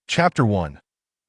Chapter 1.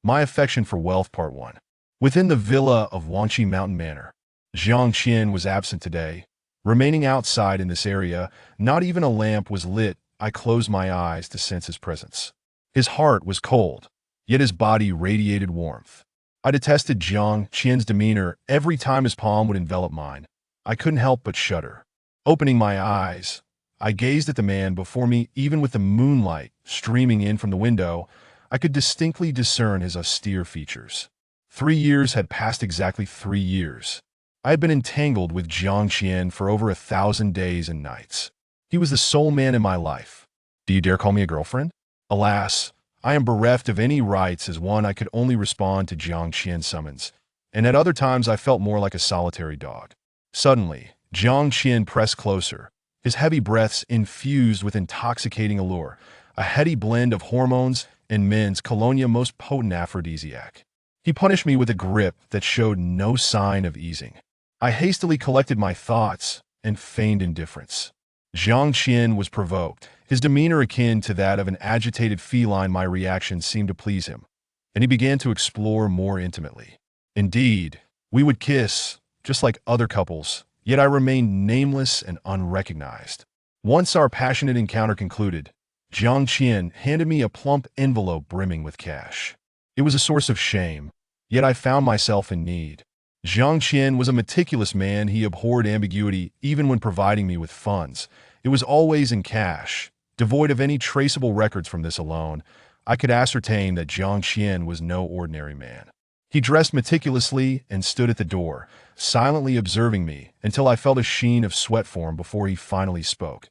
My Affection for Wealth Part 1. Within the villa of Wanqi Mountain Manor, Jiang Qian was absent today. Remaining outside in this area, not even a lamp was lit. I closed my eyes to sense his presence. His heart was cold, yet his body radiated warmth. I detested Jiang Qian's demeanor every time his palm would envelop mine. I couldn't help but shudder. Opening my eyes, I gazed at the man before me. Even with the moonlight streaming in from the window, I could distinctly discern his austere features. 3 years had passed, exactly 3 years. I had been entangled with Jiang Qian for over 1,000 days and nights. He was the sole man in my life. Do you dare call me a girlfriend? Alas, I am bereft of any rights. As one, I could only respond to Jiang Qian's summons, and at other times I felt more like a solitary dog. Suddenly, Jiang Qian pressed closer, his heavy breaths infused with intoxicating allure, a heady blend of hormones and men's colonia, most potent aphrodisiac. He punished me with a grip that showed no sign of easing. I hastily collected my thoughts and feigned indifference. Jiang Qian was provoked, his demeanor akin to that of an agitated feline. My reaction seemed to please him, and he began to explore more intimately. Indeed, we would kiss, just like other couples, yet I remained nameless and unrecognized. Once our passionate encounter concluded, Jiang Qian handed me a plump envelope brimming with cash. It was a source of shame, yet I found myself in need. Jiang Qian was a meticulous man. He abhorred ambiguity. Even when providing me with funds, it was always in cash, devoid of any traceable records. From this alone, I could ascertain that Jiang Qian was no ordinary man. He dressed meticulously and stood at the door, silently observing me until I felt a sheen of sweat form before he finally spoke.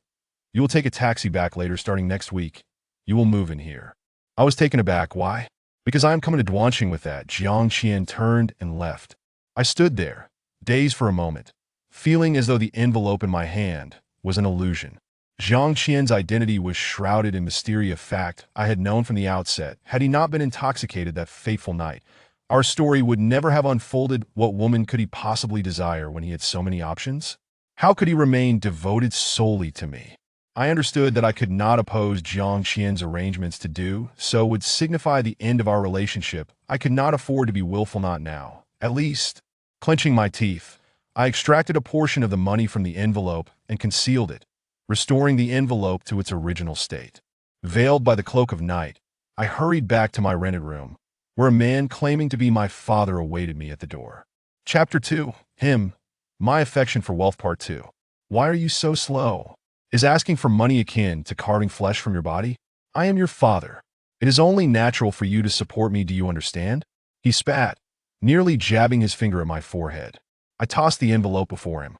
You will take a taxi back later, starting next week. You will move in here. I was taken aback. Why? Because I am coming to Duanqing with that. Jiang Qian turned and left. I stood there, dazed for a moment, feeling as though the envelope in my hand was an illusion. Jiang Qian's identity was shrouded in mysterious fact I had known from the outset. Had he not been intoxicated that fateful night, our story would never have unfolded. What woman could he possibly desire when he had so many options? How could he remain devoted solely to me? I understood that I could not oppose Jiang Qian's arrangements. To do so would signify the end of our relationship. I could not afford to be willful, not now, at least. Clenching my teeth, I extracted a portion of the money from the envelope and concealed it, restoring the envelope to its original state. Veiled by the cloak of night, I hurried back to my rented room, where a man claiming to be my father awaited me at the door. Chapter 2. Him. My Affection for Wealth Part 2. Why are you so slow? Is asking for money akin to carving flesh from your body? I am your father. It is only natural for you to support me. Do you understand? He spat, nearly jabbing his finger at my forehead. I tossed the envelope before him.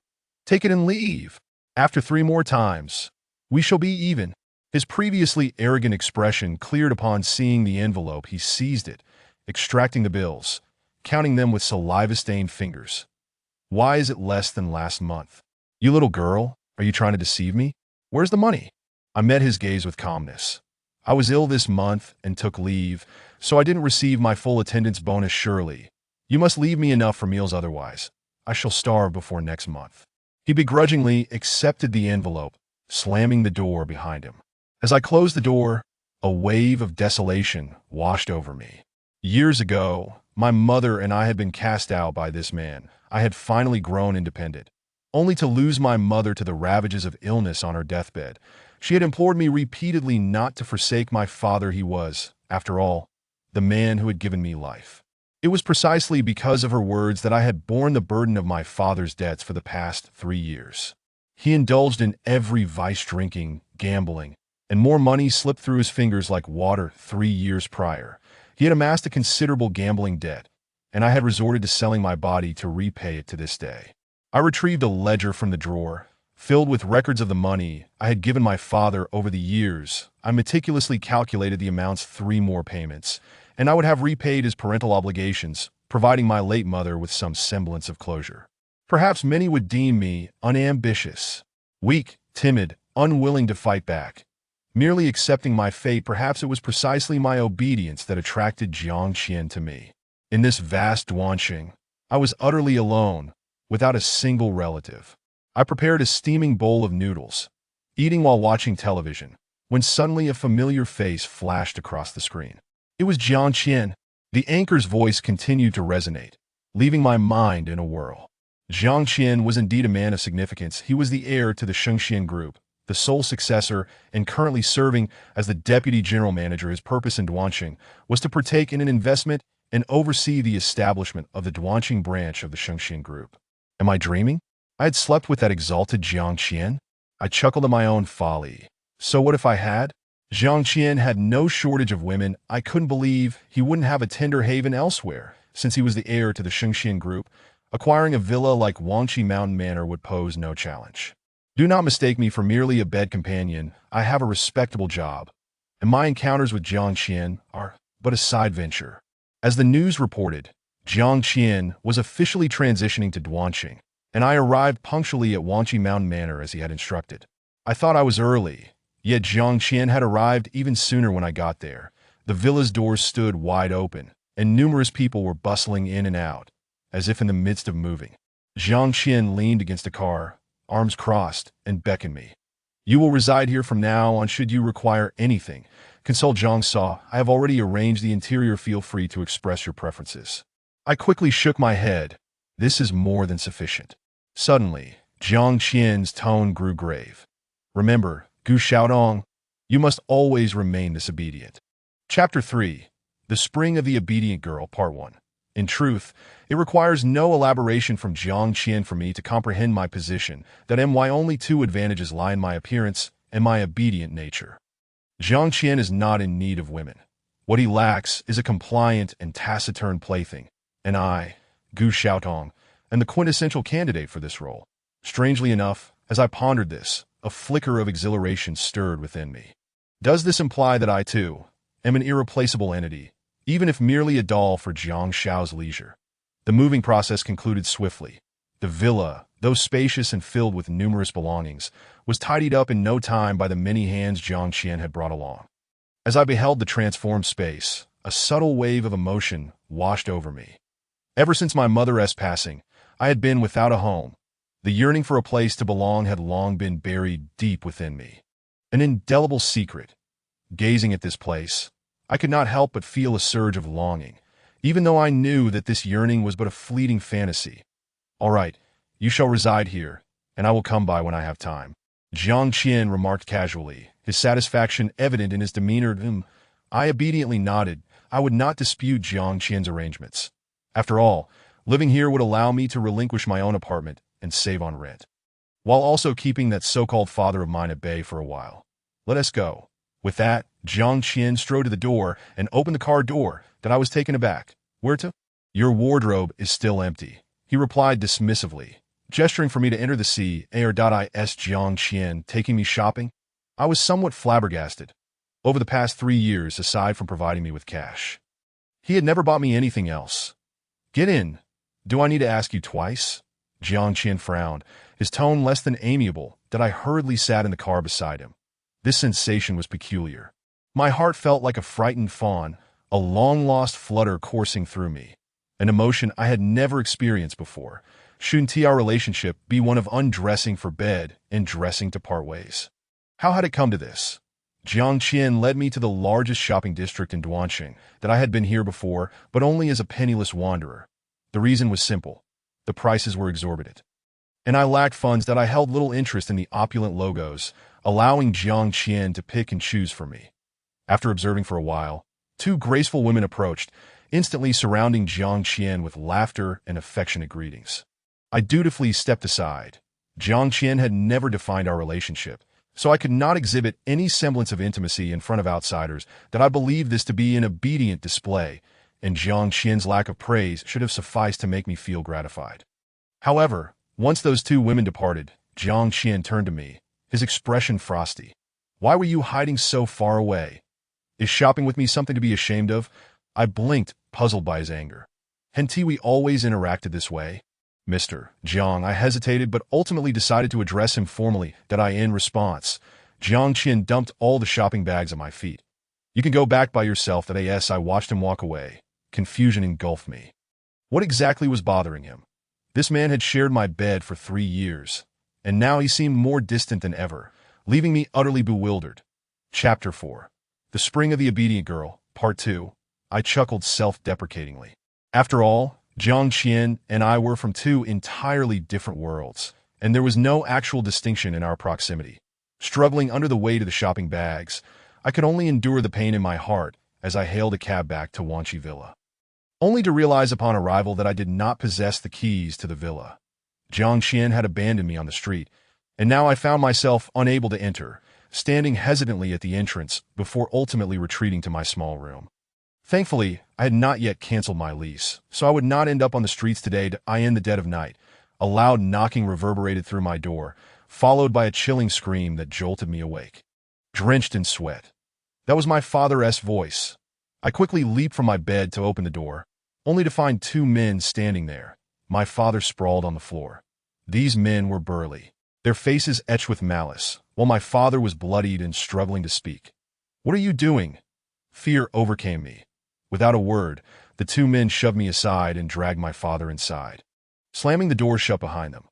Take it and leave. After 3 more times, we shall be even. His previously arrogant expression cleared upon seeing the envelope. He seized it, extracting the bills, counting them with saliva-stained fingers. Why is it less than last month? You little girl, are you trying to deceive me? Where's the money? I met his gaze with calmness. I was ill this month and took leave, so I didn't receive my full attendance bonus. Surely, you must leave me enough for meals, otherwise I shall starve before next month. He begrudgingly accepted the envelope, slamming the door behind him. As I closed the door, a wave of desolation washed over me. Years ago, my mother and I had been cast out by this man. I had finally grown independent, only to lose my mother to the ravages of illness on her deathbed. She had implored me repeatedly not to forsake my father. He was, after all, the man who had given me life. It was precisely because of her words that I had borne the burden of my father's debts for the past 3 years. He indulged in every vice, drinking, gambling, and more money slipped through his fingers like water. 3 years prior, he had amassed a considerable gambling debt, and I had resorted to selling my body to repay it. To this day, I retrieved a ledger from the drawer, filled with records of the money I had given my father over the years. I meticulously calculated the amounts. 3 more payments, and I would have repaid his parental obligations, providing my late mother with some semblance of closure. Perhaps many would deem me unambitious, weak, timid, unwilling to fight back, merely accepting my fate. Perhaps it was precisely my obedience that attracted Jiang Qian to me. In this vast Duanqing, I was utterly alone, without a single relative. I prepared a steaming bowl of noodles, eating while watching television, when suddenly a familiar face flashed across the screen. It was Jiang Qian. The anchor's voice continued to resonate, leaving my mind in a whirl. Jiang Qian was indeed a man of significance. He was the heir to the Shengxian Group, the sole successor, and currently serving as the deputy general manager. His purpose in Duanqing was to partake in an investment and oversee the establishment of the Duanqing branch of the Shengxian Group. Am I dreaming? I had slept with that exalted Jiang Qian? I chuckled at my own folly. So what if I had? Jiang Qian had no shortage of women. I couldn't believe he wouldn't have a tender haven elsewhere, since he was the heir to the Shengxian Group. Acquiring a villa like Wanqi Mountain Manor would pose no challenge. Do not mistake me for merely a bed companion. I have a respectable job, and my encounters with Jiang Qian are but a side venture. As the news reported, Jiang Qian was officially transitioning to Duanqing, and I arrived punctually at Wanqi Mountain Manor as he had instructed. I thought I was early, yet Jiang Qian had arrived even sooner. When I got there, the villa's doors stood wide open, and numerous people were bustling in and out, as if in the midst of moving. Jiang Qian leaned against a car, arms crossed, and beckoned me. You will reside here from now on. Should you require anything, consult Zhang Sa. I have already arranged the interior. Feel free to express your preferences. I quickly shook my head. This is more than sufficient. Suddenly, Jiang Qian's tone grew grave. Remember, Gu Xiaodong, you must always remain disobedient. Chapter 3. The Spring of the Obedient Girl, Part 1. In truth, it requires no elaboration from Jiang Qian for me to comprehend my position, that only two advantages lie in my appearance and my obedient nature. Jiang Qian is not in need of women. What he lacks is a compliant and taciturn plaything, and I, Gu Xiaotong, am the quintessential candidate for this role. Strangely enough, as I pondered this, a flicker of exhilaration stirred within me. Does this imply that I, too, am an irreplaceable entity, even if merely a doll for Jiang Xiao's leisure? The moving process concluded swiftly. The villa, though spacious and filled with numerous belongings, was tidied up in no time by the many hands Jiang Qian had brought along. As I beheld the transformed space, a subtle wave of emotion washed over me. Ever since my mother's passing, I had been without a home. The yearning for a place to belong had long been buried deep within me. An indelible secret. Gazing at this place, I could not help but feel a surge of longing, even though I knew that this yearning was but a fleeting fantasy. All right, you shall reside here, and I will come by when I have time, Jiang Qian remarked casually, his satisfaction evident in his demeanor. I obediently nodded. I would not dispute Jiang Qian's arrangements. After all, living here would allow me to relinquish my own apartment and save on rent, while also keeping that so-called father of mine at bay for a while. Let us go. With that, Jiang Qian strode to the door and opened the car door. That I was taken aback. Where to? Your wardrobe is still empty, he replied dismissively, gesturing for me to enter the car. Jiang Qian taking me shopping? I was somewhat flabbergasted. Over the past 3 years, aside from providing me with cash, he had never bought me anything else. Get in. Do I need to ask you twice? Jiang Qian frowned, his tone less than amiable. That I hurriedly sat in the car beside him. This sensation was peculiar. My heart felt like a frightened fawn, a long-lost flutter coursing through me, an emotion I had never experienced before. Shouldn't our relationship be one of undressing for bed and dressing to part ways? How had it come to this? Jiang Qian led me to the largest shopping district in Duanqing. That I had been here before, but only as a penniless wanderer. The reason was simple. The prices were exorbitant, and I lacked funds. That I held little interest in the opulent logos, allowing Jiang Qian to pick and choose for me. After observing for a while, 2 graceful women approached, instantly surrounding Jiang Qian with laughter and affectionate greetings. I dutifully stepped aside. Jiang Qian had never defined our relationship, so I could not exhibit any semblance of intimacy in front of outsiders. That I believed this to be an obedient display, and Jiang Qian's lack of praise should have sufficed to make me feel gratified. However, once those 2 women departed, Jiang Qian turned to me, his expression frosty. Why were you hiding so far away? Is shopping with me something to be ashamed of? I blinked, puzzled by his anger. Hadn't we always interacted this way? Mr. Jiang, I hesitated but ultimately decided to address him formally. That I, in response, Jiang Qian dumped all the shopping bags at my feet. You can go back by yourself. That I watched him walk away. Confusion engulfed me. What exactly was bothering him? This man had shared my bed for 3 years, and now he seemed more distant than ever, leaving me utterly bewildered. Chapter 4. The Spring of the Obedient Girl, Part 2. I chuckled self-deprecatingly. After all, Jiang Qian and I were from two entirely different worlds, and there was no actual distinction in our proximity. Struggling under the weight of the shopping bags, I could only endure the pain in my heart as I hailed a cab back to Wanchi Villa, only to realize upon arrival that I did not possess the keys to the villa. Jiang Qian had abandoned me on the street, and now I found myself unable to enter, standing hesitantly at the entrance before ultimately retreating to my small room. Thankfully, I had not yet canceled my lease, so I would not end up on the streets today in the dead of night. A loud knocking reverberated through my door, followed by a chilling scream that jolted me awake. Drenched in sweat. That was my father's voice. I quickly leaped from my bed to open the door, only to find two men standing there. My father sprawled on the floor. These men were burly, their faces etched with malice, while my father was bloodied and struggling to speak. "What are you doing?" Fear overcame me. Without a word, the two men shoved me aside and dragged my father inside, slamming the door shut behind them.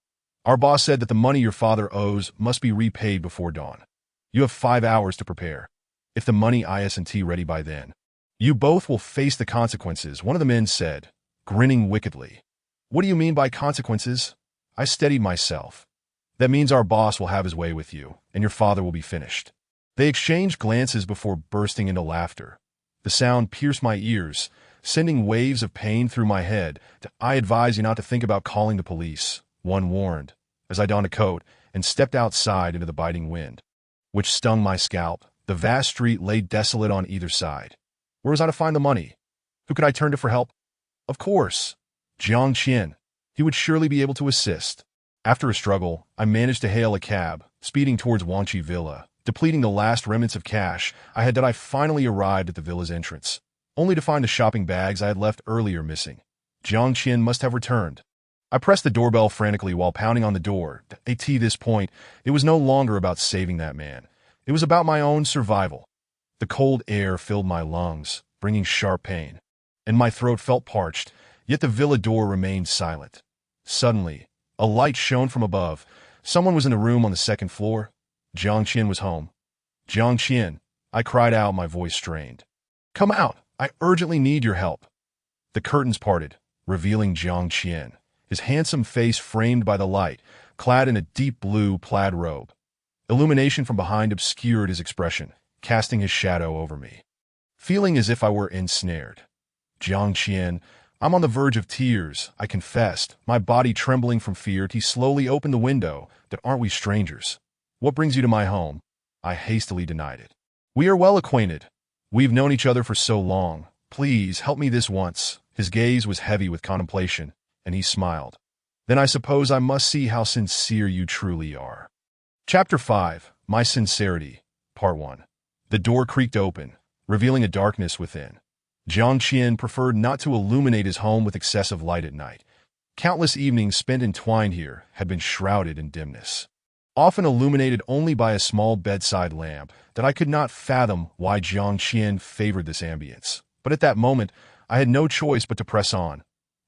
"Our boss said that the money your father owes must be repaid before dawn. You have 5 hours to prepare. If the money isn't ready by then, you both will face the consequences," one of the men said, grinning wickedly. "What do you mean by consequences?" I steadied myself. "That means our boss will have his way with you, and your father will be finished." They exchanged glances before bursting into laughter. The sound pierced my ears, sending waves of pain through my head. "I advise you not to think about calling the police," one warned, as I donned a coat and stepped outside into the biting wind, which stung my scalp. The vast street lay desolate on either side. Where was I to find the money? Who could I turn to for help? Of course, Jiang Qian. He would surely be able to assist. After a struggle, I managed to hail a cab, speeding towards Wanchi Villa, depleting the last remnants of cash I had. I finally arrived at the villa's entrance, only to find the shopping bags I had left earlier missing. Jiang Qian must have returned. I pressed the doorbell frantically while pounding on the door. At this point, it was no longer about saving that man. It was about my own survival. The cold air filled my lungs, bringing sharp pain, and my throat felt parched, yet the villa door remained silent. Suddenly, a light shone from above. Someone was in the room on the second floor. Jiang Qian was home. "Jiang Qian," I cried out, my voice strained. "Come out! I urgently need your help." The curtains parted, revealing Jiang Qian, his handsome face framed by the light, clad in a deep blue plaid robe. Illumination from behind obscured his expression, casting his shadow over me, feeling as if I were ensnared. "Jiang Qian, I'm on the verge of tears," I confessed, my body trembling from fear. He slowly opened the window. "Aren't we strangers? What brings you to my home?" I hastily denied it. "We are well acquainted. We've known each other for so long. Please help me this once." His gaze was heavy with contemplation, and he smiled. "Then I suppose I must see how sincere you truly are." Chapter 5, My Sincerity, Part 1. The door creaked open, revealing a darkness within. Jiang Qian preferred not to illuminate his home with excessive light at night. Countless evenings spent entwined here had been shrouded in dimness, often illuminated only by a small bedside lamp. That I could not fathom why Jiang Qian favored this ambience. But at that moment, I had no choice but to press on.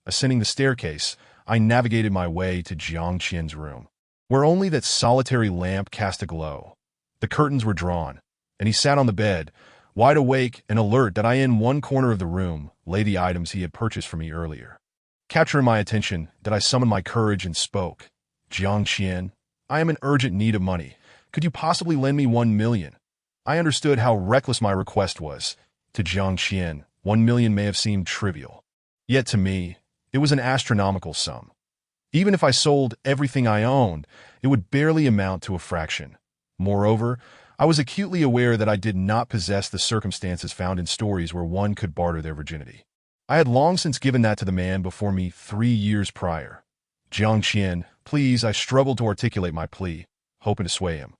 Ascending the staircase, I navigated my way to Jiang Qian's room, where only that solitary lamp cast a glow. The curtains were drawn, and he sat on the bed, wide awake and alert. That in one corner of the room lay the items he had purchased for me earlier. Capturing my attention, I summoned my courage and spoke. "Jiang Qian, I am in urgent need of money. Could you possibly lend me 1 million? I understood how reckless my request was. To Jiang Qian, 1 million may have seemed trivial. Yet to me, it was an astronomical sum. Even if I sold everything I owned, it would barely amount to a fraction. Moreover, I was acutely aware that I did not possess the circumstances found in stories where one could barter their virginity. I had long since given that to the man before me 3 years prior. "Jiang Qian, please," I struggled to articulate my plea, hoping to sway him.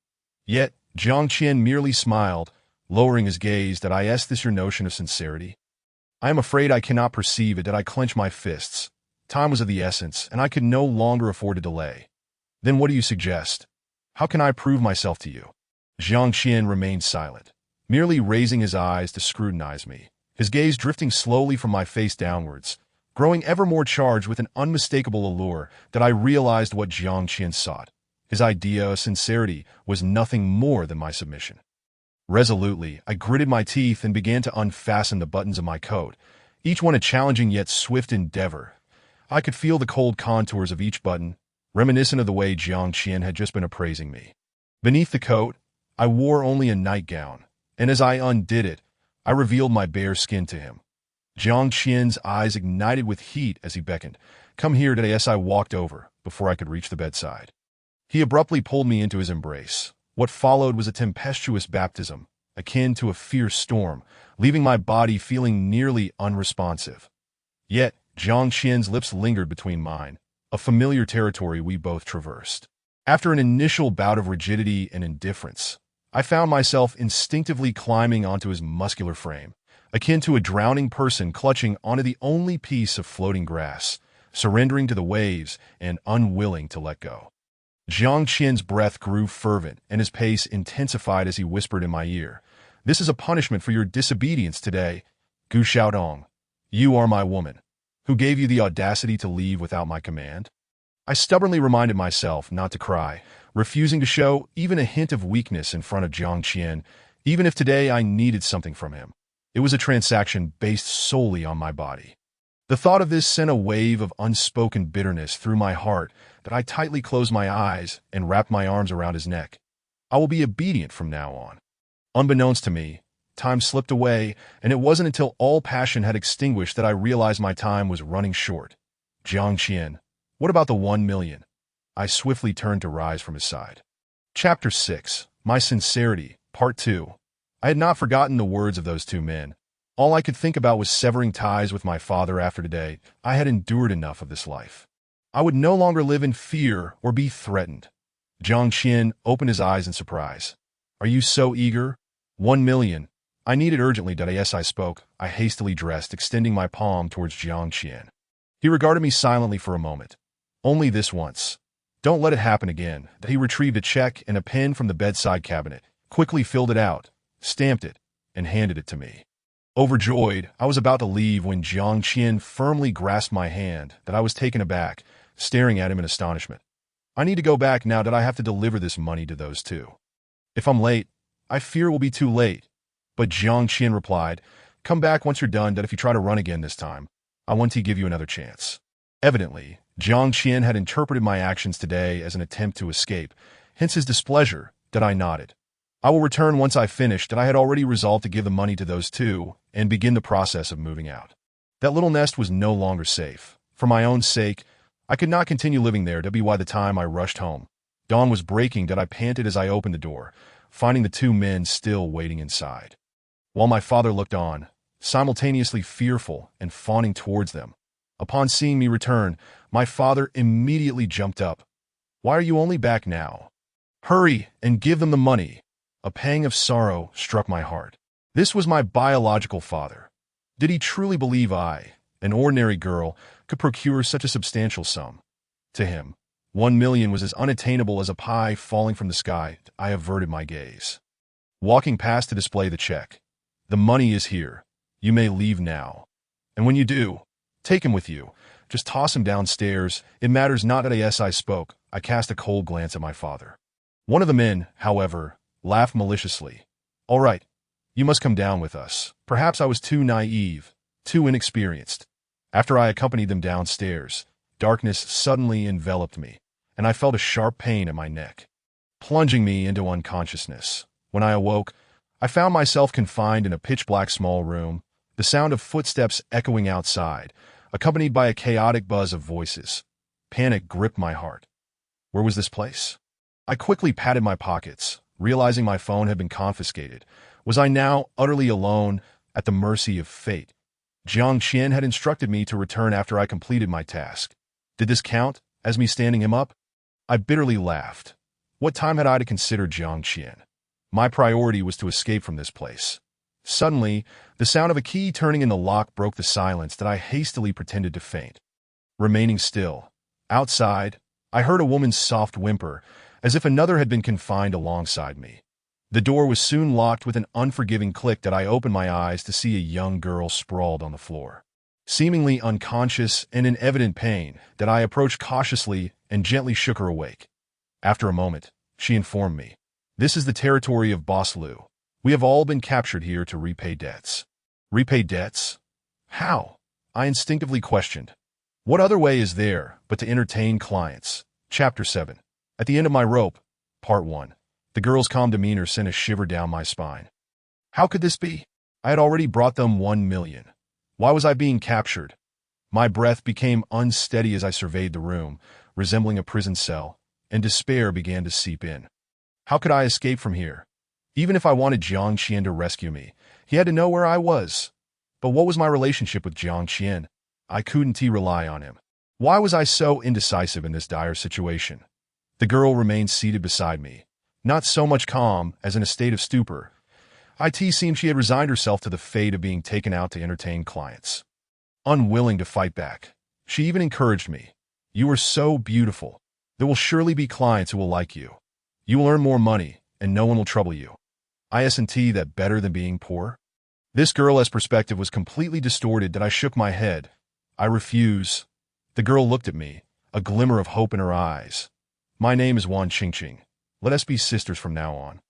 Yet, Jiang Qian merely smiled, lowering his gaze. "Is this your notion of sincerity? I am afraid I cannot perceive it." I clenched my fists. Time was of the essence, and I could no longer afford to delay. "Then what do you suggest? How can I prove myself to you?" Jiang Qian remained silent, merely raising his eyes to scrutinize me, his gaze drifting slowly from my face downwards, growing ever more charged with an unmistakable allure. I realized what Jiang Qian sought. His idea of sincerity was nothing more than my submission. Resolutely, I gritted my teeth and began to unfasten the buttons of my coat, each one a challenging yet swift endeavor. I could feel the cold contours of each button, reminiscent of the way Jiang Qian had just been appraising me. Beneath the coat, I wore only a nightgown, and as I undid it, I revealed my bare skin to him. Jiang Qian's eyes ignited with heat as he beckoned. "Come here today." As I walked over, before I could reach the bedside, he abruptly pulled me into his embrace. What followed was a tempestuous baptism, akin to a fierce storm, leaving my body feeling nearly unresponsive. Yet, Jiang Qian's lips lingered between mine, a familiar territory we both traversed. After an initial bout of rigidity and indifference, I found myself instinctively climbing onto his muscular frame, akin to a drowning person clutching onto the only piece of floating grass, surrendering to the waves and unwilling to let go. Jiang Qian's breath grew fervent, and his pace intensified as he whispered in my ear, "This is a punishment for your disobedience today, Gu Xiaodong. You are my woman. Who gave you the audacity to leave without my command?" I stubbornly reminded myself not to cry, refusing to show even a hint of weakness in front of Jiang Qian, even if today I needed something from him. It was a transaction based solely on my body. The thought of this sent a wave of unspoken bitterness through my heart that I tightly closed my eyes and wrapped my arms around his neck. I will be obedient from now on. Unbeknownst to me, time slipped away, and it wasn't until all passion had extinguished that I realized my time was running short. "Jiang Qian, what about the 1 million? I swiftly turned to rise from his side. Chapter 6, My Sincerity, Part 2. I had not forgotten the words of those two men. All I could think about was severing ties with my father after today. I had endured enough of this life. I would no longer live in fear or be threatened. Jiang Qian opened his eyes in surprise. "Are you so eager? 1 million. I need it urgently." Yes, I spoke. I hastily dressed, extending my palm towards Jiang Qian. He regarded me silently for a moment. "Only this once. Don't let it happen again." He retrieved a check and a pen from the bedside cabinet, quickly filled it out, stamped it, and handed it to me. Overjoyed, I was about to leave when Jiang Qian firmly grasped my hand. I was taken aback, staring at him in astonishment. "I need to go back now. I have to deliver this money to those two. If I'm late, I fear it will be too late." But Jiang Qian replied, "Come back once you're done. If you try to run again this time, I want to give you another chance." Evidently, Jiang Qian had interpreted my actions today as an attempt to escape, hence his displeasure. I nodded. "I will return once I finish." I had already resolved to give the money to those two and begin the process of moving out. That little nest was no longer safe. For my own sake, I could not continue living there. By the time I rushed home, dawn was breaking. I panted as I opened the door, finding the two men still waiting inside. While my father looked on, simultaneously fearful and fawning towards them. Upon seeing me return, my father immediately jumped up. "Why are you only back now? Hurry and give them the money." A pang of sorrow struck my heart. This was my biological father. Did he truly believe I, an ordinary girl, could procure such a substantial sum? To him, 1 million was as unattainable as a pie falling from the sky. I averted my gaze. Walking past to display the check. "The money is here. You may leave now. And when you do, take him with you. Just toss him downstairs. It matters not." Yes, I spoke. I cast a cold glance at my father. One of the men, however, laughed maliciously. "All right, you must come down with us." Perhaps I was too naive, too inexperienced. After I accompanied them downstairs, darkness suddenly enveloped me, and I felt a sharp pain at my neck, plunging me into unconsciousness. When I awoke, I found myself confined in a pitch-black small room, the sound of footsteps echoing outside, accompanied by a chaotic buzz of voices. Panic gripped my heart. Where was this place? I quickly patted my pockets, realizing my phone had been confiscated. Was I now utterly alone, at the mercy of fate? Jiang Qian had instructed me to return after I completed my task. Did this count, as me standing him up? I bitterly laughed. What time had I to consider Jiang Qian? My priority was to escape from this place. Suddenly, the sound of a key turning in the lock broke the silence that I hastily pretended to faint. Remaining still, outside, I heard a woman's soft whimper, as if another had been confined alongside me. The door was soon locked with an unforgiving click that I opened my eyes to see a young girl sprawled on the floor. Seemingly unconscious and in evident pain, that I approached cautiously and gently shook her awake. After a moment, she informed me, "This is the territory of Boss Lu. We have all been captured here to repay debts. Repay debts? How? I instinctively questioned. What other way is there but to entertain clients? Chapter 7. At the end of my rope, Part 1. The girl's calm demeanor sent a shiver down my spine. How could this be? I had already brought them 1 million. Why was I being captured? My breath became unsteady as I surveyed the room, resembling a prison cell, and despair began to seep in. How could I escape from here? Even if I wanted Jiang Qian to rescue me, he had to know where I was. But what was my relationship with Jiang Qian? I couldn't rely on him. Why was I so indecisive in this dire situation? The girl remained seated beside me, not so much calm as in a state of stupor. It seemed she had resigned herself to the fate of being taken out to entertain clients. Unwilling to fight back, she even encouraged me. You are so beautiful. There will surely be clients who will like you. You will earn more money, and no one will trouble you. Isn't that better than being poor? This girl's perspective was completely distorted that I shook my head. I refuse. The girl looked at me, a glimmer of hope in her eyes. My name is Wan Qingqing. Let us be sisters from now on.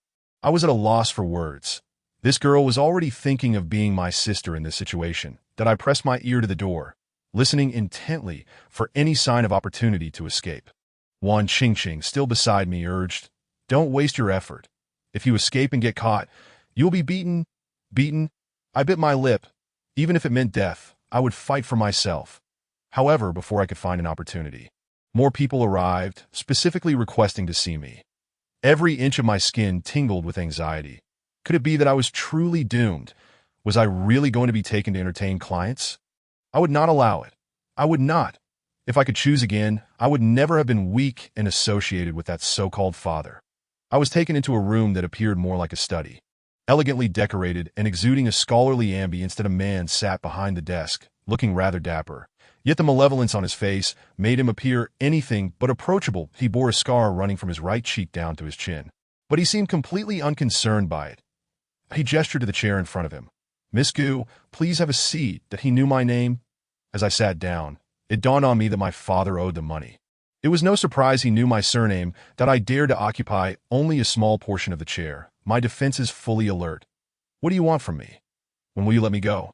I was at a loss for words. This girl was already thinking of being my sister in this situation, that I pressed my ear to the door, listening intently for any sign of opportunity to escape. Wan Qingqing, still beside me, urged, Don't waste your effort. If you escape and get caught, you'll be beaten. Beaten? I bit my lip. Even if it meant death, I would fight for myself. However, before I could find an opportunity, more people arrived, specifically requesting to see me. Every inch of my skin tingled with anxiety. Could it be that I was truly doomed? Was I really going to be taken to entertain clients? I would not allow it. I would not. If I could choose again, I would never have been weak and associated with that so-called father. I was taken into a room that appeared more like a study. Elegantly decorated and exuding a scholarly ambience that a man sat behind the desk, looking rather dapper. Yet the malevolence on his face made him appear anything but approachable. He bore a scar running from his right cheek down to his chin. But he seemed completely unconcerned by it. He gestured to the chair in front of him. Miss Gu, please have a seat. That he knew my name? As I sat down, it dawned on me that my father owed the money. It was no surprise he knew my surname, that I dared to occupy only a small portion of the chair, my defenses fully alert. What do you want from me? When will you let me go?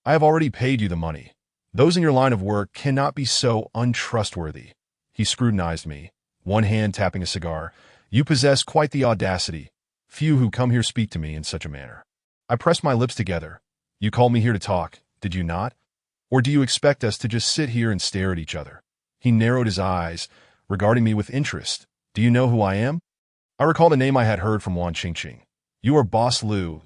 I have already paid you the money. Those in your line of work cannot be so untrustworthy. He scrutinized me, one hand tapping a cigar. You possess quite the audacity. Few who come here speak to me in such a manner. I pressed my lips together. You called me here to talk, did you not? Or do you expect us to just sit here and stare at each other? He narrowed his eyes, regarding me with interest. Do you know who I am? I recalled a name I had heard from Wan Qingqing. You are Boss Lu.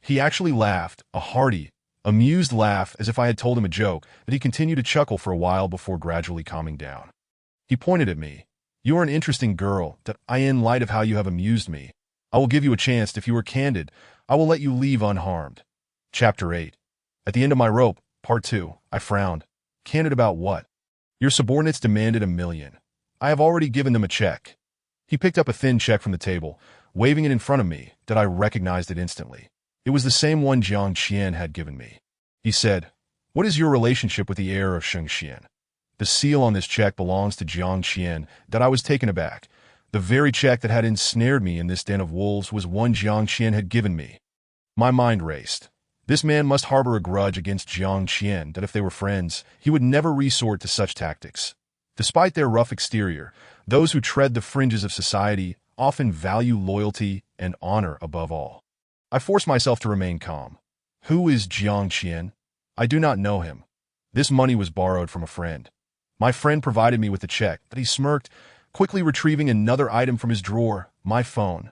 He actually laughed, a hearty, amused laugh, as if I had told him a joke, that he continued to chuckle for a while before gradually calming down. He pointed at me. You are an interesting girl, that in light of how you have amused me. I will give you a chance. If you are candid, I will let you leave unharmed. Chapter 8. At the end of my rope, Part 2, I frowned. Candid about what? Your subordinates demanded 1 million. I have already given them a check. He picked up a thin check from the table, waving it in front of me, that I recognized it instantly. It was the same one Jiang Qian had given me. He said, What is your relationship with the heir of Sheng Xian? The seal on this check belongs to Jiang Qian. That I was taken aback. The very check that had ensnared me in this den of wolves was one Jiang Qian had given me. My mind raced. This man must harbor a grudge against Jiang Qian, that if they were friends, he would never resort to such tactics. Despite their rough exterior, those who tread the fringes of society often value loyalty and honor above all. I forced myself to remain calm. Who is Jiang Qian? I do not know him. This money was borrowed from a friend. My friend provided me with the check, but he smirked, quickly retrieving another item from his drawer, my phone.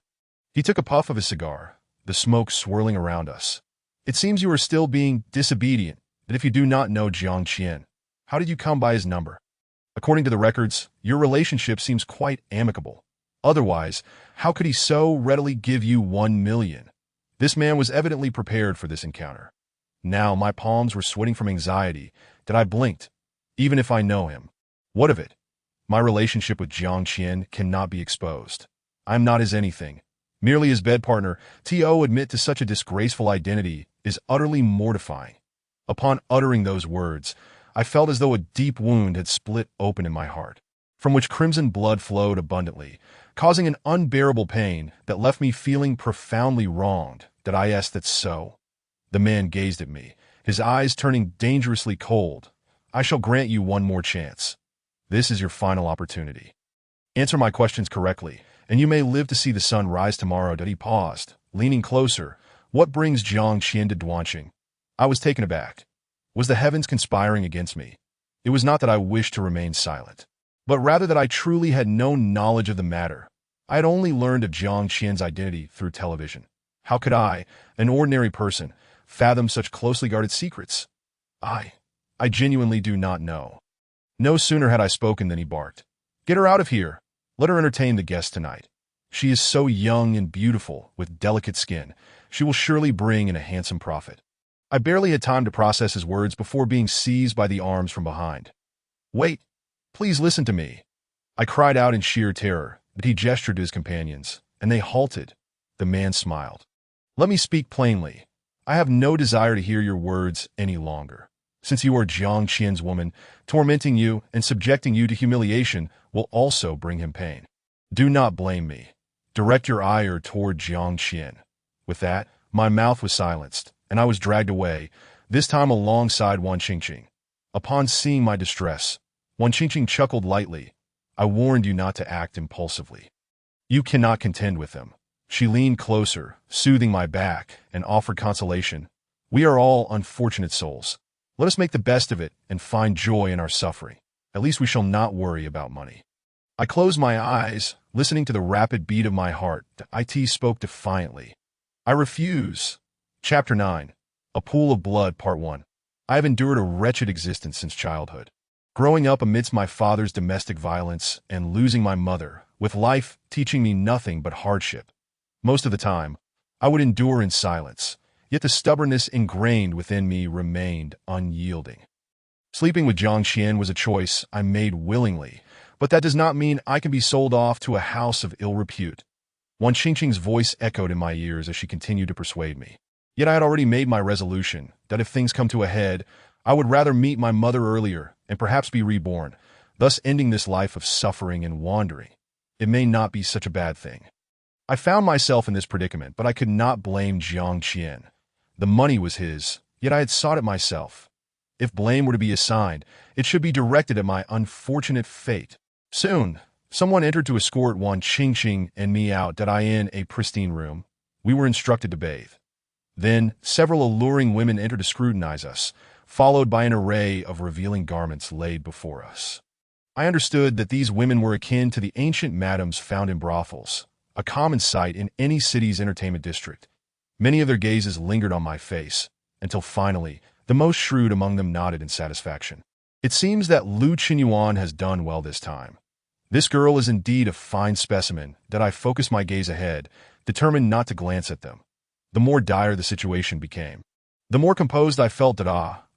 He took a puff of his cigar, the smoke swirling around us. It seems you are still being disobedient, that if you do not know Jiang Qian, how did you come by his number? According to the records, your relationship seems quite amicable. Otherwise, how could he so readily give you 1 million? This man was evidently prepared for this encounter. Now my palms were sweating from anxiety, that I blinked. Even if I know him. What of it? My relationship with Jiang Qian cannot be exposed. I am not his anything. Merely his bed partner. To admit to such a disgraceful identity is utterly mortifying. Upon uttering those words, I felt as though a deep wound had split open in my heart, from which crimson blood flowed abundantly, causing an unbearable pain that left me feeling profoundly wronged. Did I ask that's so? The man gazed at me, his eyes turning dangerously cold. I shall grant you one more chance. This is your final opportunity. Answer my questions correctly, and you may live to see the sun rise tomorrow. He paused, leaning closer. What brings Jiang Qian to Duanqing? I was taken aback. Was the heavens conspiring against me? It was not that I wished to remain silent, but rather that I truly had no knowledge of the matter. I had only learned of Jiang Qian's identity through television. How could I, an ordinary person, fathom such closely guarded secrets? I genuinely do not know. No sooner had I spoken than he barked. Get her out of here. Let her entertain the guests tonight. She is so young and beautiful, with delicate skin. She will surely bring in a handsome profit. I barely had time to process his words before being seized by the arms from behind. Wait, please listen to me. I cried out in sheer terror, but he gestured to his companions, and they halted. The man smiled. Let me speak plainly. I have no desire to hear your words any longer. Since you are Jiang Qian's woman, tormenting you and subjecting you to humiliation will also bring him pain. Do not blame me. Direct your ire toward Jiang Qian. With that, my mouth was silenced, and I was dragged away, this time alongside Wan Qingqing. Upon seeing my distress, Wan Qingqing chuckled lightly. I warned you not to act impulsively. You cannot contend with them. She leaned closer, soothing my back, and offered consolation. We are all unfortunate souls. Let us make the best of it and find joy in our suffering. At least we shall not worry about money. I closed my eyes, listening to the rapid beat of my heart. It spoke defiantly. I refuse. Chapter 9. A Pool of Blood, Part 1. I have endured a wretched existence since childhood. Growing up amidst my father's domestic violence and losing my mother, with life teaching me nothing but hardship. Most of the time, I would endure in silence, yet the stubbornness ingrained within me remained unyielding. Sleeping with Jiang Qian was a choice I made willingly, but that does not mean I can be sold off to a house of ill repute. Wan Qingqing's voice echoed in my ears as she continued to persuade me. Yet I had already made my resolution that if things come to a head, I would rather meet my mother earlier and perhaps be reborn, thus ending this life of suffering and wandering. It may not be such a bad thing. I found myself in this predicament, but I could not blame Jiang Qian. The money was his, yet I had sought it myself. If blame were to be assigned, it should be directed at my unfortunate fate. Soon, someone entered to escort Wan Qingqing and me out in a pristine room. We were instructed to bathe. Then, several alluring women entered to scrutinize us, followed by an array of revealing garments laid before us. I understood that these women were akin to the ancient madams found in brothels, a common sight in any city's entertainment district. Many of their gazes lingered on my face, until finally, the most shrewd among them nodded in satisfaction. It seems that Lu Qinyuan has done well this time. This girl is indeed a fine specimen. That I focused my gaze ahead, determined not to glance at them. The more dire the situation became, the more composed I felt.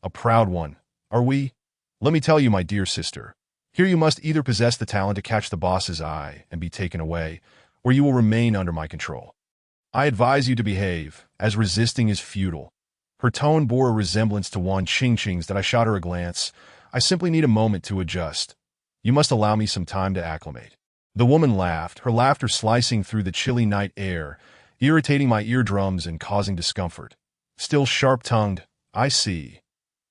A proud one, are we? Let me tell you, my dear sister, here you must either possess the talent to catch the boss's eye and be taken away, or you will remain under my control. I advise you to behave, as resisting is futile. Her tone bore a resemblance to Wan Qingqing's that I shot her a glance. I simply need a moment to adjust. You must allow me some time to acclimate. The woman laughed, her laughter slicing through the chilly night air, irritating my eardrums and causing discomfort. Still sharp-tongued, I see.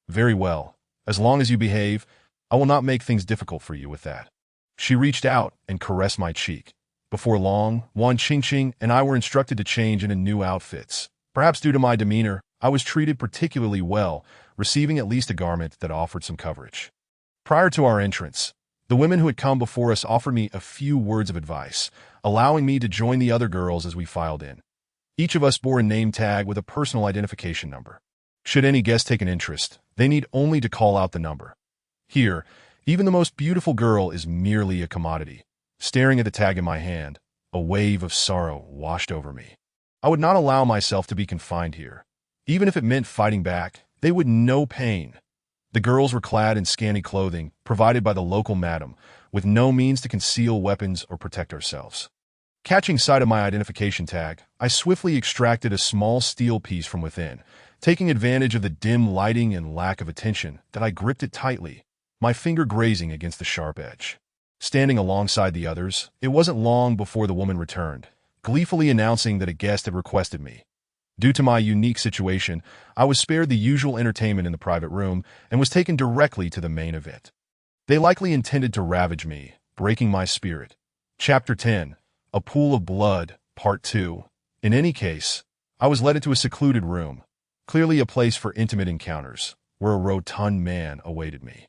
Very well. As long as you behave, I will not make things difficult for you with that. She reached out and caressed my cheek. Before long, Wan Qingqing and I were instructed to change into new outfits. Perhaps due to my demeanor, I was treated particularly well, receiving at least a garment that offered some coverage. Prior to our entrance, the women who had come before us offered me a few words of advice, allowing me to join the other girls as we filed in. Each of us bore a name tag with a personal identification number. Should any guest take an interest, they need only to call out the number. Here, even the most beautiful girl is merely a commodity. Staring at the tag in my hand, a wave of sorrow washed over me. I would not allow myself to be confined here. Even if it meant fighting back, they would know pain. The girls were clad in scanty clothing, provided by the local madam, with no means to conceal weapons or protect ourselves. Catching sight of my identification tag, I swiftly extracted a small steel piece from within. Taking advantage of the dim lighting and lack of attention, that I gripped it tightly, my finger grazing against the sharp edge. standing alongside the others. It wasn't long before the woman returned, gleefully announcing that a guest had requested me. Due to my unique situation, I was spared the usual entertainment in the private room and was taken directly to the main event. They likely intended to ravage me, breaking my spirit. Chapter 10. A Pool of Blood, Part 2. In any case, I was led into a secluded room, clearly a place for intimate encounters, where a rotund man awaited me.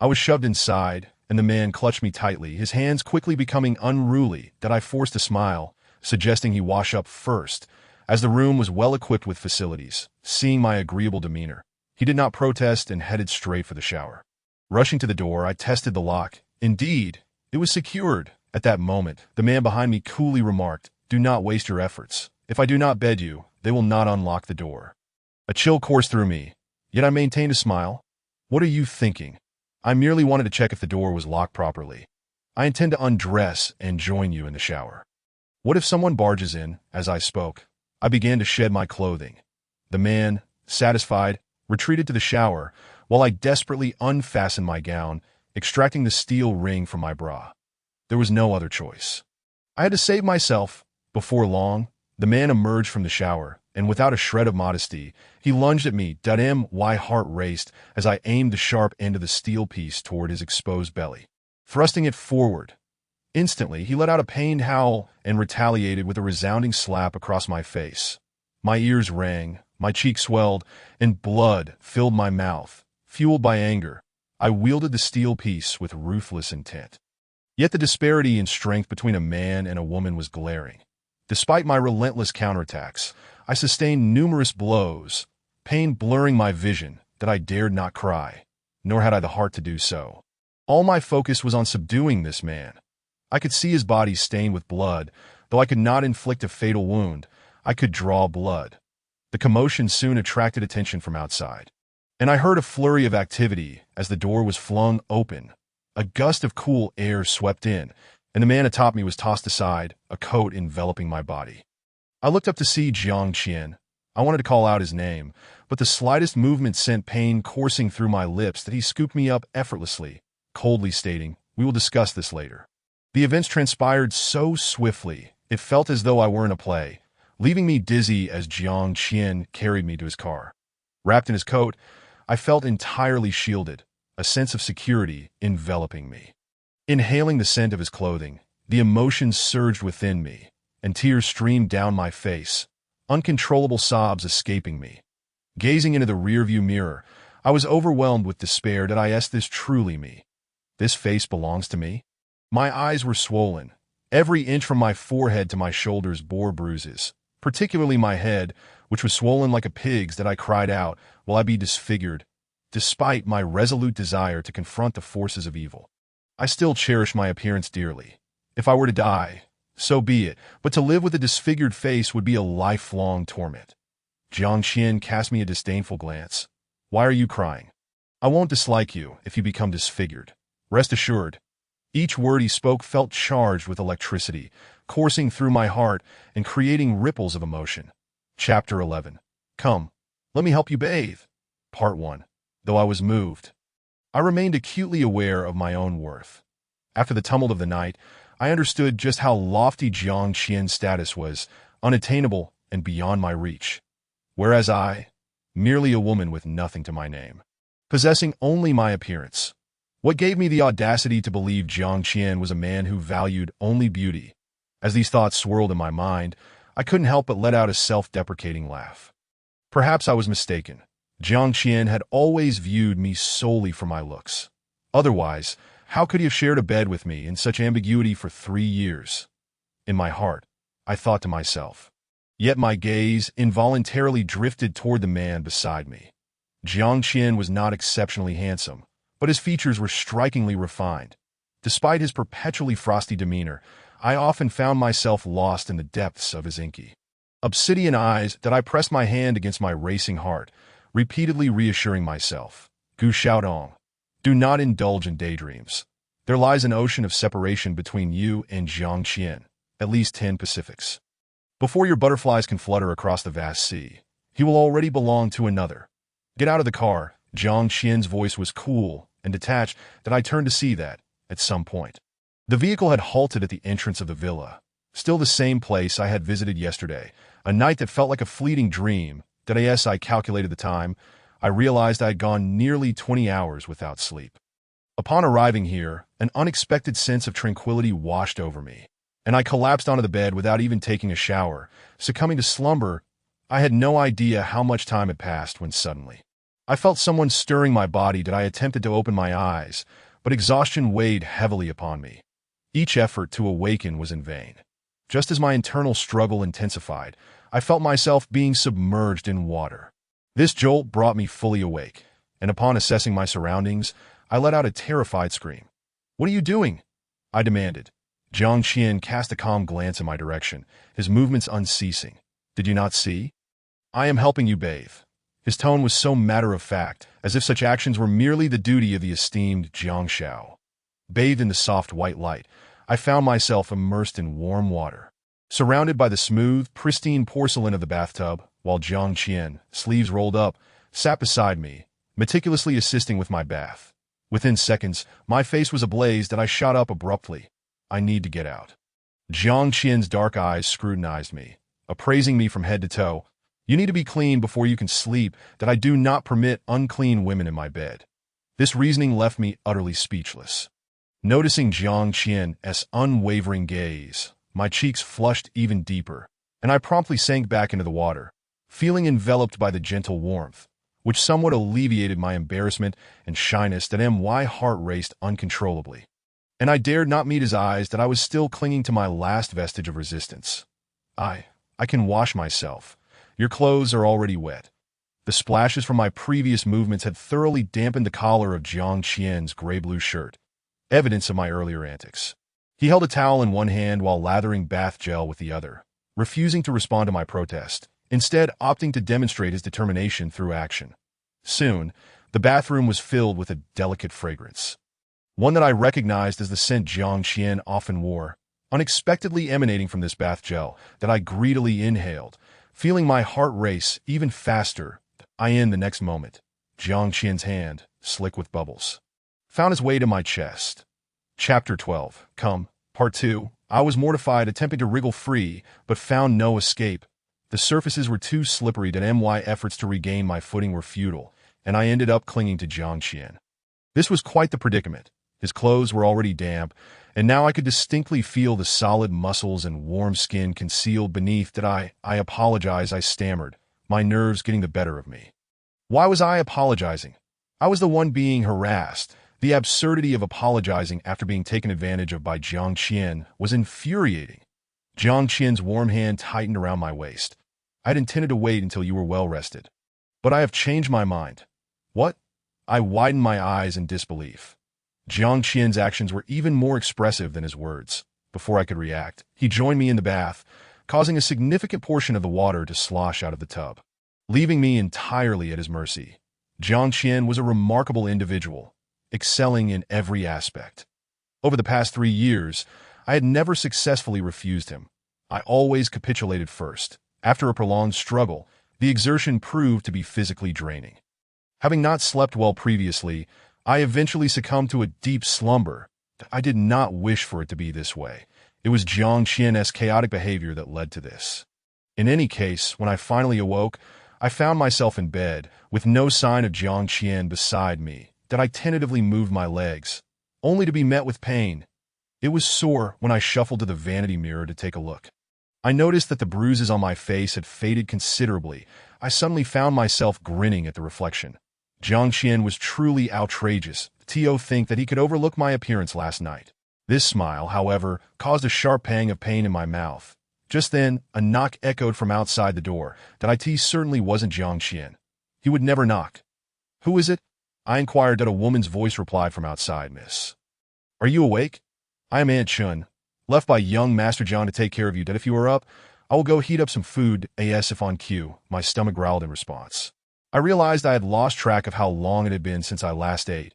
I was shoved inside, and the man clutched me tightly, his hands quickly becoming unruly that I forced a smile, suggesting he wash up first, as the room was well equipped with facilities. Seeing my agreeable demeanor, he did not protest and headed straight for the shower. Rushing to the door, I tested the lock. Indeed, it was secured. At that moment, the man behind me coolly remarked, "Do not waste your efforts. If I do not bed you, they will not unlock the door." A chill coursed through me, yet I maintained a smile. "What are you thinking? I merely wanted to check if the door was locked properly. I intend to undress and join you in the shower." What if someone barges in? As I spoke, I began to shed my clothing. The man, satisfied, retreated to the shower, while I desperately unfastened my gown, extracting the steel ring from my bra. There was no other choice. I had to save myself. Before long, the man emerged from the shower, and without a shred of modesty, he lunged at me. My heart raced as I aimed the sharp end of the steel piece toward his exposed belly, thrusting it forward. Instantly, he let out a pained howl and retaliated with a resounding slap across my face. My ears rang, my cheeks swelled, and blood filled my mouth. Fueled by anger, I wielded the steel piece with ruthless intent. Yet the disparity in strength between a man and a woman was glaring. Despite my relentless counterattacks, I sustained numerous blows, pain blurring my vision that I dared not cry, nor had I the heart to do so. All my focus was on subduing this man. I could see his body stained with blood. Though I could not inflict a fatal wound, I could draw blood. The commotion soon attracted attention from outside, and I heard a flurry of activity as the door was flung open. A gust of cool air swept in, and the man atop me was tossed aside, a coat enveloping my body. I looked up to see Jiang Qian. I wanted to call out his name, but the slightest movement sent pain coursing through my lips that he scooped me up effortlessly, coldly stating, "We will discuss this later." The events transpired so swiftly, it felt as though I were in a play, leaving me dizzy as Jiang Qian carried me to his car. Wrapped in his coat, I felt entirely shielded, a sense of security enveloping me. Inhaling the scent of his clothing, the emotions surged within me, and tears streamed down my face, uncontrollable sobs escaping me. Gazing into the rearview mirror, I was overwhelmed with despair. Did I ask this truly me? This face belongs to me? My eyes were swollen. Every inch from my forehead to my shoulders bore bruises, particularly my head, which was swollen like a pig's. That I cried out, "Will I be disfigured?" Despite my resolute desire to confront the forces of evil, I still cherished my appearance dearly. If I were to die, so be it, but to live with a disfigured face would be a lifelong torment. Jiang Qian cast me a disdainful glance. "Why are you crying? I won't dislike you if you become disfigured. Rest assured." Each word he spoke felt charged with electricity, coursing through my heart and creating ripples of emotion. Chapter 11. Come, let me help you bathe. Part 1. Though I was moved, I remained acutely aware of my own worth. After the tumult of the night, I understood just how lofty Jiang Qian's status was, unattainable and beyond my reach. Whereas I, merely a woman with nothing to my name, possessing only my appearance. What gave me the audacity to believe Jiang Qian was a man who valued only beauty? As these thoughts swirled in my mind, I couldn't help but let out a self-deprecating laugh. Perhaps I was mistaken. Jiang Qian had always viewed me solely for my looks. Otherwise, how could he have shared a bed with me in such ambiguity for 3 years? In my heart, I thought to myself. Yet my gaze involuntarily drifted toward the man beside me. Jiang Qian was not exceptionally handsome, but his features were strikingly refined. Despite his perpetually frosty demeanor, I often found myself lost in the depths of his inky, obsidian eyes. That I pressed my hand against my racing heart, repeatedly reassuring myself, "Gu Xiaodong, do not indulge in daydreams. There lies an ocean of separation between you and Jiang Qian, at least 10 Pacifics. Before your butterflies can flutter across the vast sea, he will already belong to another. Get out of the car." Jiang Qian's voice was cool and detached. That I turned to see that, at some point, The vehicle had halted at the entrance of the villa, still the same place I had visited yesterday, a night that felt like a fleeting dream. As I calculated the time, I realized I had gone nearly 20 hours without sleep. Upon arriving here, an unexpected sense of tranquility washed over me, and I collapsed onto the bed without even taking a shower, succumbing to slumber. I had no idea how much time had passed when suddenly I felt someone stirring my body. I attempted to open my eyes, but exhaustion weighed heavily upon me. Each effort to awaken was in vain. Just as my internal struggle intensified, I felt myself being submerged in water. This jolt brought me fully awake, and upon assessing my surroundings, I let out a terrified scream. "What are you doing?" I demanded. Jiang Qian cast a calm glance in my direction, his movements unceasing. "Did you not see? I am helping you bathe." His tone was so matter-of-fact, as if such actions were merely the duty of the esteemed Jiang Shao. Bathed in the soft white light, I found myself immersed in warm water, surrounded by the smooth, pristine porcelain of the bathtub, while Jiang Qian, sleeves rolled up, sat beside me, meticulously assisting with my bath. Within seconds, my face was ablaze and I shot up abruptly. "I need to get out." Jiang Qian's dark eyes scrutinized me, appraising me from head to toe. "You need to be clean before you can sleep, that I do not permit unclean women in my bed." This reasoning left me utterly speechless. Noticing Jiang Qian's unwavering gaze, my cheeks flushed even deeper, and I promptly sank back into the water, feeling enveloped by the gentle warmth, which somewhat alleviated my embarrassment and shyness. My heart raced uncontrollably, and I dared not meet his eyes. That I was still clinging to my last vestige of resistance. I can wash myself. Your clothes are already wet." The splashes from my previous movements had thoroughly dampened the collar of Jiang Qian's gray-blue shirt, evidence of my earlier antics. He held a towel in one hand while lathering bath gel with the other, refusing to respond to my protest, instead opting to demonstrate his determination through action. Soon, the bathroom was filled with a delicate fragrance, one that I recognized as the scent Jiang Qian often wore, unexpectedly emanating from this bath gel that I greedily inhaled, feeling my heart race even faster. In the next moment, Jiang Qian's hand, slick with bubbles, found its way to my chest. Chapter 12. Come. Part 2. I was mortified, attempting to wriggle free, but found no escape. The surfaces were too slippery that my efforts to regain my footing were futile, and I ended up clinging to Jiang Qian. This was quite the predicament. His clothes were already damp, and now I could distinctly feel the solid muscles and warm skin concealed beneath. I apologize, I stammered, my nerves getting the better of me. Why was I apologizing? I was the one being harassed. The absurdity of apologizing after being taken advantage of by Jiang Qian was infuriating. Jiang Qian's warm hand tightened around my waist. "I'd intended to wait until you were well rested, but I have changed my mind." "What?" I widened my eyes in disbelief. Jiang Qian's actions were even more expressive than his words. Before I could react, he joined me in the bath, causing a significant portion of the water to slosh out of the tub, leaving me entirely at his mercy. Jiang Qian was a remarkable individual, excelling in every aspect. Over the past 3 years, I had never successfully refused him. I always capitulated first. After a prolonged struggle, the exertion proved to be physically draining. Having not slept well previously, I eventually succumbed to a deep slumber. I did not wish for it to be this way. It was Jiang Qian's chaotic behavior that led to this. In any case, when I finally awoke, I found myself in bed, with no sign of Jiang Qian beside me. I tentatively moved my legs, only to be met with pain. It was sore when I shuffled to the vanity mirror to take a look. I noticed that the bruises on my face had faded considerably. I suddenly found myself grinning at the reflection. Jiang Qian was truly outrageous to think that he could overlook my appearance last night. This smile, however, caused a sharp pang of pain in my mouth. Just then, a knock echoed from outside the door. It certainly wasn't Jiang Qian. He would never knock. "Who is it?" I inquired. A woman's voice replied from outside. "Miss, are you awake? I am Aunt Chun, left by young Master John to take care of you. If you are up, I will go heat up some food, if on cue." My stomach growled in response. I realized I had lost track of how long it had been since I last ate.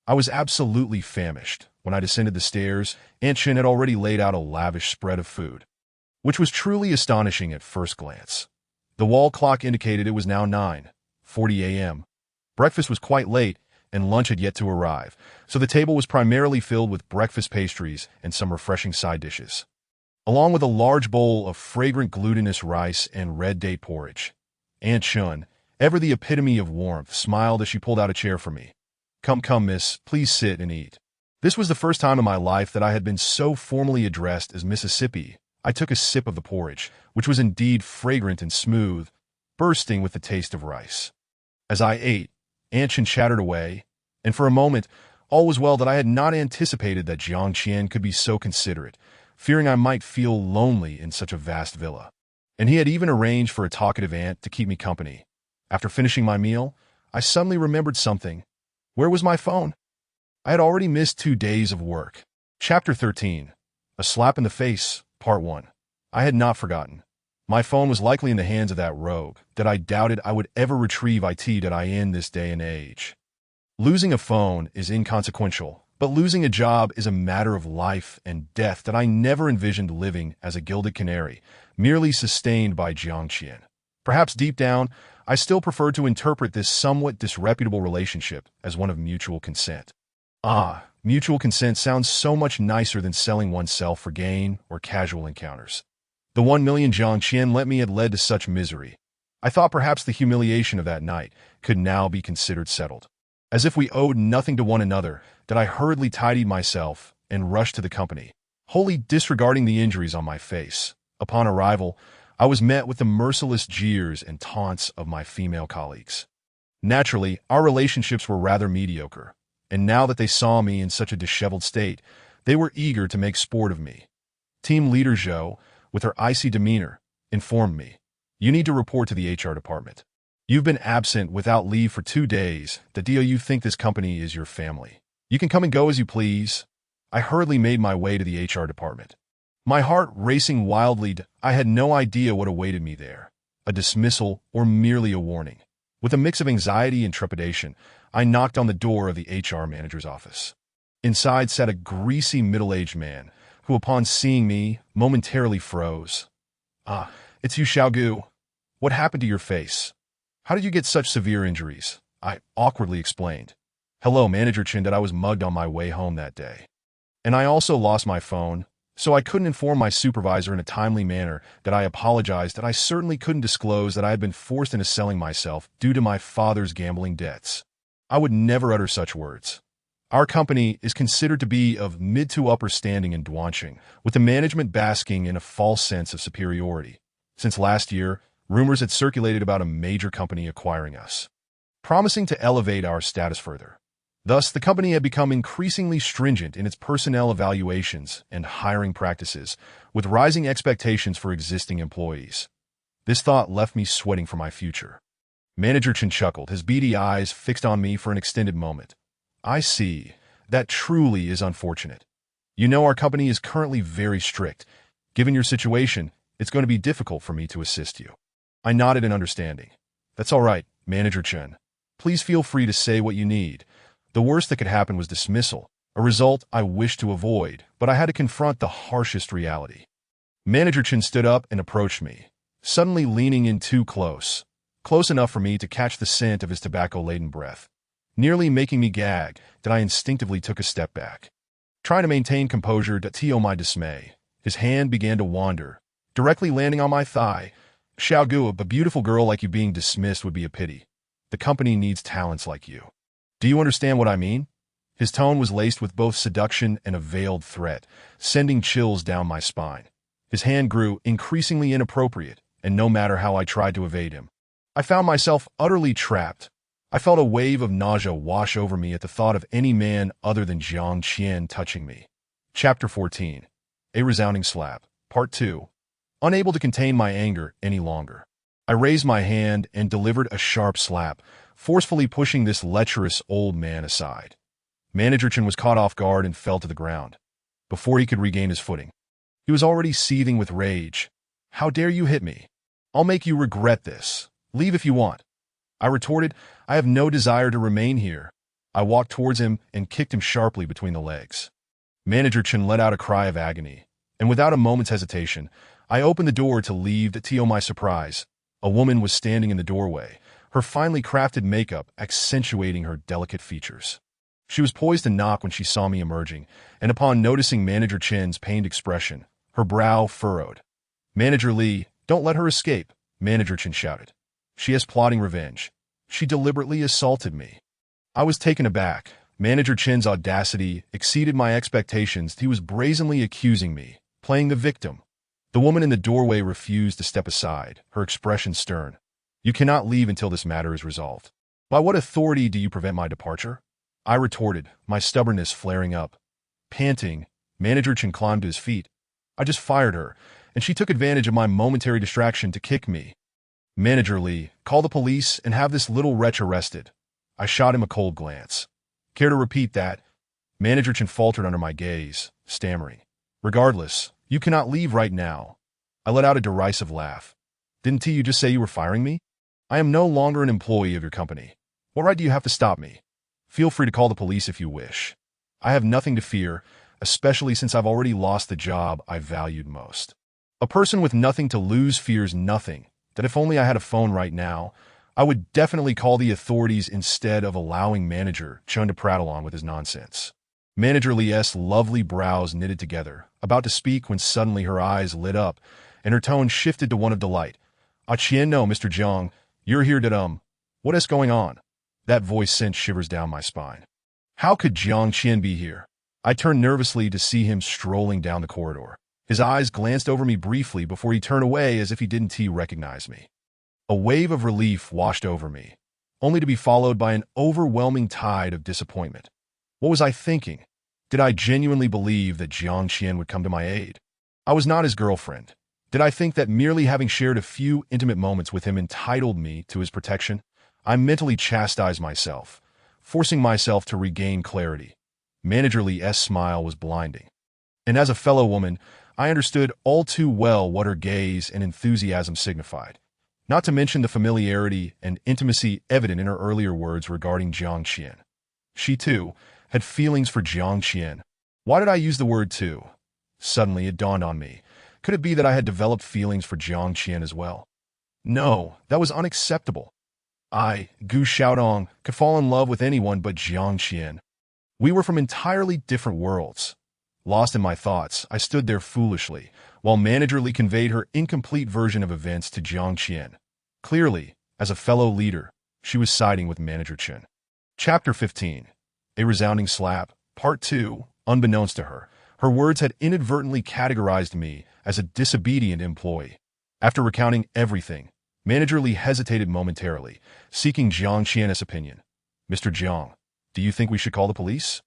I was absolutely famished. When I descended the stairs, Aunt Chun had already laid out a lavish spread of food, which was truly astonishing at first glance. The wall clock indicated it was now 9:40 a.m. Breakfast was quite late, and lunch had yet to arrive, so the table was primarily filled with breakfast pastries and some refreshing side dishes, along with a large bowl of fragrant glutinous rice and red date porridge. Aunt Chun, ever the epitome of warmth, smiled as she pulled out a chair for me. Come, come, miss, please sit and eat. This was the first time in my life that I had been so formally addressed as Mississippi. I took a sip of the porridge, which was indeed fragrant and smooth, bursting with the taste of rice. As I ate, Aunt Chun chattered away, and for a moment, all was well that I had not anticipated that Jiang Qian could be so considerate, fearing I might feel lonely in such a vast villa. And he had even arranged for a talkative aunt to keep me company. After finishing my meal, I suddenly remembered something. Where was my phone? I had already missed 2 days of work. Chapter 13. A Slap in the Face, Part 1. I had not forgotten. My phone was likely in the hands of that rogue that I doubted I would ever retrieve in this day and age. Losing a phone is inconsequential, but losing a job is a matter of life and death that I never envisioned living as a gilded canary, merely sustained by Jiang Qian. Perhaps deep down, I still preferred to interpret this somewhat disreputable relationship as one of mutual consent. Mutual consent sounds so much nicer than selling oneself for gain or casual encounters. The 1 million Jiang Qian lent me had led to such misery. I thought perhaps the humiliation of that night could now be considered settled. As if we owed nothing to one another, that I hurriedly tidied myself and rushed to the company, wholly disregarding the injuries on my face. Upon arrival, I was met with the merciless jeers and taunts of my female colleagues. Naturally, our relationships were rather mediocre, and now that they saw me in such a disheveled state, they were eager to make sport of me. Team leader Zhou, with her icy demeanor, informed me, "You need to report to the HR department. You've been absent without leave for 2 days. You think this company is your family. You can come and go as you please." I hurriedly made my way to the HR department. My heart racing wildly, I had no idea what awaited me there, a dismissal or merely a warning. With a mix of anxiety and trepidation, I knocked on the door of the HR manager's office. Inside sat a greasy middle-aged man, who upon seeing me, momentarily froze. It's you, Xiaogu. What happened to your face? How did you get such severe injuries?" I awkwardly explained. "Hello, Manager Chen, that I was mugged on my way home that day. And I also lost my phone, so I couldn't inform my supervisor in a timely manner that I apologized that I certainly couldn't disclose that I had been forced into selling myself due to my father's gambling debts. I would never utter such words. Our company is considered to be of mid to upper standing in Duanqing, with the management basking in a false sense of superiority. Since last year, rumors had circulated about a major company acquiring us, promising to elevate our status further. Thus, the company had become increasingly stringent in its personnel evaluations and hiring practices, with rising expectations for existing employees. This thought left me sweating for my future. Manager Chen chuckled, his beady eyes fixed on me for an extended moment. "I see. That truly is unfortunate. You know, our company is currently very strict. Given your situation, it's going to be difficult for me to assist you." I nodded in understanding. "That's all right, Manager Chen. Please feel free to say what you need. The worst that could happen was dismissal, a result I wished to avoid, but I had to confront the harshest reality." Manager Chen stood up and approached me, suddenly leaning in too close enough for me to catch the scent of his tobacco-laden breath, nearly making me gag that I instinctively took a step back. Trying to maintain composure to my dismay, his hand began to wander, directly landing on my thigh. "Xiaogu, a beautiful girl like you being dismissed would be a pity. The company needs talents like you. Do you understand what I mean?" His tone was laced with both seduction and a veiled threat, sending chills down my spine. His hand grew increasingly inappropriate, and no matter how I tried to evade him, I found myself utterly trapped. I felt a wave of nausea wash over me at the thought of any man other than Jiang Qian touching me. Chapter 14. A Resounding Slap, Part 2. Unable to contain my anger any longer, I raised my hand and delivered a sharp slap, forcefully pushing this lecherous old man aside. Manager Chen was caught off guard and fell to the ground. Before he could regain his footing, he was already seething with rage. "How dare you hit me? I'll make you regret this. Leave if you want." I retorted, "I have no desire to remain here." I walked towards him and kicked him sharply between the legs. Manager Chen let out a cry of agony, and without a moment's hesitation, I opened the door to leave. To my surprise, a woman was standing in the doorway, her finely crafted makeup accentuating her delicate features. She was poised to knock when she saw me emerging, and upon noticing Manager Chen's pained expression, her brow furrowed. "Manager Lee, don't let her escape," Manager Chen shouted. "She is plotting revenge. She deliberately assaulted me." I was taken aback. Manager Chen's audacity exceeded my expectations. He was brazenly accusing me, playing the victim. The woman in the doorway refused to step aside, her expression stern. "You cannot leave until this matter is resolved. By what authority do you prevent my departure?" I retorted, my stubbornness flaring up. Panting, Manager Chen climbed to his feet. "I just fired her, and she took advantage of my momentary distraction to kick me." "Manager Lee, call the police and have this little wretch arrested." I shot him a cold glance. "Care to repeat that?" Manager Chen faltered under my gaze, stammering. "Regardless, you cannot leave right now." I let out a derisive laugh. "Didn't you just say you were firing me? I am no longer an employee of your company. What right do you have to stop me? Feel free to call the police if you wish. I have nothing to fear, especially since I've already lost the job I valued most." A person with nothing to lose fears nothing, that if only I had a phone right now, I would definitely call the authorities instead of allowing Manager Chen to prattle on with his nonsense. Manager Lee's lovely brows knitted together, about to speak when suddenly her eyes lit up, and her tone shifted to one of delight. "Ah, Chien, no, Mr. Jiang, you're here to, what is going on?" That voice sent shivers down my spine. How could Jiang Qian be here? I turned nervously to see him strolling down the corridor. His eyes glanced over me briefly before he turned away as if he didn't recognize me. A wave of relief washed over me, only to be followed by an overwhelming tide of disappointment. What was I thinking? Did I genuinely believe that Jiang Qian would come to my aid? I was not his girlfriend. Did I think that merely having shared a few intimate moments with him entitled me to his protection? I mentally chastised myself, forcing myself to regain clarity. Manager Lee's smile was blinding. And as a fellow woman, I understood all too well what her gaze and enthusiasm signified, not to mention the familiarity and intimacy evident in her earlier words regarding Jiang Qian. She, too, had feelings for Jiang Qian. Why did I use the word too? Suddenly it dawned on me. Could it be that I had developed feelings for Jiang Qian as well? No, that was unacceptable. I, Gu Xiaodong, could fall in love with anyone but Jiang Qian. We were from entirely different worlds. Lost in my thoughts, I stood there foolishly, while Manager Li conveyed her incomplete version of events to Jiang Qian. Clearly, as a fellow leader, she was siding with Manager Chen. Chapter 15. A Resounding Slap, Part 2. Unbeknownst to her, her words had inadvertently categorized me as a disobedient employee. After recounting everything, Manager Li hesitated momentarily, seeking Jiang Qian's opinion. "Mr. Jiang, do you think we should call the police?"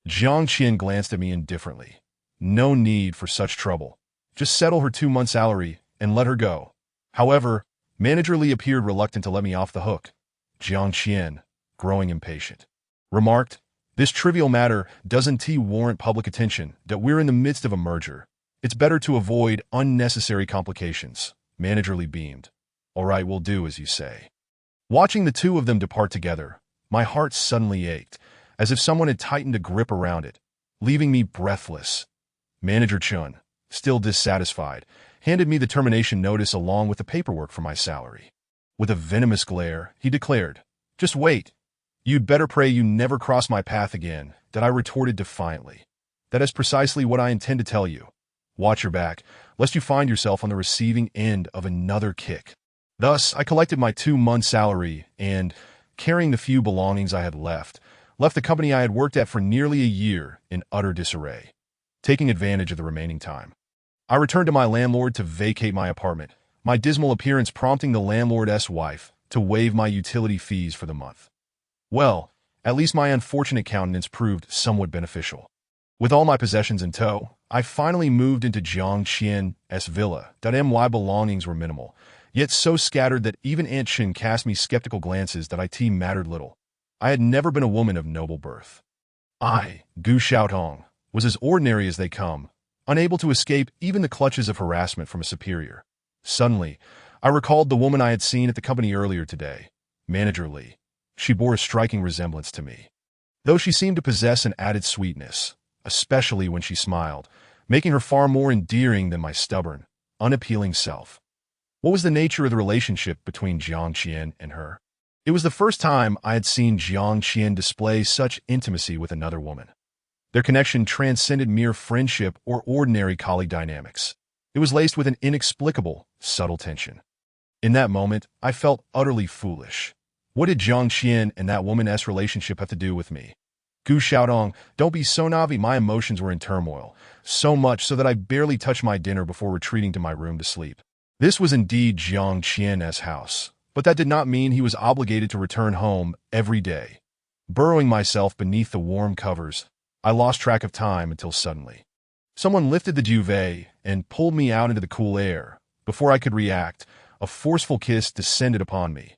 Jiang Qian glanced at me indifferently. "No need for such trouble. Just settle her 2 months' salary and let her go." However, Manager Li appeared reluctant to let me off the hook. Jiang Qian, growing impatient, remarked, "This trivial matter doesn't warrant public attention, that we're in the midst of a merger. It's better to avoid unnecessary complications." Manager Li beamed. "All right, we'll do as you say." Watching the two of them depart together, my heart suddenly ached, as if someone had tightened a grip around it, leaving me breathless. Manager Chun, still dissatisfied, handed me the termination notice along with the paperwork for my salary. With a venomous glare, he declared, "Just wait. You'd better pray you never cross my path again," that I retorted defiantly. "That is precisely what I intend to tell you. Watch your back, lest you find yourself on the receiving end of another kick." Thus, I collected my 2 months' salary and, carrying the few belongings I had left the company I had worked at for nearly a year in utter disarray. Taking advantage of the remaining time, I returned to my landlord to vacate my apartment, my dismal appearance prompting the landlord's wife to waive my utility fees for the month. Well, at least my unfortunate countenance proved somewhat beneficial. With all my possessions in tow, I finally moved into Jiang Qian's villa. My belongings were minimal, yet so scattered that even Aunt Chin cast me skeptical glances that it mattered little. I had never been a woman of noble birth. I, Gu Xiaotong, was as ordinary as they come, unable to escape even the clutches of harassment from a superior. Suddenly, I recalled the woman I had seen at the company earlier today, Manager Li. She bore a striking resemblance to me, though she seemed to possess an added sweetness, especially when she smiled, making her far more endearing than my stubborn, unappealing self. What was the nature of the relationship between Jiang Qian and her? It was the first time I had seen Jiang Qian display such intimacy with another woman. Their connection transcended mere friendship or ordinary colleague dynamics. It was laced with an inexplicable, subtle tension. In that moment, I felt utterly foolish. What did Jiang Qian and that woman's relationship have to do with me? Gu Xiaodong, don't be so navi. My emotions were in turmoil, so much so that I barely touched my dinner before retreating to my room to sleep. This was indeed Jiang Qian's house, but that did not mean he was obligated to return home every day. Burrowing myself beneath the warm covers, I lost track of time until suddenly someone lifted the duvet and pulled me out into the cool air. Before I could react, a forceful kiss descended upon me.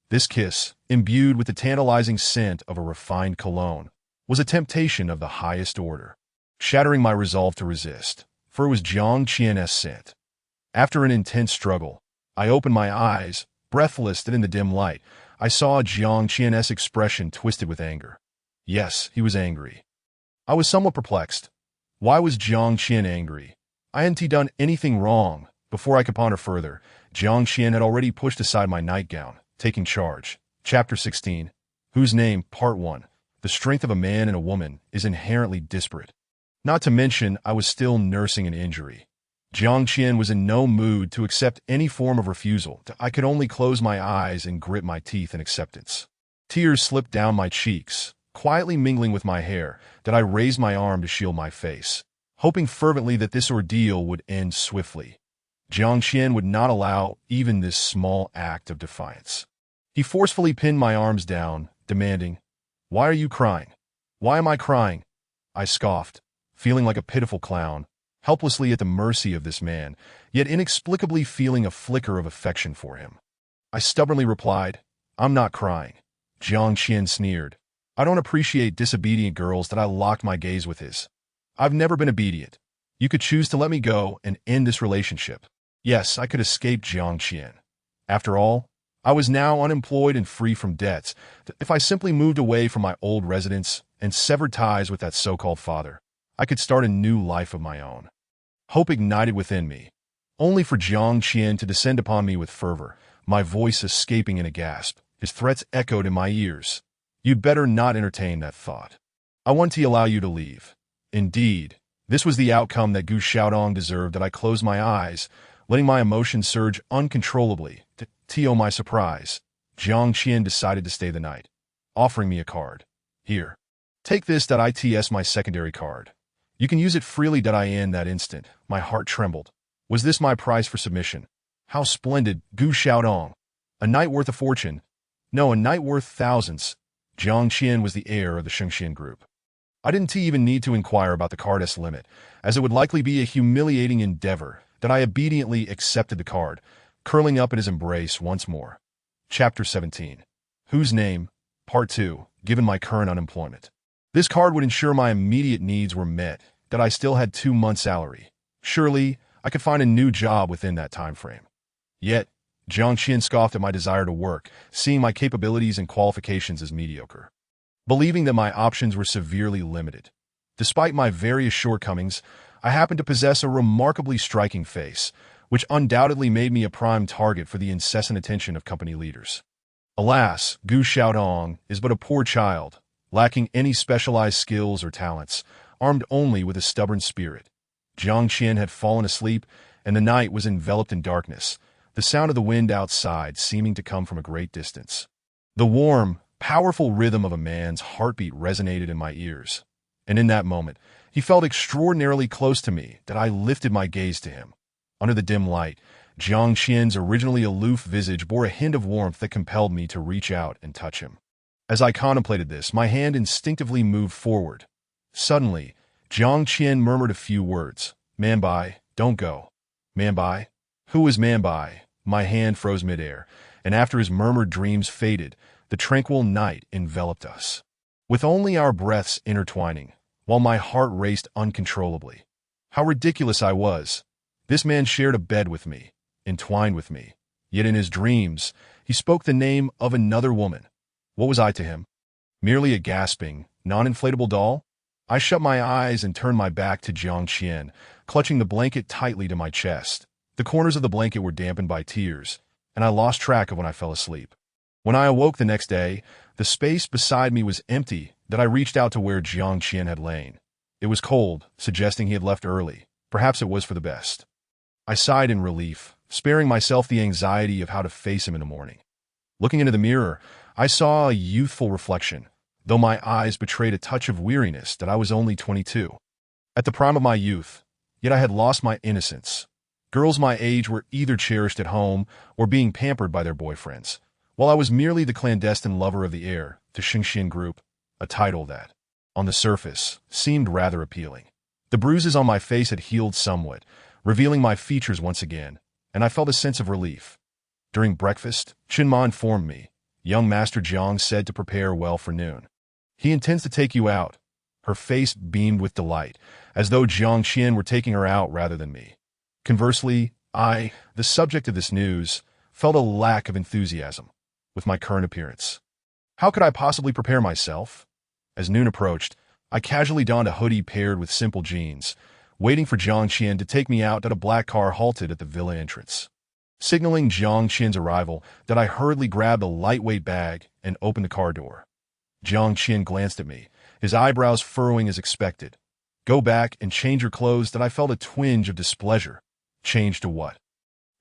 This kiss, imbued with the tantalizing scent of a refined cologne, was a temptation of the highest order, shattering my resolve to resist, for it was Jiang Qian's scent. After an intense struggle, I opened my eyes, breathless that in the dim light, I saw Jiang Qian's expression twisted with anger. Yes, he was angry. I was somewhat perplexed. Why was Jiang Qian angry? Hadn't done anything wrong. Before I could ponder further, Jiang Qian had already pushed aside my nightgown, taking charge. Chapter 16. Whose Name? Part 1. The strength of a man and a woman is inherently disparate. Not to mention, I was still nursing an injury. Jiang Qian was in no mood to accept any form of refusal. I could only close my eyes and grit my teeth in acceptance. Tears slipped down my cheeks, quietly mingling with my hair, that I raised my arm to shield my face, hoping fervently that this ordeal would end swiftly. Jiang Qian would not allow even this small act of defiance. He forcefully pinned my arms down, demanding, "Why are you crying? Why am I crying?" I scoffed, feeling like a pitiful clown, helplessly at the mercy of this man, yet inexplicably feeling a flicker of affection for him. I stubbornly replied, "I'm not crying." Jiang Qian sneered. "I don't appreciate disobedient girls." That I locked my gaze with his. "I've never been obedient. You could choose to let me go and end this relationship." Yes, I could escape Jiang Qian. After all, I was now unemployed and free from debts. If I simply moved away from my old residence and severed ties with that so-called father, I could start a new life of my own. Hope ignited within me, only for Jiang Qian to descend upon me with fervor, my voice escaping in a gasp. His threats echoed in my ears. "You'd better not entertain that thought. I want to allow you to leave." Indeed, this was the outcome that Gu Xiaodong deserved. That I closed my eyes, letting my emotions surge uncontrollably. To my surprise, Jiang Qian decided to stay the night, offering me a card. "Here. Take this. It's my secondary card. You can use it freely." In that instant, my heart trembled. Was this my price for submission? How splendid, Gu Xiaodong. A night worth a fortune. No, a night worth thousands. Jiang Qian was the heir of the Shengxian group. I didn't even need to inquire about the card's limit, as it would likely be a humiliating endeavor. That I obediently accepted the card, curling up in his embrace once more. Chapter 17. Whose Name? Part 2. Given my current unemployment, this card would ensure my immediate needs were met, that I still had 2 months' salary. Surely, I could find a new job within that time frame. Yet, Jiang Qian scoffed at my desire to work, seeing my capabilities and qualifications as mediocre, believing that my options were severely limited. Despite my various shortcomings, I happened to possess a remarkably striking face, which undoubtedly made me a prime target for the incessant attention of company leaders. Alas, Gu Xiaodong is but a poor child, lacking any specialized skills or talents, armed only with a stubborn spirit. Jiang Qian had fallen asleep, and the night was enveloped in darkness, the sound of the wind outside seeming to come from a great distance. The warm, powerful rhythm of a man's heartbeat resonated in my ears, and in that moment, he felt extraordinarily close to me. That I lifted my gaze to him. Under the dim light, Jiang Qian's originally aloof visage bore a hint of warmth that compelled me to reach out and touch him. As I contemplated this, my hand instinctively moved forward. Suddenly, Jiang Qian murmured a few words. "Manbai, don't go." Manbai? Who was Manbai? My hand froze midair, and after his murmured dreams faded, the tranquil night enveloped us, with only our breaths intertwining, while my heart raced uncontrollably. How ridiculous I was! This man shared a bed with me, entwined with me, yet in his dreams, he spoke the name of another woman. What was I to him? Merely a gasping, non-inflatable doll? I shut my eyes and turned my back to Jiang Qian, clutching the blanket tightly to my chest. The corners of the blanket were dampened by tears, and I lost track of when I fell asleep. When I awoke the next day, the space beside me was empty. That I reached out to where Jiang Qian had lain. It was cold, suggesting he had left early. Perhaps it was for the best. I sighed in relief, sparing myself the anxiety of how to face him in the morning. Looking into the mirror, I saw a youthful reflection, though my eyes betrayed a touch of weariness that I was only 22. At the prime of my youth, yet I had lost my innocence. Girls my age were either cherished at home or being pampered by their boyfriends, while I was merely the clandestine lover of the air, the Xingxian group, a title that, on the surface, seemed rather appealing. The bruises on my face had healed somewhat, revealing my features once again, and I felt a sense of relief. During breakfast, Qinma informed me, young Master Jiang said to prepare well for noon. He intends to take you out. Her face beamed with delight, as though Jiang Qian were taking her out rather than me. Conversely, I, the subject of this news, felt a lack of enthusiasm with my current appearance. How could I possibly prepare myself? As noon approached, I casually donned a hoodie paired with simple jeans, waiting for Jiang Qian to take me out at a black car halted at the villa entrance. Signaling Jiang Qian's arrival, that I hurriedly grabbed a lightweight bag and opened the car door. Jiang Qian glanced at me, his eyebrows furrowing as expected. Go back and change your clothes. That I felt a twinge of displeasure. Change to what?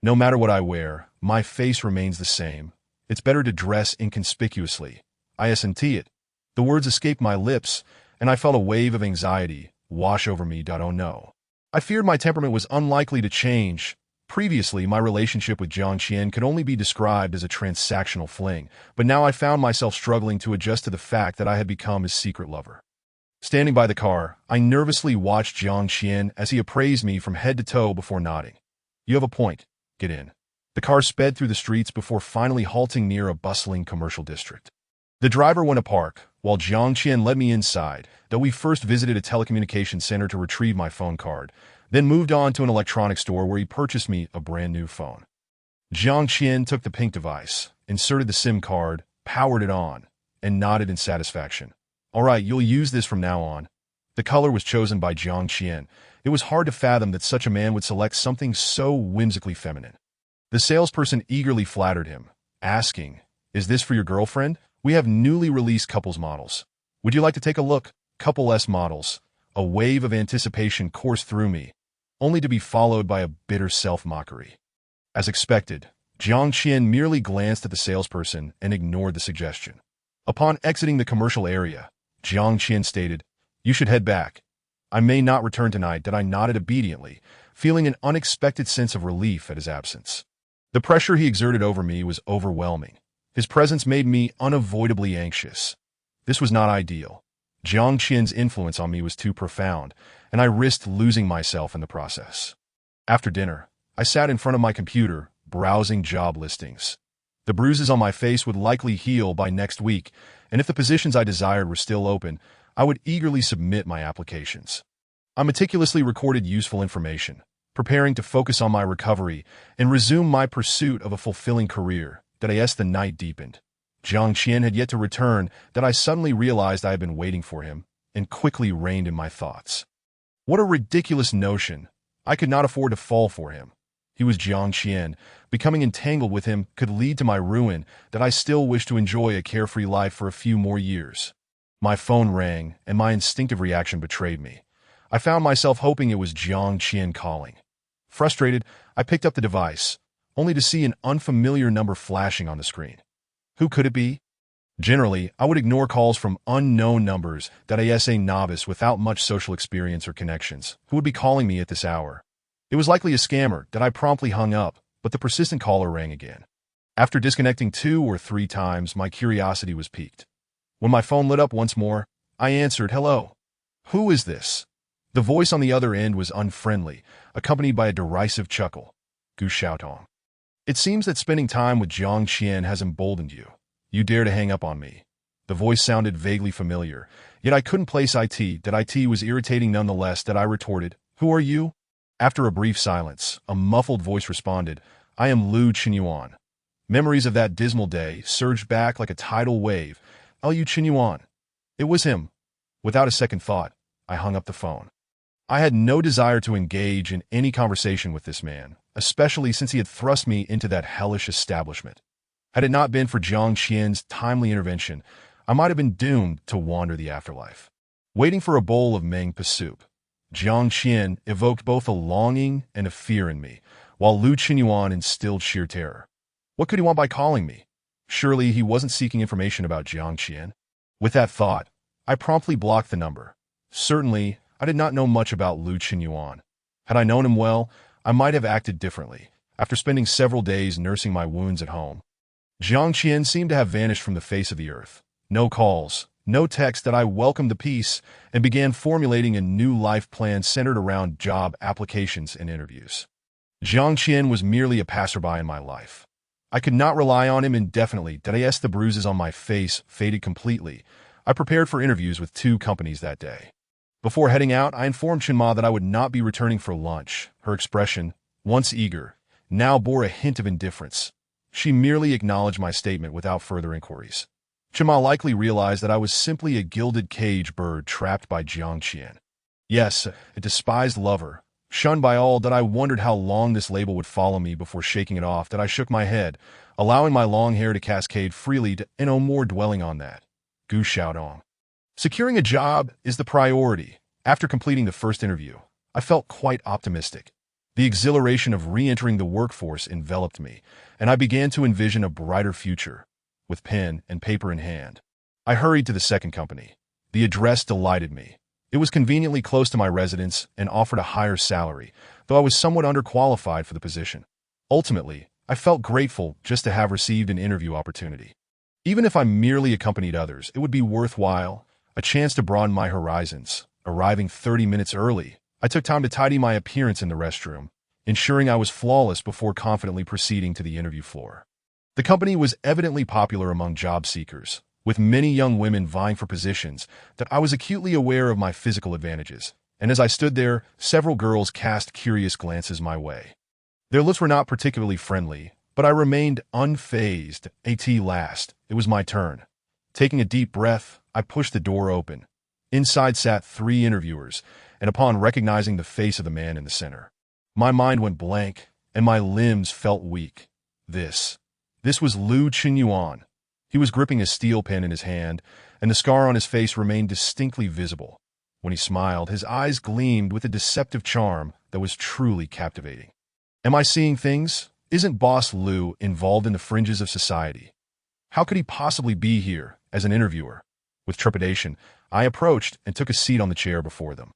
No matter what I wear, my face remains the same. It's better to dress inconspicuously. I assent it. The words escaped my lips, and I felt a wave of anxiety wash over me. Oh no. I feared my temperament was unlikely to change. Previously, my relationship with Jiang Qian could only be described as a transactional fling, but now I found myself struggling to adjust to the fact that I had become his secret lover. Standing by the car, I nervously watched Jiang Qian as he appraised me from head to toe before nodding. You have a point. Get in. The car sped through the streets before finally halting near a bustling commercial district. The driver went to park, while Jiang Qian led me inside, though we first visited a telecommunications center to retrieve my phone card, then moved on to an electronics store where he purchased me a brand new phone. Jiang Qian took the pink device, inserted the SIM card, powered it on, and nodded in satisfaction. All right, you'll use this from now on. The color was chosen by Jiang Qian. It was hard to fathom that such a man would select something so whimsically feminine. The salesperson eagerly flattered him, asking, "Is this for your girlfriend? We have newly released couples models. Would you like to take a look? Couple S models." A wave of anticipation coursed through me, only to be followed by a bitter self-mockery. As expected, Jiang Qian merely glanced at the salesperson and ignored the suggestion. Upon exiting the commercial area, Jiang Qian stated, "You should head back. I may not return tonight." That I nodded obediently, feeling an unexpected sense of relief at his absence. The pressure he exerted over me was overwhelming. His presence made me unavoidably anxious. This was not ideal. Jiang Qian's influence on me was too profound, and I risked losing myself in the process. After dinner, I sat in front of my computer, browsing job listings. The bruises on my face would likely heal by next week, and if the positions I desired were still open, I would eagerly submit my applications. I meticulously recorded useful information, preparing to focus on my recovery and resume my pursuit of a fulfilling career. That as the night deepened, Jiang Qian had yet to return. That I suddenly realized I had been waiting for him, and quickly reined in my thoughts. What a ridiculous notion. I could not afford to fall for him. He was Jiang Qian. Becoming entangled with him could lead to my ruin. That I still wished to enjoy a carefree life for a few more years. My phone rang, and my instinctive reaction betrayed me. I found myself hoping it was Jiang Qian calling. Frustrated, I picked up the device, only to see an unfamiliar number flashing on the screen. Who could it be? Generally, I would ignore calls from unknown numbers. That I as a novice without much social experience or connections, who would be calling me at this hour. It was likely a scammer. That I promptly hung up, but the persistent caller rang again. After disconnecting 2 or 3 times, my curiosity was piqued. When my phone lit up once more, I answered, "Hello. Who is this?" The voice on the other end was unfriendly, accompanied by a derisive chuckle. Gu Xiaotong. "It seems that spending time with Jiang Qian has emboldened you. You dare to hang up on me." The voice sounded vaguely familiar, yet I couldn't place it. That it was irritating nonetheless. That I retorted, "Who are you?" After a brief silence, a muffled voice responded, "I am Lu Qinyuan." Memories of that dismal day surged back like a tidal wave. "Lu Qinyuan." It was him. Without a second thought, I hung up the phone. I had no desire to engage in any conversation with this man, especially since he had thrust me into that hellish establishment. Had it not been for Jiang Qian's timely intervention, I might have been doomed to wander the afterlife. Waiting for a bowl of mangpa soup, Jiang Qian evoked both a longing and a fear in me, while Lu Qinyuan instilled sheer terror. What could he want by calling me? Surely he wasn't seeking information about Jiang Qian. With that thought, I promptly blocked the number. Certainly, I did not know much about Lu Qinyuan. Had I known him well, I might have acted differently. After spending several days nursing my wounds at home, Jiang Qian seemed to have vanished from the face of the earth. No calls, no text. That I welcomed the peace and began formulating a new life plan centered around job applications and interviews. Jiang Qian was merely a passerby in my life. I could not rely on him indefinitely. As the bruises on my face faded completely, I prepared for interviews with 2 companies that day. Before heading out, I informed Chenma that I would not be returning for lunch. Her expression, once eager, now bore a hint of indifference. She merely acknowledged my statement without further inquiries. Chenma likely realized that I was simply a gilded cage bird trapped by Jiang Qian. Yes, a despised lover, shunned by all. That I wondered how long this label would follow me before shaking it off. That I shook my head, allowing my long hair to cascade freely, and no more dwelling on that. Gu Xiaodong. Securing a job is the priority. After completing the first interview, I felt quite optimistic. The exhilaration of re-entering the workforce enveloped me, and I began to envision a brighter future. With pen and paper in hand, I hurried to the second company. The address delighted me. It was conveniently close to my residence and offered a higher salary, though I was somewhat underqualified for the position. Ultimately, I felt grateful just to have received an interview opportunity. Even if I merely accompanied others, it would be worthwhile, a chance to broaden my horizons. Arriving 30 minutes early, I took time to tidy my appearance in the restroom, ensuring I was flawless before confidently proceeding to the interview floor. The company was evidently popular among job seekers, with many young women vying for positions. That I was acutely aware of my physical advantages, and as I stood there, several girls cast curious glances my way. Their looks were not particularly friendly, but I remained unfazed. At last, it was my turn. Taking a deep breath, I pushed the door open. Inside sat 3 interviewers, and upon recognizing the face of the man in the center, my mind went blank, and my limbs felt weak. This was Lu Qinyuan. He was gripping a steel pen in his hand, and the scar on his face remained distinctly visible. When he smiled, his eyes gleamed with a deceptive charm that was truly captivating. Am I seeing things? Isn't Boss Lu involved in the fringes of society? How could he possibly be here as an interviewer? With trepidation, I approached and took a seat on the chair before them.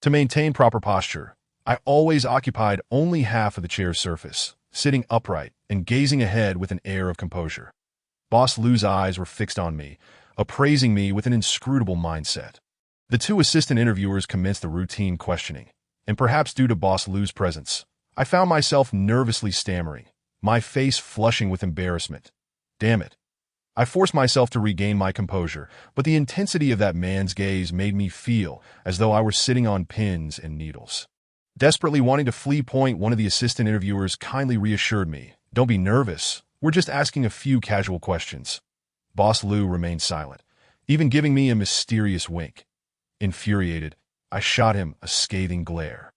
To maintain proper posture, I always occupied only half of the chair's surface, sitting upright and gazing ahead with an air of composure. Boss Lu's eyes were fixed on me, appraising me with an inscrutable mindset. The 2 assistant interviewers commenced the routine questioning, and perhaps due to Boss Lu's presence, I found myself nervously stammering, my face flushing with embarrassment. Damn it. I forced myself to regain my composure, but the intensity of that man's gaze made me feel as though I were sitting on pins and needles. Desperately wanting to flee, one of the assistant interviewers kindly reassured me. Don't be nervous. We're just asking a few casual questions. Boss Lu remained silent, even giving me a mysterious wink. Infuriated, I shot him a scathing glare.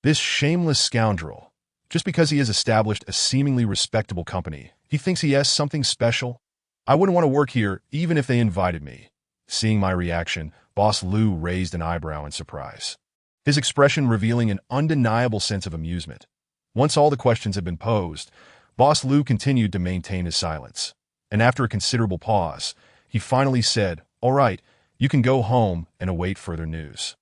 This shameless scoundrel. Just because he has established a seemingly respectable company, he thinks he has something special? I wouldn't want to work here even if they invited me. Seeing my reaction, Boss Lu raised an eyebrow in surprise, his expression revealing an undeniable sense of amusement. Once all the questions had been posed, Boss Lu continued to maintain his silence, and after a considerable pause, he finally said, "All right, you can go home and await further news."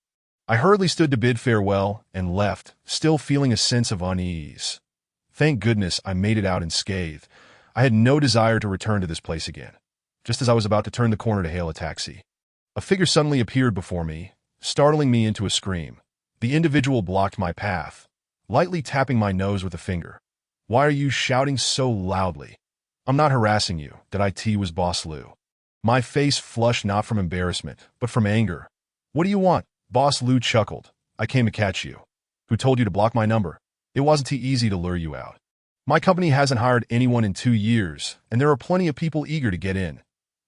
I hurriedly stood to bid farewell and left, still feeling a sense of unease. Thank goodness I made it out unscathed. I had no desire to return to this place again. Just as I was about to turn the corner to hail a taxi, a figure suddenly appeared before me, startling me into a scream. The individual blocked my path, lightly tapping my nose with a finger. "Why are you shouting so loudly?" "I'm not harassing you," was Boss Lu. My face flushed not from embarrassment, but from anger. "What do you want?" Boss Lu chuckled. "I came to catch you." "Who told you to block my number?" "It wasn't too easy to lure you out. My company hasn't hired anyone in 2 years, and there are plenty of people eager to get in.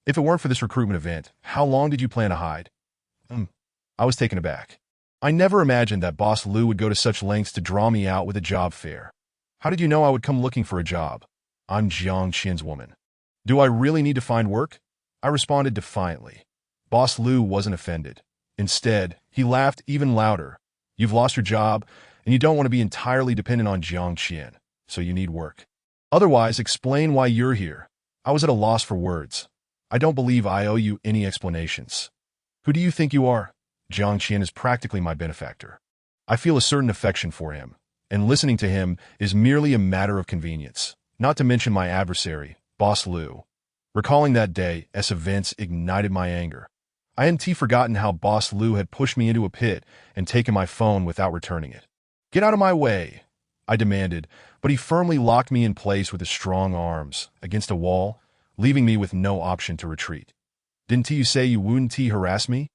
If it weren't for this recruitment event, how long did you plan to hide?" I was taken aback. I never imagined that Boss Lu would go to such lengths to draw me out with a job fair. "How did you know I would come looking for a job?" "I'm Jiang Qian's woman." Do I really need to find work? I responded defiantly. Boss Lu wasn't offended. Instead, he laughed even louder. You've lost your job, and you don't want to be entirely dependent on Jiang Qian, so you need work. Otherwise, explain why you're here. I was at a loss for words. I don't believe I owe you any explanations. Who do you think you are? Jiang Qian is practically my benefactor. I feel a certain affection for him, and listening to him is merely a matter of convenience, not to mention my adversary, Boss Lu. Recalling that day, events ignited my anger. I hadn't forgotten how Boss Lu had pushed me into a pit and taken my phone without returning it. Get out of my way, I demanded, but he firmly locked me in place with his strong arms against a wall, leaving me with no option to retreat. Didn't you say you wouldn't harass me?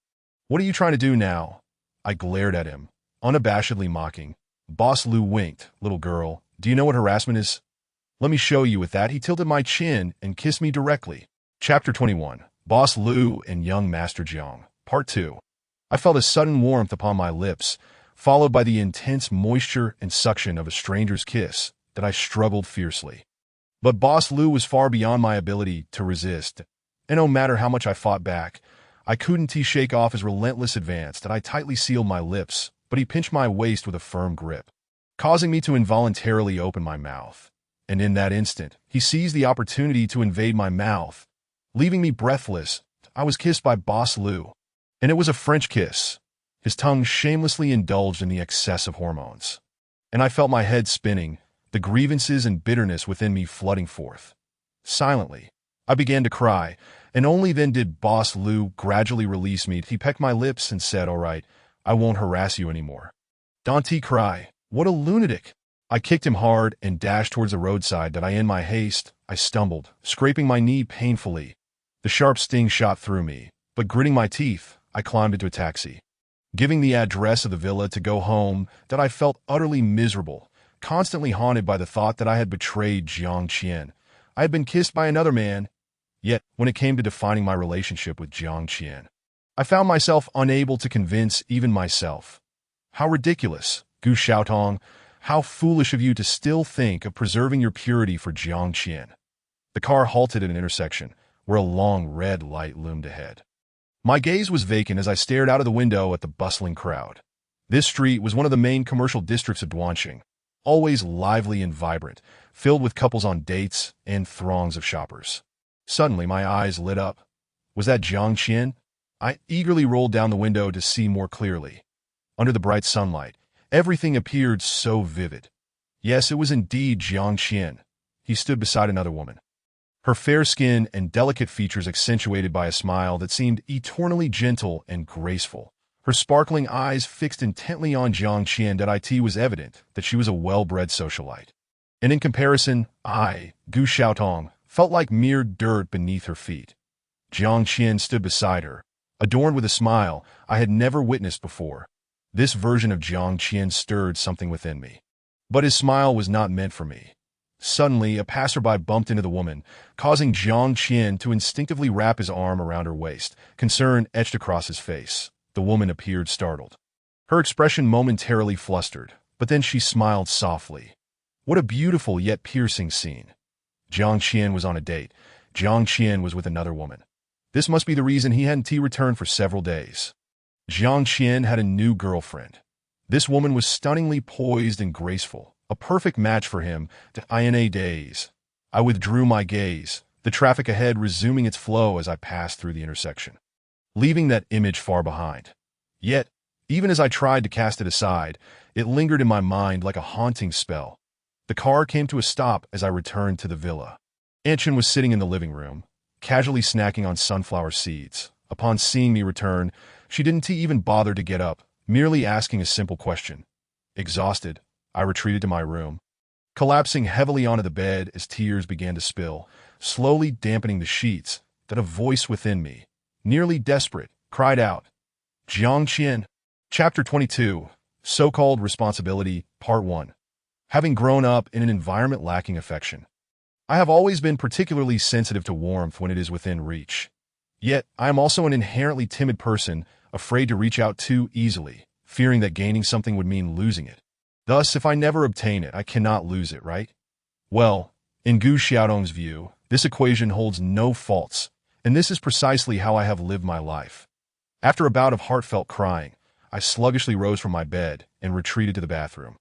What are you trying to do now? I glared at him, unabashedly mocking. Boss Lu winked. Little girl, do you know what harassment is? Let me show you. With that, he tilted my chin and kissed me directly. Chapter 21. Boss Lu and Young Master Jiang. Part 2. I felt a sudden warmth upon my lips, followed by the intense moisture and suction of a stranger's kiss that I struggled fiercely. But Boss Lu was far beyond my ability to resist, and no matter how much I fought back, I couldn't shake off his relentless advance that I tightly sealed my lips, but he pinched my waist with a firm grip, causing me to involuntarily open my mouth. And in that instant, he seized the opportunity to invade my mouth, leaving me breathless. I was kissed by Boss Lu, and it was a French kiss. His tongue shamelessly indulged in the excess of hormones, and I felt my head spinning, the grievances and bitterness within me flooding forth. Silently, I began to cry, and only then did Boss Lu gradually release me. He pecked my lips and said, "All right, I won't harass you anymore." Don't cry. What a lunatic. I kicked him hard and dashed towards the roadside. That in my haste, I stumbled, scraping my knee painfully. The sharp sting shot through me, but gritting my teeth, I climbed into a taxi. Giving the address of the villa to go home, that I felt utterly miserable, constantly haunted by the thought that I had betrayed Jiang Qian. I had been kissed by another man, yet when it came to defining my relationship with Jiang Qian, I found myself unable to convince even myself. How ridiculous, Gu Xiaotong, how foolish of you to still think of preserving your purity for Jiang Qian. The car halted at an intersection, where a long red light loomed ahead. My gaze was vacant as I stared out of the window at the bustling crowd. This street was one of the main commercial districts of Duanqing, always lively and vibrant, filled with couples on dates and throngs of shoppers. Suddenly, my eyes lit up. Was that Jiang Qian? I eagerly rolled down the window to see more clearly. Under the bright sunlight, everything appeared so vivid. Yes, it was indeed Jiang Qian. He stood beside another woman, her fair skin and delicate features accentuated by a smile that seemed eternally gentle and graceful. Her sparkling eyes fixed intently on Jiang Qian. It was evident that she was a well-bred socialite. And in comparison, I, Gu Xiaotong, felt like mere dirt beneath her feet. Jiang Qian stood beside her, adorned with a smile I had never witnessed before. This version of Jiang Qian stirred something within me. But his smile was not meant for me. Suddenly, a passerby bumped into the woman, causing Jiang Qian to instinctively wrap his arm around her waist, concern etched across his face. The woman appeared startled. Her expression momentarily flustered, but then she smiled softly. What a beautiful yet piercing scene. Jiang Qian was on a date. Jiang Qian was with another woman. This must be the reason he hadn't returned for several days. Jiang Qian had a new girlfriend. This woman was stunningly poised and graceful, a perfect match for him to INA days. I withdrew my gaze, the traffic ahead resuming its flow as I passed through the intersection, leaving that image far behind. Yet, even as I tried to cast it aside, it lingered in my mind like a haunting spell. The car came to a stop as I returned to the villa. Anchen was sitting in the living room, casually snacking on sunflower seeds. Upon seeing me return, she didn't even bother to get up, merely asking a simple question. Exhausted, I retreated to my room, collapsing heavily onto the bed as tears began to spill, slowly dampening the sheets. That a voice within me, nearly desperate, cried out, "Jiang Qian." Chapter 22. So-Called Responsibility, Part 1. Having grown up in an environment lacking affection, I have always been particularly sensitive to warmth when it is within reach. Yet, I am also an inherently timid person, afraid to reach out too easily, fearing that gaining something would mean losing it. Thus, if I never obtain it, I cannot lose it, right? Well, in Gu Xiaodong's view, This equation holds no faults, and this is precisely how I have lived my life. After a bout of heartfelt crying, I sluggishly rose from my bed and retreated to the bathroom.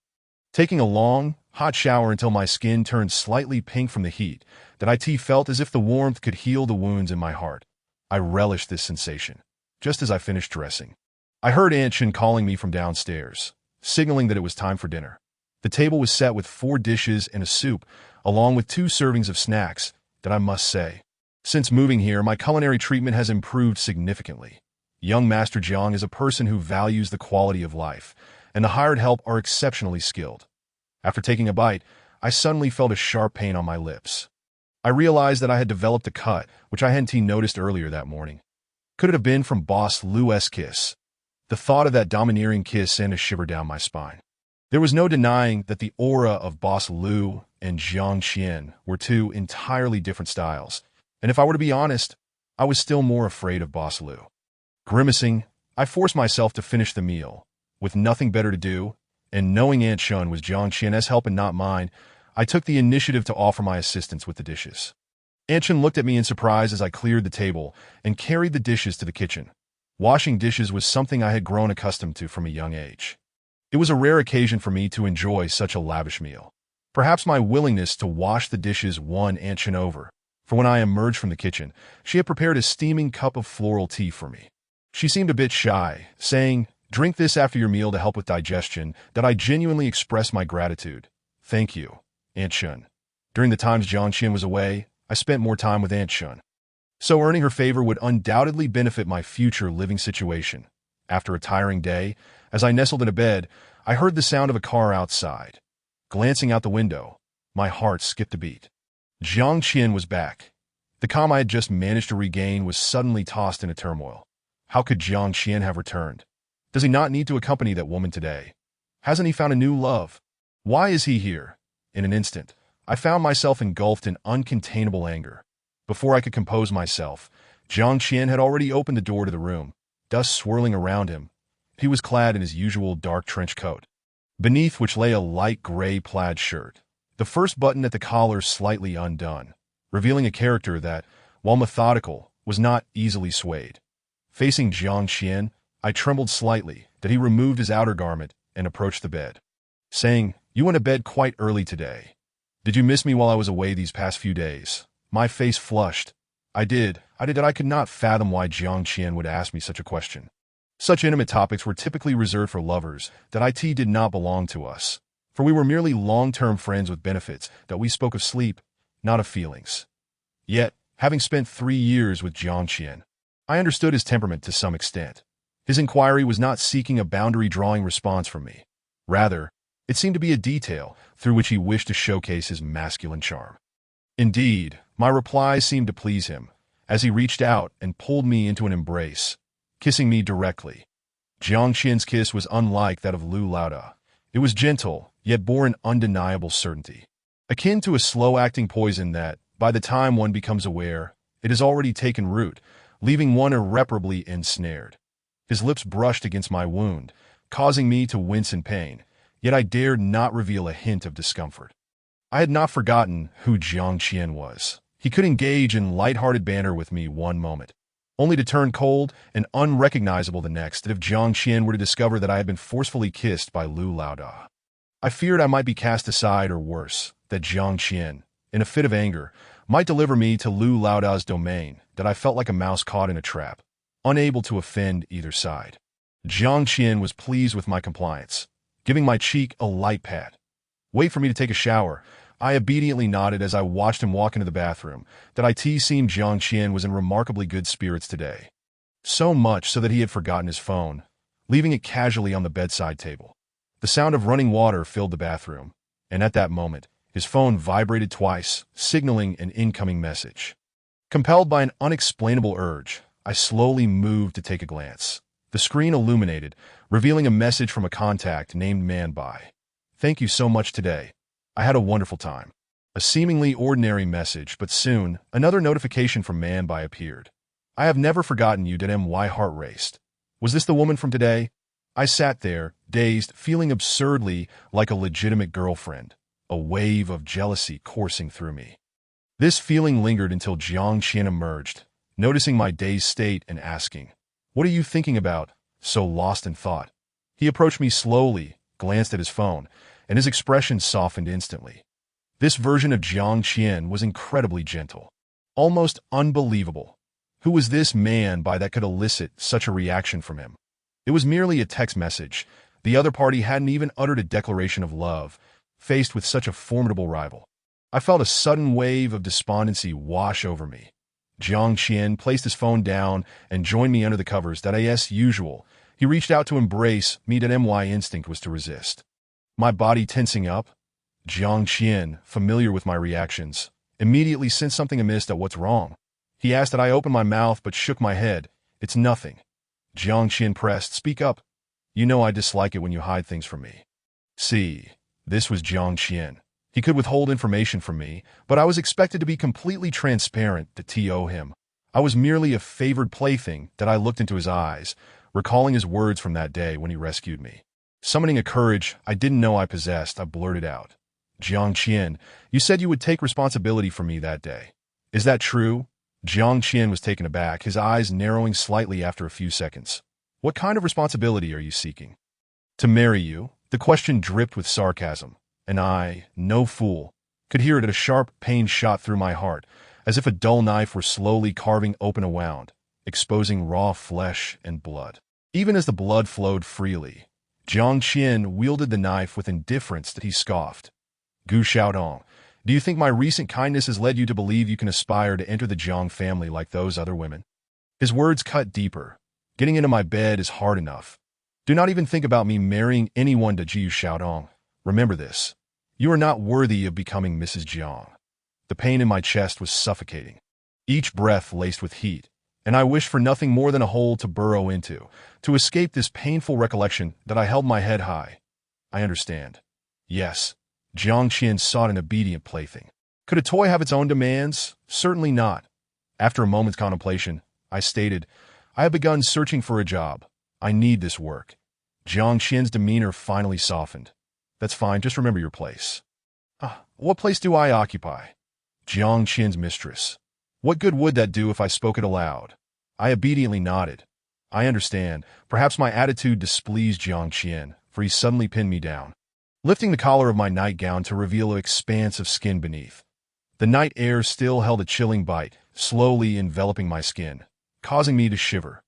Taking a long, hot shower until my skin turned slightly pink from the heat, that I felt as if the warmth could heal the wounds in my heart. I relished this sensation. Just as I finished dressing, I heard Aunt Shin calling me from downstairs, signaling that it was time for dinner. The table was set with 4 dishes and a soup, along with 2 servings of snacks, that I must say, since moving here, my culinary treatment has improved significantly. Young Master Jiang is a person who values the quality of life, and the hired help are exceptionally skilled. After taking a bite, I suddenly felt a sharp pain on my lips. I realized that I had developed a cut, which I hadn't noticed earlier that morning. Could it have been from Boss Lu's kiss? The thought of that domineering kiss sent a shiver down my spine. There was no denying that the aura of Boss Lu and Jiang Qian were 2 entirely different styles, and if I were to be honest, I was still more afraid of Boss Lu. Grimacing, I forced myself to finish the meal. With nothing better to do, and knowing Aunt Shun was Jiang Qian's help and not mine, I took the initiative to offer my assistance with the dishes. Aunt Shun looked at me in surprise as I cleared the table and carried the dishes to the kitchen. Washing dishes was something I had grown accustomed to from a young age. It was a rare occasion for me to enjoy such a lavish meal. Perhaps my willingness to wash the dishes won Aunt Shun over, for when I emerged from the kitchen, she had prepared a steaming cup of floral tea for me. She seemed a bit shy, saying, "Drink this after your meal to help with digestion," that I genuinely expressed my gratitude. "Thank you, Aunt Shun." During the times Jiang Qian was away, I spent more time with Aunt Shun. So earning her favor would undoubtedly benefit my future living situation. After a tiring day, as I nestled in a bed, I heard the sound of a car outside. Glancing out the window, my heart skipped a beat. Jiang Qian was back. The calm I had just managed to regain was suddenly tossed into turmoil. How could Jiang Qian have returned? Does he not need to accompany that woman today? Hasn't he found a new love? Why is he here? In an instant, I found myself engulfed in uncontainable anger. Before I could compose myself, Jiang Qian had already opened the door to the room, dust swirling around him. He was clad in his usual dark trench coat, beneath which lay a light gray plaid shirt, the first button at the collar slightly undone, revealing a character that, while methodical, was not easily swayed. Facing Jiang Qian, I trembled slightly that he removed his outer garment and approached the bed, saying, "You went to bed quite early today. Did you miss me while I was away these past few days?" My face flushed. I did. I could not fathom why Jiang Qian would ask me such a question. Such intimate topics were typically reserved for lovers, that it did not belong to us, for we were merely long-term friends with benefits, that we spoke of sleep, not of feelings. Yet, having spent 3 years with Jiang Qian, I understood his temperament to some extent. His inquiry was not seeking a boundary-drawing response from me. Rather, it seemed to be a detail through which he wished to showcase his masculine charm. Indeed, my reply seemed to please him, as he reached out and pulled me into an embrace, kissing me directly. Jiang Qian's kiss was unlike that of Lu Laoda. It was gentle, yet bore an undeniable certainty, akin to a slow-acting poison that, by the time one becomes aware, it has already taken root, leaving one irreparably ensnared. His lips brushed against my wound, causing me to wince in pain, yet I dared not reveal a hint of discomfort. I had not forgotten who Jiang Qian was. He could engage in light-hearted banter with me one moment, only to turn cold and unrecognizable the next, that if Jiang Qian were to discover that I had been forcefully kissed by Lu Laoda. I feared I might be cast aside, or worse, that Jiang Qian, in a fit of anger, might deliver me to Lu Laoda's domain, that I felt like a mouse caught in a trap, unable to offend either side. Jiang Qian was pleased with my compliance, giving my cheek a light pat. "Wait for me to take a shower." I obediently nodded as I watched him walk into the bathroom, that it seemed Jiang Qian was in remarkably good spirits today. So much so that he had forgotten his phone, leaving it casually on the bedside table. The sound of running water filled the bathroom, and at that moment, his phone vibrated twice, signaling an incoming message. Compelled by an unexplainable urge, I slowly moved to take a glance. The screen illuminated, revealing a message from a contact named Manbai. "Thank you so much today. I had a wonderful time." A seemingly ordinary message, but soon, another notification from Manbai appeared. "I have never forgotten you. My heart raced. Was this the woman from today?" I sat there, dazed, feeling absurdly like a legitimate girlfriend, a wave of jealousy coursing through me. This feeling lingered until Jiang Qian emerged, noticing my dazed state and asking, "What are you thinking about?" So lost in thought. He approached me slowly, glanced at his phone, and his expression softened instantly. This version of Jiang Qian was incredibly gentle. Almost unbelievable. Who was this man by that could elicit such a reaction from him? It was merely a text message. The other party hadn't even uttered a declaration of love, faced with such a formidable rival. I felt a sudden wave of despondency wash over me. Jiang Qian placed his phone down and joined me under the covers that as usual. He reached out to embrace me that my instinct was to resist. My body tensing up, Jiang Qian, familiar with my reactions, immediately sensed something amiss. What's wrong? He asked that I open my mouth but shook my head. It's nothing. Jiang Qian pressed, "Speak up. You know I dislike it when you hide things from me." See, this was Jiang Qian. He could withhold information from me, but I was expected to be completely transparent to him. I was merely a favored plaything that I looked into his eyes, recalling his words from that day when he rescued me. Summoning a courage I didn't know I possessed, I blurted out, "Jiang Qian, you said you would take responsibility for me that day. Is that true?" Jiang Qian was taken aback, his eyes narrowing slightly after a few seconds. "What kind of responsibility are you seeking?" "To marry you." The question dripped with sarcasm, and I, no fool, could hear it. A sharp pain shot through my heart, as if a dull knife were slowly carving open a wound, exposing raw flesh and blood. Even as the blood flowed freely, Jiang Qian wielded the knife with indifference that he scoffed. "Gu Xiaodong, do you think my recent kindness has led you to believe you can aspire to enter the Jiang family like those other women?" His words cut deeper. "Getting into my bed is hard enough. Do not even think about me marrying anyone to Gu Xiaodong. Remember this. You are not worthy of becoming Mrs. Jiang." The pain in my chest was suffocating, each breath laced with heat, and I wished for nothing more than a hole to burrow into, to escape this painful recollection that I held my head high. "I understand." "Yes." Jiang Qian sought an obedient plaything. Could a toy have its own demands? Certainly not. After a moment's contemplation, I stated, "I have begun searching for a job. I need this work." Jiang Qian's demeanor finally softened. "That's fine, just remember your place." What place do I occupy?" Jiang Qian's mistress. What good would that do if I spoke it aloud? I obediently nodded. "I understand. Perhaps my attitude displeased Jiang Qian, for he suddenly pinned me down, lifting the collar of my nightgown to reveal an expanse of skin beneath. The night air still held a chilling bite, slowly enveloping my skin, causing me to shiver.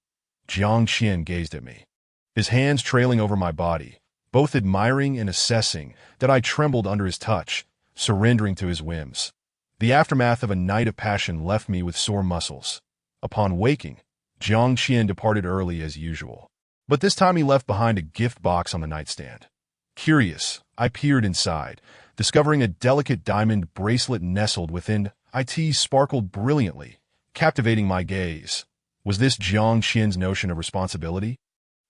Jiang Qian gazed at me, his hands trailing over my body, both admiring and assessing that I trembled under his touch, surrendering to his whims. The aftermath of a night of passion left me with sore muscles. Upon waking, Jiang Qian departed early as usual, but this time he left behind a gift box on the nightstand. Curious, I peered inside, discovering a delicate diamond bracelet nestled within. It sparkled brilliantly, captivating my gaze. Was this Jiang Qian's notion of responsibility?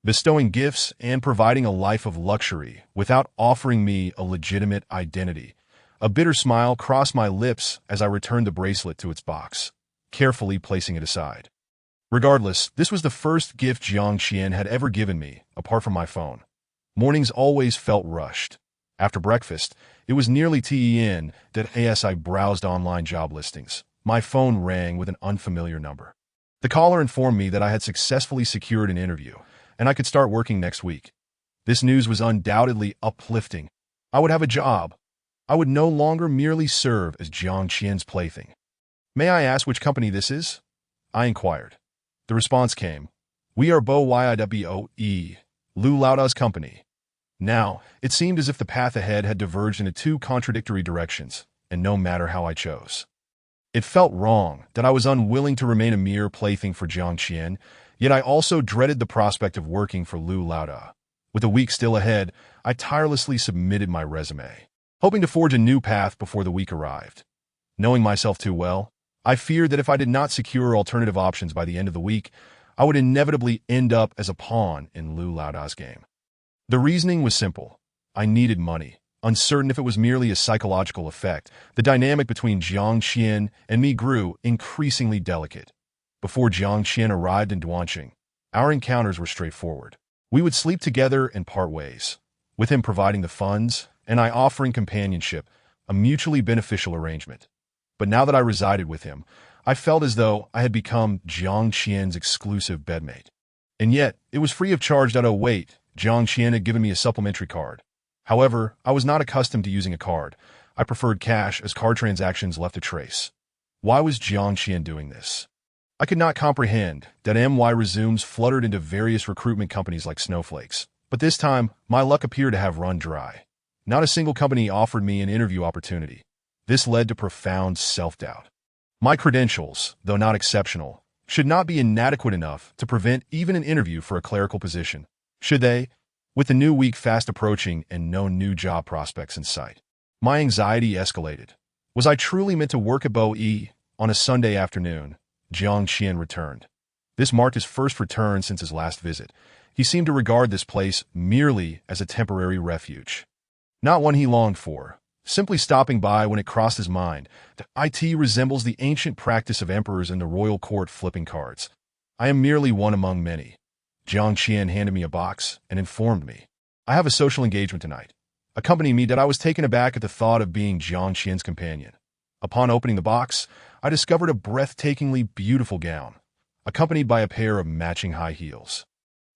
Bestowing gifts and providing a life of luxury without offering me a legitimate identity. A bitter smile crossed my lips as I returned the bracelet to its box, carefully placing it aside. Regardless, this was the first gift Jiang Qian had ever given me, apart from my phone. Mornings always felt rushed. After breakfast, it was nearly 10 that as I browsed online job listings, my phone rang with an unfamiliar number. The caller informed me that I had successfully secured an interview, and I could start working next week. This news was undoubtedly uplifting. I would have a job. I would no longer merely serve as Jiang Qian's plaything. "May I ask which company this is?" I inquired. The response came, "We are Bo Yiwe, Lu Laoda's company." Now, it seemed as if the path ahead had diverged into two contradictory directions, and no matter how I chose. It felt wrong that I was unwilling to remain a mere plaything for Jiang Qian, yet I also dreaded the prospect of working for Lu Laoda. With a week still ahead, I tirelessly submitted my resume, hoping to forge a new path before the week arrived. Knowing myself too well, I feared that if I did not secure alternative options by the end of the week, I would inevitably end up as a pawn in Lu Laoda's game. The reasoning was simple. I needed money. Uncertain if it was merely a psychological effect, the dynamic between Jiang Qian and me grew increasingly delicate. Before Jiang Qian arrived in Duanqing, our encounters were straightforward. We would sleep together and part ways, with him providing the funds and I offering companionship, a mutually beneficial arrangement. But now that I resided with him, I felt as though I had become Jiang Qian's exclusive bedmate. And yet, it was free of charge. Oh wait, Jiang Qian had given me a supplementary card. However, I was not accustomed to using a card. I preferred cash as card transactions left a trace. Why was Jiang Qian doing this? I could not comprehend that MY resumes fluttered into various recruitment companies like snowflakes. But this time, my luck appeared to have run dry. Not a single company offered me an interview opportunity. This led to profound self-doubt. My credentials, though not exceptional, should not be inadequate enough to prevent even an interview for a clerical position. Should they? With the new week fast approaching and no new job prospects in sight. My anxiety escalated. Was I truly meant to work at Bo-E? On a Sunday afternoon, Jiang Qian returned. This marked his first return since his last visit. He seemed to regard this place merely as a temporary refuge. Not one he longed for, simply stopping by when it crossed his mind that it resembles the ancient practice of emperors in the royal court flipping cards. I am merely one among many. Jiang Qian handed me a box and informed me. I have a social engagement tonight. Accompany me. That I was taken aback at the thought of being Jiang Qian's companion. Upon opening the box, I discovered a breathtakingly beautiful gown, accompanied by a pair of matching high heels.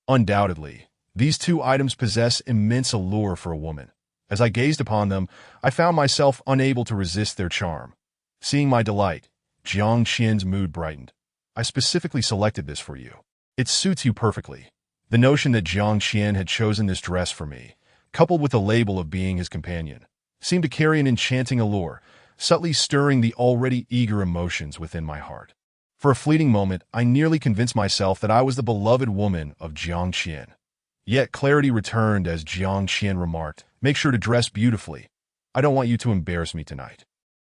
Undoubtedly, these two items possess immense allure for a woman. As I gazed upon them, I found myself unable to resist their charm. Seeing my delight, Jiang Qian's mood brightened. I specifically selected this for you. It suits you perfectly. The notion that Jiang Qian had chosen this dress for me, coupled with the label of being his companion, seemed to carry an enchanting allure, subtly stirring the already eager emotions within my heart. For a fleeting moment, I nearly convinced myself that I was the beloved woman of Jiang Qian. Yet clarity returned as Jiang Qian remarked, "Make sure to dress beautifully. I don't want you to embarrass me tonight."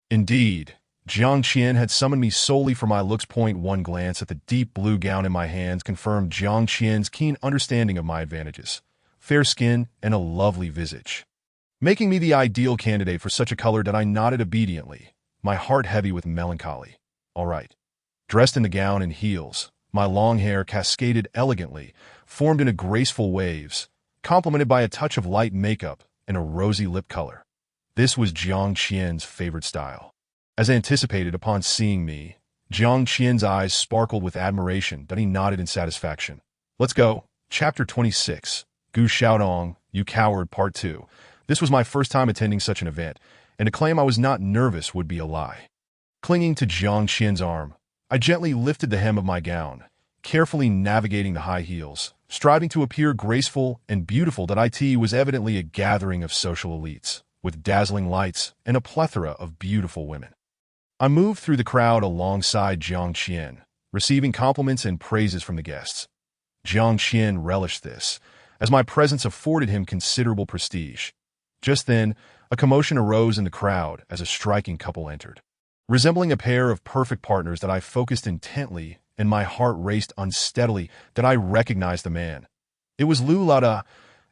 Indeed, Jiang Qian had summoned me solely for my looks. One glance at the deep blue gown in my hands confirmed Jiang Qian's keen understanding of my advantages. Fair skin and a lovely visage, making me the ideal candidate for such a color that I nodded obediently, my heart heavy with melancholy. All right. Dressed in the gown and heels, my long hair cascaded elegantly, formed into graceful waves, complemented by a touch of light makeup and a rosy lip color. This was Jiang Qian's favorite style. As anticipated upon seeing me, Jiang Qian's eyes sparkled with admiration that he nodded in satisfaction. Let's go. Chapter 26. Gu Xiaodong, You Coward, Part 2. This was my first time attending such an event, and to claim I was not nervous would be a lie. Clinging to Jiang Qian's arm, I gently lifted the hem of my gown, carefully navigating the high heels, striving to appear graceful and beautiful. That it was evidently a gathering of social elites, with dazzling lights and a plethora of beautiful women. I moved through the crowd alongside Jiang Qian, receiving compliments and praises from the guests. Jiang Qian relished this, as my presence afforded him considerable prestige. Just then, a commotion arose in the crowd as a striking couple entered. Resembling a pair of perfect partners, that I focused intently and my heart raced unsteadily, that I recognized the man. It was Lu Laoda,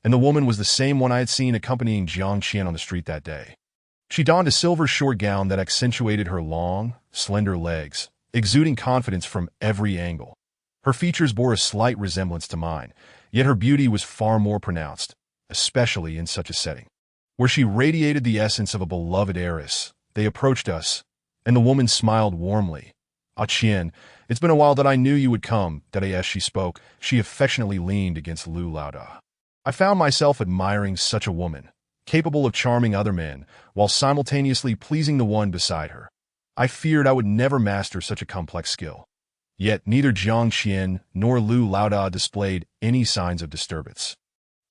and the woman was the same one I had seen accompanying Jiang Qian on the street that day. She donned a silver short gown that accentuated her long, slender legs, exuding confidence from every angle. Her features bore a slight resemblance to mine, yet her beauty was far more pronounced, especially in such a setting, where she radiated the essence of a beloved heiress. They approached us, and the woman smiled warmly. "Ah Qian, it's been a while that I knew you would come." That as she spoke, she affectionately leaned against Lu Laoda. I found myself admiring such a woman, capable of charming other men, while simultaneously pleasing the one beside her. I feared I would never master such a complex skill. Yet neither Jiang Qian nor Lu Laoda displayed any signs of disturbance.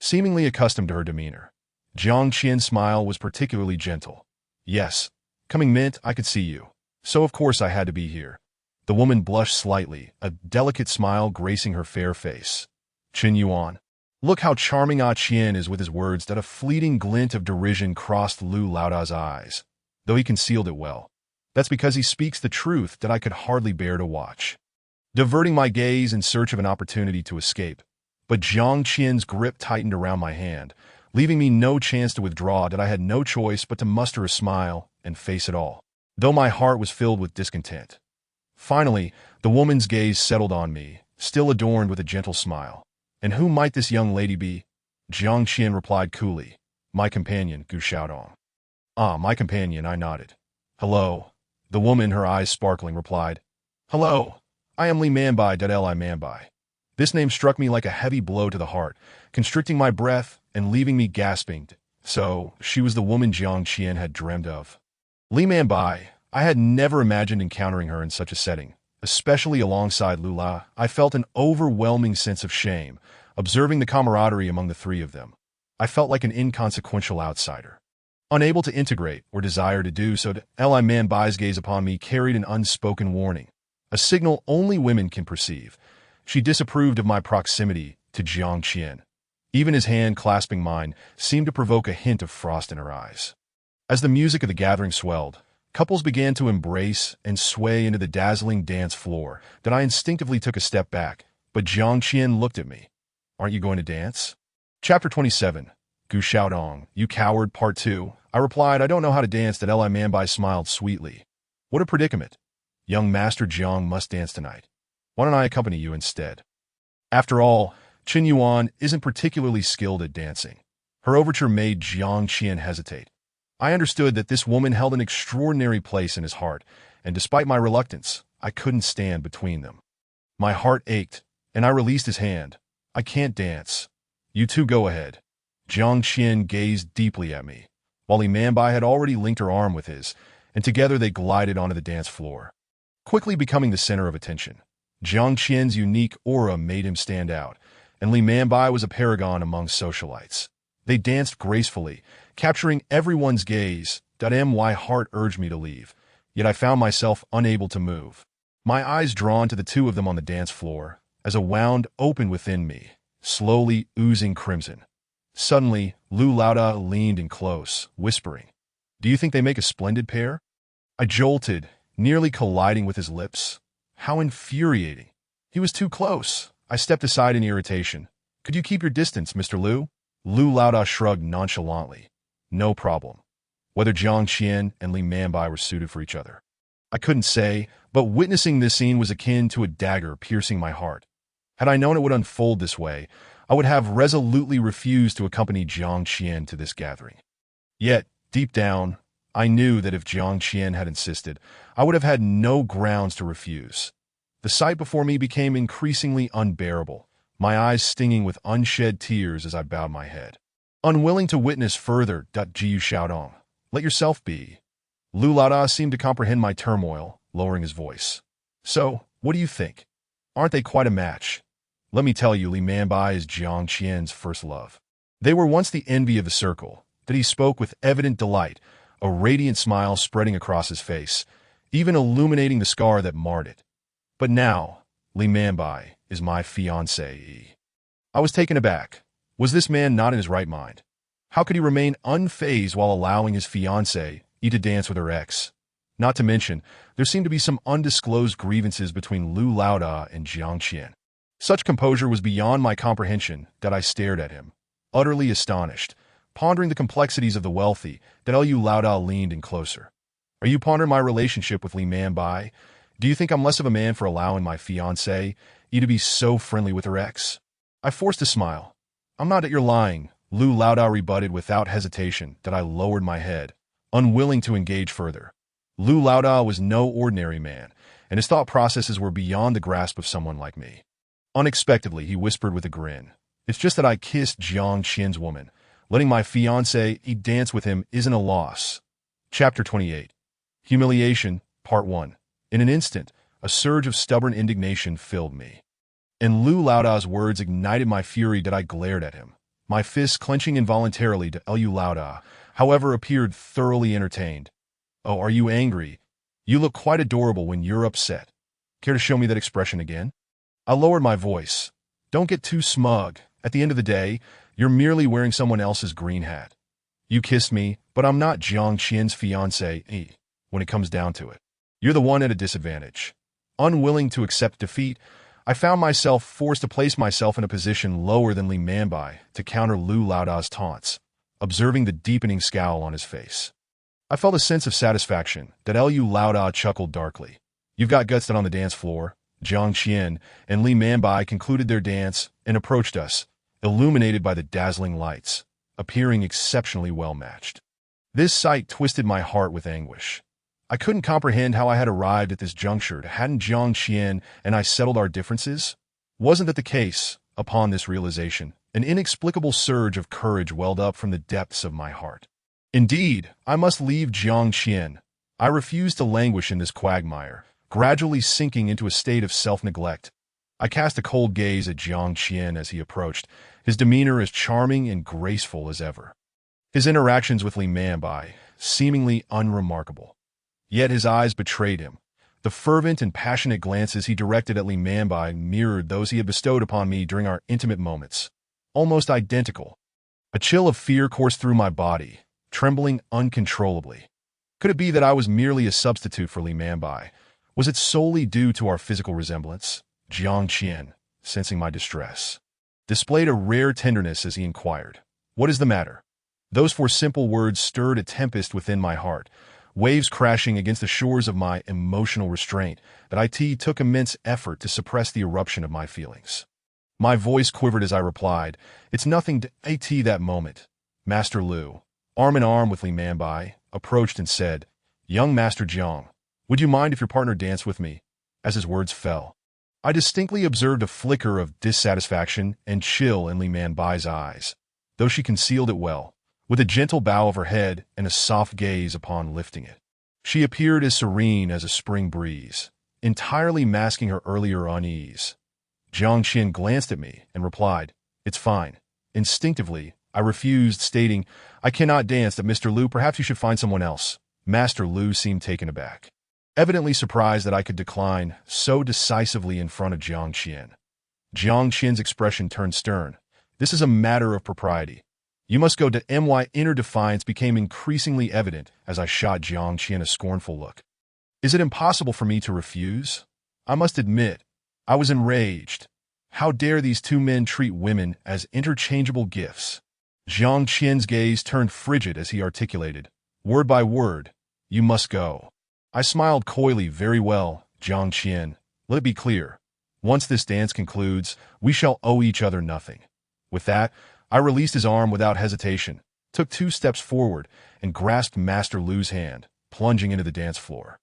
Seemingly accustomed to her demeanor, Jiang Qian's smile was particularly gentle. "Yes, coming meant I could see you, so of course I had to be here." The woman blushed slightly, a delicate smile gracing her fair face. "Qin Yuan, look how charming Ah Qian is." With his words, that a fleeting glint of derision crossed Lu Laoda's eyes, though he concealed it well. "That's because he speaks the truth that I could hardly bear to watch." Diverting my gaze in search of an opportunity to escape, but Jiang Qian's grip tightened around my hand, leaving me no chance to withdraw. That I had no choice but to muster a smile and face it all, though my heart was filled with discontent. Finally, the woman's gaze settled on me, still adorned with a gentle smile. "And who might this young lady be?" Jiang Qian replied coolly. "My companion, Gu Xiaodong." "Ah, my companion," I nodded. "Hello." The woman, her eyes sparkling, replied, "Hello, I am Li Manbai. Li Manbai." This name struck me like a heavy blow to the heart, constricting my breath and leaving me gasping. So, she was the woman Jiang Qian had dreamed of. Li Manbai. I had never imagined encountering her in such a setting, especially alongside Lula. I felt an overwhelming sense of shame, observing the camaraderie among the three of them. I felt like an inconsequential outsider, unable to integrate or desire to do so. Li Manbai's gaze upon me carried an unspoken warning, a signal only women can perceive. She disapproved of my proximity to Jiang Qian. Even his hand clasping mine seemed to provoke a hint of frost in her eyes. As the music of the gathering swelled, couples began to embrace and sway into the dazzling dance floor. Then I instinctively took a step back, but Jiang Qian looked at me. "Aren't you going to dance?" Chapter 27. Gu Xiaodong, You Coward, Part 2. I replied, "I don't know how to dance." That Li Manbai smiled sweetly. "What a predicament. Young Master Jiang must dance tonight. Why don't I accompany you instead?" After all, Qin Yuan isn't particularly skilled at dancing. Her overture made Jiang Qian hesitate. I understood that this woman held an extraordinary place in his heart, and despite my reluctance, I couldn't stand between them. My heart ached, and I released his hand. "I can't dance. You two go ahead." Jiang Qian gazed deeply at me, while Li Manbai had already linked her arm with his, and together they glided onto the dance floor, quickly becoming the center of attention. Jiang Qian's unique aura made him stand out, and Li Manbai was a paragon among socialites. They danced gracefully, capturing everyone's gaze. My heart urged me to leave, yet I found myself unable to move. My eyes drawn to the two of them on the dance floor, as a wound opened within me, slowly oozing crimson. Suddenly, Lu Laoda leaned in close, whispering, "Do you think they make a splendid pair?" I jolted, nearly colliding with his lips. How infuriating. He was too close. I stepped aside in irritation. "Could you keep your distance, Mr. Lu?" Lu Laoda shrugged nonchalantly. "No problem." Whether Jiang Qian and Li Manbai were suited for each other, I couldn't say, but witnessing this scene was akin to a dagger piercing my heart. Had I known it would unfold this way, I would have resolutely refused to accompany Jiang Qian to this gathering. Yet, deep down, I knew that if Jiang Qian had insisted, I would have had no grounds to refuse. The sight before me became increasingly unbearable, my eyes stinging with unshed tears as I bowed my head. Unwilling to witness further, Gu Xiaodong, let yourself be. Lu Laoda seemed to comprehend my turmoil, lowering his voice. "So, what do you think? Aren't they quite a match? Let me tell you, Li Manbai is Jiang Qian's first love. They were once the envy of the circle." That he spoke with evident delight, a radiant smile spreading across his face, even illuminating the scar that marred it. "But now, Li Manbai is my fiancée." I was taken aback. Was this man not in his right mind? How could he remain unfazed while allowing his fiancée to dance with her ex? Not to mention, there seemed to be some undisclosed grievances between Lu Laoda and Jiang Qian. Such composure was beyond my comprehension that I stared at him, utterly astonished, pondering the complexities of the wealthy. Lu Laoda leaned in closer. "Are you pondering my relationship with Li Manbai? Do you think I'm less of a man for allowing my fiancée to be so friendly with her ex?" I forced a smile. "I'm not that you're lying," Lu Laoda rebutted without hesitation. I lowered my head, unwilling to engage further. Lu Laoda was no ordinary man, and his thought processes were beyond the grasp of someone like me. Unexpectedly, he whispered with a grin, "It's just that I kissed Jiang Qian's woman. Letting my fiancée dance with him isn't a loss." Chapter 28. Humiliation, Part 1. In an instant, a surge of stubborn indignation filled me. And Lu Laoda's words ignited my fury. I glared at him, my fists clenching involuntarily. Lu Laoda, however, appeared thoroughly entertained. "Oh, are you angry? You look quite adorable when you're upset. Care to show me that expression again?" I lowered my voice. "Don't get too smug. At the end of the day, you're merely wearing someone else's green hat. You kissed me, but I'm not Jiang Qian's fiancée, when it comes down to it. You're the one at a disadvantage." Unwilling to accept defeat, I found myself forced to place myself in a position lower than Li Manbai to counter Lu Laoda's taunts, observing the deepening scowl on his face. I felt a sense of satisfaction. Lu Laoda chuckled darkly. "You've got guts." On the dance floor, Jiang Qian and Li Manbai concluded their dance and approached us, illuminated by the dazzling lights, appearing exceptionally well matched. This sight twisted my heart with anguish. I couldn't comprehend how I had arrived at this juncture. Hadn't Jiang Qian and I settled our differences? Wasn't that the case? Upon this realization, an inexplicable surge of courage welled up from the depths of my heart. Indeed, I must leave Jiang Qian. I refused to languish in this quagmire, gradually sinking into a state of self-neglect. I cast a cold gaze at Jiang Qian as he approached, his demeanor as charming and graceful as ever. His interactions with Li Manbai, seemingly unremarkable. Yet his eyes betrayed him. The fervent and passionate glances he directed at Li Manbai mirrored those he had bestowed upon me during our intimate moments. Almost identical. A chill of fear coursed through my body, trembling uncontrollably. Could it be that I was merely a substitute for Li Manbai? Was it solely due to our physical resemblance? Jiang Qian, sensing my distress, displayed a rare tenderness as he inquired, "What is the matter?" Those four simple words stirred a tempest within my heart, waves crashing against the shores of my emotional restraint that it took immense effort to suppress the eruption of my feelings. My voice quivered as I replied, "It's nothing to it." That moment, Master Lu, arm in arm with Li Manbai, approached and said, "Young Master Jiang, would you mind if your partner danced with me?" As his words fell, I distinctly observed a flicker of dissatisfaction and chill in Li Manbai's eyes, though she concealed it well, with a gentle bow of her head and a soft gaze upon lifting it. She appeared as serene as a spring breeze, entirely masking her earlier unease. Jiang Qian glanced at me and replied, "It's fine." Instinctively, I refused, stating, "I cannot dance that Mr. Lu. Perhaps you should find someone else." Master Lu seemed taken aback, evidently surprised that I could decline so decisively in front of Jiang Qian. Jiang Qian's expression turned stern. "This is a matter of propriety. You must go to my inner defiance became increasingly evident as I shot Jiang Qian a scornful look. Is it impossible for me to refuse? I must admit, I was enraged. How dare these two men treat women as interchangeable gifts? Jiang Qian's gaze turned frigid as he articulated, word by word, "You must go." I smiled coyly. "Very well, Jiang Qian. Let it be clear. Once this dance concludes, we shall owe each other nothing." With that, I released his arm without hesitation, took 2 steps forward, and grasped Master Lu's hand, plunging into the dance floor.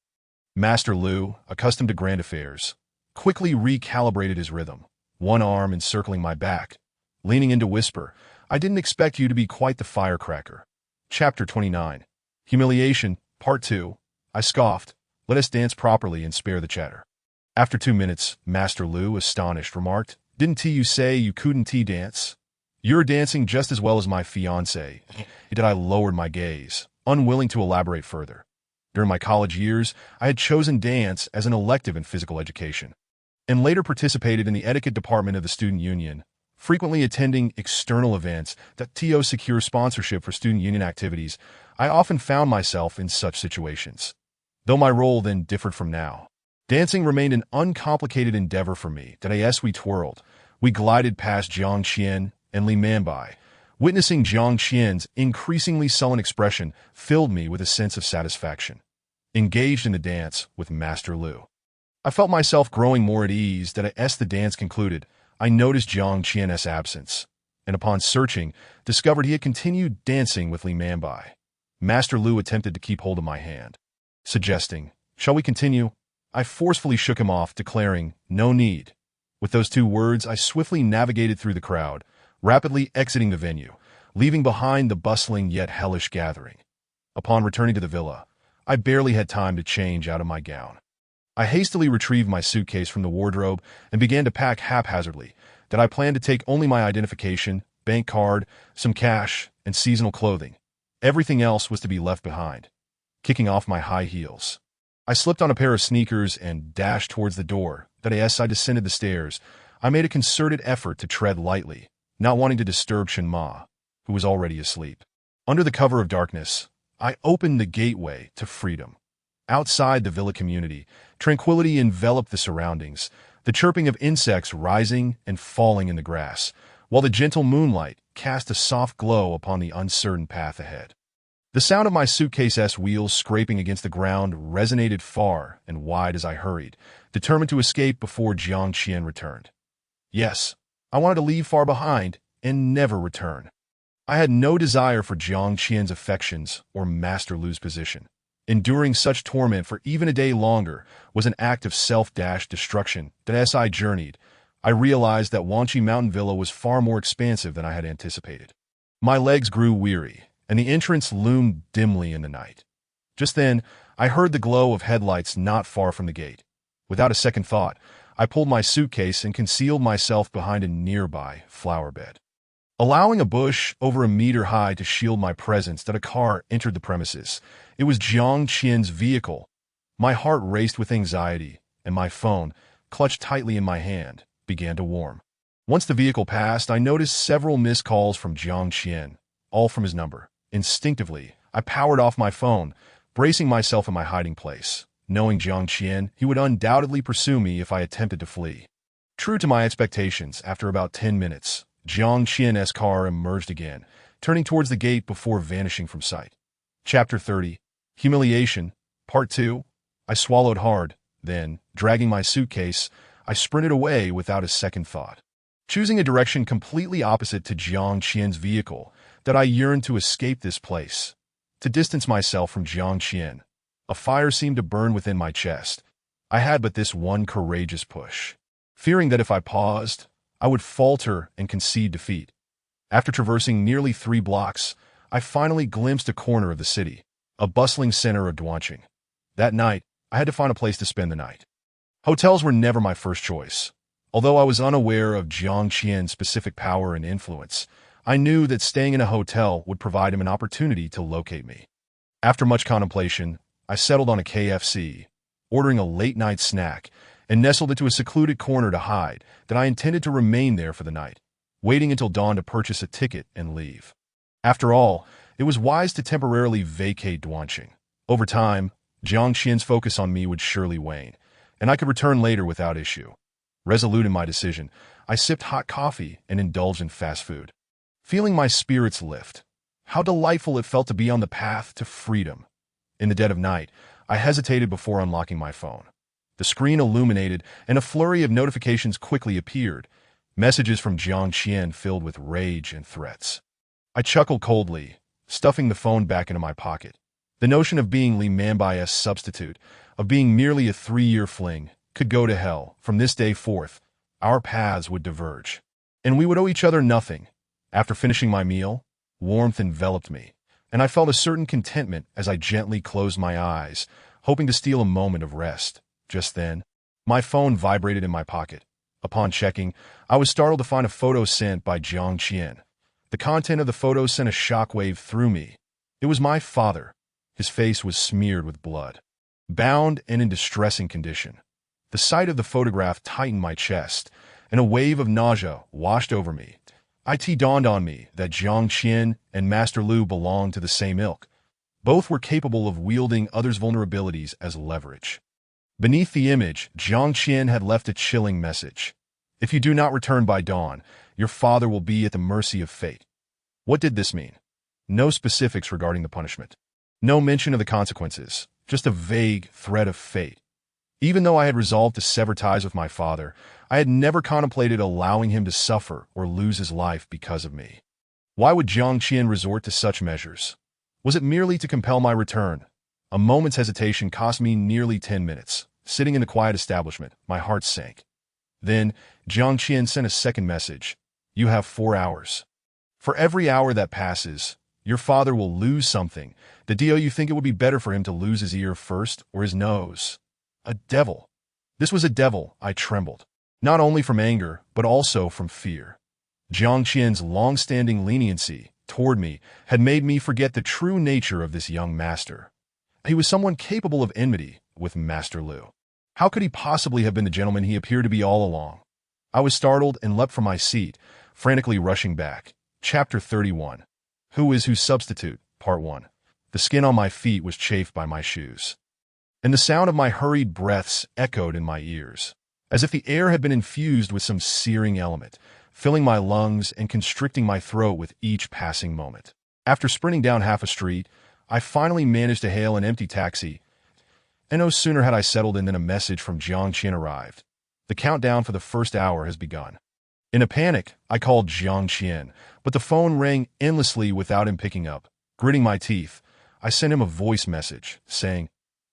Master Lu, accustomed to grand affairs, quickly recalibrated his rhythm, one arm encircling my back, leaning in to whisper, "I didn't expect you to be quite the firecracker." Chapter 29. Humiliation, Part 2. I scoffed, "Let us dance properly and spare the chatter." After 2 minutes, Master Lu, astonished, remarked, "Didn't you say you couldn't dance? You're dancing just as well as my fiancé." Yet I lowered my gaze, unwilling to elaborate further. During my college years, I had chosen dance as an elective in physical education, and later participated in the etiquette department of the student union, frequently attending external events that secure sponsorship for student union activities. I often found myself in such situations, though my role then differed from now. Dancing remained an uncomplicated endeavor for me. As we twirled, we glided past Jiang Qian and Li Manbai. Witnessing Jiang Qian's increasingly sullen expression filled me with a sense of satisfaction. Engaged in the dance with Master Lu, I felt myself growing more at ease. As the dance concluded, I noticed Jiang Qian's absence, and upon searching, discovered he had continued dancing with Li Manbai. Master Lu attempted to keep hold of my hand, suggesting, "Shall we continue?" I forcefully shook him off, declaring, "No need." With those 2 words, I swiftly navigated through the crowd, rapidly exiting the venue, leaving behind the bustling yet hellish gathering. Upon returning to the villa, I barely had time to change out of my gown. I hastily retrieved my suitcase from the wardrobe and began to pack haphazardly. I planned to take only my identification, bank card, some cash, and seasonal clothing. Everything else was to be left behind. Kicking off my high heels, I slipped on a pair of sneakers and dashed towards the door. As I descended the stairs, I made a concerted effort to tread lightly, not wanting to disturb Shen Ma, who was already asleep. Under the cover of darkness, I opened the gateway to freedom. Outside the villa community, tranquility enveloped the surroundings, the chirping of insects rising and falling in the grass, while the gentle moonlight cast a soft glow upon the uncertain path ahead. The sound of my suitcase's wheels scraping against the ground resonated far and wide as I hurried, determined to escape before Jiang Qian returned. Yes, I wanted to leave far behind and never return. I had no desire for Jiang Qian's affections or Master Lu's position. Enduring such torment for even a day longer was an act of self-destruction that as I journeyed, I realized that Wanchi Mountain Villa was far more expansive than I had anticipated. My legs grew weary, and the entrance loomed dimly in the night. Just then, I heard the glow of headlights not far from the gate. Without a second thought, I pulled my suitcase and concealed myself behind a nearby flower bed. Allowing a bush over a meter high to shield my presence that a car entered the premises, it was Jiang Qian's vehicle. My heart raced with anxiety, and my phone, clutched tightly in my hand, began to warm. Once the vehicle passed, I noticed several missed calls from Jiang Qian, all from his number. Instinctively, I powered off my phone, bracing myself in my hiding place. Knowing Jiang Qian, he would undoubtedly pursue me if I attempted to flee. True to my expectations, after about 10 minutes, Jiang Qian's car emerged again, turning towards the gate before vanishing from sight. Chapter 30. Humiliation, Part 2. I swallowed hard, then, dragging my suitcase, I sprinted away without a second thought. Choosing a direction completely opposite to Jiang Qian's vehicle, that I yearned to escape this place. To distance myself from Jiang Qian, a fire seemed to burn within my chest. I had but this one courageous push, fearing that if I paused, I would falter and concede defeat. After traversing nearly 3 blocks, I finally glimpsed a corner of the city, a bustling center of Duanqing. That night, I had to find a place to spend the night. Hotels were never my first choice. Although I was unaware of Jiang Qian's specific power and influence, I knew that staying in a hotel would provide him an opportunity to locate me. After much contemplation, I settled on a KFC, ordering a late-night snack, and nestled into a secluded corner to hide that I intended to remain there for the night, waiting until dawn to purchase a ticket and leave. After all, it was wise to temporarily vacate Duanqing. Over time, Jiang Qian's focus on me would surely wane, and I could return later without issue. Resolute in my decision, I sipped hot coffee and indulged in fast food. Feeling my spirits lift, how delightful it felt to be on the path to freedom. In the dead of night, I hesitated before unlocking my phone. The screen illuminated, and a flurry of notifications quickly appeared, messages from Jiang Qian filled with rage and threats. I chuckled coldly, stuffing the phone back into my pocket. The notion of being Li Manbai's substitute, of being merely a 3-year fling, could go to hell. From this day forth, our paths would diverge, and we would owe each other nothing. After finishing my meal, warmth enveloped me, and I felt a certain contentment as I gently closed my eyes, hoping to steal a moment of rest. Just then, my phone vibrated in my pocket. Upon checking, I was startled to find a photo sent by Jiang Qian. The content of the photo sent a shockwave through me. It was my father. His face was smeared with blood, bound and in distressing condition. The sight of the photograph tightened my chest, and a wave of nausea washed over me. It dawned on me that Jiang Qian and Master Lu belonged to the same ilk. Both were capable of wielding others' vulnerabilities as leverage. Beneath the image, Jiang Qian had left a chilling message. If you do not return by dawn, your father will be at the mercy of fate. What did this mean? No specifics regarding the punishment. No mention of the consequences, just a vague threat of fate. Even though I had resolved to sever ties with my father, I had never contemplated allowing him to suffer or lose his life because of me. Why would Jiang Qian resort to such measures? Was it merely to compel my return? A moment's hesitation cost me nearly 10 minutes. Sitting in the quiet establishment, my heart sank. Then, Jiang Qian sent a second message. You have 4 hours. For every hour that passes, your father will lose something. Do you think it would be better for him to lose his ear first or his nose? A devil. This was a devil. I trembled. Not only from anger, but also from fear. Jiang Qian's long-standing leniency toward me had made me forget the true nature of this young master. He was someone capable of enmity with Master Lu. How could he possibly have been the gentleman he appeared to be all along? I was startled and leapt from my seat, frantically rushing back. Chapter 31. Who is whose substitute? Part 1. The skin on my feet was chafed by my shoes, and the sound of my hurried breaths echoed in my ears, as if the air had been infused with some searing element, filling my lungs and constricting my throat with each passing moment. After sprinting down half a street, I finally managed to hail an empty taxi, and no sooner had I settled in than a message from Jiang Qian arrived. The countdown for the first hour has begun. In a panic, I called Jiang Qian, but the phone rang endlessly without him picking up. Gritting my teeth, I sent him a voice message, saying,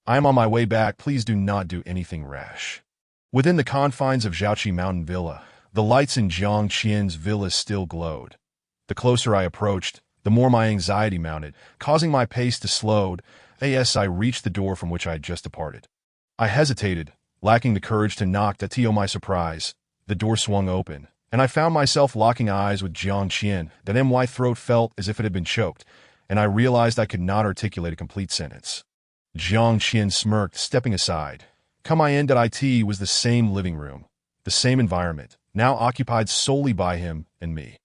"I am on my way back, please do not do anything rash." Within the confines of Zhaoqi Mountain Villa, the lights in Jiang Qian's villa still glowed. The closer I approached, the more my anxiety mounted, causing my pace to slow as I reached the door from which I had just departed. I hesitated, lacking the courage to knock. To my surprise, the door swung open, and I found myself locking eyes with Jiang Qian. My throat felt as if it had been choked, and I realized I could not articulate a complete sentence. Jiang Qian smirked, stepping aside. Come in. It was the same living room, the same environment, now occupied solely by him and me.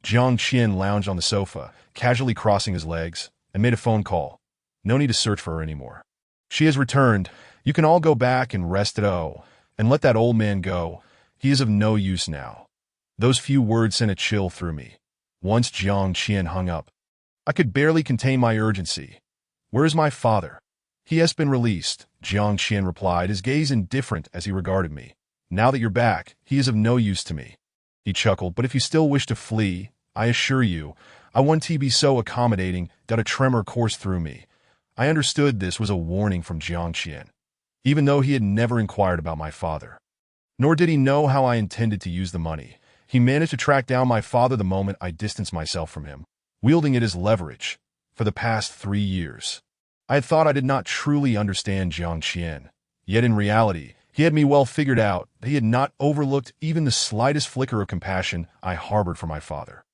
Jiang Qian lounged on the sofa, casually crossing his legs, and made a phone call. No need to search for her anymore. She has returned. You can all go back and rest at O, and let that old man go. He is of no use now. Those few words sent a chill through me. Once Jiang Qian hung up, I could barely contain my urgency. Where is my father? He has been released, Jiang Qian replied, his gaze indifferent as he regarded me. Now that you're back, he is of no use to me. He chuckled, but if you still wish to flee, I assure you, I want to be so accommodating that a tremor coursed through me. I understood this was a warning from Jiang Qian, even though he had never inquired about my father. Nor did he know how I intended to use the money. He managed to track down my father the moment I distanced myself from him, wielding it as leverage. For the past 3 years, I had thought I did not truly understand Jiang Qian. Yet in reality, he had me well figured out. He had not overlooked even the slightest flicker of compassion I harbored for my father.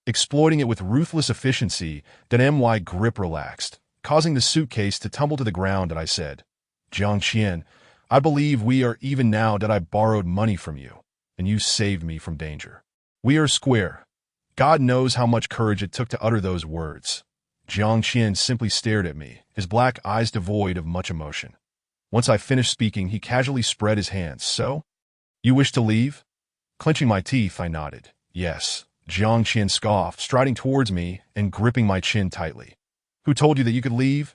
Exploiting it with ruthless efficiency, my grip relaxed, causing the suitcase to tumble to the ground. I said, Jiang Qian, I believe we are even now. I borrowed money from you, and you saved me from danger. We are square. God knows how much courage it took to utter those words. Jiang Qian simply stared at me, his black eyes devoid of much emotion. Once I finished speaking, he casually spread his hands. So? You wish to leave? Clenching my teeth, I nodded. Yes. Jiang Qian scoffed, striding towards me and gripping my chin tightly. Who told you that you could leave?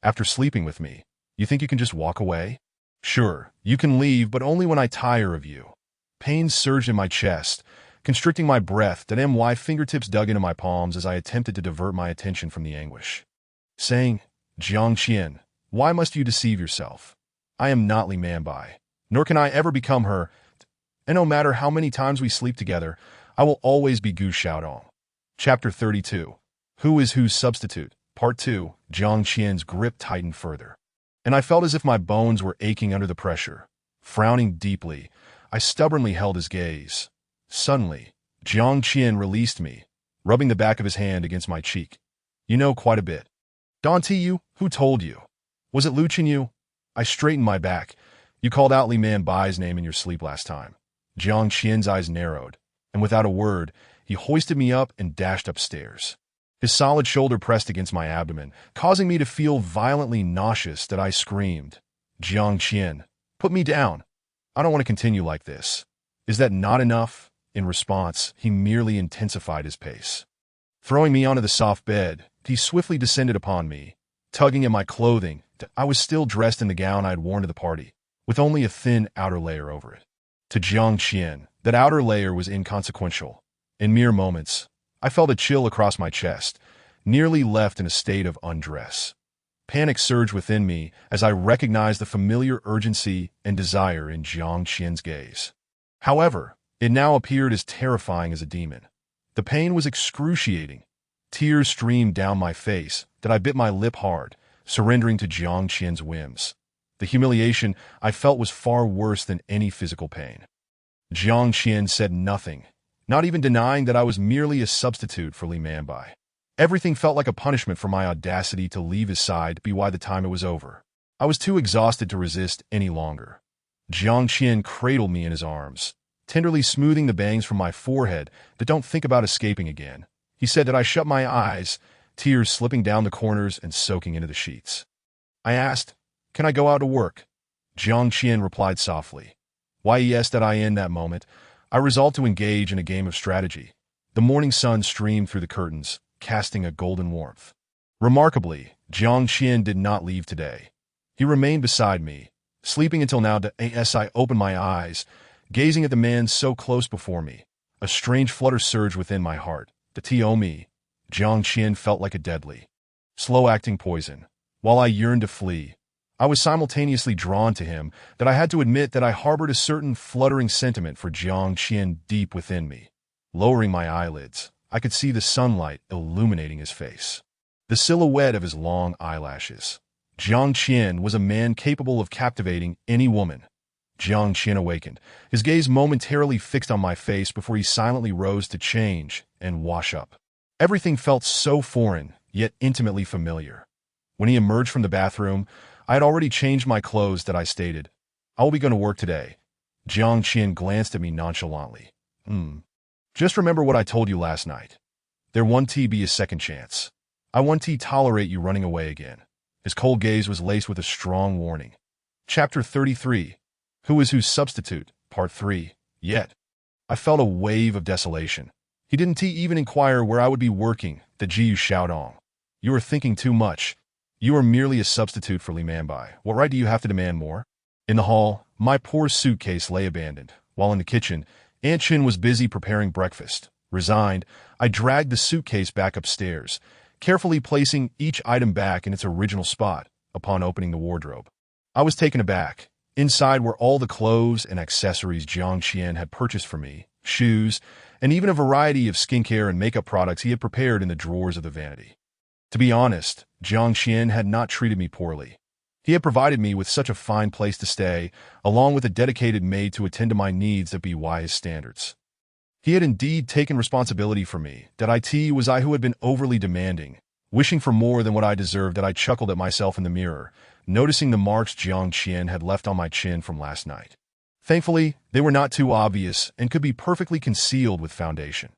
After sleeping with me, you think you can just walk away? Sure, you can leave, but only when I tire of you. Pain surged in my chest, constricting my breath. My fingertips dug into my palms as I attempted to divert my attention from the anguish. Saying, Jiang Qian, why must you deceive yourself? I am not Li Manbai, nor can I ever become her, and no matter how many times we sleep together, I will always be Gu Xiaodong. Chapter 32. Who is whose substitute? Part 2. Jiang Qian's grip tightened further, and I felt as if my bones were aching under the pressure. Frowning deeply, I stubbornly held his gaze. Suddenly, Jiang Qian released me, rubbing the back of his hand against my cheek. You know quite a bit. Don't you? Who told you? Was it Lu Qinyu? I straightened my back. You called out Li Manbai's name in your sleep last time. Jiang Qian's eyes narrowed, and without a word, he hoisted me up and dashed upstairs. His solid shoulder pressed against my abdomen, causing me to feel violently nauseous. I screamed, Jiang Qian, put me down. I don't want to continue like this. Is that not enough? In response, he merely intensified his pace. Throwing me onto the soft bed, he swiftly descended upon me, tugging at my clothing. I was still dressed in the gown I had worn to the party, with only a thin outer layer over it. To Jiang Qian, that outer layer was inconsequential. In mere moments, I felt a chill across my chest, nearly left in a state of undress. Panic surged within me as I recognized the familiar urgency and desire in Jiang Qian's gaze. However, it now appeared as terrifying as a demon. The pain was excruciating. Tears streamed down my face. I bit my lip hard, surrendering to Jiang Qian's whims. The humiliation I felt was far worse than any physical pain. Jiang Qian said nothing, not even denying that I was merely a substitute for Li Manbai. Everything felt like a punishment for my audacity to leave his side by the time it was over. I was too exhausted to resist any longer. Jiang Qian cradled me in his arms, tenderly smoothing the bangs from my forehead. Don't think about escaping again. He said that I shut my eyes, tears slipping down the corners and soaking into the sheets. I asked, can I go out to work? Jiang Qian replied softly. Why yes, in that moment, I resolved to engage in a game of strategy. The morning sun streamed through the curtains, casting a golden warmth. Remarkably, Jiang Qian did not leave today. He remained beside me, sleeping until now. As I opened my eyes, gazing at the man so close before me, a strange flutter surged within my heart. To me, Jiang Qian felt like a deadly slow-acting poison. While I yearned to flee, I was simultaneously drawn to him that I had to admit that I harbored a certain fluttering sentiment for Jiang Qian deep within me. Lowering my eyelids, I could see the sunlight illuminating his face, the silhouette of his long eyelashes. Jiang Qian was a man capable of captivating any woman. Jiang Qian awakened, his gaze momentarily fixed on my face before he silently rose to change and wash up. Everything felt so foreign, yet intimately familiar. When he emerged from the bathroom, I had already changed my clothes that I stated, "I will be going to work today." Jiang Qian glanced at me nonchalantly. Just remember what I told you last night. There won't be a second chance. I won't tolerate you running away again." His cold gaze was laced with a strong warning. Chapter 33. Who is whose substitute? Part 3. Yet, I felt a wave of desolation. He didn't even inquire where I would be working, the Jiu Shaodong. "You are thinking too much. You are merely a substitute for Li Manbai. What right do you have to demand more?" In the hall, my poor suitcase lay abandoned, while in the kitchen, Aunt Chin was busy preparing breakfast. Resigned, I dragged the suitcase back upstairs, carefully placing each item back in its original spot upon opening the wardrobe. I was taken aback. Inside were all the clothes and accessories Jiang Qian had purchased for me, shoes, and even a variety of skincare and makeup products he had prepared in the drawers of the vanity. To be honest, Jiang Qian had not treated me poorly. He had provided me with such a fine place to stay, along with a dedicated maid to attend to my needs that be his standards. He had indeed taken responsibility for me, that it was I who had been overly demanding, wishing for more than what I deserved. That I chuckled at myself in the mirror, noticing the marks Jiang Qian had left on my chin from last night. Thankfully, they were not too obvious and could be perfectly concealed with foundation.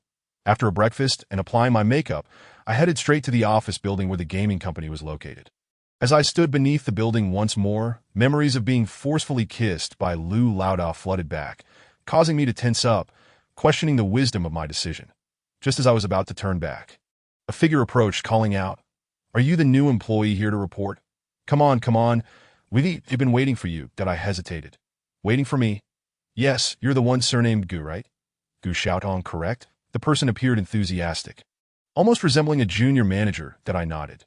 After a breakfast and applying my makeup, I headed straight to the office building where the gaming company was located. As I stood beneath the building once more, memories of being forcefully kissed by Lu Laoda flooded back, causing me to tense up, questioning the wisdom of my decision. Just as I was about to turn back, a figure approached, calling out, "Are you the new employee here to report? Come on. We've been waiting for you." That I hesitated. "Waiting for me?" "Yes, you're the one surnamed Gu, right?" "Gu Shaotong, correct?" The person appeared enthusiastic, almost resembling a junior manager. That I nodded.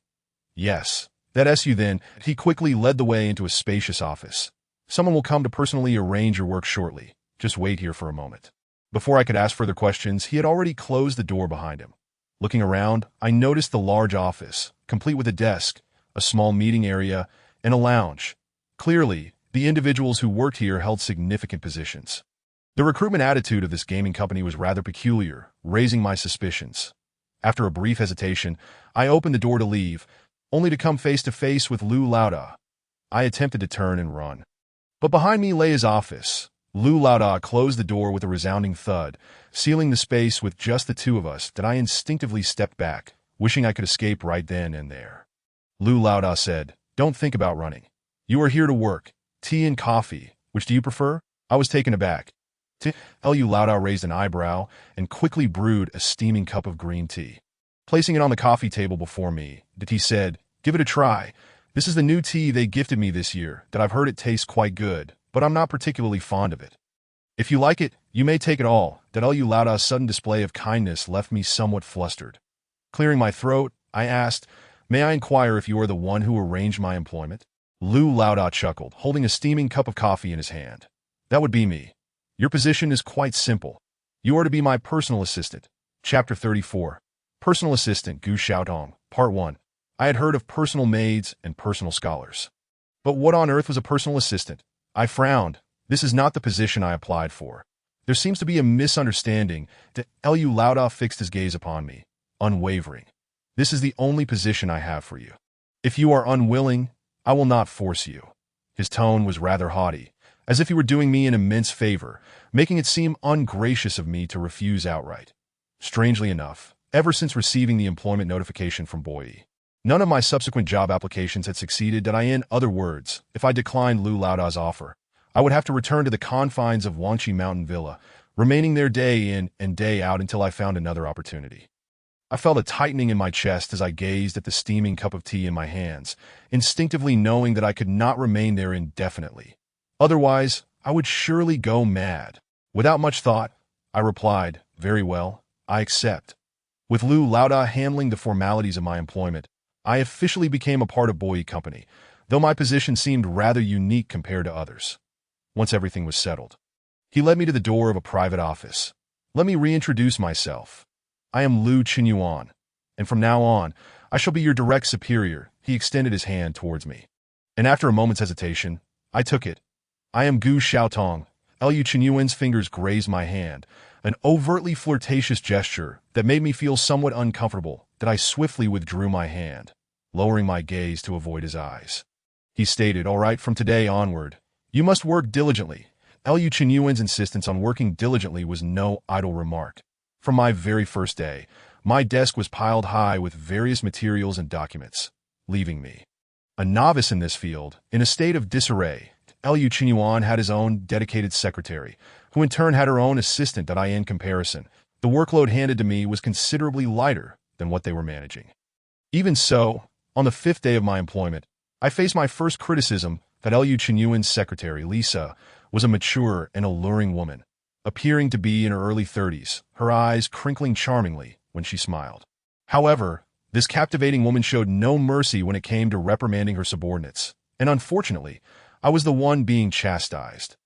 "Yes. That's you then." He quickly led the way into a spacious office. "Someone will come to personally arrange your work shortly. Just wait here for a moment." Before I could ask further questions, he had already closed the door behind him. Looking around, I noticed the large office, complete with a desk, a small meeting area, and a lounge. Clearly, the individuals who worked here held significant positions. The recruitment attitude of this gaming company was rather peculiar, raising my suspicions. After a brief hesitation, I opened the door to leave, only to come face to face with Lu Laoda. I attempted to turn and run, but behind me lay his office. Lu Laoda closed the door with a resounding thud, sealing the space with just the two of us. That I instinctively stepped back, wishing I could escape right then and there. Lu Laoda said, "Don't think about running. You are here to work. Tea and coffee. Which do you prefer?" I was taken aback. Lu Laoda raised an eyebrow and quickly brewed a steaming cup of green tea. Placing it on the coffee table before me, he said, "Give it a try. This is the new tea they gifted me this year. That I've heard it tastes quite good, but I'm not particularly fond of it. If you like it, you may take it all." That Lu Laoda's sudden display of kindness left me somewhat flustered. Clearing my throat, I asked, "May I inquire if you are the one who arranged my employment?" Lu Laoda chuckled, holding a steaming cup of coffee in his hand. "That would be me. Your position is quite simple. You are to be my personal assistant." Chapter 34. Personal Assistant Gu Shaodong, Part 1. I had heard of personal maids and personal scholars. But what on earth was a personal assistant? I frowned. This is not the position I applied for. There seems to be a misunderstanding. That Lu Laoda fixed his gaze upon me, unwavering. "This is the only position I have for you. If you are unwilling, I will not force you." His tone was rather haughty, as if he were doing me an immense favor, making it seem ungracious of me to refuse outright. Strangely enough, ever since receiving the employment notification from Boyi, none of my subsequent job applications had succeeded. In other words, if I declined Lu Laoda's offer, I would have to return to the confines of Wanqi Mountain Villa, remaining there day in and day out until I found another opportunity. I felt a tightening in my chest as I gazed at the steaming cup of tea in my hands, instinctively knowing that I could not remain there indefinitely. Otherwise, I would surely go mad. Without much thought, I replied, "Very well, I accept." With Lu Laoda handling the formalities of my employment, I officially became a part of Boyi Company, though my position seemed rather unique compared to others. Once everything was settled, he led me to the door of a private office. Let me reintroduce myself. I am Liu Qinyuan, and from now on, I shall be your direct superior. He extended his hand towards me. And after a moment's hesitation, I took it. I am Gu Xiaotong. Liu Qinyuan's fingers grazed my hand, an overtly flirtatious gesture that made me feel somewhat uncomfortable that I swiftly withdrew my hand, lowering my gaze to avoid his eyes. He stated, "All right, from today onward, you must work diligently." Liu Qinyuan's insistence on working diligently was no idle remark. From my very first day, my desk was piled high with various materials and documents, leaving me, a novice in this field, in a state of disarray. Liu Qinyuan had his own dedicated secretary, who in turn had her own assistant that in comparison, the workload handed to me was considerably lighter than what they were managing. Even so, on the 5th day of my employment, I faced my first criticism that Liu Qinyuan's secretary, Lisa, was a mature and alluring woman, appearing to be in her early 30s, her eyes crinkling charmingly when she smiled. However, this captivating woman showed no mercy when it came to reprimanding her subordinates, and unfortunately, I was the one being chastised.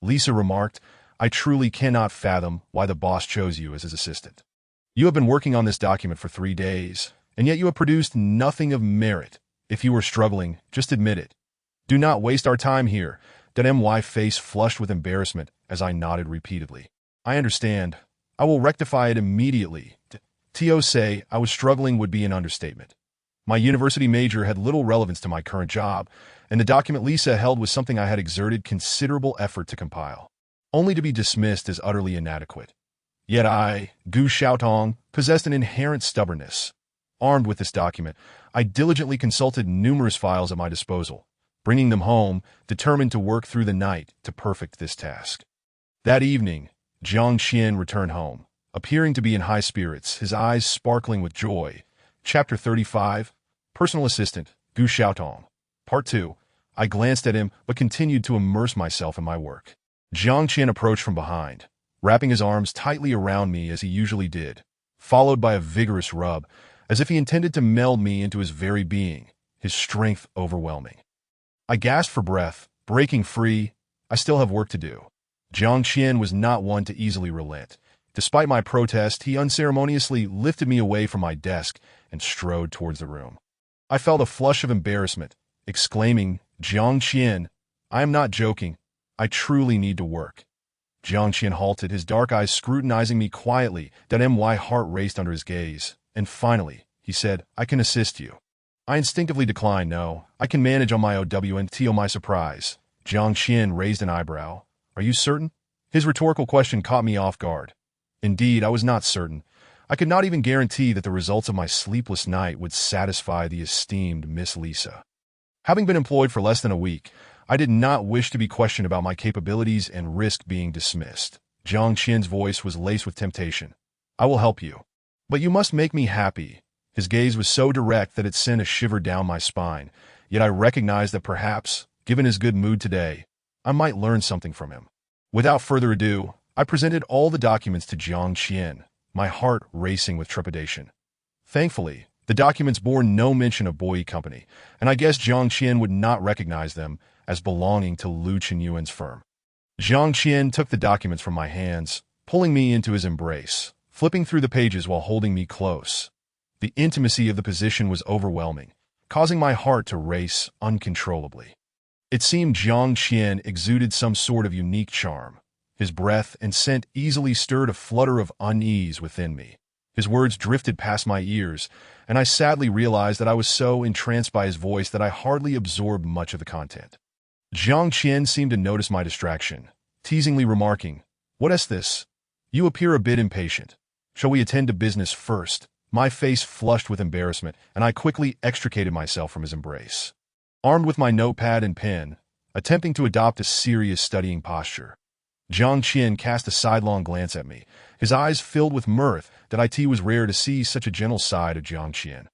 Lisa remarked, "I truly cannot fathom why the boss chose you as his assistant. You have been working on this document for 3 days, and yet you have produced nothing of merit. If you are struggling, just admit it. Do not waste our time here." My face flushed with embarrassment as I nodded repeatedly. "I understand. I will rectify it immediately." To say I was struggling would be an understatement. My university major had little relevance to my current job, and the document Lisa held was something I had exerted considerable effort to compile, only to be dismissed as utterly inadequate. Yet I, Gu Xiaotong, possessed an inherent stubbornness. Armed with this document, I diligently consulted numerous files at my disposal, bringing them home, determined to work through the night to perfect this task. That evening, Jiang Qian returned home, appearing to be in high spirits, his eyes sparkling with joy. Chapter 35, Personal Assistant, Gu Xiaotong. Part 2. I glanced at him, but continued to immerse myself in my work. Jiang Qian approached from behind, wrapping his arms tightly around me as he usually did, followed by a vigorous rub, as if he intended to meld me into his very being, his strength overwhelming. I gasped for breath, breaking free. I still have work to do. Jiang Qian was not one to easily relent. Despite my protest, he unceremoniously lifted me away from my desk and strode towards the room. I felt a flush of embarrassment, exclaiming, "Jiang Qian, I am not joking. I truly need to work." Jiang Qian halted, his dark eyes scrutinizing me quietly. My heart raced under his gaze. And finally, he said, "I can assist you." I instinctively declined. "No, I can manage on my OW." And to my surprise, Jiang Qian raised an eyebrow. "Are you certain?" His rhetorical question caught me off guard. Indeed, I was not certain. I could not even guarantee that the results of my sleepless night would satisfy the esteemed Miss Lisa. Having been employed for less than a week, I did not wish to be questioned about my capabilities and risk being dismissed. Jiang Qian's voice was laced with temptation. "I will help you. But you must make me happy." His gaze was so direct that it sent a shiver down my spine, yet I recognized that perhaps, given his good mood today, I might learn something from him. Without further ado, I presented all the documents to Jiang Qian, my heart racing with trepidation. Thankfully, the documents bore no mention of Boyi Company, and I guessed Jiang Qian would not recognize them as belonging to Liu Qinyuan's firm. Jiang Qian took the documents from my hands, pulling me into his embrace, flipping through the pages while holding me close. The intimacy of the position was overwhelming, causing my heart to race uncontrollably. It seemed Jiang Qian exuded some sort of unique charm. His breath and scent easily stirred a flutter of unease within me. His words drifted past my ears, and I sadly realized that I was so entranced by his voice that I hardly absorbed much of the content. Jiang Qian seemed to notice my distraction, teasingly remarking, "What is this? You appear a bit impatient. Shall we attend to business first?" My face flushed with embarrassment, and I quickly extricated myself from his embrace. Armed with my notepad and pen, attempting to adopt a serious studying posture, Jiang Qian cast a sidelong glance at me, his eyes filled with mirth. That it was rare to see such a gentle side of Jiang Qian,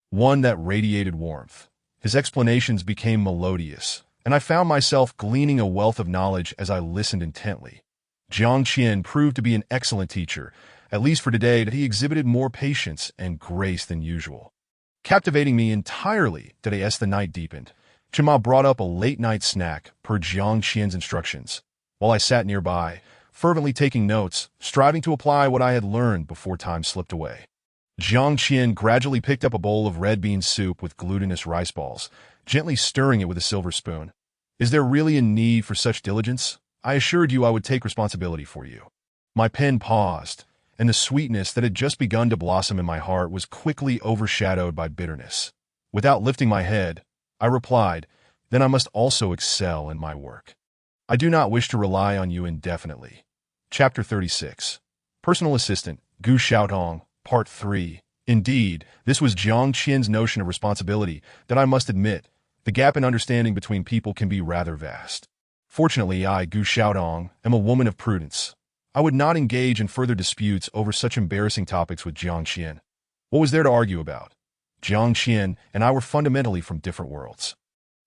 one that radiated warmth. His explanations became melodious, and I found myself gleaning a wealth of knowledge as I listened intently. Jiang Qian proved to be an excellent teacher, at least for today. That he exhibited more patience and grace than usual. Captivating me entirely as the night deepened, Chima brought up a late-night snack per Jiang Qian's instructions, while I sat nearby, fervently taking notes, striving to apply what I had learned before time slipped away. Jiang Qian gradually picked up a bowl of red bean soup with glutinous rice balls, gently stirring it with a silver spoon. Is there really a need for such diligence? I assured you I would take responsibility for you. My pen paused, and the sweetness that had just begun to blossom in my heart was quickly overshadowed by bitterness. Without lifting my head, I replied, then I must also excel in my work. I do not wish to rely on you indefinitely. Chapter 36. Personal Assistant, Gu Xiaotong, Part 3. Indeed, this was Jiang Qian's notion of responsibility that I must admit, the gap in understanding between people can be rather vast. Fortunately, I, Gu Xiaotong, am a woman of prudence. I would not engage in further disputes over such embarrassing topics with Jiang Qian. What was there to argue about? Jiang Qian and I were fundamentally from different worlds.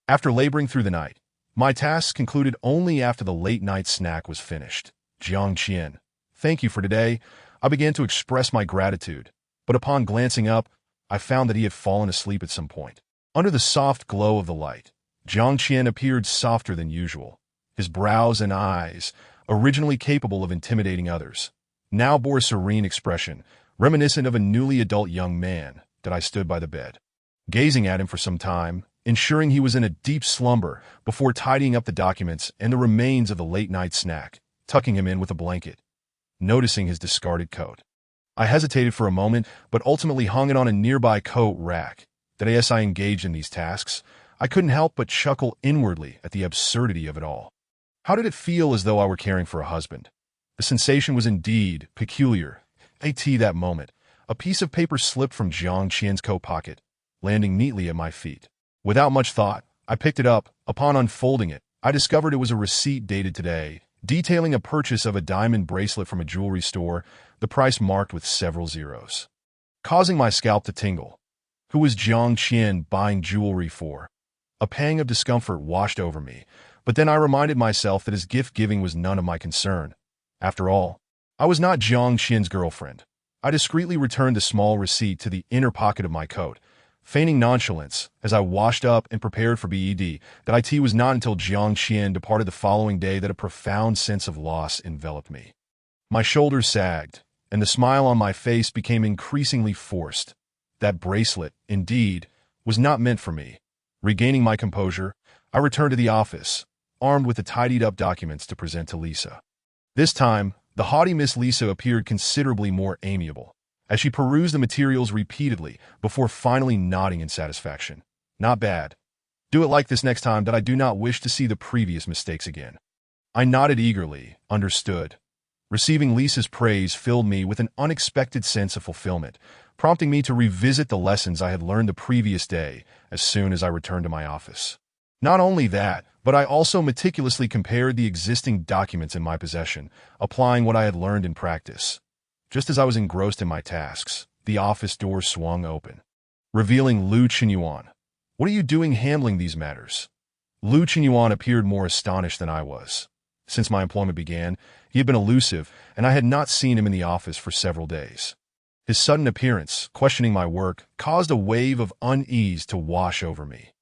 After laboring through the night, my tasks concluded only after the late-night snack was finished. Jiang Qian, thank you for today. I began to express my gratitude, but upon glancing up, I found that he had fallen asleep at some point. Under the soft glow of the light, Jiang Qian appeared softer than usual. His brows and eyes, originally capable of intimidating others, now bore a serene expression, reminiscent of a newly adult young man, that I stood by the bed, gazing at him for some time, ensuring he was in a deep slumber before tidying up the documents and the remains of the late-night snack, tucking him in with a blanket. Noticing his discarded coat, I hesitated for a moment, but ultimately hung it on a nearby coat rack. As I engaged in these tasks, I couldn't help but chuckle inwardly at the absurdity of it all. How did it feel as though I were caring for a husband? The sensation was indeed peculiar. That moment, a piece of paper slipped from Jiang Qian's coat pocket, landing neatly at my feet. Without much thought, I picked it up. Upon unfolding it, I discovered it was a receipt dated today, detailing a purchase of a diamond bracelet from a jewelry store, the price marked with several zeros. Causing my scalp to tingle. Who was Jiang Qian buying jewelry for? A pang of discomfort washed over me, but then I reminded myself that his gift-giving was none of my concern. After all, I was not Jiang Qian's girlfriend. I discreetly returned the small receipt to the inner pocket of my coat, feigning nonchalance as I washed up and prepared for bed. That it was not until Jiang Qian departed the following day that a profound sense of loss enveloped me. My shoulders sagged, and the smile on my face became increasingly forced. That bracelet, indeed, was not meant for me. Regaining my composure, I returned to the office, armed with the tidied-up documents to present to Lisa. This time, the haughty Miss Lisa appeared considerably more amiable, as she perused the materials repeatedly before finally nodding in satisfaction. Not bad. Do it like this next time. That I do not wish to see the previous mistakes again. I nodded eagerly, understood. Receiving Lisa's praise filled me with an unexpected sense of fulfillment, prompting me to revisit the lessons I had learned the previous day as soon as I returned to my office. Not only that, but I also meticulously compared the existing documents in my possession, applying what I had learned in practice. Just as I was engrossed in my tasks, the office door swung open, revealing Lu Qinyuan. What are you doing handling these matters? Lu Qinyuan appeared more astonished than I was. Since my employment began, he had been elusive, and I had not seen him in the office for several days. His sudden appearance, questioning my work, caused a wave of unease to wash over me.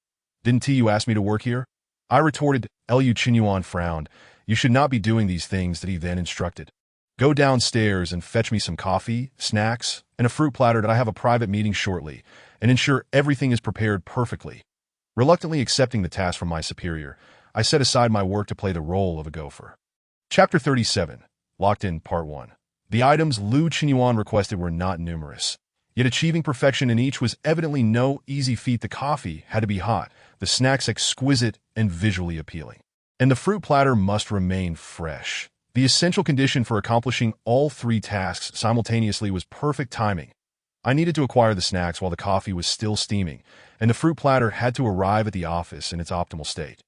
Didn't you ask me to work here? I retorted. Lu Qinyuan frowned. You should not be doing these things. That he then instructed. Go downstairs and fetch me some coffee, snacks, and a fruit platter. That I have a private meeting shortly, and ensure everything is prepared perfectly. Reluctantly accepting the task from my superior, I set aside my work to play the role of a gopher. Chapter 37. Locked in, Part 1. The items Lu Qinyuan requested were not numerous, yet achieving perfection in each was evidently no easy feat. The coffee had to be hot, the snacks exquisite and visually appealing, and the fruit platter must remain fresh. The essential condition for accomplishing all three tasks simultaneously was perfect timing. I needed to acquire the snacks while the coffee was still steaming, and the fruit platter had to arrive at the office in its optimal state.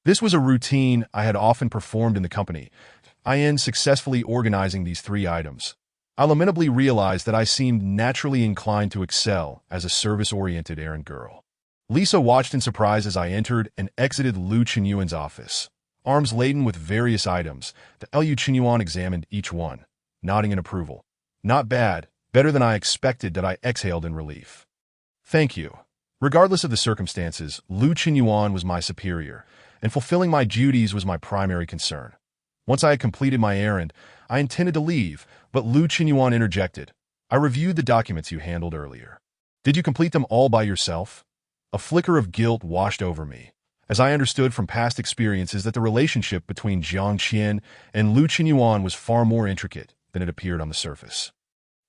This was a routine I had often performed in the company. Successfully organizing these three items, I lamentably realized that I seemed naturally inclined to excel as a service-oriented errand girl. Lisa watched in surprise as I entered and exited Lu Qinyuan's office, arms laden with various items. The Lu Qinyuan examined each one, nodding in approval. Not bad, better than I expected. That I exhaled in relief. Thank you. Regardless of the circumstances, Lu Qinyuan was my superior, and fulfilling my duties was my primary concern. Once I had completed my errand, I intended to leave, but Lu Qinyuan interjected. I reviewed the documents you handled earlier. Did you complete them all by yourself? A flicker of guilt washed over me, as I understood from past experiences that the relationship between Jiang Qian and Lu Qinyuan was far more intricate than it appeared on the surface.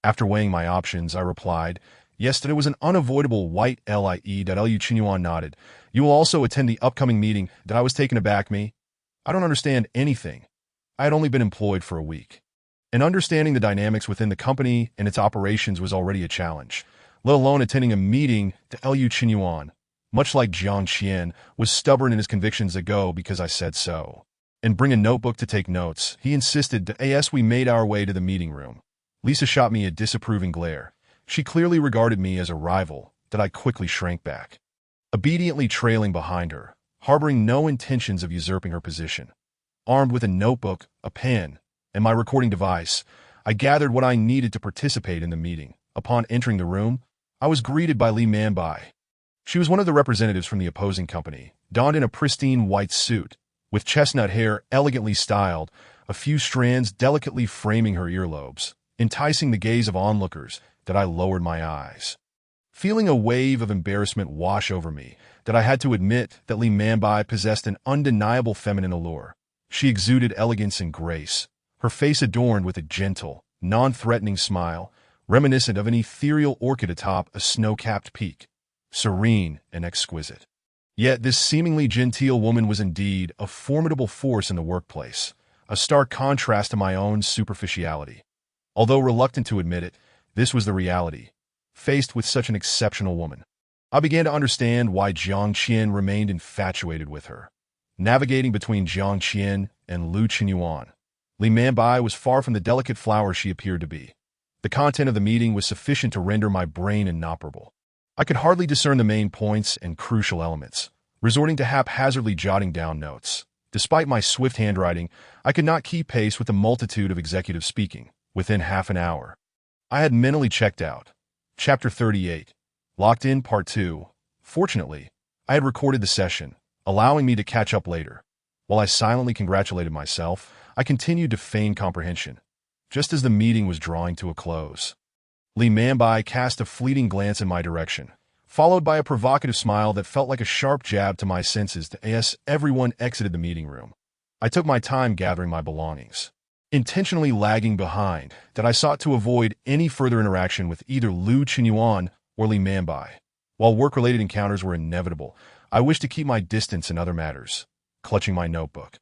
After weighing my options, I replied, yes, that it was an unavoidable white lie that Lu Qinyuan nodded. You will also attend the upcoming meeting that I was taken aback me. I don't understand anything. I had only been employed for a week. And understanding the dynamics within the company and its operations was already a challenge, let alone attending a meeting to Lu Qinyuan. Much like Jiang Qian, was stubborn in his convictions to go because I said so. And bring a notebook to take notes, he insisted that as we made our way to the meeting room. Lisa shot me a disapproving glare. She clearly regarded me as a rival that I quickly shrank back, obediently trailing behind her, harboring no intentions of usurping her position. Armed with a notebook, a pen, and my recording device, I gathered what I needed to participate in the meeting. Upon entering the room, I was greeted by Li Manbai. She was one of the representatives from the opposing company, donned in a pristine white suit, with chestnut hair elegantly styled, a few strands delicately framing her earlobes, enticing the gaze of onlookers that I lowered my eyes. Feeling a wave of embarrassment wash over me, that I had to admit that Li Manbai possessed an undeniable feminine allure. She exuded elegance and grace, her face adorned with a gentle, non-threatening smile, reminiscent of an ethereal orchid atop a snow-capped peak, serene and exquisite. Yet this seemingly genteel woman was indeed a formidable force in the workplace, a stark contrast to my own superficiality. Although reluctant to admit it, this was the reality. Faced with such an exceptional woman, I began to understand why Jiang Qian remained infatuated with her. Navigating between Jiang Qian and Lu Qinyuan, Li Manbai was far from the delicate flower she appeared to be. The content of the meeting was sufficient to render my brain inoperable. I could hardly discern the main points and crucial elements, resorting to haphazardly jotting down notes. Despite my swift handwriting, I could not keep pace with the multitude of executive speaking. Within half an hour, I had mentally checked out. Chapter 38. Locked in Part 2. Fortunately, I had recorded the session, allowing me to catch up later. While I silently congratulated myself, I continued to feign comprehension. Just as the meeting was drawing to a close, Li Manbai cast a fleeting glance in my direction, followed by a provocative smile that felt like a sharp jab to my senses as everyone exited the meeting room. I took my time gathering my belongings, intentionally lagging behind that I sought to avoid any further interaction with either Lu Qinyuan or Li Manbai. While work-related encounters were inevitable, I wished to keep my distance in other matters. Clutching my notebook,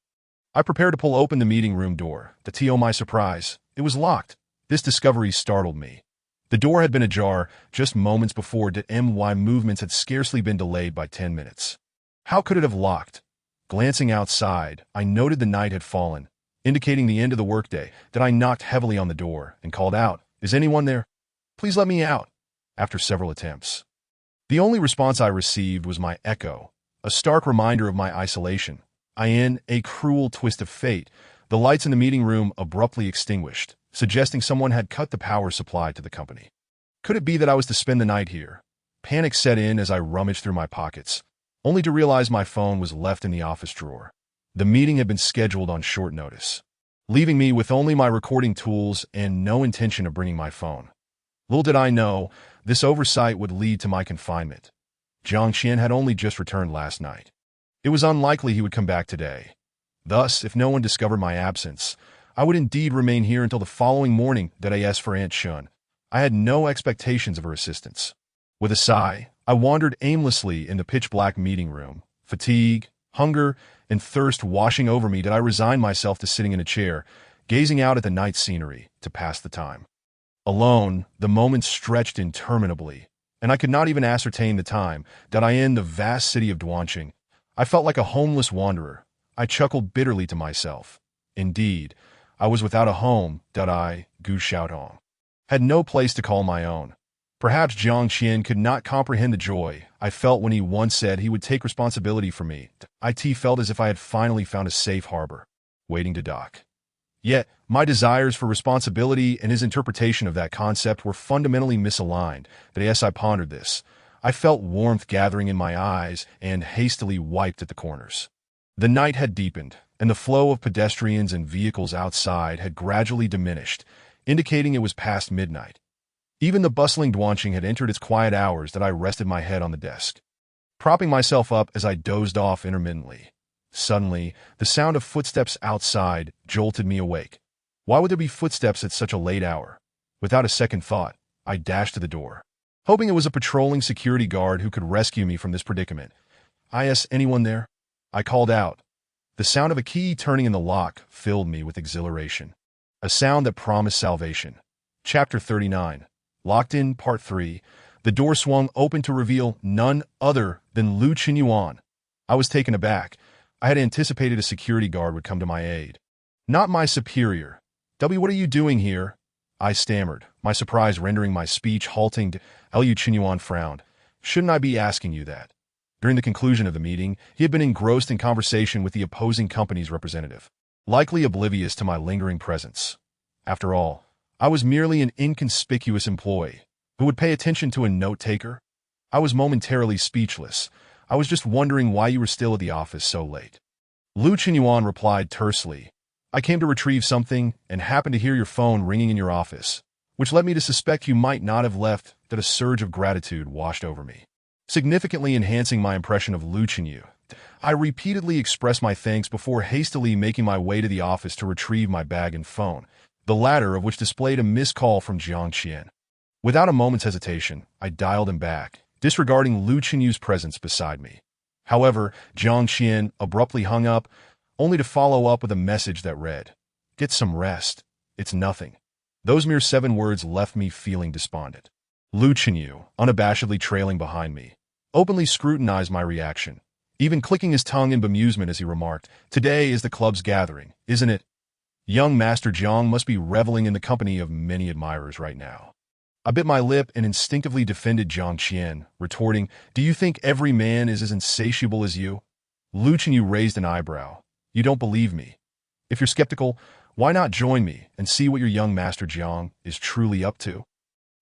I prepared to pull open the meeting room door. To my surprise, it was locked. This discovery startled me. The door had been ajar just moments before my movements had scarcely been delayed by 10 minutes. How could it have locked? Glancing outside, I noted the night had fallen, indicating the end of the workday. I knocked heavily on the door and called out, "Is anyone there? Please let me out." After several attempts, the only response I received was my echo, a stark reminder of my isolation. In a cruel twist of fate, the lights in the meeting room abruptly extinguished, suggesting someone had cut the power supply to the company. Could it be that I was to spend the night here? Panic set in as I rummaged through my pockets, only to realize my phone was left in the office drawer. The meeting had been scheduled on short notice, leaving me with only my recording tools and no intention of bringing my phone. Little did I know, this oversight would lead to my confinement. Jiang Qian had only just returned last night. It was unlikely he would come back today. Thus, if no one discovered my absence, I would indeed remain here until the following morning. As for Aunt Shun, I had no expectations of her assistance. With a sigh, I wandered aimlessly in the pitch-black meeting room. Fatigue, hunger, and thirst washing over me, I resigned myself to sitting in a chair, gazing out at the night scenery to pass the time. Alone, the moments stretched interminably, and I could not even ascertain the time. In the vast city of Duanqing, I felt like a homeless wanderer. I chuckled bitterly to myself. Indeed, I was without a home. Gu Xiaotong had no place to call my own. Perhaps Jiang Qian could not comprehend the joy I felt when he once said he would take responsibility for me. I felt as if I had finally found a safe harbor, waiting to dock. Yet, my desires for responsibility and his interpretation of that concept were fundamentally misaligned. As I pondered this, I felt warmth gathering in my eyes and hastily wiped at the corners. The night had deepened, and the flow of pedestrians and vehicles outside had gradually diminished, indicating it was past midnight. Even the bustling Duanqing had entered its quiet hours that I rested my head on the desk, propping myself up as I dozed off intermittently. Suddenly, the sound of footsteps outside jolted me awake. Why would there be footsteps at such a late hour? Without a second thought, I dashed to the door, hoping it was a patrolling security guard who could rescue me from this predicament. "Is anyone there?" I called out. The sound of a key turning in the lock filled me with exhilaration, a sound that promised salvation. Chapter 39. Locked in, Part 3. The door swung open to reveal none other than Lu Qinyuan. I was taken aback. I had anticipated a security guard would come to my aid. Not my superior. "What are you doing here?" I stammered, my surprise rendering my speech halting. Lu Qinyuan frowned. "Shouldn't I be asking you that?" During the conclusion of the meeting, he had been engrossed in conversation with the opposing company's representative, likely oblivious to my lingering presence. After all, I was merely an inconspicuous employee who would pay attention to a note-taker. I was momentarily speechless. I was just wondering why you were still at the office so late. Lu Qinyuan replied tersely. "I came to retrieve something and happened to hear your phone ringing in your office, which led me to suspect you might not have left." That a surge of gratitude washed over me, significantly enhancing my impression of Lu Qinyu. I repeatedly expressed my thanks before hastily making my way to the office to retrieve my bag and phone, the latter of which displayed a missed call from Jiang Qian. Without a moment's hesitation, I dialed him back, disregarding Lu Qinyu's presence beside me. However, Jiang Qian abruptly hung up, only to follow up with a message that read, "Get some rest. It's nothing." Those mere 7 words left me feeling despondent. Lu Qinyu, unabashedly trailing behind me, openly scrutinized my reaction, even clicking his tongue in bemusement as he remarked, "Today is the club's gathering, isn't it? Young Master Jiang must be reveling in the company of many admirers right now." I bit my lip and instinctively defended Jiang Qian, retorting, "Do you think every man is as insatiable as you?" Lu Qinyu raised an eyebrow. "You don't believe me? If you're skeptical, why not join me and see what your young Master Jiang is truly up to?"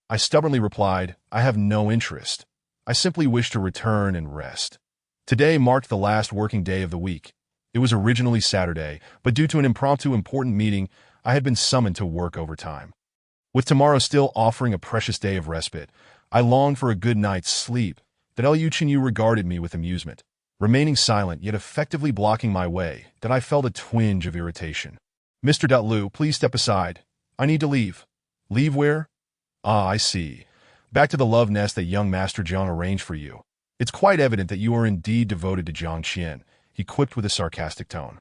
I stubbornly replied, "I have no interest. I simply wish to return and rest." Today marked the last working day of the week. It was originally Saturday, but due to an impromptu important meeting, I had been summoned to work overtime. With tomorrow still offering a precious day of respite, I longed for a good night's sleep. That Lu Qinyu regarded me with amusement, remaining silent yet effectively blocking my way, that I felt a twinge of irritation. "Mr. Lu, please step aside. I need to leave." "Leave where?" "Ah, I see. Back to the love nest that young Master Jiang arranged for you. It's quite evident that you are indeed devoted to Jiang Qian," he quipped with a sarcastic tone.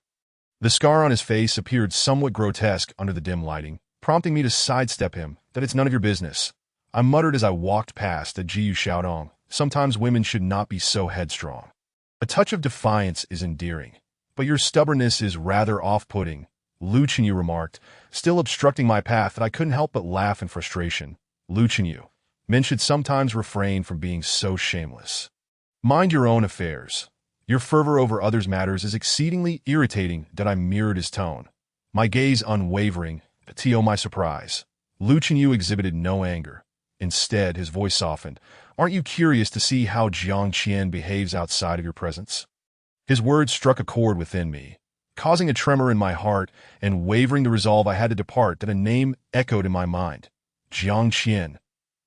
The scar on his face appeared somewhat grotesque under the dim lighting, prompting me to sidestep him. "That it's none of your business," I muttered as I walked past at Jiyu Xiaodong. "Sometimes women should not be so headstrong. A touch of defiance is endearing, but your stubbornness is rather off-putting," Lu Qinyu remarked, still obstructing my path. That I couldn't help but laugh in frustration. "Lu Qinyu, men should sometimes refrain from being so shameless. Mind your own affairs. Your fervor over others' matters is exceedingly irritating." That I mirrored his tone, my gaze unwavering. To my surprise, Lu Qinyu exhibited no anger. Instead, his voice softened. "Aren't you curious to see how Jiang Qian behaves outside of your presence?" His words struck a chord within me, causing a tremor in my heart and wavering the resolve I had to depart. That a name echoed in my mind. "Jiang Qian.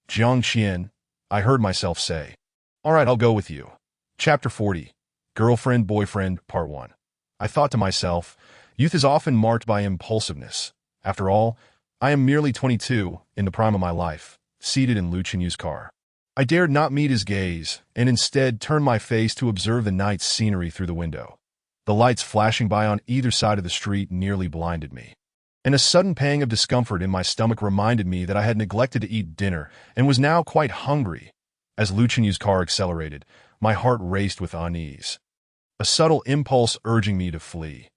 Jiang Qian," I heard myself say. "All right, I'll go with you." Chapter 40. Girlfriend, Boyfriend, Part 1. I thought to myself, youth is often marked by impulsiveness. After all, I am merely 22, in the prime of my life, seated in Lu Qinyu's car. I dared not meet his gaze, and instead turned my face to observe the night's scenery through the window. The lights flashing by on either side of the street nearly blinded me, and a sudden pang of discomfort in my stomach reminded me that I had neglected to eat dinner and was now quite hungry. As Lu Qinyu's car accelerated, my heart raced with unease, a subtle impulse urging me to flee.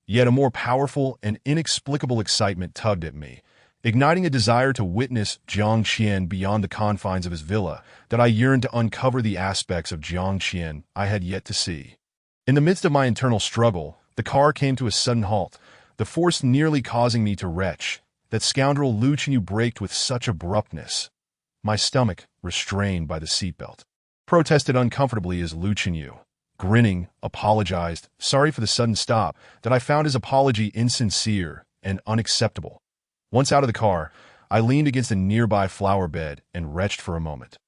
Yet a more powerful and inexplicable excitement tugged at me, igniting a desire to witness Jiang Qian beyond the confines of his villa. That I yearned to uncover the aspects of Jiang Qian I had yet to see. In the midst of my internal struggle, the car came to a sudden halt, the force nearly causing me to retch. That scoundrel Lu Qinyu braked with such abruptness, my stomach restrained by the seatbelt, protested uncomfortably as Lu Chenyu, grinning, apologized, sorry for the sudden stop, that I found his apology insincere and unacceptable. Once out of the car, I leaned against a nearby flower bed and retched for a moment,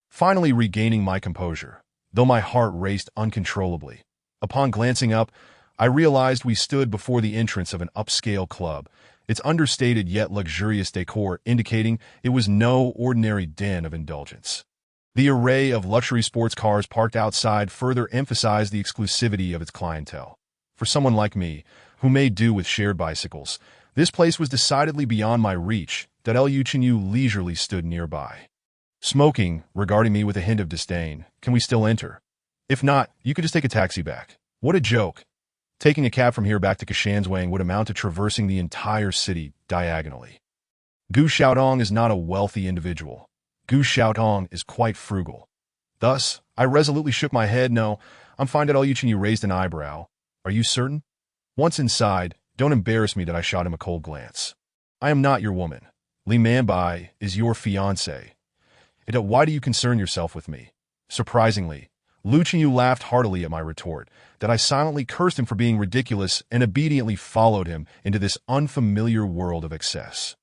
finally regaining my composure, though my heart raced uncontrollably. Upon glancing up, I realized we stood before the entrance of an upscale club, its understated yet luxurious decor indicating it was no ordinary den of indulgence. The array of luxury sports cars parked outside further emphasized the exclusivity of its clientele. For someone like me, who made do with shared bicycles, this place was decidedly beyond my reach, that Liu Chenyu leisurely stood nearby, smoking, regarding me with a hint of disdain. Can we still enter? If not, you could just take a taxi back. What a joke. Taking a cab from here back to Kashanswang would amount to traversing the entire city diagonally. Gu Xiaodong is not a wealthy individual. Gu Xiaodong is quite frugal. Thus, I resolutely shook my head. No, I'm fine. Liu Chenyu raised an eyebrow. Are you certain? Once inside, don't embarrass me. That I shot him a cold glance. I am not your woman. Li Manbai is your fiancé. Why do you concern yourself with me? Surprisingly, Lu Chenyu laughed heartily at my retort, that I silently cursed him for being ridiculous and obediently followed him into this unfamiliar world of excess.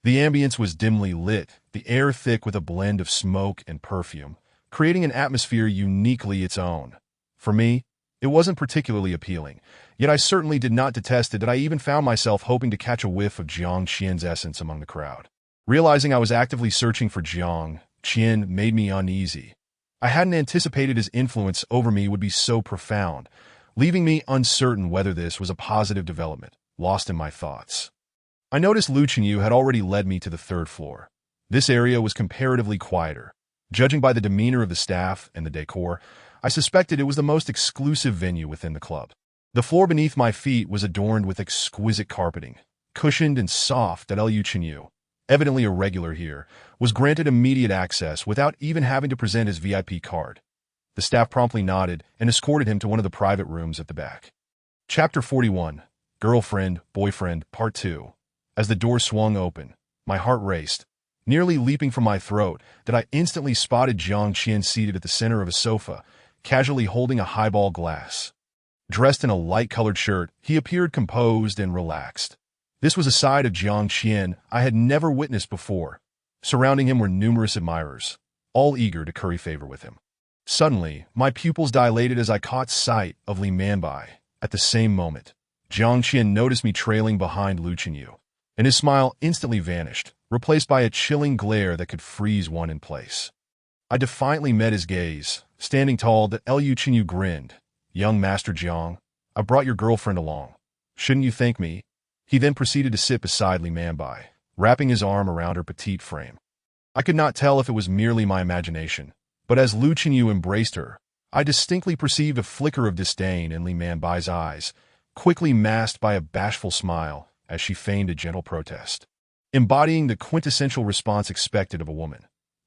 The ambience was dimly lit, the air thick with a blend of smoke and perfume, creating an atmosphere uniquely its own. For me, it wasn't particularly appealing, yet I certainly did not detest it. That I even found myself hoping to catch a whiff of Jiang Qian's essence among the crowd. Realizing I was actively searching for Jiang Qian made me uneasy. I hadn't anticipated his influence over me would be so profound, leaving me uncertain whether this was a positive development, lost in my thoughts. I noticed Lu Chenyu had already led me to the third floor. This area was comparatively quieter. Judging by the demeanor of the staff and the decor, I suspected it was the most exclusive venue within the club. The floor beneath my feet was adorned with exquisite carpeting, cushioned and soft. That Liu Chenyu, evidently a regular here, was granted immediate access without even having to present his VIP card. The staff promptly nodded and escorted him to one of the private rooms at the back. Chapter 41, Girlfriend, Boyfriend, Part 2. As the door swung open, my heart raced, nearly leaping from my throat, that I instantly spotted Jiang Qian seated at the center of a sofa, casually holding a highball glass. Dressed in a light-colored shirt, he appeared composed and relaxed. This was a side of Jiang Qian I had never witnessed before. Surrounding him were numerous admirers, all eager to curry favor with him. Suddenly, my pupils dilated as I caught sight of Li Manbai. At the same moment, Jiang Qian noticed me trailing behind Lu Chenyu, and his smile instantly vanished, replaced by a chilling glare that could freeze one in place. I defiantly met his gaze, standing tall. That Liu Chenyu grinned. Young Master Jiang, I brought your girlfriend along. Shouldn't you thank me? He then proceeded to sit beside Li Manbai, wrapping his arm around her petite frame. I could not tell if it was merely my imagination, but as Lu Chenyu embraced her, I distinctly perceived a flicker of disdain in Li Manbai's eyes, quickly masked by a bashful smile as she feigned a gentle protest. Embodying the quintessential response expected of a woman,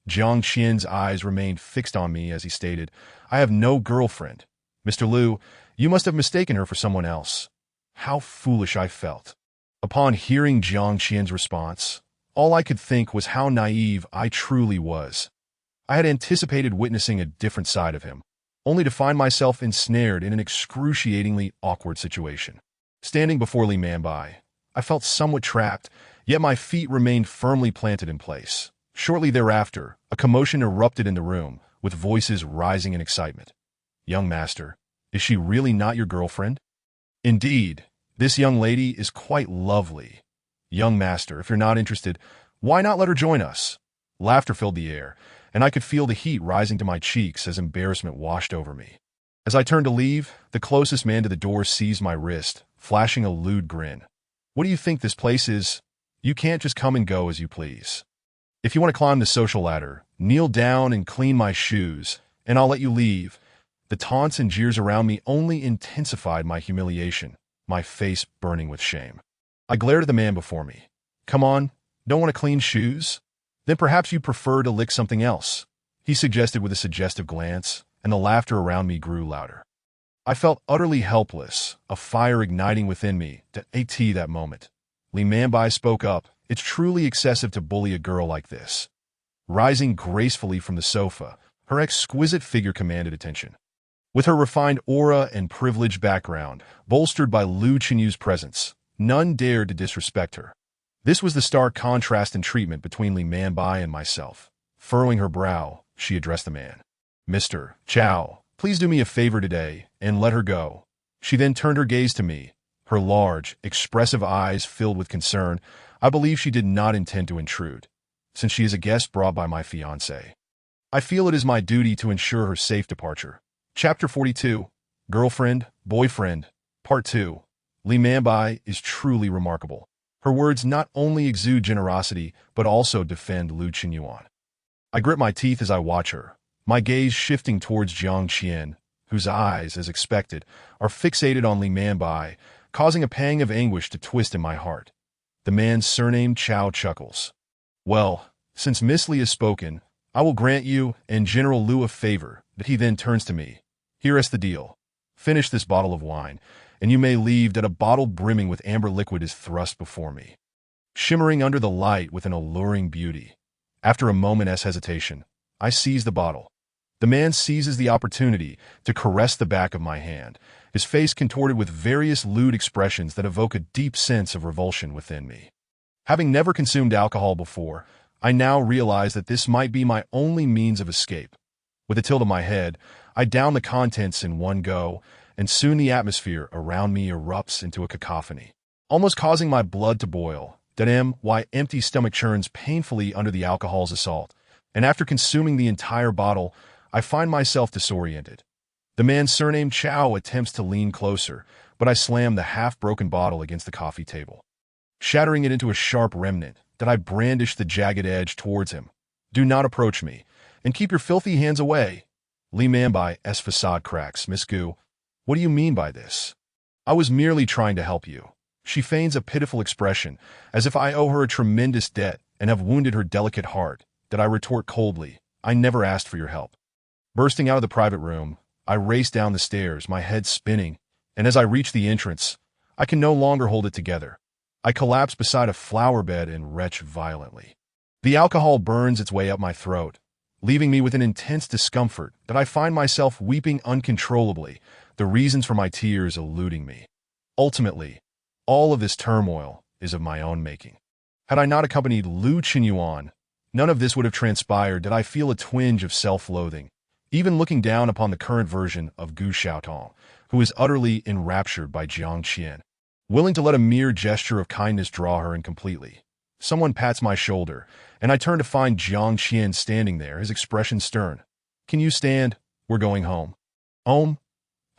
Jiang Qian's eyes remained fixed on me as he stated, I have no girlfriend. Mr. Lu, you must have mistaken her for someone else. How foolish I felt. Upon hearing Jiang Qian's response, all I could think was how naive I truly was. I had anticipated witnessing a different side of him, only to find myself ensnared in an excruciatingly awkward situation. Standing before Li Manbai, I felt somewhat trapped, yet my feet remained firmly planted in place. Shortly thereafter, a commotion erupted in the room, with voices rising in excitement. Young master, is she really not your girlfriend? Indeed, this young lady is quite lovely. Young master, if you're not interested, why not let her join us? Laughter filled the air, and I could feel the heat rising to my cheeks as embarrassment washed over me. As I turned to leave, the closest man to the door seized my wrist, flashing a lewd grin. What do you think this place is? You can't just come and go as you please. If you want to climb the social ladder, kneel down and clean my shoes, and I'll let you leave. The taunts and jeers around me only intensified my humiliation, my face burning with shame. I glared at the man before me. Come on, don't want to clean shoes? Then perhaps you'd prefer to lick something else, he suggested with a suggestive glance, and the laughter around me grew louder. I felt utterly helpless, a fire igniting within me. That moment, Li Manbai spoke up. It's truly excessive to bully a girl like this. Rising gracefully from the sofa, Her exquisite figure commanded attention. With her refined aura and privileged background, bolstered by Lu Qinyu's presence, none dared to disrespect her. This was the stark contrast in treatment between Li Manbai and myself. Furrowing her brow, she addressed the man. Mr. Chow, please do me a favor today and let her go. She then turned her gaze to me, her large, expressive eyes filled with concern. I believe she did not intend to intrude, since she is a guest brought by my fiancé. I feel it is my duty to ensure her safe departure. Chapter 42, Girlfriend, Boyfriend, Part 2. Li Manbai is truly remarkable. Her words not only exude generosity, but also defend Lu Qinyuan. I grit my teeth as I watch her, my gaze shifting towards Jiang Qian, whose eyes, as expected, are fixated on Li Manbai, causing a pang of anguish to twist in my heart. The man's surname Chow chuckles. Well, since Miss Li has spoken, I will grant you and General Lu a favor. That he then turns to me. Here is the deal. Finish this bottle of wine, and you may leave that a bottle brimming with amber liquid is thrust before me, shimmering under the light with an alluring beauty. After a moment's hesitation, I seize the bottle. The man seizes the opportunity to caress the back of my hand, his face contorted with various lewd expressions that evoke a deep sense of revulsion within me. Having never consumed alcohol before, I now realize that this might be my only means of escape. With a tilt of my head, I down the contents in one go, and soon the atmosphere around me erupts into a cacophony, almost causing my blood to boil. My empty stomach churns painfully under the alcohol's assault, and after consuming the entire bottle, I find myself disoriented. The man's surname Chow attempts to lean closer, but I slam the half-broken bottle against the coffee table, shattering it into a sharp remnant. I brandish the jagged edge towards him. Do not approach me, and keep your filthy hands away. Li Manbai's facade cracks. Miss Gu, what do you mean by this? I was merely trying to help you. She feigns a pitiful expression, as if I owe her a tremendous debt and have wounded her delicate heart. I retort coldly, I never asked for your help. Bursting out of the private room, I race down the stairs, my head spinning, and as I reach the entrance, I can no longer hold it together. I collapse beside a flower bed and retch violently. The alcohol burns its way up my throat, leaving me with an intense discomfort that I find myself weeping uncontrollably, the reasons for my tears eluding me. Ultimately, all of this turmoil is of my own making. Had I not accompanied Lu Qinyuan, none of this would have transpired. I feel a twinge of self-loathing, even looking down upon the current version of Gu Xiaotong, who is utterly enraptured by Jiang Qian, willing to let a mere gesture of kindness draw her in completely. Someone pats my shoulder, and I turn to find Jiang Qian standing there, his expression stern. Can you stand? We're going home. Home?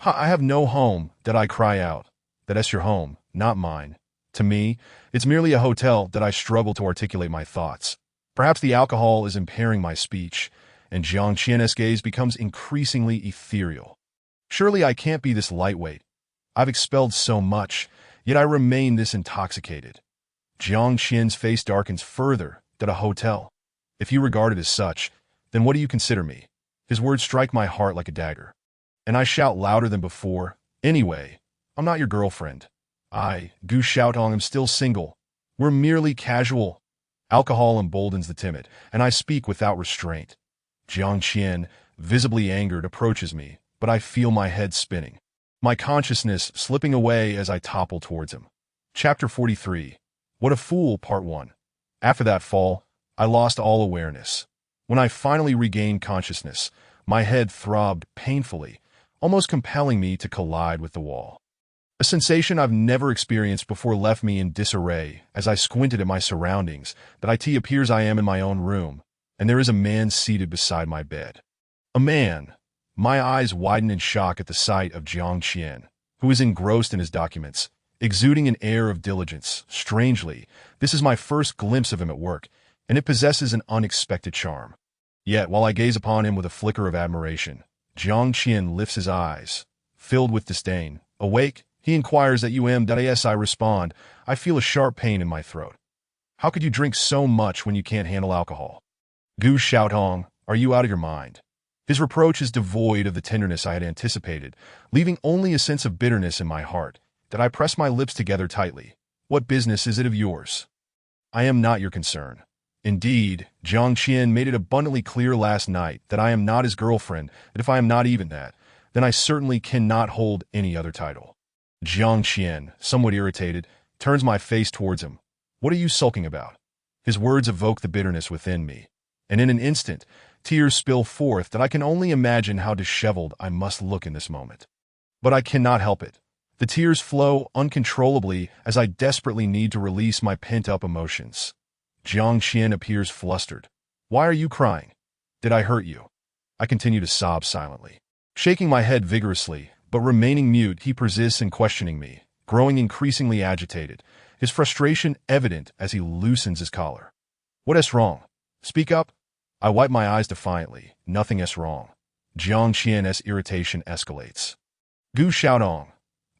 I have no home, I cry out. That's your home, not mine. To me, it's merely a hotel. I struggle to articulate my thoughts. Perhaps the alcohol is impairing my speech, and Jiang Qian's gaze becomes increasingly ethereal. Surely I can't be this lightweight. I've expelled so much, yet I remain this intoxicated. Jiang Qian's face darkens further. A hotel. If you regard it as such, then what do you consider me? His words strike my heart like a dagger, and I shout louder than before. Anyway, I'm not your girlfriend. I, Gu Xiaotong, am still single. We're merely casual. Alcohol emboldens the timid, and I speak without restraint. Jiang Qian, visibly angered, approaches me, but I feel my head spinning, my consciousness slipping away as I topple towards him. Chapter 43. What a Fool, Part 1. After that fall, I lost all awareness. When I finally regained consciousness, my head throbbed painfully, almost compelling me to collide with the wall. A sensation I've never experienced before left me in disarray as I squinted at my surroundings. It appears I am in my own room, and there is a man seated beside my bed. A man. My eyes widen in shock at the sight of Jiang Qian, who is engrossed in his documents, exuding an air of diligence. Strangely, this is my first glimpse of him at work, and it possesses an unexpected charm. Yet, while I gaze upon him with a flicker of admiration, Jiang Qian lifts his eyes, filled with disdain. Awake? He inquires that you am. Yes, I respond. I feel a sharp pain in my throat. How could you drink so much when you can't handle alcohol? Gu Xiaotong, are you out of your mind? His reproach is devoid of the tenderness I had anticipated, leaving only a sense of bitterness in my heart. I press my lips together tightly. What business is it of yours? I am not your concern. Indeed, Jiang Qian made it abundantly clear last night that I am not his girlfriend, that if I am not even that, then I certainly cannot hold any other title. Jiang Qian, somewhat irritated, turns my face towards him. What are you sulking about? His words evoke the bitterness within me, and in an instant, tears spill forth that I can only imagine how disheveled I must look in this moment. But I cannot help it. The tears flow uncontrollably as I desperately need to release my pent-up emotions. Jiang Qian appears flustered. Why are you crying? Did I hurt you? I continue to sob silently. Shaking my head vigorously, but remaining mute, he persists in questioning me, growing increasingly agitated, his frustration evident as he loosens his collar. What is wrong? Speak up. I wipe my eyes defiantly. Nothing is wrong. Jiang Qian's irritation escalates. Gu Xiaodong,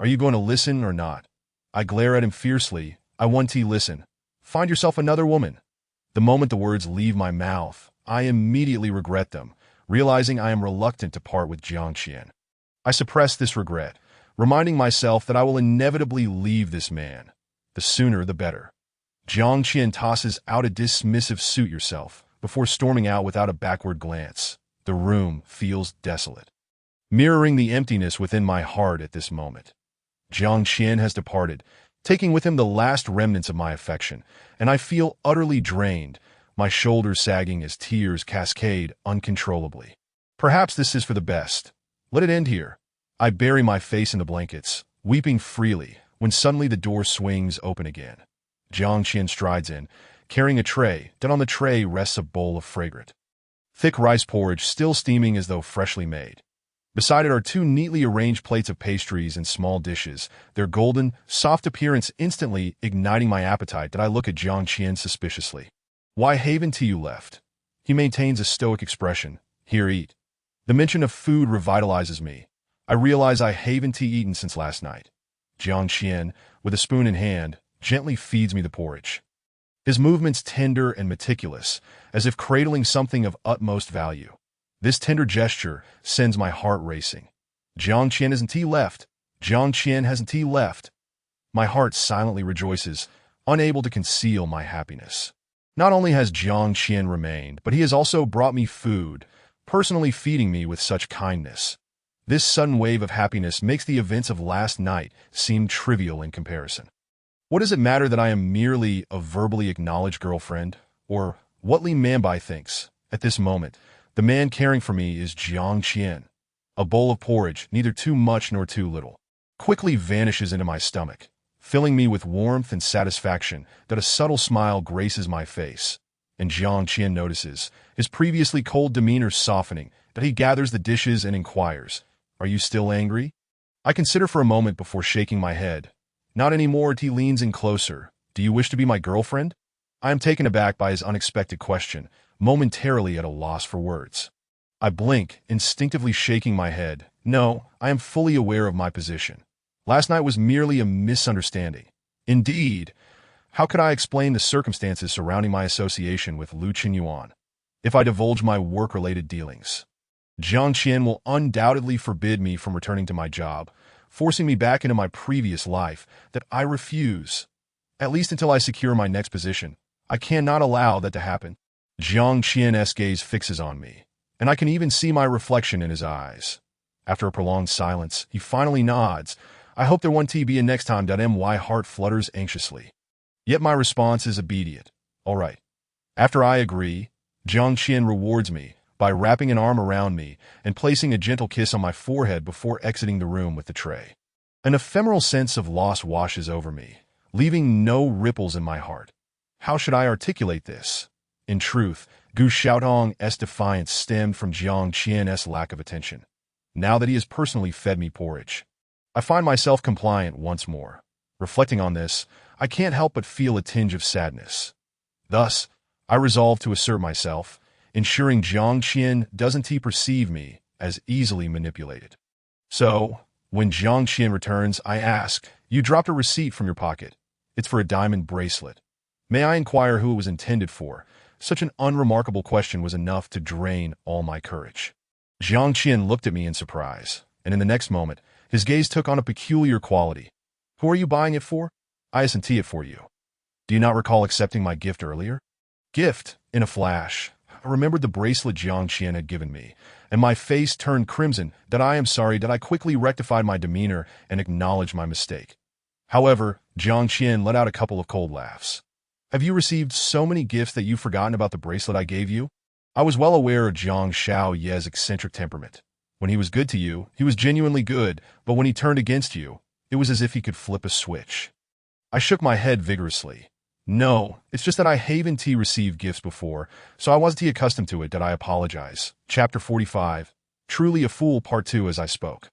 are you going to listen or not? I glare at him fiercely. I want to listen. Find yourself another woman. The moment the words leave my mouth, I immediately regret them, realizing I am reluctant to part with Jiang Qian. I suppress this regret, reminding myself that I will inevitably leave this man. The sooner the better. Jiang Qian tosses out a dismissive suit yourself before storming out without a backward glance. The room feels desolate, mirroring the emptiness within my heart at this moment. Jiang Qian has departed, taking with him the last remnants of my affection, and I feel utterly drained, my shoulders sagging as tears cascade uncontrollably. Perhaps this is for the best. Let it end here. I bury my face in the blankets, weeping freely, when suddenly the door swings open again. Jiang Qian strides in, carrying a tray, then on the tray rests a bowl of fragrant, thick rice porridge still steaming as though freshly made. Beside it are two neatly arranged plates of pastries and small dishes, their golden, soft appearance instantly igniting my appetite that I look at Jiang Qian suspiciously. Why haven't you left? He maintains a stoic expression. Here, eat. The mention of food revitalizes me. I realize I haven't eaten since last night. Jiang Qian, with a spoon in hand, gently feeds me the porridge. His movements tender and meticulous, as if cradling something of utmost value. This tender gesture sends my heart racing. Jiang Qian hasn't left. Jiang Qian hasn't left. My heart silently rejoices, unable to conceal my happiness. Not only has Jiang Qian remained, but he has also brought me food, personally feeding me with such kindness. This sudden wave of happiness makes the events of last night seem trivial in comparison. What does it matter that I am merely a verbally acknowledged girlfriend? Or what Li Manbai thinks? At this moment, the man caring for me is Jiang Qian. A bowl of porridge, neither too much nor too little, quickly vanishes into my stomach, filling me with warmth and satisfaction that a subtle smile graces my face. And Jiang Qian notices, his previously cold demeanor softening, that he gathers the dishes and inquires, "Are you still angry?" I consider for a moment before shaking my head. Not anymore. He leans in closer. Do you wish to be my girlfriend? I am taken aback by his unexpected question, momentarily at a loss for words. I blink, instinctively shaking my head. No, I am fully aware of my position. Last night was merely a misunderstanding. Indeed, how could I explain the circumstances surrounding my association with Lu Qinyuan if I divulge my work-related dealings? Jiang Qian will undoubtedly forbid me from returning to my job, forcing me back into my previous life that I refuse. At least until I secure my next position, I cannot allow that to happen. Jiang Qian's gaze fixes on me, and I can even see my reflection in his eyes. After a prolonged silence, he finally nods. I hope there won't be a next time. My heart flutters anxiously. Yet my response is obedient. All right. After I agree, Jiang Qian rewards me by wrapping an arm around me and placing a gentle kiss on my forehead before exiting the room with the tray. An ephemeral sense of loss washes over me, leaving no ripples in my heart. How should I articulate this? In truth, Gu Xiaodong's defiance stemmed from Jiang Qian's lack of attention. Now that he has personally fed me porridge, I find myself compliant once more. Reflecting on this, I can't help but feel a tinge of sadness. Thus, I resolve to assert myself, ensuring Jiang Qian doesn't perceive me as easily manipulated. So, when Jiang Qian returns, I ask, "You dropped a receipt from your pocket. It's for a diamond bracelet. May I inquire who it was intended for?" Such an unremarkable question was enough to drain all my courage. Jiang Qian looked at me in surprise, and in the next moment, his gaze took on a peculiar quality. "Who are you buying it for?" "I sent it for you. Do you not recall accepting my gift earlier?" Gift, in a flash. I remembered the bracelet Jiang Qian had given me, and my face turned crimson. That I am sorry, that I quickly rectified my demeanor and acknowledged my mistake. However, Jiang Qian let out a couple of cold laughs. Have you received so many gifts that you've forgotten about the bracelet I gave you? I was well aware of Jiang Xiao Ye's eccentric temperament. When he was good to you, he was genuinely good, but when he turned against you, it was as if he could flip a switch. I shook my head vigorously. No, it's just that I haven't received gifts before, so I wasn't accustomed to it. That I apologize. Chapter 45. Truly a fool, Part 2. As I spoke,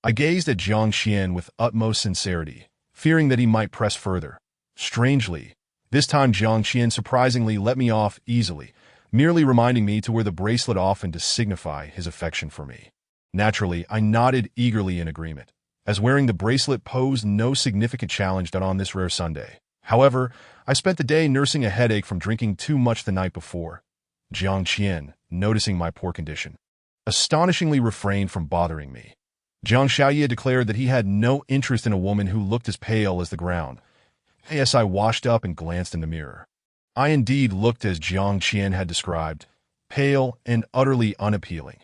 I gazed at Jiang Qian with utmost sincerity, fearing that he might press further. Strangely, this time Jiang Qian surprisingly let me off easily, merely reminding me to wear the bracelet often to signify his affection for me. Naturally, I nodded eagerly in agreement, as wearing the bracelet posed no significant challenge on this rare Sunday. However, I spent the day nursing a headache from drinking too much the night before. Jiang Qian, noticing my poor condition, astonishingly refrained from bothering me. Jiang Xiaoye declared that he had no interest in a woman who looked as pale as the ground. As I washed up and glanced in the mirror, I indeed looked as Jiang Qian had described, pale and utterly unappealing.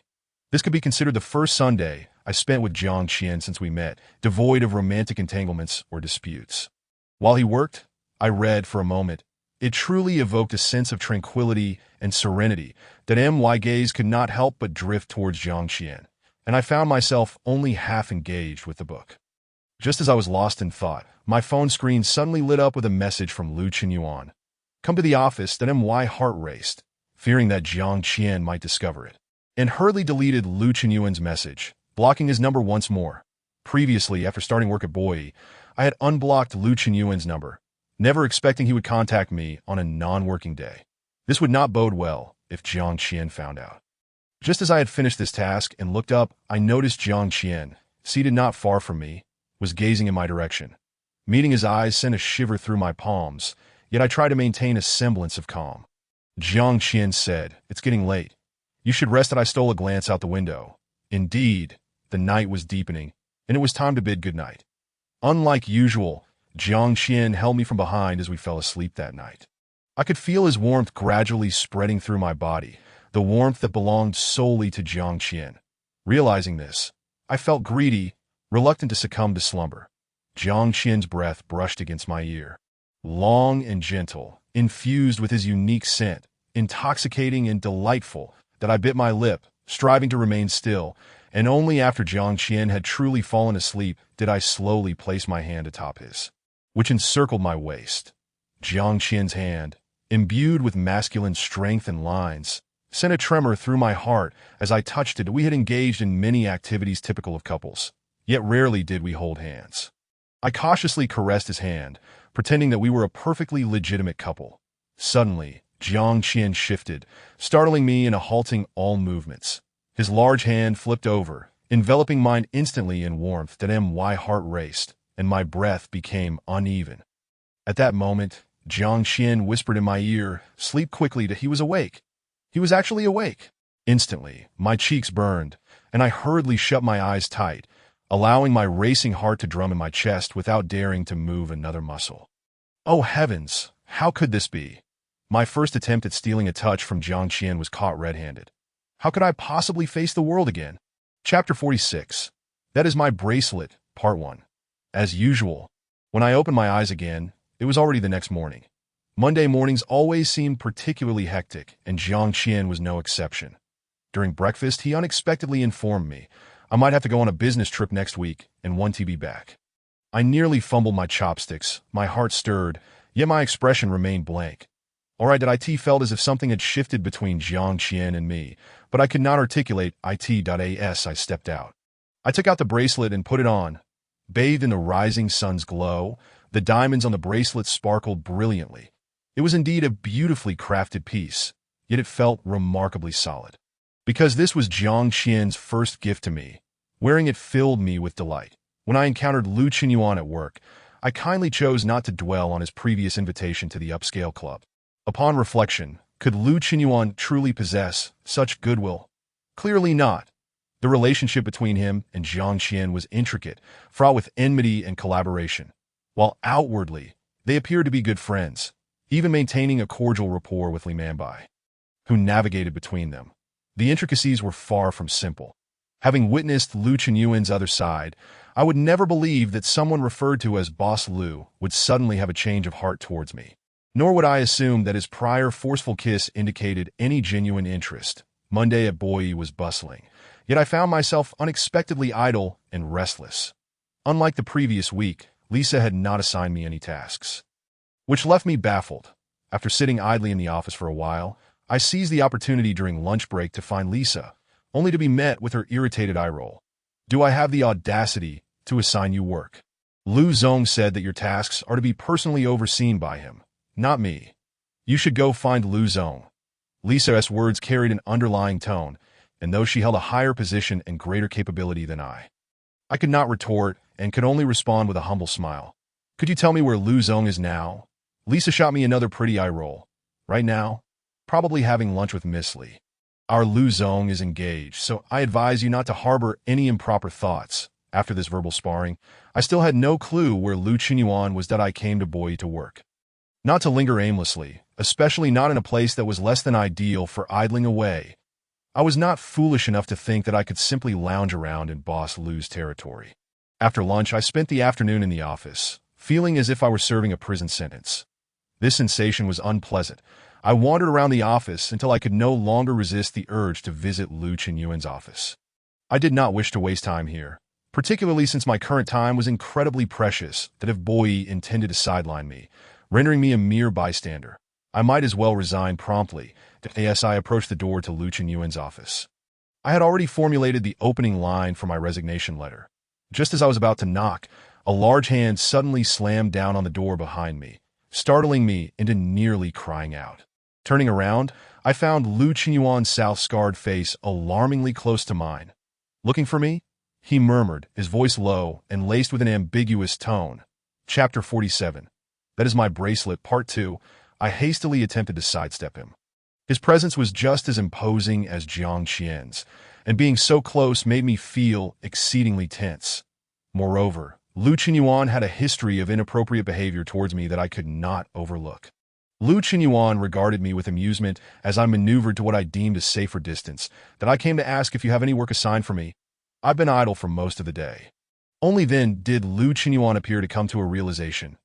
This could be considered the first Sunday I spent with Jiang Qian since we met, devoid of romantic entanglements or disputes. While he worked, I read for a moment. It truly evoked a sense of tranquility and serenity that my gaze could not help but drift towards Jiang Qian, and I found myself only half engaged with the book. Just as I was lost in thought, my phone screen suddenly lit up with a message from Lu Qinyuan. Come to the office. That my heart raced, fearing that Jiang Qian might discover it, and hurriedly deleted Lu Qinyuan's message, blocking his number once more. Previously, after starting work at Boyi, I had unblocked Lu Qinyuan's number, never expecting he would contact me on a non-working day. This would not bode well if Jiang Qian found out. Just as I had finished this task and looked up, I noticed Jiang Qian, seated not far from me, was gazing in my direction. Meeting his eyes sent a shiver through my palms, yet I tried to maintain a semblance of calm. Jiang Qian said, "It's getting late. You should rest." That I stole a glance out the window. Indeed, the night was deepening, and it was time to bid goodnight. Unlike usual, Jiang Qian held me from behind as we fell asleep that night. I could feel his warmth gradually spreading through my body, the warmth that belonged solely to Jiang Qian. Realizing this, I felt greedy, reluctant to succumb to slumber. Jiang Qian's breath brushed against my ear. Long and gentle, infused with his unique scent, intoxicating and delightful, that I bit my lip, striving to remain still, and only after Jiang Qian had truly fallen asleep did I slowly place my hand atop his, which encircled my waist. Jiang Qian's hand, imbued with masculine strength and lines, sent a tremor through my heart as I touched it. We had engaged in many activities typical of couples, yet rarely did we hold hands. I cautiously caressed his hand, pretending that we were a perfectly legitimate couple. Suddenly, Jiang Qian shifted, startling me in a halting all movements. His large hand flipped over, enveloping mine instantly in warmth. That my heart raced, and my breath became uneven. At that moment, Jiang Qian whispered in my ear, "Sleep quickly." That he was awake. He was actually awake. Instantly, my cheeks burned, and I hurriedly shut my eyes tight, allowing my racing heart to drum in my chest without daring to move another muscle. Oh heavens, how could this be? My first attempt at stealing a touch from Jiang Qian was caught red-handed. How could I possibly face the world again? Chapter 46. That is my bracelet, Part 1. As usual, when I opened my eyes again, it was already the next morning. Monday mornings always seemed particularly hectic, and Jiang Qian was no exception. During breakfast, he unexpectedly informed me I might have to go on a business trip next week and want to be back. I nearly fumbled my chopsticks, my heart stirred, yet my expression remained blank. Alright, that IT felt as if something had shifted between Jiang Qian and me, but I could not articulate it.as I stepped out. I took out the bracelet and put it on. Bathed in the rising sun's glow, the diamonds on the bracelet sparkled brilliantly. It was indeed a beautifully crafted piece, yet it felt remarkably solid. Because this was Jiang Qian's first gift to me, wearing it filled me with delight. When I encountered Lu Qinyuan at work, I kindly chose not to dwell on his previous invitation to the upscale club. Upon reflection, could Lu Qinyuan truly possess such goodwill? Clearly not. The relationship between him and Jiang Qian was intricate, fraught with enmity and collaboration. While outwardly, they appeared to be good friends, even maintaining a cordial rapport with Li Manbai, who navigated between them. The intricacies were far from simple. Having witnessed Lu Qinyuan's other side, I would never believe that someone referred to as Boss Lu would suddenly have a change of heart towards me. Nor would I assume that his prior forceful kiss indicated any genuine interest. Monday at Boyi was bustling, yet I found myself unexpectedly idle and restless. Unlike the previous week, Lisa had not assigned me any tasks, which left me baffled. After sitting idly in the office for a while, I seized the opportunity during lunch break to find Lisa, only to be met with her irritated eye roll. "Do I have the audacity to assign you work? Lu Zong said that your tasks are to be personally overseen by him, not me. You should go find Lu Zong." Lisa's words carried an underlying tone, and though she held a higher position and greater capability than I could not retort and could only respond with a humble smile. "Could you tell me where Lu Zong is now?" Lisa shot me another pretty eye roll. "Right now? Probably having lunch with Miss Li. Our Lu Zong is engaged, so I advise you not to harbor any improper thoughts." After this verbal sparring, I still had no clue where Lu Qinyuan was that I came to Boyi to work. Not to linger aimlessly, especially not in a place that was less than ideal for idling away. I was not foolish enough to think that I could simply lounge around in Boss Lu's territory. After lunch, I spent the afternoon in the office, feeling as if I were serving a prison sentence. This sensation was unpleasant. I wandered around the office until I could no longer resist the urge to visit Lu Qinyuan's office. I did not wish to waste time here, particularly since my current time was incredibly precious that if Boyi intended to sideline me, rendering me a mere bystander, I might as well resign promptly. As I approached the door to Lu Qinyuan's office, I had already formulated the opening line for my resignation letter. Just as I was about to knock, a large hand suddenly slammed down on the door behind me, startling me into nearly crying out. Turning around, I found Lu Qinyuan's south-scarred face alarmingly close to mine. "Looking for me?" he murmured, his voice low and laced with an ambiguous tone. Chapter 47. That is my bracelet, Part 2. I hastily attempted to sidestep him. His presence was just as imposing as Jiang Qian's, and being so close made me feel exceedingly tense. Moreover, Lu Qinyuan had a history of inappropriate behavior towards me that I could not overlook. Lu Qinyuan regarded me with amusement as I maneuvered to what I deemed a safer distance, that I came to ask if you have any work assigned for me. I've been idle for most of the day. Only then did Lu Qinyuan appear to come to a realization.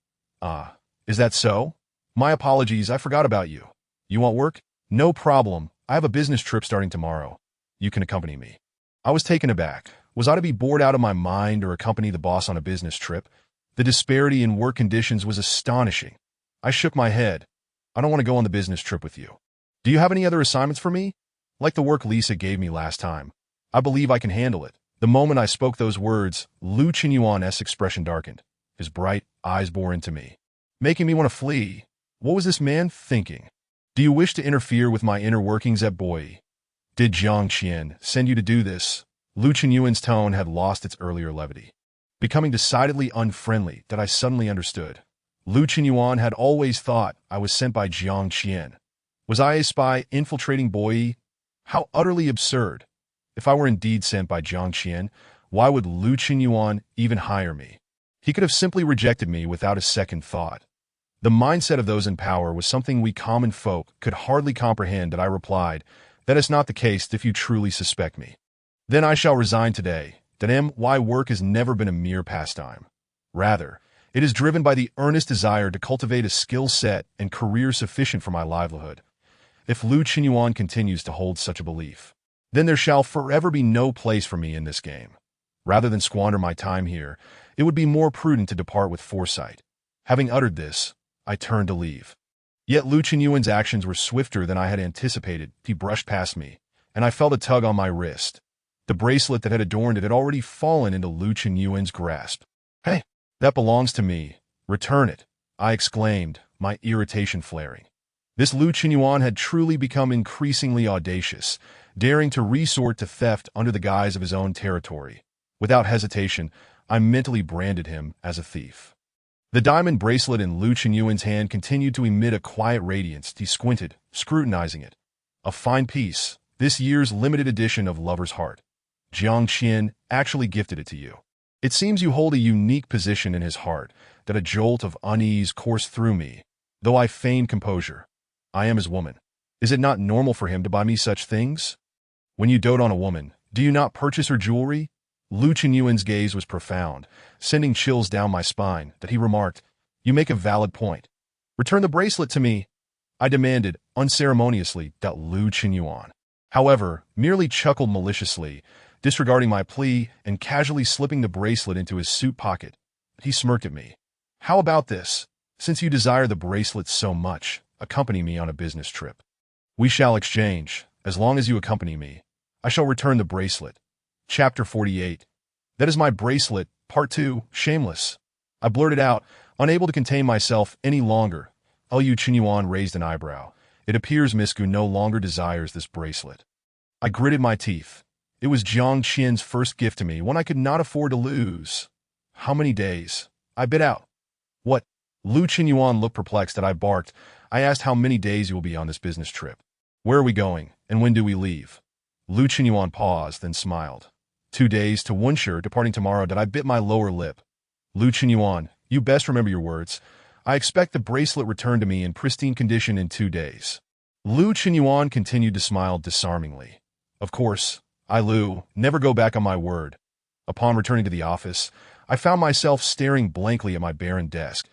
"Ah, is that so? My apologies, I forgot about you. You want work? No problem. I have a business trip starting tomorrow. You can accompany me." I was taken aback. Was I to be bored out of my mind or accompany the boss on a business trip? The disparity in work conditions was astonishing. I shook my head. "I don't want to go on the business trip with you. Do you have any other assignments for me? Like the work Lisa gave me last time. I believe I can handle it." The moment I spoke those words, Lu Qinyuan's expression darkened. His bright eyes bore into me, making me want to flee. What was this man thinking? "Do you wish to interfere with my inner workings at Boyi? Did Jiang Qian send you to do this?" Lu Qinyuan's tone had lost its earlier levity, becoming decidedly unfriendly. That I suddenly understood. Lu Qinyuan had always thought I was sent by Jiang Qian. Was I a spy infiltrating Boyi? How utterly absurd. If I were indeed sent by Jiang Qian, why would Lu Qinyuan even hire me? He could have simply rejected me without a second thought. The mindset of those in power was something we common folk could hardly comprehend. That I replied, "That is not the case if you truly suspect me. Then I shall resign today. My work has never been a mere pastime. Rather, it is driven by the earnest desire to cultivate a skill set and career sufficient for my livelihood. If Lu Qinyuan continues to hold such a belief, then there shall forever be no place for me in this game. Rather than squander my time here, it would be more prudent to depart with foresight." Having uttered this, I turned to leave. Yet Lu Qinyuan's actions were swifter than I had anticipated. He brushed past me, and I felt a tug on my wrist. The bracelet that had adorned it had already fallen into Lu Qinyuan's grasp. "Hey, that belongs to me. Return it," I exclaimed, my irritation flaring. This Lu Qinyuan had truly become increasingly audacious, daring to resort to theft under the guise of his own territory. Without hesitation, I mentally branded him as a thief. The diamond bracelet in Lu Qinyuan's hand continued to emit a quiet radiance. He squinted, scrutinizing it. "A fine piece, this year's limited edition of Lover's Heart. Jiang Qian actually gifted it to you. It seems you hold a unique position in his heart." That a jolt of unease coursed through me. though I feigned composure. I am his woman. Is it not normal for him to buy me such things? When you dote on a woman, do you not purchase her jewelry? Lu Qinyuan's gaze was profound, sending chills down my spine, that he remarked, "You make a valid point. Return the bracelet to me," I demanded, unceremoniously, that Lu Qinyuan, however, merely chuckled maliciously, disregarding my plea and casually slipping the bracelet into his suit pocket. He smirked at me. "How about this? Since you desire the bracelet so much, accompany me on a business trip. We shall exchange. As long as you accompany me, I shall return the bracelet." Chapter 48. That is my bracelet, Part 2, Shameless. I blurted out, unable to contain myself any longer. Lu Qinyuan raised an eyebrow. It appears Miss Gu no longer desires this bracelet. I gritted my teeth. It was Jiang Qian's first gift to me, one I could not afford to lose. "How many days?" I bit out. "What?" Lu Qinyuan looked perplexed that I barked. "I asked how many days you will be on this business trip. Where are we going, and when do we leave?" Lu Qinyuan paused, then smiled. 2 days to Wunsher, departing tomorrow. That I bit my lower lip. "Lu Qinyuan, you best remember your words. I expect the bracelet returned to me in pristine condition in 2 days. Lu Qinyuan continued to smile disarmingly. "Of course, Lu, never go back on my word." Upon returning to the office, I found myself staring blankly at my barren desk.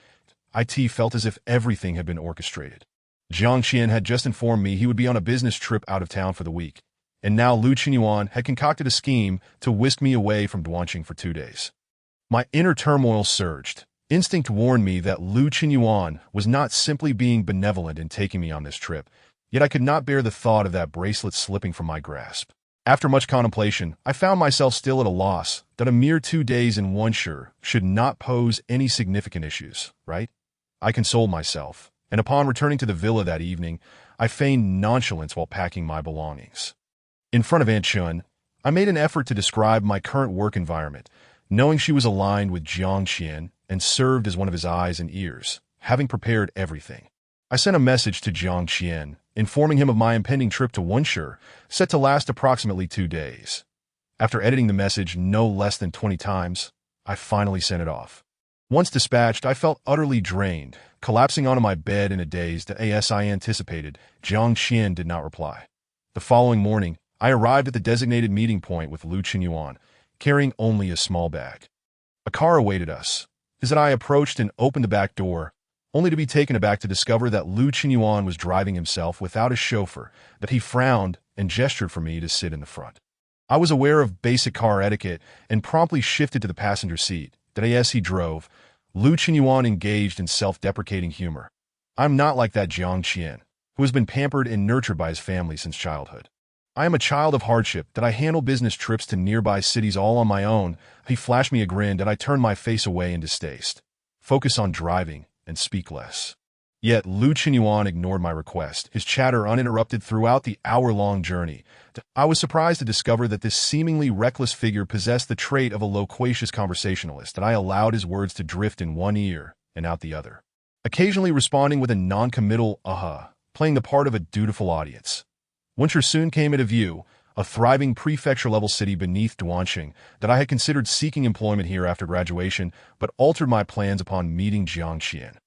IT felt as if everything had been orchestrated. Jiang Qian had just informed me he would be on a business trip out of town for the week, and now Lu Qinyuan had concocted a scheme to whisk me away from Duanqing for 2 days. My inner turmoil surged. Instinct warned me that Lu Qinyuan was not simply being benevolent in taking me on this trip, yet I could not bear the thought of that bracelet slipping from my grasp. After much contemplation, I found myself still at a loss that a mere 2 days in Wunsher should not pose any significant issues, right? I consoled myself, and upon returning to the villa that evening, I feigned nonchalance while packing my belongings. In front of Aunt Chun, I made an effort to describe my current work environment, knowing she was aligned with Jiang Qian and served as one of his eyes and ears, having prepared everything. I sent a message to Jiang Qian, informing him of my impending trip to Wunsher, set to last approximately 2 days. After editing the message no less than 20 times, I finally sent it off. Once dispatched, I felt utterly drained, collapsing onto my bed in a daze that, as I anticipated, Jiang Qian did not reply. The following morning, I arrived at the designated meeting point with Lu Qinyuan, carrying only a small bag. A car awaited us. As I approached and opened the back door, only to be taken aback to discover that Lu Qinyuan was driving himself without a chauffeur, that he frowned and gestured for me to sit in the front. I was aware of basic car etiquette and promptly shifted to the passenger seat, that as he drove, Lu Qinyuan engaged in self-deprecating humor. "I'm not like that Jiang Qian, who has been pampered and nurtured by his family since childhood. I am a child of hardship, that I handle business trips to nearby cities all on my own." He flashed me a grin that I turned my face away in distaste. "Focus on driving and speak less." Yet Lu Qinyuan ignored my request, his chatter uninterrupted throughout the hour-long journey. I was surprised to discover that this seemingly reckless figure possessed the trait of a loquacious conversationalist, that I allowed his words to drift in one ear and out the other, occasionally responding with a non-committal playing the part of a dutiful audience. Wunsher soon came into view, a thriving prefecture-level city beneath Duanqing, that I had considered seeking employment here after graduation, but altered my plans upon meeting Jiang Qian.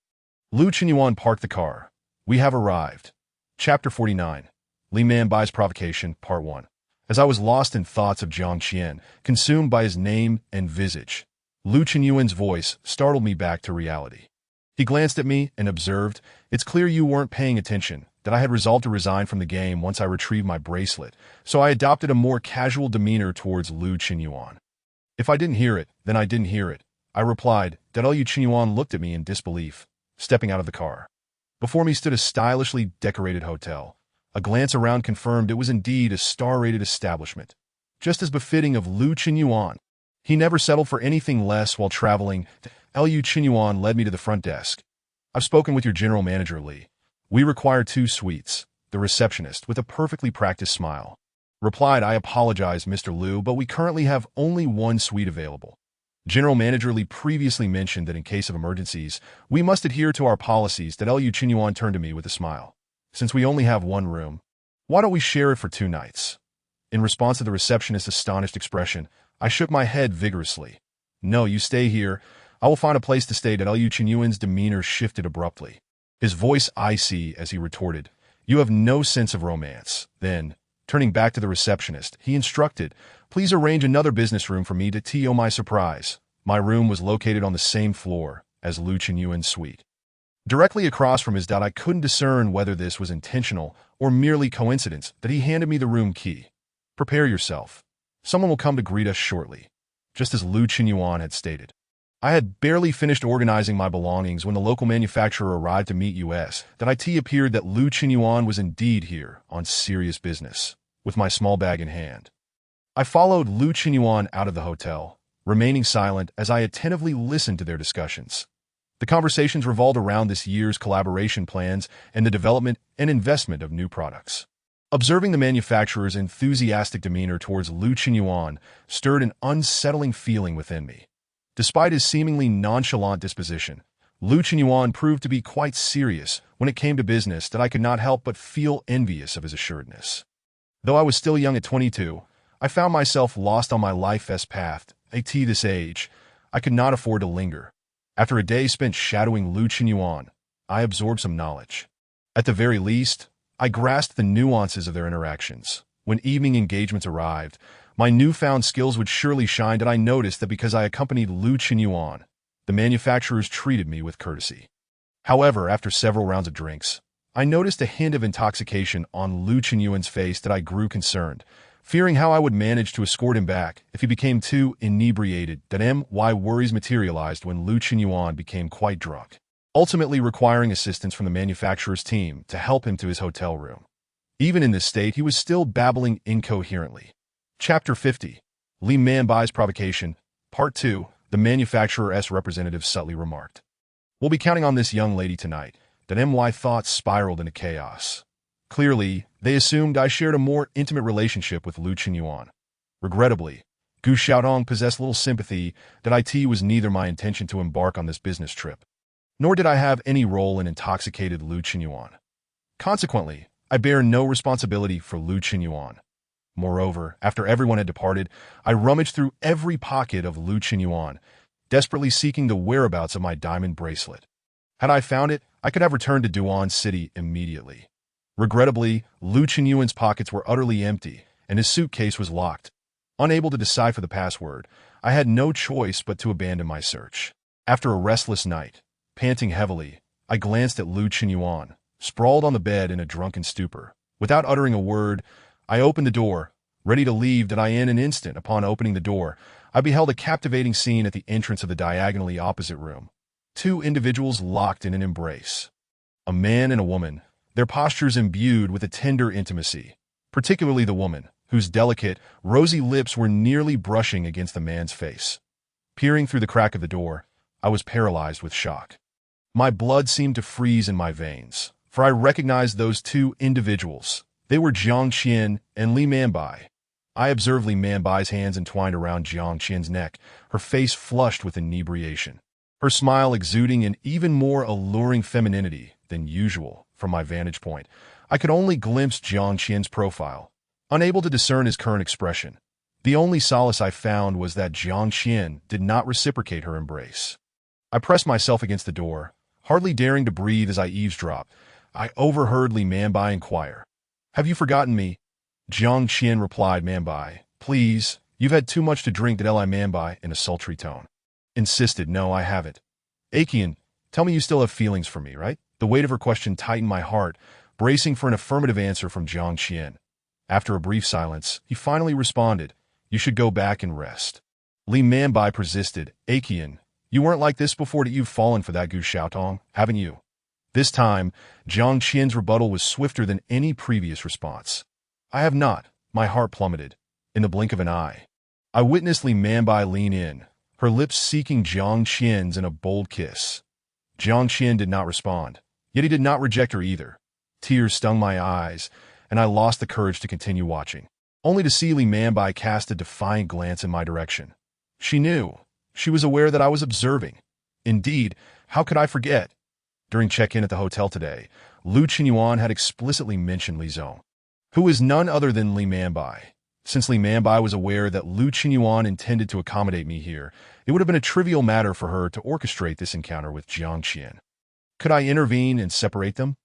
Lu Qinyuan parked the car. "We have arrived." Chapter 49. Li Man Bai's Provocation, Part 1. As I was lost in thoughts of Jiang Qian, consumed by his name and visage, Lu Qinyuan's voice startled me back to reality. He glanced at me and observed, "It's clear you weren't paying attention, that I had resolved to resign from the game once I retrieved my bracelet, so I adopted a more casual demeanor towards Lu Qinyuan." "If I didn't hear it, then I didn't hear it," I replied. Lu Qinyuan looked at me in disbelief, stepping out of the car. Before me stood a stylishly decorated hotel. A glance around confirmed it was indeed a star-rated establishment, just as befitting of Lu Qinyuan. He never settled for anything less while traveling. Lu Qinyuan led me to the front desk. "I've spoken with your general manager, Li. We require 2 suites," the receptionist, with a perfectly practiced smile, replied. "I apologize, Mr. Liu, but we currently have only 1 suite available. General Manager Li previously mentioned that in case of emergencies, we must adhere to our policies." That Lu Qinyuan turned to me with a smile. "Since we only have 1 room, why don't we share it for 2 nights? In response to the receptionist's astonished expression, I shook my head vigorously. "No, you stay here. I will find a place to stay." Lu Qinyuan's demeanor shifted abruptly. His voice icy as he retorted, "You have no sense of romance." Then, turning back to the receptionist, he instructed, "Please arrange another business room for me to to my surprise." My room was located on the same floor as Lu Qinyuan's suite. Directly across from his dot, I couldn't discern whether this was intentional or merely coincidence that he handed me the room key. "Prepare yourself. Someone will come to greet us shortly," just as Lu Qinyuan had stated. I had barely finished organizing my belongings when the local manufacturer arrived to meet us. That it appeared that Lu Qinyuan was indeed here on serious business, with my small bag in hand. I followed Lu Qinyuan out of the hotel, remaining silent as I attentively listened to their discussions. The conversations revolved around this year's collaboration plans and the development and investment of new products. Observing the manufacturer's enthusiastic demeanor towards Lu Qinyuan stirred an unsettling feeling within me. Despite his seemingly nonchalant disposition, Lu Qinyuan proved to be quite serious when it came to business that I could not help but feel envious of his assuredness. Though I was still young at 22, I found myself lost on my life's path. At this age, I could not afford to linger. After a day spent shadowing Lu Qinyuan, I absorbed some knowledge. At the very least, I grasped the nuances of their interactions. When evening engagements arrived, my newfound skills would surely shine, and I noticed that because I accompanied Lu Qinyuan, the manufacturers treated me with courtesy. However, after several rounds of drinks, I noticed a hint of intoxication on Lu Qinyuan's face that I grew concerned, fearing how I would manage to escort him back if he became too inebriated. My worries materialized when Lu Qinyuan became quite drunk, ultimately requiring assistance from the manufacturer's team to help him to his hotel room. Even in this state, he was still babbling incoherently. Chapter 50. Li Manbai's Provocation, Part 2. The manufacturer's representative subtly remarked, "We'll be counting on this young lady tonight." My thoughts spiraled into chaos. Clearly, they assumed I shared a more intimate relationship with Lu Qinyuan. Regrettably, Gu Xiaotong possessed little sympathy that it was neither my intention to embark on this business trip, nor did I have any role in intoxicated Lu Qinyuan. Consequently, I bear no responsibility for Lu Qinyuan. Moreover, after everyone had departed, I rummaged through every pocket of Lu Qinyuan, desperately seeking the whereabouts of my diamond bracelet. Had I found it, I could have returned to Duan City immediately. Regrettably, Lu Qinyuan's pockets were utterly empty, and his suitcase was locked. Unable to decipher the password, I had no choice but to abandon my search. After a restless night, panting heavily, I glanced at Lu Qinyuan, sprawled on the bed in a drunken stupor. Without uttering a word, I opened the door, ready to leave. In an instant upon opening the door, I beheld a captivating scene at the entrance of the diagonally opposite room. Two individuals locked in an embrace. A man and a woman, their postures imbued with a tender intimacy, particularly the woman, whose delicate, rosy lips were nearly brushing against the man's face. Peering through the crack of the door, I was paralyzed with shock. My blood seemed to freeze in my veins, for I recognized those two individuals. They were Jiang Qian and Li Manbai. I observed Li Manbai's hands entwined around Jiang Qian's neck, her face flushed with inebriation, her smile exuding an even more alluring femininity than usual. From my vantage point, I could only glimpse Jiang Qian's profile, unable to discern his current expression. The only solace I found was that Jiang Qian did not reciprocate her embrace. I pressed myself against the door, hardly daring to breathe as I eavesdropped. I overheard Li Manbai inquire, "Have you forgotten me?" Jiang Qian replied, "Manbai, please, you've had too much to drink." Li Manbai, in a sultry tone, insisted, "No, I haven't. Akian, tell me you still have feelings for me, right?" The weight of her question tightened my heart, bracing for an affirmative answer from Jiang Qian. After a brief silence, he finally responded, "You should go back and rest." Li Manbai persisted, "Akian, you weren't like this before. You've fallen for that Gu Xiaotong, haven't you?" This time, Jiang Qian's rebuttal was swifter than any previous response. "I have not." My heart plummeted. In the blink of an eye, I witnessed Li Manbai lean in, her lips seeking Jiang Qian's in a bold kiss. Jiang Qian did not respond, yet he did not reject her either. Tears stung my eyes, and I lost the courage to continue watching, only to see Li Manbai cast a defiant glance in my direction. She knew. She was aware that I was observing. Indeed, how could I forget? During check-in at the hotel today, Lu Qinyuan had explicitly mentioned Li Zong, who is none other than Li Manbai. Since Li Manbai was aware that Lu Qinyuan intended to accommodate me here, it would have been a trivial matter for her to orchestrate this encounter with Jiang Qian. Could I intervene and separate them?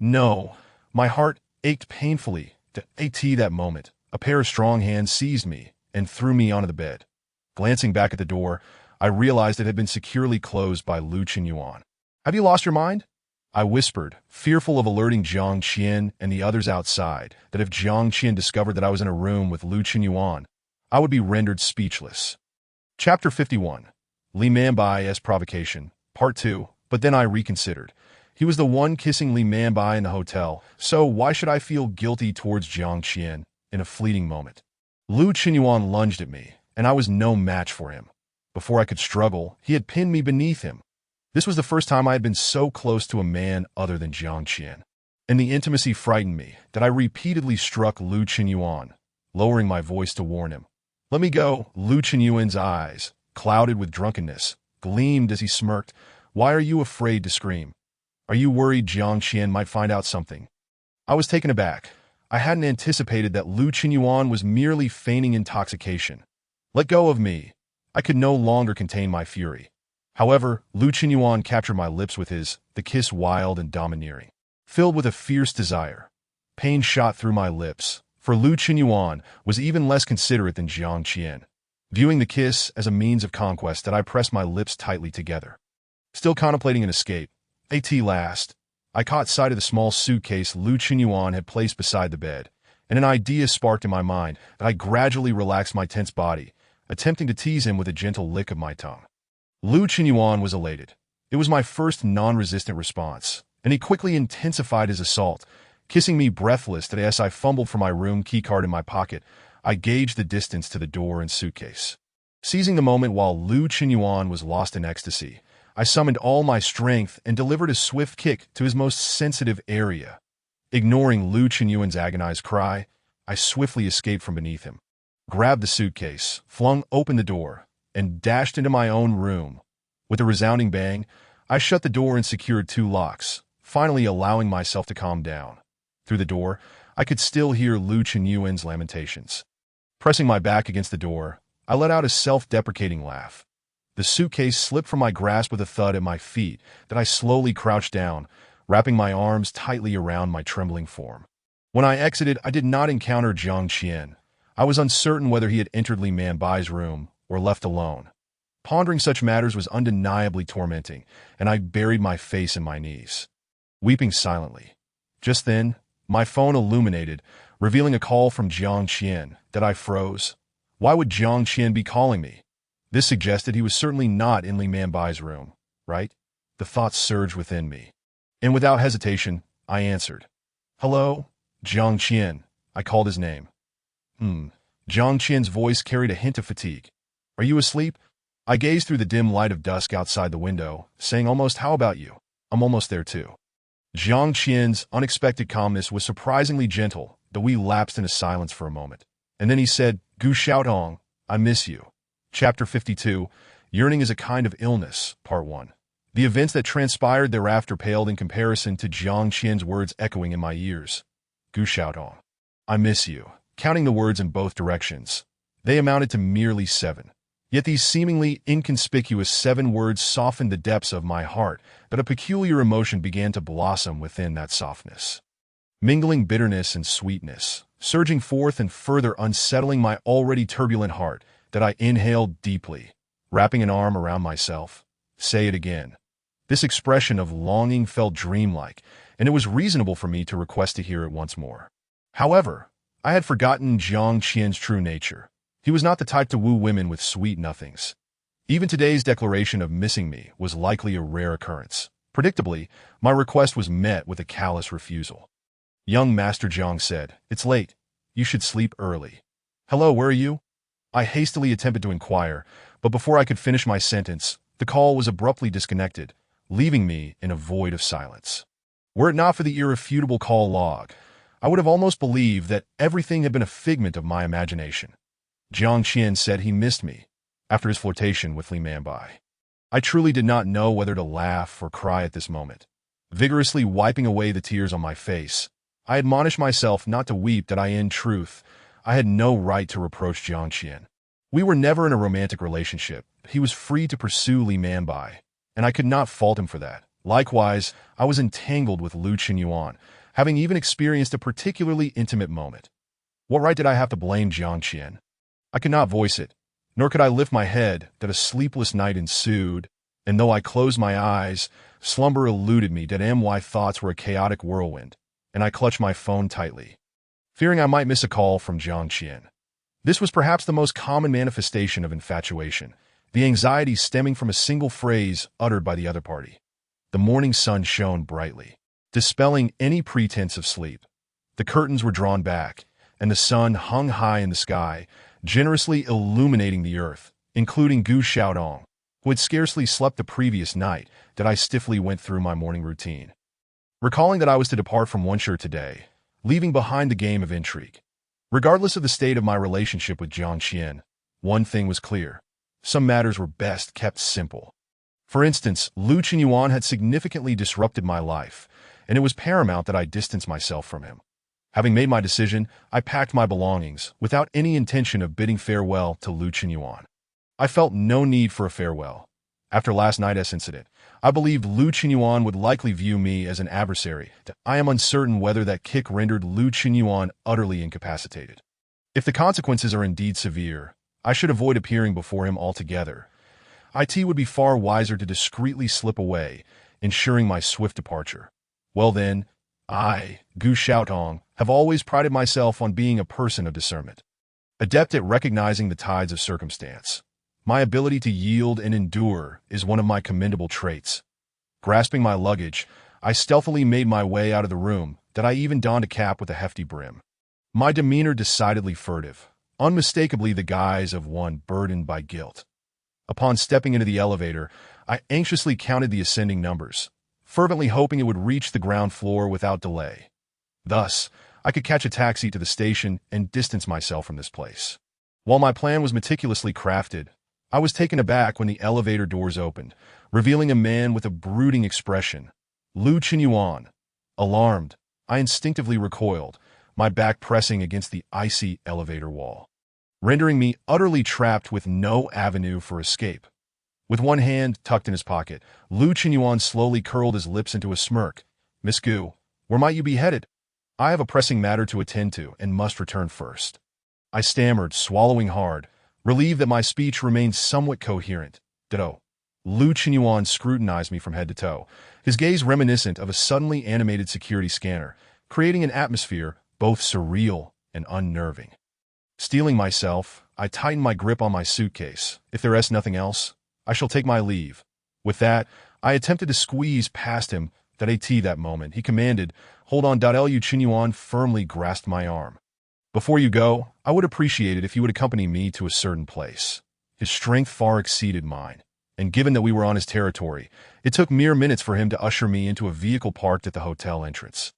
No. My heart ached painfully. At that moment, a pair of strong hands seized me and threw me onto the bed. Glancing back at the door, I realized it had been securely closed by Lu Qinyuan. Have you lost your mind? I whispered, fearful of alerting Jiang Qian and the others outside, that if Jiang Qian discovered that I was in a room with Lu Qinyuan, I would be rendered speechless. Chapter 51. Li Manbai's Provocation, Part 2. But then I reconsidered. He was the one kissing Li Manbai in the hotel, so why should I feel guilty towards Jiang Qian in a fleeting moment? Lu Qinyuan lunged at me, and I was no match for him. Before I could struggle, he had pinned me beneath him. This was the first time I had been so close to a man other than Jiang Qian, and the intimacy frightened me that I repeatedly struck Lu Qinyuan, lowering my voice to warn him. Let me go. Lu Qinyuan's eyes, clouded with drunkenness, gleamed as he smirked. Why are you afraid to scream? Are you worried Jiang Qian might find out something? I was taken aback. I hadn't anticipated that Lu Qinyuan was merely feigning intoxication. Let go of me. I could no longer contain my fury. However, Lu Qinyuan captured my lips with his, the kiss wild and domineering. Filled with a fierce desire. Pain shot through my lips, for Lu Qinyuan was even less considerate than Jiang Qian. Viewing the kiss as a means of conquest, that I pressed my lips tightly together. Still contemplating an escape, at last, I caught sight of the small suitcase Lu Qinyuan had placed beside the bed, and an idea sparked in my mind that I gradually relaxed my tense body, attempting to tease him with a gentle lick of my tongue. Lu Qinyuan was elated. It was my first non-resistant response, and he quickly intensified his assault, kissing me breathless as I fumbled for my room keycard in my pocket. I gauged the distance to the door and suitcase. Seizing the moment while Lu Qinyuan was lost in ecstasy, I summoned all my strength and delivered a swift kick to his most sensitive area. Ignoring Lu Qinyuan's agonized cry, I swiftly escaped from beneath him, grabbed the suitcase, flung open the door, and dashed into my own room. With a resounding bang, I shut the door and secured 2 locks, finally allowing myself to calm down. Through the door, I could still hear Lu Qinyuan's lamentations. Pressing my back against the door, I let out a self-deprecating laugh. The suitcase slipped from my grasp with a thud at my feet that I slowly crouched down, wrapping my arms tightly around my trembling form. When I exited, I did not encounter Jiang Qian. I was uncertain whether he had entered Li Manbai's room or left alone. Pondering such matters was undeniably tormenting, and I buried my face in my knees, weeping silently. Just then, my phone illuminated, revealing a call from Jiang Qian. That I froze. Why would Jiang Qian be calling me? This suggested he was certainly not in Li Manbai's room, right? The thoughts surged within me, and without hesitation, I answered. Hello? Jiang Qian. I called his name. Jiang Qian's voice carried a hint of fatigue. Are you asleep? I gazed through the dim light of dusk outside the window, saying almost, how about you? I'm almost there too. Jiang Qian's unexpected calmness was surprisingly gentle, though we lapsed into silence for a moment. And then he said, Gu Xiaotong, I miss you. Chapter 52, Yearning is a Kind of Illness, Part 1. The events that transpired thereafter paled in comparison to Jiang Qian's words echoing in my ears. Gu Xiaotong, I miss you. Counting the words in both directions, they amounted to merely 7. Yet these seemingly inconspicuous 7 words softened the depths of my heart, that a peculiar emotion began to blossom within that softness. Mingling bitterness and sweetness, surging forth and further unsettling my already turbulent heart, that I inhaled deeply, wrapping an arm around myself. Say it again. This expression of longing felt dreamlike, and it was reasonable for me to request to hear it once more. However, I had forgotten Jiang Qian's true nature. He was not the type to woo women with sweet nothings. Even today's declaration of missing me was likely a rare occurrence. Predictably, my request was met with a callous refusal. Young Master Jiang said, It's late. You should sleep early. Hello, where are you? I hastily attempted to inquire, but before I could finish my sentence, the call was abruptly disconnected, leaving me in a void of silence. Were it not for the irrefutable call log, I would have almost believed that everything had been a figment of my imagination. Jiang Qian said he missed me after his flirtation with Li Manbai. I truly did not know whether to laugh or cry at this moment. Vigorously wiping away the tears on my face, I admonished myself not to weep, that in truth, I had no right to reproach Jiang Qian. We were never in a romantic relationship. He was free to pursue Li Manbai, and I could not fault him for that. Likewise, I was entangled with Lu Qinyuan, having even experienced a particularly intimate moment. What right did I have to blame Jiang Qian? I could not voice it, nor could I lift my head that a sleepless night ensued, and though I closed my eyes, slumber eluded me that my thoughts were a chaotic whirlwind, and I clutched my phone tightly, fearing I might miss a call from Jiang Qian. This was perhaps the most common manifestation of infatuation, the anxiety stemming from a single phrase uttered by the other party. The morning sun shone brightly, dispelling any pretense of sleep. The curtains were drawn back, and the sun hung high in the sky, generously illuminating the earth, including Gu Xiaodong, who had scarcely slept the previous night, that I stiffly went through my morning routine. Recalling that I was to depart from Wensher today, leaving behind the game of intrigue. Regardless of the state of my relationship with Jiang Qian, one thing was clear. Some matters were best kept simple. For instance, Lu Qinyuan had significantly disrupted my life, and it was paramount that I distance myself from him. Having made my decision, I packed my belongings, without any intention of bidding farewell to Lu Qinyuan. I felt no need for a farewell. After last night's incident, I believed Lu Qinyuan would likely view me as an adversary. I am uncertain whether that kick rendered Lu Qinyuan utterly incapacitated. If the consequences are indeed severe, I should avoid appearing before him altogether. It would be far wiser to discreetly slip away, ensuring my swift departure. Well then, I, Gu Xiaotong, have always prided myself on being a person of discernment, adept at recognizing the tides of circumstance. My ability to yield and endure is one of my commendable traits. Grasping my luggage, I stealthily made my way out of the room, that I even donned a cap with a hefty brim. My demeanor decidedly furtive, unmistakably the guise of one burdened by guilt. Upon stepping into the elevator, I anxiously counted the ascending numbers, fervently hoping it would reach the ground floor without delay. Thus, I could catch a taxi to the station and distance myself from this place. While my plan was meticulously crafted, I was taken aback when the elevator doors opened, revealing a man with a brooding expression. Lu Qinyuan. Alarmed, I instinctively recoiled, my back pressing against the icy elevator wall, rendering me utterly trapped with no avenue for escape. With one hand tucked in his pocket, Lu Qinyuan slowly curled his lips into a smirk. "Miss Gu, where might you be headed? I have a pressing matter to attend to and must return first." I stammered, swallowing hard, relieved that my speech remained somewhat coherent. Ditto. Lu Qinyuan scrutinized me from head to toe, his gaze reminiscent of a suddenly animated security scanner, creating an atmosphere both surreal and unnerving. Steeling myself, I tightened my grip on my suitcase. If there is nothing else, I shall take my leave. With that, I attempted to squeeze past him. That moment, he commanded, "Hold on." Lu Qinyuan firmly grasped my arm. "Before you go, I would appreciate it if you would accompany me to a certain place." His strength far exceeded mine, and given that we were on his territory, it took mere minutes for him to usher me into a vehicle parked at the hotel entrance.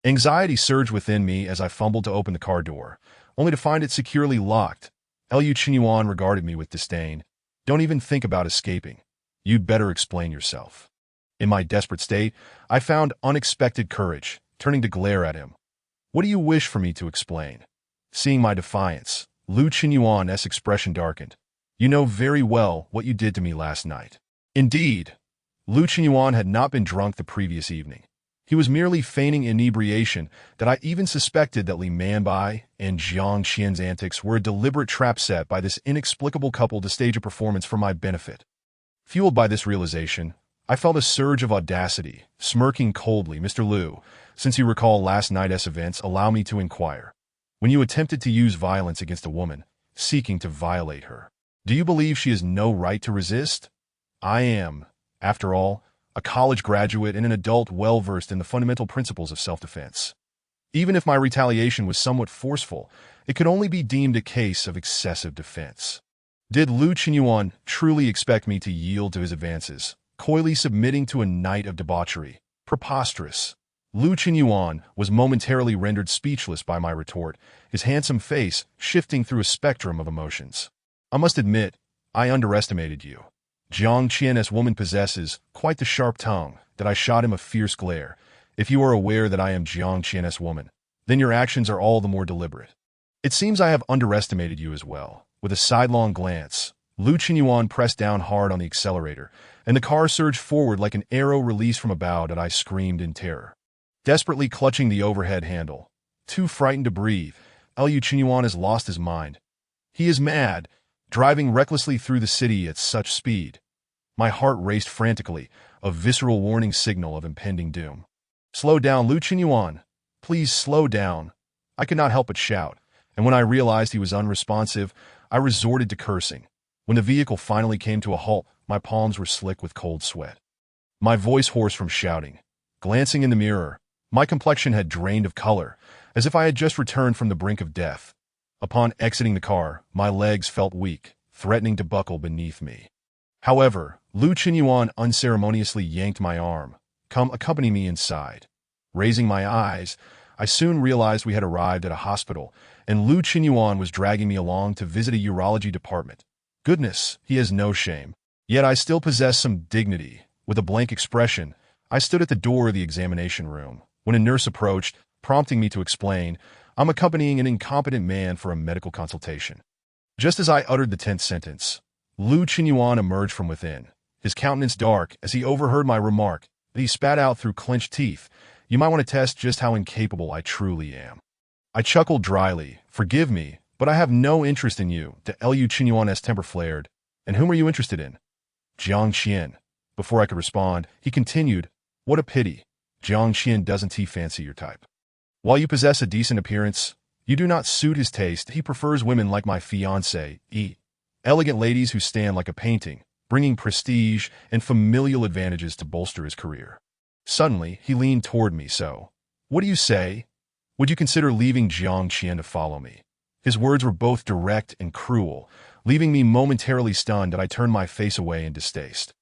Anxiety surged within me as I fumbled to open the car door, only to find it securely locked. Lu Qinyuan regarded me with disdain. "Don't even think about escaping. You'd better explain yourself." In my desperate state, I found unexpected courage, turning to glare at him. "What do you wish for me to explain?" Seeing my defiance, Lu Qinyuan's expression darkened. "You know very well what you did to me last night." Indeed, Lu Qinyuan had not been drunk the previous evening. He was merely feigning inebriation. That I even suspected that Li Manbai and Jiang Qian's antics were a deliberate trap set by this inexplicable couple to stage a performance for my benefit. Fueled by this realization, I felt a surge of audacity, smirking coldly. "Mr. Lu, since you recall last night's events, allow me to inquire. When you attempted to use violence against a woman, seeking to violate her, do you believe she has no right to resist? I am, after all, a college graduate and an adult well-versed in the fundamental principles of self-defense. Even if my retaliation was somewhat forceful, it could only be deemed a case of excessive defense." Did Lu Qinyuan truly expect me to yield to his advances, coyly submitting to a night of debauchery? Preposterous. Lu Qinyuan was momentarily rendered speechless by my retort, his handsome face shifting through a spectrum of emotions. "I must admit, I underestimated you. Jiang Qian's woman possesses quite the sharp tongue." That I shot him a fierce glare. "If you are aware that I am Jiang Qian's woman, then your actions are all the more deliberate. It seems I have underestimated you as well." With a sidelong glance, Lu Qinyuan pressed down hard on the accelerator, and the car surged forward like an arrow released from a bow that I screamed in terror. Desperately clutching the overhead handle, too frightened to breathe, Lu Qinyuan has lost his mind. He is mad, driving recklessly through the city at such speed. My heart raced frantically, a visceral warning signal of impending doom. "Slow down, Lu Qinyuan. Please slow down." I could not help but shout, and when I realized he was unresponsive, I resorted to cursing. When the vehicle finally came to a halt, my palms were slick with cold sweat. My voice hoarse from shouting. Glancing in the mirror, my complexion had drained of color, as if I had just returned from the brink of death. Upon exiting the car, my legs felt weak, threatening to buckle beneath me. However, Lu Qinyuan unceremoniously yanked my arm. "Come, accompany me inside." Raising my eyes, I soon realized we had arrived at a hospital, and Lu Qinyuan was dragging me along to visit a urology department. Goodness, he has no shame. Yet I still possess some dignity. With a blank expression, I stood at the door of the examination room, when a nurse approached, prompting me to explain, "I'm accompanying an incompetent man for a medical consultation." Just as I uttered the 10th sentence, Lu Qinyuan emerged from within, his countenance dark as he overheard my remark that he spat out through clenched teeth. "You might want to test just how incapable I truly am." I chuckled dryly. "Forgive me, but I have no interest in you." To Lu Qinyuan's temper flared. "And whom are you interested in?" "Jiang Qian." Before I could respond, he continued, "What a pity. Jiang Qian doesn't he fancy your type? While you possess a decent appearance, you do not suit his taste. He prefers women like my fiancée, elegant ladies who stand like a painting, bringing prestige and familial advantages to bolster his career." Suddenly, he leaned toward me. "So, what do you say? Would you consider leaving Jiang Qian to follow me?" His words were both direct and cruel, leaving me momentarily stunned that I turned my face away in distaste.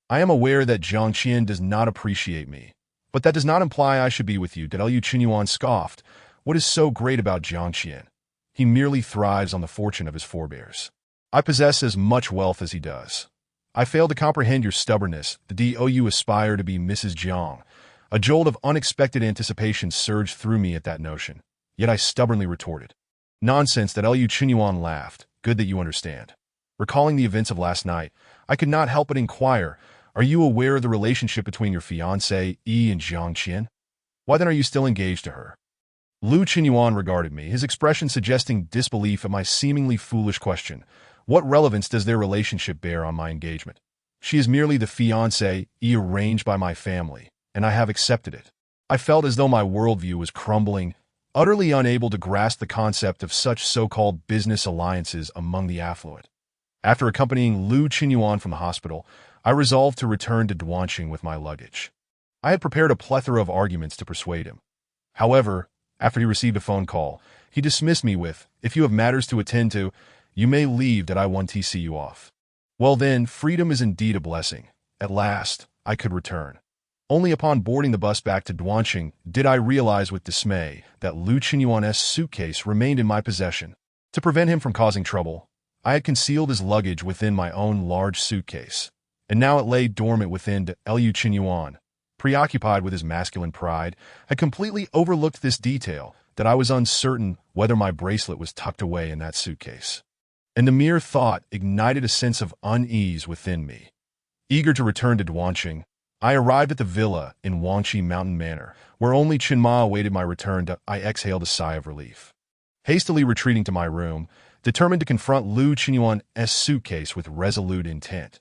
"I am aware that Jiang Qian does not appreciate me, but that does not imply I should be with you." Lu Qinyuan scoffed. "What is so great about Jiang Qian? He merely thrives on the fortune of his forebears. I possess as much wealth as he does. I fail to comprehend your stubbornness. You aspire to be Mrs. Jiang." A jolt of unexpected anticipation surged through me at that notion, yet I stubbornly retorted, "Nonsense." Lu Qinyuan laughed. "Good that you understand." Recalling the events of last night, I could not help but inquire, "Are you aware of the relationship between your fiancée, and Jiang Qian? Why then are you still engaged to her?" Lu Qinyuan regarded me, his expression suggesting disbelief at my seemingly foolish question. "What relevance does their relationship bear on my engagement? She is merely the fiancée, arranged by my family, and I have accepted it." I felt as though my worldview was crumbling, utterly unable to grasp the concept of such so-called business alliances among the affluent. After accompanying Lu Qinyuan from the hospital, I resolved to return to Duanqing with my luggage. I had prepared a plethora of arguments to persuade him. However, after he received a phone call, he dismissed me with, "If you have matters to attend to, you may leave. I want to see you off." Well then, freedom is indeed a blessing. At last, I could return. Only upon boarding the bus back to Duanqing did I realize with dismay that Lu Qinyuan's suitcase remained in my possession. To prevent him from causing trouble, I had concealed his luggage within my own large suitcase, and now it lay dormant within. Lu Qinyuan, preoccupied with his masculine pride, had completely overlooked this detail, that I was uncertain whether my bracelet was tucked away in that suitcase. And the mere thought ignited a sense of unease within me. Eager to return to Duanqing, I arrived at the villa in Wangqi Mountain Manor, where only Chinma awaited my return. I exhaled a sigh of relief. Hastily retreating to my room, determined to confront Lu Qinyuan's suitcase with resolute intent.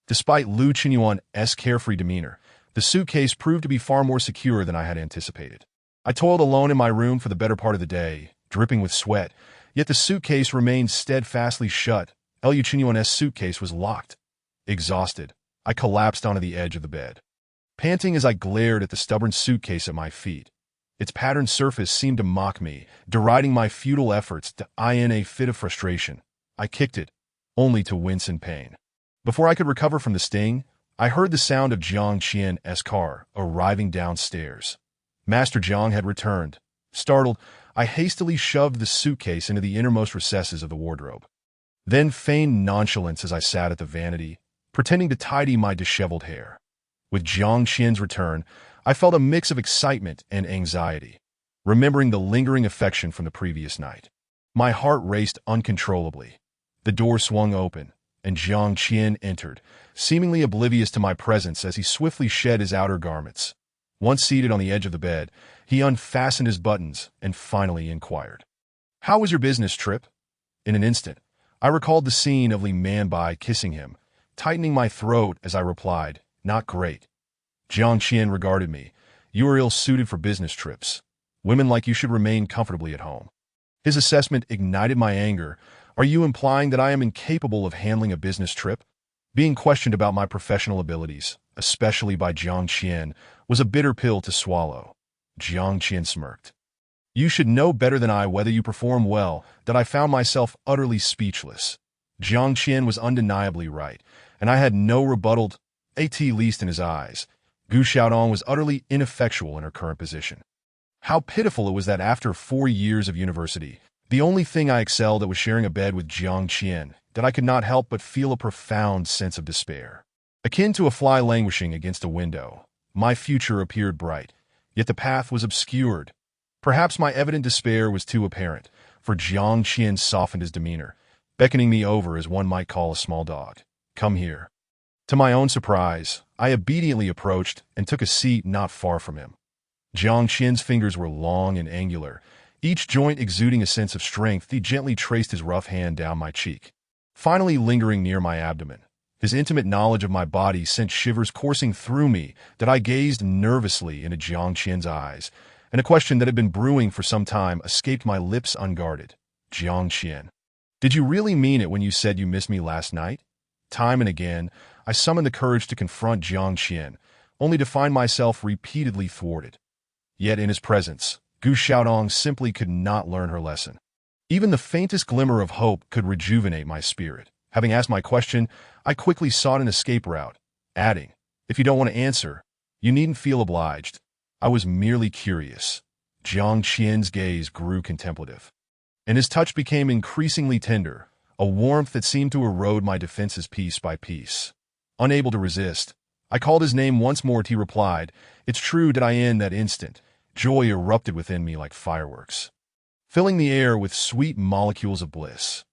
Despite Lu Qinyuan's carefree demeanor, the suitcase proved to be far more secure than I had anticipated. I toiled alone in my room for the better part of the day, dripping with sweat, yet the suitcase remained steadfastly shut. Lu Qinyuan's suitcase was locked. Exhausted, I collapsed onto the edge of the bed, panting as I glared at the stubborn suitcase at my feet. Its patterned surface seemed to mock me, deriding my futile efforts. In a fit of frustration, I kicked it, only to wince in pain. Before I could recover from the sting, I heard the sound of Jiang Qian's car arriving downstairs. Master Jiang had returned. Startled, I hastily shoved the suitcase into the innermost recesses of the wardrobe, then feigned nonchalance as I sat at the vanity, pretending to tidy my disheveled hair. With Jiang Qian's return, I felt a mix of excitement and anxiety, remembering the lingering affection from the previous night. My heart raced uncontrollably. The door swung open, and Jiang Qian entered, seemingly oblivious to my presence as he swiftly shed his outer garments. Once seated on the edge of the bed, he unfastened his buttons and finally inquired, "How was your business trip?" In an instant, I recalled the scene of Li Manbai kissing him, tightening my throat as I replied, "Not great." Jiang Qian regarded me. "You are ill-suited for business trips. Women like you should remain comfortably at home." His assessment ignited my anger. "Are you implying that I am incapable of handling a business trip?" Being questioned about my professional abilities, especially by Jiang Qian, was a bitter pill to swallow. Jiang Qian smirked. "You should know better than I whether you perform well," that I found myself utterly speechless. Jiang Qian was undeniably right, and I had no rebuttal, at least in his eyes. Gu Xiaodong was utterly ineffectual in her current position. How pitiful it was that after 4 years of university, the only thing I excelled at was sharing a bed with Jiang Qian, that I could not help but feel a profound sense of despair. Akin to a fly languishing against a window, my future appeared bright, yet the path was obscured. Perhaps my evident despair was too apparent, for Jiang Qian softened his demeanor, beckoning me over as one might call a small dog. "Come here." To my own surprise, I obediently approached and took a seat not far from him. Jiang Qian's fingers were long and angular, each joint exuding a sense of strength. He gently traced his rough hand down my cheek, finally lingering near my abdomen. His intimate knowledge of my body sent shivers coursing through me that I gazed nervously into Jiang Qian's eyes, and a question that had been brewing for some time escaped my lips unguarded. "Jiang Qian, did you really mean it when you said you missed me last night?" Time and again, I summoned the courage to confront Jiang Qian, only to find myself repeatedly thwarted. Yet in his presence, Gu Xiaodong simply could not learn her lesson. Even the faintest glimmer of hope could rejuvenate my spirit. Having asked my question, I quickly sought an escape route, adding, "If you don't want to answer, you needn't feel obliged. I was merely curious." Jiang Qian's gaze grew contemplative, and his touch became increasingly tender, a warmth that seemed to erode my defenses piece by piece. Unable to resist, I called his name once more. He replied, "It's true that in that instant, joy erupted within me like fireworks, filling the air with sweet molecules of bliss.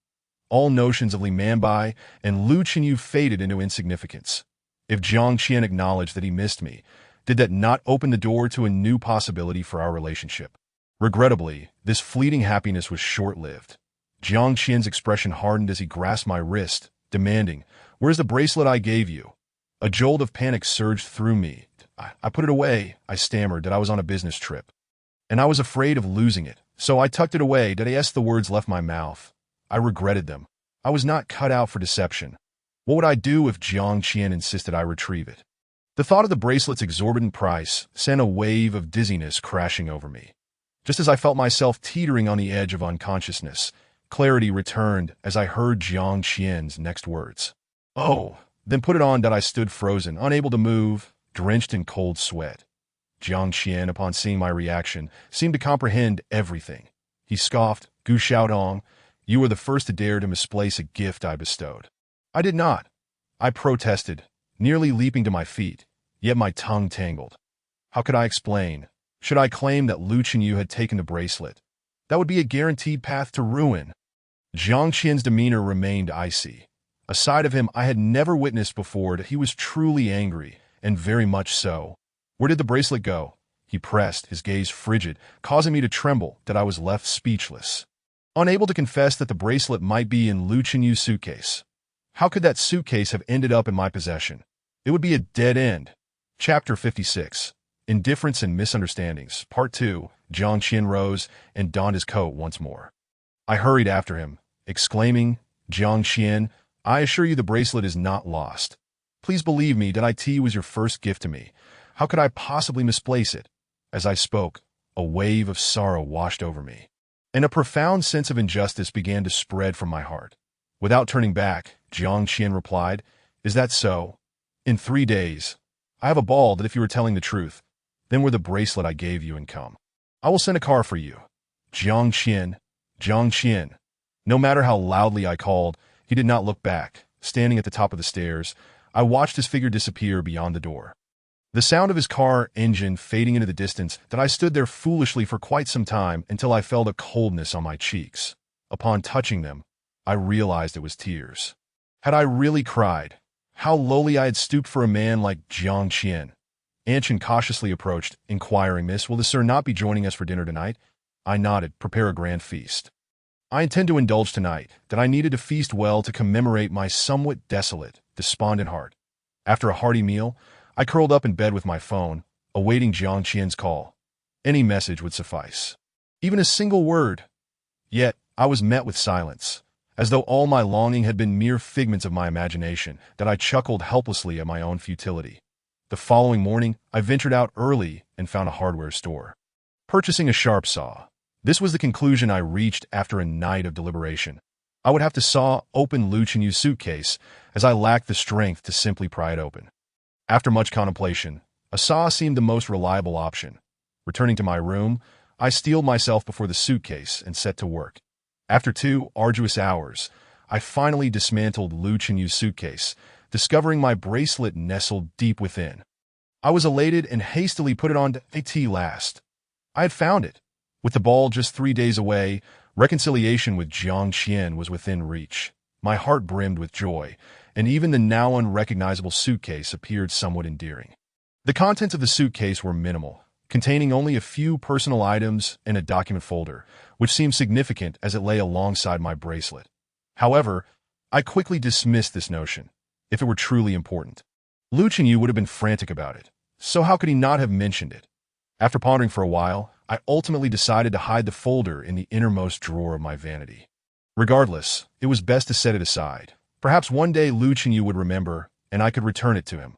All notions of Li Manbai and Lu Chenyu faded into insignificance. If Jiang Qian acknowledged that he missed me, did that not open the door to a new possibility for our relationship? Regrettably, this fleeting happiness was short-lived. Jiang Qian's expression hardened as he grasped my wrist, demanding, "Where's the bracelet I gave you?" A jolt of panic surged through me. I put it away," I stammered, "that I was on a business trip, and I was afraid of losing it, so I tucked it away." The words left my mouth. I regretted them. I was not cut out for deception. What would I do if Jiang Qian insisted I retrieve it? The thought of the bracelet's exorbitant price sent a wave of dizziness crashing over me. Just as I felt myself teetering on the edge of unconsciousness, clarity returned as I heard Jiang Qian's next words. "Oh, then put it on." I stood frozen, unable to move, drenched in cold sweat. Jiang Qian, upon seeing my reaction, seemed to comprehend everything. He scoffed, "Gu Xiaodong, you were the first to dare to misplace a gift I bestowed." "I did not," I protested, nearly leaping to my feet, yet my tongue tangled. How could I explain? Should I claim that Lu Chenyu had taken the bracelet? That would be a guaranteed path to ruin. Jiang Qian's demeanor remained icy. A side of him I had never witnessed before. He was truly angry, and very much so. "Where did the bracelet go?" he pressed, his gaze frigid, causing me to tremble. I was left speechless, unable to confess that the bracelet might be in Lu Chenyu's suitcase. How could that suitcase have ended up in my possession? It would be a dead end. Chapter 56. Indifference and Misunderstandings. Part 2. Jiang Qian rose and donned his coat once more. I hurried after him, exclaiming, "Jiang Qian, I assure you the bracelet is not lost. Please believe me that it was your first gift to me. How could I possibly misplace it?" As I spoke, a wave of sorrow washed over me, and a profound sense of injustice began to spread from my heart. Without turning back, Jiang Qian replied, "Is that so? In 3 days, I have a ball. If you were telling the truth, then wear the bracelet I gave you and come. I will send a car for you." "Jiang Qian, Jiang Qian." No matter how loudly I called, he did not look back. Standing at the top of the stairs, I watched his figure disappear beyond the door. The sound of his car engine fading into the distance, I stood there foolishly for quite some time until I felt a coldness on my cheeks. Upon touching them, I realized it was tears. Had I really cried? How lowly I had stooped for a man like Jiang Qian. Anshin cautiously approached, inquiring, "Miss, will the sir not be joining us for dinner tonight?" I nodded. "Prepare a grand feast." I intend to indulge tonight, that I needed to feast well to commemorate my somewhat desolate, despondent heart. After a hearty meal, I curled up in bed with my phone, awaiting Jiang Qian's call. Any message would suffice. Even a single word. Yet, I was met with silence, as though all my longing had been mere figments of my imagination, that I chuckled helplessly at my own futility. The following morning, I ventured out early and found a hardware store. Purchasing a sharp saw. This was the conclusion I reached after a night of deliberation. I would have to saw open Lu Chenyu's suitcase, as I lacked the strength to simply pry it open. After much contemplation, a saw seemed the most reliable option. Returning to my room, I steeled myself before the suitcase and set to work. After 2 arduous hours, I finally dismantled Lu Chenyu's suitcase, discovering my bracelet nestled deep within. I was elated and hastily put it on at last. I had found it. With the ball just 3 days away, reconciliation with Jiang Qian was within reach. My heart brimmed with joy, and even the now unrecognizable suitcase appeared somewhat endearing. The contents of the suitcase were minimal, containing only a few personal items and a document folder, which seemed significant as it lay alongside my bracelet. However, I quickly dismissed this notion, if it were truly important. Lu Chenyu would have been frantic about it, so how could he not have mentioned it? After pondering for a while, I ultimately decided to hide the folder in the innermost drawer of my vanity. Regardless, it was best to set it aside. Perhaps one day Lu Chenyu would remember, and I could return it to him.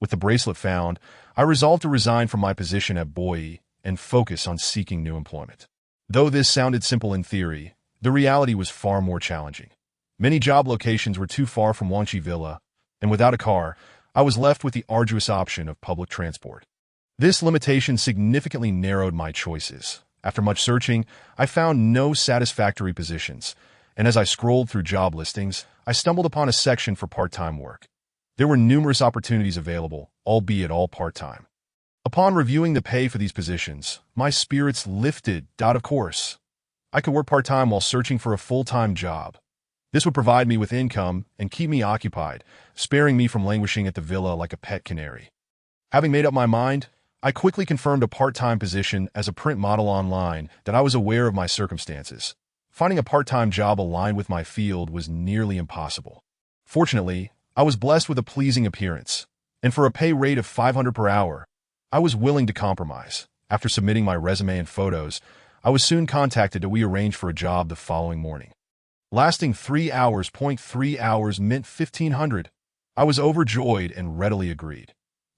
With the bracelet found, I resolved to resign from my position at Boyi and focus on seeking new employment. Though this sounded simple in theory, the reality was far more challenging. Many job locations were too far from Wanqi Villa, and without a car, I was left with the arduous option of public transport. This limitation significantly narrowed my choices. After much searching, I found no satisfactory positions, and as I scrolled through job listings, I stumbled upon a section for part-time work. There were numerous opportunities available, albeit all part-time. Upon reviewing the pay for these positions, my spirits lifted. Of course, I could work part-time while searching for a full-time job. This would provide me with income and keep me occupied, sparing me from languishing at the villa like a pet canary. Having made up my mind, I quickly confirmed a part-time position as a print model online that I was aware of my circumstances. Finding a part-time job aligned with my field was nearly impossible. Fortunately, I was blessed with a pleasing appearance, and for a pay rate of 500 per hour, I was willing to compromise. After submitting my resume and photos, I was soon contacted to arrange for a job the following morning. Lasting 3 hours. 3 hours meant 1,500. I was overjoyed and readily agreed.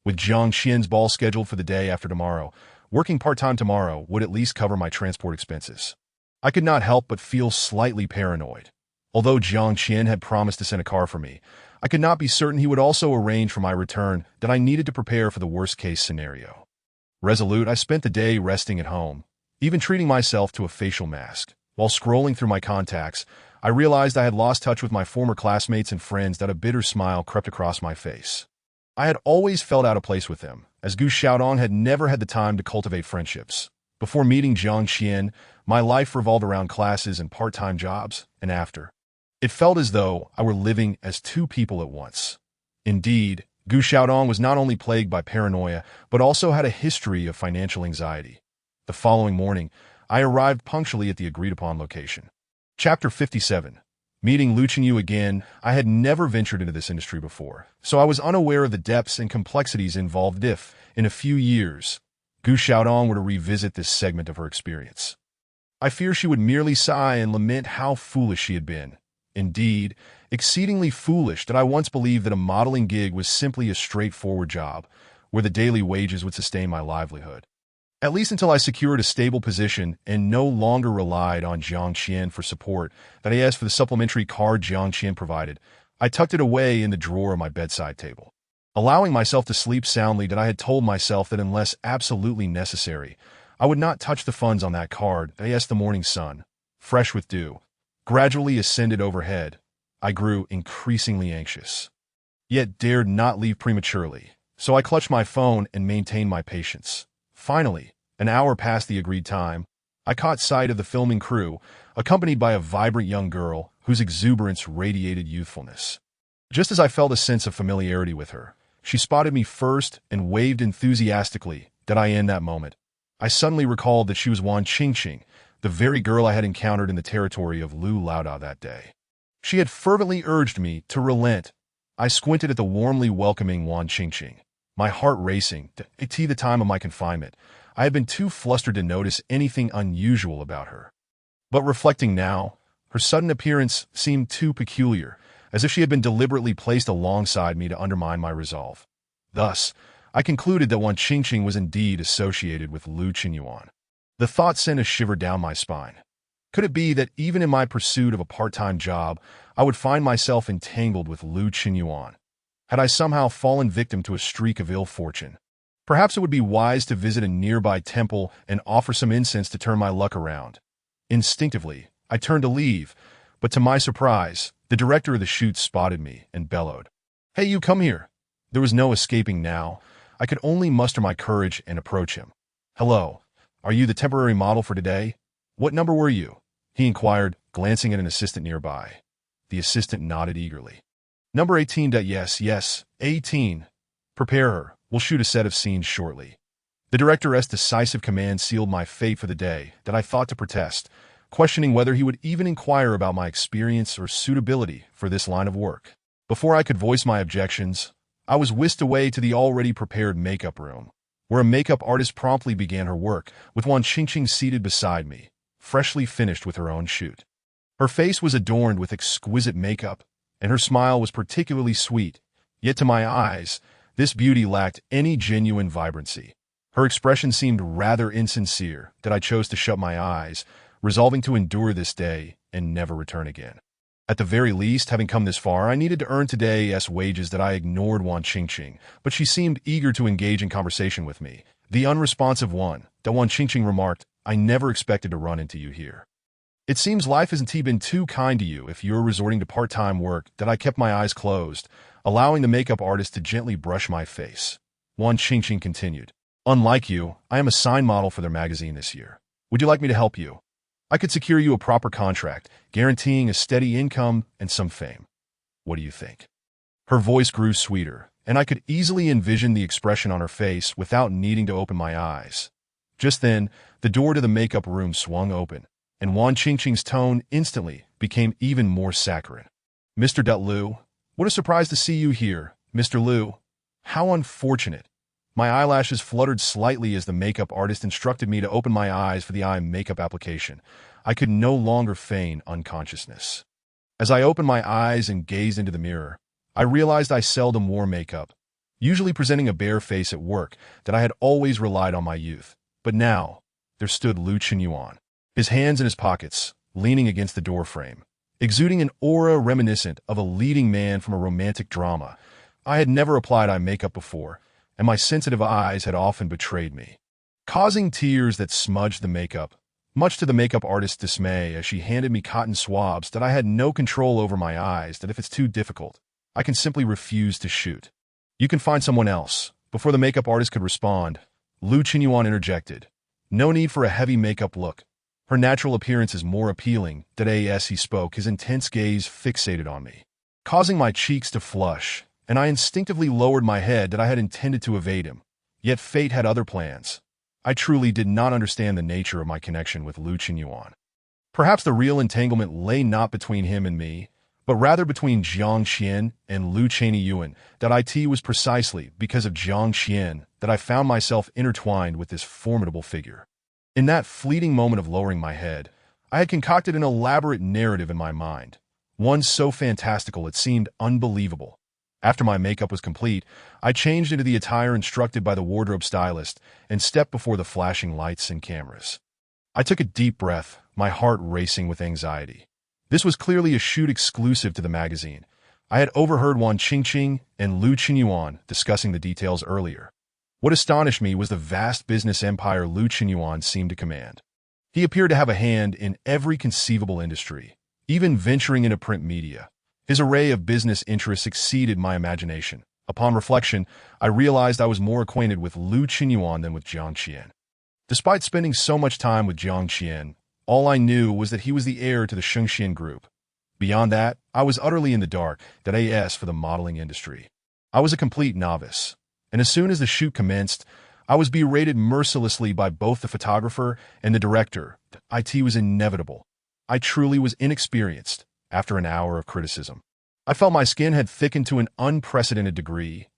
With Jiang Qian's ball scheduled for the day after tomorrow, working part-time tomorrow would at least cover my transport expenses. I could not help but feel slightly paranoid. Although Jiang Qian had promised to send a car for me, I could not be certain he would also arrange for my return, that I needed to prepare for the worst-case scenario. Resolute, I spent the day resting at home, even treating myself to a facial mask. While scrolling through my contacts, I realized I had lost touch with my former classmates and friends. That a bitter smile crept across my face. I had always felt out of place with them, as Gu Xiaodong had never had the time to cultivate friendships. Before meeting Jiang Qian, my life revolved around classes and part-time jobs, and after. It felt as though I were living as two people at once. Indeed, Gu Xiaodong was not only plagued by paranoia, but also had a history of financial anxiety. The following morning, I arrived punctually at the agreed-upon location. Chapter 57. Meeting Lu Chenyu again, I had never ventured into this industry before, so I was unaware of the depths and complexities involved if, in a few years, Gu Xiaodong were to revisit this segment of her experience. I fear she would merely sigh and lament how foolish she had been. Indeed, exceedingly foolish that I once believed that a modeling gig was simply a straightforward job, where the daily wages would sustain my livelihood. At least until I secured a stable position and no longer relied on Jiang Qian for support, that I asked for the supplementary card Jiang Qian provided. I tucked it away in the drawer of my bedside table. Allowing myself to sleep soundly, that I had told myself that unless absolutely necessary, I would not touch the funds on that card. As the morning sun, fresh with dew, gradually ascended overhead, I grew increasingly anxious, yet dared not leave prematurely, so I clutched my phone and maintained my patience. Finally, an hour past the agreed time, I caught sight of the filming crew, accompanied by a vibrant young girl whose exuberance radiated youthfulness. Just as I felt a sense of familiarity with her, she spotted me first and waved enthusiastically that I in that moment. I suddenly recalled that she was Wan Qingqing, the very girl I had encountered in the territory of Lu Laoda that day. She had fervently urged me to relent. I squinted at the warmly welcoming Wan Qingqing, my heart racing. At the time of my confinement, I had been too flustered to notice anything unusual about her. But reflecting now, her sudden appearance seemed too peculiar, as if she had been deliberately placed alongside me to undermine my resolve. Thus, I concluded that Wan Qingqing was indeed associated with Lu Qinyuan. The thought sent a shiver down my spine. Could it be that even in my pursuit of a part-time job, I would find myself entangled with Lu Qinyuan? Had I somehow fallen victim to a streak of ill fortune? Perhaps it would be wise to visit a nearby temple and offer some incense to turn my luck around. Instinctively, I turned to leave, but to my surprise, the director of the shoot spotted me and bellowed, "Hey, you come here!" There was no escaping now. I could only muster my courage and approach him. "Hello, are you the temporary model for today? What number were you?" he inquired, glancing at an assistant nearby. The assistant nodded eagerly. "Number 18. Yes, 18. Prepare her. We'll shoot a set of scenes shortly." The director's decisive command sealed my fate for the day that I thought to protest, questioning whether he would even inquire about my experience or suitability for this line of work. Before I could voice my objections, I was whisked away to the already prepared makeup room, where a makeup artist promptly began her work, with Wan Qingqing seated beside me, freshly finished with her own shoot. Her face was adorned with exquisite makeup, and her smile was particularly sweet, yet to my eyes, this beauty lacked any genuine vibrancy. Her expression seemed rather insincere that I chose to shut my eyes, resolving to endure this day and never return again. At the very least, having come this far, I needed to earn today's wages that I ignored Wan Qingqing, but she seemed eager to engage in conversation with me. The unresponsive one, that Wan Qingqing remarked, "I never expected to run into you here. It seems life hasn't been too kind to you if you're resorting to part-time work." That I kept my eyes closed, allowing the makeup artist to gently brush my face. Wan Qingqing continued, "Unlike you, I am a sign model for their magazine this year. Would you like me to help you? I could secure you a proper contract, guaranteeing a steady income and some fame. What do you think?" Her voice grew sweeter, and I could easily envision the expression on her face without needing to open my eyes. Just then, the door to the makeup room swung open, and Wan Qingqing's tone instantly became even more saccharine. "Mr. Lu, what a surprise to see you here, Mr. Lu. How unfortunate." My eyelashes fluttered slightly as the makeup artist instructed me to open my eyes for the eye makeup application. I could no longer feign unconsciousness. As I opened my eyes and gazed into the mirror, I realized I seldom wore makeup, usually presenting a bare face at work that I had always relied on my youth. But now, there stood Lu Qinyuan, his hands in his pockets, leaning against the doorframe, exuding an aura reminiscent of a leading man from a romantic drama. I had never applied eye makeup before, and my sensitive eyes had often betrayed me, causing tears that smudged the makeup, much to the makeup artist's dismay as she handed me cotton swabs that I had no control over my eyes, that if it's too difficult, I can simply refuse to shoot. "You can find someone else." Before the makeup artist could respond, Lu Qinyuan interjected, "No need for a heavy makeup look. Her natural appearance is more appealing." That as he spoke, his intense gaze fixated on me, causing my cheeks to flush, and I instinctively lowered my head that I had intended to evade him. Yet fate had other plans. I truly did not understand the nature of my connection with Lu Qinyuan. Perhaps the real entanglement lay not between him and me, but rather between Jiang Xian and Lu Qinyuan. That it was precisely because of Jiang Xian that I found myself intertwined with this formidable figure. In that fleeting moment of lowering my head, I had concocted an elaborate narrative in my mind, one so fantastical it seemed unbelievable. After my makeup was complete, I changed into the attire instructed by the wardrobe stylist and stepped before the flashing lights and cameras. I took a deep breath, my heart racing with anxiety. This was clearly a shoot exclusive to the magazine. I had overheard Wan Qingqing and Lu Qinyuan discussing the details earlier. What astonished me was the vast business empire Lu Qinyuan seemed to command. He appeared to have a hand in every conceivable industry, even venturing into print media. His array of business interests exceeded my imagination. Upon reflection, I realized I was more acquainted with Lu Qinyuan than with Jiang Qian. Despite spending so much time with Jiang Qian, all I knew was that he was the heir to the Shengxian group. Beyond that, I was utterly in the dark, for the modeling industry. I was a complete novice, and as soon as the shoot commenced, I was berated mercilessly by both the photographer and the director. It was inevitable. I truly was inexperienced after an hour of criticism. I felt my skin had thickened to an unprecedented degree.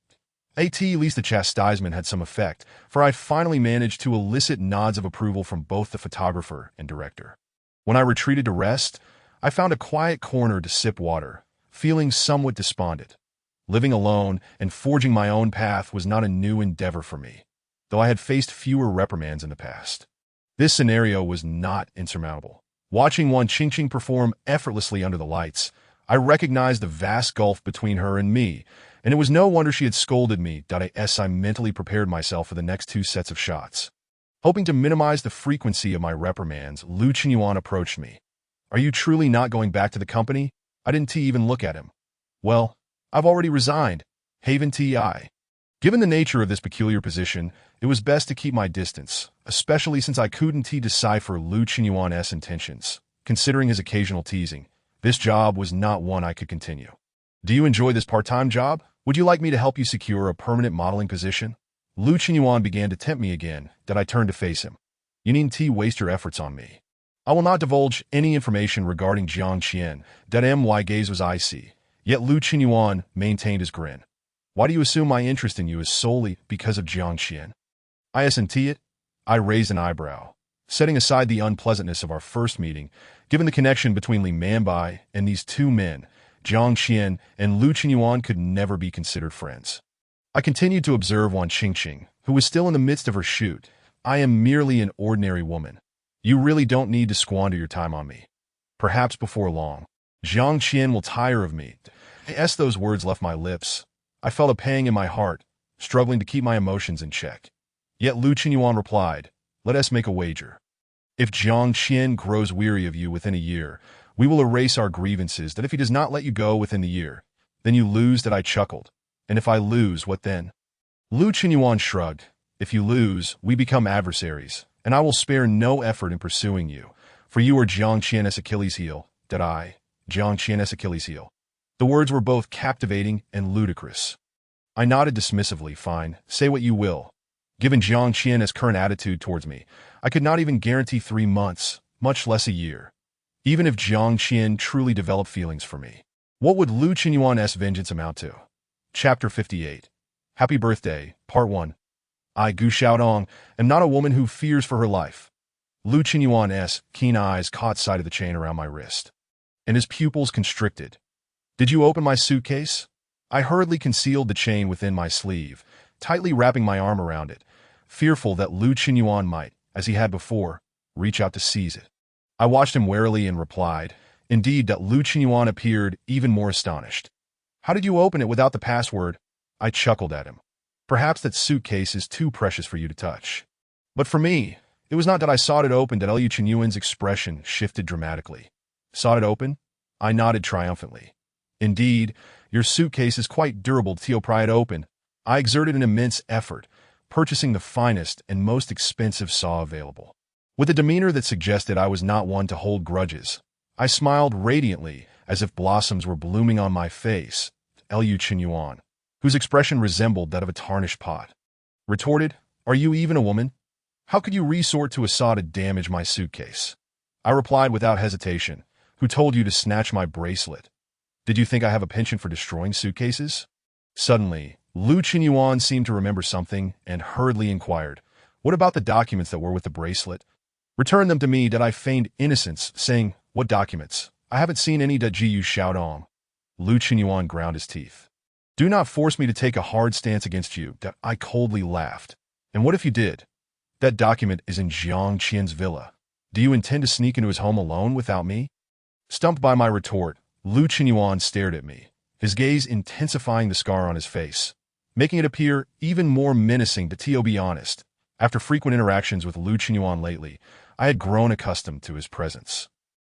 At least the chastisement had some effect, for I finally managed to elicit nods of approval from both the photographer and director. When I retreated to rest, I found a quiet corner to sip water, feeling somewhat despondent. Living alone and forging my own path was not a new endeavor for me, though I had faced fewer reprimands in the past. This scenario was not insurmountable. Watching Wan Qingqing perform effortlessly under the lights, I recognized the vast gulf between her and me, and it was no wonder she had scolded me. I mentally prepared myself for the next 2 sets of shots. Hoping to minimize the frequency of my reprimands, Lu Qinyuan approached me. "Are you truly not going back to the company?" I didn't even look at him. "Well, I've already resigned." Haven Ti. Given the nature of this peculiar position, it was best to keep my distance, especially since I couldn't decipher Lu Qinyuan's intentions. Considering his occasional teasing, this job was not one I could continue. "Do you enjoy this part-time job? Would you like me to help you secure a permanent modeling position?" Lu Qinyuan began to tempt me again. I turned to face him. "You needn't waste your efforts on me. I will not divulge any information regarding Jiang Qian." My gaze was icy, yet Lu Qinyuan maintained his grin. "Why do you assume my interest in you is solely because of Jiang Qian?" "Isn't it?" I raised an eyebrow. Setting aside the unpleasantness of our first meeting, given the connection between Li Manbai and these two men, Jiang Qian and Lu Qinyuan could never be considered friends. I continued to observe Wan Qingqing, who was still in the midst of her shoot. "I am merely an ordinary woman. You really don't need to squander your time on me. Perhaps before long, Jiang Qian will tire of me." As those words left my lips, I felt a pang in my heart, struggling to keep my emotions in check. Yet Lu Qinyuan replied, "Let us make a wager. If Jiang Qian grows weary of you within a year, we will erase our grievances. If he does not let you go within the year, then you lose." I chuckled. "And if I lose, what then?" Lu Qinyuan shrugged. "If you lose, we become adversaries, and I will spare no effort in pursuing you, for you are Jiang Qian's Achilles heel." Jiang Qian's Achilles heel. The words were both captivating and ludicrous. I nodded dismissively. "Fine, say what you will. Given Jiang Qian's current attitude towards me, I could not even guarantee 3 months, much less a year. Even if Jiang Qian truly developed feelings for me, what would Lu Qinyuan's vengeance amount to?" Chapter 58. Happy Birthday, Part 1. I, Gu Xiaodong, am not a woman who fears for her life. Lu Qinyuan's keen eyes caught sight of the chain around my wrist, and his pupils constricted. "Did you open my suitcase?" I hurriedly concealed the chain within my sleeve, tightly wrapping my arm around it, fearful that Lu Qinyuan might, as he had before, reach out to seize it. I watched him warily and replied, "Indeed." Lu Qinyuan appeared even more astonished. "How did you open it without the password?" I chuckled at him. "Perhaps that suitcase is too precious for you to touch. But for me, it was not that I sawed it open." Lu Qinyuan's expression shifted dramatically. "Sawed it open?" I nodded triumphantly. "Indeed, your suitcase is quite durable." To pry it open, I exerted an immense effort, purchasing the finest and most expensive saw available. With a demeanor that suggested I was not one to hold grudges, I smiled radiantly, as if blossoms were blooming on my face. Lu Qinyuan, whose expression resembled that of a tarnished pot, retorted, "Are you even a woman? How could you resort to a saw to damage my suitcase?" I replied without hesitation, "Who told you to snatch my bracelet? Did you think I have a penchant for destroying suitcases?" Suddenly, Lu Qinyuan seemed to remember something and hurriedly inquired, "What about the documents that were with the bracelet?" "Return them to me." I feigned innocence, saying, "What documents? I haven't seen any." Gu Xiaodong. Lu Qinyuan ground his teeth. "Do not force me to take a hard stance against you." I coldly laughed. "And what if you did? That document is in Jiang Qian's villa. Do you intend to sneak into his home alone without me?" Stumped by my retort, Lu Qinyuan stared at me, his gaze intensifying the scar on his face, making it appear even more menacing. To be honest, after frequent interactions with Lu Qinyuan lately, I had grown accustomed to his presence,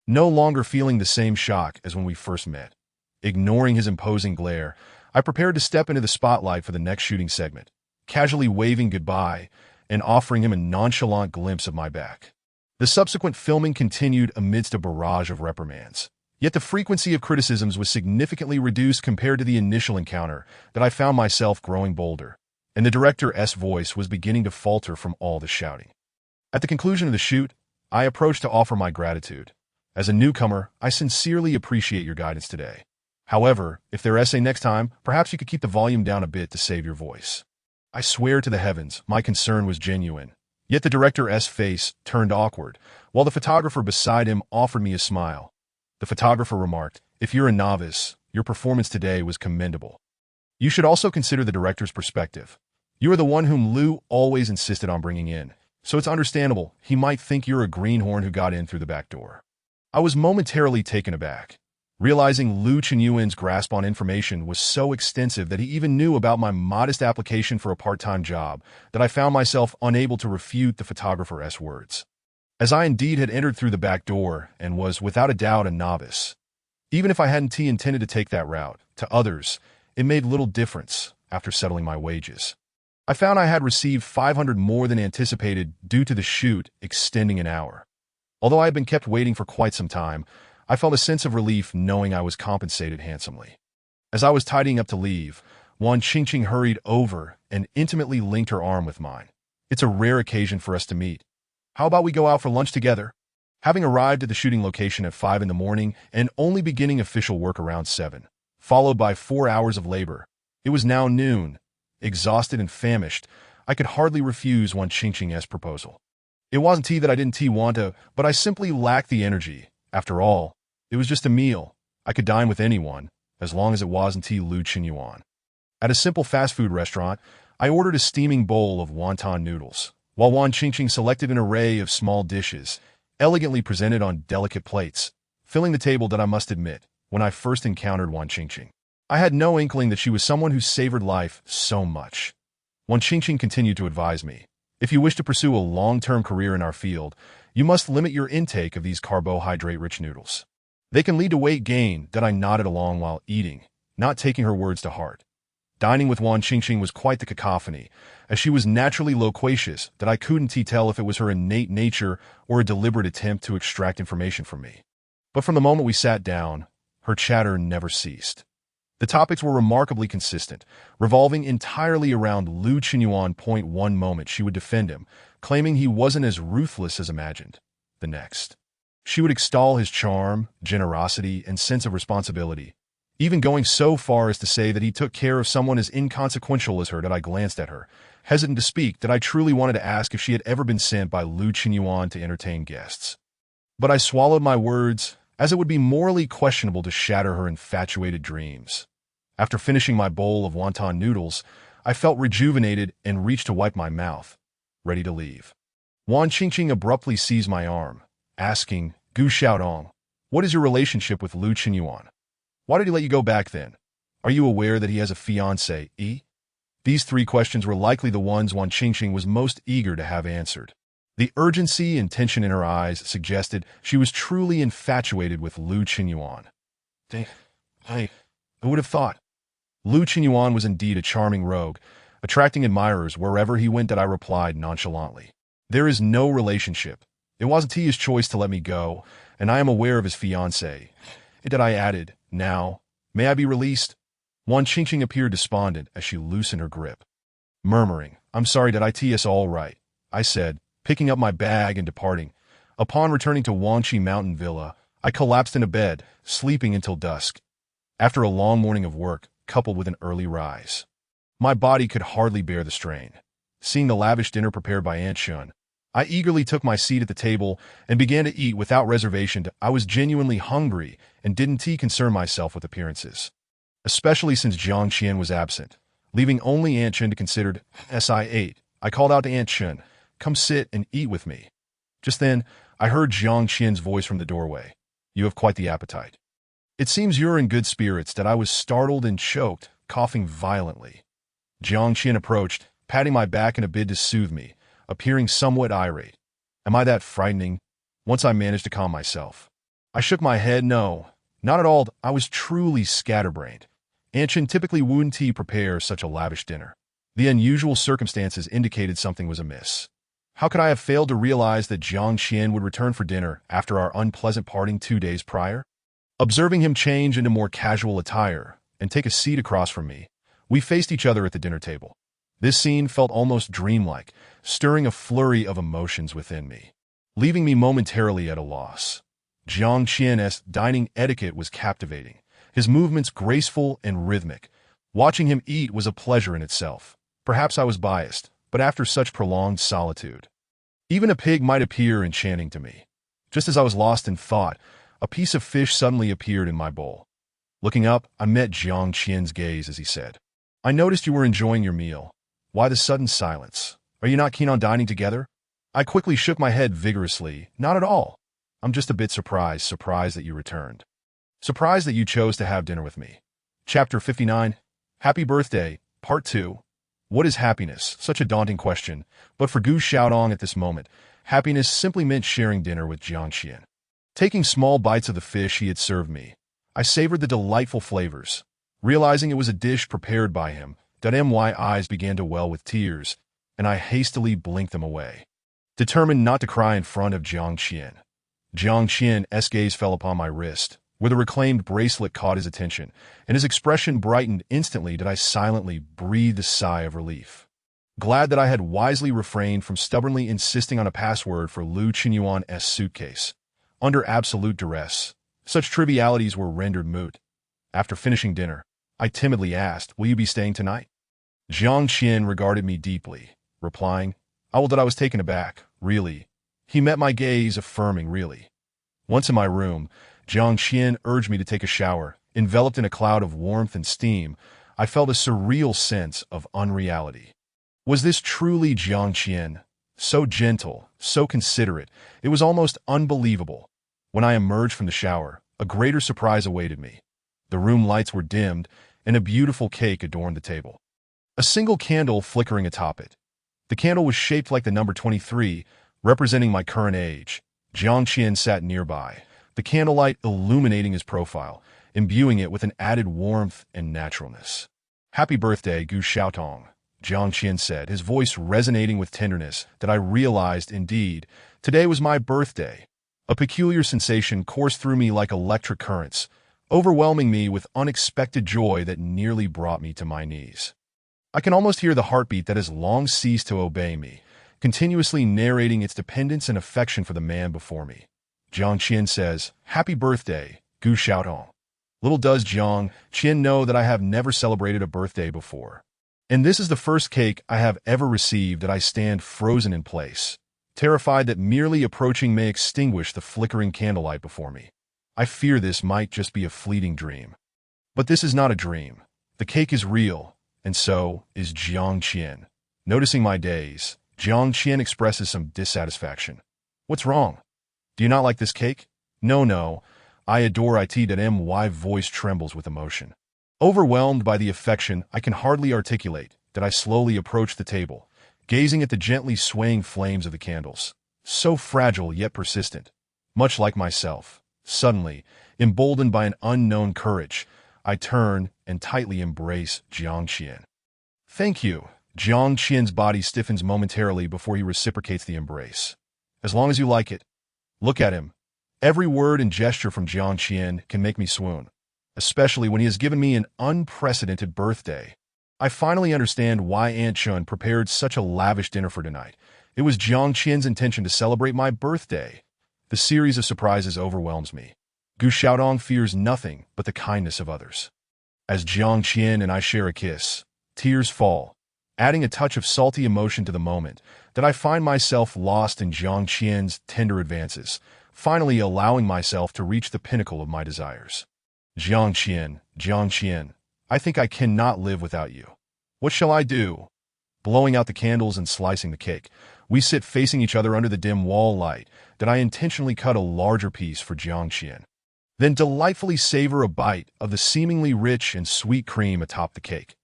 no longer feeling the same shock as when we first met. Ignoring his imposing glare, I prepared to step into the spotlight for the next shooting segment, casually waving goodbye and offering him a nonchalant glimpse of my back. The subsequent filming continued amidst a barrage of reprimands. Yet the frequency of criticisms was significantly reduced compared to the initial encounter, that I found myself growing bolder, and the director's voice was beginning to falter from all the shouting. At the conclusion of the shoot, I approached to offer my gratitude. As a newcomer, I sincerely appreciate your guidance today. However, if there's essay next time, perhaps you could keep the volume down a bit to save your voice. I swear to the heavens, my concern was genuine. Yet the director's face turned awkward, while the photographer beside him offered me a smile. The photographer remarked, "If you're a novice, your performance today was commendable. You should also consider the director's perspective. You are the one whom Liu always insisted on bringing in, so it's understandable he might think you're a greenhorn who got in through the back door." I was momentarily taken aback, realizing Liu Qinyuan's grasp on information was so extensive that he even knew about my modest application for a part-time job that I found myself unable to refute the photographer's words. As I indeed had entered through the back door and was without a doubt a novice, even if I hadn't intended to take that route, to others, it made little difference after settling my wages. I found I had received 500 more than anticipated due to the shoot extending an hour. Although I had been kept waiting for quite some time, I felt a sense of relief knowing I was compensated handsomely. As I was tidying up to leave, Wan Qingqing hurried over and intimately linked her arm with mine. "It's a rare occasion for us to meet. How about we go out for lunch together?" Having arrived at the shooting location at 5 in the morning and only beginning official work around 7, followed by 4 hours of labor, it was now noon. Exhausted and famished, I could hardly refuse Wan Qingqing's proposal. It wasn't that I didn't want to, but I simply lacked the energy. After all, it was just a meal. I could dine with anyone, as long as it wasn't Liu Qinyuan. At a simple fast food restaurant, I ordered a steaming bowl of wonton noodles, while Wan Qingqing selected an array of small dishes, elegantly presented on delicate plates, filling the table that I must admit, when I first encountered Wan Qingqing, I had no inkling that she was someone who savored life so much. Wan Qingqing continued to advise me, "If you wish to pursue a long-term career in our field, you must limit your intake of these carbohydrate-rich noodles. They can lead to weight gain." That I nodded along while eating, not taking her words to heart. Dining with Wan Qingqing was quite the cacophony, as she was naturally loquacious that I couldn't tell if it was her innate nature or a deliberate attempt to extract information from me. But from the moment we sat down, her chatter never ceased. The topics were remarkably consistent, revolving entirely around Liu Qinyuan. One moment she would defend him, claiming he wasn't as ruthless as imagined. The next, she would extol his charm, generosity, and sense of responsibility, even going so far as to say that he took care of someone as inconsequential as her. That I glanced at her, hesitant to speak, that I truly wanted to ask if she had ever been sent by Liu Qinyuan to entertain guests. But I swallowed my words, as it would be morally questionable to shatter her infatuated dreams. After finishing my bowl of wonton noodles, I felt rejuvenated and reached to wipe my mouth, ready to leave. Wan Qingqing abruptly seized my arm, asking, "Gu Xiaodong, what is your relationship with Liu Qinyuan? Why did he let you go back then? Are you aware that he has a fiancée?" These 3 questions were likely the ones Wan Qingqing was most eager to have answered. The urgency and tension in her eyes suggested she was truly infatuated with Liu Qinyuan. I would have thought. Liu Qinyuan was indeed a charming rogue, attracting admirers wherever he went. That I replied nonchalantly. "There is no relationship. It wasn't his choice to let me go, and I am aware of his fiancée." That I added, "Now, may I be released?" Wan Qingqing appeared despondent as she loosened her grip. Murmuring, "I'm sorry, that it's all right," I said, picking up my bag and departing. Upon returning to Wanqi Mountain Villa, I collapsed in a bed, sleeping until dusk. After a long morning of work, coupled with an early rise, my body could hardly bear the strain. Seeing the lavish dinner prepared by Aunt Shun, I eagerly took my seat at the table and began to eat without reservation. I was genuinely hungry and didn't concern myself with appearances, especially since Jiang Qian was absent, leaving only Aunt Shun to consider. As I ate, I called out to Aunt Shun, "Come sit and eat with me." Just then, I heard Jiang Qian's voice from the doorway. "You have quite the appetite. It seems you're in good spirits." That I was startled and choked, coughing violently. Jiang Qian approached, patting my back in a bid to soothe me, appearing somewhat irate. "Am I that frightening?" Once I managed to calm myself, I shook my head. "No, not at all. I was truly scatterbrained. Aunt Chen typically wouldn't prepare such a lavish dinner." The unusual circumstances indicated something was amiss. How could I have failed to realize that Jiang Qian would return for dinner after our unpleasant parting 2 days prior? Observing him change into more casual attire and take a seat across from me, we faced each other at the dinner table. This scene felt almost dreamlike, stirring a flurry of emotions within me, leaving me momentarily at a loss. Jiang Qian's dining etiquette was captivating, his movements graceful and rhythmic. Watching him eat was a pleasure in itself. Perhaps I was biased, but after such prolonged solitude, even a pig might appear enchanting to me. Just as I was lost in thought, a piece of fish suddenly appeared in my bowl. Looking up, I met Jiang Qian's gaze as he said, "I noticed you were enjoying your meal. Why the sudden silence? Are you not keen on dining together?" I quickly shook my head vigorously. "Not at all. I'm just a bit surprised that you returned. Surprised that you chose to have dinner with me." Chapter 59, Happy Birthday, Part 2. What is happiness? Such a daunting question, but for Gu Xiaodong at this moment, happiness simply meant sharing dinner with Jiang Qian. Taking small bites of the fish he had served me, I savored the delightful flavors. Realizing it was a dish prepared by him, my eyes began to well with tears, and I hastily blinked them away, determined not to cry in front of Jiang Qian. Jiang Qian's gaze fell upon my wrist, where the reclaimed bracelet caught his attention, and his expression brightened instantly. I silently breathed a sigh of relief, glad that I had wisely refrained from stubbornly insisting on a password for Lu Qinyuan's suitcase. Under absolute duress, such trivialities were rendered moot. After finishing dinner, I timidly asked, "Will you be staying tonight?" Jiang Qian regarded me deeply, replying, "I will." That I was taken aback. "Really?" He met my gaze, affirming, "Really?" Once in my room, Jiang Qian urged me to take a shower. Enveloped in a cloud of warmth and steam, I felt a surreal sense of unreality. Was this truly Jiang Qian? So gentle, so considerate, it was almost unbelievable. When I emerged from the shower, a greater surprise awaited me. The room lights were dimmed, and a beautiful cake adorned the table, a single candle flickering atop it. The candle was shaped like the number 23, representing my current age. Jiang Qian sat nearby, the candlelight illuminating his profile, imbuing it with an added warmth and naturalness. "Happy birthday, Gu Xiaotong," Jiang Qian said, his voice resonating with tenderness. That I realized, indeed, today was my birthday. A peculiar sensation coursed through me like electric currents, overwhelming me with unexpected joy that nearly brought me to my knees. I can almost hear the heartbeat that has long ceased to obey me, continuously narrating its dependence and affection for the man before me. Jiang Qian says, "Happy birthday, Gu Xiaodong." Little does Jiang Qian know that I have never celebrated a birthday before. And this is the first cake I have ever received. That I stand frozen in place, terrified that merely approaching may extinguish the flickering candlelight before me. I fear this might just be a fleeting dream. But this is not a dream. The cake is real, and so is Jiang Qian. Noticing my daze, Jiang Qian expresses some dissatisfaction. "What's wrong? Do you not like this cake?" No, I adore it. My voice trembles with emotion. Overwhelmed by the affection I can hardly articulate, that I slowly approach the table, gazing at the gently swaying flames of the candles, so fragile yet persistent, much like myself. Suddenly, emboldened by an unknown courage, I turn and tightly embrace Jiang Qian. "Thank you." Jiang Qian's body stiffens momentarily before he reciprocates the embrace. "As long as you like it." Look at him. Every word and gesture from Jiang Qian can make me swoon, especially when he has given me an unprecedented birthday. I finally understand why Aunt Chun prepared such a lavish dinner for tonight. It was Jiang Qian's intention to celebrate my birthday. The series of surprises overwhelms me. Gu Xiaodong fears nothing but the kindness of others. As Jiang Qian and I share a kiss, tears fall, adding a touch of salty emotion to the moment. That I find myself lost in Jiang Qian's tender advances, finally allowing myself to reach the pinnacle of my desires. Jiang Qian, I think I cannot live without you. What shall I do?" Blowing out the candles and slicing the cake, we sit facing each other under the dim wall light. That I intentionally cut a larger piece for Jiang Qian, then delightfully savor a bite of the seemingly rich and sweet cream atop the cake.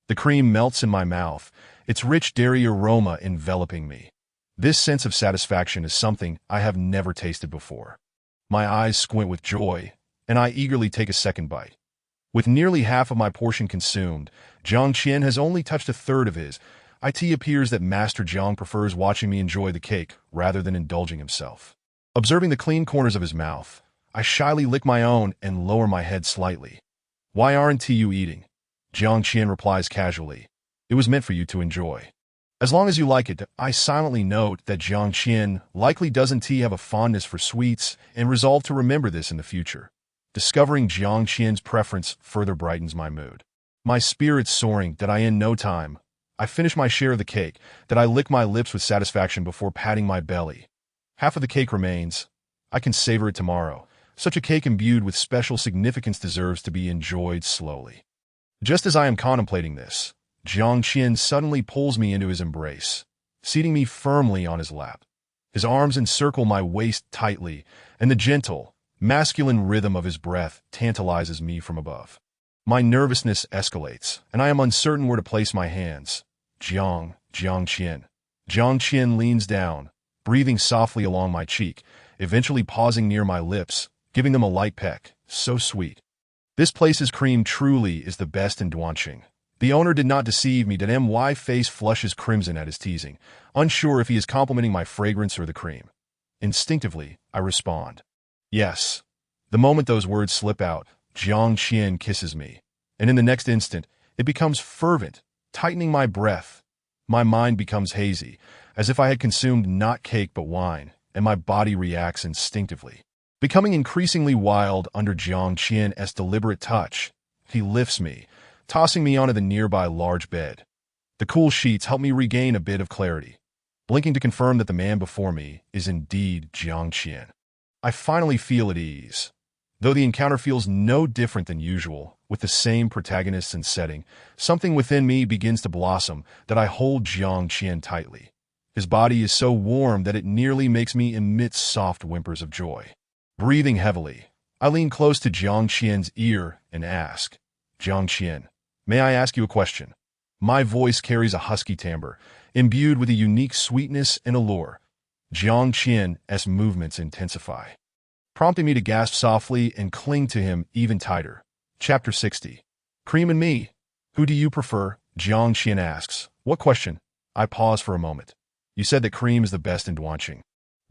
The cream melts in my mouth, its rich dairy aroma enveloping me. This sense of satisfaction is something I have never tasted before. My eyes squint with joy, and I eagerly take a second bite. With nearly half of my portion consumed, Jiang Qian has only touched a third of his. It appears that Master Jiang prefers watching me enjoy the cake rather than indulging himself. Observing the clean corners of his mouth, I shyly lick my own and lower my head slightly. Why aren't you eating? Jiang Qian replies casually. It was meant for you to enjoy. As long as you like it, I silently note that Jiang Qian likely doesn't have a fondness for sweets and resolve to remember this in the future. Discovering Jiang Qian's preference further brightens my mood. My spirits soaring that I in no time. I finish my share of the cake, that I lick my lips with satisfaction before patting my belly. Half of the cake remains. I can savor it tomorrow. Such a cake imbued with special significance deserves to be enjoyed slowly. Just as I am contemplating this, Jiang Qian suddenly pulls me into his embrace, seating me firmly on his lap. His arms encircle my waist tightly, and the gentle, masculine rhythm of his breath tantalizes me from above. My nervousness escalates, and I am uncertain where to place my hands. Jiang Qian. Jiang Qian leans down, breathing softly along my cheek, eventually pausing near my lips, giving them a light peck. So sweet. This place's cream truly is the best in Duanqing. The owner did not deceive me. My face flushes crimson at his teasing, unsure if he is complimenting my fragrance or the cream. Instinctively, I respond. Yes. The moment those words slip out, Jiang Qian kisses me, and in the next instant, it becomes fervent, tightening my breath. My mind becomes hazy, as if I had consumed not cake but wine, and my body reacts instinctively. Becoming increasingly wild under Jiang Qian's deliberate touch, he lifts me, tossing me onto the nearby large bed. The cool sheets help me regain a bit of clarity, blinking to confirm that the man before me is indeed Jiang Qian. I finally feel at ease. Though the encounter feels no different than usual, with the same protagonists and setting, something within me begins to blossom that I hold Jiang Qian tightly. His body is so warm that it nearly makes me emit soft whimpers of joy. Breathing heavily, I lean close to Jiang Qian's ear and ask, Jiang Qian, may I ask you a question? My voice carries a husky timbre, imbued with a unique sweetness and allure. Jiang Qian's movements intensify, prompting me to gasp softly and cling to him even tighter. Chapter 60. Cream and me. Who do you prefer? Jiang Qian asks. What question? I pause for a moment. You said that cream is the best in Duanqing.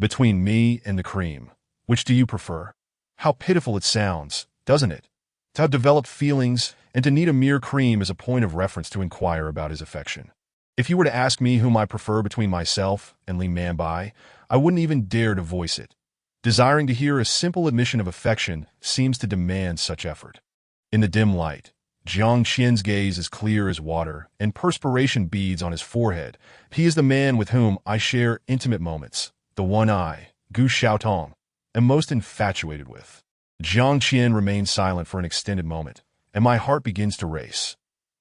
Between me and the cream, which do you prefer? How pitiful it sounds, doesn't it? To have developed feelings and to need a mere cream as a point of reference to inquire about his affection. If you were to ask me whom I prefer between myself and Li Manbai, I wouldn't even dare to voice it. Desiring to hear a simple admission of affection seems to demand such effort. In the dim light, Jiang Qian's gaze is clear as water, and perspiration beads on his forehead. He is the man with whom I share intimate moments, the one I, Gu Xiaotong, am most infatuated with. Jiang Qian remains silent for an extended moment, and my heart begins to race.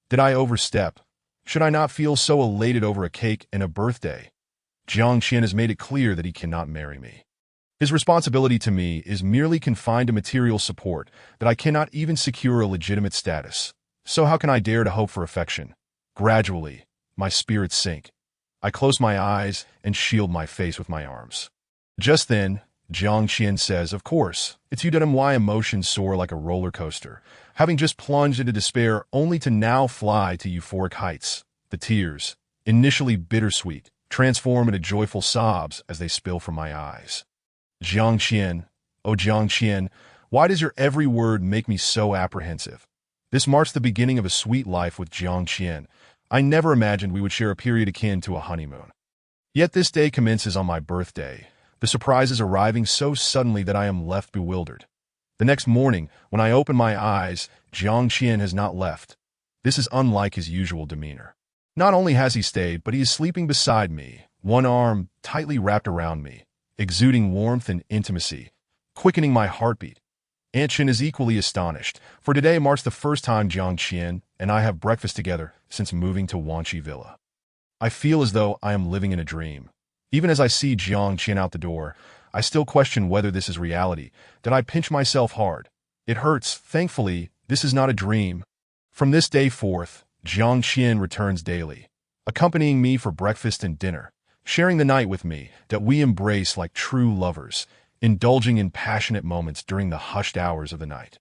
Did I overstep? Should I not feel so elated over a cake and a birthday? Jiang Qian has made it clear that he cannot marry me. His responsibility to me is merely confined to material support, that I cannot even secure a legitimate status. So how can I dare to hope for affection? Gradually, my spirits sink. I close my eyes and shield my face with my arms. Just then, Jiang Qian says, of course, it's you. Why emotions soar like a roller coaster, having just plunged into despair only to now fly to euphoric heights. The tears, initially bittersweet, transform into joyful sobs as they spill from my eyes. Jiang Qian, oh Jiang Qian, why does your every word make me so apprehensive? This marks the beginning of a sweet life with Jiang Qian. I never imagined we would share a period akin to a honeymoon. Yet this day commences on my birthday, the surprises arriving so suddenly that I am left bewildered. The next morning, when I open my eyes, Jiang Qian has not left. This is unlike his usual demeanor. Not only has he stayed, but he is sleeping beside me, one arm tightly wrapped around me, exuding warmth and intimacy, quickening my heartbeat. Aunt Chen is equally astonished, for today marks the first time Jiang Qian and I have breakfast together since moving to Wanqi Villa. I feel as though I am living in a dream. Even as I see Jiang Qian out the door, I still question whether this is reality. Did I pinch myself hard? It hurts. Thankfully, this is not a dream. From this day forth, Jiang Qian returns daily, accompanying me for breakfast and dinner, sharing the night with me, that we embrace like true lovers, indulging in passionate moments during the hushed hours of the night.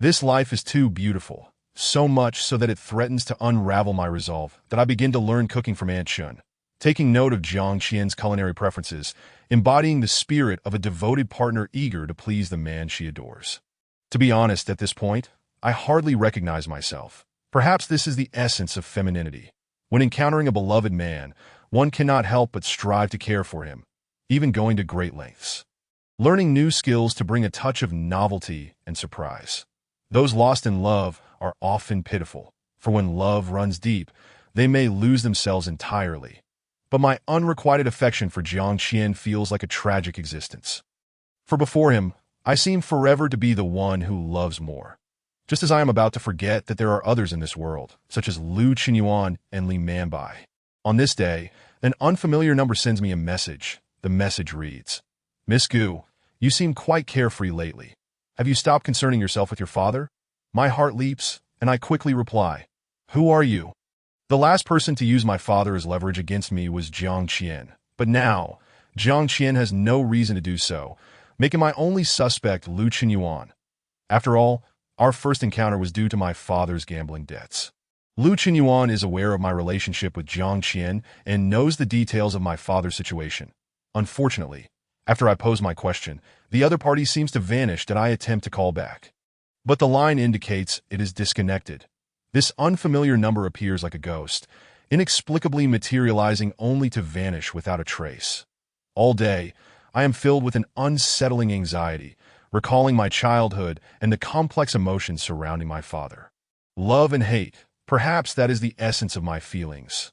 This life is too beautiful, so much so that it threatens to unravel my resolve that I begin to learn cooking from Aunt Chen. taking note of Jiang Qian's culinary preferences, embodying the spirit of a devoted partner eager to please the man she adores. To be honest, at this point, I hardly recognize myself. Perhaps this is the essence of femininity. When encountering a beloved man, one cannot help but strive to care for him, even going to great lengths. Learning new skills to bring a touch of novelty and surprise. Those lost in love are often pitiful, for when love runs deep, they may lose themselves entirely. But my unrequited affection for Jiang Qian feels like a tragic existence. For before him, I seem forever to be the one who loves more. Just as I am about to forget that there are others in this world, such as Lu Qinyuan and Li Manbai. On this day, an unfamiliar number sends me a message. The message reads, "Miss Gu, you seem quite carefree lately. Have you stopped concerning yourself with your father?" My heart leaps, and I quickly reply, "Who are you?" The last person to use my father as leverage against me was Jiang Qian, but now, Jiang Qian has no reason to do so, making my only suspect Lu Qinyuan. After all, our first encounter was due to my father's gambling debts. Lu Qinyuan is aware of my relationship with Jiang Qian and knows the details of my father's situation. Unfortunately, after I pose my question, the other party seems to vanish that I attempt to call back. But the line indicates it is disconnected. This unfamiliar number appears like a ghost, inexplicably materializing only to vanish without a trace. All day, I am filled with an unsettling anxiety, recalling my childhood and the complex emotions surrounding my father. Love and hate, perhaps that is the essence of my feelings.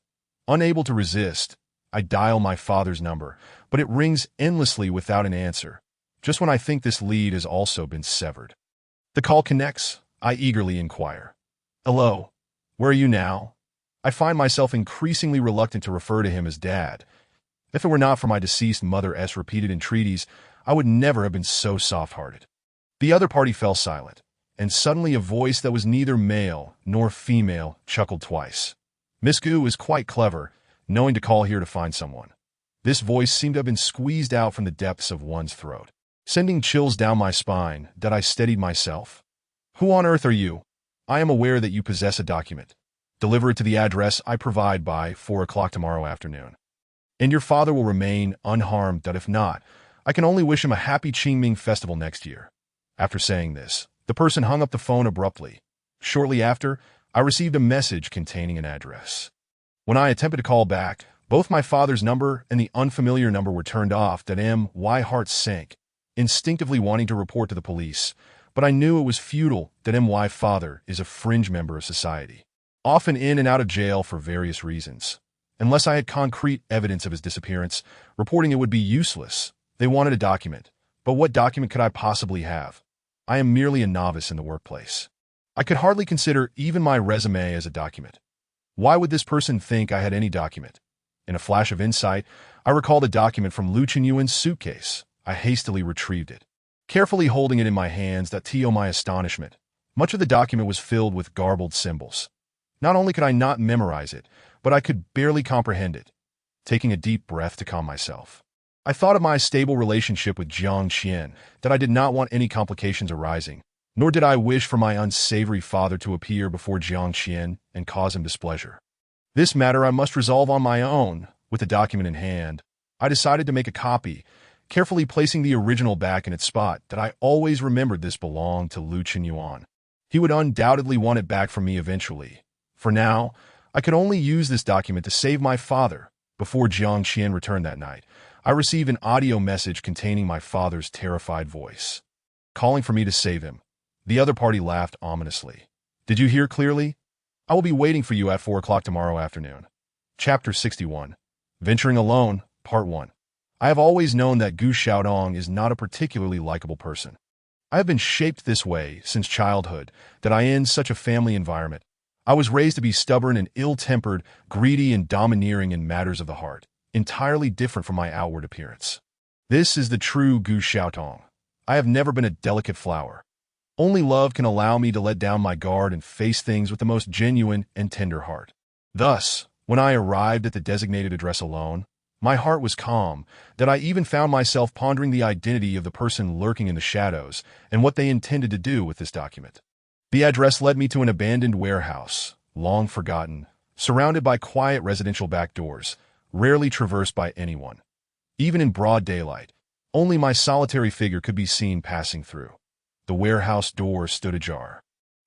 Unable to resist, I dial my father's number, but it rings endlessly without an answer, just when I think this lead has also been severed. The call connects. I eagerly inquire, "Hello, where are you now?" I find myself increasingly reluctant to refer to him as Dad. If it were not for my deceased mother's repeated entreaties, I would never have been so soft-hearted. The other party fell silent, and suddenly a voice that was neither male nor female chuckled twice. Miss Gu is quite clever, knowing to call here to find someone. This voice seemed to have been squeezed out from the depths of one's throat, sending chills down my spine that I steadied myself. "Who on earth are you? I am aware that you possess a document. Deliver it to the address I provide by 4 o'clock tomorrow afternoon. And your father will remain unharmed, that if not, I can only wish him a happy Qingming festival next year." After saying this, the person hung up the phone abruptly. Shortly after, I received a message containing an address. When I attempted to call back, both my father's number and the unfamiliar number were turned off. My heart sank, instinctively wanting to report to the police, but I knew it was futile. My father is a fringe member of society, often in and out of jail for various reasons. Unless I had concrete evidence of his disappearance, reporting it would be useless. They wanted a document, but what document could I possibly have? I am merely a novice in the workplace. I could hardly consider even my resume as a document. Why would this person think I had any document? In a flash of insight, I recalled a document from Lu Qinyuan's suitcase. I hastily retrieved it, carefully holding it in my hands. To my astonishment, much of the document was filled with garbled symbols. Not only could I not memorize it, but I could barely comprehend it. Taking a deep breath to calm myself, I thought of my stable relationship with Jiang Qian, that I did not want any complications arising, nor did I wish for my unsavory father to appear before Jiang Qian and cause him displeasure. This matter I must resolve on my own. With the document in hand, I decided to make a copy, carefully placing the original back in its spot. That I always remembered this belonged to Lu Qinyuan. He would undoubtedly want it back from me eventually. For now, I could only use this document to save my father. Before Jiang Qian returned that night, I received an audio message containing my father's terrified voice, calling for me to save him. The other party laughed ominously. "Did you hear clearly? I will be waiting for you at 4 o'clock tomorrow afternoon." Chapter 61. Venturing Alone, Part 1. I have always known that Gu Xiaodong is not a particularly likable person. I have been shaped this way since childhood, that I in such a family environment. I was raised to be stubborn and ill-tempered, greedy and domineering in matters of the heart, entirely different from my outward appearance. This is the true Gu Xiaotong. I have never been a delicate flower. Only love can allow me to let down my guard and face things with the most genuine and tender heart. Thus, when I arrived at the designated address alone, my heart was calm, that I even found myself pondering the identity of the person lurking in the shadows and what they intended to do with this document. The address led me to an abandoned warehouse, long forgotten, surrounded by quiet residential back doors, rarely traversed by anyone. Even in broad daylight, only my solitary figure could be seen passing through. The warehouse door stood ajar,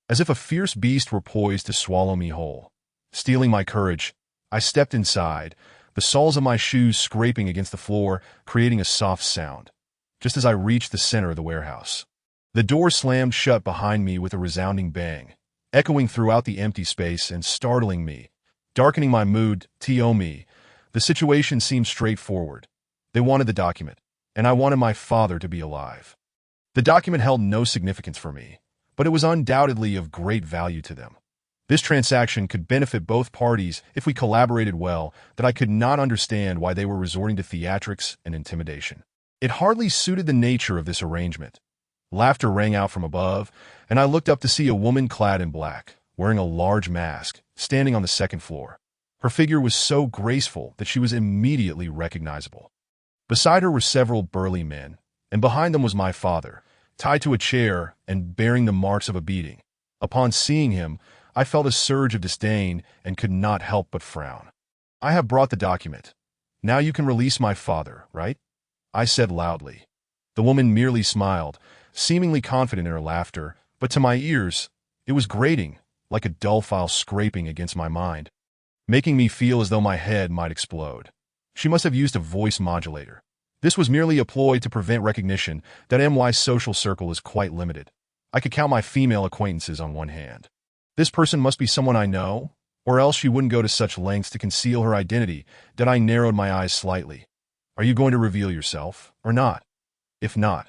as if a fierce beast were poised to swallow me whole. Steeling my courage, I stepped inside, the soles of my shoes scraping against the floor, creating a soft sound. Just as I reached the center of the warehouse, the door slammed shut behind me with a resounding bang, echoing throughout the empty space and startling me, darkening my mood. Me. The situation seemed straightforward. They wanted the document, and I wanted my father to be alive. The document held no significance for me, but it was undoubtedly of great value to them. This transaction could benefit both parties if we collaborated well, that I could not understand why they were resorting to theatrics and intimidation. It hardly suited the nature of this arrangement. Laughter rang out from above, and I looked up to see a woman clad in black, wearing a large mask, standing on the second floor. Her figure was so graceful that she was immediately recognizable. Beside her were several burly men, and behind them was my father, tied to a chair and bearing the marks of a beating. Upon seeing him, I felt a surge of disdain and could not help but frown. "I have brought the document. Now you can release my father, right?" I said loudly. The woman merely smiled, seemingly confident in her laughter, but to my ears, it was grating, like a dull file scraping against my mind, making me feel as though my head might explode. She must have used a voice modulator. This was merely a ploy to prevent recognition that MY's social circle is quite limited. I could count my female acquaintances on one hand. This person must be someone I know, or else she wouldn't go to such lengths to conceal her identity. That I narrowed my eyes slightly. "Are you going to reveal yourself, or not? If not,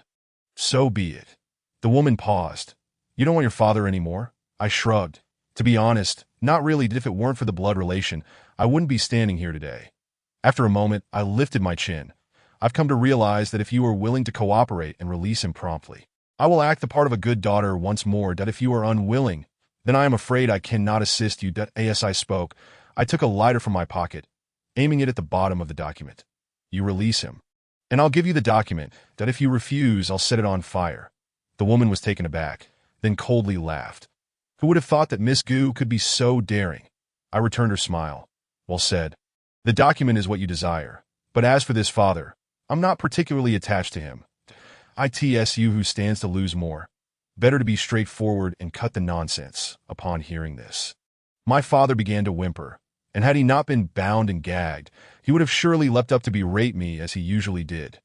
so be it." The woman paused. "You don't want your father anymore?" I shrugged. To be honest, not really. If it weren't for the blood relation, I wouldn't be standing here today. After a moment, I lifted my chin. "I've come to realize that if you are willing to cooperate and release him promptly, I will act the part of a good daughter once more. That if you are unwilling, then I am afraid I cannot assist you." As I spoke, I took a lighter from my pocket, aiming it at the bottom of the document. "You release him, and I'll give you the document. That if you refuse, I'll set it on fire." The woman was taken aback, then coldly laughed. Who would have thought that Miss Gu could be so daring? I returned her smile. "Well said. The document is what you desire. But as for this father, I'm not particularly attached to him. It's you who stands to lose more. Better to be straightforward and cut the nonsense." Upon hearing this, my father began to whimper, and had he not been bound and gagged, he would have surely leapt up to berate me as he usually did.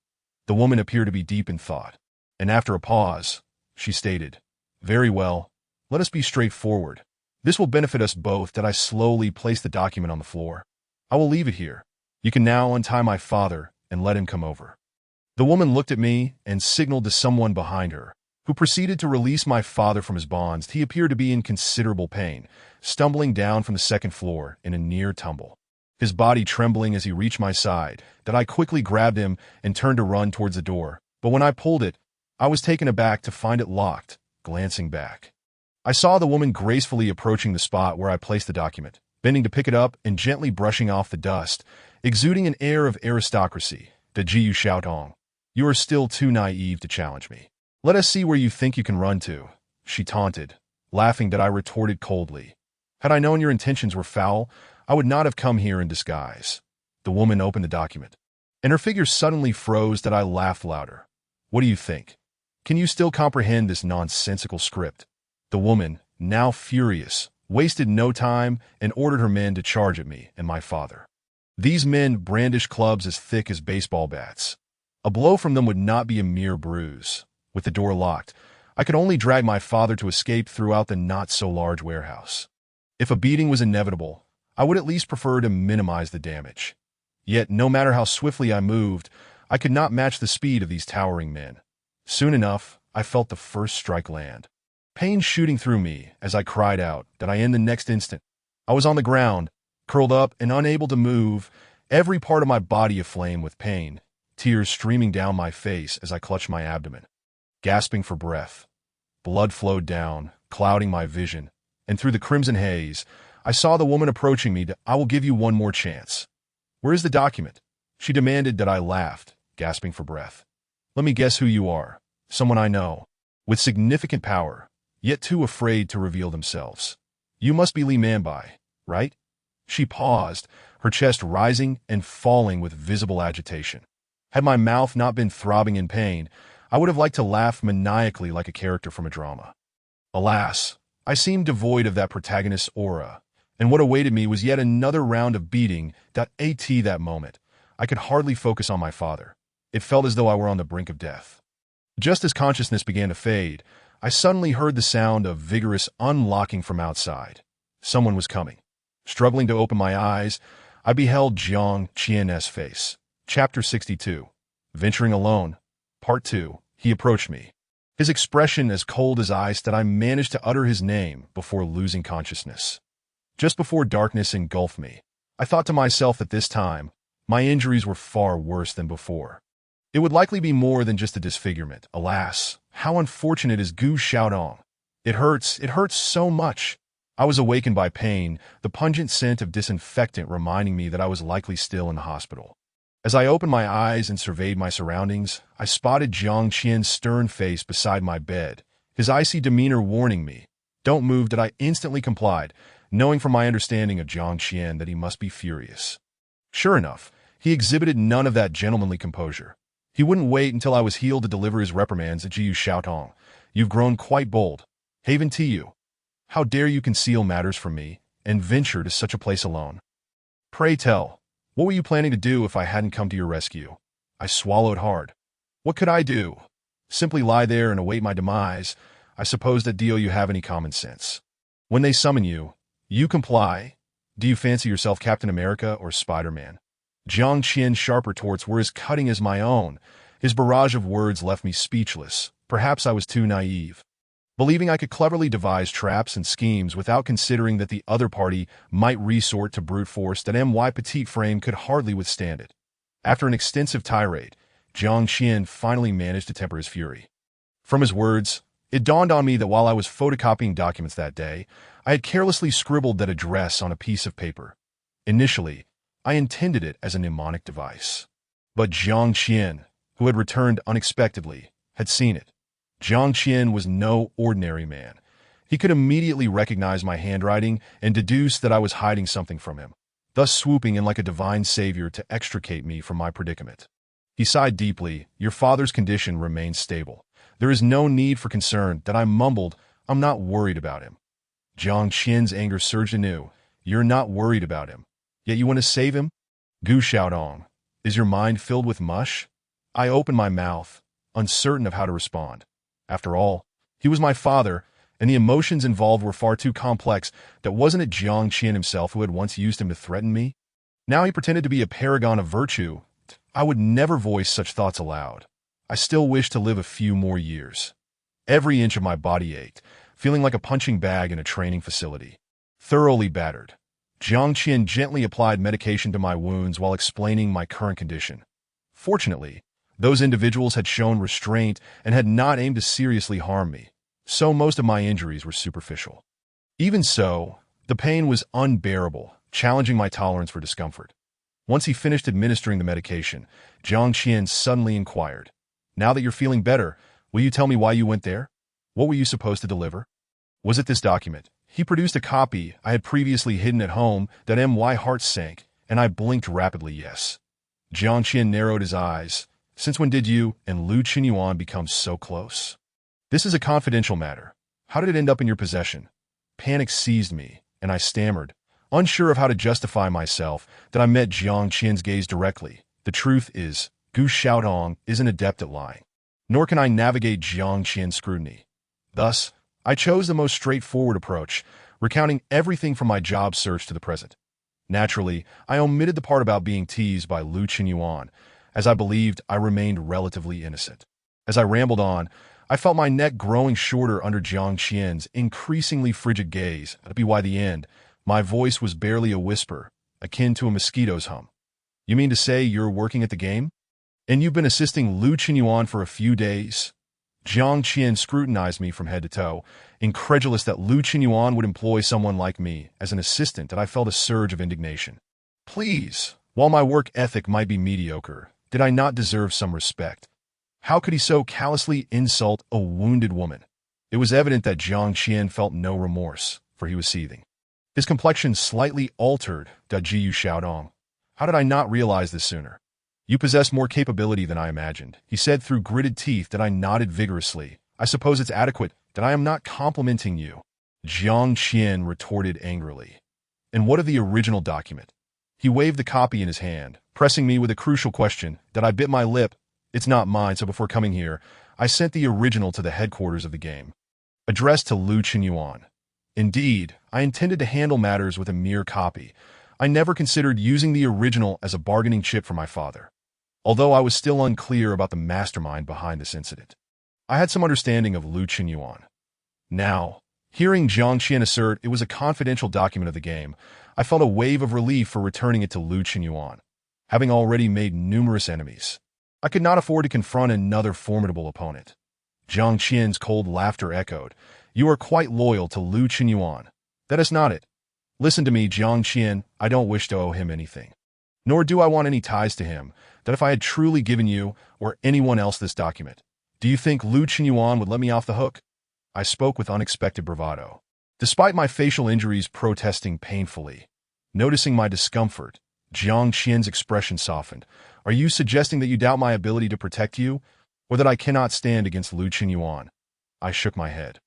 The woman appeared to be deep in thought, and after a pause, she stated, "Very well, let us be straightforward. This will benefit us both." That I slowly placed the document on the floor. "I will leave it here. You can now untie my father and let him come over." The woman looked at me and signaled to someone behind her, who proceeded to release my father from his bonds. He appeared to be in considerable pain, stumbling down from the second floor in a near tumble, his body trembling as he reached my side. That I quickly grabbed him and turned to run towards the door, but when I pulled it, I was taken aback to find it locked. Glancing back, I saw the woman gracefully approaching the spot where I placed the document, bending to pick it up and gently brushing off the dust, exuding an air of aristocracy. "The Jiu Xiaotong, you are still too naive to challenge me. Let us see where you think you can run to," she taunted, laughing. That I retorted coldly, "Had I known your intentions were foul, I would not have come here in disguise." The woman opened the document, and her figure suddenly froze. That I laughed louder. "What do you think? Can you still comprehend this nonsensical script?" The woman, now furious, wasted no time and ordered her men to charge at me and my father. These men brandished clubs as thick as baseball bats. A blow from them would not be a mere bruise. With the door locked, I could only drag my father to escape throughout the not-so-large warehouse. If a beating was inevitable, I would at least prefer to minimize the damage. Yet, no matter how swiftly I moved, I could not match the speed of these towering men. Soon enough, I felt the first strike land, pain shooting through me as I cried out. That I in the next instant, I was on the ground, curled up and unable to move, every part of my body aflame with pain, tears streaming down my face as I clutched my abdomen. Gasping for breath, blood flowed down, clouding my vision, and through the crimson haze, I saw the woman approaching me. "I will give you one more chance." "Where is the document?" she demanded. That I laughed, gasping for breath. "Let me guess who you are. Someone I know, with significant power, yet too afraid to reveal themselves. You must be Li Manbai, right?" She paused, her chest rising and falling with visible agitation. Had my mouth not been throbbing in pain, I would have liked to laugh maniacally like a character from a drama. Alas, I seemed devoid of that protagonist's aura, and what awaited me was yet another round of beating. That moment, I could hardly focus on my father. It felt as though I were on the brink of death. Just as consciousness began to fade, I suddenly heard the sound of vigorous unlocking from outside. Someone was coming. Struggling to open my eyes, I beheld Jiang Qian's face. Chapter 62. Venturing Alone. Part 2. He approached me. His expression as cold as ice that I managed to utter his name before losing consciousness. Just before darkness engulfed me, I thought to myself that this time, my injuries were far worse than before. It would likely be more than just a disfigurement. Alas, how unfortunate is Gu Xiaodong. It hurts so much. I was awakened by pain, the pungent scent of disinfectant reminding me that I was likely still in the hospital. As I opened my eyes and surveyed my surroundings, I spotted Jiang Qian's stern face beside my bed, his icy demeanor warning me, "Don't move." That I instantly complied, knowing from my understanding of Jiang Qian that he must be furious. Sure enough, he exhibited none of that gentlemanly composure. He wouldn't wait until I was healed to deliver his reprimands at Gu Xiaotong. "You've grown quite bold. Haven to you. How dare you conceal matters from me and venture to such a place alone? Pray tell, what were you planning to do if I hadn't come to your rescue?" I swallowed hard. What could I do? Simply lie there and await my demise? I suppose that you have any common sense. When they summon you, you comply. Do you fancy yourself Captain America or Spider-Man? Jiang Qian's sharp retorts were as cutting as my own. His barrage of words left me speechless. Perhaps I was too naive, believing I could cleverly devise traps and schemes without considering that the other party might resort to brute force. That my petite frame could hardly withstand it. After an extensive tirade, Jiang Qian finally managed to temper his fury. From his words, it dawned on me that while I was photocopying documents that day, I had carelessly scribbled that address on a piece of paper. Initially, I intended it as a mnemonic device. But Jiang Qian, who had returned unexpectedly, had seen it. Jiang Qian was no ordinary man. He could immediately recognize my handwriting and deduce that I was hiding something from him, thus swooping in like a divine savior to extricate me from my predicament. He sighed deeply. "Your father's condition remains stable. There is no need for concern." That I mumbled, "I'm not worried about him." Jiang Qian's anger surged anew. "You're not worried about him, yet you want to save him? Gu Xiaodong, is your mind filled with mush?" I opened my mouth, uncertain of how to respond. After all, he was my father, and the emotions involved were far too complex. That wasn't it Jiang Qian himself who had once used him to threaten me? Now he pretended to be a paragon of virtue. I would never voice such thoughts aloud. I still wished to live a few more years. Every inch of my body ached, feeling like a punching bag in a training facility. Thoroughly battered, Jiang Qian gently applied medication to my wounds while explaining my current condition. Fortunately, those individuals had shown restraint and had not aimed to seriously harm me, so most of my injuries were superficial. Even so, the pain was unbearable, challenging my tolerance for discomfort. Once he finished administering the medication, Jiang Qian suddenly inquired, "Now that you're feeling better, will you tell me why you went there? What were you supposed to deliver?" Was it this document? He produced a copy I had previously hidden at home. That my heart sank, and I blinked rapidly. Yes. Jiang Qian narrowed his eyes. "Since when did you and Lu Qinyuan become so close?" "This is a confidential matter. How did it end up in your possession?" Panic seized me, and I stammered, unsure of how to justify myself. That I met Jiang Qian's gaze directly. "The truth is, Gu Xiaodong isn't adept at lying, nor can I navigate Jiang Qian's scrutiny. Thus, I chose the most straightforward approach, recounting everything from my job search to the present. Naturally, I omitted the part about being teased by Lu Qinyuan, as I believed I remained relatively innocent. As I rambled on, I felt my neck growing shorter under Jiang Qian's increasingly frigid gaze. By the end, my voice was barely a whisper, akin to a mosquito's hum. "You mean to say you're working at the game? And you've been assisting Lu Qinyuan for a few days?" Jiang Qian scrutinized me from head to toe, incredulous that Lu Qinyuan would employ someone like me as an assistant. I felt a surge of indignation. Please, while my work ethic might be mediocre, did I not deserve some respect? How could he so callously insult a wounded woman? It was evident that Jiang Qian felt no remorse, for he was seething. His complexion slightly altered. Ji Xiaodong. How did I not realize this sooner? You possess more capability than I imagined, he said through gritted teeth. I nodded vigorously. I suppose it's adequate that I am not complimenting you. Jiang Qian retorted angrily. And what of the original document? He waved the copy in his hand, pressing me with a crucial question. I bit my lip. It's not mine, so before coming here, I sent the original to the headquarters of the game. Addressed to Lu Qinyuan. Indeed, I intended to handle matters with a mere copy. I never considered using the original as a bargaining chip for my father. Although I was still unclear about the mastermind behind this incident, I had some understanding of Lu Qinyuan. Now, hearing Jiang Qian assert it was a confidential document of the game, I felt a wave of relief for returning it to Lu Qinyuan. Having already made numerous enemies, I could not afford to confront another formidable opponent. Jiang Qian's cold laughter echoed. You are quite loyal to Lu Qinyuan. That is not it. Listen to me, Jiang Qian, I don't wish to owe him anything. Nor do I want any ties to him, that if I had truly given you, or anyone else this document, do you think Lu Qinyuan would let me off the hook? I spoke with unexpected bravado. Despite my facial injuries protesting painfully. Noticing my discomfort, Jiang Qian's expression softened. Are you suggesting that you doubt my ability to protect you, or that I cannot stand against Lu Qinyuan? I shook my head.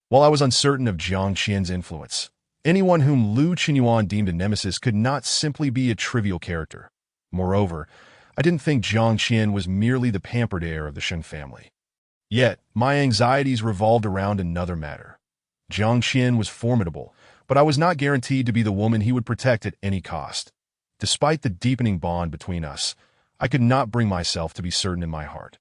While I was uncertain of Jiang Qian's influence, anyone whom Lu Qinyuan deemed a nemesis could not simply be a trivial character. Moreover, I didn't think Jiang Qian was merely the pampered heir of the Sheng family. Yet, my anxieties revolved around another matter. Jiang Qian was formidable, but I was not guaranteed to be the woman he would protect at any cost. Despite the deepening bond between us, I could not bring myself to be certain in my heart.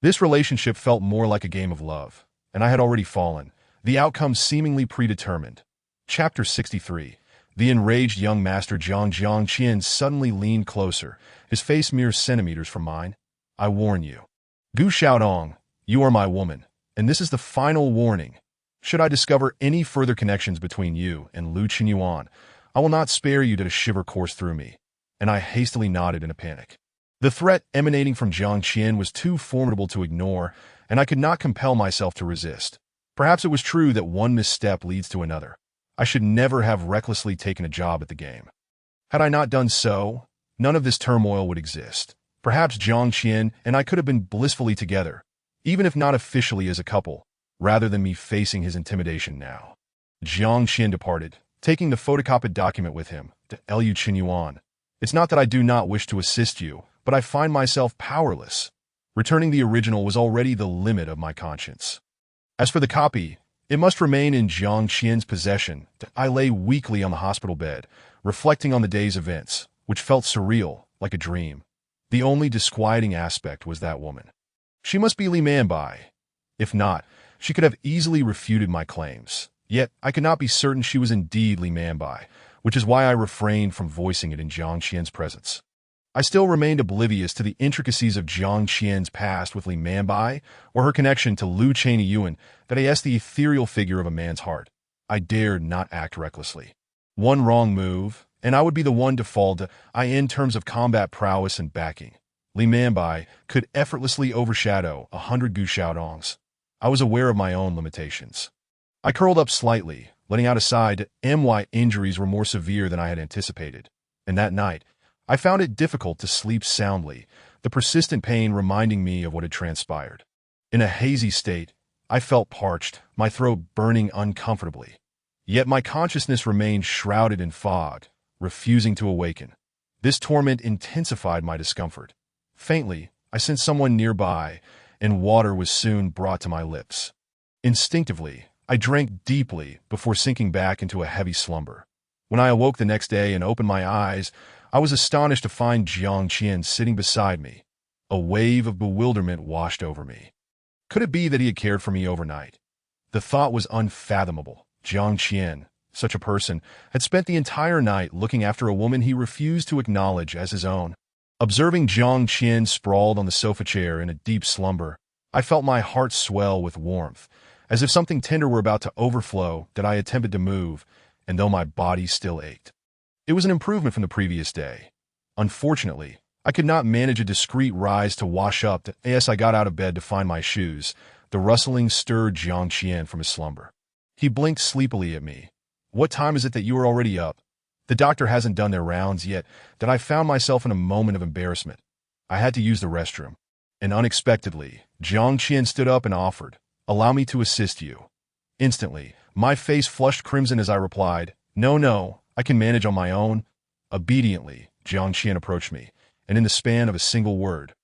This relationship felt more like a game of love, and I had already fallen, the outcome seemingly predetermined. Chapter 63. The enraged young master Jiang Qian suddenly leaned closer, his face mere centimeters from mine. I warn you. Gu Xiaodong, you are my woman, and this is the final warning. Should I discover any further connections between you and Lu Qinyuan, I will not spare you to shiver course through me. And I hastily nodded in a panic. The threat emanating from Jiang Qian was too formidable to ignore, and I could not compel myself to resist. Perhaps it was true that one misstep leads to another. I should never have recklessly taken a job at the game. Had I not done so, none of this turmoil would exist. Perhaps Jiang Qian and I could have been blissfully together, even if not officially as a couple, rather than me facing his intimidation now. Jiang Qian departed, taking the photocopied document with him, to Lu Qinyuan. It's not that I do not wish to assist you, but I find myself powerless. Returning the original was already the limit of my conscience. As for the copy, it must remain in Jiang Qian's possession. I lay weakly on the hospital bed, reflecting on the day's events, which felt surreal, like a dream. The only disquieting aspect was that woman. She must be Li Manbai. If not, she could have easily refuted my claims. Yet, I could not be certain she was indeed Li Manbai, which is why I refrained from voicing it in Jiang Qian's presence. I still remained oblivious to the intricacies of Jiang Qian's past with Li Manbai or her connection to Lu Qinyuan, that I asked the ethereal figure of a man's heart. I dared not act recklessly. One wrong move, and I would be the one to fall to in terms of combat prowess and backing. Li Manbai could effortlessly overshadow 100 Gu Xiaodongs. I was aware of my own limitations. I curled up slightly, letting out a sigh that my injuries were more severe than I had anticipated. And that night, I found it difficult to sleep soundly, the persistent pain reminding me of what had transpired. In a hazy state, I felt parched, my throat burning uncomfortably. Yet my consciousness remained shrouded in fog, refusing to awaken. This torment intensified my discomfort. Faintly, I sensed someone nearby, and water was soon brought to my lips. Instinctively, I drank deeply before sinking back into a heavy slumber. When I awoke the next day and opened my eyes, I was astonished to find Jiang Qian sitting beside me. A wave of bewilderment washed over me. Could it be that he had cared for me overnight? The thought was unfathomable. Jiang Qian, such a person, had spent the entire night looking after a woman he refused to acknowledge as his own. Observing Jiang Qian sprawled on the sofa chair in a deep slumber, I felt my heart swell with warmth, as if something tender were about to overflow that I attempted to move, and though my body still ached. It was an improvement from the previous day. Unfortunately, I could not manage a discreet rise to wash up as I got out of bed to find my shoes. The rustling stirred Jiang Qian from his slumber. He blinked sleepily at me. What time is it that you are already up? The doctor hasn't done their rounds yet, that I found myself in a moment of embarrassment. I had to use the restroom. And unexpectedly, Jiang Qian stood up and offered, "Allow me to assist you." Instantly, my face flushed crimson as I replied, No, I can manage on my own." Obediently, Jiang Qian approached me, and in the span of a single word,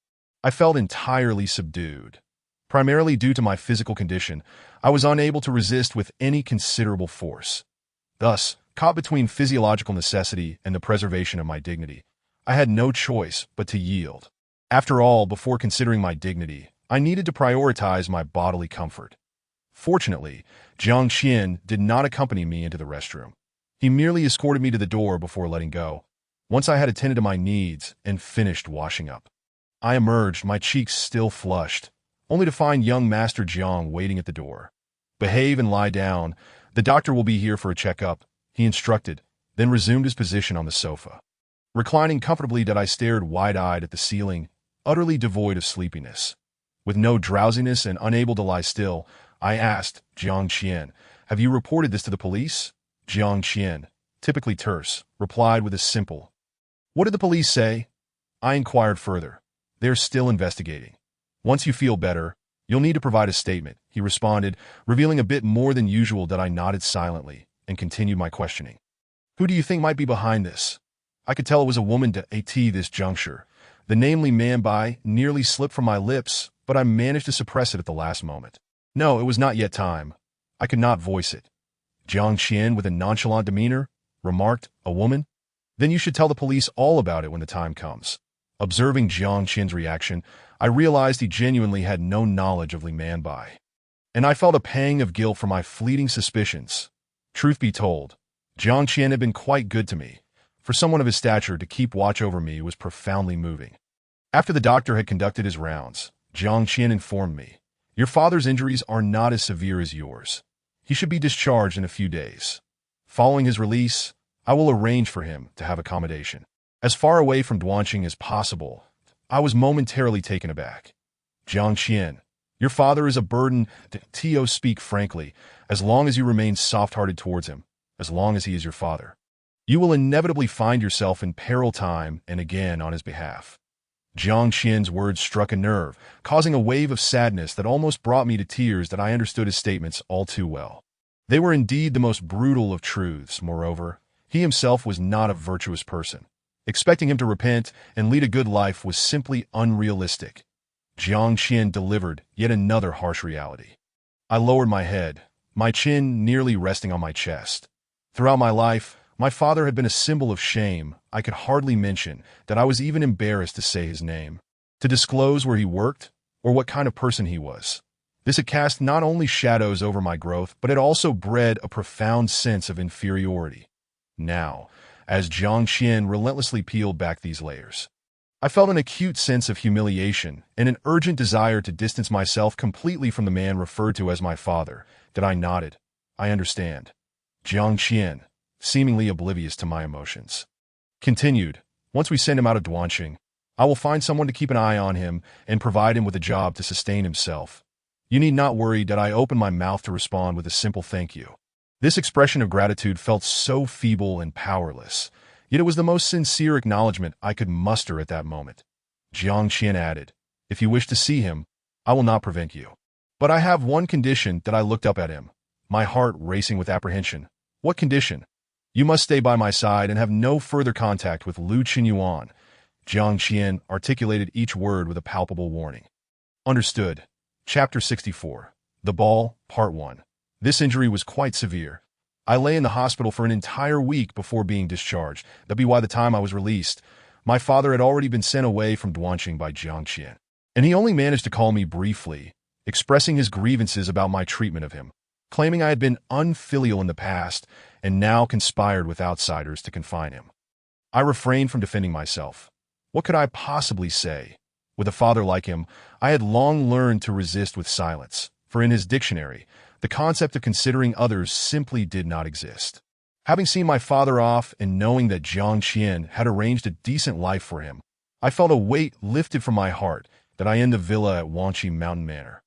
I felt entirely subdued. Primarily due to my physical condition, I was unable to resist with any considerable force. Thus, caught between physiological necessity and the preservation of my dignity, I had no choice but to yield. After all, before considering my dignity, I needed to prioritize my bodily comfort. Fortunately, Jiang Qian did not accompany me into the restroom. He merely escorted me to the door before letting go. Once I had attended to my needs and finished washing up, I emerged, my cheeks still flushed, only to find young Master Jiang waiting at the door. "Behave and lie down. The doctor will be here for a checkup," he instructed, then resumed his position on the sofa. Reclining comfortably, I stared wide-eyed at the ceiling, utterly devoid of sleepiness. With no drowsiness and unable to lie still, I asked, "Jiang Qian, have you reported this to the police?" Jiang Qian, typically terse, replied with a simple, "What did the police say?" I inquired further. "They're still investigating. Once you feel better, you'll need to provide a statement," he responded, revealing a bit more than usual. I nodded silently and continued my questioning. "Who do you think might be behind this?" I could tell it was a woman at this juncture. The namely Man Bai nearly slipped from my lips, but I managed to suppress it at the last moment. No, it was not yet time. I could not voice it. Jiang Qian, with a nonchalant demeanor, remarked, "A woman? Then you should tell the police all about it when the time comes." Observing Jiang Qian's reaction, I realized he genuinely had no knowledge of Li Manbai, and I felt a pang of guilt for my fleeting suspicions. Truth be told, Jiang Qian had been quite good to me. For someone of his stature to keep watch over me was profoundly moving. After the doctor had conducted his rounds, Jiang Qian informed me, "Your father's injuries are not as severe as yours. He should be discharged in a few days. Following his release, I will arrange for him to have accommodation as far away from Duanqing as possible." I was momentarily taken aback. "Jiang Qian, your father is a burden to speak frankly, as long as you remain soft-hearted towards him, as long as he is your father. You will inevitably find yourself in peril time and again on his behalf." Jiang Qian's words struck a nerve, causing a wave of sadness that almost brought me to tears. I understood his statements all too well. They were indeed the most brutal of truths. Moreover, he himself was not a virtuous person. Expecting him to repent and lead a good life was simply unrealistic. Jiang Qian delivered yet another harsh reality. I lowered my head, my chin nearly resting on my chest. Throughout my life, my father had been a symbol of shame. I could hardly mention that I was even embarrassed to say his name, to disclose where he worked, or what kind of person he was. This had cast not only shadows over my growth, but it also bred a profound sense of inferiority. Now, as Jiang Qian relentlessly peeled back these layers, I felt an acute sense of humiliation and an urgent desire to distance myself completely from the man referred to as my father. I nodded. "I understand." Jiang Qian, seemingly oblivious to my emotions, continued, "Once we send him out of Duanqing, I will find someone to keep an eye on him and provide him with a job to sustain himself. You need not worry." I opened my mouth to respond with a simple thank you. This expression of gratitude felt so feeble and powerless, yet it was the most sincere acknowledgement I could muster at that moment. Jiang Qian added, "If you wish to see him, I will not prevent you. But I have one condition." I looked up at him, my heart racing with apprehension. "What condition?" "You must stay by my side and have no further contact with Lu Qinyuan." Jiang Qian articulated each word with a palpable warning. Understood. Chapter 64. The Ball, Part 1. This injury was quite severe. I lay in the hospital for an entire week before being discharged. By the time I was released, my father had already been sent away from Duanqing by Jiang Qian, and he only managed to call me briefly, expressing his grievances about my treatment of him, claiming I had been unfilial in the past and now conspired with outsiders to confine him. I refrained from defending myself. What could I possibly say? With a father like him, I had long learned to resist with silence, for in his dictionary, the concept of considering others simply did not exist. Having seen my father off and knowing that Jiang Qian had arranged a decent life for him, I felt a weight lifted from my heart that I in the villa at Wanqi Mountain Manor.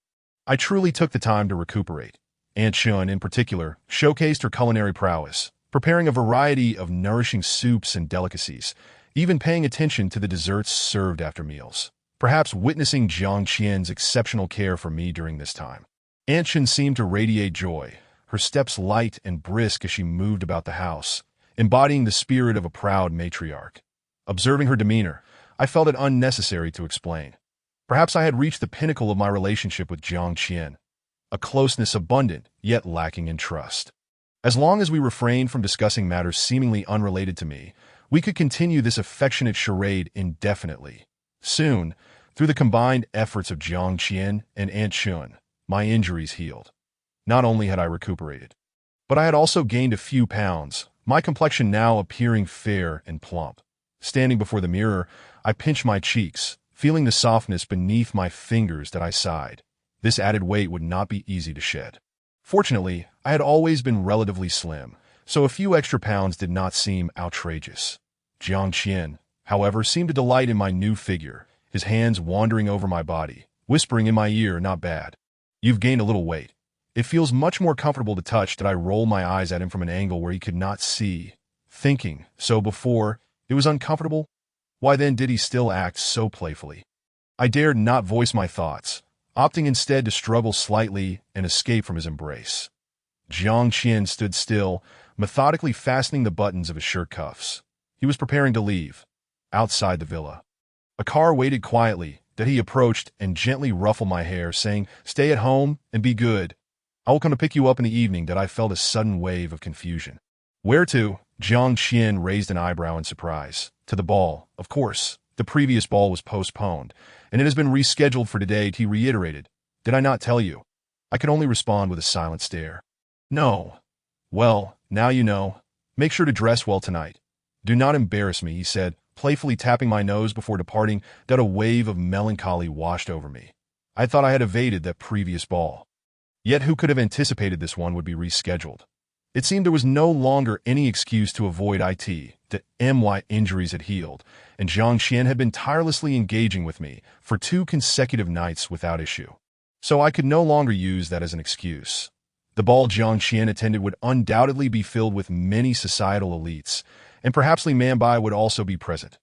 I truly took the time to recuperate. Aunt Shun, in particular, showcased her culinary prowess, preparing a variety of nourishing soups and delicacies, even paying attention to the desserts served after meals, perhaps witnessing Jiang Qian's exceptional care for me during this time. Aunt Shun seemed to radiate joy, her steps light and brisk as she moved about the house, embodying the spirit of a proud matriarch. Observing her demeanor, I felt it unnecessary to explain. Perhaps I had reached the pinnacle of my relationship with Jiang Qian, a closeness abundant, yet lacking in trust. As long as we refrained from discussing matters seemingly unrelated to me, we could continue this affectionate charade indefinitely. Soon, through the combined efforts of Jiang Qian and Aunt Shun, my injuries healed. Not only had I recuperated, but I had also gained a few pounds, my complexion now appearing fair and plump. Standing before the mirror, I pinched my cheeks, feeling the softness beneath my fingers that I sighed. This added weight would not be easy to shed. Fortunately, I had always been relatively slim, so a few extra pounds did not seem outrageous. Jiang Qian, however, seemed to delight in my new figure, his hands wandering over my body, whispering in my ear, "Not bad. You've gained a little weight. It feels much more comfortable to touch." That I rolled my eyes at him from an angle where he could not see, thinking, so before it was uncomfortable, why then did he still act so playfully? I dared not voice my thoughts, opting instead to struggle slightly and escape from his embrace. Jiang Qian stood still, methodically fastening the buttons of his shirt cuffs. He was preparing to leave. Outside the villa, a car waited quietly that he approached and gently ruffled my hair, saying, "Stay at home and be good. I will come to pick you up in the evening." That I felt a sudden wave of confusion. "Where to?" Jiang Qian raised an eyebrow in surprise. "To the ball, of course. The previous ball was postponed, and it has been rescheduled for today," he reiterated. "Did I not tell you?" I could only respond with a silent stare. "No." "Well, now you know. Make sure to dress well tonight. Do not embarrass me," he said, playfully tapping my nose before departing. That a wave of melancholy washed over me. I thought I had evaded that previous ball. Yet who could have anticipated this one would be rescheduled? It seemed there was no longer any excuse to avoid it. The my injuries had healed, and Jiang Qian had been tirelessly engaging with me for 2 consecutive nights without issue. So I could no longer use that as an excuse. The ball Jiang Qian attended would undoubtedly be filled with many societal elites, and perhaps Li Manbai would also be present.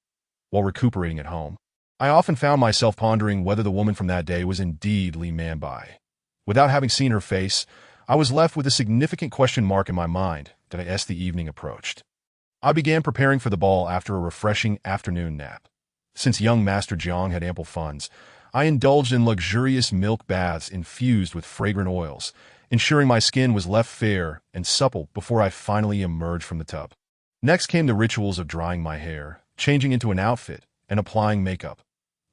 While recuperating at home, I often found myself pondering whether the woman from that day was indeed Li Manbai. Without having seen her face, I was left with a significant question mark in my mind as the evening approached. I began preparing for the ball after a refreshing afternoon nap. Since young Master Jiang had ample funds, I indulged in luxurious milk baths infused with fragrant oils, ensuring my skin was left fair and supple before I finally emerged from the tub. Next came the rituals of drying my hair, changing into an outfit, and applying makeup.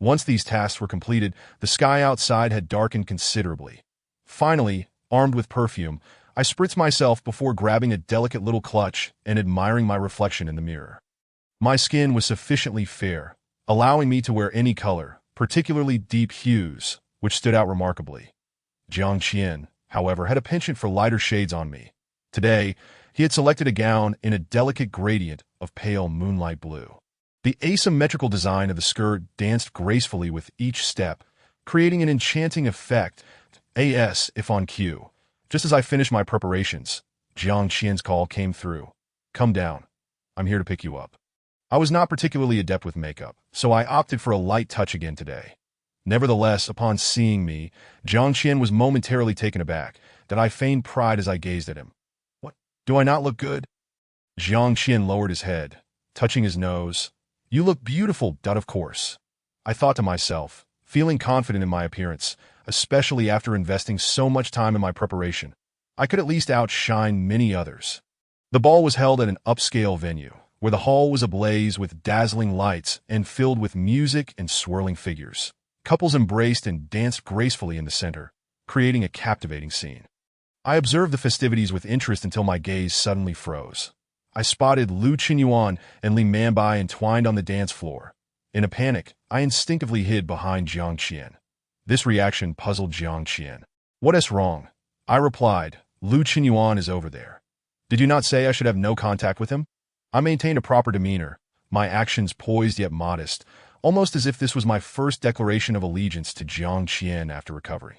Once these tasks were completed, the sky outside had darkened considerably. Finally, armed with perfume, I spritzed myself before grabbing a delicate little clutch and admiring my reflection in the mirror. My skin was sufficiently fair, allowing me to wear any color, particularly deep hues, which stood out remarkably. Jiang Qian, however, had a penchant for lighter shades on me. Today, he had selected a gown in a delicate gradient of pale moonlight blue. The asymmetrical design of the skirt danced gracefully with each step, creating an enchanting effect, as if on cue. Just as I finished my preparations, Jiang Qian's call came through. "Come down. I'm here to pick you up." I was not particularly adept with makeup, so I opted for a light touch again today. Nevertheless, upon seeing me, Jiang Qian was momentarily taken aback, that I feigned pride as I gazed at him. "What? Do I not look good?" Jiang Qian lowered his head, touching his nose. "You look beautiful, of course," I thought to myself, feeling confident in my appearance, especially after investing so much time in my preparation. I could at least outshine many others. The ball was held at an upscale venue, where the hall was ablaze with dazzling lights and filled with music and swirling figures. Couples embraced and danced gracefully in the center, creating a captivating scene. I observed the festivities with interest until my gaze suddenly froze. I spotted Lu Qinyuan and Li Manbai entwined on the dance floor. In a panic, I instinctively hid behind Jiang Qian. This reaction puzzled Jiang Qian. "What is wrong?" I replied. "Lu Qinyuan is over there. Did you not say I should have no contact with him?" I maintained a proper demeanor, my actions poised yet modest, almost as if this was my first declaration of allegiance to Jiang Qian after recovery.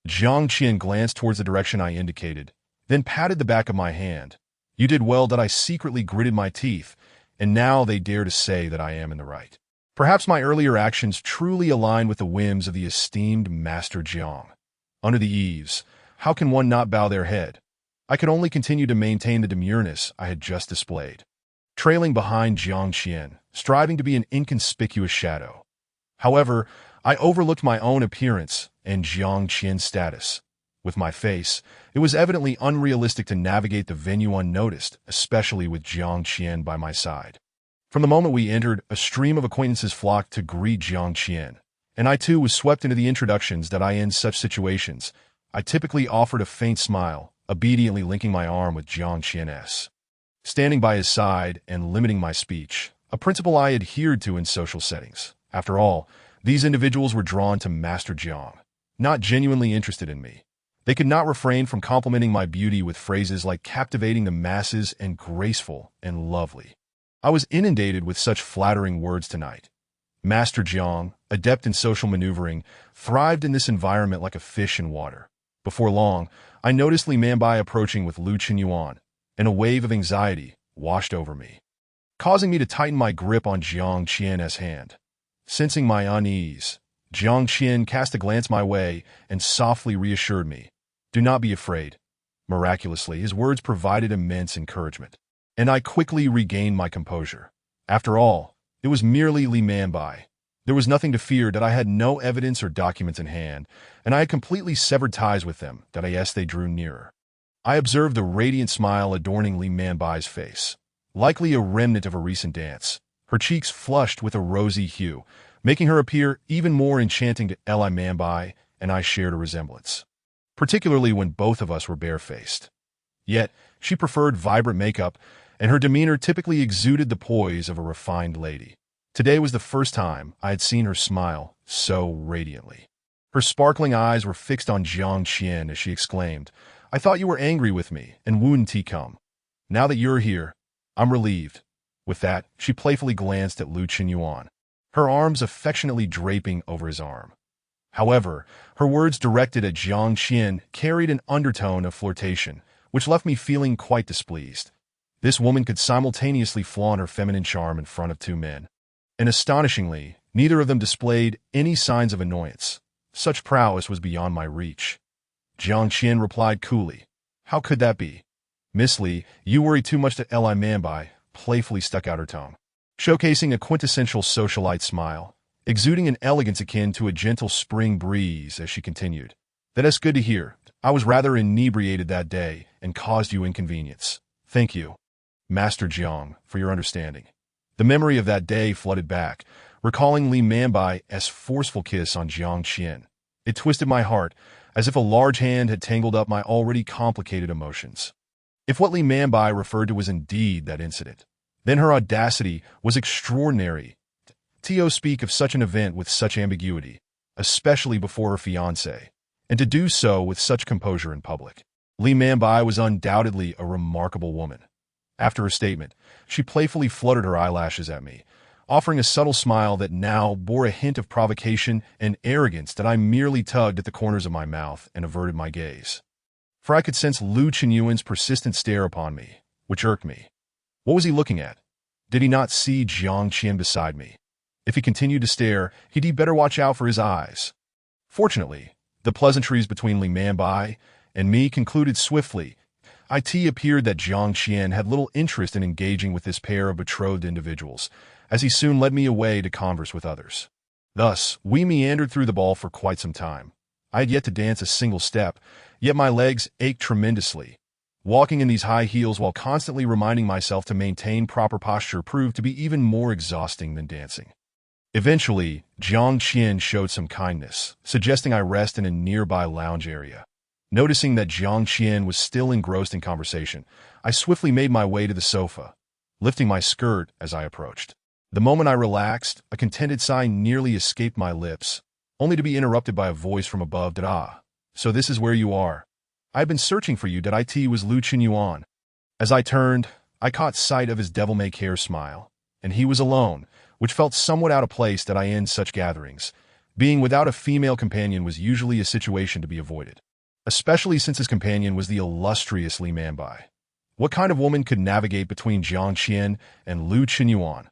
Jiang Qian glanced towards the direction I indicated, then patted the back of my hand. You did well that I secretly gritted my teeth, and now they dare to say that I am in the right. Perhaps my earlier actions truly align with the whims of the esteemed Master Jiang. Under the eaves, how can one not bow their head? I could only continue to maintain the demureness I had just displayed, trailing behind Jiang Qian, striving to be an inconspicuous shadow. However, I overlooked my own appearance and Jiang Qian's status. With my face, it was evidently unrealistic to navigate the venue unnoticed, especially with Jiang Qian by my side. From the moment we entered, a stream of acquaintances flocked to greet Jiang Qian, and I too was swept into the introductions that I in such situations. I typically offered a faint smile, obediently linking my arm with Jiang Qian's. Standing by his side and limiting my speech, a principle I adhered to in social settings. After all, these individuals were drawn to Master Jiang, not genuinely interested in me. They could not refrain from complimenting my beauty with phrases like captivating the masses and graceful and lovely. I was inundated with such flattering words tonight. Master Jiang, adept in social maneuvering, thrived in this environment like a fish in water. Before long, I noticed Li Manbai approaching with Lu Qinyuan, and a wave of anxiety washed over me, causing me to tighten my grip on Jiang Qian's hand. Sensing my unease, Jiang Qian cast a glance my way and softly reassured me. Do not be afraid. Miraculously, his words provided immense encouragement, and I quickly regained my composure. After all, it was merely Li Manbai. There was nothing to fear that I had no evidence or documents in hand, and I had completely severed ties with them that as they drew nearer. I observed the radiant smile adorning Li Manbai's face, likely a remnant of a recent dance. Her cheeks flushed with a rosy hue, making her appear even more enchanting to Li Manbai, and I shared a resemblance, particularly when both of us were barefaced. Yet, she preferred vibrant makeup, and her demeanor typically exuded the poise of a refined lady. Today was the first time I had seen her smile so radiantly. Her sparkling eyes were fixed on Jiang Qian as she exclaimed, I thought you were angry with me and wouldn't come. Now that you're here, I'm relieved. With that, she playfully glanced at Lu Qinyuan, her arms affectionately draping over his arm. However, her words directed at Jiang Qian carried an undertone of flirtation, which left me feeling quite displeased. This woman could simultaneously flaunt her feminine charm in front of two men, and astonishingly, neither of them displayed any signs of annoyance. Such prowess was beyond my reach. Jiang Qian replied coolly, How could that be? Miss Li, you worry too much that Li Manbai playfully stuck out her tongue, showcasing a quintessential socialite smile, exuding an elegance akin to a gentle spring breeze as she continued. That's good to hear. I was rather inebriated that day and caused you inconvenience. Thank you, Master Jiang, for your understanding. The memory of that day flooded back, recalling Li Manbai's forceful kiss on Jiang Qian. It twisted my heart, as if a large hand had tangled up my already complicated emotions. If what Li Manbai referred to was indeed that incident, then her audacity was extraordinary. To speak of such an event with such ambiguity, especially before her fiancé, and to do so with such composure in public. Li Manbai was undoubtedly a remarkable woman. After her statement, she playfully fluttered her eyelashes at me, offering a subtle smile that now bore a hint of provocation and arrogance that I merely tugged at the corners of my mouth and averted my gaze. For I could sense Lu Qinyuan's persistent stare upon me, which irked me. What was he looking at? Did he not see Jiang Qian beside me? If he continued to stare, he'd better watch out for his eyes. Fortunately, the pleasantries between Li Manbai and me concluded swiftly. It appeared that Jiang Qian had little interest in engaging with this pair of betrothed individuals, as he soon led me away to converse with others. Thus, we meandered through the ball for quite some time. I had yet to dance a single step, yet my legs ached tremendously. Walking in these high heels while constantly reminding myself to maintain proper posture proved to be even more exhausting than dancing. Eventually, Jiang Qian showed some kindness, suggesting I rest in a nearby lounge area. Noticing that Jiang Qian was still engrossed in conversation, I swiftly made my way to the sofa, lifting my skirt as I approached. The moment I relaxed, a contented sigh nearly escaped my lips, only to be interrupted by a voice from above. So this is where you are. I had been searching for you. It was Lu Qinyuan. As I turned, I caught sight of his devil-may-care smile, and he was alone, which felt somewhat out of place in such gatherings. Being without a female companion was usually a situation to be avoided, especially since his companion was the illustrious Li Manbai. What kind of woman could navigate between Jiang Qian and Lu Qinyuan?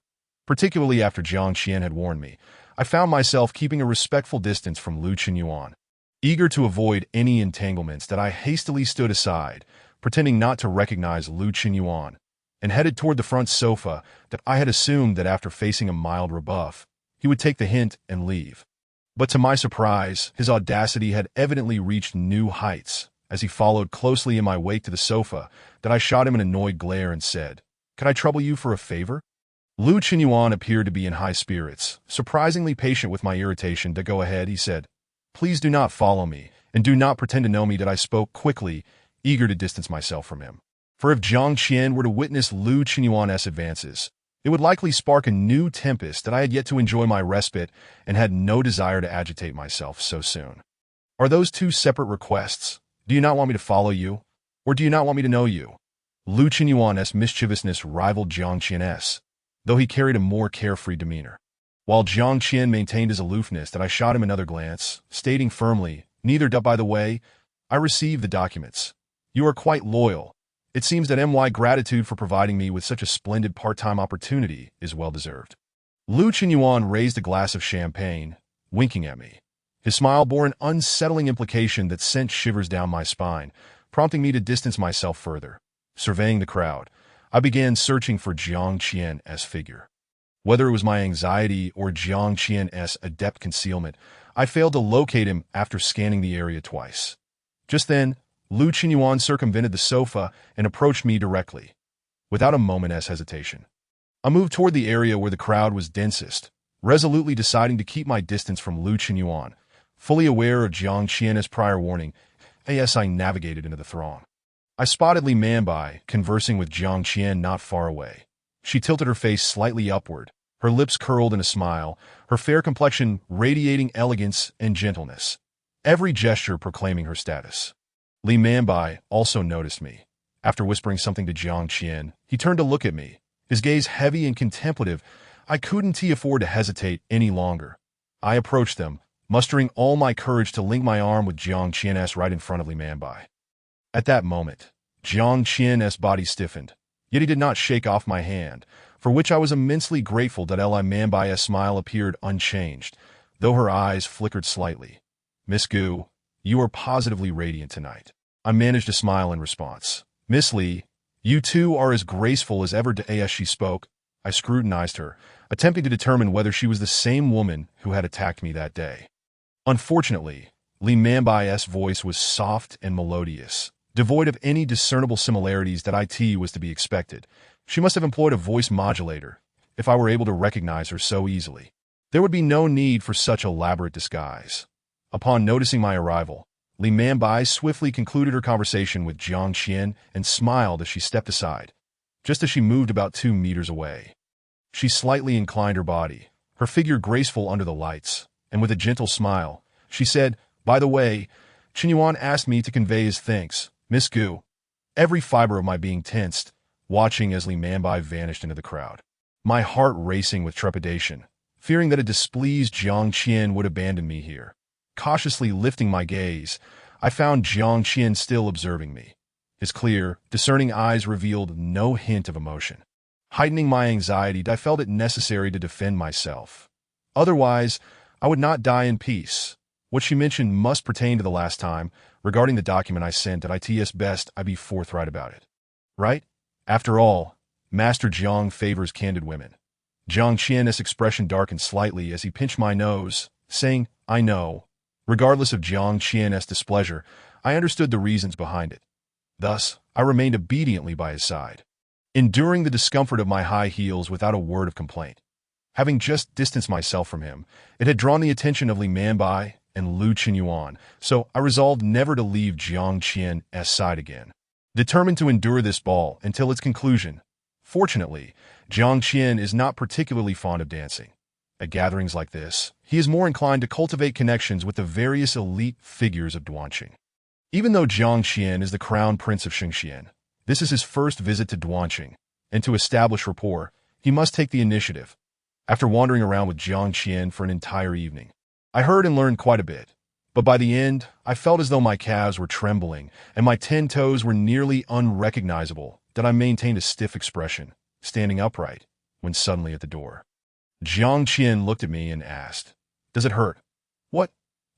Particularly after Jiang Qian had warned me, I found myself keeping a respectful distance from Lu Qinyuan. Eager to avoid any entanglements that I hastily stood aside, pretending not to recognize Lu Qinyuan, and headed toward the front sofa that I had assumed that after facing a mild rebuff, he would take the hint and leave. But to my surprise, his audacity had evidently reached new heights. As he followed closely in my wake to the sofa, that I shot him an annoyed glare and said, "Can I trouble you for a favor?" Lu Qinyuan appeared to be in high spirits, surprisingly patient with my irritation. To go ahead, he said, "Please do not follow me, and do not pretend to know me." That I spoke quickly, eager to distance myself from him. For if Jiang Qian were to witness Lu Qinyuan's advances, it would likely spark a new tempest that I had yet to enjoy my respite and had no desire to agitate myself so soon. Are those two separate requests? Do you not want me to follow you? Or do you not want me to know you? Lu Qinyuan's mischievousness rivaled Jiang Qian's, though he carried a more carefree demeanor. While Jiang Qian maintained his aloofness, that I shot him another glance, stating firmly, "Neither. By the way, I received the documents. You are quite loyal. It seems that my gratitude for providing me with such a splendid part-time opportunity is well-deserved." Lu Qinyuan raised a glass of champagne, winking at me. His smile bore an unsettling implication that sent shivers down my spine, prompting me to distance myself further. Surveying the crowd, I began searching for Jiang Qian's figure. Whether it was my anxiety or Jiang Qian's adept concealment, I failed to locate him after scanning the area twice. Just then, Lu Qinyuan circumvented the sofa and approached me directly. Without a moment's hesitation, I moved toward the area where the crowd was densest, resolutely deciding to keep my distance from Lu Qinyuan. Fully aware of Jiang Qian's prior warning, as I navigated into the throng, I spotted Li Manbai conversing with Jiang Qian not far away. She tilted her face slightly upward, her lips curled in a smile, her fair complexion radiating elegance and gentleness, every gesture proclaiming her status. Li Manbai also noticed me. After whispering something to Jiang Qian, he turned to look at me, his gaze heavy and contemplative. I couldn't afford to hesitate any longer. I approached them, mustering all my courage to link my arm with Jiang Qian's right in front of Li Manbai. At that moment, Jiang Qian's body stiffened, yet he did not shake off my hand, for which I was immensely grateful. That Li Manbai's smile appeared unchanged, though her eyes flickered slightly. "Miss Gu, you are positively radiant tonight." I managed to smile in response. "Miss Li, you too are as graceful as ever." As she spoke, I scrutinized her, attempting to determine whether she was the same woman who had attacked me that day. Unfortunately, Li Manbai's voice was soft and melodious, devoid of any discernible similarities that was to be expected. She must have employed a voice modulator, if I were able to recognize her so easily. There would be no need for such elaborate disguise. Upon noticing my arrival, Li Manbai swiftly concluded her conversation with Jiang Qian and smiled as she stepped aside, just as she moved about 2 meters away. She slightly inclined her body, her figure graceful under the lights, and with a gentle smile, she said, "By the way, Qinyuan asked me to convey his thanks, Miss Gu." Every fiber of my being tensed, watching as Li Manbai vanished into the crowd, my heart racing with trepidation, fearing that a displeased Jiang Qian would abandon me here. Cautiously lifting my gaze, I found Jiang Qian still observing me. His clear, discerning eyes revealed no hint of emotion. Heightening my anxiety, I felt it necessary to defend myself. Otherwise, I would not die in peace. What she mentioned must pertain to the last time, regarding the document I sent. At its best, I be forthright about it. Right? After all, Master Jiang favors candid women. Jiang Qian's expression darkened slightly as he pinched my nose, saying, "I know." Regardless of Jiang Qian's displeasure, I understood the reasons behind it. Thus, I remained obediently by his side, enduring the discomfort of my high heels without a word of complaint. Having just distanced myself from him, it had drawn the attention of Li Manbai and Lu Qinyuan, so I resolved never to leave Jiang Qian's side again, determined to endure this ball until its conclusion. Fortunately, Jiang Qian is not particularly fond of dancing. At gatherings like this, he is more inclined to cultivate connections with the various elite figures of Duanqing. Even though Jiang Qian is the crown prince of Xingxian, this is his first visit to Duanqing, and to establish rapport, he must take the initiative. After wandering around with Jiang Qian for an entire evening, I heard and learned quite a bit, but by the end, I felt as though my calves were trembling and my 10 toes were nearly unrecognizable, that I maintained a stiff expression, standing upright, when suddenly at the door. Jiang Qian looked at me and asked, "Does it hurt?" "What?"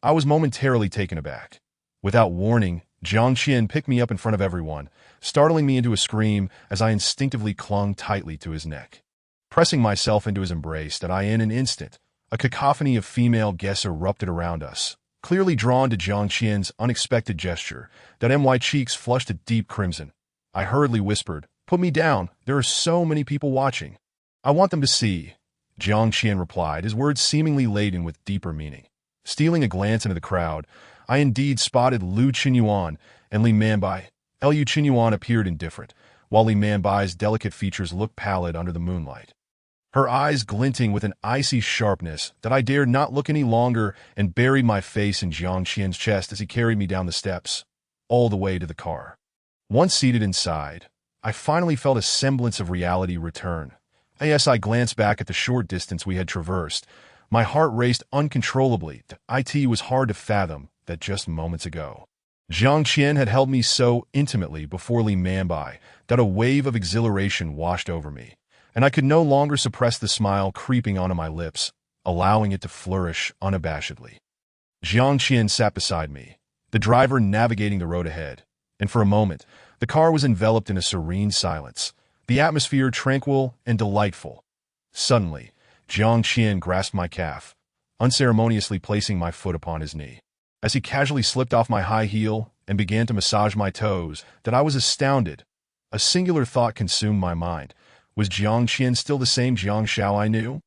I was momentarily taken aback. Without warning, Jiang Qian picked me up in front of everyone, startling me into a scream as I instinctively clung tightly to his neck. Pressing myself into his embrace, that I in an instant, a cacophony of female guests erupted around us, clearly drawn to Jiang Qian's unexpected gesture, that my cheeks flushed a deep crimson. I hurriedly whispered, "Put me down, there are so many people watching." "I want them to see," Jiang Qian replied, his words seemingly laden with deeper meaning. Stealing a glance into the crowd, I indeed spotted Liu Qinyuan and Li Manbai. Liu Qinyuan appeared indifferent, while Li Manbai's delicate features looked pallid under the moonlight. Her eyes glinting with an icy sharpness that I dared not look any longer, and buried my face in Jiang Qian's chest as he carried me down the steps, all the way to the car. Once seated inside, I finally felt a semblance of reality return. As I glanced back at the short distance we had traversed, my heart raced uncontrollably. It was hard to fathom that just moments ago, Jiang Qian had held me so intimately before Li Manbai that a wave of exhilaration washed over me, and I could no longer suppress the smile creeping onto my lips, allowing it to flourish unabashedly. Jiang Qian sat beside me, the driver navigating the road ahead, and for a moment, the car was enveloped in a serene silence, the atmosphere tranquil and delightful. Suddenly, Jiang Qian grasped my calf, unceremoniously placing my foot upon his knee. As he casually slipped off my high heel and began to massage my toes, that I was astounded. A singular thought consumed my mind. Was Jiang Qian still the same Jiang Xiao I knew?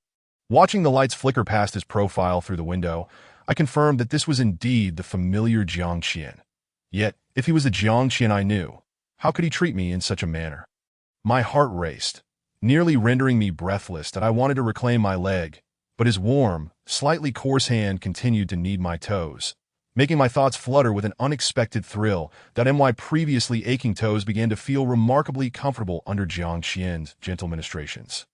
Watching the lights flicker past his profile through the window, I confirmed that this was indeed the familiar Jiang Qian. Yet, if he was the Jiang Qian I knew, how could he treat me in such a manner? My heart raced, nearly rendering me breathless, that I wanted to reclaim my leg, but his warm, slightly coarse hand continued to knead my toes, making my thoughts flutter with an unexpected thrill, that my previously aching toes began to feel remarkably comfortable under Jiang Qian's gentle ministrations.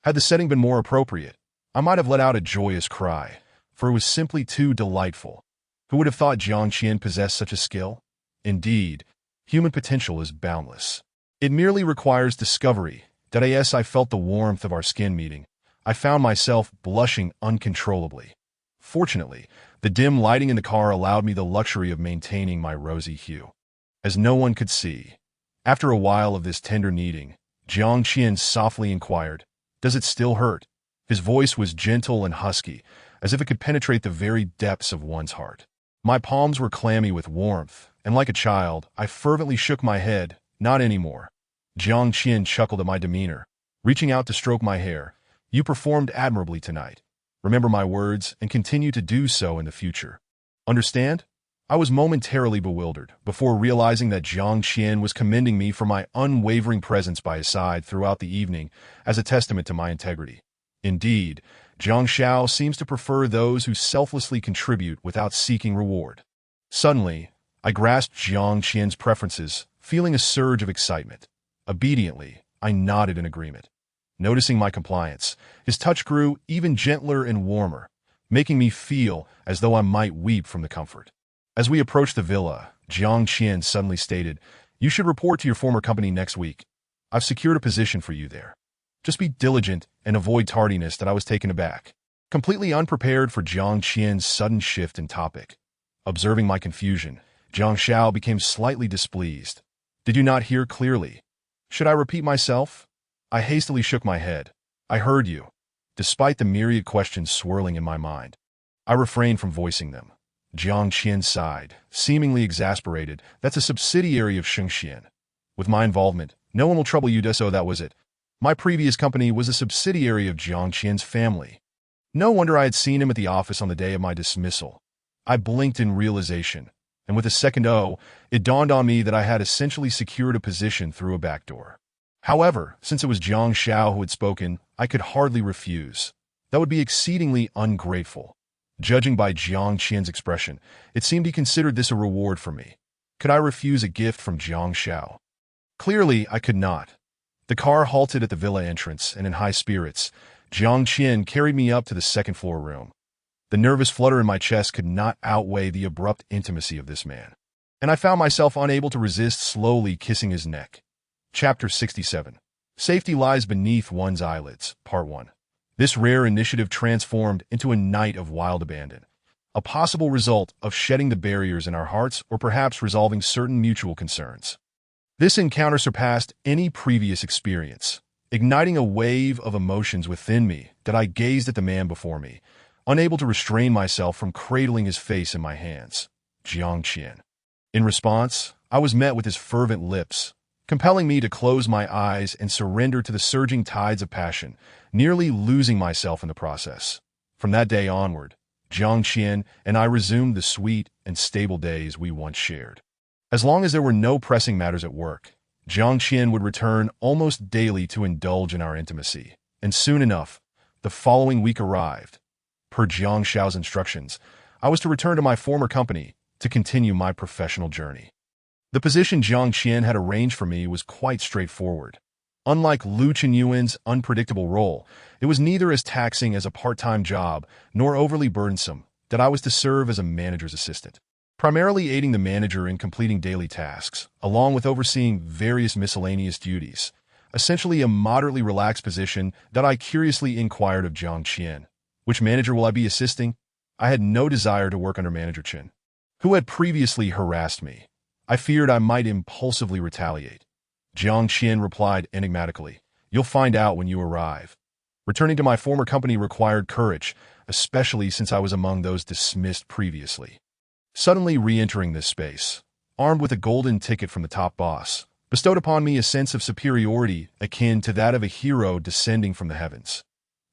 Had the setting been more appropriate, I might have let out a joyous cry, for it was simply too delightful. Who would have thought Jiang Qian possessed such a skill? Indeed, human potential is boundless. It merely requires discovery. That I felt the warmth of our skin meeting. I found myself blushing uncontrollably. Fortunately, the dim lighting in the car allowed me the luxury of maintaining my rosy hue. As no one could see, after a while of this tender kneading, Jiang Qian softly inquired, "Does it still hurt?" His voice was gentle and husky, as if it could penetrate the very depths of one's heart. My palms were clammy with warmth, and like a child, I fervently shook my head, "Not anymore." Jiang Qian chuckled at my demeanor, reaching out to stroke my hair. "You performed admirably tonight. Remember my words and continue to do so in the future. Understand?" I was momentarily bewildered, before realizing that Jiang Qian was commending me for my unwavering presence by his side throughout the evening as a testament to my integrity. Indeed, Jiang Xiao seems to prefer those who selflessly contribute without seeking reward. Suddenly, I grasped Jiang Qian's preferences, feeling a surge of excitement. Obediently, I nodded in agreement. Noticing my compliance, his touch grew even gentler and warmer, making me feel as though I might weep from the comfort. As we approached the villa, Jiang Qian suddenly stated, "You should report to your former company next week. I've secured a position for you there. Just be diligent and avoid tardiness." That I was taken aback, completely unprepared for Jiang Qian's sudden shift in topic. Observing my confusion, Jiang Xiao became slightly displeased. "Did you not hear clearly? Should I repeat myself?" I hastily shook my head. "I heard you." Despite the myriad questions swirling in my mind, I refrained from voicing them. Jiang Qian sighed, seemingly exasperated. "That's a subsidiary of Shengxian. With my involvement, no one will trouble you, so that was it. My previous company was a subsidiary of Jiang Qian's family. No wonder I had seen him at the office on the day of my dismissal." I blinked in realization, and with a second it dawned on me that I had essentially secured a position through a back door. However, since it was Jiang Xiao who had spoken, I could hardly refuse. That would be exceedingly ungrateful. Judging by Jiang Qian's expression, it seemed he considered this a reward for me. Could I refuse a gift from Jiang Xiao? Clearly, I could not. The car halted at the villa entrance, and in high spirits, Jiang Qian carried me up to the second-floor room. The nervous flutter in my chest could not outweigh the abrupt intimacy of this man, and I found myself unable to resist slowly kissing his neck. Chapter 67. Safety Lies Beneath One's Eyelids, Part 1. This rare initiative transformed into a night of wild abandon, a possible result of shedding the barriers in our hearts or perhaps resolving certain mutual concerns. This encounter surpassed any previous experience, igniting a wave of emotions within me that I gazed at the man before me, unable to restrain myself from cradling his face in my hands. Jiang Qian. In response, I was met with his fervent lips, compelling me to close my eyes and surrender to the surging tides of passion, nearly losing myself in the process. From that day onward, Jiang Qian and I resumed the sweet and stable days we once shared. As long as there were no pressing matters at work, Jiang Qian would return almost daily to indulge in our intimacy, and soon enough, the following week arrived. Per Jiang Xiao's instructions, I was to return to my former company to continue my professional journey. The position Jiang Qian had arranged for me was quite straightforward. Unlike Lu Qinyuan's unpredictable role, it was neither as taxing as a part-time job nor overly burdensome that I was to serve as a manager's assistant, primarily aiding the manager in completing daily tasks, along with overseeing various miscellaneous duties, essentially a moderately relaxed position that I curiously inquired of Jiang Qian. Which manager will I be assisting? I had no desire to work under Manager Chen, who had previously harassed me. I feared I might impulsively retaliate. Jiang Qian replied enigmatically, "You'll find out when you arrive." Returning to my former company required courage, especially since I was among those dismissed previously. Suddenly re-entering this space, armed with a golden ticket from the top boss, bestowed upon me a sense of superiority akin to that of a hero descending from the heavens.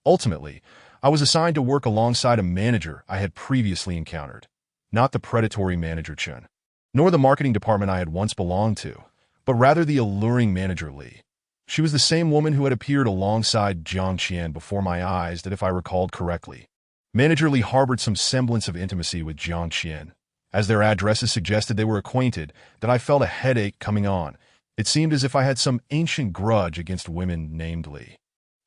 Ultimately, I was assigned to work alongside a manager I had previously encountered, not the predatory Manager Chen, nor the marketing department I had once belonged to, but rather the alluring Manager Li. She was the same woman who had appeared alongside Jiang Qian before my eyes that, if I recalled correctly, Manager Li harbored some semblance of intimacy with Jiang Qian. As their addresses suggested they were acquainted, that I felt a headache coming on. It seemed as if I had some ancient grudge against women named Li.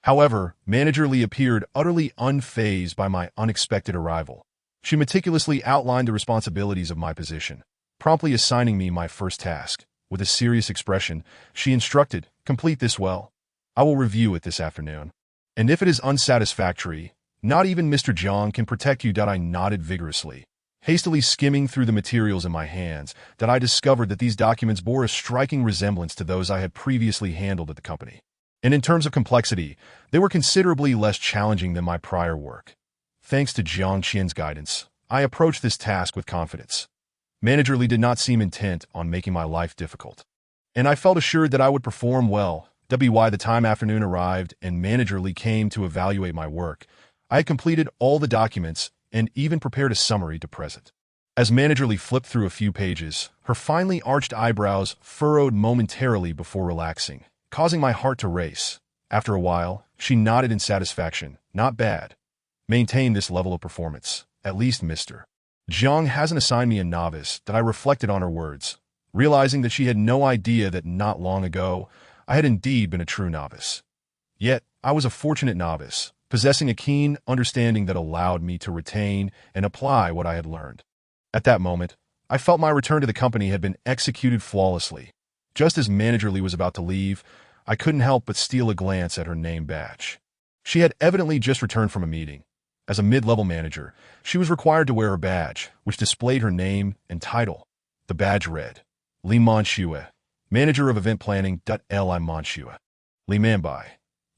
However, Manager Li appeared utterly unfazed by my unexpected arrival. She meticulously outlined the responsibilities of my position, promptly assigning me my first task. With a serious expression, she instructed, "Complete this well. I will review it this afternoon. And if it is unsatisfactory, not even Mr. Jiang can protect you." I nodded vigorously, hastily skimming through the materials in my hands, that I discovered that these documents bore a striking resemblance to those I had previously handled at the company. And in terms of complexity, they were considerably less challenging than my prior work. Thanks to Jiang Qian's guidance, I approached this task with confidence. Manager Li did not seem intent on making my life difficult, and I felt assured that I would perform well. By the time afternoon arrived and Manager Li came to evaluate my work, I had completed all the documents and even prepared a summary to present. As Manager Li flipped through a few pages, her finely arched eyebrows furrowed momentarily before relaxing, causing my heart to race. After a while, she nodded in satisfaction. "Not bad. Maintain this level of performance. At least, Mr. Jiang hasn't assigned me a novice." That I reflected on her words, realizing that she had no idea that not long ago, I had indeed been a true novice. Yet, I was a fortunate novice, possessing a keen understanding that allowed me to retain and apply what I had learned. At that moment, I felt my return to the company had been executed flawlessly. Just as Manager Li was about to leave, I couldn't help but steal a glance at her name badge. She had evidently just returned from a meeting. As a mid-level manager, she was required to wear her badge, which displayed her name and title. The badge read, Li Manxue, Manager of Event Planning. Li Manxue. Li Manbai.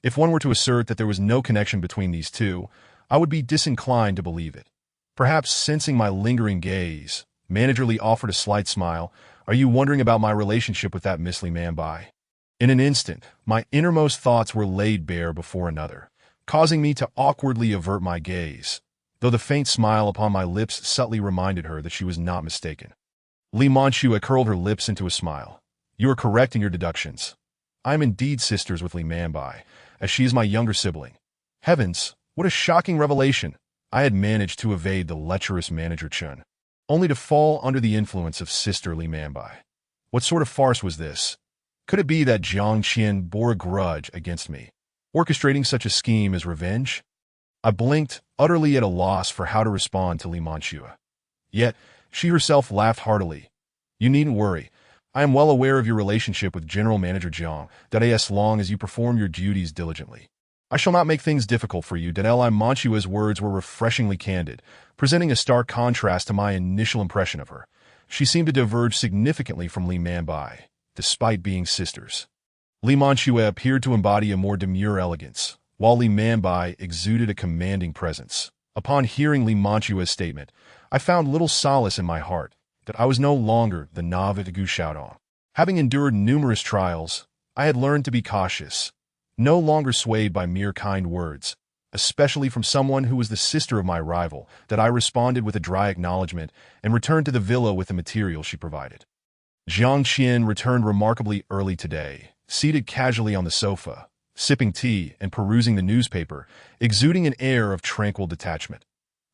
If one were to assert that there was no connection between these two, I would be disinclined to believe it. Perhaps sensing my lingering gaze, Manager Li offered a slight smile. "Are you wondering about my relationship with that Miss Li Manbai?" In an instant, my innermost thoughts were laid bare before another, causing me to awkwardly avert my gaze, though the faint smile upon my lips subtly reminded her that she was not mistaken. Li Manxue curled her lips into a smile. "You are correct in your deductions. I am indeed sisters with Li Manbai, as she is my younger sibling." Heavens, what a shocking revelation! I had managed to evade the lecherous Manager Chen, only to fall under the influence of Sister Li Manbai. What sort of farce was this? Could it be that Jiang Qian bore a grudge against me, orchestrating such a scheme as revenge? I blinked, utterly at a loss for how to respond to Li Mantua. Yet, she herself laughed heartily. You needn't worry. I am well aware of your relationship with General Manager Jiang, that as long as you perform your duties diligently. I shall not make things difficult for you. Li Mantua's words were refreshingly candid, presenting a stark contrast to my initial impression of her. She seemed to diverge significantly from Li Manbai, despite being sisters. Li Mantua appeared to embody a more demure elegance, while Li Manbai exuded a commanding presence. Upon hearing Li Mantua's statement, I found little solace in my heart that I was no longer the Navat Gu Xiaodong. Having endured numerous trials, I had learned to be cautious, no longer swayed by mere kind words, especially from someone who was the sister of my rival, that I responded with a dry acknowledgement and returned to the villa with the material she provided. Jiang Qian returned remarkably early today, seated casually on the sofa, sipping tea and perusing the newspaper, exuding an air of tranquil detachment.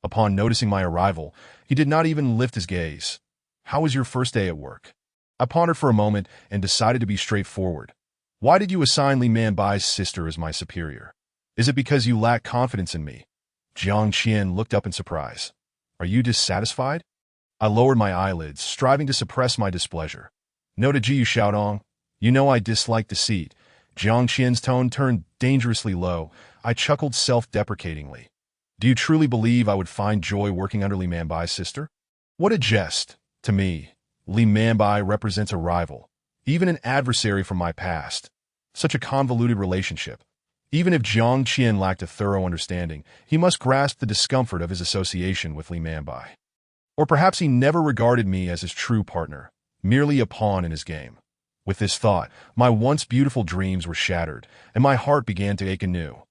Upon noticing my arrival, he did not even lift his gaze. How was your first day at work? I pondered for a moment and decided to be straightforward. Why did you assign Li Manbai's sister as my superior? Is it because you lack confidence in me? Jiang Qian looked up in surprise. Are you dissatisfied? I lowered my eyelids, striving to suppress my displeasure. No to Jiu Xiaodong. You know I dislike deceit. Jiang Qian's tone turned dangerously low. I chuckled self-deprecatingly. Do you truly believe I would find joy working under Li Manbai's sister? What a jest! To me, Li Manbai represents a rival, even an adversary from my past. Such a convoluted relationship. Even if Jiang Qian lacked a thorough understanding, he must grasp the discomfort of his association with Li Manbai. Or perhaps he never regarded me as his true partner, merely a pawn in his game. With this thought, my once beautiful dreams were shattered, and my heart began to ache anew.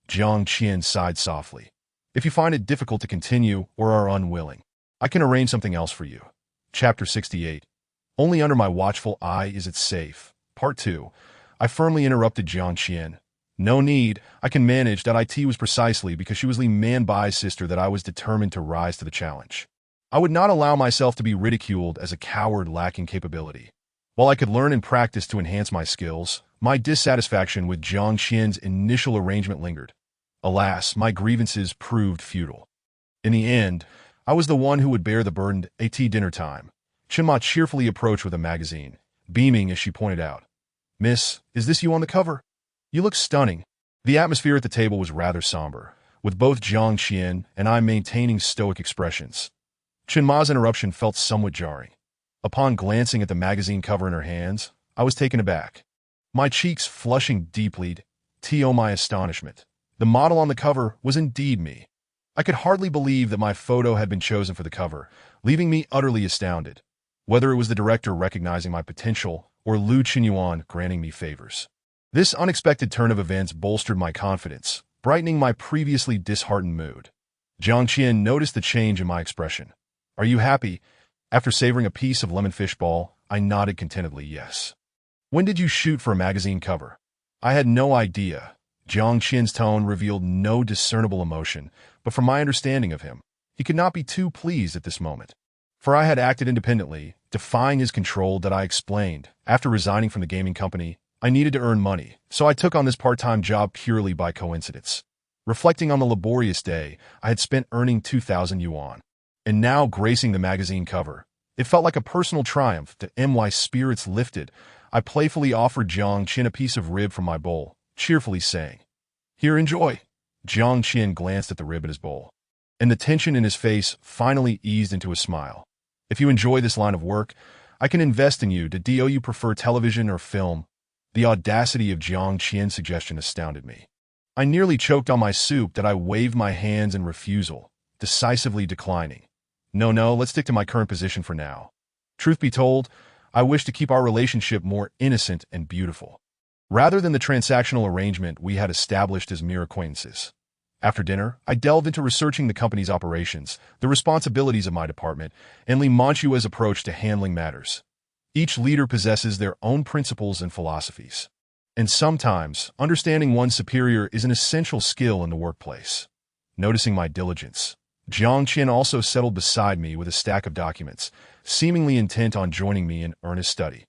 Jiang Qian sighed softly. If you find it difficult to continue or are unwilling, I can arrange something else for you. Chapter 68. Only under my watchful eye is it safe. Part 2. I firmly interrupted Jiang Qian. No need, I can manage. It was precisely because she was Li Manbai's sister that I was determined to rise to the challenge. I would not allow myself to be ridiculed as a coward lacking capability. While I could learn and practice to enhance my skills, my dissatisfaction with Jiang Qian's initial arrangement lingered. Alas, my grievances proved futile. In the end, I was the one who would bear the burden. At dinner time, Chenma cheerfully approached with a magazine, beaming as she pointed out. Miss, is this you on the cover? You look stunning. The atmosphere at the table was rather somber, with both Jiang Qian and I maintaining stoic expressions. Chenma's interruption felt somewhat jarring. Upon glancing at the magazine cover in her hands, I was taken aback. My cheeks flushing deeply, to my astonishment. The model on the cover was indeed me. I could hardly believe that my photo had been chosen for the cover, leaving me utterly astounded, whether it was the director recognizing my potential or Lu Qinyuan granting me favors. This unexpected turn of events bolstered my confidence, brightening my previously disheartened mood. Jiang Qian noticed the change in my expression. Are you happy? After savoring a piece of lemon fish ball, I nodded contentedly yes. When did you shoot for a magazine cover? I had no idea. Jiang Qian's tone revealed no discernible emotion, but from my understanding of him, he could not be too pleased at this moment. For I had acted independently, defying his control. That I explained. After resigning from the gaming company, I needed to earn money, so I took on this part-time job purely by coincidence. Reflecting on the laborious day, I had spent earning 2,000 yuan. And now gracing the magazine cover, it felt like a personal triumph. My spirits lifted. I playfully offered Jiang Qian a piece of rib from my bowl, cheerfully saying, Here, enjoy. Jiang Qian glanced at the rib in his bowl, and the tension in his face finally eased into a smile. If you enjoy this line of work, I can invest in you. Do you prefer television or film? The audacity of Jiang Qian's suggestion astounded me. I nearly choked on my soup. That I waved my hands in refusal, decisively declining. No, let's stick to my current position for now. Truth be told, I wish to keep our relationship more innocent and beautiful, rather than the transactional arrangement we had established as mere acquaintances. After dinner, I delved into researching the company's operations, the responsibilities of my department, and Li Mantua's approach to handling matters. Each leader possesses their own principles and philosophies, and sometimes understanding one's superior is an essential skill in the workplace. Noticing my diligence, Jiang Qian also settled beside me with a stack of documents, seemingly intent on joining me in earnest study,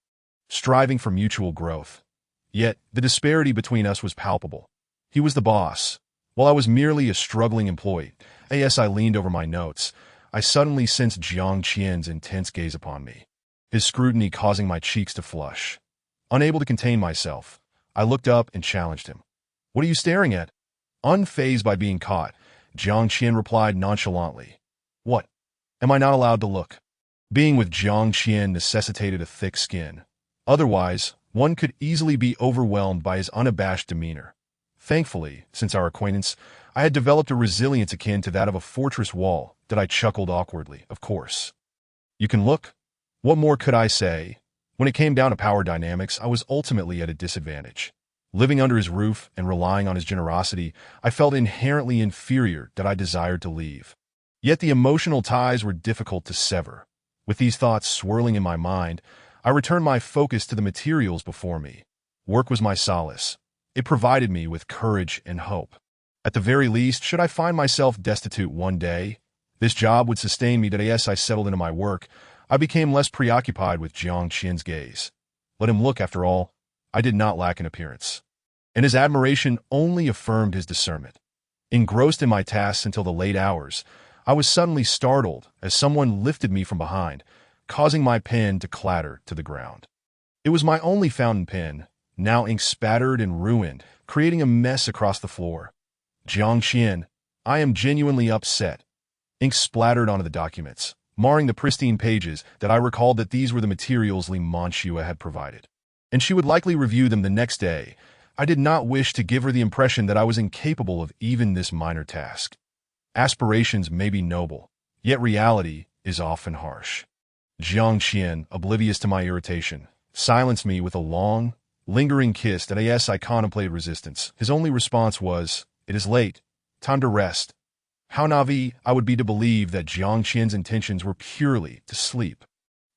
striving for mutual growth. Yet, the disparity between us was palpable. He was the boss, While I was merely a struggling employee, as I leaned over my notes, I suddenly sensed Jiang Qian's intense gaze upon me, his scrutiny causing my cheeks to flush. Unable to contain myself, I looked up and challenged him. "What are you staring at?" Unfazed by being caught, Jiang Qian replied nonchalantly. "What? Am I not allowed to look?" Being with Jiang Qian necessitated a thick skin. Otherwise, one could easily be overwhelmed by his unabashed demeanor. Thankfully, since our acquaintance, I had developed a resilience akin to that of a fortress wall that I chuckled awkwardly, of course. "You can look?" What more could I say? When it came down to power dynamics, I was ultimately at a disadvantage. Living under his roof and relying on his generosity, I felt inherently inferior that I desired to leave. Yet the emotional ties were difficult to sever. With these thoughts swirling in my mind, I returned my focus to the materials before me. Work was my solace. It provided me with courage and hope. At the very least, should I find myself destitute one day, this job would sustain me. As I settled into my work, I became less preoccupied with Jiang Qian's gaze. Let him look, after all. I did not lack in appearance. And his admiration only affirmed his discernment. Engrossed in my tasks until the late hours, I was suddenly startled as someone lifted me from behind, causing my pen to clatter to the ground. It was my only fountain pen, now ink-spattered and ruined, creating a mess across the floor. "Jiang Qian, I am genuinely upset." Ink splattered onto the documents, marring the pristine pages that I recalled that these were the materials Li Manxue had provided. And she would likely review them the next day. I did not wish to give her the impression that I was incapable of even this minor task. Aspirations may be noble, yet reality is often harsh. Jiang Qian, oblivious to my irritation, silenced me with a long, lingering kiss that I contemplated resistance. His only response was, "It is late. Time to rest." How naive I would be to believe that Jiang Qian's intentions were purely to sleep.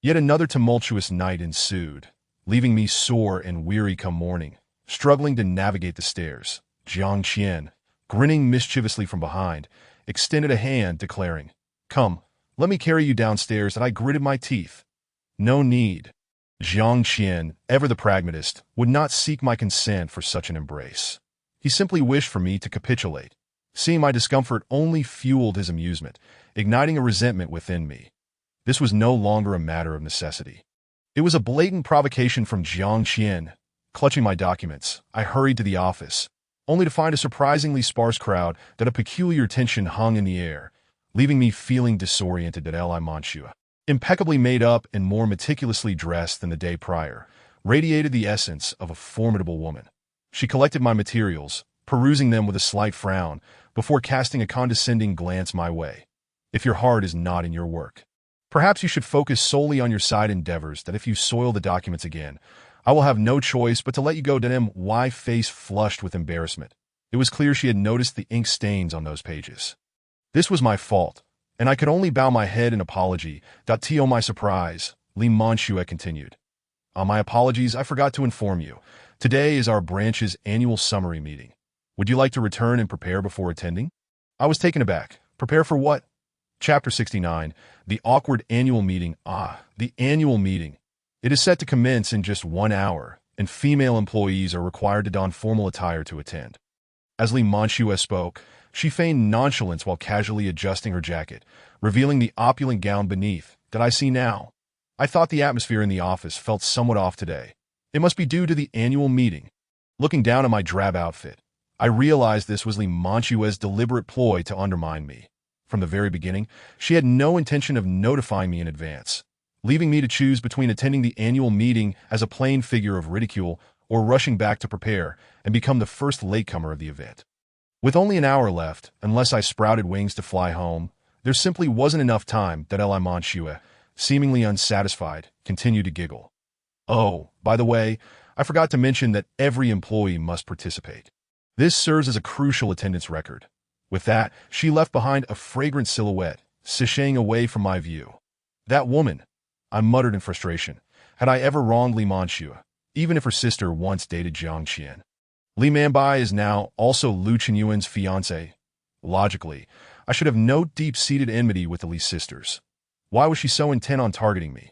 Yet another tumultuous night ensued, leaving me sore and weary come morning, struggling to navigate the stairs. Jiang Qian, grinning mischievously from behind, extended a hand, declaring, "Come, let me carry you downstairs," and I gritted my teeth. No need. Jiang Qian, ever the pragmatist, would not seek my consent for such an embrace. He simply wished for me to capitulate. Seeing my discomfort only fueled his amusement, igniting a resentment within me. This was no longer a matter of necessity. It was a blatant provocation from Jiang Qian. Clutching my documents, I hurried to the office, only to find a surprisingly sparse crowd that a peculiar tension hung in the air, leaving me feeling disoriented. Li Manxue, impeccably made up and more meticulously dressed than the day prior, radiated the essence of a formidable woman. She collected my materials, perusing them with a slight frown, before casting a condescending glance my way. "If your heart is not in your work, perhaps you should focus solely on your side endeavors. That if you soil the documents again, I will have no choice but to let you go." My face flushed with embarrassment. It was clear she had noticed the ink stains on those pages. This was my fault, and I could only bow my head in apology. To my surprise, Li Manxue continued, "On my apologies, I forgot to inform you. Today is our branch's annual summary meeting. Would you like to return and prepare before attending?" I was taken aback. Prepare for what? Chapter 69, The Awkward Annual Meeting. The annual meeting. It is set to commence in just 1 hour, and female employees are required to don formal attire to attend. As Li Manxue spoke, she feigned nonchalance while casually adjusting her jacket, revealing the opulent gown beneath that I see now. I thought the atmosphere in the office felt somewhat off today. It must be due to the annual meeting. Looking down at my drab outfit, I realized this was Li Manxue's deliberate ploy to undermine me. From the very beginning, she had no intention of notifying me in advance, leaving me to choose between attending the annual meeting as a plain figure of ridicule or rushing back to prepare and become the first latecomer of the event. With only an hour left, unless I sprouted wings to fly home, there simply wasn't enough time. Li Manxue, seemingly unsatisfied, continued to giggle. "Oh, by the way, I forgot to mention that every employee must participate. This serves as a crucial attendance record." With that, she left behind a fragrant silhouette, sashaying away from my view. That woman! I muttered in frustration. Had I ever wronged Li Manxue, even if her sister once dated Jiang Qian? Li Manbai is now also Lu Qinyuan's fiancé. Logically, I should have no deep-seated enmity with the Li sisters. Why was she so intent on targeting me?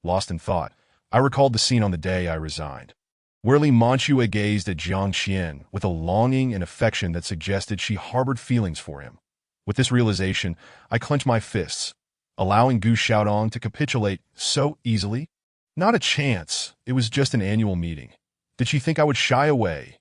Lost in thought, I recalled the scene on the day I resigned. where Li Manchue gazed at Jiang Qian with a longing and affection that suggested she harbored feelings for him. With this realization, I clenched my fists, allowing Gu Xiaodong to capitulate so easily. Not a chance. It was just an annual meeting. Did she think I would shy away?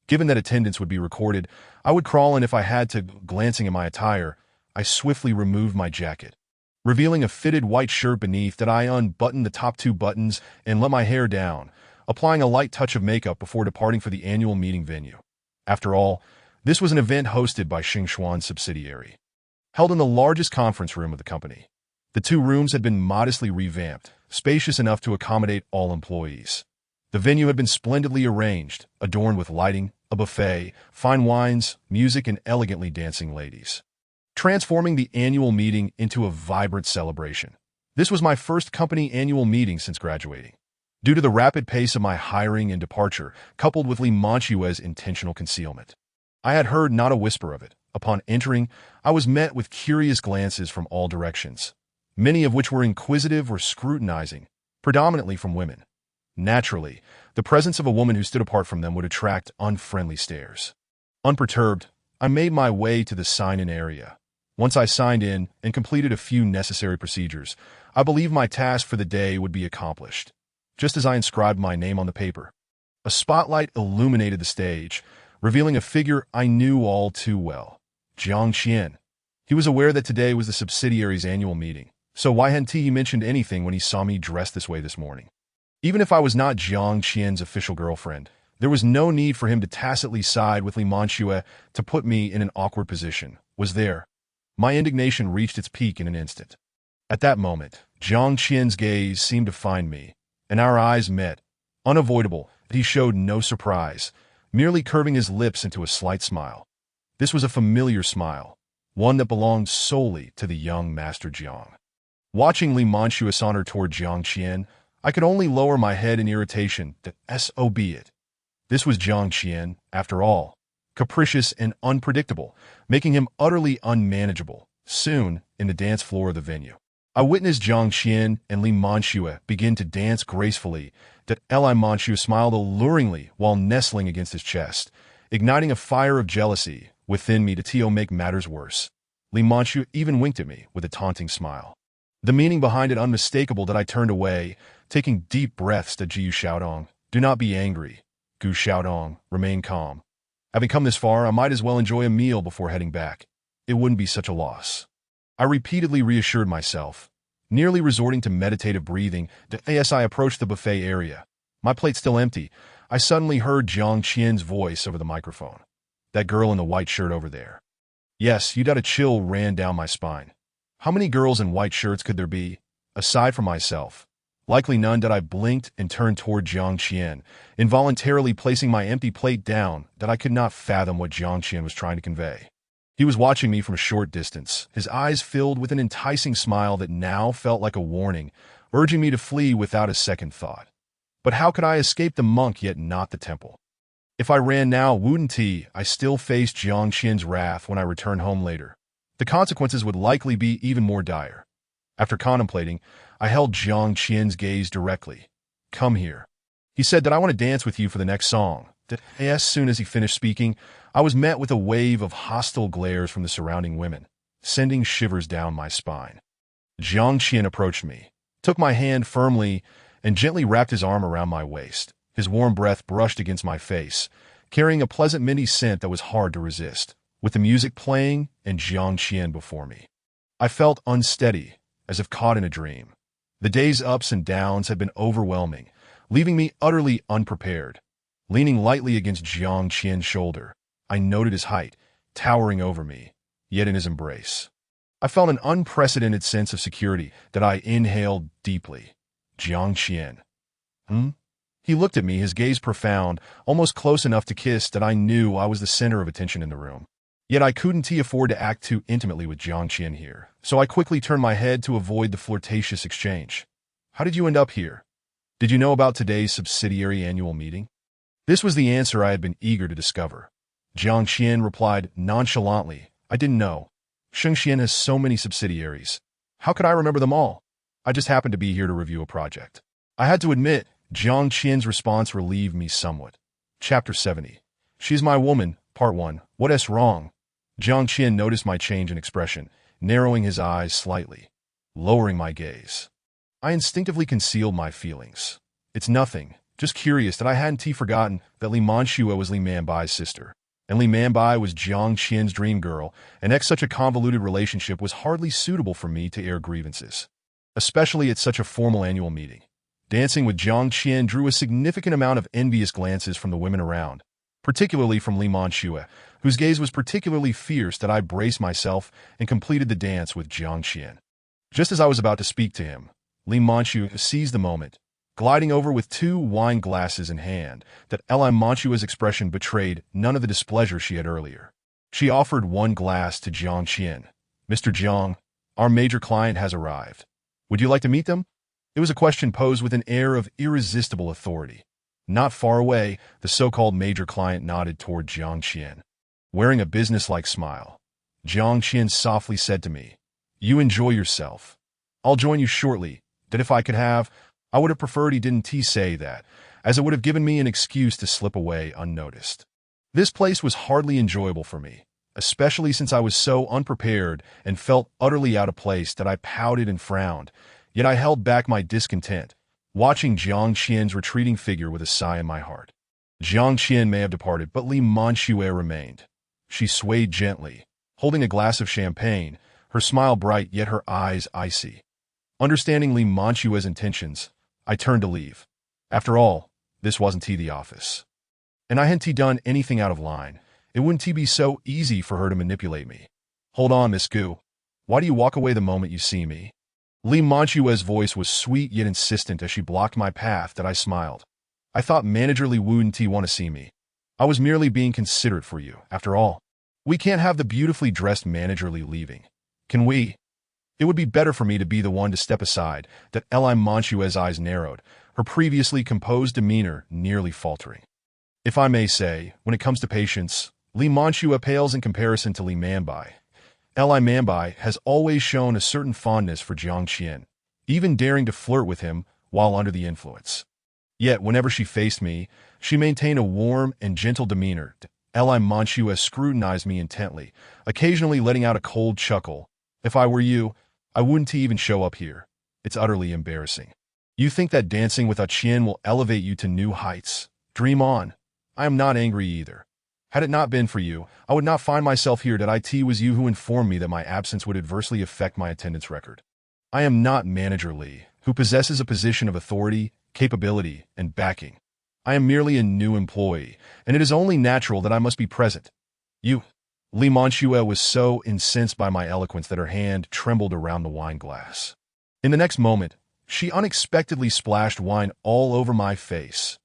Given that attendance would be recorded, I would crawl in if I had to. Glancing at my attire, I swiftly removed my jacket. Revealing a fitted white shirt beneath that, I unbuttoned the top 2 buttons and let my hair down, applying a light touch of makeup before departing for the annual meeting venue. After all, this was an event hosted by Xingxuan's subsidiary, held in the largest conference room of the company. The 2 rooms had been modestly revamped, spacious enough to accommodate all employees. The venue had been splendidly arranged, adorned with lighting, a buffet, fine wines, music, and elegantly dancing ladies, transforming the annual meeting into a vibrant celebration. This was my first company annual meeting since graduating. Due to the rapid pace of my hiring and departure, coupled with Li Manchue's intentional concealment, I had heard not a whisper of it. Upon entering, I was met with curious glances from all directions, many of which were inquisitive or scrutinizing, predominantly from women. Naturally, the presence of a woman who stood apart from them would attract unfriendly stares. Unperturbed, I made my way to the sign-in area. Once I signed in and completed a few necessary procedures, I believed my task for the day would be accomplished. Just as I inscribed my name on the paper, a spotlight illuminated the stage, revealing a figure I knew all too well, Jiang Qian. He was aware that today was the subsidiary's annual meeting, so why hadn't he mentioned anything when he saw me dressed this way this morning? Even if I was not Jiang Qian's official girlfriend, there was no need for him to tacitly side with Li Manchue to put me in an awkward position, was there? My indignation reached its peak in an instant. At that moment, Jiang Qian's gaze seemed to find me, and our eyes met. Unavoidable, he showed no surprise, merely curving his lips into a slight smile. This was a familiar smile, one that belonged solely to the young Master Jiang. Watching Li Manchue saunter toward Jiang Qian, I could only lower my head in irritation that so be it. This was Jiang Qian, after all, capricious and unpredictable, making him utterly unmanageable. Soon, in the dance floor of the venue, I witnessed Jiang Qian and Li Manchue begin to dance gracefully. That Li Manchue smiled alluringly while nestling against his chest, igniting a fire of jealousy within me to make matters worse. Li Manchue even winked at me with a taunting smile, the meaning behind it unmistakable. That I turned away, taking deep breaths. To Gu Xiaodong, do not be angry. Gu Xiaodong, remain calm. Having come this far, I might as well enjoy a meal before heading back. It wouldn't be such a loss. I repeatedly reassured myself, nearly resorting to meditative breathing. As I approached the buffet area, my plate still empty, I suddenly heard Jiang Qian's voice over the microphone. That girl in the white shirt over there. Yes, a chill ran down my spine. How many girls in white shirts could there be, aside from myself? Likely none. That I blinked and turned toward Jiang Qian, involuntarily placing my empty plate down. That I could not fathom what Jiang Qian was trying to convey. He was watching me from a short distance, his eyes filled with an enticing smile that now felt like a warning, urging me to flee without a second thought. But how could I escape the monk yet not the temple? If I ran now, wouldn't I still face Jiang Qian's wrath when I returned home later? The consequences would likely be even more dire. After contemplating, I held Jiang Qian's gaze directly. Come here. He said that I want to dance with you for the next song. That as soon as he finished speaking, I was met with a wave of hostile glares from the surrounding women, sending shivers down my spine. Jiang Qian approached me, took my hand firmly, and gently wrapped his arm around my waist. His warm breath brushed against my face, carrying a pleasant minty scent that was hard to resist. With the music playing and Jiang Qian before me, I felt unsteady, as if caught in a dream. The day's ups and downs had been overwhelming, leaving me utterly unprepared. Leaning lightly against Jiang Qian's shoulder, I noted his height, towering over me, yet in his embrace. I felt an unprecedented sense of security. That I inhaled deeply. Jiang Qian. He looked at me, his gaze profound, almost close enough to kiss. That I knew I was the center of attention in the room. Yet I couldn't afford to act too intimately with Jiang Qian here, so I quickly turned my head to avoid the flirtatious exchange. How did you end up here? Did you know about today's subsidiary annual meeting? This was the answer I had been eager to discover. Jiang Qian replied nonchalantly, I didn't know. Xingxian has so many subsidiaries. How could I remember them all? I just happened to be here to review a project. I had to admit, Jiang Qian's response relieved me somewhat. Chapter 70. She's my woman, Part 1. What's wrong? Jiang Qian noticed my change in expression, narrowing his eyes slightly, lowering my gaze. I instinctively concealed my feelings. It's nothing, just curious that I hadn't forgotten that Li Manxue was Li Manbai's sister. And Li Manbai was Jiang Qian's dream girl, and such a convoluted relationship was hardly suitable for me to air grievances. Especially at such a formal annual meeting. Dancing with Jiang Qian drew a significant amount of envious glances from the women around, particularly from Li Manxue, whose gaze was particularly fierce that I braced myself and completed the dance with Jiang Qian. Just as I was about to speak to him, Li Manxue seized the moment, gliding over with 2 wine glasses in hand, that Li Manxue's expression betrayed none of the displeasure she had earlier. She offered 1 glass to Jiang Qian. Mr. Jiang, our major client has arrived. Would you like to meet them? It was a question posed with an air of irresistible authority. Not far away, the so-called major client nodded toward Jiang Qian. Wearing a businesslike smile, Jiang Qian softly said to me, "You enjoy yourself. I'll join you shortly. That if I could have, I would have preferred he didn't say that, as it would have given me an excuse to slip away unnoticed." This place was hardly enjoyable for me, especially since I was so unprepared and felt utterly out of place that I pouted and frowned, yet I held back my discontent, watching Jiang Qian's retreating figure with a sigh in my heart. Jiang Qian may have departed, but Li Manxue remained. She swayed gently, holding a glass of champagne, her smile bright yet her eyes icy. Understanding Li Manxue's intentions, I turned to leave. After all, this wasn't the office. And I hadn't done anything out of line. It wouldn't be so easy for her to manipulate me. Hold on, Miss Gu. Why do you walk away the moment you see me? Li Manxue's voice was sweet yet insistent as she blocked my path that I smiled. I thought Manager Li wouldn't want to see me. I was merely being considerate for you, after all. We can't have the beautifully dressed Manager Li leaving. Can we? It would be better for me to be the one to step aside, that Li Manxue's eyes narrowed, her previously composed demeanor nearly faltering. If I may say, when it comes to patience, Li Manxue pales in comparison to Li Manbai. Li Manbai has always shown a certain fondness for Jiang Qian, even daring to flirt with him while under the influence. Yet, whenever she faced me, she maintained a warm and gentle demeanor. Li Manxue scrutinized me intently, occasionally letting out a cold chuckle. If I were you, I wouldn't even show up here. It's utterly embarrassing. You think that dancing with a Qian will elevate you to new heights? Dream on. I am not angry either. Had it not been for you, I would not find myself here. That it was you who informed me that my absence would adversely affect my attendance record. I am not Manager Li, who possesses a position of authority, capability, and backing. I am merely a new employee, and it is only natural that I must be present. You. Li Manxue was so incensed by my eloquence that her hand trembled around the wine glass. In the next moment, she unexpectedly splashed wine all over my face.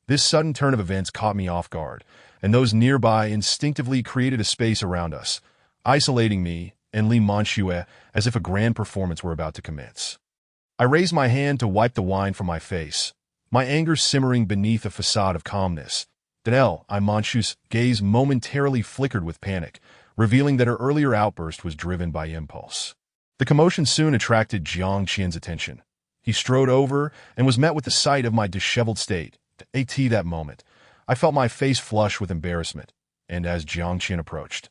This sudden turn of events caught me off guard, and those nearby instinctively created a space around us, isolating me and Li Manxue as if a grand performance were about to commence. I raised my hand to wipe the wine from my face, my anger simmering beneath a facade of calmness. Li Manxue's gaze momentarily flickered with panic, revealing that her earlier outburst was driven by impulse. The commotion soon attracted Jiang Qian's attention. He strode over and was met with the sight of my disheveled state. At that moment, I felt my face flush with embarrassment, and as Jiang Qian approached,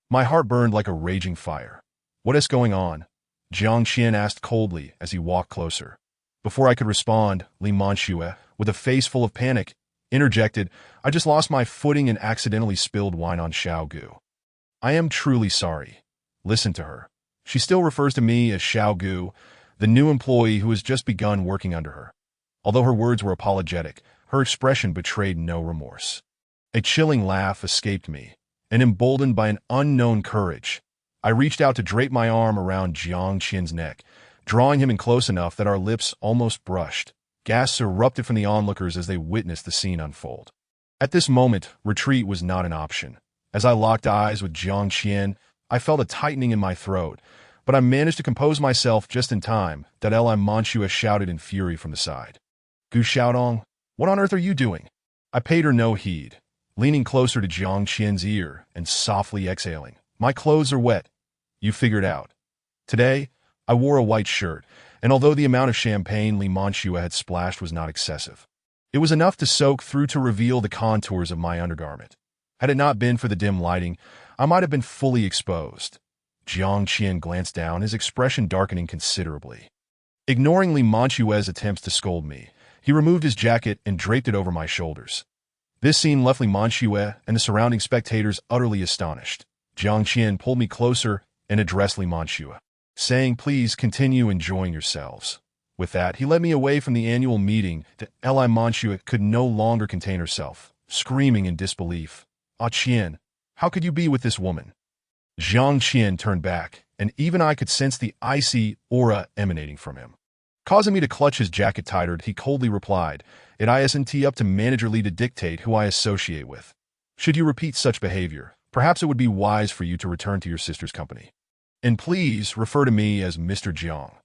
my heart burned like a raging fire. "What is going on?" Jiang Qian asked coldly as he walked closer. Before I could respond, Li Manxue, with a face full of panic, interjected, "I just lost my footing and accidentally spilled wine on Xiao Gu. I am truly sorry." Listen to her. She still refers to me as Xiao Gu, the new employee who has just begun working under her. Although her words were apologetic, her expression betrayed no remorse. A chilling laugh escaped me, and emboldened by an unknown courage, I reached out to drape my arm around Jiang Qian's neck, drawing him in close enough that our lips almost brushed. Gasps erupted from the onlookers as they witnessed the scene unfold. At this moment, retreat was not an option. As I locked eyes with Jiang Qian, I felt a tightening in my throat, but I managed to compose myself just in time that Li Manxue shouted in fury from the side. "Gu Xiaodong, what on earth are you doing?" I paid her no heed, leaning closer to Jiang Qian's ear and softly exhaling. "My clothes are wet. You figured out. Today, I wore a white shirt, and although the amount of champagne Li Manxue had splashed was not excessive, It was enough to soak through to reveal the contours of my undergarment. Had it not been for the dim lighting, I might have been fully exposed. Jiang Qian glanced down, his expression darkening considerably. Ignoring Li Manchue's attempts to scold me, he removed his jacket and draped it over my shoulders. This scene left Li Manchue and the surrounding spectators utterly astonished. Jiang Qian pulled me closer and addressed Li Manchue, saying, "Please continue enjoying yourselves." With that, he led me away from the annual meeting. Li Manchue could no longer contain herself, screaming in disbelief, "Ah Qian, how could you be with this woman?" Jiang Qian turned back, and even I could sense the icy aura emanating from him. Causing me to clutch his jacket tighter, he coldly replied, "It isn't up to Manager Li to dictate who I associate with. Should you repeat such behavior, perhaps it would be wise for you to return to your sister's company. And please refer to me as Mr. Jiang."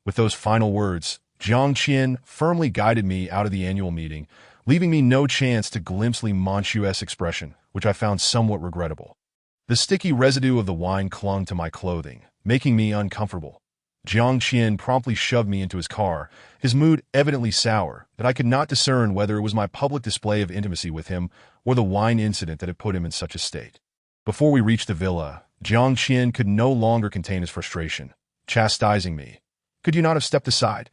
With those final words, Jiang Qian firmly guided me out of the annual meeting, leaving me no chance to glimpse Li Manchue's expression, which I found somewhat regrettable. The sticky residue of the wine clung to my clothing, making me uncomfortable. Jiang Qian promptly shoved me into his car, his mood evidently sour, that I could not discern whether it was my public display of intimacy with him or the wine incident that had put him in such a state. Before we reached the villa, Jiang Qian could no longer contain his frustration, chastising me. "Could you not have stepped aside?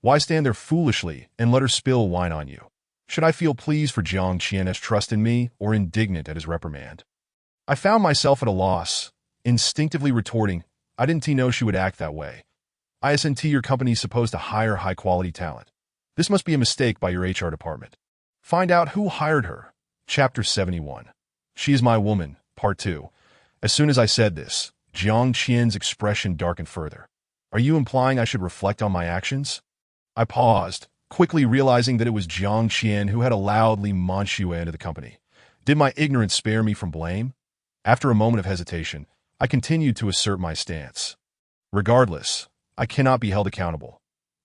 Why stand there foolishly and let her spill wine on you?" Should I feel pleased for Jiang Qian's trust in me or indignant at his reprimand? I found myself at a loss, instinctively retorting, "I didn't know she would act that way. Your company is supposed to hire high-quality talent. This must be a mistake by your HR department. Find out who hired her." Chapter 71. She is my woman, Part 2. As soon as I said this, Jiang Qian's expression darkened further. "Are you implying I should reflect on my actions?" I paused, quickly realizing that it was Jiang Qian who had allowed Li Manchue into the company. Did my ignorance spare me from blame? After a moment of hesitation, I continued to assert my stance. Regardless, I cannot be held accountable.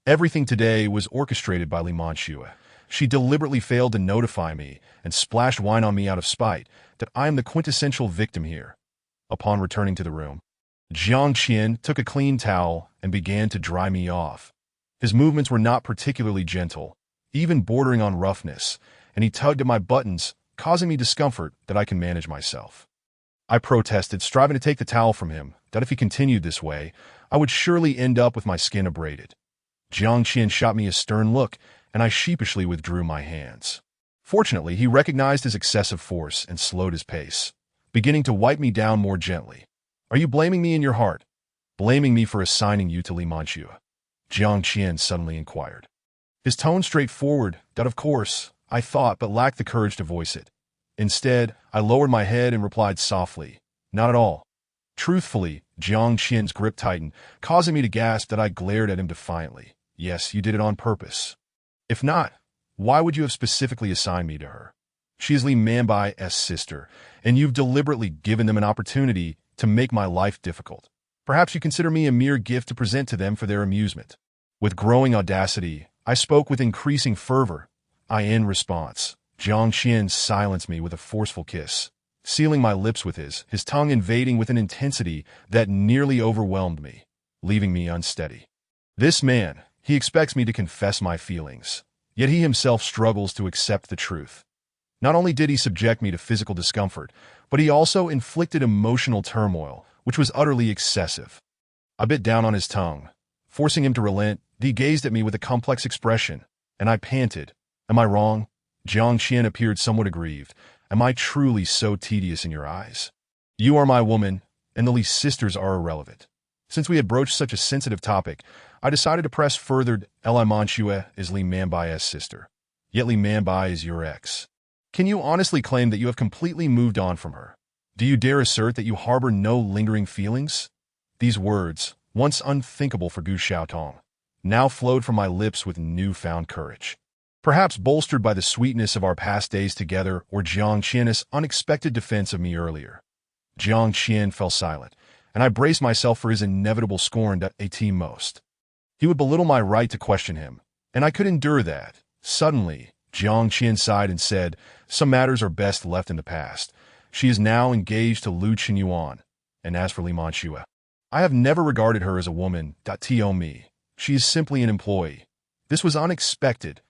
Everything today was orchestrated by Li Manchue. She deliberately failed to notify me and splashed wine on me out of spite. That I am the quintessential victim here. Upon returning to the room, Jiang Qian took a clean towel and began to dry me off. His movements were not particularly gentle, even bordering on roughness, and he tugged at my buttons, causing me discomfort that I can manage myself. I protested, striving to take the towel from him, that if he continued this way, I would surely end up with my skin abraded. Jiang Qian shot me a stern look, and I sheepishly withdrew my hands. Fortunately, he recognized his excessive force and slowed his pace, beginning to wipe me down more gently. "Are you blaming me in your heart? Blaming me for assigning you to Li Manchue?" Jiang Qian suddenly inquired. His tone straightforward, that of course, I thought, but lacked the courage to voice it. Instead, I lowered my head and replied softly, "Not at all." Truthfully, Jiang Qian's grip tightened, causing me to gasp that I glared at him defiantly. "Yes, you did it on purpose. If not, why would you have specifically assigned me to her? She is Li Manbai's sister, and you've deliberately given them an opportunity to make my life difficult. Perhaps you consider me a mere gift to present to them for their amusement." With growing audacity, I spoke with increasing fervor. In response, Jiang Qian silenced me with a forceful kiss, sealing my lips with his tongue invading with an intensity that nearly overwhelmed me, leaving me unsteady. This man, he expects me to confess my feelings, yet he himself struggles to accept the truth. Not only did he subject me to physical discomfort, but he also inflicted emotional turmoil, which was utterly excessive. I bit down on his tongue, forcing him to relent. He gazed at me with a complex expression, and I panted, "Am I wrong?" Jiang Qian appeared somewhat aggrieved. "Am I truly so tedious in your eyes? You are my woman, and the Li sisters are irrelevant." Since we had broached such a sensitive topic, I decided to press further. Li Manchue is Li Manbai's sister, yet Li Manbai is your ex. Can you honestly claim that you have completely moved on from her? Do you dare assert that you harbor no lingering feelings? These words, once unthinkable for Gu Xiaotong, now flowed from my lips with newfound courage. Perhaps bolstered by the sweetness of our past days together or Jiang Qian's unexpected defense of me earlier. Jiang Qian fell silent, and I braced myself for his inevitable scorn at most. He would belittle my right to question him, and I could endure that. Suddenly, Jiang Qian sighed and said, "Some matters are best left in the past. She is now engaged to Lu Qinyuan, and as for Li Manchue, I have never regarded her as a woman. To me, she is simply an employee." This was unexpected.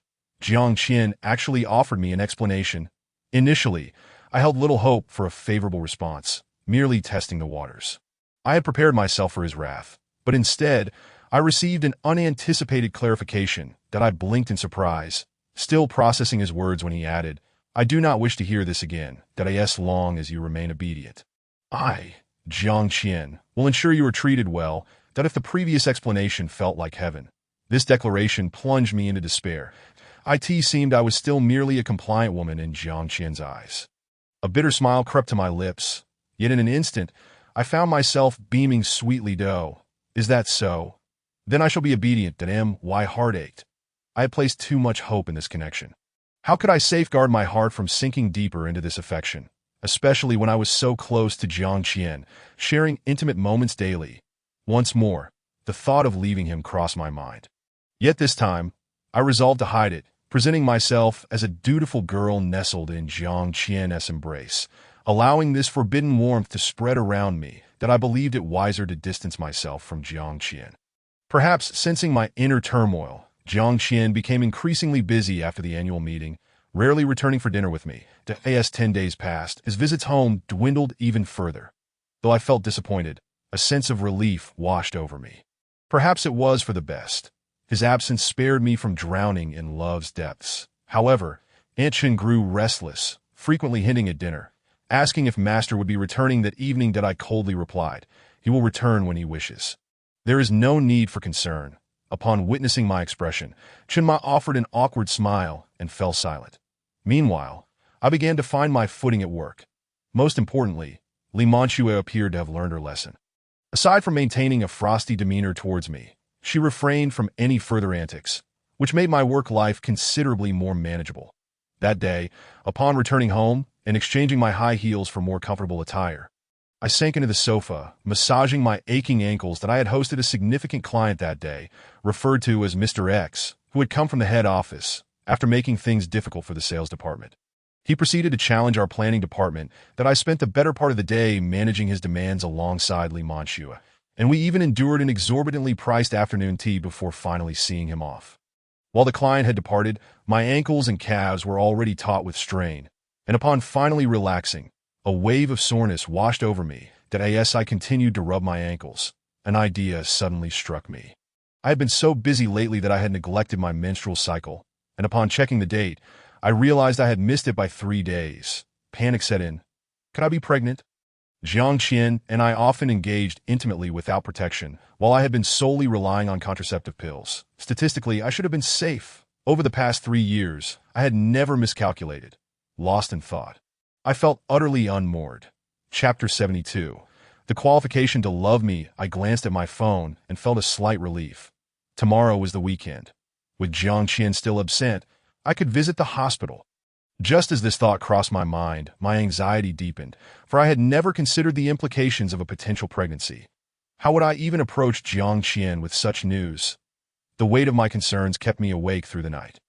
Jiang Qian actually offered me an explanation. Initially, I held little hope for a favorable response, merely testing the waters. I had prepared myself for his wrath, but instead, I received an unanticipated clarification that I blinked in surprise, still processing his words when he added, "I do not wish to hear this again, that as long as you remain obedient. I, Jiang Qian, will ensure you are treated well, that if the previous explanation felt like heaven." This declaration plunged me into despair. It seemed I was still merely a compliant woman in Jiang Qian's eyes. A bitter smile crept to my lips, yet in an instant, I found myself beaming sweetly. Is that so? Then I shall be obedient. My heart ached. I had placed too much hope in this connection. How could I safeguard my heart from sinking deeper into this affection, especially when I was so close to Jiang Qian, sharing intimate moments daily? Once more, the thought of leaving him crossed my mind. Yet this time, I resolved to hide it, presenting myself as a dutiful girl nestled in Jiang Qian's embrace, allowing this forbidden warmth to spread around me that I believed it wiser to distance myself from Jiang Qian. Perhaps sensing my inner turmoil, Jiang Qian became increasingly busy after the annual meeting, rarely returning for dinner with me. As 10 days passed, his visits home dwindled even further. Though I felt disappointed, a sense of relief washed over me. Perhaps it was for the best. His absence spared me from drowning in love's depths. However, Aunt Chen grew restless, frequently hinting at dinner, asking if Master would be returning that evening. That I coldly replied, "He will return when he wishes." There is no need for concern. Upon witnessing my expression, Chen Ma offered an awkward smile and fell silent. Meanwhile, I began to find my footing at work. Most importantly, Li Manchue appeared to have learned her lesson. Aside from maintaining a frosty demeanor towards me, she refrained from any further antics, which made my work life considerably more manageable. That day, upon returning home and exchanging my high heels for more comfortable attire, I sank into the sofa, massaging my aching ankles. That I had hosted a significant client that day, referred to as Mr. X, who had come from the head office, after making things difficult for the sales department. He proceeded to challenge our planning department that I spent the better part of the day managing his demands alongside Li Manchue, and we even endured an exorbitantly priced afternoon tea before finally seeing him off. While the client had departed, my ankles and calves were already taut with strain, and upon finally relaxing, a wave of soreness washed over me. That as I continued to rub my ankles, an idea suddenly struck me. I had been so busy lately that I had neglected my menstrual cycle, and upon checking the date, I realized I had missed it by 3 days. Panic set in. Could I be pregnant? Jiang Qian and I often engaged intimately without protection, while I had been solely relying on contraceptive pills. Statistically, I should have been safe. Over the past 3 years, I had never miscalculated. Lost in thought. I felt utterly unmoored. Chapter 72. The qualification to love me. I glanced at my phone and felt a slight relief. Tomorrow was the weekend. With Jiang Qian still absent, I could visit the hospital. Just as this thought crossed my mind, my anxiety deepened, for I had never considered the implications of a potential pregnancy. How would I even approach Jiang Qian with such news? The weight of my concerns kept me awake through the night.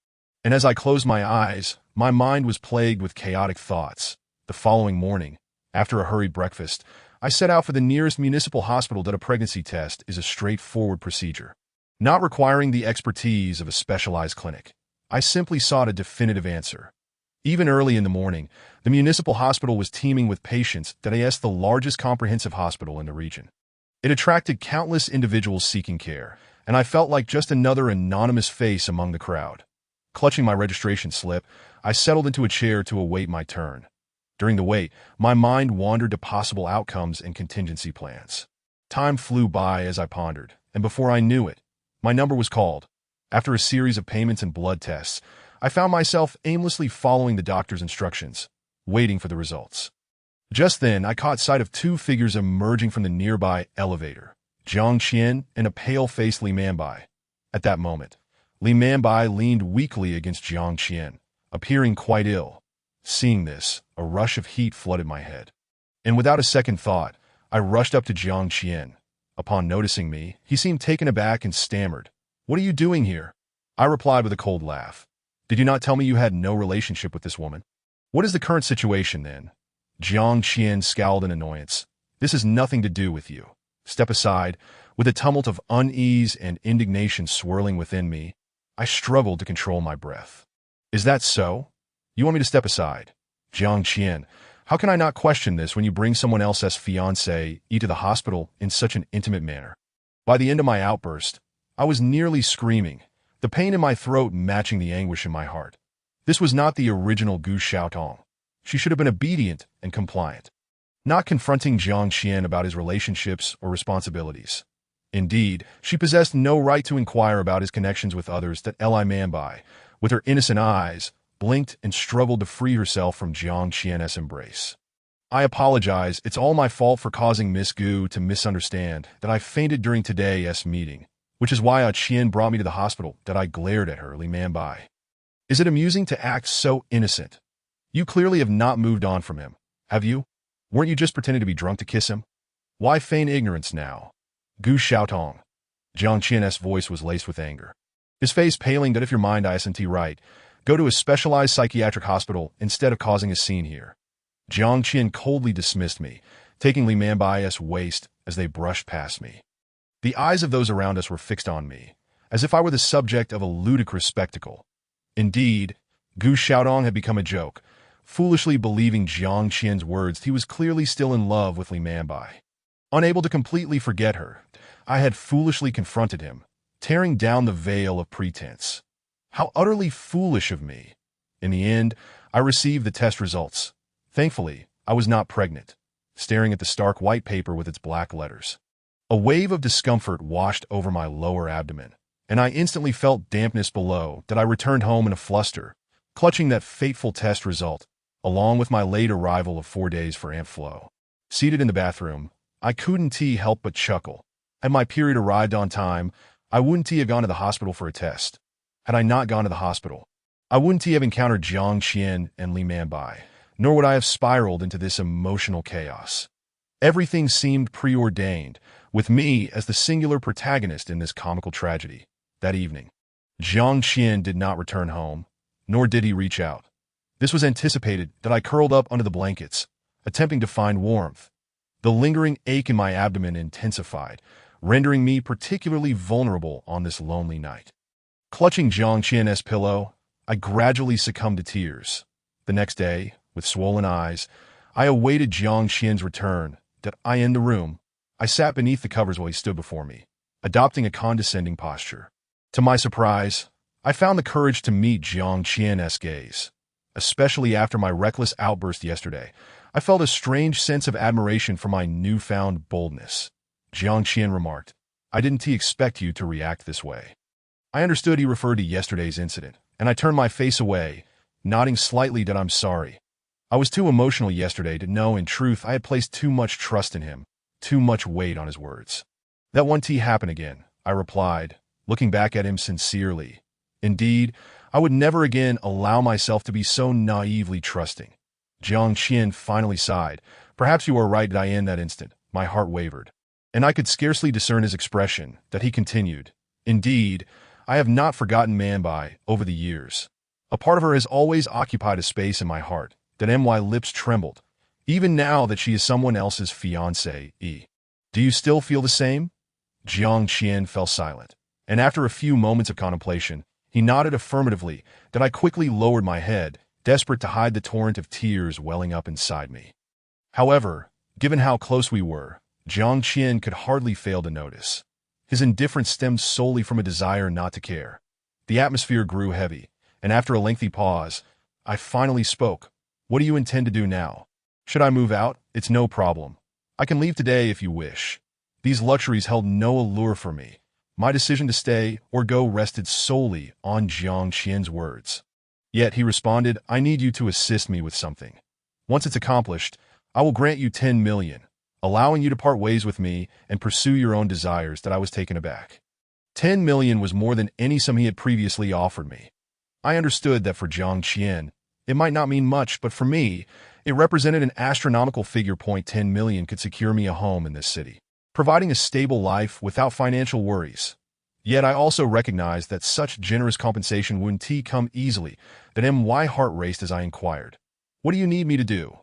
And as I closed my eyes, my mind was plagued with chaotic thoughts. The following morning, after a hurried breakfast, I set out for the nearest municipal hospital. That a pregnancy test is a straightforward procedure, not requiring the expertise of a specialized clinic. I simply sought a definitive answer. Even early in the morning, the municipal hospital was teeming with patients. That is the largest comprehensive hospital in the region. It attracted countless individuals seeking care, and I felt like just another anonymous face among the crowd. Clutching my registration slip, I settled into a chair to await my turn. During the wait, my mind wandered to possible outcomes and contingency plans. Time flew by as I pondered, and before I knew it, my number was called. After a series of payments and blood tests, I found myself aimlessly following the doctor's instructions, waiting for the results. Just then, I caught sight of 2 figures emerging from the nearby elevator, Jiang Qian and a pale-faced Li Manbai. At that moment, Li Manbai leaned weakly against Jiang Qian, appearing quite ill. Seeing this, a rush of heat flooded my head. And without a second thought, I rushed up to Jiang Qian. Upon noticing me, he seemed taken aback and stammered, "What are you doing here?" I replied with a cold laugh. "Did you not tell me you had no relationship with this woman? What is the current situation then?" Jiang Qian scowled in annoyance. "This has nothing to do with you. Step aside." With a tumult of unease and indignation swirling within me, I struggled to control my breath. Is that so? You want me to step aside? Jiang Qian, how can I not question this when you bring someone else's fiancé to the hospital in such an intimate manner? By the end of my outburst, I was nearly screaming, the pain in my throat matching the anguish in my heart. This was not the original Gu Xiaotong. She should have been obedient and compliant, not confronting Jiang Qian about his relationships or responsibilities. Indeed, she possessed no right to inquire about his connections with others that Li Manbai, with her innocent eyes, blinked and struggled to free herself from Jiang Qian's embrace. I apologize, it's all my fault for causing Miss Gu to misunderstand that I fainted during today's meeting, which is why Qian brought me to the hospital that I glared at her, Li Manbai. Is it amusing to act so innocent? You clearly have not moved on from him, have you? Weren't you just pretending to be drunk to kiss him? Why feign ignorance now? Gu Xiaotong. Jiang Qian's voice was laced with anger, his face paling. That if your mind isn't right, go to a specialized psychiatric hospital instead of causing a scene here. Jiang Qian coldly dismissed me, taking Li Manbai's waist as they brushed past me. The eyes of those around us were fixed on me, as if I were the subject of a ludicrous spectacle. Indeed, Gu Xiaotong had become a joke. Foolishly believing Jiang Qian's words, he was clearly still in love with Li Manbai. Unable to completely forget her, I had foolishly confronted him, tearing down the veil of pretense. How utterly foolish of me. In the end, I received the test results. Thankfully, I was not pregnant, staring at the stark white paper with its black letters. A wave of discomfort washed over my lower abdomen, and I instantly felt dampness below. That I returned home in a fluster, clutching that fateful test result, along with my late arrival of 4 days for Aunt Flo. Seated in the bathroom, I couldn't help but chuckle. Had my period arrived on time, I wouldn't have gone to the hospital for a test. Had I not gone to the hospital, I wouldn't have encountered Jiang Qian and Li Manbai, nor would I have spiraled into this emotional chaos. Everything seemed preordained, with me as the singular protagonist in this comical tragedy. That evening, Jiang Qian did not return home, nor did he reach out. This was anticipated. That I curled up under the blankets, attempting to find warmth. The lingering ache in my abdomen intensified, rendering me particularly vulnerable on this lonely night. Clutching Jiang Qian's pillow, I gradually succumbed to tears. The next day, with swollen eyes, I awaited Jiang Qian's return. That I in the room, I sat beneath the covers while he stood before me, adopting a condescending posture. To my surprise, I found the courage to meet Jiang Qian's gaze. Especially after my reckless outburst yesterday, I felt a strange sense of admiration for my newfound boldness. Jiang Qian remarked, I didn't expect you to react this way. I understood he referred to yesterday's incident, and I turned my face away, nodding slightly that I'm sorry. I was too emotional yesterday to know in truth I had placed too much trust in him, too much weight on his words. That won't happen again, I replied, looking back at him sincerely. Indeed, I would never again allow myself to be so naively trusting. Jiang Qian finally sighed. Perhaps you are right, that I in that instant, my heart wavered, and I could scarcely discern his expression. That he continued, Indeed, I have not forgotten Manbai over the years. A part of her has always occupied a space in my heart. That my lips trembled, even now that she is someone else's fiancée. Do you still feel the same? Jiang Qian fell silent, and after a few moments of contemplation, he nodded affirmatively. That I quickly lowered my head, desperate to hide the torrent of tears welling up inside me. However, given how close we were, Jiang Qian could hardly fail to notice. His indifference stemmed solely from a desire not to care. The atmosphere grew heavy, and after a lengthy pause, I finally spoke. What do you intend to do now? Should I move out? It's no problem. I can leave today if you wish. These luxuries held no allure for me. My decision to stay or go rested solely on Jiang Qian's words. Yet he responded, I need you to assist me with something. Once it's accomplished, I will grant you 10 million, allowing you to part ways with me and pursue your own desires. That I was taken aback. 10 million was more than any sum he had previously offered me. I understood that for Jiang Qian, it might not mean much, but for me, it represented an astronomical figure. 10 million could secure me a home in this city, providing a stable life without financial worries. Yet I also recognized that such generous compensation wouldn't come easily. That my heart raced as I inquired, what do you need me to do?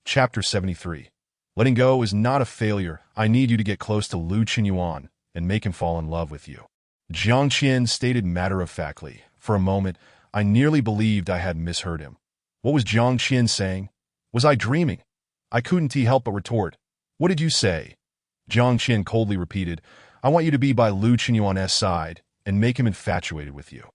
Chapter 73. Letting go is not a failure. I need you to get close to Lu Qinyuan and make him fall in love with you. Jiang Qian stated matter-of-factly. For a moment, I nearly believed I had misheard him. What was Jiang Qian saying? Was I dreaming? I couldn't help but retort. What did you say? Jiang Qian coldly repeated, I want you to be by Lu Qinyuan's side and make him infatuated with you.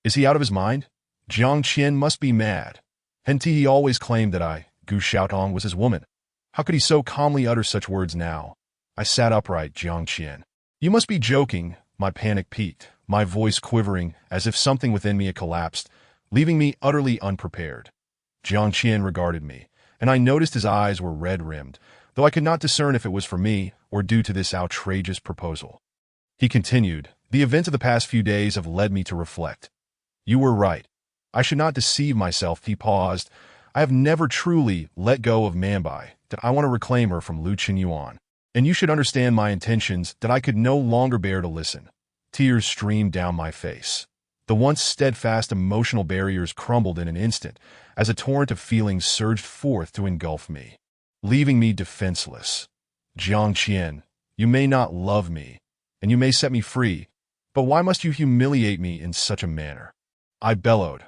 Is he out of his mind? Jiang Qian must be mad. He always claimed that Gu Xiaotong, was his woman. How could he so calmly utter such words now? I sat upright, Jiang Qian. You must be joking, my panic peaked, my voice quivering as if something within me had collapsed, leaving me utterly unprepared. Jiang Qian regarded me, and I noticed his eyes were red-rimmed, though I could not discern if it was for me or due to this outrageous proposal. He continued, the events of the past few days have led me to reflect. You were right. I should not deceive myself. He paused. I have never truly let go of Manbai, that I want to reclaim her from Lu Qinyuan. And you should understand my intentions, that I could no longer bear to listen. Tears streamed down my face. The once steadfast emotional barriers crumbled in an instant, as a torrent of feelings surged forth to engulf me, leaving me defenseless. Jiang Qian, you may not love me, and you may set me free, but why must you humiliate me in such a manner? I bellowed.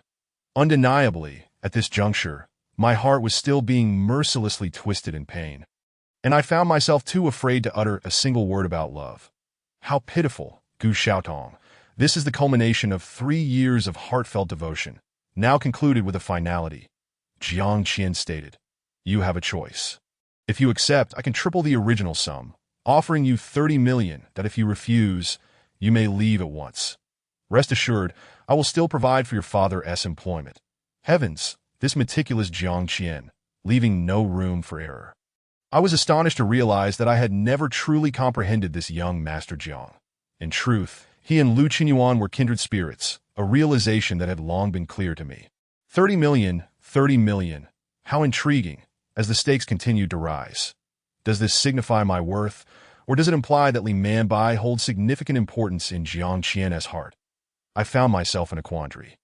Undeniably, at this juncture, my heart was still being mercilessly twisted in pain, and I found myself too afraid to utter a single word about love. How pitiful, Gu Xiaotong. This is the culmination of 3 years of heartfelt devotion, now concluded with a finality. Jiang Qian stated, you have a choice. If you accept, I can triple the original sum, offering you 30 million, that if you refuse, you may leave at once. Rest assured, I will still provide for your father's employment. Heavens, this meticulous Jiang Qian, leaving no room for error. I was astonished to realize that I had never truly comprehended this young Master Jiang. In truth, he and Lu Qinyuan were kindred spirits, a realization that had long been clear to me. 30 million, 30 million. How intriguing, as the stakes continued to rise. Does this signify my worth, or does it imply that Li Manbai holds significant importance in Jiang Qian's heart? I found myself in a quandary.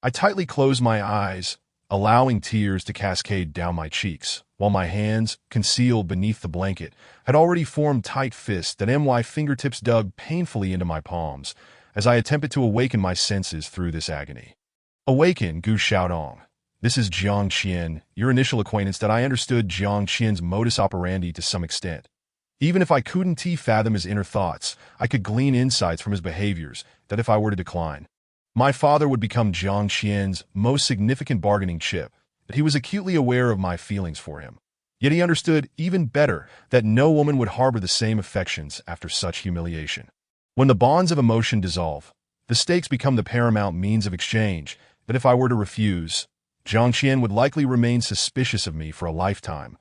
I tightly closed my eyes, allowing tears to cascade down my cheeks, while my hands, concealed beneath the blanket, had already formed tight fists that my fingertips dug painfully into my palms as I attempted to awaken my senses through this agony. Awaken, Gu Xiaotong. This is Jiang Qian, your initial acquaintance. That I understood Jiang Qian's modus operandi to some extent. Even if I couldn't fathom his inner thoughts, I could glean insights from his behaviors that if I were to decline, my father would become Jiang Qian's most significant bargaining chip, that he was acutely aware of my feelings for him. Yet he understood even better that no woman would harbor the same affections after such humiliation. When the bonds of emotion dissolve, the stakes become the paramount means of exchange, that if I were to refuse, Jiang Qian would likely remain suspicious of me for a lifetime.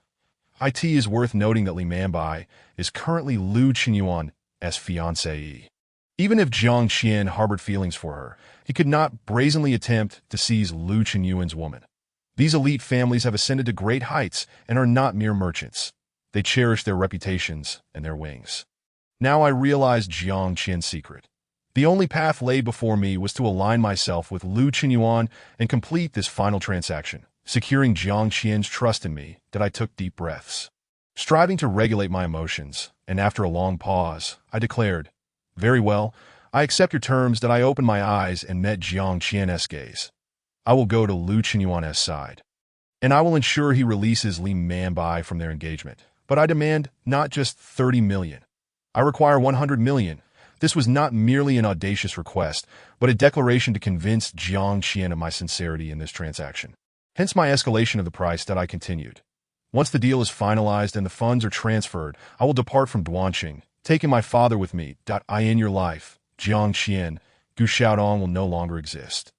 It is worth noting that Li Manbai is currently Lu Qinyuan's fiancée. Even if Jiang Qian harbored feelings for her, he could not brazenly attempt to seize Lu Qinyuan's woman. These elite families have ascended to great heights and are not mere merchants. They cherish their reputations and their wings. Now I realized Jiang Qian's secret. The only path laid before me was to align myself with Lu Qinyuan and complete this final transaction. Securing Jiang Qian's trust in me, that I took deep breaths, striving to regulate my emotions, and after a long pause, I declared, very well, I accept your terms. That I opened my eyes and met Jiang Qian's gaze. I will go to Lu Qinyuan's side, and I will ensure he releases Li Manbai from their engagement. But I demand not just 30 million. I require 100 million. This was not merely an audacious request, but a declaration to convince Jiang Qian of my sincerity in this transaction. Hence my escalation of the price. That I continued. Once the deal is finalized and the funds are transferred, I will depart from Duanqing, taking my father with me. I in your life, Jiang Qian, Gu Xiaotong will no longer exist.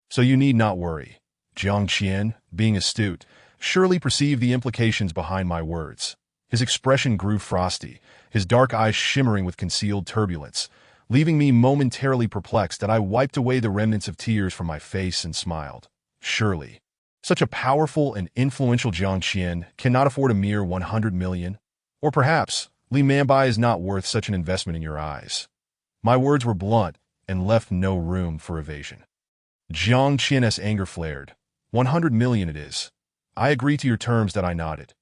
So you need not worry. Jiang Qian, being astute, surely perceived the implications behind my words. His expression grew frosty, his dark eyes shimmering with concealed turbulence, leaving me momentarily perplexed. That I wiped away the remnants of tears from my face and smiled. Surely, such a powerful and influential Jiang Qian cannot afford a mere 100 million? Or perhaps, Li Manbai is not worth such an investment in your eyes. My words were blunt and left no room for evasion. Jiang Qian's anger flared. 100 million it is. I agree to your terms. That I nodded.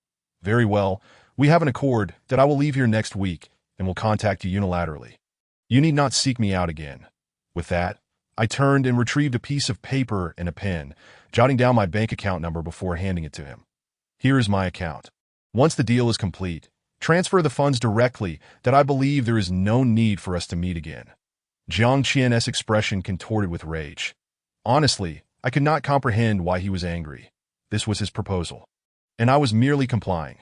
Very well, we have an accord. That I will leave here next week and will contact you unilaterally. You need not seek me out again. With that, I turned and retrieved a piece of paper and a pen, jotting down my bank account number before handing it to him. Here is my account. Once the deal is complete, transfer the funds directly, that I believe there is no need for us to meet again. Jiang Qian's expression contorted with rage. Honestly, I could not comprehend why he was angry. This was his proposal, and I was merely complying.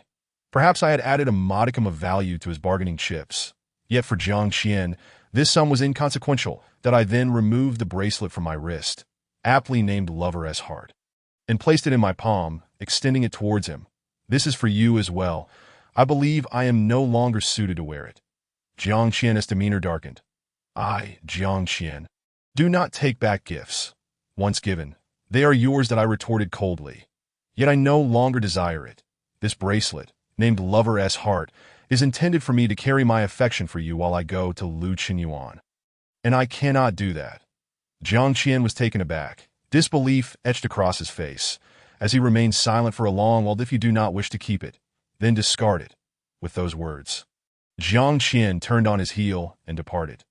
Perhaps I had added a modicum of value to his bargaining chips. Yet for Jiang Qian, this sum was inconsequential, that I then removed the bracelet from my wrist, aptly named Lover's Heart, and placed it in my palm, extending it towards him. This is for you as well. I believe I am no longer suited to wear it. Jiang Qian's demeanor darkened. Jiang Qian, do not take back gifts. Once given, they are yours, that I retorted coldly. Yet I no longer desire it. This bracelet, named Lover's Heart, is intended for me to carry my affection for you while I go to Lu Qinyuan. And I cannot do that. Jiang Qian was taken aback, disbelief etched across his face, as he remained silent for a long while. If you do not wish to keep it, then discard it. With those words, Jiang Qian turned on his heel and departed.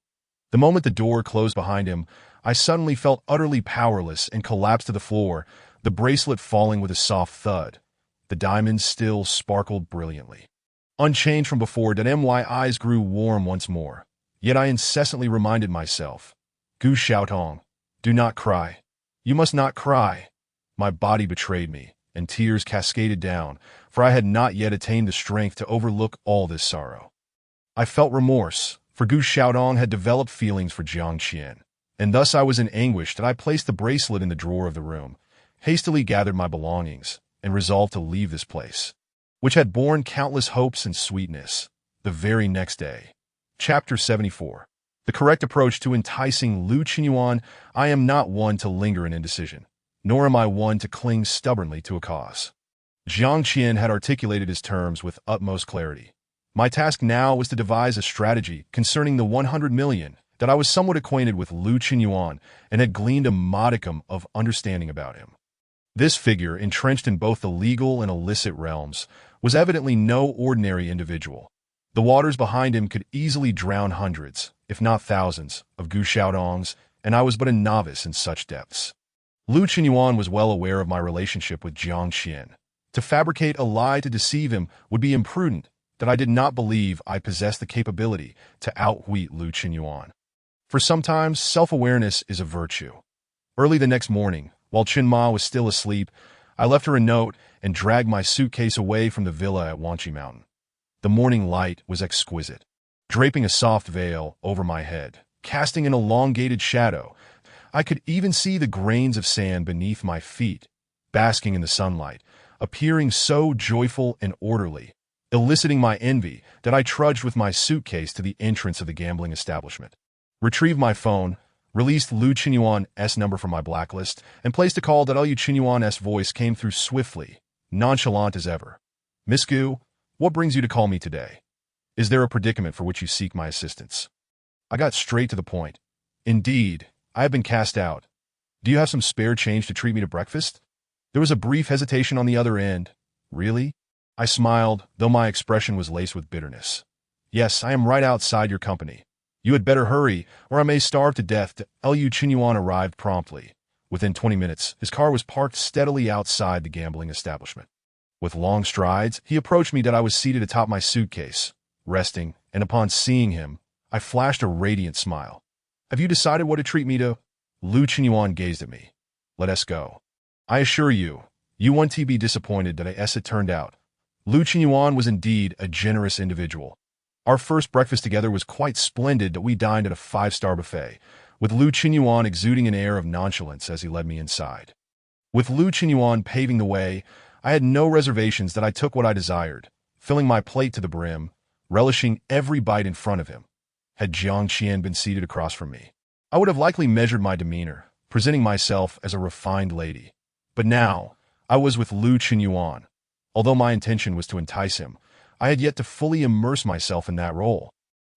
The moment the door closed behind him, I suddenly felt utterly powerless and collapsed to the floor, the bracelet falling with a soft thud. The diamonds still sparkled brilliantly. Unchanged from before, my eyes grew warm once more. Yet I incessantly reminded myself, Gu Xiaotong, do not cry. You must not cry. My body betrayed me, and tears cascaded down, for I had not yet attained the strength to overlook all this sorrow. I felt remorse, for Gu Xiaotong had developed feelings for Jiang Qian, and thus I was in anguish that I placed the bracelet in the drawer of the room, hastily gathered my belongings, and resolved to leave this place, which had borne countless hopes and sweetness, the very next day. Chapter 74. The correct approach to enticing Lu Qinyuan. I am not one to linger in indecision, nor am I one to cling stubbornly to a cause. Jiang Qian had articulated his terms with utmost clarity. My task now was to devise a strategy concerning the 100 million, that I was somewhat acquainted with Lu Qinyuan and had gleaned a modicum of understanding about him. This figure, entrenched in both the legal and illicit realms, was evidently no ordinary individual. The waters behind him could easily drown hundreds, if not thousands, of Gu Xiaotongs, and I was but a novice in such depths. Lu Qinyuan was well aware of my relationship with Jiang Qian. To fabricate a lie to deceive him would be imprudent, that I did not believe I possessed the capability to outwit Lu Qinyuan. For sometimes, self-awareness is a virtue. Early the next morning, while Chen Ma was still asleep, I left her a note and dragged my suitcase away from the villa at Wanqi Mountain. The morning light was exquisite, draping a soft veil over my head, casting an elongated shadow. I could even see the grains of sand beneath my feet, basking in the sunlight, appearing so joyful and orderly, eliciting my envy that I trudged with my suitcase to the entrance of the gambling establishment, retrieved my phone, released Lu Qinyuan's number from my blacklist, and placed a call. That Lu Qinyuan's voice came through swiftly, nonchalant as ever. Miss Gu, what brings you to call me today? Is there a predicament for which you seek my assistance? I got straight to the point. Indeed, I have been cast out. Do you have some spare change to treat me to breakfast? There was a brief hesitation on the other end. Really? I smiled, though my expression was laced with bitterness. Yes, I am right outside your company. You had better hurry, or I may starve to death. Lu Qinyuan arrived promptly. Within 20 minutes, his car was parked steadily outside the gambling establishment. With long strides, he approached me. That I was seated atop my suitcase, resting, and upon seeing him, I flashed a radiant smile. Have you decided what to treat me to? Lu Qinyuan gazed at me. Let us go. I assure you, you won't be disappointed that it turned out. Lu Qinyuan was indeed a generous individual. Our first breakfast together was quite splendid. That we dined at a 5-star buffet, with Lu Qinyuan exuding an air of nonchalance as he led me inside. With Lu Qinyuan paving the way, I had no reservations. That I took what I desired, filling my plate to the brim, relishing every bite in front of him. Had Jiang Qian been seated across from me, I would have likely measured my demeanor, presenting myself as a refined lady. But now, I was with Lu Qinyuan. Although my intention was to entice him, I had yet to fully immerse myself in that role.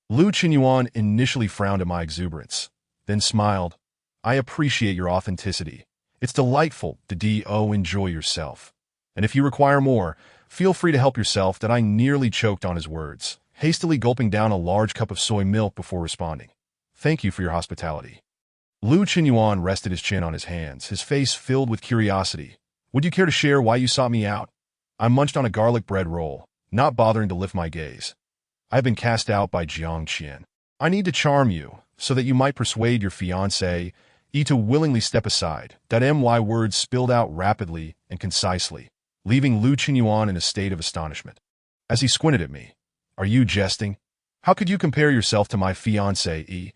Lu Qinyuan initially frowned at my exuberance, then smiled. I appreciate your authenticity. It's delightful to enjoy yourself. And if you require more, feel free to help yourself. That I nearly choked on his words, hastily gulping down a large cup of soy milk before responding. Thank you for your hospitality. Lu Qinyuan rested his chin on his hands, his face filled with curiosity. Would you care to share why you sought me out? I munched on a garlic bread roll, not bothering to lift my gaze. I have been cast out by Jiang Qian. I need to charm you, so that you might persuade your fiancé to willingly step aside. My words spilled out rapidly and concisely, leaving Lu Qinyuan in a state of astonishment. As he squinted at me, "Are you jesting? How could you compare yourself to my fiancé?"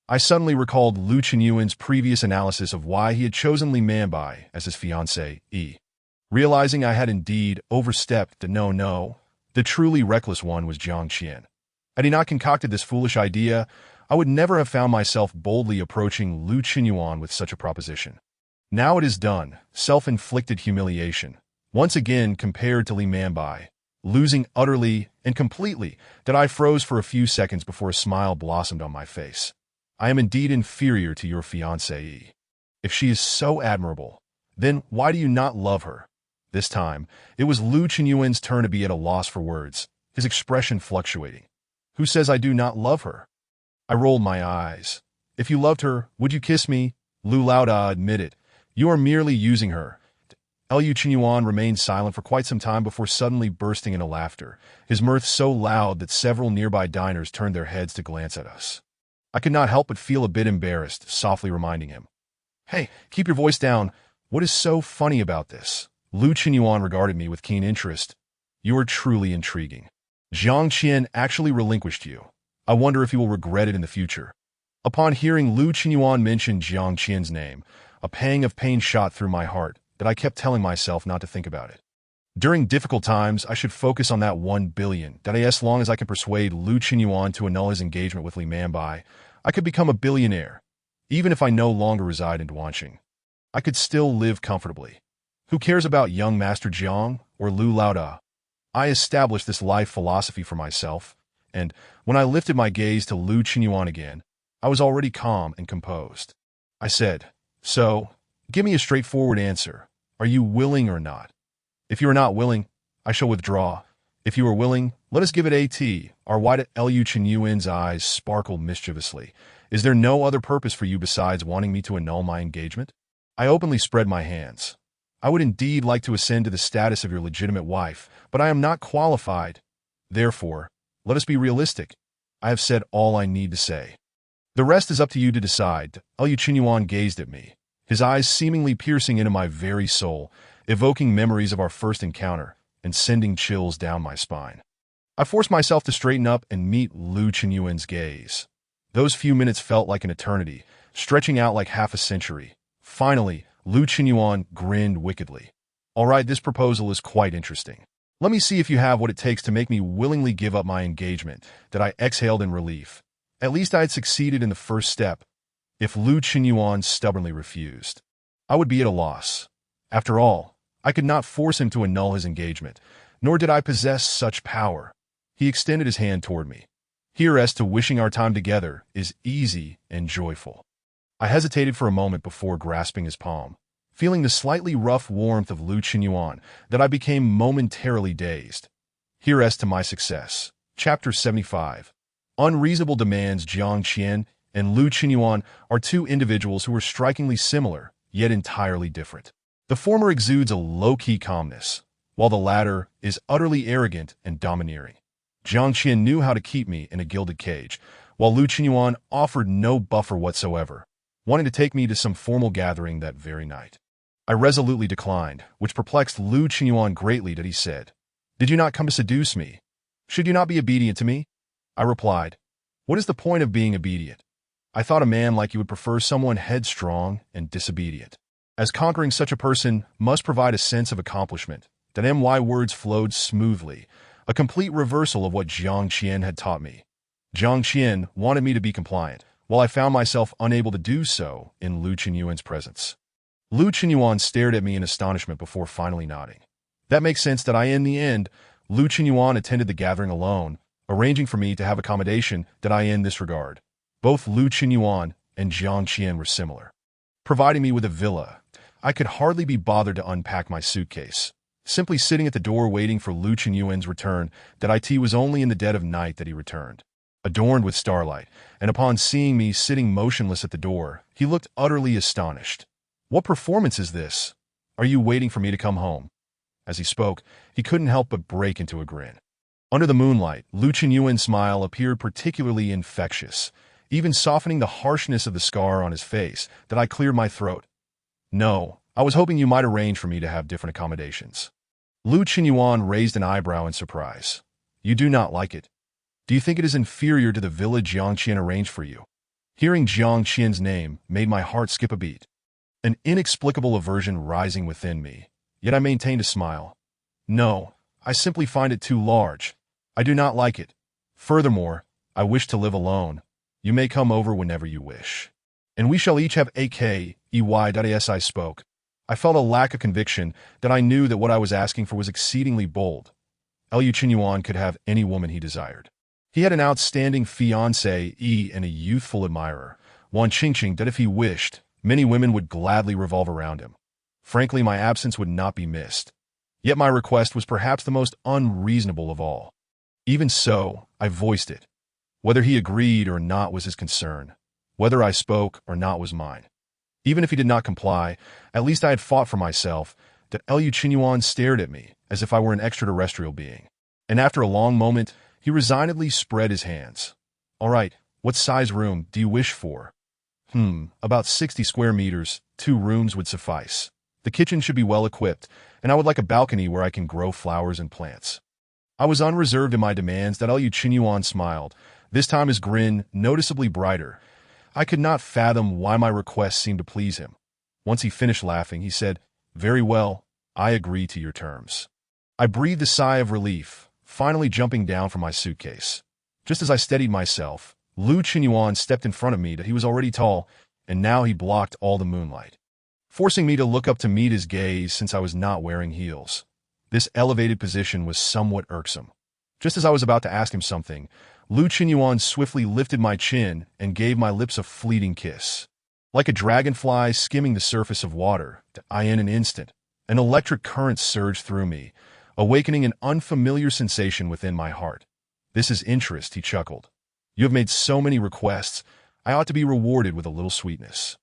I suddenly recalled Lu Qinyuan's previous analysis of why he had chosen Li Manbai as his fiancé. Realizing I had indeed overstepped the truly reckless one was Jiang Qian. Had he not concocted this foolish idea, I would never have found myself boldly approaching Lu Qinyuan with such a proposition. Now it is done, self-inflicted humiliation, once again compared to Li Manbai, losing utterly and completely, that I froze for a few seconds before a smile blossomed on my face. I am indeed inferior to your fiancée. If she is so admirable, then why do you not love her? This time, it was Lu Qinyuan's turn to be at a loss for words, his expression fluctuating. Who says I do not love her? I rolled my eyes. If you loved her, would you kiss me? Lu Laoda admitted. You are merely using her. Lu Qinyuan remained silent for quite some time before suddenly bursting into laughter, his mirth so loud that several nearby diners turned their heads to glance at us. I could not help but feel a bit embarrassed, softly reminding him. Hey, keep your voice down. What is so funny about this? Lu Qinyuan regarded me with keen interest. You are truly intriguing. Jiang Qian actually relinquished you. I wonder if he will regret it in the future. Upon hearing Lu Qinyuan mention Jiang Qian's name, a pang of pain shot through my heart that I kept telling myself not to think about it. During difficult times, I should focus on that 1 billion, as long as I can persuade Lu Qinyuan to annul his engagement with Li Manbai, I could become a billionaire. Even if I no longer reside in Duanqing, I could still live comfortably. Who cares about young Master Jiang or Lu Laoda? I established this life philosophy for myself, and when I lifted my gaze to Lu Qinyuan again, I was already calm and composed. I said, So, give me a straightforward answer. Are you willing or not? If you are not willing, I shall withdraw. If you are willing, let us give it AT. Our wide Lu Qinyuan's eyes sparkled mischievously. Is there no other purpose for you besides wanting me to annul my engagement? I openly spread my hands. I would indeed like to ascend to the status of your legitimate wife, but I am not qualified. Therefore, let us be realistic. I have said all I need to say. The rest is up to you to decide. Lu Qinyuan gazed at me, his eyes seemingly piercing into my very soul, evoking memories of our first encounter and sending chills down my spine. I forced myself to straighten up and meet Lu Qinyuan's gaze. Those few minutes felt like an eternity, stretching out like half a century. Finally, Lu Qinyuan grinned wickedly. All right, this proposal is quite interesting. Let me see if you have what it takes to make me willingly give up my engagement. That I exhaled in relief. At least I had succeeded in the first step. If Lu Qinyuan stubbornly refused, I would be at a loss. After all, I could not force him to annul his engagement, nor did I possess such power. He extended his hand toward me. Hereas to wishing our time together is easy and joyful. I hesitated for a moment before grasping his palm, feeling the slightly rough warmth of Lu Qinyuan that I became momentarily dazed. Hereas to my success. Chapter 75. Unreasonable demands. Jiang Qian and Lu Qinyuan are two individuals who are strikingly similar, yet entirely different. The former exudes a low-key calmness, while the latter is utterly arrogant and domineering. Jiang Qian knew how to keep me in a gilded cage, while Lu Qinyuan offered no buffer whatsoever, wanting to take me to some formal gathering that very night. I resolutely declined, which perplexed Lu Qinyuan greatly. That he said, Did you not come to seduce me? Should you not be obedient to me? I replied, What is the point of being obedient? I thought a man like you would prefer someone headstrong and disobedient, as conquering such a person must provide a sense of accomplishment. That my words flowed smoothly, a complete reversal of what Jiang Qian had taught me. Jiang Qian wanted me to be compliant, while I found myself unable to do so in Lu Qinyuan's presence. Lu Qinyuan stared at me in astonishment before finally nodding. That makes sense. That in the end, Lu Qinyuan attended the gathering alone, arranging for me to have accommodation. That in this regard, both Lu Qinyuan and Jiang Qian were similar, providing me with a villa. I could hardly be bothered to unpack my suitcase, simply sitting at the door waiting for Lu Qinyuan's return. That it was only in the dead of night that he returned. adorned with starlight, and upon seeing me sitting motionless at the door, he looked utterly astonished. "What performance is this? Are you waiting for me to come home?" As he spoke, he couldn't help but break into a grin. Under the moonlight, Lu Qinyuan's smile appeared particularly infectious, even softening the harshness of the scar on his face that I cleared my throat. "No, I was hoping you might arrange for me to have different accommodations." Lu Qinyuan raised an eyebrow in surprise. "You do not like it? Do you think it is inferior to the villa Jiang Qian arranged for you?" Hearing Jiang Qian's name made my heart skip a beat, an inexplicable aversion rising within me, yet I maintained a smile. "No, I simply find it too large. I do not like it. Furthermore, I wish to live alone. You may come over whenever you wish. And we shall each have AKEY. I spoke. I felt a lack of conviction that I knew that what I was asking for was exceedingly bold. Lu Qinyuan could have any woman he desired. He had an outstanding fiancée and a youthful admirer, Wan Qingqing, that if he wished, many women would gladly revolve around him. Frankly, my absence would not be missed. Yet my request was perhaps the most unreasonable of all. Even so, I voiced it. Whether he agreed or not was his concern. Whether I spoke or not was mine. Even if he did not comply, at least I had fought for myself. That Lu Qinyuan stared at me as if I were an extraterrestrial being. And after a long moment, he resignedly spread his hands. "All right, what size room do you wish for?" About 60 square meters, 2 rooms would suffice. The kitchen should be well equipped, and I would like a balcony where I can grow flowers and plants. I was unreserved in my demands. That Lu Qinyuan smiled, this time his grin noticeably brighter. I could not fathom why my request seemed to please him. Once he finished laughing, he said, "Very well, I agree to your terms." I breathed a sigh of relief, finally jumping down from my suitcase. Just as I steadied myself, Lu Qinyuan stepped in front of me. That he was already tall, and now he blocked all the moonlight, forcing me to look up to meet his gaze since I was not wearing heels. This elevated position was somewhat irksome. Just as I was about to ask him something, Lu Qinyuan swiftly lifted my chin and gave my lips a fleeting kiss. Like a dragonfly skimming the surface of water, in an instant, an electric current surged through me, awakening an unfamiliar sensation within my heart. "This is interest," he chuckled. "You have made so many requests, I ought to be rewarded with a little sweetness."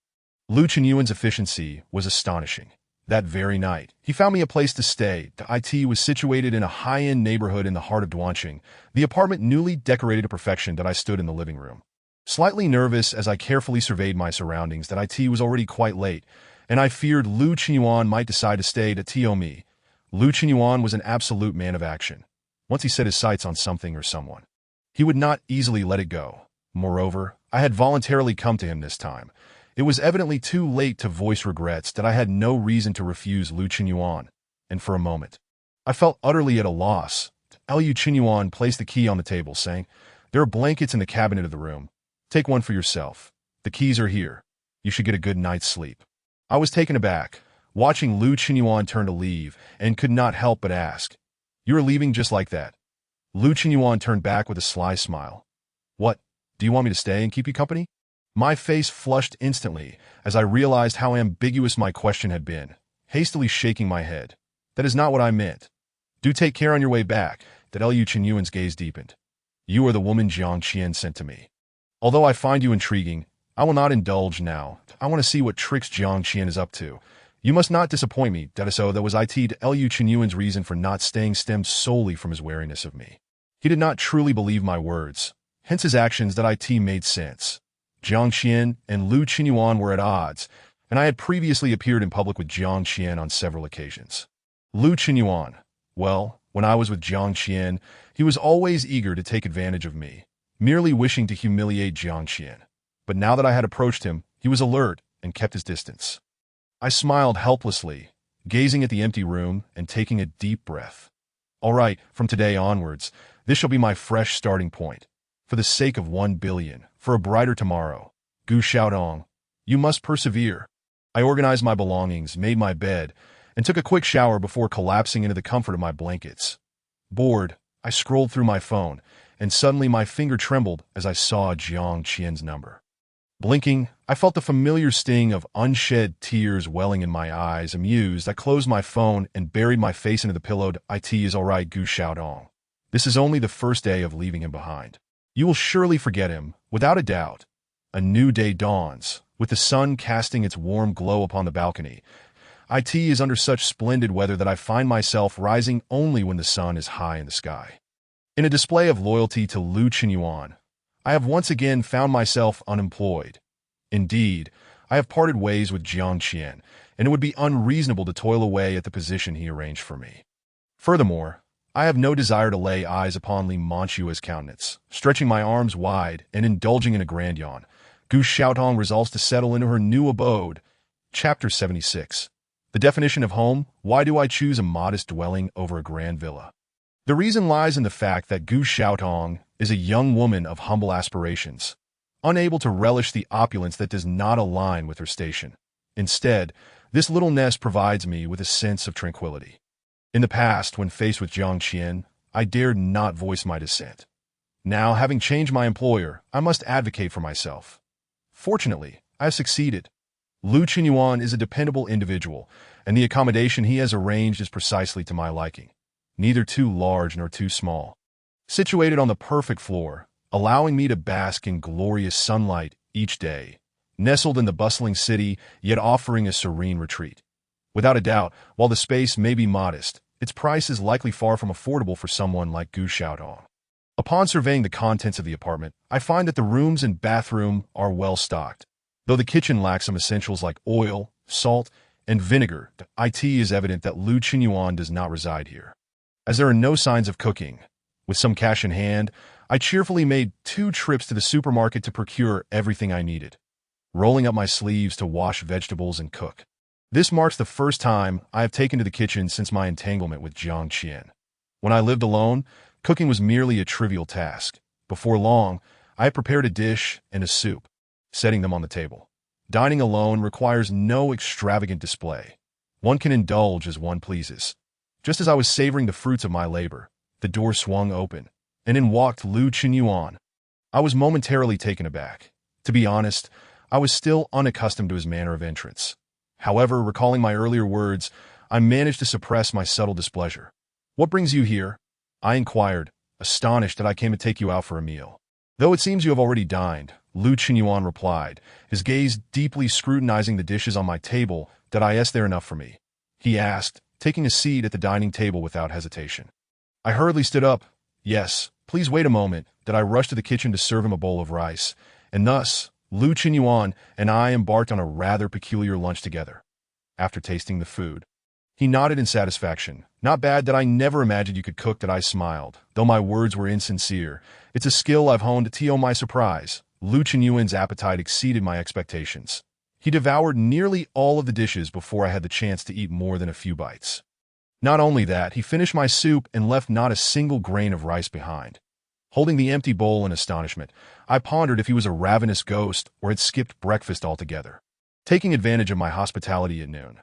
Lu Qinyuan's efficiency was astonishing. That very night, he found me a place to stay. The IT was situated in a high-end neighborhood in the heart of Duanqing, the apartment newly decorated to perfection. That I stood in the living room, slightly nervous as I carefully surveyed my surroundings. That IT was already quite late, and I feared Lu Qinyuan might decide to stay to TO me. Lu Qinyuan was an absolute man of action. Once he set his sights on something or someone, he would not easily let it go. Moreover, I had voluntarily come to him this time. It was evidently too late to voice regrets. That I had no reason to refuse Lu Qinyuan, and for a moment, I felt utterly at a loss. Lu Qinyuan placed the key on the table, saying, "There are blankets in the cabinet of the room. Take one for yourself. The keys are here. You should get a good night's sleep." I was taken aback, watching Lu Qinyuan turn to leave, and could not help but ask, "You are leaving just like that?" Lu Qinyuan turned back with a sly smile. "What, do you want me to stay and keep you company?" My face flushed instantly as I realized how ambiguous my question had been, hastily shaking my head. "That is not what I meant. Do take care on your way back." That Lu Qinyuan's gaze deepened. "You are the woman Jiang Qian sent to me. Although I find you intriguing, I will not indulge now. I want to see what tricks Jiang Qian is up to. You must not disappoint me." That was it. Lu Qinyuan's reason for not staying stemmed solely from his wariness of me. He did not truly believe my words, hence his actions. That made sense. Jiang Qian and Lu Qinyuan were at odds, and I had previously appeared in public with Jiang Qian on several occasions. Lu Qinyuan, well, when I was with Jiang Qian, he was always eager to take advantage of me, merely wishing to humiliate Jiang Qian. But now that I had approached him, he was alert and kept his distance. I smiled helplessly, gazing at the empty room and taking a deep breath. "All right, from today onwards, this shall be my fresh starting point. For the sake of 1 billion, for a brighter tomorrow. Gu Xiaodong, you must persevere." I organized my belongings, made my bed, and took a quick shower before collapsing into the comfort of my blankets. Bored, I scrolled through my phone, and suddenly my finger trembled as I saw Jiang Qian's number. Blinking, I felt the familiar sting of unshed tears welling in my eyes. Amused, I closed my phone and buried my face into the pillow. "It is all right, Gu Xiaodong. This is only the first day of leaving him behind. You will surely forget him, without a doubt. A new day dawns, with the sun casting its warm glow upon the balcony. It is under such splendid weather that I find myself rising only when the sun is high in the sky. In a display of loyalty to Lu Qinyuan, I have once again found myself unemployed. Indeed, I have parted ways with Jiang Qian, and it would be unreasonable to toil away at the position he arranged for me. Furthermore, I have no desire to lay eyes upon Li Manchua's countenance. Stretching my arms wide and indulging in a grand yawn, Gu Xiaotong resolves to settle into her new abode. Chapter 76. The definition of home. Why do I choose a modest dwelling over a grand villa? The reason lies in the fact that Gu Xiaotong is a young woman of humble aspirations, unable to relish the opulence that does not align with her station. Instead, this little nest provides me with a sense of tranquility. In the past, when faced with Jiang Qian, I dared not voice my dissent. Now, having changed my employer, I must advocate for myself. Fortunately, I have succeeded. Lu Qinyuan is a dependable individual, and the accommodation he has arranged is precisely to my liking, neither too large nor too small. Situated on the perfect floor, allowing me to bask in glorious sunlight each day, nestled in the bustling city, yet offering a serene retreat. Without a doubt, while the space may be modest, its price is likely far from affordable for someone like Gu Xiaodong. Upon surveying the contents of the apartment, I find that the rooms and bathroom are well stocked. Though the kitchen lacks some essentials like oil, salt, and vinegar, it is evident that Lu Qinyuan does not reside here. As there are no signs of cooking, with some cash in hand, I cheerfully made 2 trips to the supermarket to procure everything I needed, rolling up my sleeves to wash vegetables and cook. This marks the first time I have taken to the kitchen since my entanglement with Jiang Qian. When I lived alone, cooking was merely a trivial task. Before long, I had prepared a dish and a soup, setting them on the table. Dining alone requires no extravagant display. One can indulge as one pleases. Just as I was savoring the fruits of my labor, the door swung open, and in walked Lu Qinyuan. I was momentarily taken aback. To be honest, I was still unaccustomed to his manner of entrance. However, recalling my earlier words, I managed to suppress my subtle displeasure. "What brings you here?" I inquired, astonished that I came to take you out for a meal. "Though it seems you have already dined," Lu Qinyuan replied, his gaze deeply scrutinizing the dishes on my table. "Did I ask there enough for me?" he asked, taking a seat at the dining table without hesitation. I hurriedly stood up. "Yes, please wait a moment," that I rushed to the kitchen to serve him a bowl of rice, and thus Lu Qinyuan and I embarked on a rather peculiar lunch together. After tasting the food, he nodded in satisfaction. "Not bad. That I never imagined you could cook." That I smiled, though my words were insincere. "It's a skill I've honed." To my surprise, Lu Qinyuan's appetite exceeded my expectations. He devoured nearly all of the dishes before I had the chance to eat more than a few bites. Not only that, he finished my soup and left not a single grain of rice behind. Holding the empty bowl in astonishment, I pondered if he was a ravenous ghost or had skipped breakfast altogether. Taking advantage of my hospitality at noon,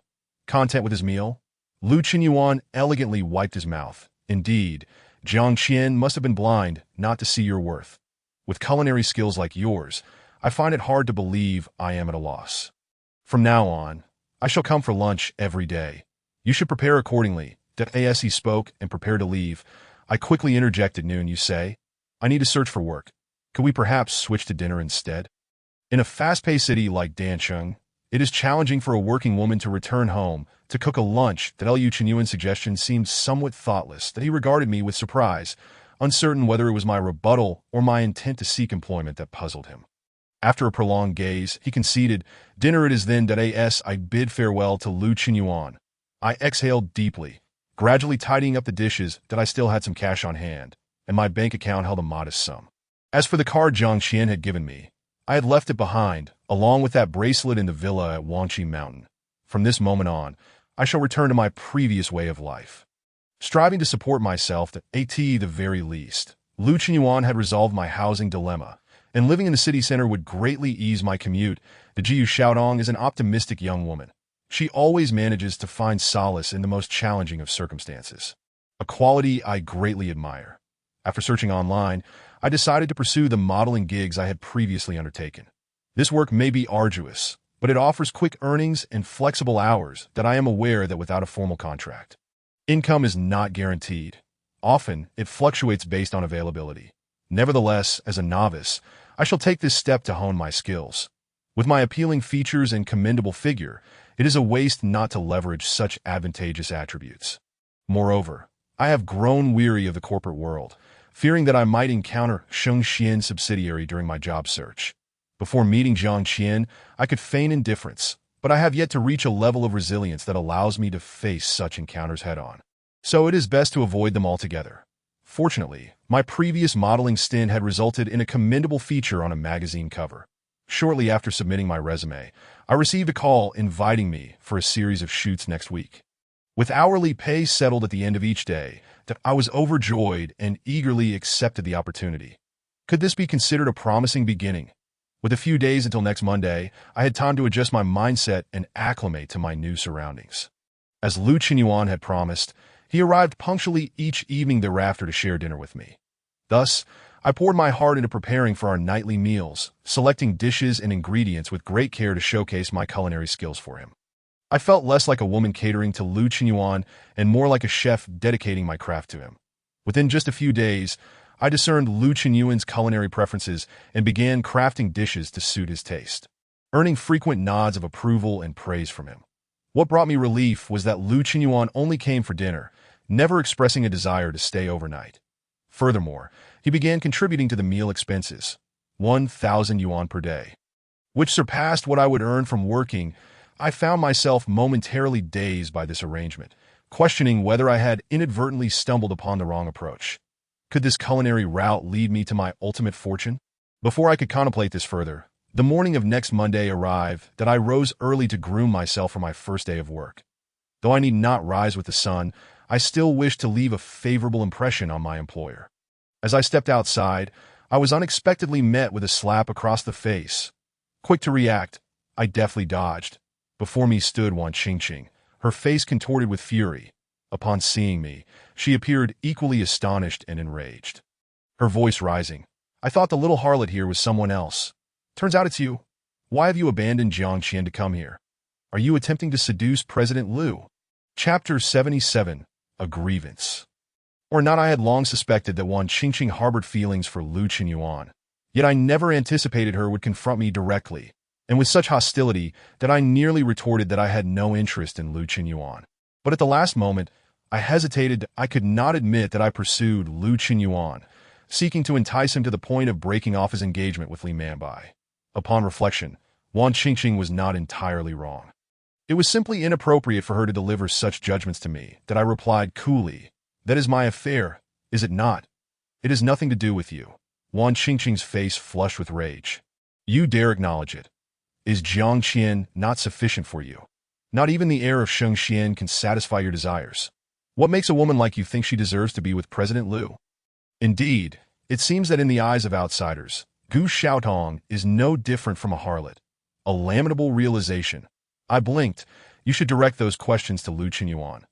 content with his meal, Lu Qinyuan elegantly wiped his mouth. "Indeed, Jiang Qian must have been blind not to see your worth. With culinary skills like yours, I find it hard to believe I am at a loss. From now on, I shall come for lunch every day. You should prepare accordingly." As he spoke and prepared to leave, I quickly interjected. "Noon, you say? I need to search for work. Could we perhaps switch to dinner instead?" In a fast-paced city like Dancheng, it is challenging for a working woman to return home to cook a lunch. That Lu Qinyuan's suggestion seemed somewhat thoughtless, that he regarded me with surprise, uncertain whether it was my rebuttal or my intent to seek employment that puzzled him. After a prolonged gaze, he conceded, "Dinner it is then." I bid farewell to Lu Qinyuan. I exhaled deeply, gradually tidying up the dishes. That I still had some cash on hand, and my bank account held a modest sum. As for the card Jiang Qian had given me, I had left it behind, along with that bracelet in the villa at Wanqi Mountain. From this moment on, I shall return to my previous way of life, striving to support myself at the very least. Lu Qinyuan had resolved my housing dilemma, and living in the city center would greatly ease my commute. The Jiu Xiaodong is an optimistic young woman. She always manages to find solace in the most challenging of circumstances, a quality I greatly admire. After searching online, I decided to pursue the modeling gigs I had previously undertaken. This work may be arduous, but it offers quick earnings and flexible hours. That I am aware that without a formal contract, income is not guaranteed. Often, it fluctuates based on availability. Nevertheless, as a novice, I shall take this step to hone my skills. With my appealing features and commendable figure, it is a waste not to leverage such advantageous attributes. Moreover, I have grown weary of the corporate world, fearing that I might encounter Sheng Xian's subsidiary during my job search. Before meeting Jiang Qian, I could feign indifference, but I have yet to reach a level of resilience that allows me to face such encounters head-on. So it is best to avoid them altogether. Fortunately, my previous modeling stint had resulted in a commendable feature on a magazine cover. Shortly after submitting my resume, I received a call inviting me for a series of shoots next week. With hourly pay settled at the end of each day, I was overjoyed and eagerly accepted the opportunity. Could this be considered a promising beginning? With a few days until next Monday, I had time to adjust my mindset and acclimate to my new surroundings. As Lu Qinyuan had promised, he arrived punctually each evening thereafter to share dinner with me. Thus, I poured my heart into preparing for our nightly meals, selecting dishes and ingredients with great care to showcase my culinary skills for him. I felt less like a woman catering to Lu Qinyuan and more like a chef dedicating my craft to him. Within just a few days, I discerned Lu Qinyuan's culinary preferences and began crafting dishes to suit his taste, earning frequent nods of approval and praise from him. What brought me relief was that Lu Qinyuan only came for dinner, never expressing a desire to stay overnight. Furthermore, he began contributing to the meal expenses, 1,000 yuan per day, which surpassed what I would earn from working. I found myself momentarily dazed by this arrangement, questioning whether I had inadvertently stumbled upon the wrong approach. Could this culinary route lead me to my ultimate fortune? Before I could contemplate this further, the morning of next Monday arrived that I rose early to groom myself for my first day of work. Though I need not rise with the sun, I still wished to leave a favorable impression on my employer. As I stepped outside, I was unexpectedly met with a slap across the face. Quick to react, I deftly dodged. Before me stood Wan Qingqing, her face contorted with fury. Upon seeing me, she appeared equally astonished and enraged. Her voice rising, "I thought the little harlot here was someone else. Turns out it's you. Why have you abandoned Jiang Qian to come here? Are you attempting to seduce President Liu?" Chapter 77, A Grievance. Or not, I had long suspected that Wan Qingqing harbored feelings for Lu Qinyuan. Yet I never anticipated her would confront me directly, and with such hostility that I nearly retorted that I had no interest in Lu Qinyuan. But at the last moment, I hesitated. I could not admit that I pursued Lu Qinyuan, seeking to entice him to the point of breaking off his engagement with Li Manbai. Upon reflection, Wan Qingqing was not entirely wrong. It was simply inappropriate for her to deliver such judgments to me that I replied coolly, "That is my affair, is it not? It has nothing to do with you." Wan Qingqing's face flushed with rage. "You dare acknowledge it? Is Jiang Qian not sufficient for you? Not even the heir of Sheng Xian can satisfy your desires. What makes a woman like you think she deserves to be with President Liu?" Indeed, it seems that in the eyes of outsiders, Gu Xiaotong is no different from a harlot. A lamentable realization. I blinked. You should direct those questions to Lu Qinyuan.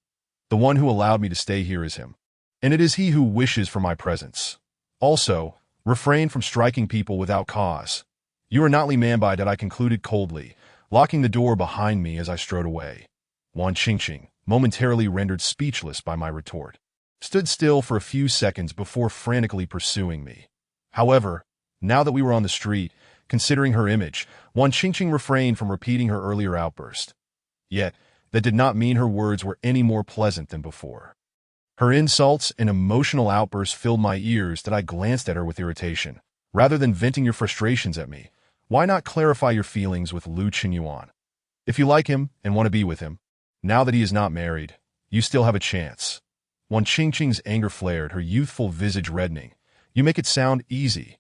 The one who allowed me to stay here is him, and it is he who wishes for my presence. Also, refrain from striking people without cause. You are not Li Manbai, that I concluded coldly, locking the door behind me as I strode away. Wan Qingqing, momentarily rendered speechless by my retort, stood still for a few seconds before frantically pursuing me. However, now that we were on the street, considering her image, Wan Qingqing refrained from repeating her earlier outburst. Yet, that did not mean her words were any more pleasant than before. Her insults and emotional outbursts filled my ears that I glanced at her with irritation. Rather than venting your frustrations at me, why not clarify your feelings with Lu Qinyuan? If you like him and want to be with him, now that he is not married, you still have a chance. Wan Qingqing's anger flared, her youthful visage reddening. You make it sound easy.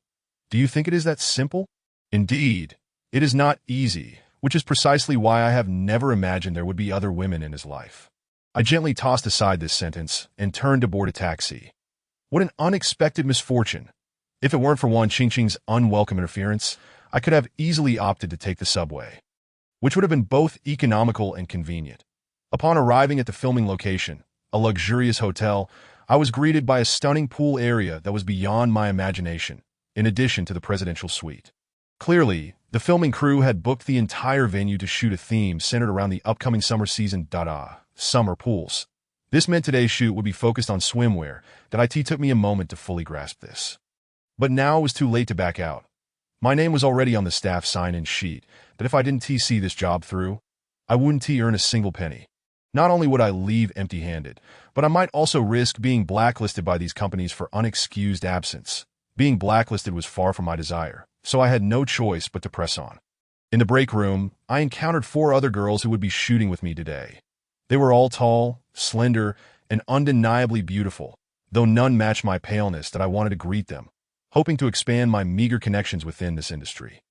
Do you think it is that simple? Indeed, it is not easy, which is precisely why I have never imagined there would be other women in his life. I gently tossed aside this sentence and turned to board a taxi. What an unexpected misfortune. If it weren't for Wan Qingqing's unwelcome interference, I could have easily opted to take the subway, which would have been both economical and convenient. Upon arriving at the filming location, a luxurious hotel, I was greeted by a stunning pool area that was beyond my imagination, in addition to the presidential suite. Clearly, the filming crew had booked the entire venue to shoot a theme centered around the upcoming summer season, summer pools. This meant today's shoot would be focused on swimwear. That it took me a moment to fully grasp this. But now it was too late to back out. My name was already on the staff sign-in sheet that if I didn't see this job through, I wouldn't earn a single penny. Not only would I leave empty-handed, but I might also risk being blacklisted by these companies for unexcused absence. Being blacklisted was far from my desire, so I had no choice but to press on. In the break room, I encountered 4 other girls who would be shooting with me today. They were all tall, slender, and undeniably beautiful, though none matched my paleness that I wanted to greet them, hoping to expand my meager connections within this industry.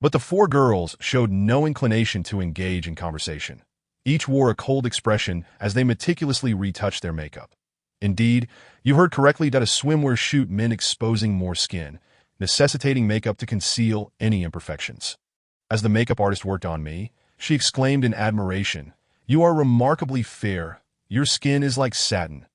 But the 4 girls showed no inclination to engage in conversation. Each wore a cold expression as they meticulously retouched their makeup. Indeed, you heard correctly that a swimwear shoot meant exposing more skin, necessitating makeup to conceal any imperfections. As the makeup artist worked on me, she exclaimed in admiration, "You are remarkably fair. Your skin is like satin."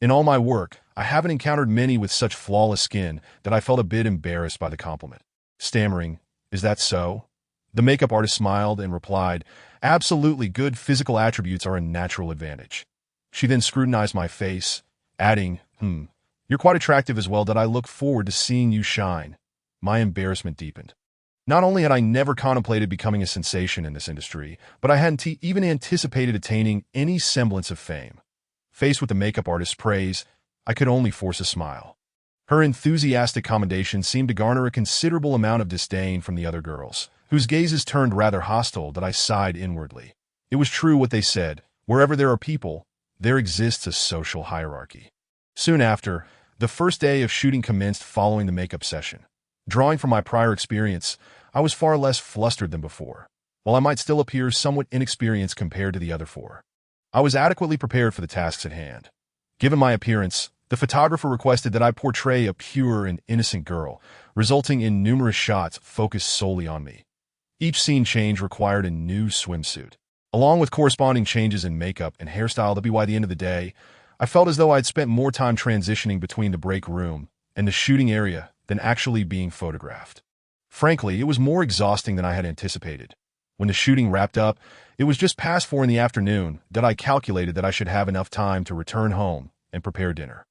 In all my work, I haven't encountered many with such flawless skin that I felt a bit embarrassed by the compliment. Stammering, "Is that so?" The makeup artist smiled and replied, "Absolutely, good physical attributes are a natural advantage." She then scrutinized my face, adding, "You're quite attractive as well, that I look forward to seeing you shine." My embarrassment deepened. Not only had I never contemplated becoming a sensation in this industry, but I hadn't even anticipated attaining any semblance of fame. Faced with the makeup artist's praise, I could only force a smile. Her enthusiastic commendation seemed to garner a considerable amount of disdain from the other girls, whose gazes turned rather hostile that I sighed inwardly. It was true what they said, wherever there are people, there exists a social hierarchy. Soon after, the first day of shooting commenced following the makeup session. Drawing from my prior experience, I was far less flustered than before, while I might still appear somewhat inexperienced compared to the other 4. I was adequately prepared for the tasks at hand. Given my appearance, the photographer requested that I portray a pure and innocent girl, resulting in numerous shots focused solely on me. Each scene change required a new swimsuit, along with corresponding changes in makeup and hairstyle that by the end of the day, I felt as though I'd spent more time transitioning between the break room and the shooting area than actually being photographed. Frankly, it was more exhausting than I had anticipated. When the shooting wrapped up, it was just past 4 in the afternoon that I calculated that I should have enough time to return home and prepare dinner.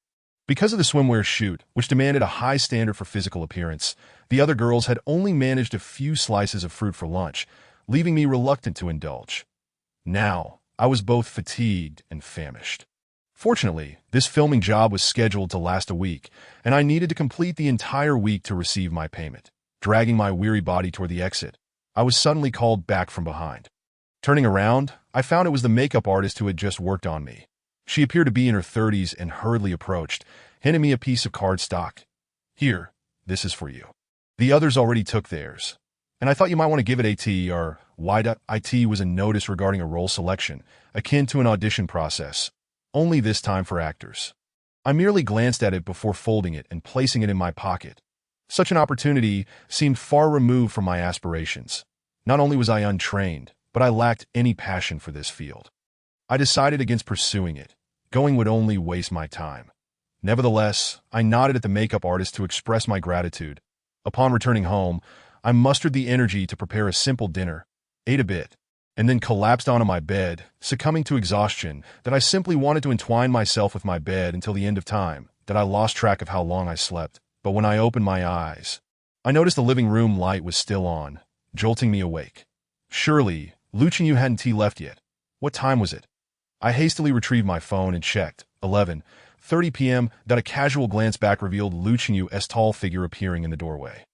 Because of the swimwear shoot, which demanded a high standard for physical appearance, the other girls had only managed a few slices of fruit for lunch, leaving me reluctant to indulge. Now, I was both fatigued and famished. Fortunately, this filming job was scheduled to last a week, and I needed to complete the entire week to receive my payment. Dragging my weary body toward the exit, I was suddenly called back from behind. Turning around, I found it was the makeup artist who had just worked on me. She appeared to be in her 30s and hurriedly approached, handing me a piece of cardstock. "Here, this is for you. The others already took theirs, and I thought you might want to give it a T or Y.IT was a notice regarding a role selection, akin to an audition process, only this time for actors." I merely glanced at it before folding it and placing it in my pocket. Such an opportunity seemed far removed from my aspirations. Not only was I untrained, but I lacked any passion for this field. I decided against pursuing it. Going would only waste my time. Nevertheless, I nodded at the makeup artist to express my gratitude. Upon returning home, I mustered the energy to prepare a simple dinner, ate a bit, and then collapsed onto my bed, succumbing to exhaustion that I simply wanted to entwine myself with my bed until the end of time, that I lost track of how long I slept. But when I opened my eyes, I noticed the living room light was still on, jolting me awake. Surely, Lucian hadn't left yet. What time was it? I hastily retrieved my phone and checked. 11:30 p.m. That a casual glance back revealed Lucian's tall figure appearing in the doorway,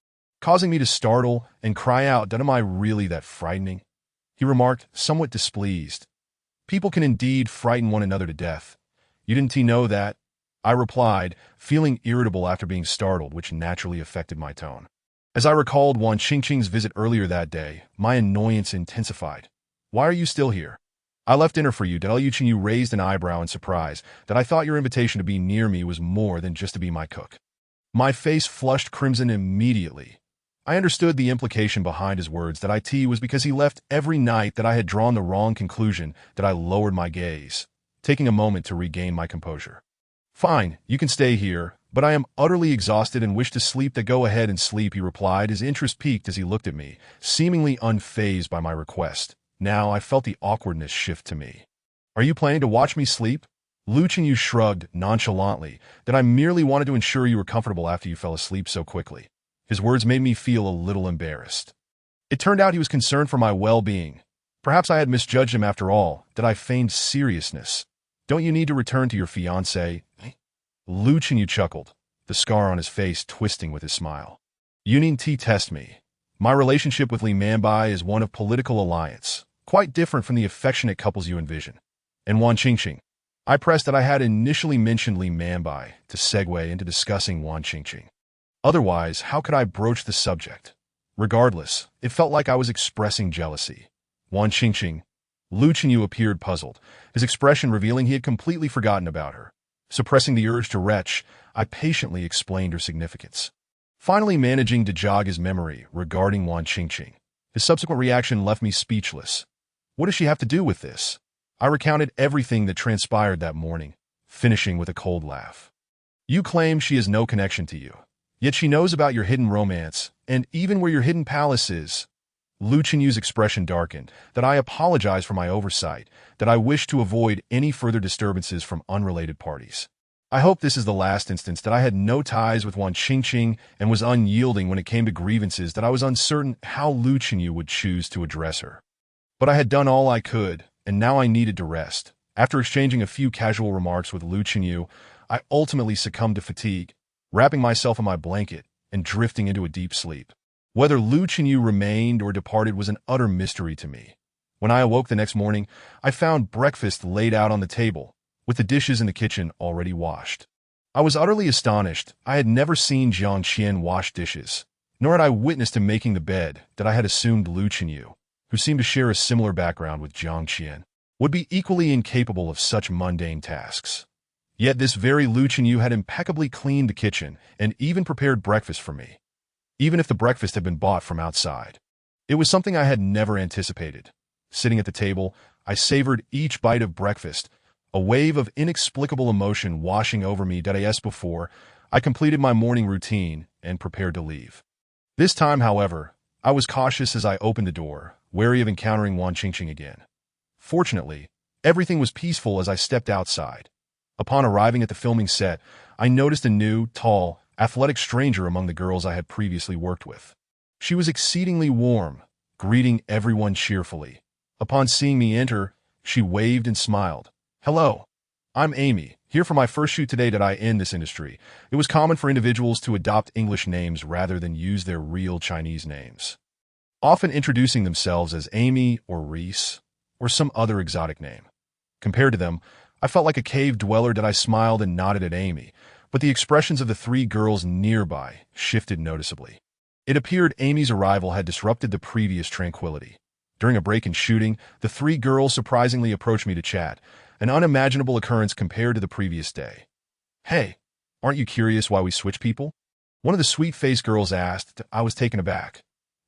causing me to startle and cry out, "Am I really that frightening?" He remarked, somewhat displeased. "People can indeed frighten one another to death. You didn't know that?" I replied, feeling irritable after being startled, which naturally affected my tone. As I recalled Wan Qingqing's visit earlier that day, my annoyance intensified. "Why are you still here? I left dinner for you." You raised an eyebrow in surprise that I thought your invitation to be near me was more than just to be my cook. My face flushed crimson immediately. I understood the implication behind his words that it was because he left every night that I had drawn the wrong conclusion that I lowered my gaze, taking a moment to regain my composure. "Fine, you can stay here, but I am utterly exhausted and wish to sleep." "Go ahead and sleep," he replied, his interest piqued as he looked at me, seemingly unfazed by my request. Now I felt the awkwardness shift to me. "Are you planning to watch me sleep?" Lu Chenyu shrugged nonchalantly that I merely wanted to ensure you were comfortable after you fell asleep so quickly. His words made me feel a little embarrassed. It turned out he was concerned for my well-being. Perhaps I had misjudged him after all, that I feigned seriousness. Don't you need to return to your fiancé? Lu Chenyu chuckled, the scar on his face twisting with his smile. You needn't test me. My relationship with Li Manbai is one of political alliance, quite different from the affectionate couples you envision. And Wan Qingqing. I pressed that I had initially mentioned Li Manbai to segue into discussing Wan Qingqing. Otherwise, how could I broach the subject? Regardless, it felt like I was expressing jealousy. Wan Qingqing. Lu Chenyu appeared puzzled, his expression revealing he had completely forgotten about her. Suppressing the urge to retch, I patiently explained her significance. Finally managing to jog his memory regarding Wan Qingqing. His subsequent reaction left me speechless. What does she have to do with this? I recounted everything that transpired that morning, finishing with a cold laugh. You claim she has no connection to you, yet she knows about your hidden romance, and even where your hidden palace is. Lu Chenyu's expression darkened, that I apologize for my oversight, that I wish to avoid any further disturbances from unrelated parties. I hope this is the last instance that I had no ties with Wan Qingqing and was unyielding when it came to grievances that I was uncertain how Lu Chenyu would choose to address her. But I had done all I could, and now I needed to rest. After exchanging a few casual remarks with Lu Chenyu, I ultimately succumbed to fatigue, wrapping myself in my blanket and drifting into a deep sleep. Whether Lu Chenyu remained or departed was an utter mystery to me. When I awoke the next morning, I found breakfast laid out on the table, with the dishes in the kitchen already washed. I was utterly astonished. I had never seen Jiang Qian wash dishes, nor had I witnessed him making the bed that I had assumed Lu Chenyu, who seemed to share a similar background with Jiang Qian, would be equally incapable of such mundane tasks. Yet this very Lu Chenyu had impeccably cleaned the kitchen and even prepared breakfast for me, even if the breakfast had been bought from outside. It was something I had never anticipated. Sitting at the table, I savored each bite of breakfast, a wave of inexplicable emotion washing over me that as before, I completed my morning routine and prepared to leave. This time, however, I was cautious as I opened the door, wary of encountering Wan Qingqing again. Fortunately, everything was peaceful as I stepped outside. Upon arriving at the filming set, I noticed a new, tall, athletic stranger among the girls I had previously worked with. She was exceedingly warm, greeting everyone cheerfully. Upon seeing me enter, she waved and smiled. Hello, I'm Amy, here for my first shoot today that I in this industry. It was common for individuals to adopt English names rather than use their real Chinese names, often introducing themselves as Amy or Reese or some other exotic name. Compared to them, I felt like a cave dweller that I smiled and nodded at Amy, but the expressions of the three girls nearby shifted noticeably. It appeared Amy's arrival had disrupted the previous tranquility. During a break in shooting, the three girls surprisingly approached me to chat, an unimaginable occurrence compared to the previous day. Hey, aren't you curious why we switch people? One of the sweet-faced girls asked. I was taken aback.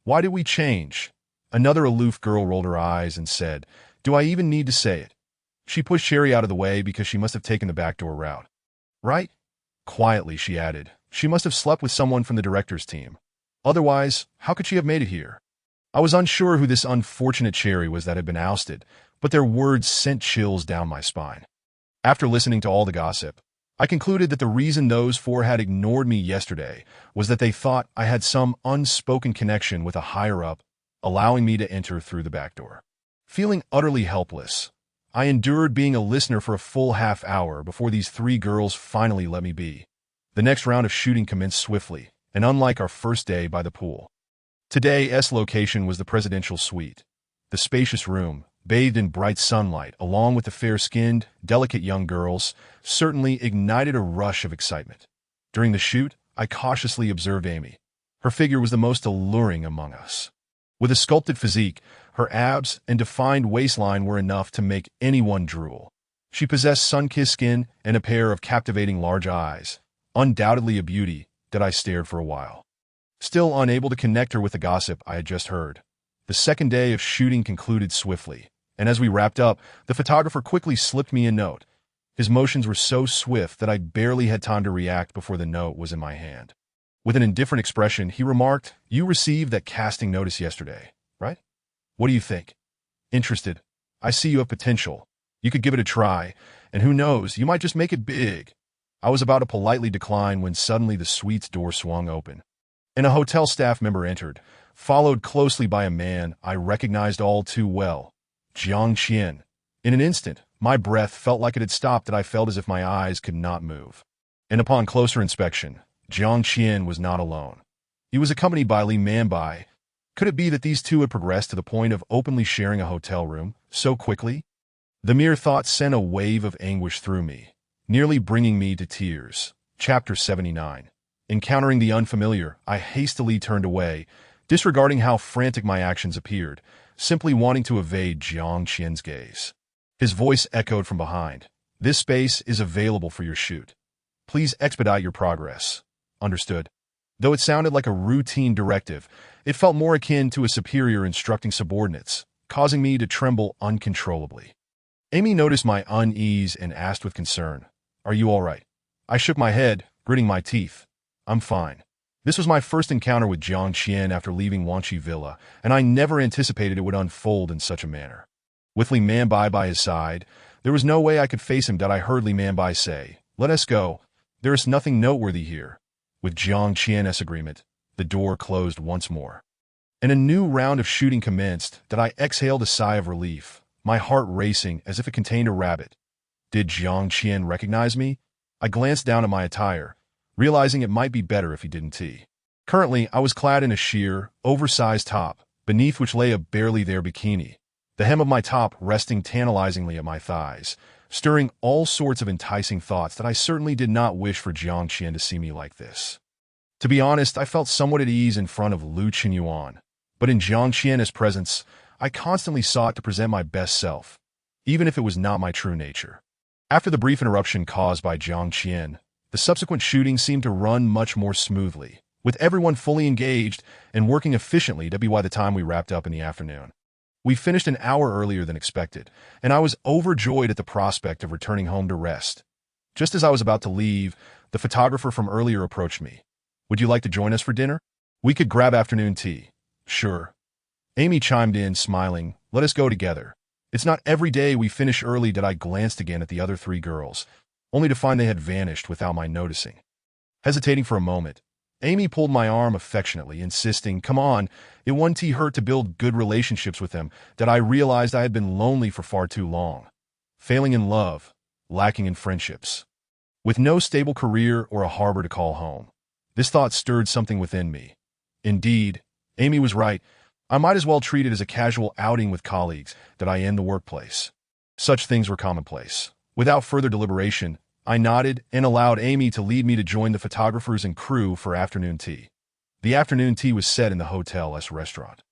Why did we change? Another aloof girl rolled her eyes and said, Do I even need to say it? She pushed Sherry out of the way because she must have taken the backdoor route. Right? Quietly, she added. She must have slept with someone from the director's team. Otherwise, how could she have made it here? I was unsure who this unfortunate Cherry was that had been ousted, but their words sent chills down my spine. After listening to all the gossip, I concluded that the reason those four had ignored me yesterday was that they thought I had some unspoken connection with a higher-up, allowing me to enter through the back door. Feeling utterly helpless, I endured being a listener for a full half hour before these three girls finally let me be. The next round of shooting commenced swiftly, and unlike our first day by the pool. Today's location was the presidential suite. The spacious room, bathed in bright sunlight, along with the fair-skinned, delicate young girls, certainly ignited a rush of excitement. During the shoot, I cautiously observed Amy. Her figure was the most alluring among us. With a sculpted physique, her abs and defined waistline were enough to make anyone drool. She possessed sun-kissed skin and a pair of captivating large eyes, undoubtedly a beauty that I stared for a while. Still unable to connect her with the gossip I had just heard. The second day of shooting concluded swiftly, and as we wrapped up, the photographer quickly slipped me a note. His motions were so swift that I barely had time to react before the note was in my hand. With an indifferent expression, he remarked, You received that casting notice yesterday, right? What do you think? Interested. I see you have potential. You could give it a try, and who knows, you might just make it big. I was about to politely decline when suddenly the suite's door swung open, and a hotel staff member entered, followed closely by a man I recognized all too well, Jiang Qian. In an instant, my breath felt like it had stopped and I felt as if my eyes could not move. And upon closer inspection, Jiang Qian was not alone. He was accompanied by Li Manbai. Could it be that these two had progressed to the point of openly sharing a hotel room so quickly? The mere thought sent a wave of anguish through me, nearly bringing me to tears. Chapter 79. Encountering the unfamiliar, I hastily turned away, disregarding how frantic my actions appeared, simply wanting to evade Jiang Qian's gaze. His voice echoed from behind. This space is available for your shoot. Please expedite your progress. Understood. Though it sounded like a routine directive, it felt more akin to a superior instructing subordinates, causing me to tremble uncontrollably. Amy noticed my unease and asked with concern, "Are you all right?" I shook my head, gritting my teeth. "I'm fine." This was my first encounter with Jiang Qian after leaving Wanqi Villa, and I never anticipated it would unfold in such a manner. With Li Manbai by his side, there was no way I could face him. I heard Li Manbai say, "Let us go. There is nothing noteworthy here." With Jiang Qian's agreement, the door closed once more, and a new round of shooting commenced. I exhaled a sigh of relief, my heart racing as if it contained a rabbit. Did Jiang Qian recognize me? I glanced down at my attire, realizing it might be better if he didn't. Currently, I was clad in a sheer, oversized top, beneath which lay a barely there bikini, the hem of my top resting tantalizingly at my thighs, stirring all sorts of enticing thoughts that I certainly did not wish for Jiang Qian to see me like this. To be honest, I felt somewhat at ease in front of Lu Qinyuan, but in Jiang Qian's presence, I constantly sought to present my best self, even if it was not my true nature. After the brief interruption caused by Jiang Qian, the subsequent shooting seemed to run much more smoothly, with everyone fully engaged and working efficiently by the time we wrapped up in the afternoon. We finished an hour earlier than expected, and I was overjoyed at the prospect of returning home to rest. Just as I was about to leave, the photographer from earlier approached me. "Would you like to join us for dinner? We could grab afternoon tea." "Sure." Amy chimed in, smiling. "Let us go together. It's not every day we finish early." I glanced again at the other three girls, only to find they had vanished without my noticing. Hesitating for a moment, Amy pulled my arm affectionately, insisting, "Come on." It wouldn't hurt to build good relationships with them. I realized I had been lonely for far too long, failing in love, lacking in friendships, with no stable career or a harbor to call home. This thought stirred something within me. Indeed, Amy was right. I might as well treat it as a casual outing with colleagues in the workplace. Such things were commonplace. Without further deliberation, I nodded and allowed Amy to lead me to join the photographers and crew for afternoon tea. The afternoon tea was set in the hotel's restaurant,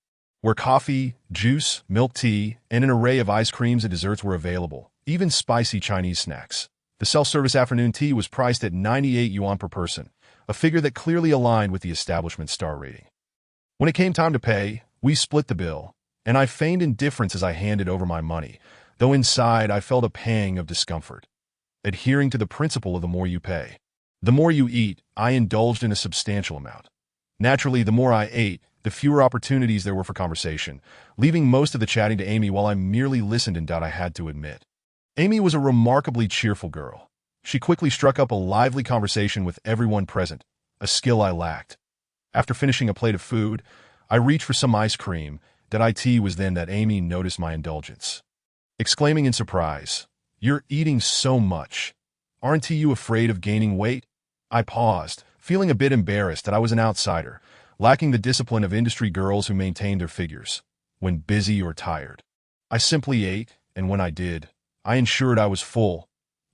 where coffee, juice, milk tea, and an array of ice creams and desserts were available, even spicy Chinese snacks. The self-service afternoon tea was priced at 98 yuan per person, a figure that clearly aligned with the establishment's star rating. When it came time to pay, we split the bill, and I feigned indifference as I handed over my money, though inside I felt a pang of discomfort. Adhering to the principle of the more you pay, the more you eat, I indulged in a substantial amount. Naturally, the more I ate, the fewer opportunities there were for conversation, leaving most of the chatting to Amy while I merely listened. I had to admit, Amy was a remarkably cheerful girl. She quickly struck up a lively conversation with everyone present, a skill I lacked. After finishing a plate of food, I reached for some ice cream. It was then that Amy noticed my indulgence, exclaiming in surprise, "You're eating so much. Aren't you afraid of gaining weight?" I paused, feeling a bit embarrassed that I was an outsider, lacking the discipline of industry girls who maintained their figures when busy or tired. I simply ate, and when I did, I ensured I was full.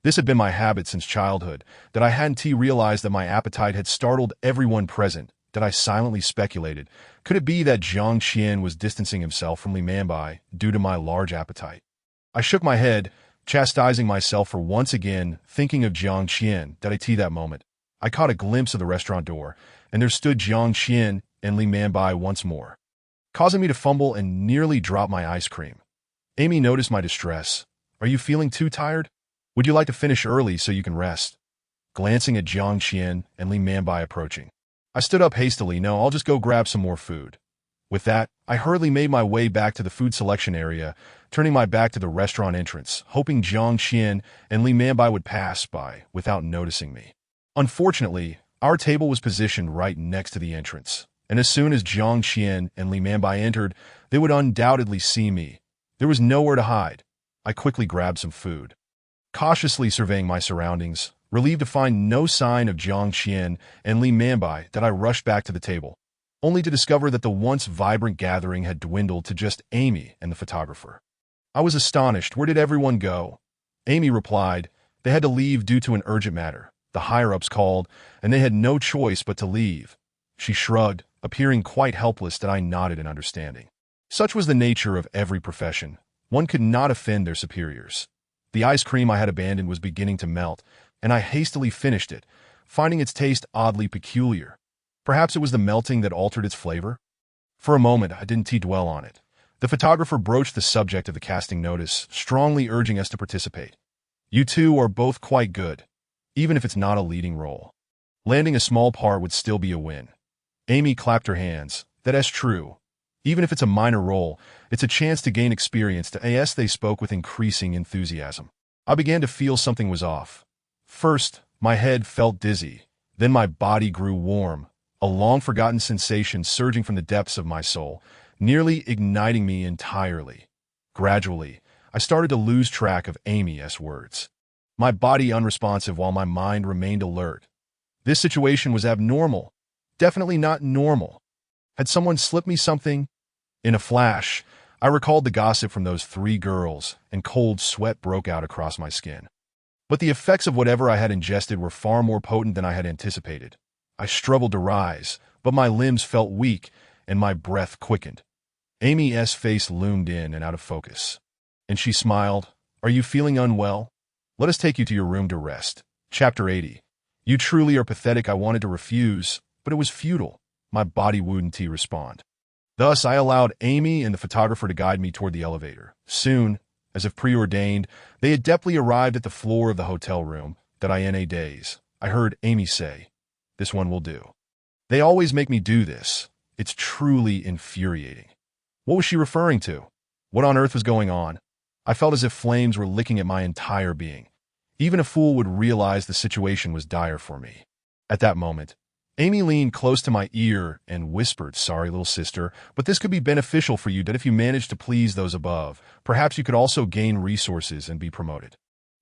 This had been my habit since childhood. I hadn't realized that my appetite had startled everyone present. I silently speculated, could it be that Jiang Qian was distancing himself from Li Manbai due to my large appetite? I shook my head, chastising myself for once again thinking of Jiang Qian. That moment, I caught a glimpse of the restaurant door, and there stood Jiang Qian and Li Manbai once more, causing me to fumble and nearly drop my ice cream. Amy noticed my distress. "Are you feeling too tired? Would you like to finish early so you can rest?" Glancing at Jiang Qian and Li Manbai approaching, I stood up hastily. "No, I'll just go grab some more food." With that, I hurriedly made my way back to the food selection area, turning my back to the restaurant entrance, hoping Jiang Qian and Li Manbai would pass by without noticing me. Unfortunately, our table was positioned right next to the entrance, and as soon as Jiang Qian and Li Manbai entered, they would undoubtedly see me. There was nowhere to hide. I quickly grabbed some food. Cautiously surveying my surroundings, relieved to find no sign of Jiang Qian and Li Manbai, that I rushed back to the table, only to discover that the once vibrant gathering had dwindled to just Amy and the photographer. I was astonished. Where did everyone go? Amy replied, they had to leave due to an urgent matter. The higher-ups called, and they had no choice but to leave. She shrugged, appearing quite helpless, that I nodded in understanding. Such was the nature of every profession. One could not offend their superiors. The ice cream I had abandoned was beginning to melt, and I hastily finished it, finding its taste oddly peculiar. Perhaps it was the melting that altered its flavor? For a moment, I didn't dwell on it. The photographer broached the subject of the casting notice, strongly urging us to participate. You two are both quite good, even if it's not a leading role. Landing a small part would still be a win. Amy clapped her hands. That's true. Even if it's a minor role, it's a chance to gain experience. They spoke with increasing enthusiasm. I began to feel something was off. First, my head felt dizzy. Then my body grew warm, a long-forgotten sensation surging from the depths of my soul, nearly igniting me entirely. Gradually, I started to lose track of Amy's words. My body unresponsive while my mind remained alert. This situation was abnormal. Definitely not normal. Had someone slipped me something? In a flash, I recalled the gossip from those 3 girls, and cold sweat broke out across my skin. But the effects of whatever I had ingested were far more potent than I had anticipated. I struggled to rise, but my limbs felt weak, and my breath quickened. Amy's face loomed in and out of focus, and she smiled. Are you feeling unwell? Let us take you to your room to rest. Chapter 80. You truly are pathetic. I wanted to refuse, but it was futile. My body wouldn't respond. Thus, I allowed Amy and the photographer to guide me toward the elevator. Soon, as if preordained, they adeptly arrived at the floor of the hotel room. That I in a daze. I heard Amy say, this one will do. They always make me do this. It's truly infuriating. What was she referring to? What on earth was going on? I felt as if flames were licking at my entire being. Even a fool would realize the situation was dire for me. At that moment, Amy leaned close to my ear and whispered, sorry, little sister, but this could be beneficial for you, that if you manage to please those above, perhaps you could also gain resources and be promoted.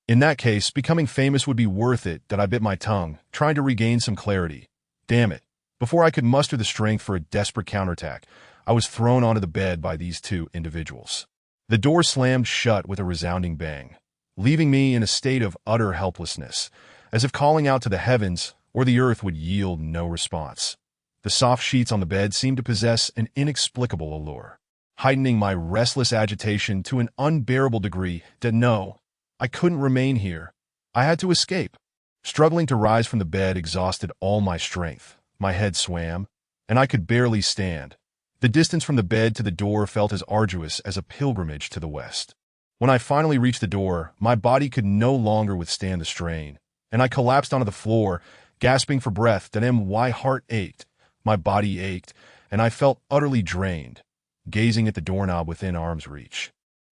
In that case, becoming famous would be worth it. That I bit my tongue, trying to regain some clarity. Damn it. Before I could muster the strength for a desperate counterattack, I was thrown onto the bed by these 2 individuals. The door slammed shut with a resounding bang, leaving me in a state of utter helplessness, as if calling out to the heavens, or the earth would yield no response. The soft sheets on the bed seemed to possess an inexplicable allure, heightening my restless agitation to an unbearable degree. That no, I couldn't remain here. I had to escape. Struggling to rise from the bed exhausted all my strength. My head swam, and I could barely stand. The distance from the bed to the door felt as arduous as a pilgrimage to the west. When I finally reached the door, my body could no longer withstand the strain, and I collapsed onto the floor, gasping for breath. That my heart ached, my body ached, and I felt utterly drained, gazing at the doorknob within arm's reach.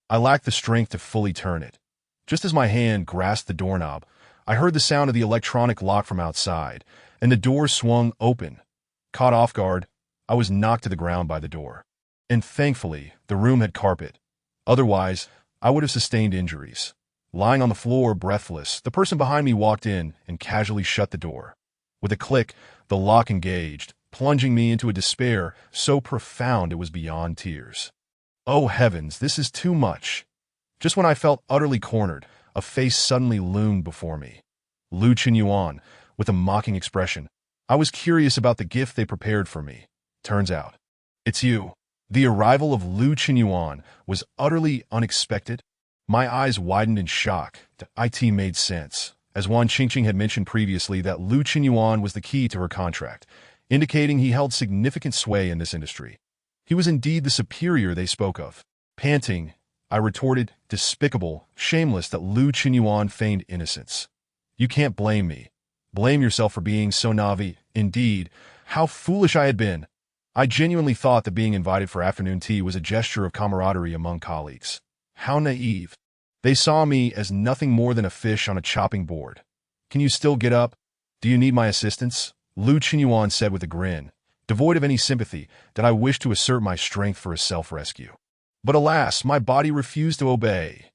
I lacked the strength to fully turn it. Just as my hand grasped the doorknob, I heard the sound of the electronic lock from outside, and the door swung open. Caught off guard, I was knocked to the ground by the door. And thankfully, the room had carpet. Otherwise, I would have sustained injuries. Lying on the floor, breathless, the person behind me walked in and casually shut the door. With a click, the lock engaged, plunging me into a despair so profound it was beyond tears. Oh heavens, this is too much. Just when I felt utterly cornered, a face suddenly loomed before me. Lu Qinyuan, with a mocking expression. I was curious about the gift they prepared for me. Turns out, it's you. The arrival of Lu Qinyuan was utterly unexpected. My eyes widened in shock. It made sense, as Wan Qingqing had mentioned previously, that Lu Qinyuan was the key to her contract, indicating he held significant sway in this industry. He was indeed the superior they spoke of. Panting, I retorted, despicable, shameless that Lu Qinyuan feigned innocence. You can't blame me. Blame yourself for being so naive. Indeed, how foolish I had been. I genuinely thought that being invited for afternoon tea was a gesture of camaraderie among colleagues. How naive. They saw me as nothing more than a fish on a chopping board. Can you still get up? Do you need my assistance? Lu Qinyuan said with a grin, devoid of any sympathy, that I wished to assert my strength for a self-rescue. But alas, my body refused to obey.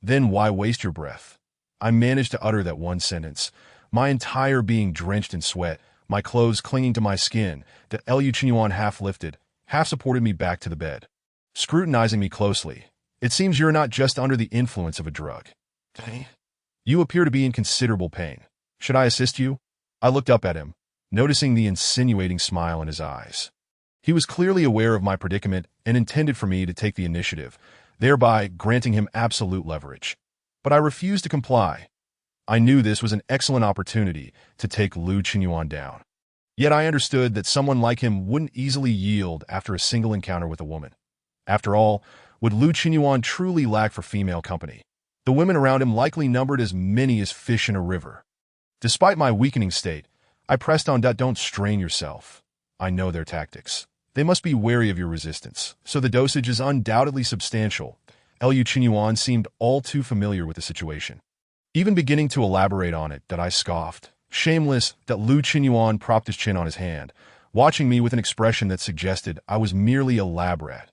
Then why waste your breath? I managed to utter that one sentence, my entire being drenched in sweat, my clothes clinging to my skin, that Lu Qinyuan half lifted, half supported me back to the bed. Scrutinizing me closely, it seems you're not just under the influence of a drug. You appear to be in considerable pain. Should I assist you? I looked up at him, noticing the insinuating smile in his eyes. He was clearly aware of my predicament and intended for me to take the initiative, thereby granting him absolute leverage. But I refused to comply. I knew this was an excellent opportunity to take Lu Qinyuan down. Yet I understood that someone like him wouldn't easily yield after a single encounter with a woman. After all, would Lu Qinyuan truly lack for female company? The women around him likely numbered as many as fish in a river. Despite my weakening state, I pressed on. Don't strain yourself. I know their tactics. They must be wary of your resistance, so the dosage is undoubtedly substantial. Lu Qinyuan seemed all too familiar with the situation. Even beginning to elaborate on it, that I scoffed. Shameless, that Lu Qinyuan propped his chin on his hand, watching me with an expression that suggested I was merely a lab rat.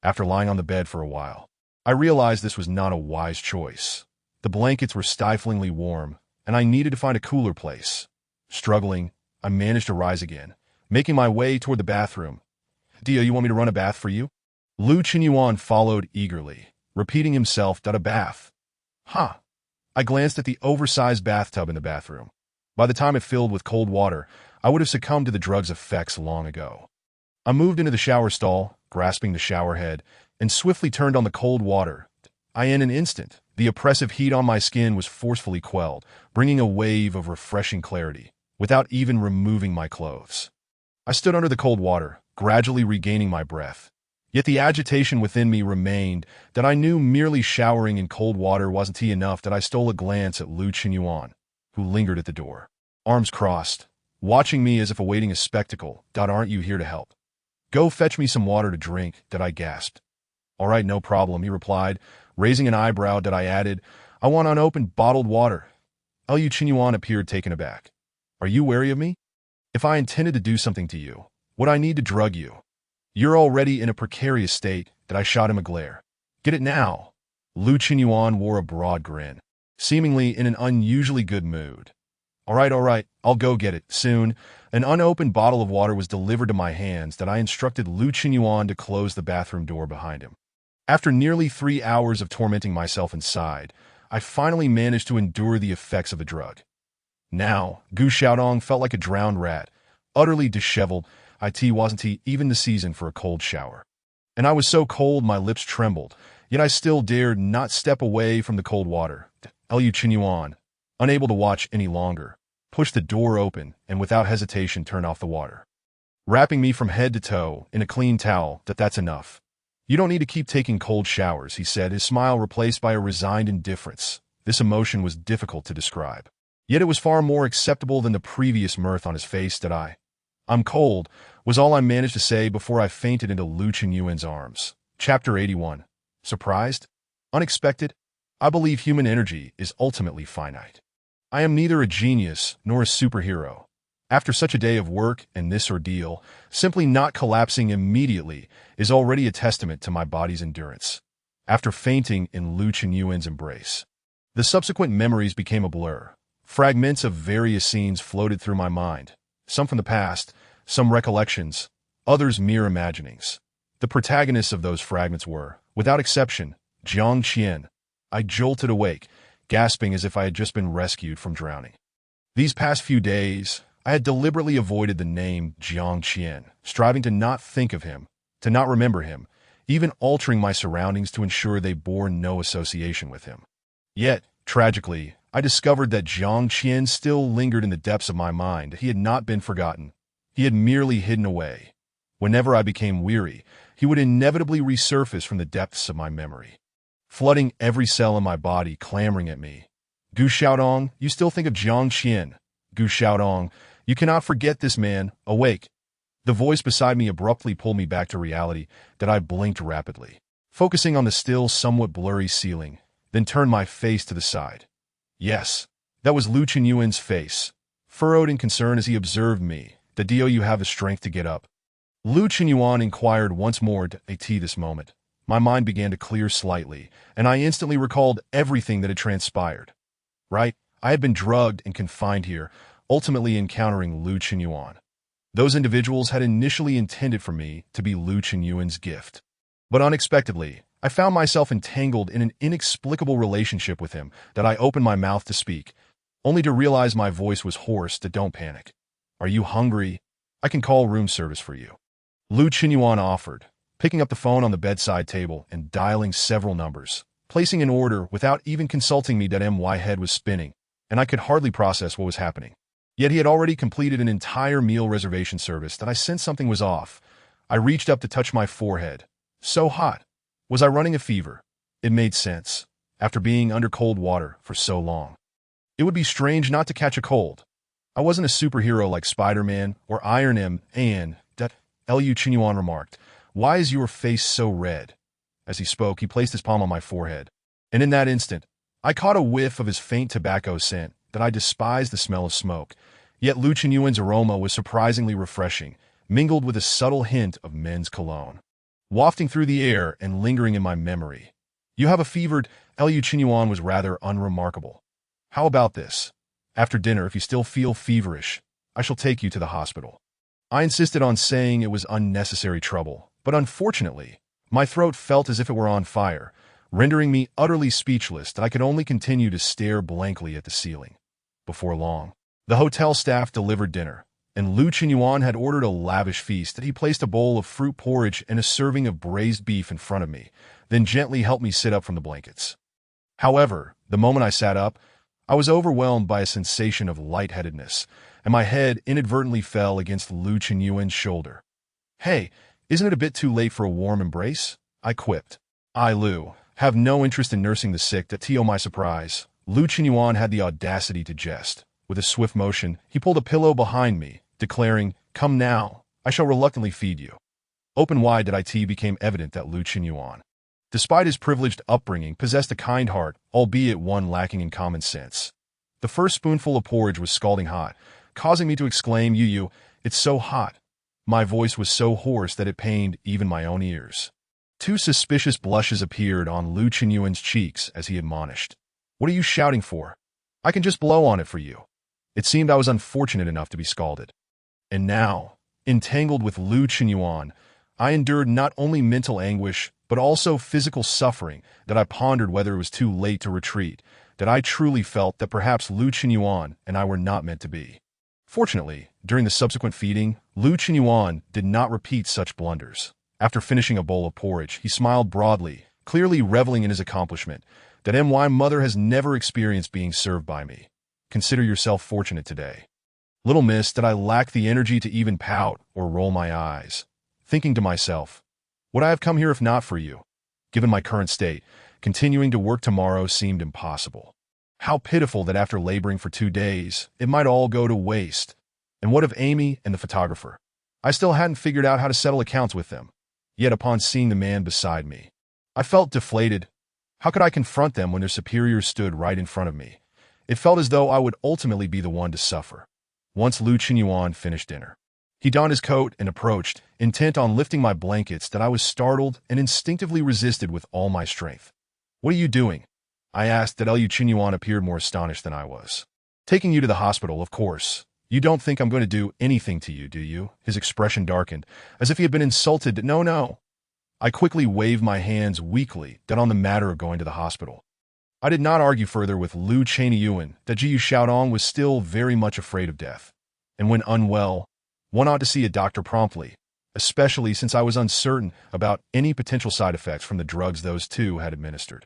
After lying on the bed for a while, I realized this was not a wise choice. The blankets were stiflingly warm, and I needed to find a cooler place. Struggling, I managed to rise again, making my way toward the bathroom. Dia, you want me to run a bath for you? Lu Qinyuan followed eagerly, repeating himself, a bath. Huh. I glanced at the oversized bathtub in the bathroom. By the time it filled with cold water, I would have succumbed to the drug's effects long ago. I moved into the shower stall, grasping the shower head, and swiftly turned on the cold water. In an instant, the oppressive heat on my skin was forcefully quelled, bringing a wave of refreshing clarity, without even removing my clothes. I stood under the cold water, gradually regaining my breath. Yet the agitation within me remained, that I knew merely showering in cold water wasn't enough. That I stole a glance at Lu Qinyuan, who lingered at the door, arms crossed, watching me as if awaiting a spectacle. Aren't you here to help? Go fetch me some water to drink, I gasped. All right, no problem, he replied, raising an eyebrow. I added, I want unopened bottled water. Lu Qinyuan appeared taken aback. Are you wary of me? If I intended to do something to you, would I need to drug you? You're already in a precarious state. I shot him a glare. Get it now. Lu Qinyuan wore a broad grin, seemingly in an unusually good mood. All right, I'll go get it. Soon, an unopened bottle of water was delivered to my hands. I instructed Lu Qinyuan to close the bathroom door behind him. After nearly 3 hours of tormenting myself inside, I finally managed to endure the effects of the drug. Now, Gu Xiaodong felt like a drowned rat, utterly disheveled. It wasn't even the season for a cold shower. And I was so cold my lips trembled, yet I still dared not step away from the cold water. Lu Qinyuan, unable to watch any longer, pushed the door open and without hesitation turned off the water. Wrapping me from head to toe in a clean towel, that's enough. You don't need to keep taking cold showers, he said, his smile replaced by a resigned indifference. This emotion was difficult to describe. Yet it was far more acceptable than the previous mirth on his face. I'm cold, was all I managed to say before I fainted into Lu Qinyuan's arms. Chapter 81. Surprised? Unexpected? I believe human energy is ultimately finite. I am neither a genius nor a superhero. After such a day of work and this ordeal, simply not collapsing immediately is already a testament to my body's endurance. After fainting in Lu Qinyuan's embrace, the subsequent memories became a blur. Fragments of various scenes floated through my mind. Some from the past, some recollections, others mere imaginings. The protagonists of those fragments were, without exception, Jiang Qian. I jolted awake, gasping as if I had just been rescued from drowning. These past few days, I had deliberately avoided the name Jiang Qian, striving to not think of him, to not remember him, even altering my surroundings to ensure they bore no association with him. Yet, tragically, I discovered that Jiang Qian still lingered in the depths of my mind. He had not been forgotten. He had merely hidden away. Whenever I became weary, he would inevitably resurface from the depths of my memory, flooding every cell in my body, clamoring at me. Gu Xiaodong, you still think of Jiang Qian. Gu Xiaodong, you cannot forget this man. Awake. The voice beside me abruptly pulled me back to reality that I blinked rapidly, focusing on the still somewhat blurry ceiling, then turned my face to the side. Yes, that was Lu Qinyuan's face, furrowed in concern as he observed me. "Do you have the strength to get up?" Lu Qinyuan inquired once more. At this moment, my mind began to clear slightly, and I instantly recalled everything that had transpired. Right? I had been drugged and confined here, ultimately encountering Lu Qinyuan. Those individuals had initially intended for me to be Lu Qinyuan's gift. But unexpectedly, I found myself entangled in an inexplicable relationship with him that I opened my mouth to speak, only to realize my voice was hoarse. "Don't panic. Are you hungry? I can call room service for you," Lu Qinyuan offered, picking up the phone on the bedside table and dialing several numbers, placing an order without even consulting me. My head was spinning, and I could hardly process what was happening. Yet he had already completed an entire meal reservation service that I sensed something was off. I reached up to touch my forehead. So hot. Was I running a fever? It made sense, after being under cold water for so long. It would be strange not to catch a cold. I wasn't a superhero like Spider-Man or Iron Man, and Lu Qinyuan remarked, "Why is your face so red?" As he spoke, he placed his palm on my forehead, and in that instant, I caught a whiff of his faint tobacco scent that I despised the smell of smoke. Yet Lu Qinyuan's aroma was surprisingly refreshing, mingled with a subtle hint of men's cologne, wafting through the air and lingering in my memory. "You have a fever." Lu Qinyuan was rather unremarkable. "How about this? After dinner, if you still feel feverish, I shall take you to the hospital." I insisted on saying it was unnecessary trouble, but unfortunately, my throat felt as if it were on fire, rendering me utterly speechless that I could only continue to stare blankly at the ceiling. Before long, the hotel staff delivered dinner, and Lu Qinyuan had ordered a lavish feast that he placed a bowl of fruit porridge and a serving of braised beef in front of me, then gently helped me sit up from the blankets. However, the moment I sat up, I was overwhelmed by a sensation of lightheadedness, and my head inadvertently fell against Lu Qinyuan's shoulder. "Hey, isn't it a bit too late for a warm embrace?" I quipped. "I, Lu, have no interest in nursing the sick." To my surprise, Lu Qinyuan had the audacity to jest. With a swift motion, he pulled a pillow behind me, declaring, "Come now, I shall reluctantly feed you." Open wide became evident that Lu Qinyuan, despite his privileged upbringing, possessed a kind heart, albeit one lacking in common sense. The first spoonful of porridge was scalding hot, causing me to exclaim, "You, it's so hot." My voice was so hoarse that it pained even my own ears. Two suspicious blushes appeared on Lu Qinyuan's cheeks as he admonished, "What are you shouting for? I can just blow on it for you." It seemed I was unfortunate enough to be scalded. And now, entangled with Lu Qinyuan, I endured not only mental anguish, but also physical suffering that I pondered whether it was too late to retreat, that I truly felt that perhaps Lu Qinyuan and I were not meant to be. Fortunately, during the subsequent feeding, Lu Qinyuan did not repeat such blunders. After finishing a bowl of porridge, he smiled broadly, clearly reveling in his accomplishment, that my mother has never experienced being served by me. Consider yourself fortunate today. Little miss that I lacked the energy to even pout or roll my eyes, thinking to myself, would I have come here if not for you? Given my current state, continuing to work tomorrow seemed impossible. How pitiful that after laboring for 2 days, it might all go to waste. And what of Amy and the photographer? I still hadn't figured out how to settle accounts with them. Yet upon seeing the man beside me, I felt deflated. How could I confront them when their superiors stood right in front of me? It felt as though I would ultimately be the one to suffer. Once Lu Qinyuan finished dinner, he donned his coat and approached, intent on lifting my blankets, that I was startled and instinctively resisted with all my strength. "What are you doing?" I asked. That Lu Qinyuan appeared more astonished than I was. "Taking you to the hospital, of course. You don't think I'm going to do anything to you, do you?" His expression darkened, as if he had been insulted. No. I quickly waved my hands weakly on the matter of going to the hospital. I did not argue further with Lu Qinyuan that Jiu Xiaodong was still very much afraid of death, and when unwell, one ought to see a doctor promptly, especially since I was uncertain about any potential side effects from the drugs those two had administered.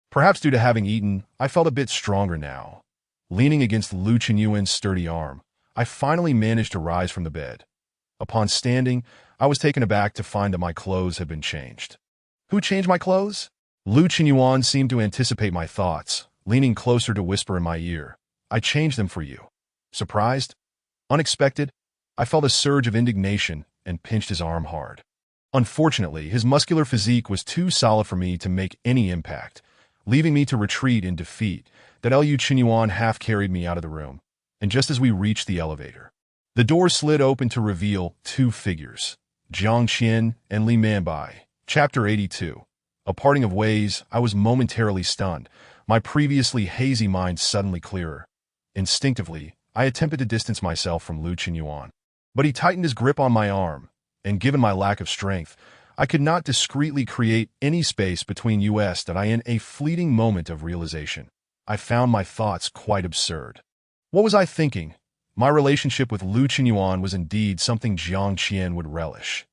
Perhaps due to having eaten, I felt a bit stronger now. Leaning against Lu Qinyuan's sturdy arm, I finally managed to rise from the bed. Upon standing, I was taken aback to find that my clothes had been changed. "Who changed my clothes?" Lu Qinyuan seemed to anticipate my thoughts, leaning closer to whisper in my ear, "I changed them for you." Surprised? Unexpected? I felt a surge of indignation and pinched his arm hard. Unfortunately, his muscular physique was too solid for me to make any impact, leaving me to retreat in defeat. That Liu Qinyuan half carried me out of the room, and just as we reached the elevator, the door slid open to reveal two figures, Jiang Qian and Li Manbai. Chapter 82. A parting of ways. I was momentarily stunned, my previously hazy mind suddenly clearer. Instinctively, I attempted to distance myself from Liu Qinyuan, but he tightened his grip on my arm, and given my lack of strength, I could not discreetly create any space between us. That I in a fleeting moment of realization, I found my thoughts quite absurd. What was I thinking? My relationship with Liu Qinyuan was indeed something Jiang Qian would relish.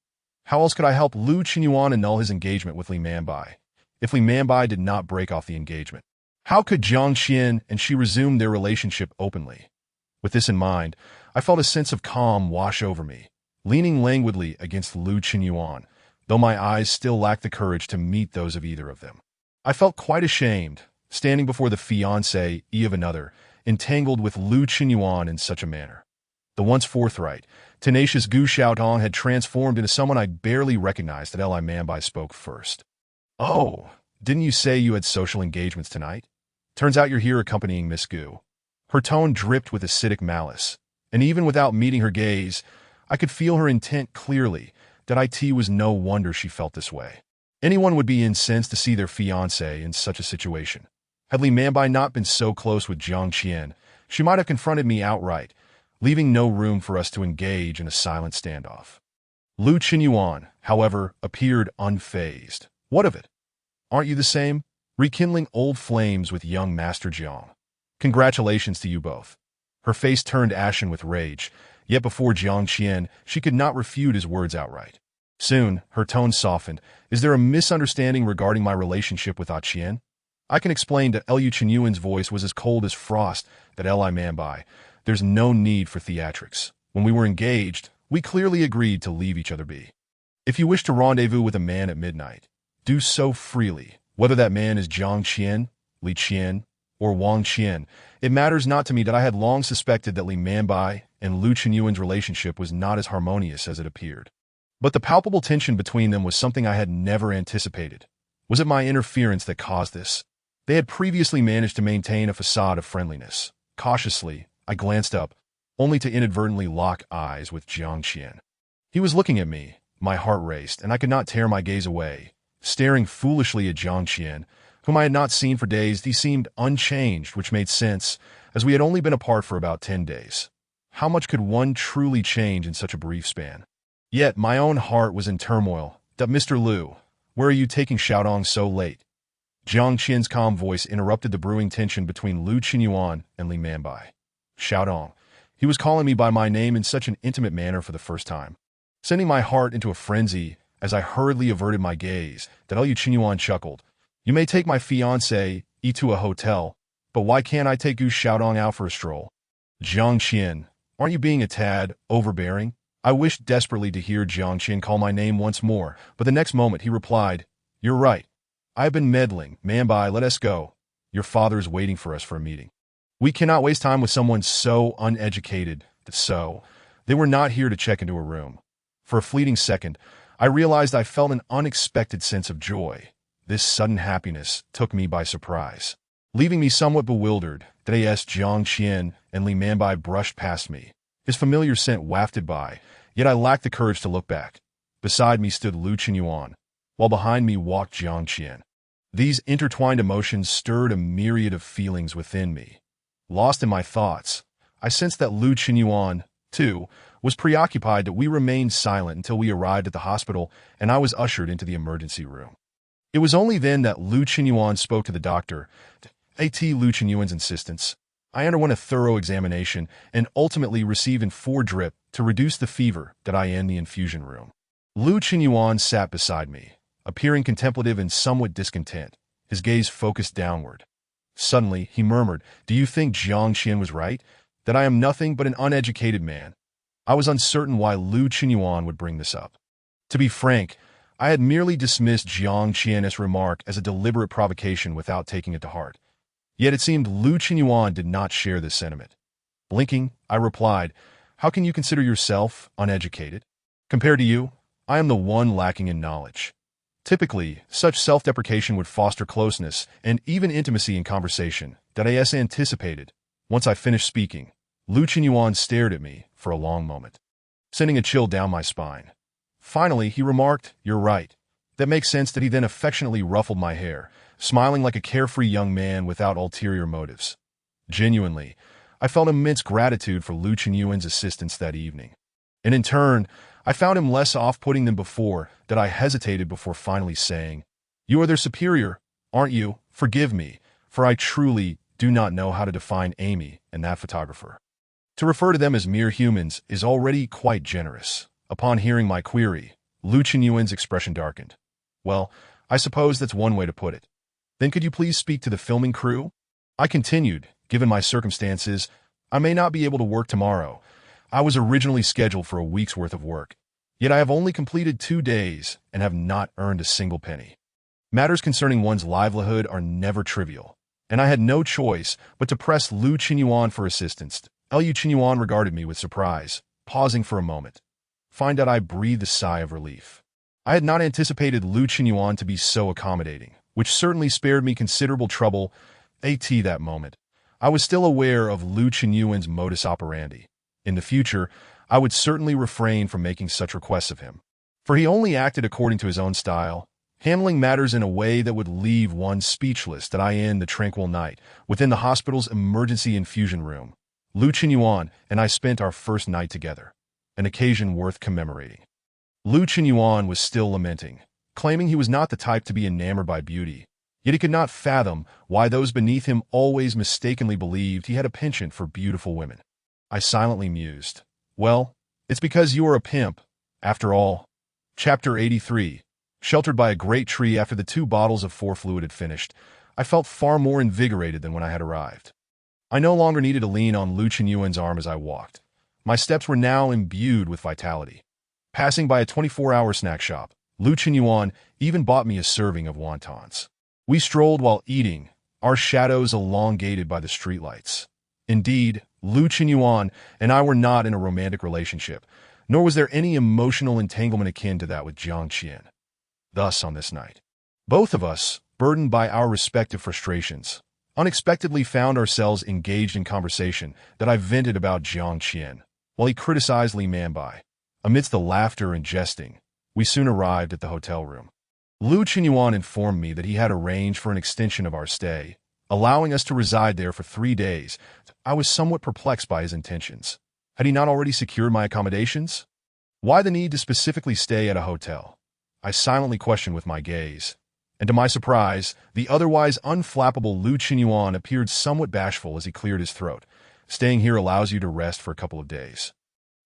How else could I help Liu Qinyuan annul his engagement with Li Manbai, if Li Manbai did not break off the engagement? How could Jiang Qian and she resume their relationship openly? With this in mind, I felt a sense of calm wash over me, leaning languidly against Liu Qinyuan, though my eyes still lacked the courage to meet those of either of them. I felt quite ashamed, standing before the fiancé of another, entangled with Liu Qinyuan in such a manner. The once forthright, tenacious Gu Xiaotong had transformed into someone I barely recognized. That Li Manbai spoke first. "Oh, didn't you say you had social engagements tonight? Turns out you're here accompanying Miss Gu." Her tone dripped with acidic malice, and even without meeting her gaze, I could feel her intent clearly. That it was no wonder she felt this way. Anyone would be incensed to see their fiancé in such a situation. Had Li Manbai not been so close with Jiang Qian, she might have confronted me outright, leaving no room for us to engage in a silent standoff. Liu Qinyuan, however, appeared unfazed. "What of it? Aren't you the same? Rekindling old flames with young Master Jiang. Congratulations to you both." Her face turned ashen with rage, yet before Jiang Qian, she could not refute his words outright. Soon, her tone softened. "Is there a misunderstanding regarding my relationship with Qian? I can explain." That Liu Qinyuan's voice was as cold as frost. That Li Manbai, "There's no need for theatrics. When we were engaged, we clearly agreed to leave each other be. If you wish to rendezvous with a man at midnight, do so freely, whether that man is Jiang Qian, Li Qian, or Wang Qian. It matters not to me." That I had long suspected that Li Manbai and Liu Qinyuan's relationship was not as harmonious as it appeared. But the palpable tension between them was something I had never anticipated. Was it my interference that caused this? They had previously managed to maintain a facade of friendliness. Cautiously, I glanced up, only to inadvertently lock eyes with Jiang Qian. He was looking at me. My heart raced, and I could not tear my gaze away. Staring foolishly at Jiang Qian, whom I had not seen for days, he seemed unchanged, which made sense, as we had only been apart for about 10 days. How much could one truly change in such a brief span? Yet my own heart was in turmoil. "That Mr. Liu, where are you taking Xiaodong so late?" Jiang Qian's calm voice interrupted the brewing tension between Liu Qinyuan and Li Manbai. "Xiaodong." He was calling me by my name in such an intimate manner for the first time, sending my heart into a frenzy as I hurriedly averted my gaze. That Liu Qinyuan chuckled. "You may take my fiancé to a hotel, but why can't I take Gu Xiaodong out for a stroll?" "Jiang Qian, aren't you being a tad overbearing?" I wished desperately to hear Jiang Qian call my name once more, but the next moment he replied, "You're right. I have been meddling. Manbai, let us go. Your father is waiting for us for a meeting. We cannot waste time with someone so uneducated." So, they were not here to check into a room. For a fleeting second, I realized I felt an unexpected sense of joy. This sudden happiness took me by surprise, leaving me somewhat bewildered. Jiang Qian and Li Manbai brushed past me, his familiar scent wafted by, yet I lacked the courage to look back. Beside me stood Liu Qinyuan, while behind me walked Jiang Qian. These intertwined emotions stirred a myriad of feelings within me. Lost in my thoughts, I sensed that Liu Qinyuan, too, was preoccupied. That we remained silent until we arrived at the hospital and I was ushered into the emergency room. It was only then that Liu Qinyuan spoke to the doctor. At Liu Qinyuan's insistence, I underwent a thorough examination and ultimately received an 4 drip to reduce the fever. That I in the infusion room. Liu Qinyuan sat beside me, appearing contemplative and somewhat discontent, his gaze focused downward. Suddenly, he murmured, "Do you think Jiang Qian was right? That I am nothing but an uneducated man?" I was uncertain why Liu Qinyuan would bring this up. To be frank, I had merely dismissed Jiang Qian's remark as a deliberate provocation without taking it to heart. Yet it seemed Liu Qinyuan did not share this sentiment. Blinking, I replied, "How can you consider yourself uneducated? Compared to you, I am the one lacking in knowledge. Typically, such self-deprecation would foster closeness and even intimacy in conversation that I anticipated. Once I finished speaking, Lu Qinyuan stared at me for a long moment, sending a chill down my spine. Finally, he remarked, "You're right. That makes sense." That he then affectionately ruffled my hair, smiling like a carefree young man without ulterior motives. Genuinely, I felt immense gratitude for Lu Qinyuan's assistance that evening. And in turn, I found him less off-putting than before. That I hesitated before finally saying, "You are their superior, aren't you? Forgive me, for I truly do not know how to define Amy and that photographer. To refer to them as mere humans is already quite generous." Upon hearing my query, Lu Qinyuan's expression darkened. "Well, I suppose that's one way to put it. Then could you please speak to the filming crew?" I continued, "Given my circumstances, I may not be able to work tomorrow. I was originally scheduled for a week's worth of work. Yet I have only completed 2 days and have not earned a single penny. Matters concerning one's livelihood are never trivial, and I had no choice but to press Lu Qinyuan for assistance." Lu Qinyuan regarded me with surprise, pausing for a moment. Find out I breathed a sigh of relief. I had not anticipated Lu Qinyuan to be so accommodating, which certainly spared me considerable trouble. That moment, I was still aware of Lu Qinyuan's modus operandi. In the future, I would certainly refrain from making such requests of him, for he only acted according to his own style, handling matters in a way that would leave one speechless. That I in the tranquil night, within the hospital's emergency infusion room, Lu Qinyuan and I spent our first night together, an occasion worth commemorating. Lu Qinyuan was still lamenting, claiming he was not the type to be enamored by beauty, yet he could not fathom why those beneath him always mistakenly believed he had a penchant for beautiful women. I silently mused. Well, it's because you are a pimp, after all. Chapter 83. Sheltered by a great tree after the 2 bottles of 4 fluid had finished, I felt far more invigorated than when I had arrived. I no longer needed to lean on Lu Qinyuan's arm as I walked. My steps were now imbued with vitality. Passing by a 24-hour snack shop, Lu Qinyuan even bought me a serving of wontons. We strolled while eating, our shadows elongated by the streetlights. Indeed, Lu Qinyuan and I were not in a romantic relationship, nor was there any emotional entanglement akin to that with Jiang Qian. Thus, on this night, both of us, burdened by our respective frustrations, unexpectedly found ourselves engaged in conversation that I vented about Jiang Qian, while he criticized Li Manbai. Amidst the laughter and jesting, we soon arrived at the hotel room. Lu Qinyuan informed me that he had arranged for an extension of our stay, allowing us to reside there for 3 days. I was somewhat perplexed by his intentions. Had he not already secured my accommodations? Why the need to specifically stay at a hotel? I silently questioned with my gaze, and to my surprise, the otherwise unflappable Lu Qinyuan appeared somewhat bashful as he cleared his throat. "Staying here allows you to rest for a couple of days,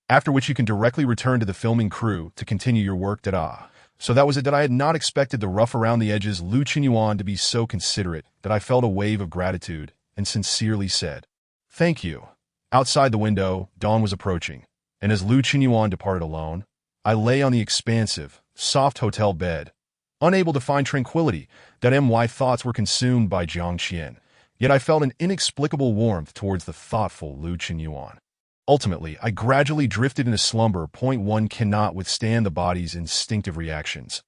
after which you can directly return to the filming crew to continue your work." So that was it. That I had not expected the rough around the edges Lu Qinyuan to be so considerate that I felt a wave of gratitude and sincerely said, "Thank you." Outside the window, dawn was approaching, and as Lu Qinyuan departed alone, I lay on the expansive, soft hotel bed, unable to find tranquility. My thoughts were consumed by Jiang Qian, yet I felt an inexplicable warmth towards the thoughtful Lu Qinyuan. Ultimately, I gradually drifted into slumber. One cannot withstand the body's instinctive reactions.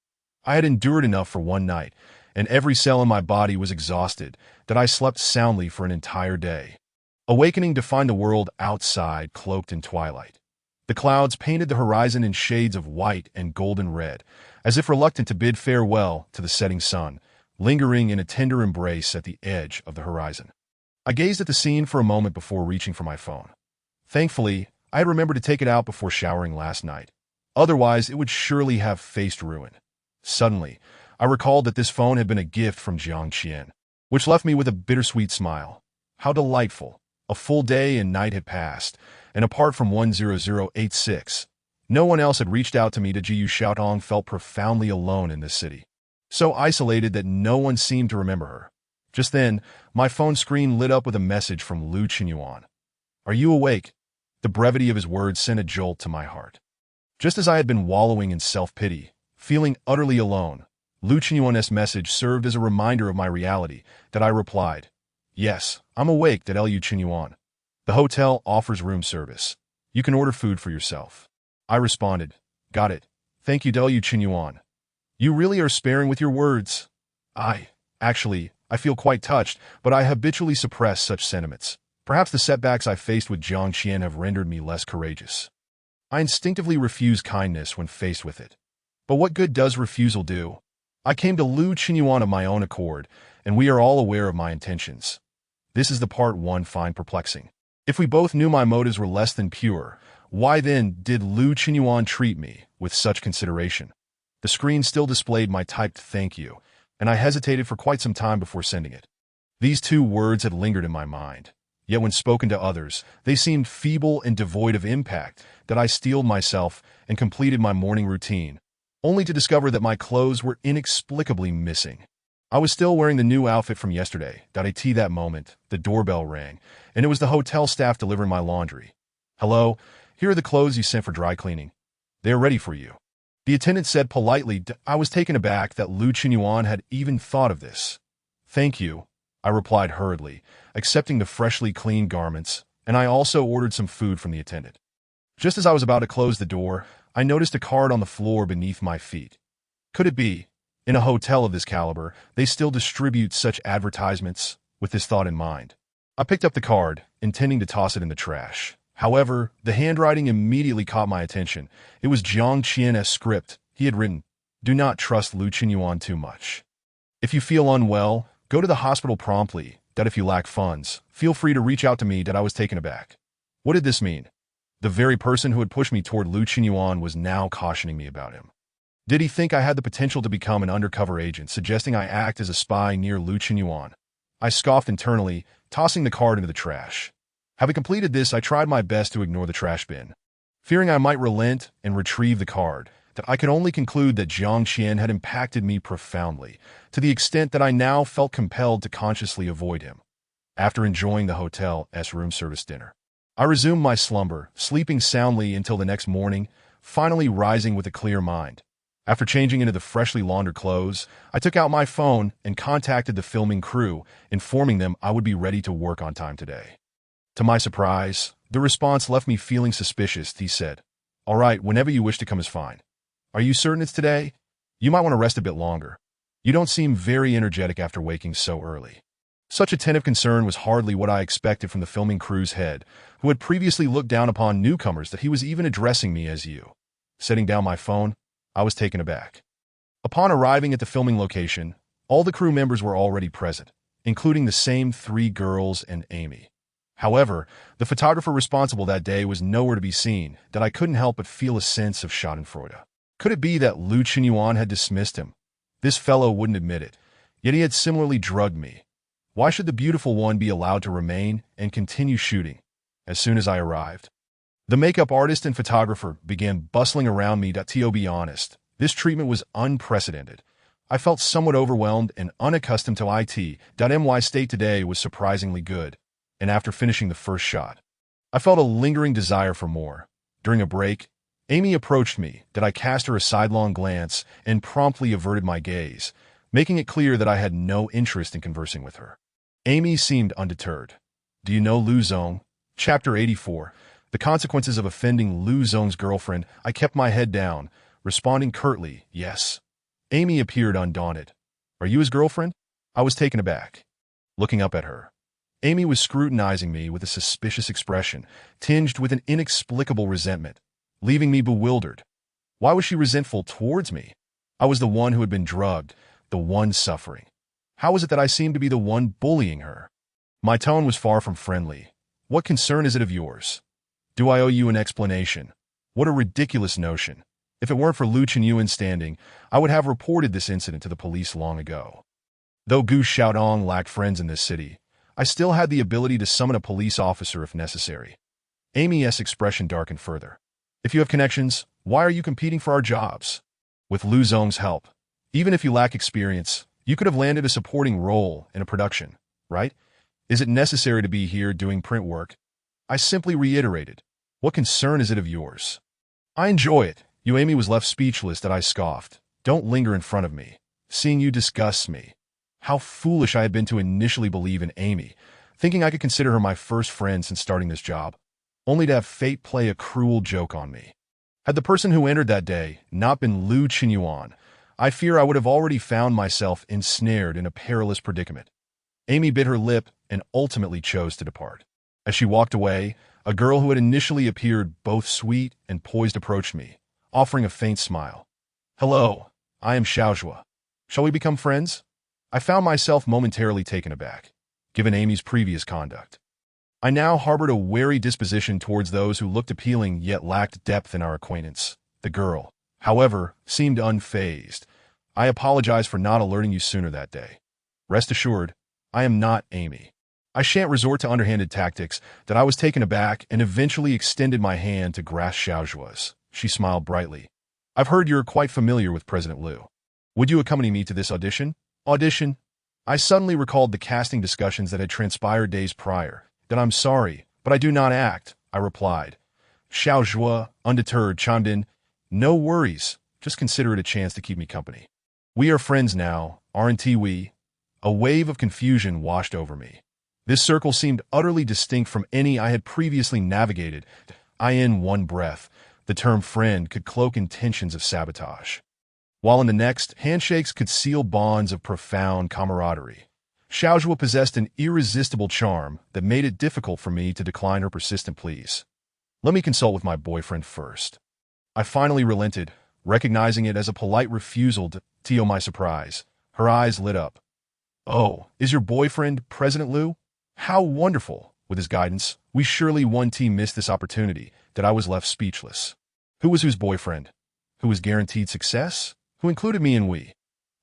I had endured enough for one night, and every cell in my body was exhausted, that I slept soundly for an entire day, awakening to find the world outside cloaked in twilight. The clouds painted the horizon in shades of white and golden red, as if reluctant to bid farewell to the setting sun, lingering in a tender embrace at the edge of the horizon. I gazed at the scene for a moment before reaching for my phone. Thankfully, I had remembered to take it out before showering last night. Otherwise, it would surely have faced ruin. Suddenly, I recalled that this phone had been a gift from Jiang Qian, which left me with a bittersweet smile. How delightful! A full day and night had passed, and apart from 10086, no one else had reached out to me. Jiu Xiaotong felt profoundly alone in this city, so isolated that no one seemed to remember her. Just then, my phone screen lit up with a message from Lu Qinyuan. "Are you awake?" The brevity of his words sent a jolt to my heart. Just as I had been wallowing in self-pity, feeling utterly alone, Lu Qinyuan's message served as a reminder of my reality. That I replied, "Yes, I'm awake." Lu Qinyuan. "The hotel offers room service. You can order food for yourself." I responded, Got it. Thank you, Liu Qinyuan. You really are sparing with your words. I feel quite touched, but I habitually suppress such sentiments. Perhaps the setbacks I faced with Jiang Qian have rendered me less courageous. I instinctively refuse kindness when faced with it. But what good does refusal do? I came to Liu Qinyuan of my own accord, and we are all aware of my intentions. This is the part one find perplexing. If we both knew my motives were less than pure, why then did Liu Qinyuan treat me with such consideration? The screen still displayed my typed thank you, and I hesitated for quite some time before sending it. These two words had lingered in my mind, yet when spoken to others, they seemed feeble and devoid of impact. That I steeled myself and completed my morning routine, only to discover that my clothes were inexplicably missing. I was still wearing the new outfit from yesterday. At that moment, the doorbell rang, and it was the hotel staff delivering my laundry. Hello, here are the clothes you sent for dry cleaning. They are ready for you. The attendant said politely. I was taken aback that Liu Qinyuan had even thought of this. Thank you, I replied hurriedly, accepting the freshly cleaned garments, and I also ordered some food from the attendant. Just as I was about to close the door, I noticed a card on the floor beneath my feet. Could it be? In a hotel of this caliber, they still distribute such advertisements. With this thought in mind, I picked up the card, intending to toss it in the trash. However, the handwriting immediately caught my attention. It was Jiang Qian's script. He had written, "Do not trust Liu Qinyuan too much. If you feel unwell, go to the hospital promptly. If you lack funds, feel free to reach out to me." I was taken aback. What did this mean? The very person who had pushed me toward Liu Qinyuan was now cautioning me about him. Did he think I had the potential to become an undercover agent, suggesting I act as a spy near Liu Qinyuan? I scoffed internally, tossing the card into the trash. Having completed this, I tried my best to ignore the trash bin. Fearing I might relent and retrieve the card, that I could only conclude that Jiang Qian had impacted me profoundly, to the extent that I now felt compelled to consciously avoid him. After enjoying the hotel's room service dinner, I resumed my slumber, sleeping soundly until the next morning, finally rising with a clear mind. After changing into the freshly laundered clothes, I took out my phone and contacted the filming crew, informing them I would be ready to work on time today. To my surprise, the response left me feeling suspicious. He said, "All right, whenever you wish to come is fine. Are you certain it's today? You might want to rest a bit longer. You don't seem very energetic after waking so early." Such attentive concern was hardly what I expected from the filming crew's head, who had previously looked down upon newcomers. That he was even addressing me as you. Setting down my phone, I was taken aback. Upon arriving at the filming location, all the crew members were already present, including the same 3 girls and Amy. However, the photographer responsible that day was nowhere to be seen. That I couldn't help but feel a sense of schadenfreude. Could it be that Liu Qinyuan had dismissed him? This fellow wouldn't admit it, yet he had similarly drugged me. Why should the beautiful one be allowed to remain and continue shooting? As soon as I arrived, the makeup artist and photographer began bustling around me. To be honest, this treatment was unprecedented. I felt somewhat overwhelmed and unaccustomed to it. My state today was surprisingly good, and after finishing the first shot, I felt a lingering desire for more. During a break, Amy approached me. I cast her a sidelong glance and promptly averted my gaze, making it clear that I had no interest in conversing with her. Amy seemed undeterred. Do you know Liu Zong? Chapter 84. The consequences of offending Liu Zong's girlfriend. I kept my head down, responding curtly, yes. Amy appeared undaunted. Are you his girlfriend? I was taken aback. Looking up at her, Amy was scrutinizing me with a suspicious expression, tinged with an inexplicable resentment, leaving me bewildered. Why was she resentful towards me? I was the one who had been drugged, the one suffering. How was it that I seemed to be the one bullying her? My tone was far from friendly. What concern is it of yours? Do I owe you an explanation? What a ridiculous notion. If it weren't for Liu Qinyuan standing, I would have reported this incident to the police long ago. Though Gu Xiaodong lacked friends in this city, I still had the ability to summon a police officer if necessary. Amy's expression darkened further. If you have connections, why are you competing for our jobs? With Liu Zong's help, even if you lack experience, you could have landed a supporting role in a production, right? Is it necessary to be here doing print work? I simply reiterated. What concern is it of yours? I enjoy it. Amy was left speechless. That I scoffed. Don't linger in front of me. Seeing you disgusts me. How foolish I had been to initially believe in Amy, thinking I could consider her my first friend since starting this job, only to have fate play a cruel joke on me. Had the person who entered that day not been Lu Qinyuan, I fear I would have already found myself ensnared in a perilous predicament. Amy bit her lip and ultimately chose to depart. As she walked away, a girl who had initially appeared both sweet and poised approached me, offering a faint smile. "Hello, I am Xiaozhua. Shall we become friends?" I found myself momentarily taken aback, given Amy's previous conduct. I now harbored a wary disposition towards those who looked appealing yet lacked depth in our acquaintance. The girl, however, seemed unfazed. "I apologize for not alerting you sooner that day. Rest assured, I am not Amy." I shan't resort to underhanded tactics that I was taken aback and eventually extended my hand to grasp Xiaozhua's. She smiled brightly. "I've heard you're quite familiar with President Liu. Would you accompany me to this audition?" Audition? I suddenly recalled the casting discussions that had transpired days prior. "Then I'm sorry, but I do not act," I replied. Xiaozhua, undeterred, chimed in, "No worries. Just consider it a chance to keep me company. We are friends now, aren't we?" A wave of confusion washed over me. This circle seemed utterly distinct from any I had previously navigated. In one breath, the term friend could cloak intentions of sabotage, while in the next, handshakes could seal bonds of profound camaraderie. Xiaozhua possessed an irresistible charm that made it difficult for me to decline her persistent pleas. "Let me consult with my boyfriend first." I finally relented, recognizing it as a polite refusal to my surprise. Her eyes lit up. "Oh, is your boyfriend President Liu? How wonderful!" With his guidance, we surely missed this opportunity, that I was left speechless. Who was whose boyfriend? Who was guaranteed success? Who included me in we?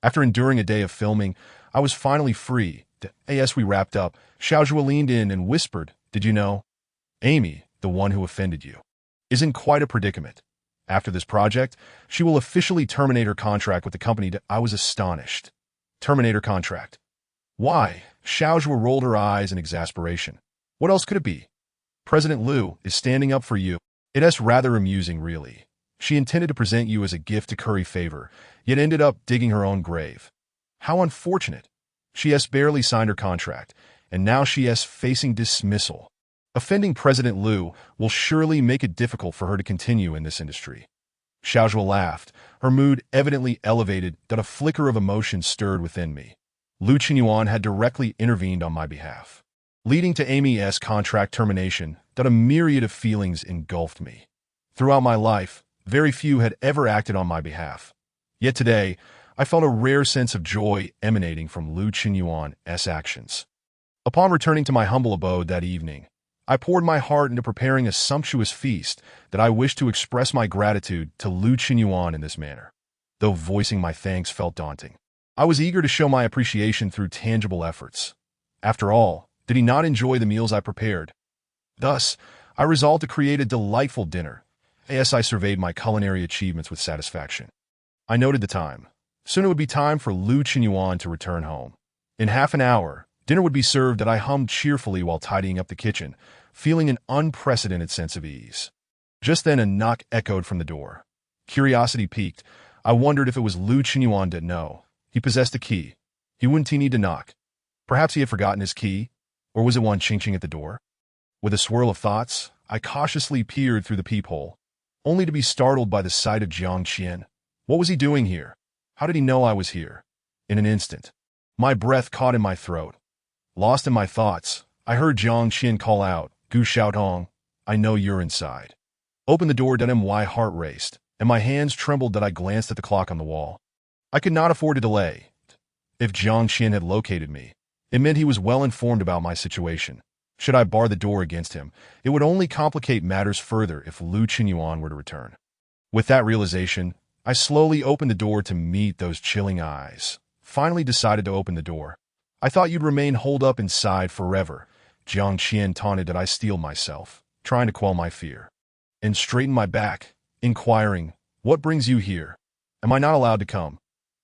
After enduring a day of filming, I was finally free. As we wrapped up, Xiaozhua leaned in and whispered, "Did you know? Amy, the one who offended you, is in quite a predicament. After this project, she will officially terminate her contract with the company." I was astonished. Terminate her contract? Why? Xiaozhua rolled her eyes in exasperation. What else could it be? President Liu is standing up for you. It's rather amusing, really. She intended to present you as a gift to curry favor, yet ended up digging her own grave. How unfortunate. She has barely signed her contract, and now she is facing dismissal. Offending President Liu will surely make it difficult for her to continue in this industry. Xiaozhua laughed, her mood evidently elevated that a flicker of emotion stirred within me. Lu Qinyuan had directly intervened on my behalf, leading to Amy's contract termination. That a myriad of feelings engulfed me. Throughout my life, very few had ever acted on my behalf. Yet today, I felt a rare sense of joy emanating from Lu Qinyuan's actions. Upon returning to my humble abode that evening, I poured my heart into preparing a sumptuous feast that I wished to express my gratitude to Lu Qinyuan in this manner. Though voicing my thanks felt daunting, I was eager to show my appreciation through tangible efforts. After all, did he not enjoy the meals I prepared? Thus, I resolved to create a delightful dinner. As I surveyed my culinary achievements with satisfaction, I noted the time. Soon it would be time for Lu Qinyuan to return home. In half an hour, dinner would be served. That I hummed cheerfully while tidying up the kitchen, feeling an unprecedented sense of ease. Just then a knock echoed from the door. Curiosity piqued. I wondered if it was Lu Qinyuan. No, he possessed a key. He wouldn't need to knock. Perhaps he had forgotten his key, or was it one ching-ching at the door? With a swirl of thoughts, I cautiously peered through the peephole, only to be startled by the sight of Jiang Qian. What was he doing here? How did he know I was here? In an instant, my breath caught in my throat. Lost in my thoughts, I heard Jiang Qian call out, "Gu Xiaotong, I know you're inside." Open the door. My heart raced, and my hands trembled. That I glanced at the clock on the wall. I could not afford to delay. If Jiang Qian had located me, it meant he was well informed about my situation. Should I bar the door against him, it would only complicate matters further if Lu Qinyuan were to return. With that realization, I slowly opened the door to meet those chilling eyes. Finally decided to open the door. "I thought you'd remain holed up inside forever," Jiang Qian taunted. That I steeled myself, trying to quell my fear, and straightened my back, inquiring, "What brings you here? Am I not allowed to come?"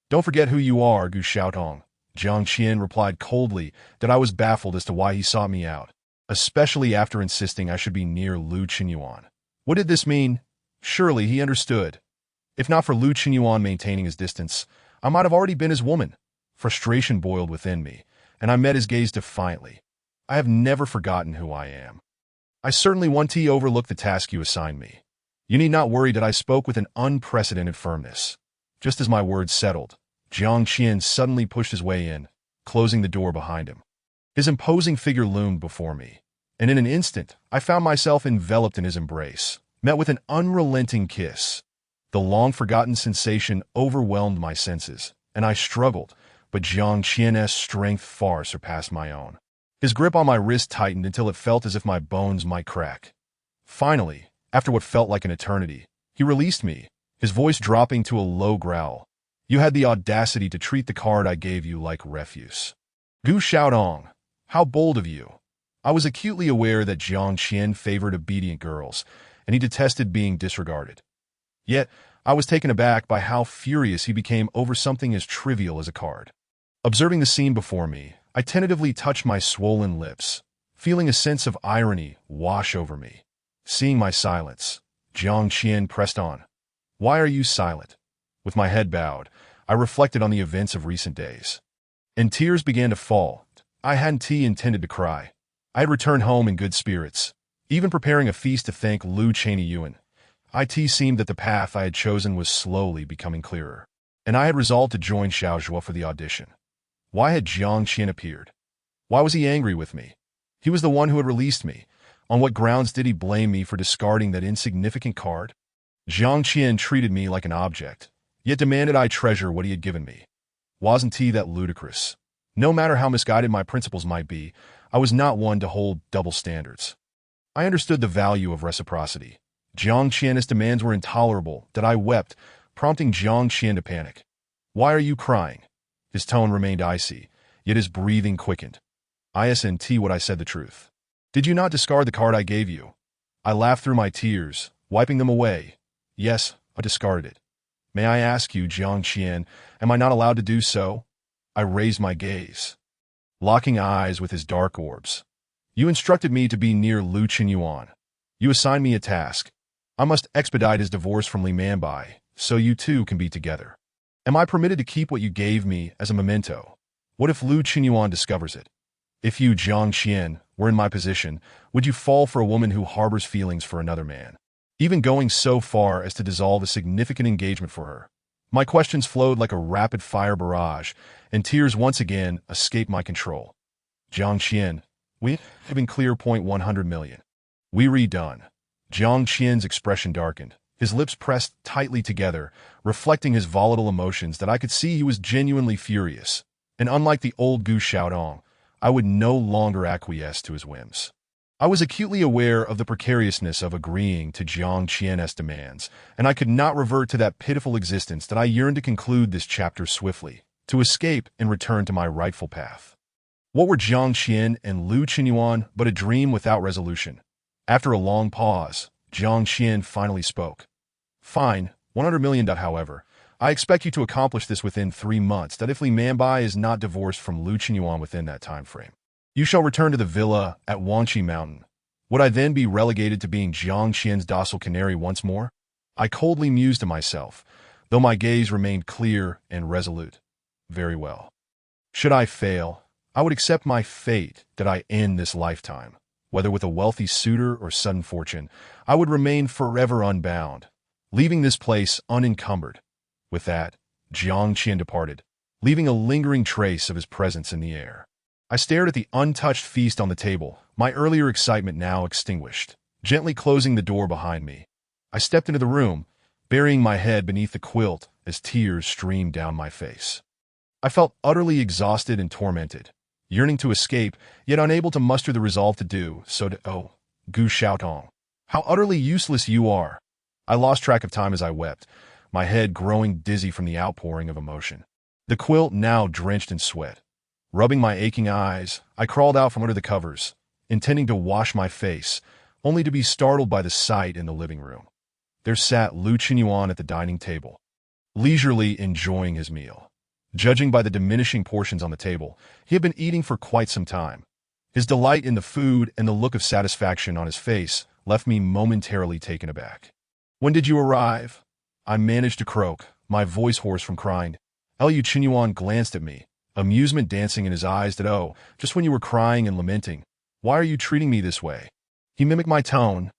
"Don't forget who you are, Gu Xiaotong," Jiang Qian replied coldly. That I was baffled as to why he sought me out, especially after insisting I should be near Lu Qinyuan. What did this mean? Surely he understood. If not for Lu Qinyuan maintaining his distance, I might have already been his woman. Frustration boiled within me, and I met his gaze defiantly. "I have never forgotten who I am. I certainly won't overlook the task you assigned me." You need not worry that I spoke with an unprecedented firmness. Just as my words settled, Jiang Qian suddenly pushed his way in, closing the door behind him. His imposing figure loomed before me, and in an instant, I found myself enveloped in his embrace, met with an unrelenting kiss. The long-forgotten sensation overwhelmed my senses, and I struggled, but Jiang Qian's strength far surpassed my own. His grip on my wrist tightened until it felt as if my bones might crack. Finally, after what felt like an eternity, he released me, his voice dropping to a low growl. You had the audacity to treat the card I gave you like refuse. Gu Xiaodong, how bold of you. I was acutely aware that Jiang Qian favored obedient girls, and he detested being disregarded. Yet, I was taken aback by how furious he became over something as trivial as a card. Observing the scene before me, I tentatively touched my swollen lips, feeling a sense of irony wash over me. Seeing my silence, Jiang Qian pressed on. Why are you silent? With my head bowed, I reflected on the events of recent days. And tears began to fall. I hadn't intended to cry. I had returned home in good spirits, even preparing a feast to thank Lu Cheniyuan. It seemed that the path I had chosen was slowly becoming clearer, and I had resolved to join Xiaozhua for the audition. Why had Jiang Qian appeared? Why was he angry with me? He was the one who had released me. On what grounds did he blame me for discarding that insignificant card? Jiang Qian treated me like an object, yet demanded I treasure what he had given me. Wasn't he that ludicrous? No matter how misguided my principles might be, I was not one to hold double standards. I understood the value of reciprocity. Jiang Qian's demands were intolerable, that I wept, prompting Jiang Qian to panic. Why are you crying? His tone remained icy, yet his breathing quickened. Isn't what I said the truth? Did you not discard the card I gave you? I laughed through my tears, wiping them away. Yes, I discarded it. May I ask you, Jiang Qian, am I not allowed to do so? I raised my gaze, locking eyes with his dark orbs. You instructed me to be near Lu Qinyuan. You assigned me a task. I must expedite his divorce from Li Manbai, so you two can be together. Am I permitted to keep what you gave me as a memento? What if Lu Qinyuan discovers it? If you, Jiang Qian, were in my position, would you fall for a woman who harbors feelings for another man, even going so far as to dissolve a significant engagement for her? My questions flowed like a rapid-fire barrage, and tears once again escaped my control. Jiang Qian, we have been clear. 100 million. We redone. Jiang Qian's expression darkened, his lips pressed tightly together, reflecting his volatile emotions that I could see he was genuinely furious. And unlike the old Gu Xiaodong, I would no longer acquiesce to his whims. I was acutely aware of the precariousness of agreeing to Jiang Qian's demands, and I could not revert to that pitiful existence that I yearned to conclude this chapter swiftly, to escape and return to my rightful path. What were Jiang Qian and Lu Qinyuan but a dream without resolution? After a long pause, Jiang Qian finally spoke. Fine, 100 million. However, I expect you to accomplish this within 3 months, that if Li Manbai is not divorced from Lu Qinyuan within that time frame. You shall return to the villa at Wanqi Mountain. Would I then be relegated to being Jiang Qian's docile canary once more? I coldly mused to myself, though my gaze remained clear and resolute. Very well. Should I fail, I would accept my fate that I end this lifetime. Whether with a wealthy suitor or sudden fortune, I would remain forever unbound, leaving this place unencumbered. With that, Jiang Qian departed, leaving a lingering trace of his presence in the air. I stared at the untouched feast on the table, my earlier excitement now extinguished. Gently closing the door behind me, I stepped into the room, burying my head beneath the quilt as tears streamed down my face. I felt utterly exhausted and tormented, yearning to escape, yet unable to muster the resolve to do so. Gu Xiaotong, how utterly useless you are! I lost track of time as I wept, my head growing dizzy from the outpouring of emotion. The quilt now drenched in sweat. Rubbing my aching eyes, I crawled out from under the covers, intending to wash my face, only to be startled by the sight in the living room. There sat Lu Qinyuan at the dining table, leisurely enjoying his meal. Judging by the diminishing portions on the table, he had been eating for quite some time. His delight in the food and the look of satisfaction on his face left me momentarily taken aback. When did you arrive? I managed to croak, my voice hoarse from crying. Lu Qinyuan glanced at me, amusement dancing in his eyes that, just when you were crying and lamenting, why are you treating me this way? He mimicked my tone,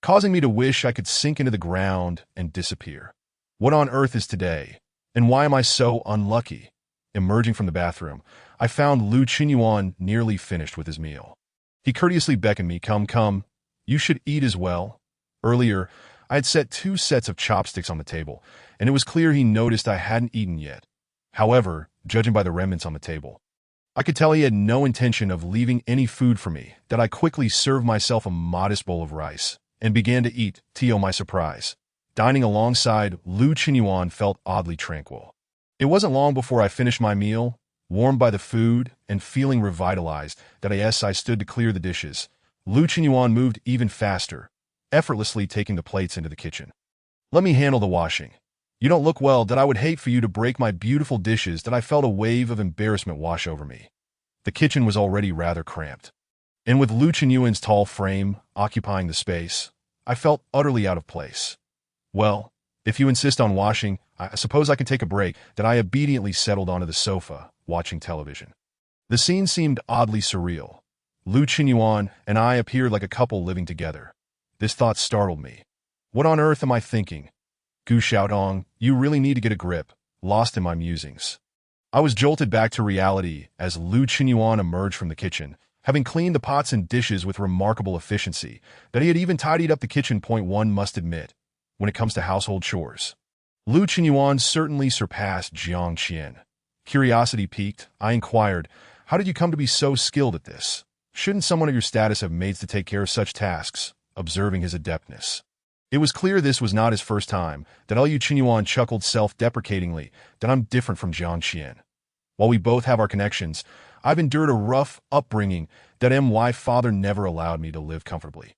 causing me to wish I could sink into the ground and disappear. What on earth is today? And why am I so unlucky? Emerging from the bathroom, I found Lu Qinyuan nearly finished with his meal. He courteously beckoned me, come, you should eat as well. Earlier, I had set 2 sets of chopsticks on the table, and it was clear he noticed I hadn't eaten yet. However, judging by the remnants on the table, I could tell he had no intention of leaving any food for me, that I quickly served myself a modest bowl of rice and began to eat, to my surprise. Dining alongside Lu Qinyuan felt oddly tranquil. It wasn't long before I finished my meal, warmed by the food and feeling revitalized, that I stood to clear the dishes. Lu Qinyuan moved even faster, effortlessly taking the plates into the kitchen. Let me handle the washing. You don't look well, that I would hate for you to break my beautiful dishes. That I felt a wave of embarrassment wash over me. The kitchen was already rather cramped, and with Lu Qinyuan's tall frame occupying the space, I felt utterly out of place. Well, if you insist on washing, I suppose I can take a break. That I obediently settled onto the sofa, watching television. The scene seemed oddly surreal. Lu Qinyuan and I appeared like a couple living together. This thought startled me. What on earth am I thinking? Gu Xiaodong, you really need to get a grip. Lost in my musings, I was jolted back to reality as Lu Qinyuan emerged from the kitchen, having cleaned the pots and dishes with remarkable efficiency. That he had even tidied up the kitchen, point one must admit, when it comes to household chores. Lu Qinyuan certainly surpassed Jiang Qian. Curiosity piqued, I inquired, how did you come to be so skilled at this? Shouldn't someone of your status have maids to take care of such tasks? Observing his adeptness, it was clear this was not his first time. That Lu Qinyuan chuckled self-deprecatingly, that I'm different from Jiang Qian. While we both have our connections, I've endured a rough upbringing. That my father never allowed me to live comfortably.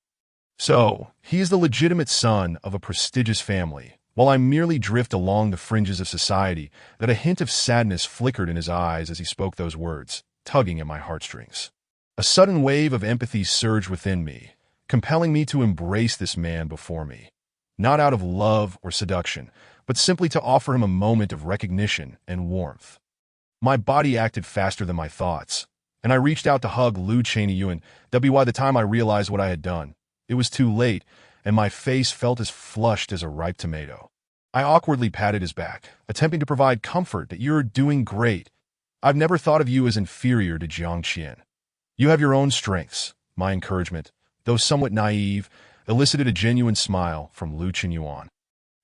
So, he is the legitimate son of a prestigious family, while I merely drift along the fringes of society. That a hint of sadness flickered in his eyes as he spoke those words, tugging at my heartstrings. A sudden wave of empathy surged within me, compelling me to embrace this man before me, not out of love or seduction, but simply to offer him a moment of recognition and warmth. My body acted faster than my thoughts, and I reached out to hug Lu Qinyuan. By the time I realized what I had done, it was too late, and my face felt as flushed as a ripe tomato. I awkwardly patted his back, attempting to provide comfort. That you're doing great. I've never thought of you as inferior to Jiang Qian. You have your own strengths. My encouragement, though somewhat naive, elicited a genuine smile from Lu Qinyuan.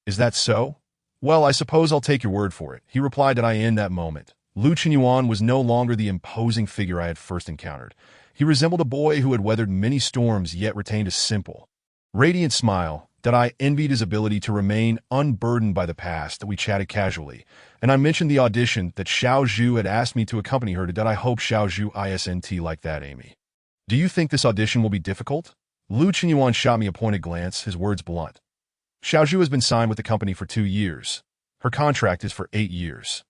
Is that so? Well, I suppose I'll take your word for it, he replied. That in that moment, Lu Qinyuan was no longer the imposing figure I had first encountered. He resembled a boy who had weathered many storms yet retained a simple, radiant smile. That I envied his ability to remain unburdened by the past. That we chatted casually, and I mentioned the audition that Xiao Zhu had asked me to accompany her to. That I hope Xiao Zhu isn't like that, Amy. Do you think this audition will be difficult? Lu Qinyuan shot me a pointed glance, his words blunt. Xiao Zhu has been signed with the company for 2 years. Her contract is for 8 years.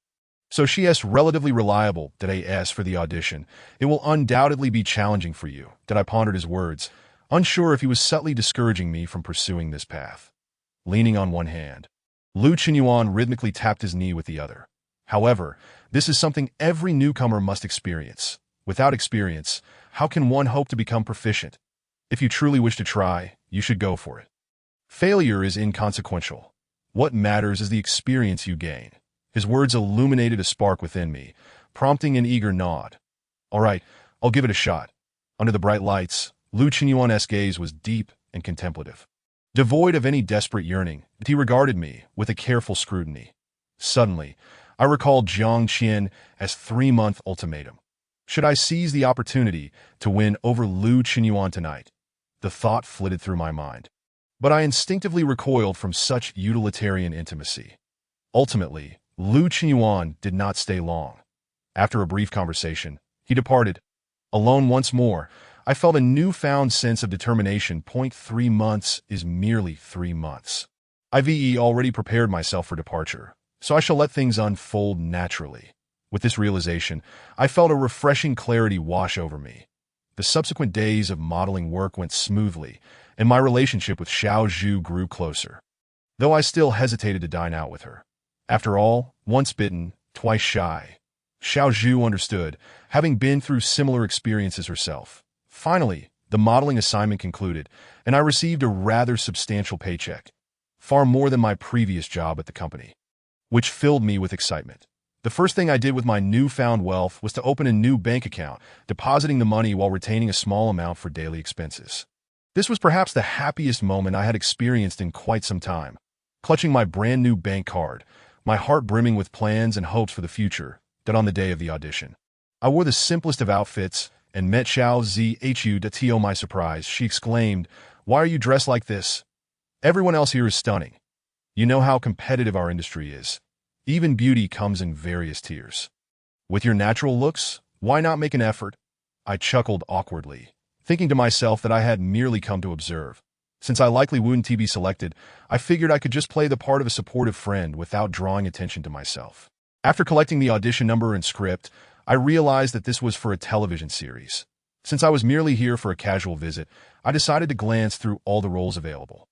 So she is relatively reliable. That as for the audition, it will undoubtedly be challenging for you. That I pondered his words, unsure if he was subtly discouraging me from pursuing this path. Leaning on one hand, Lu Qinyuan rhythmically tapped his knee with the other. However, this is something every newcomer must experience. Without experience, how can one hope to become proficient? If you truly wish to try, you should go for it. Failure is inconsequential. What matters is the experience you gain. His words illuminated a spark within me, prompting an eager nod. All right, I'll give it a shot. Under the bright lights, Lu Qinyuan's gaze was deep and contemplative. Devoid of any desperate yearning, he regarded me with a careful scrutiny. Suddenly, I recalled Jiang Qian as 3-month ultimatum. Should I seize the opportunity to win over Lu Qinyuan tonight? The thought flitted through my mind, but I instinctively recoiled from such utilitarian intimacy. Ultimately, Lu Qinyuan did not stay long. After a brief conversation, he departed. Alone once more, I felt a newfound sense of determination. 3 months is merely 3 months. I've already prepared myself for departure, so I shall let things unfold naturally. With this realization, I felt a refreshing clarity wash over me. The subsequent days of modeling work went smoothly, and my relationship with Xiao Zhu grew closer, though I still hesitated to dine out with her. After all, once bitten, twice shy. Xiao Zhu understood, having been through similar experiences herself. Finally, The modeling assignment concluded, and I received a rather substantial paycheck, far more than my previous job at the company, which filled me with excitement. The first thing I did with my newfound wealth was to open a new bank account, depositing the money while retaining a small amount for daily expenses. This was perhaps the happiest moment I had experienced in quite some time. Clutching my brand new bank card, my heart brimming with plans and hopes for the future, that on the day of the audition, I wore the simplest of outfits and met Xiao Zhu. To my surprise, she exclaimed, "Why are you dressed like this? Everyone else here is stunning. You know how competitive our industry is. Even beauty comes in various tiers. With your natural looks, why not make an effort?" I chuckled awkwardly, thinking to myself that I had merely come to observe. Since I likely wouldn't be selected, I figured I could just play the part of a supportive friend without drawing attention to myself. After collecting the audition number and script, I realized that this was for a television series. Since I was merely here for a casual visit, I decided to glance through all the roles available.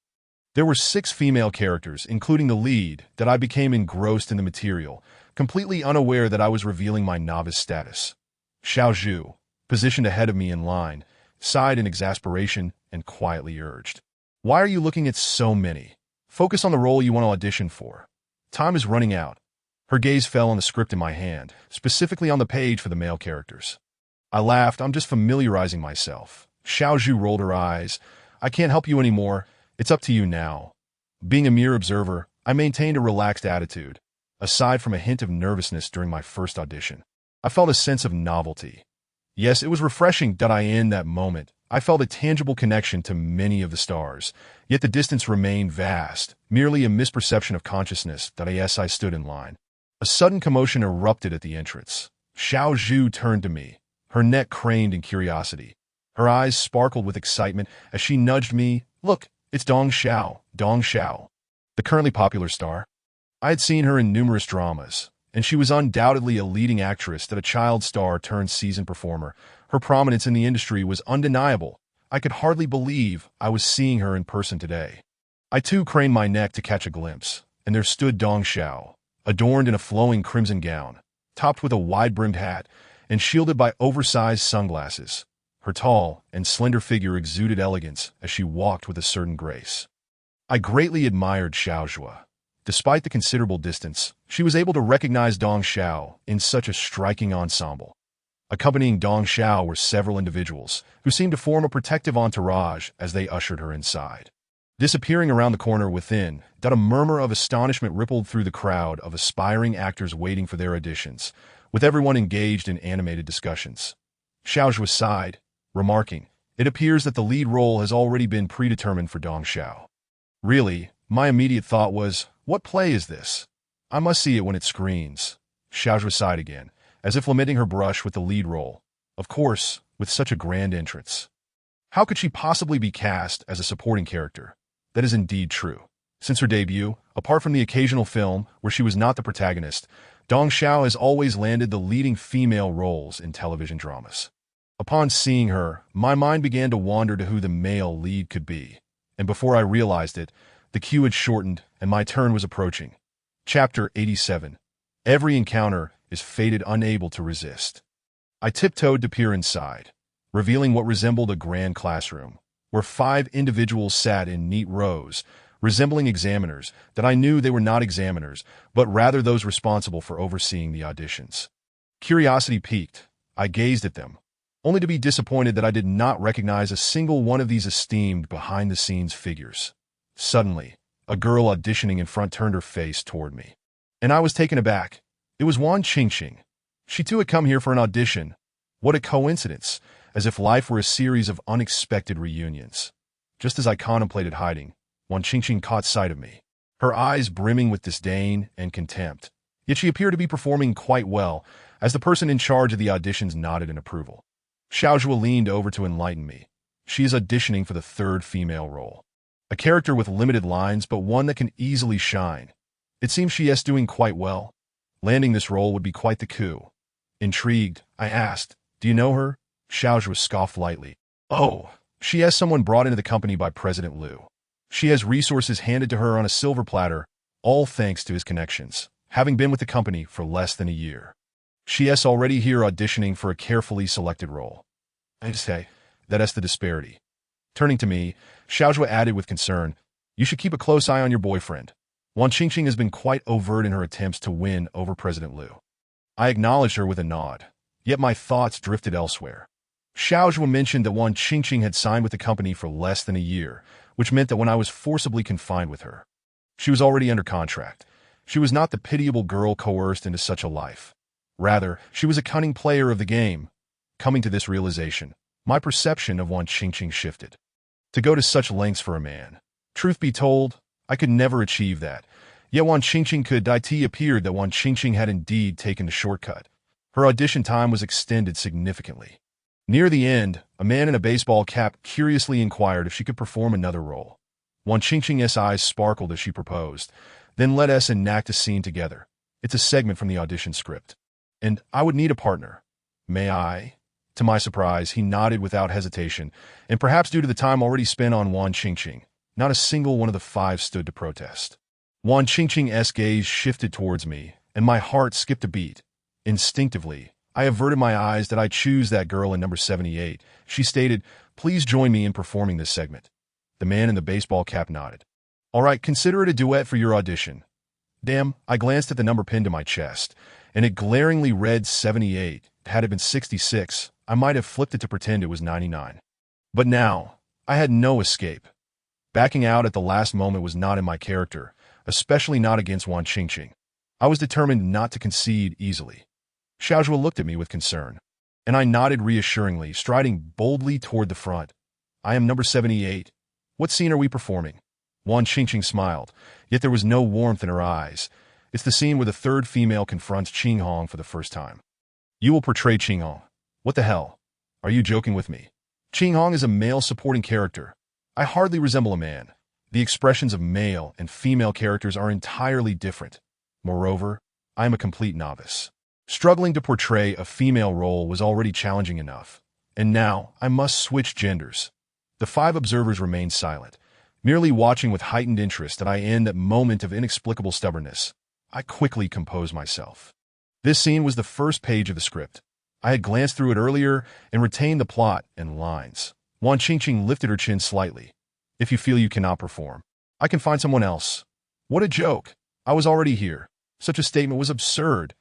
There were 6 female characters, including the lead, that I became engrossed in the material, completely unaware that I was revealing my novice status. Xiao Zhu, positioned ahead of me in line, sighed in exasperation and quietly urged, "Why are you looking at so many? Focus on the role you want to audition for. Time is running out." Her gaze fell on the script in my hand, specifically on the page for the male characters. I laughed. "I'm just familiarizing myself." Xiao Zhu rolled her eyes. "I can't help you anymore. It's up to you now." Being a mere observer, I maintained a relaxed attitude. Aside from a hint of nervousness during my first audition, I felt a sense of novelty. Yes, it was refreshing that in that moment, I felt a tangible connection to many of the stars, yet the distance remained vast, merely a misperception of consciousness that I stood in line. A sudden commotion erupted at the entrance. Xiao Zhu turned to me, her neck craned in curiosity. Her eyes sparkled with excitement as she nudged me. "Look, it's Dong Xiao, the currently popular star." I had seen her in numerous dramas, and she was undoubtedly a leading actress that a child star turned seasoned performer. Her prominence in the industry was undeniable. I could hardly believe I was seeing her in person today. I too craned my neck to catch a glimpse, and there stood Dong Xiao, adorned in a flowing crimson gown, topped with a wide-brimmed hat, and shielded by oversized sunglasses. Her tall and slender figure exuded elegance as she walked with a certain grace. I greatly admired Xiao Zhu. Despite the considerable distance, she was able to recognize Dong Xiao in such a striking ensemble. Accompanying Dong Xiao were several individuals who seemed to form a protective entourage as they ushered her inside. Disappearing around the corner within, a murmur of astonishment rippled through the crowd of aspiring actors waiting for their auditions, with everyone engaged in animated discussions. Xiao Zhu sighed, remarking, "It appears that the lead role has already been predetermined for Dong Xiao." Really, my immediate thought was, what play is this? I must see it when it screens. Xiao Zhu sighed again, as if lamenting her brush with the lead role. Of course, with such a grand entrance. How could she possibly be cast as a supporting character? That is indeed true. Since her debut, apart from the occasional film where she was not the protagonist, Dong Xiao has always landed the leading female roles in television dramas. Upon seeing her, my mind began to wander to who the male lead could be, and before I realized it, the queue had shortened and my turn was approaching. Chapter 87. Every encounter is fated unable to resist. I tiptoed to peer inside, revealing what resembled a grand classroom, where 5 individuals sat in neat rows, resembling examiners, that I knew they were not examiners, but rather those responsible for overseeing the auditions. Curiosity piqued. I gazed at them, only to be disappointed that I did not recognize a single one of these esteemed behind-the-scenes figures. Suddenly, a girl auditioning in front turned her face toward me, and I was taken aback. It was Wan Qingqing. She too had come here for an audition. What a coincidence, as if life were a series of unexpected reunions. Just as I contemplated hiding, Wan Qingqing caught sight of me, her eyes brimming with disdain and contempt. Yet she appeared to be performing quite well, as the person in charge of the auditions nodded in approval. Xiao Zhu leaned over to enlighten me. She is auditioning for the 3rd female role. A character with limited lines, but one that can easily shine. It seems she is doing quite well. Landing this role would be quite the coup. Intrigued, I asked, "Do you know her?" Xiao Zhu scoffed lightly. "Oh, she has someone brought into the company by President Liu. She has resources handed to her on a silver platter, all thanks to his connections, having been with the company for less than a year. She is already here auditioning for a carefully selected role." I say, That's the disparity. Turning to me, Xiaozhua added with concern, you should keep a close eye on your boyfriend. Wang Qingqing has been quite overt in her attempts to win over President Liu. I acknowledged her with a nod, yet my thoughts drifted elsewhere. Xiaozhua mentioned that Wang Qingqing had signed with the company for less than a year, which meant that when I was forcibly confined with her, she was already under contract. She was not the pitiable girl coerced into such a life. Rather, she was a cunning player of the game. Coming to this realization, my perception of Wang Qingqing shifted. To go to such lengths for a man. Truth be told, I could never achieve that. Yet Wang Qingqing could. It appeared that Wang Qingqing had indeed taken the shortcut. Her audition time was extended significantly. Near the end, a man in a baseball cap curiously inquired if she could perform another role. Wang Qingqing's eyes sparkled as she proposed, then let us enact a scene together. It's a segment from the audition script. And I would need a partner. May I? To my surprise, he nodded without hesitation, and perhaps due to the time already spent on Wang Qingqing, not a single one of the five stood to protest. Wang Qingqing's gaze shifted towards me, and my heart skipped a beat. Instinctively, I averted my eyes. That I choose that girl in number 78. She stated, please join me in performing this segment. The man in the baseball cap nodded. All right, consider it a duet for your audition. Damn, I glanced at the number pinned to my chest, and it glaringly read 78. Had it been 66, I might have flipped it to pretend it was 99. But now, I had no escape. Backing out at the last moment was not in my character, especially not against Wang Qingqing. I was determined not to concede easily. Xiaozhua looked at me with concern, and I nodded reassuringly, striding boldly toward the front. I am number 78. What scene are we performing? Wang Qingqing smiled, yet there was no warmth in her eyes. It's the scene where the third female confronts Qinghong for the first time. You will portray Qinghong. What the hell? Are you joking with me? Qinghong is a male supporting character. I hardly resemble a man. The expressions of male and female characters are entirely different. Moreover, I am a complete novice. Struggling to portray a female role was already challenging enough, and now I must switch genders. The five observers remained silent, merely watching with heightened interest. At I end that moment of inexplicable stubbornness, I quickly composed myself. This scene was the first page of the script. I had glanced through it earlier and retained the plot and lines. Wang Qingqing lifted her chin slightly. If you feel you cannot perform, I can find someone else. What a joke. I was already here. Such a statement was absurd.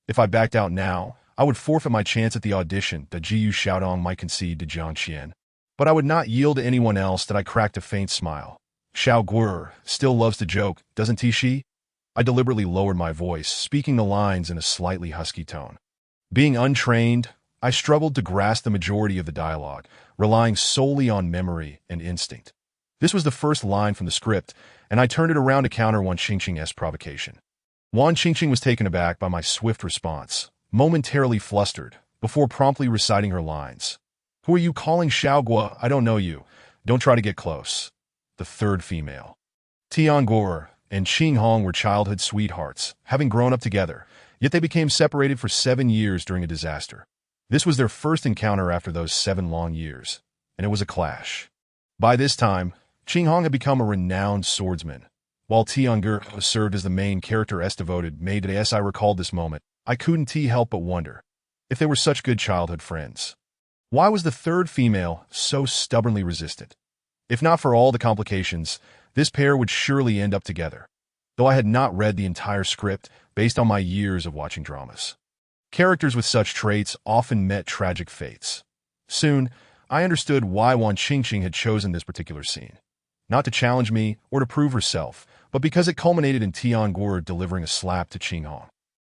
If I backed out now, I would forfeit my chance at the audition that Jiyu Xiaodong might concede to Jiang Qian. But I would not yield to anyone else. That I cracked a faint smile. Xiao Guo still loves to joke, doesn't he? I deliberately lowered my voice, speaking the lines in a slightly husky tone. Being untrained, I struggled to grasp the majority of the dialogue, relying solely on memory and instinct. This was the first line from the script, and I turned it around to counter Wang Qingqing's provocation. Wang Qingqing was taken aback by my swift response, momentarily flustered, before promptly reciting her lines. Who are you calling Xiao Guo? I don't know you. Don't try to get close. The third female. Tianguo and Qinghong were childhood sweethearts, having grown up together, yet they became separated for 7 years during a disaster. This was their first encounter after those 7 long years, and it was a clash. By this time, Qinghong had become a renowned swordsman, while Tianguo served as the main character. As devoted maid. As I recalled this moment, I couldn't help but wonder if they were such good childhood friends. Why was the third female so stubbornly resistant? If not for all the complications, this pair would surely end up together, though I had not read the entire script based on my years of watching dramas. Characters with such traits often met tragic fates. Soon, I understood why Wang Qingqing had chosen this particular scene. Not to challenge me or to prove herself, but because it culminated in Tianguo delivering a slap to Qinghong.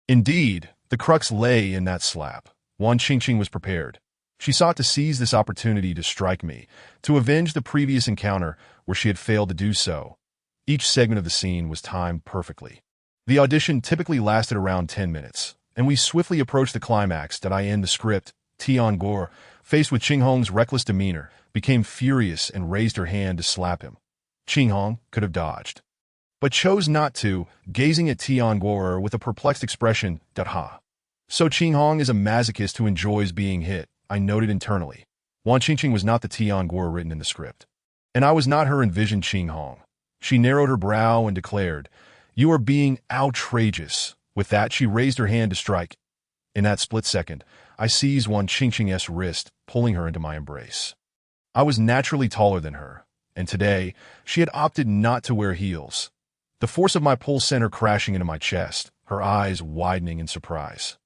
Indeed, the crux lay in that slap. Wang Qingqing was prepared. She sought to seize this opportunity to strike me, to avenge the previous encounter where she had failed to do so. Each segment of the scene was timed perfectly. The audition typically lasted around 10 minutes, and we swiftly approached the climax. That I end the script. Tianguo, faced with Qinghong's reckless demeanor, became furious and raised her hand to slap him. Qinghong could have dodged, but chose not to, gazing at Tianguo with a perplexed expression. So Qinghong is a masochist who enjoys being hit, I noted internally. Wang Qingqing was not the Tianguo written in the script, and I was not her envisioned Qinghong. She narrowed her brow and declared, "You are being outrageous." With that, she raised her hand to strike. In that split second, I seized Wang Qingqing's wrist, pulling her into my embrace. I was naturally taller than her, and today she had opted not to wear heels. The force of my pull sent her crashing into my chest, her eyes widening in surprise.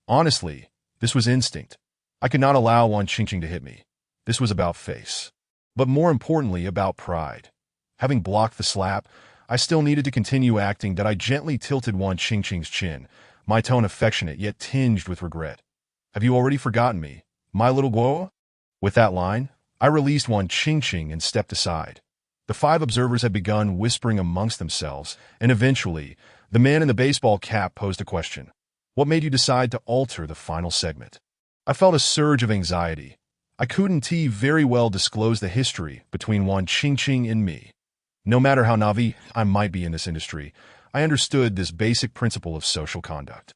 Honestly, this was instinct. I could not allow Wan Qingqing to hit me. This was about face. But more importantly, about pride. Having blocked the slap, I still needed to continue acting that I gently tilted Wan Qingqing's chin, my tone affectionate yet tinged with regret. Have you already forgotten me, my little guo? With that line, I released Wan Qingqing and stepped aside. The 5 observers had begun whispering amongst themselves, and eventually, the man in the baseball cap posed a question. What made you decide to alter the final segment? I felt a surge of anxiety. I couldn't very well disclose the history between Wan Qingqing and me. No matter how naive I might be in this industry, I understood this basic principle of social conduct.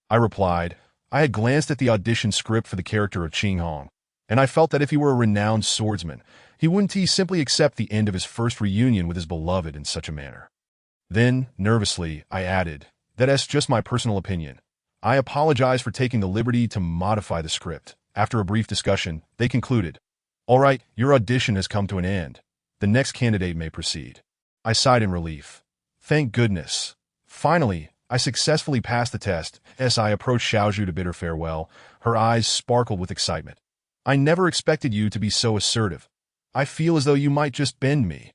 I replied, I had glanced at the audition script for the character of Qing Hong, and I felt that if he were a renowned swordsman, he wouldn't simply accept the end of his first reunion with his beloved in such a manner. Then, nervously, I added, that's just my personal opinion. I apologize for taking the liberty to modify the script. After a brief discussion, they concluded, all right, your audition has come to an end. The next candidate may proceed. I sighed in relief. Thank goodness. Finally, I successfully passed the test. As I approached Xiaozhu to bid her farewell, her eyes sparkled with excitement. I never expected you to be so assertive. I feel as though you might just bend me.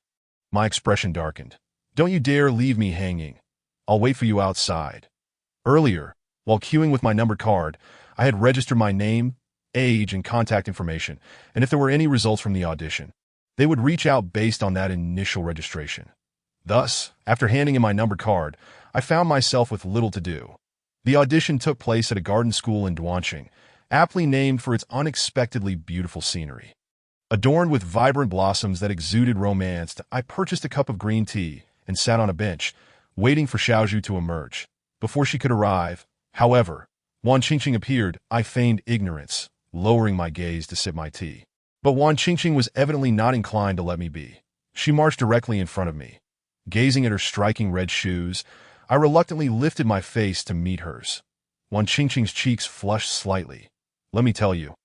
My expression darkened. Don't you dare leave me hanging. I'll wait for you outside. Earlier, while queuing with my numbered card, I had registered my name, age, and contact information, and if there were any results from the audition, they would reach out based on that initial registration. Thus, after handing in my numbered card, I found myself with little to do. The audition took place at a garden school in Duanqing, aptly named for its unexpectedly beautiful scenery. Adorned with vibrant blossoms that exuded romance, I purchased a cup of green tea and sat on a bench, waiting for Xiaozhu to emerge. Before she could arrive, however, Wan Qingqing appeared. I feigned ignorance, lowering my gaze to sip my tea. But Wan Qingqing was evidently not inclined to let me be. She marched directly in front of me. Gazing at her striking red shoes, I reluctantly lifted my face to meet hers. Wan Qingqing's cheeks flushed slightly. Let me tell you,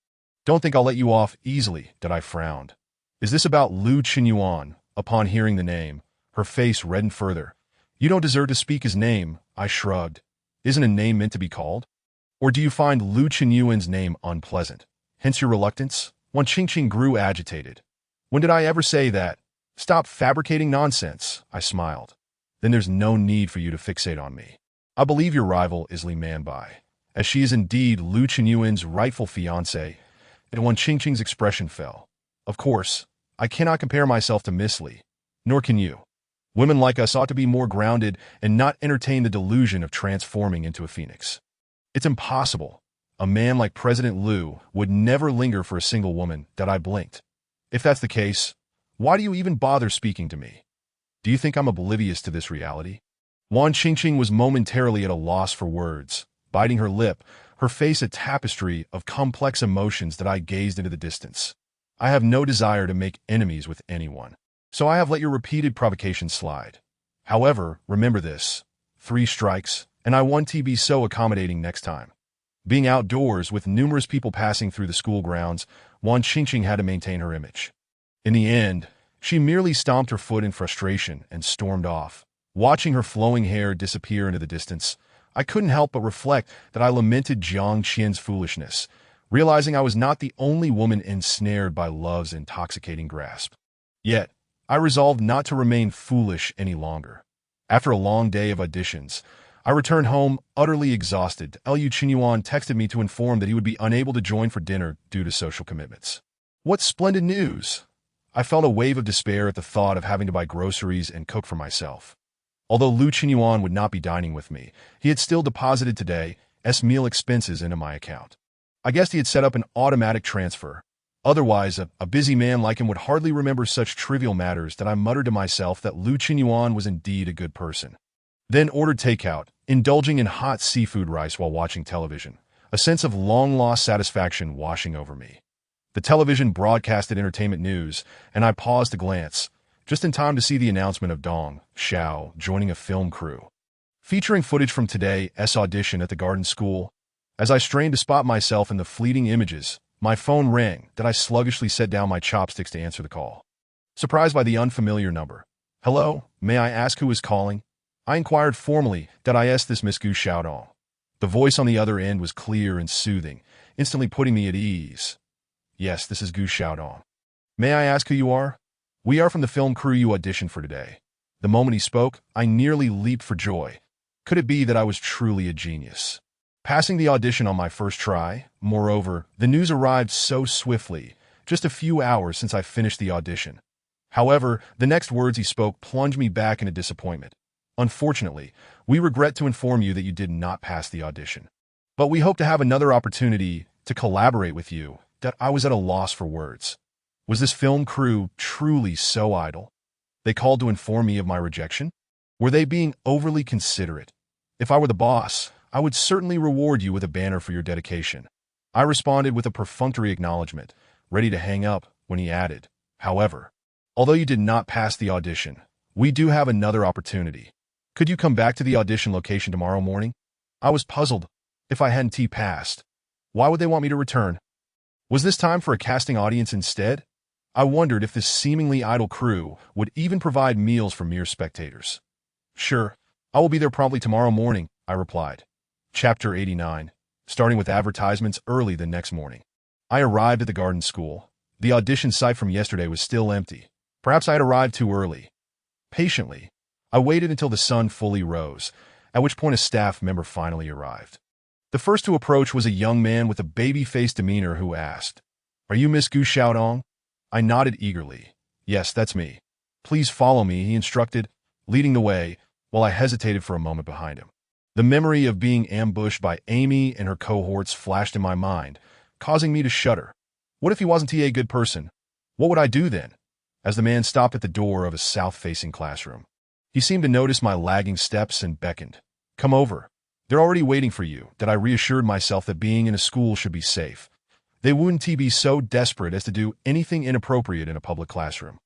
don't think I'll let you off easily, I frowned. Is this about Lu Qinyuan? Upon hearing the name, her face reddened further. You don't deserve to speak his name, I shrugged. Isn't a name meant to be called? Or do you find Lu Qinyuan's name unpleasant? Hence your reluctance? Wan Qingqing grew agitated. When did I ever say that? Stop fabricating nonsense, I smiled. Then there's no need for you to fixate on me. I believe your rival is Li Manbai, as she is indeed Lu Qinyuan's rightful fiancée, and Wan Qingqing's expression fell. Of course, I cannot compare myself to Miss Li, nor can you. Women like us ought to be more grounded and not entertain the delusion of transforming into a phoenix. It's impossible. A man like President Liu would never linger for a single woman, I blinked. If that's the case, why do you even bother speaking to me? Do you think I'm oblivious to this reality? Wan Qingqing was momentarily at a loss for words, biting her lip, her face a tapestry of complex emotions I gazed into the distance. I have no desire to make enemies with anyone, so I have let your repeated provocations slide. However, remember this. 3 strikes, and I won't be so accommodating next time. Being outdoors with numerous people passing through the school grounds, Wan Qingqing had to maintain her image. In the end, she merely stomped her foot in frustration and stormed off. Watching her flowing hair disappear into the distance, I couldn't help but reflect that I lamented Jiang Qian's foolishness, realizing I was not the only woman ensnared by love's intoxicating grasp. Yet, I resolved not to remain foolish any longer. After a long day of auditions, I returned home utterly exhausted. Liu Qinyuan texted me to inform that he would be unable to join for dinner due to social commitments. What splendid news! I felt a wave of despair at the thought of having to buy groceries and cook for myself. Although Lu Qinyuan would not be dining with me, he had still deposited today's meal expenses into my account. I guessed he had set up an automatic transfer. Otherwise, a busy man like him would hardly remember such trivial matters. I muttered to myself that Lu Qinyuan was indeed a good person. Then ordered takeout, indulging in hot seafood rice while watching television, a sense of long-lost satisfaction washing over me. The television broadcasted entertainment news, and I paused to glance, just in time to see the announcement of Dong Xiao joining a film crew. Featuring footage from today's audition at the garden school, as I strained to spot myself in the fleeting images, My phone rang that I sluggishly set down my chopsticks to answer the call. Surprised by the unfamiliar number. "Hello, may I ask who is calling?" I inquired formally that I asked this Miss Gu Xiaodong. The voice on the other end was clear and soothing, instantly putting me at ease. "Yes, this is Gu Xiaodong. May I ask who you are?" "We are from the film crew you auditioned for today." The moment he spoke, I nearly leaped for joy. Could it be that I was truly a genius? Passing the audition on my first try, moreover, the news arrived so swiftly, just a few hours since I finished the audition. However, the next words he spoke plunged me back into disappointment. "Unfortunately, we regret to inform you that you did not pass the audition. But we hope to have another opportunity to collaborate with you." That I was at a loss for words. Was this film crew truly so idle? They called to inform me of my rejection? Were they being overly considerate? If I were the boss, I would certainly reward you with a banner for your dedication. I responded with a perfunctory acknowledgement, ready to hang up, when he added, "However, although you did not pass the audition, we do have another opportunity. Could you come back to the audition location tomorrow morning?" I was puzzled. If I hadn't passed, why would they want me to return? Was this time for a casting audience instead? I wondered if this seemingly idle crew would even provide meals for mere spectators. "Sure, I will be there promptly tomorrow morning," I replied. Chapter 89, starting with advertisements early the next morning. I arrived at the garden school. The audition site from yesterday was still empty. Perhaps I had arrived too early. Patiently, I waited until the sun fully rose, at which point a staff member finally arrived. The first to approach was a young man with a baby-faced demeanor who asked, "Are you Miss Gu Xiaodong?" I nodded eagerly. "Yes, that's me." "Please follow me," he instructed, leading the way, while I hesitated for a moment behind him. The memory of being ambushed by Amy and her cohorts flashed in my mind, causing me to shudder. What if he wasn't a good person? What would I do then? As the man stopped at the door of a south-facing classroom, he seemed to notice my lagging steps and beckoned. "Come over. They're already waiting for you." That I reassured myself that being in a school should be safe. They wouldn't be so desperate as to do anything inappropriate in a public classroom.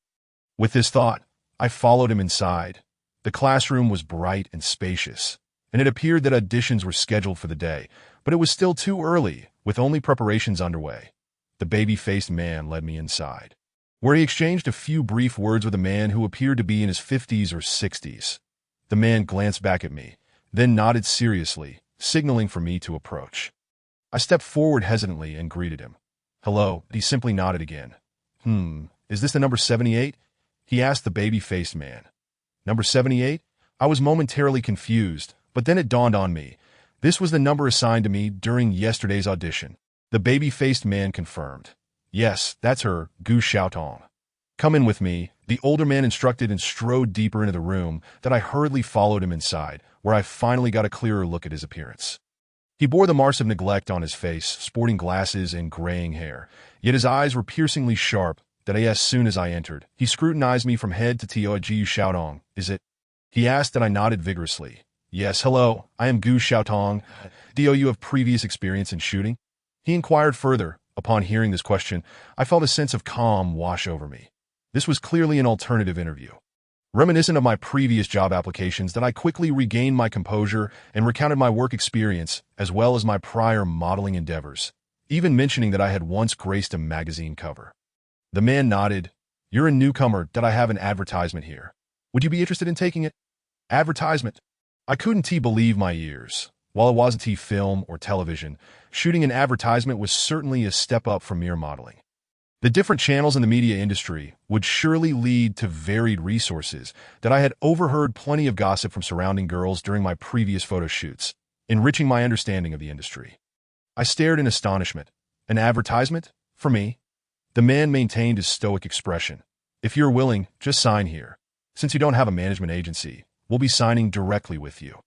With this thought, I followed him inside. The classroom was bright and spacious, and it appeared that auditions were scheduled for the day, but it was still too early, with only preparations underway. The baby-faced man led me inside, where he exchanged a few brief words with a man who appeared to be in his 50s or 60s. The man glanced back at me, then nodded seriously, signaling for me to approach. I stepped forward hesitantly and greeted him. "Hello," he simply nodded again. Is this the number 78? He asked the baby-faced man. Number 78? I was momentarily confused, but then it dawned on me. This was the number assigned to me during yesterday's audition. The baby-faced man confirmed. "Yes, that's her, Gu Xiaotong." "Come in with me," the older man instructed and strode deeper into the room. That I hurriedly followed him inside, where I finally got a clearer look at his appearance. He bore the marks of neglect on his face, sporting glasses and graying hair, yet his eyes were piercingly sharp. That as soon as I entered, he scrutinized me from head to toe. "Gu Xiaodong, is it?" he asked, and I nodded vigorously. "Yes, hello, I am Gu Xiaotong. Do you have previous experience in shooting?" He inquired further. Upon hearing this question, I felt a sense of calm wash over me. This was clearly an alternative interview. Reminiscent of my previous job applications, that I quickly regained my composure and recounted my work experience, as well as my prior modeling endeavors, even mentioning that I had once graced a magazine cover. The man nodded. "You're a newcomer. That I have an advertisement here. Would you be interested in taking it?" Advertisement. I couldn't believe my ears. While it wasn't film or television, shooting an advertisement was certainly a step up from mere modeling. The different channels in the media industry would surely lead to varied resources. That I had overheard plenty of gossip from surrounding girls during my previous photo shoots, enriching my understanding of the industry. I stared in astonishment. An advertisement? For me? The man maintained his stoic expression. "If you're willing, just sign here. Since you don't have a management agency, we'll be signing directly with you."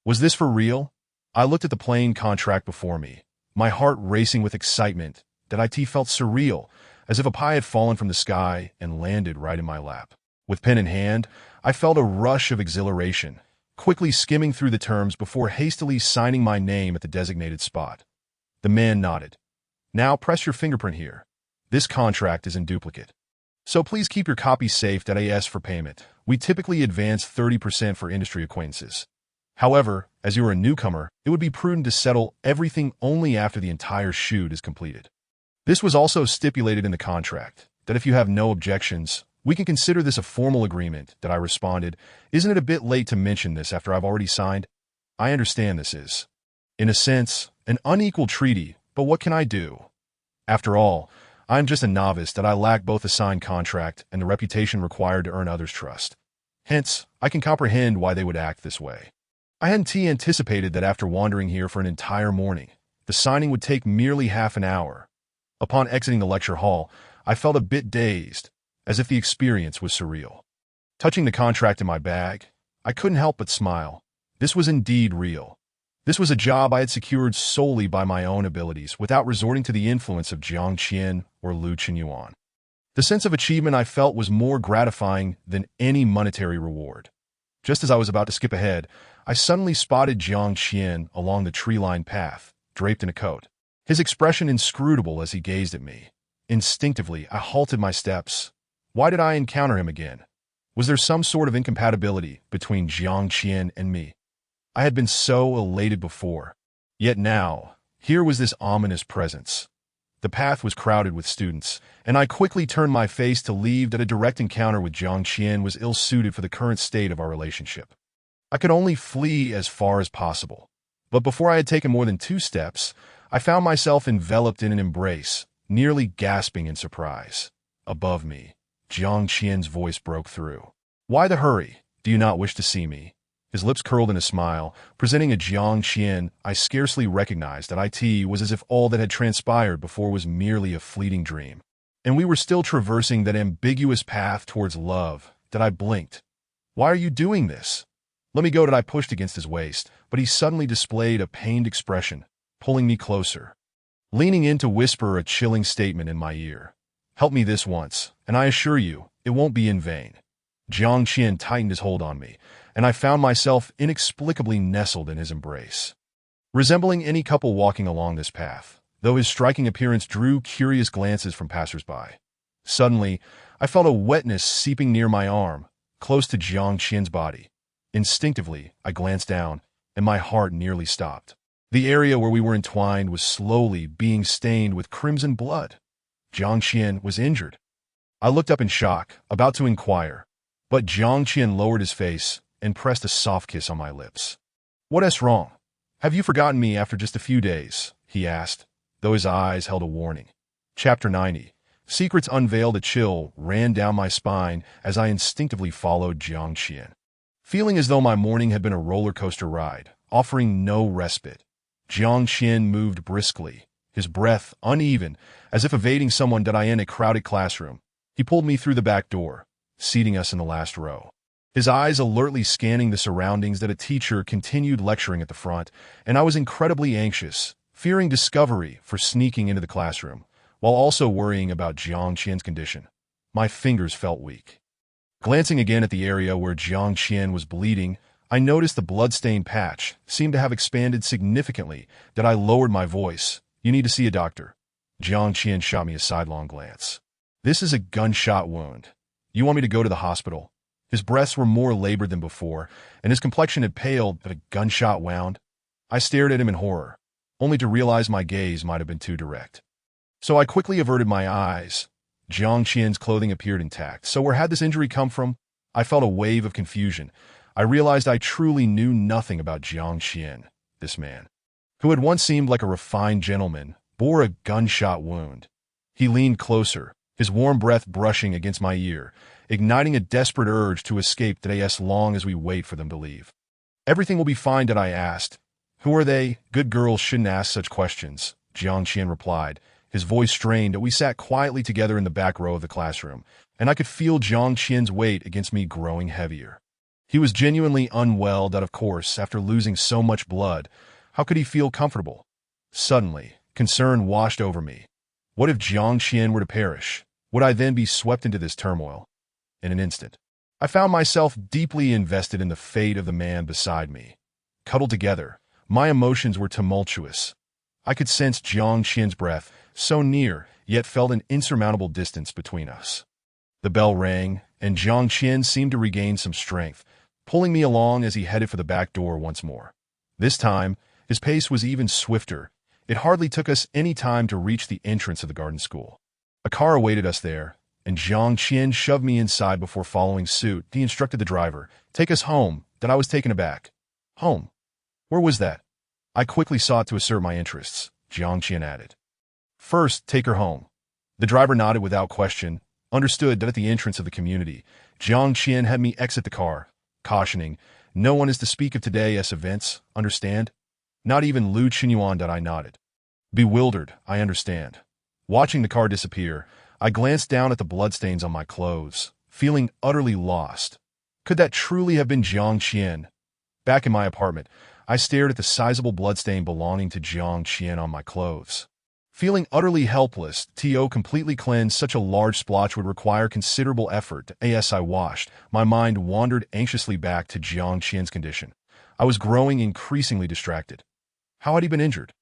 Was this for real? I looked at the plain contract before me, my heart racing with excitement. That I felt surreal, as if a pie had fallen from the sky and landed right in my lap. With pen in hand, I felt a rush of exhilaration, quickly skimming through the terms before hastily signing my name at the designated spot. The man nodded. "Now press your fingerprint here. This contract is in duplicate, so please keep your copy safe. As for payment, we typically advance 30% for industry acquaintances. However, as you are a newcomer, it would be prudent to settle everything only after the entire shoot is completed." This was also stipulated in the contract, that if you have no objections, we can consider this a formal agreement, that I responded. Isn't it a bit late to mention this after I've already signed? I understand this is, in a sense, an unequal treaty, but what can I do? After all, I am just a novice that I lack both a signed contract and the reputation required to earn others' trust. Hence, I can comprehend why they would act this way. I hadn't anticipated that after wandering here for an entire morning, the signing would take merely half an hour. Upon exiting the lecture hall, I felt a bit dazed, as if the experience was surreal. Touching the contract in my bag, I couldn't help but smile. This was indeed real. This was a job I had secured solely by my own abilities, without resorting to the influence of Jiang Qian or Lu Qinyuan. The sense of achievement I felt was more gratifying than any monetary reward. Just as I was about to skip ahead, I suddenly spotted Jiang Qian along the tree-lined path, draped in a coat. His expression inscrutable as he gazed at me. Instinctively, I halted my steps. Why did I encounter him again? Was there some sort of incompatibility between Jiang Qian and me? I had been so elated before. Yet now, here was this ominous presence. The path was crowded with students, and I quickly turned my face to leave that a direct encounter with Jiang Qian was ill-suited for the current state of our relationship. I could only flee as far as possible. But before I had taken more than 2 steps, I found myself enveloped in an embrace, nearly gasping in surprise. Above me, Jiang Qian's voice broke through. "Why the hurry? Do you not wish to see me?" His lips curled in a smile, presenting a Jiang Qian I scarcely recognized. That it was as if all that had transpired before was merely a fleeting dream. And we were still traversing that ambiguous path towards love, that I blinked. "Why are you doing this?" "Let me go," that I pushed against his waist, but he suddenly displayed a pained expression, pulling me closer, leaning in to whisper a chilling statement in my ear. "Help me this once, and I assure you, it won't be in vain." Jiang Qian tightened his hold on me, and I found myself inexplicably nestled in his embrace. Resembling any couple walking along this path, though his striking appearance drew curious glances from passers-by. Suddenly, I felt a wetness seeping near my arm, close to Jiang Qian's body. Instinctively, I glanced down, and my heart nearly stopped. The area where we were entwined was slowly being stained with crimson blood. Jiang Qian was injured. I looked up in shock, about to inquire, but Jiang Qian lowered his face and pressed a soft kiss on my lips. "What's wrong? Have you forgotten me after just a few days?" he asked, though his eyes held a warning. Chapter 90. Secrets unveiled. A chill ran down my spine as I instinctively followed Jiang Qian, feeling as though my morning had been a roller coaster ride, offering no respite. Jiang Qian moved briskly, his breath uneven, as if evading someone that I in a crowded classroom. He pulled me through the back door, seating us in the last row. His eyes alertly scanning the surroundings. That a teacher continued lecturing at the front, and I was incredibly anxious, fearing discovery for sneaking into the classroom, while also worrying about Jiang Qian's condition. My fingers felt weak. Glancing again at the area where Jiang Qian was bleeding, I noticed the blood-stained patch seemed to have expanded significantly. That I lowered my voice. "You need to see a doctor." Jiang Qian shot me a sidelong glance. "This is a gunshot wound. You want me to go to the hospital?" His breaths were more labored than before, and his complexion had paled. "At a gunshot wound?" I stared at him in horror, only to realize my gaze might have been too direct. So I quickly averted my eyes. Jiang Qian's clothing appeared intact. So where had this injury come from? I felt a wave of confusion. I realized I truly knew nothing about Jiang Qian. This man, who had once seemed like a refined gentleman, bore a gunshot wound. He leaned closer, his warm breath brushing against my ear, igniting a desperate urge to escape today as long as we wait for them to leave. "Everything will be fine," that I asked. "Who are they? Good girls shouldn't ask such questions," Jiang Qian replied, his voice strained. We sat quietly together in the back row of the classroom, and I could feel Jiang Qian's weight against me growing heavier. He was genuinely unwell. That, of course, after losing so much blood, how could he feel comfortable? Suddenly, concern washed over me. What if Jiang Qian were to perish? Would I then be swept into this turmoil? In an instant, I found myself deeply invested in the fate of the man beside me. Cuddled together, my emotions were tumultuous. I could sense Jiang Qian's breath, so near, yet felt an insurmountable distance between us. The bell rang, and Jiang Qian seemed to regain some strength, pulling me along as he headed for the back door once more. This time, his pace was even swifter, It hardly took us any time to reach the entrance of the garden school. A car awaited us there, and Jiang Qian shoved me inside before following suit. He instructed the driver, "Take us home." That I was taken aback. Home? Where was that? I quickly sought to assert my interests. Jiang Qian added. First, take her home. The driver nodded without question, understood that at the entrance of the community, Jiang Qian had me exit the car, cautioning, "No one is to speak of today's events, understand?" Not even Lu Qinyuan. I nodded. Bewildered, I understand. Watching the car disappear, I glanced down at the bloodstains on my clothes, feeling utterly lost. Could that truly have been Jiang Qian? Back in my apartment, I stared at the sizable bloodstain belonging to Jiang Qian on my clothes. Feeling utterly helpless, to completely cleanse such a large splotch would require considerable effort. As I washed, my mind wandered anxiously back to Jiang Qian's condition. I was growing increasingly distracted. How had he been injured?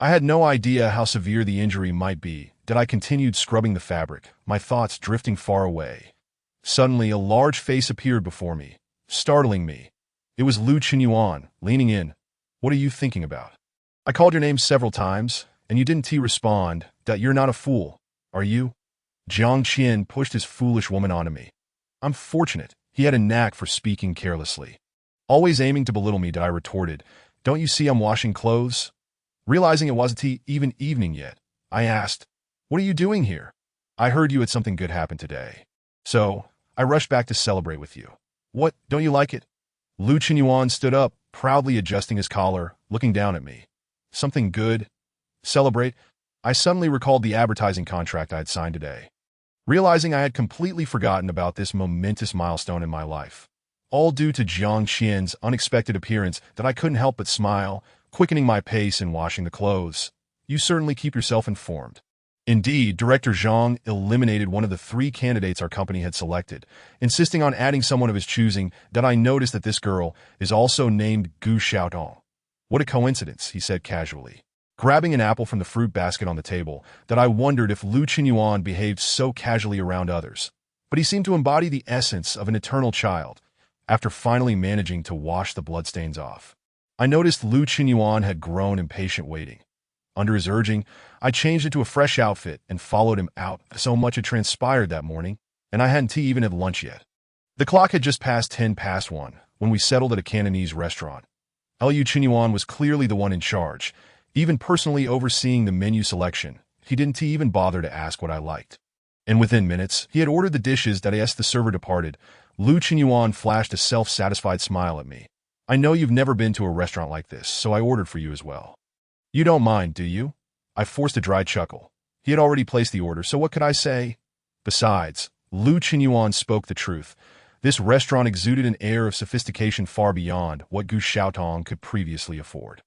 I had no idea how severe the injury might be. I continued scrubbing the fabric, my thoughts drifting far away. Suddenly, a large face appeared before me, startling me. It was Lu Qinyuan, leaning in. "What are you thinking about? I called your name several times, and you didn't respond. You're not a fool, are you?" Jiang Qian pushed his foolish woman onto me. I'm fortunate. He had a knack for speaking carelessly. Always aiming to belittle me, I retorted. "Don't you see I'm washing clothes?" Realizing it wasn't even evening yet, I asked, "What are you doing here? I heard you had something good happen today. So, I rushed back to celebrate with you." "What, don't you like it?" Lu Qinyuan stood up, proudly adjusting his collar, looking down at me. "Something good? Celebrate?" I suddenly recalled the advertising contract I had signed today. Realizing I had completely forgotten about this momentous milestone in my life. All due to Jiang Qian's unexpected appearance, I couldn't help but smile, quickening my pace in washing the clothes. "You certainly keep yourself informed." Indeed, Director Zhang eliminated one of the 3 candidates our company had selected, insisting on adding someone of his choosing. I noticed that this girl is also named Gu Xiaotong. "What a coincidence," he said casually, grabbing an apple from the fruit basket on the table. I wondered if Lu Qinyuan behaved so casually around others. But he seemed to embody the essence of an eternal child, after finally managing to wash the bloodstains off. I noticed Lu Qinyuan had grown impatient waiting. Under his urging, I changed into a fresh outfit and followed him out. So much had transpired that morning, and I hadn't even had lunch yet. The clock had just passed 1:10 when we settled at a Cantonese restaurant. Lu Qinyuan was clearly the one in charge, even personally overseeing the menu selection. He didn't even bother to ask what I liked. And within minutes, he had ordered the dishes. As the server departed, Lu Qinyuan flashed a self-satisfied smile at me. "I know you've never been to a restaurant like this, so I ordered for you as well. You don't mind, do you?" I forced a dry chuckle. He had already placed the order, so what could I say? Besides, Lu Qinyuan spoke the truth. This restaurant exuded an air of sophistication far beyond what Gu Xiaotong could previously afford.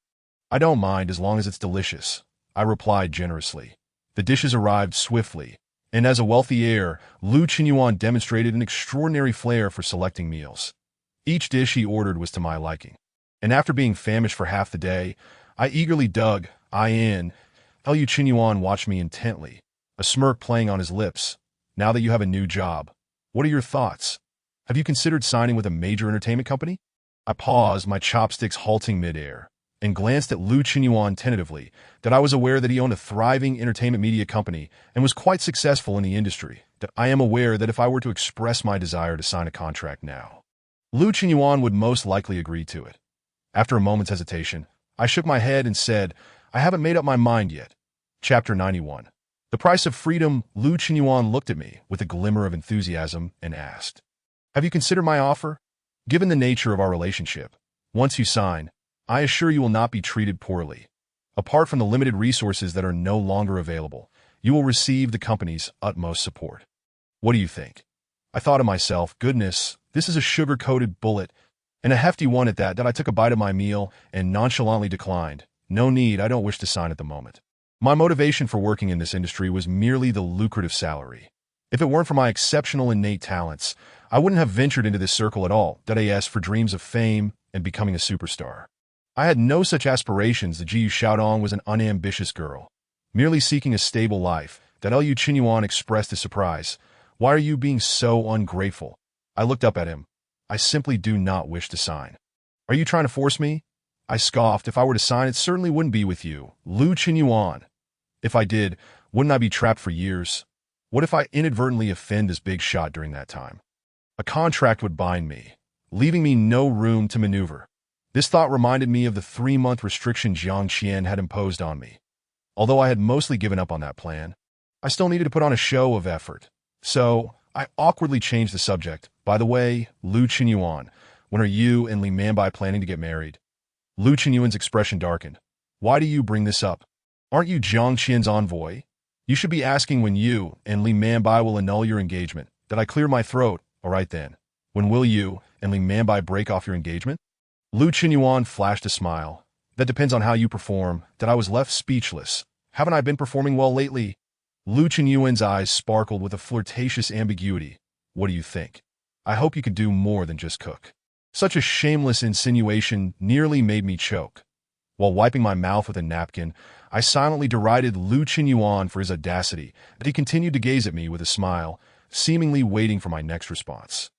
"I don't mind as long as it's delicious," I replied generously. The dishes arrived swiftly, and as a wealthy heir, Lu Qinyuan demonstrated an extraordinary flair for selecting meals. Each dish he ordered was to my liking, and after being famished for half the day, I eagerly dug in. Lu Qinyuan watched me intently, a smirk playing on his lips. "Now that you have a new job, what are your thoughts? Have you considered signing with a major entertainment company?" I paused, my chopsticks halting midair, and glanced at Lu Qinyuan tentatively. I was aware that he owned a thriving entertainment media company and was quite successful in the industry. I am aware that if I were to express my desire to sign a contract now, Lu Qinyuan would most likely agree to it. After a moment's hesitation, I shook my head and said, "I haven't made up my mind yet." Chapter 91. The Price of Freedom. Lu Qinyuan looked at me with a glimmer of enthusiasm and asked, "Have you considered my offer? Given the nature of our relationship, once you sign, I assure you will not be treated poorly. Apart from the limited resources that are no longer available, you will receive the company's utmost support. What do you think?" I thought to myself, goodness, this is a sugar-coated bullet, and a hefty one at that. I took a bite of my meal and nonchalantly declined. "No need, I don't wish to sign at the moment. My motivation for working in this industry was merely the lucrative salary. If it weren't for my exceptional innate talents, I wouldn't have ventured into this circle at all. As for dreams of fame and becoming a superstar, I had no such aspirations. The Jiu Xiaodong was an unambitious girl, merely seeking a stable life. Lu Qinyuan expressed his surprise. "Why are you being so ungrateful?" I looked up at him. "I simply do not wish to sign." "Are you trying to force me?" I scoffed. If I were to sign, it certainly wouldn't be with you, Lu Qinyuan. If I did, wouldn't I be trapped for years? What if I inadvertently offend this big shot during that time? A contract would bind me, leaving me no room to maneuver. This thought reminded me of the 3-month restriction Jiang Qian had imposed on me. Although I had mostly given up on that plan, I still needed to put on a show of effort. So, I awkwardly changed the subject. By the way, Lu Qinyuan, when are you and Li Manbai planning to get married? Lu Qinyuan's expression darkened. Why do you bring this up? Aren't you Jiang Qian's envoy? You should be asking when you and Li Manbai will annul your engagement. Did I clear my throat? All right then. When will you and Li Manbai break off your engagement? Lu Qinyuan flashed a smile. That depends on how you perform. That I was left speechless. Haven't I been performing well lately? Lu Qinyuan's eyes sparkled with a flirtatious ambiguity. What do you think? I hope you could do more than just cook. Such a shameless insinuation nearly made me choke. While wiping my mouth with a napkin, I silently derided Lu Qinyuan for his audacity, but he continued to gaze at me with a smile, seemingly waiting for my next response.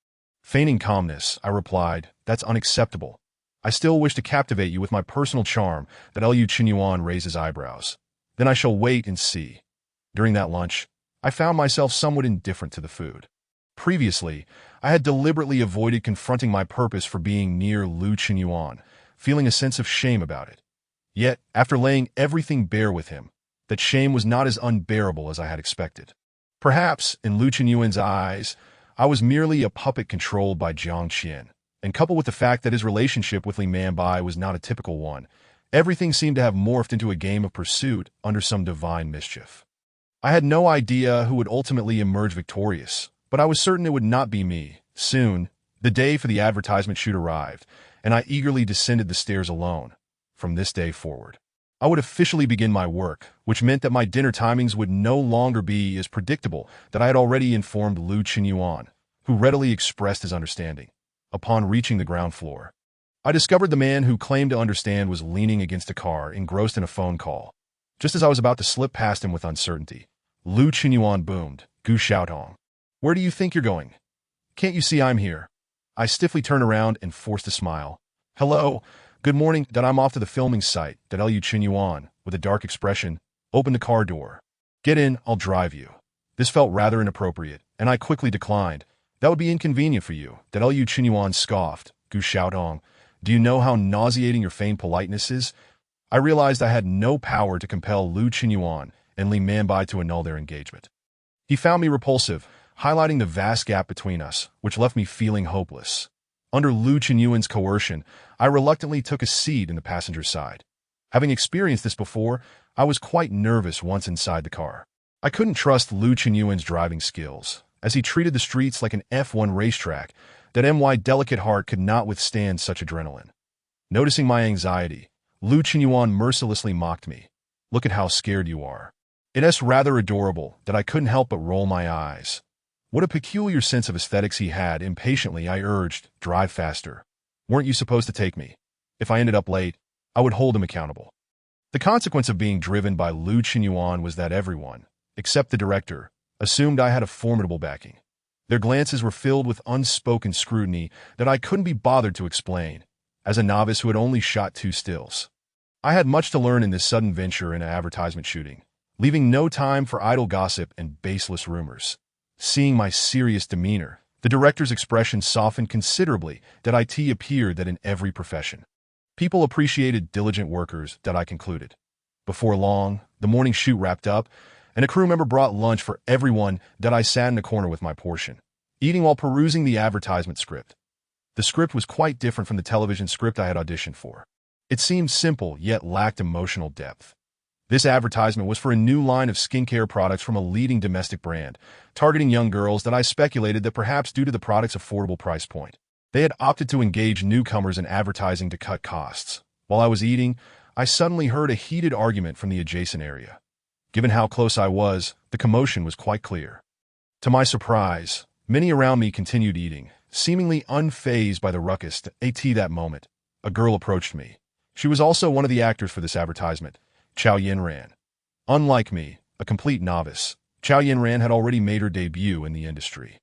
Feigning calmness, I replied, That's unacceptable. I still wish to captivate you with my personal charm. That Lu Qinyuan raised his eyebrows. Then I shall wait and see. During that lunch, I found myself somewhat indifferent to the food. Previously, I had deliberately avoided confronting my purpose for being near Lu Qinyuan, feeling a sense of shame about it. Yet, after laying everything bare with him, that shame was not as unbearable as I had expected. Perhaps, in Lu Qinyuan's eyes, I was merely a puppet controlled by Jiang Qian, and coupled with the fact that his relationship with Li Manbai was not a typical one, everything seemed to have morphed into a game of pursuit under some divine mischief. I had no idea who would ultimately emerge victorious, but I was certain it would not be me. Soon, the day for the advertisement shoot arrived, and I eagerly descended the stairs alone. From this day forward, I would officially begin my work, which meant that my dinner timings would no longer be as predictable that I had already informed Lu Qinyuan, who readily expressed his understanding. Upon reaching the ground floor, I discovered the man who claimed to understand was leaning against a car, engrossed in a phone call. Just as I was about to slip past him with uncertainty, Lu Qinyuan boomed, Gu Xiaotong. Where do you think you're going? Can't you see I'm here? I stiffly turned around and forced a smile. Hello, good morning. That I'm off to the filming site. That Lu Qinyuan, with a dark expression, opened the car door. Get in, I'll drive you. This felt rather inappropriate, and I quickly declined. That would be inconvenient for you. That Lu Qinyuan scoffed. Gu Xiaotong, do you know how nauseating your feigned politeness is? I realized I had no power to compel Lu Qinyuan and Li Manbai to annul their engagement. He found me repulsive, highlighting the vast gap between us, which left me feeling hopeless. Under Lu Qinyuan's coercion, I reluctantly took a seat in the passenger side. Having experienced this before, I was quite nervous once inside the car. I couldn't trust Lu Qinyuan's driving skills, as he treated the streets like an F1 racetrack. That my delicate heart could not withstand such adrenaline. Noticing my anxiety, Lu Qinyuan mercilessly mocked me. Look at how scared you are. It's rather adorable that I couldn't help but roll my eyes. What a peculiar sense of aesthetics he had. Impatiently, I urged, drive faster. Weren't you supposed to take me? If I ended up late, I would hold him accountable. The consequence of being driven by Lu Qinyuan was that everyone, except the director, assumed I had a formidable backing. Their glances were filled with unspoken scrutiny that I couldn't be bothered to explain, as a novice who had only shot 2 stills. I had much to learn in this sudden venture into advertisement shooting, leaving no time for idle gossip and baseless rumors. Seeing my serious demeanor, the director's expression softened considerably. That it appeared that in every profession, people appreciated diligent workers. That I concluded. Before long, the morning shoot wrapped up, and a crew member brought lunch for everyone. That I sat in a corner with my portion, eating while perusing the advertisement script. The script was quite different from the television script I had auditioned for. It seemed simple, yet lacked emotional depth. This advertisement was for a new line of skincare products from a leading domestic brand, targeting young girls. That I speculated that perhaps due to the product's affordable price point, they had opted to engage newcomers in advertising to cut costs. While I was eating, I suddenly heard a heated argument from the adjacent area. Given how close I was, the commotion was quite clear. To my surprise, many around me continued eating, seemingly unfazed by the ruckus. At that moment, a girl approached me. She was also one of the actors for this advertisement, Chao Yinran. Unlike me, a complete novice, Chao Yinran had already made her debut in the industry.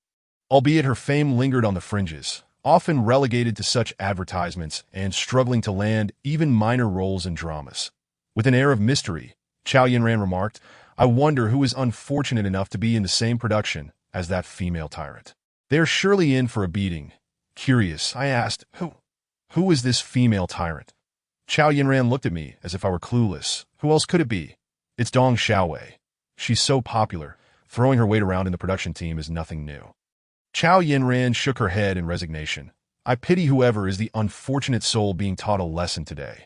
Albeit her fame lingered on the fringes, often relegated to such advertisements and struggling to land even minor roles in dramas. With an air of mystery, Chow Yinran remarked, "I wonder who is unfortunate enough to be in the same production as that female tyrant. They're surely in for a beating." Curious, I asked, Who is this female tyrant?" Chow Yinran looked at me as if I were clueless. "Who else could it be? It's Dong Xiaowei. She's so popular. Throwing her weight around in the production team is nothing new." Chow Yinran shook her head in resignation. "I pity whoever is the unfortunate soul being taught a lesson today.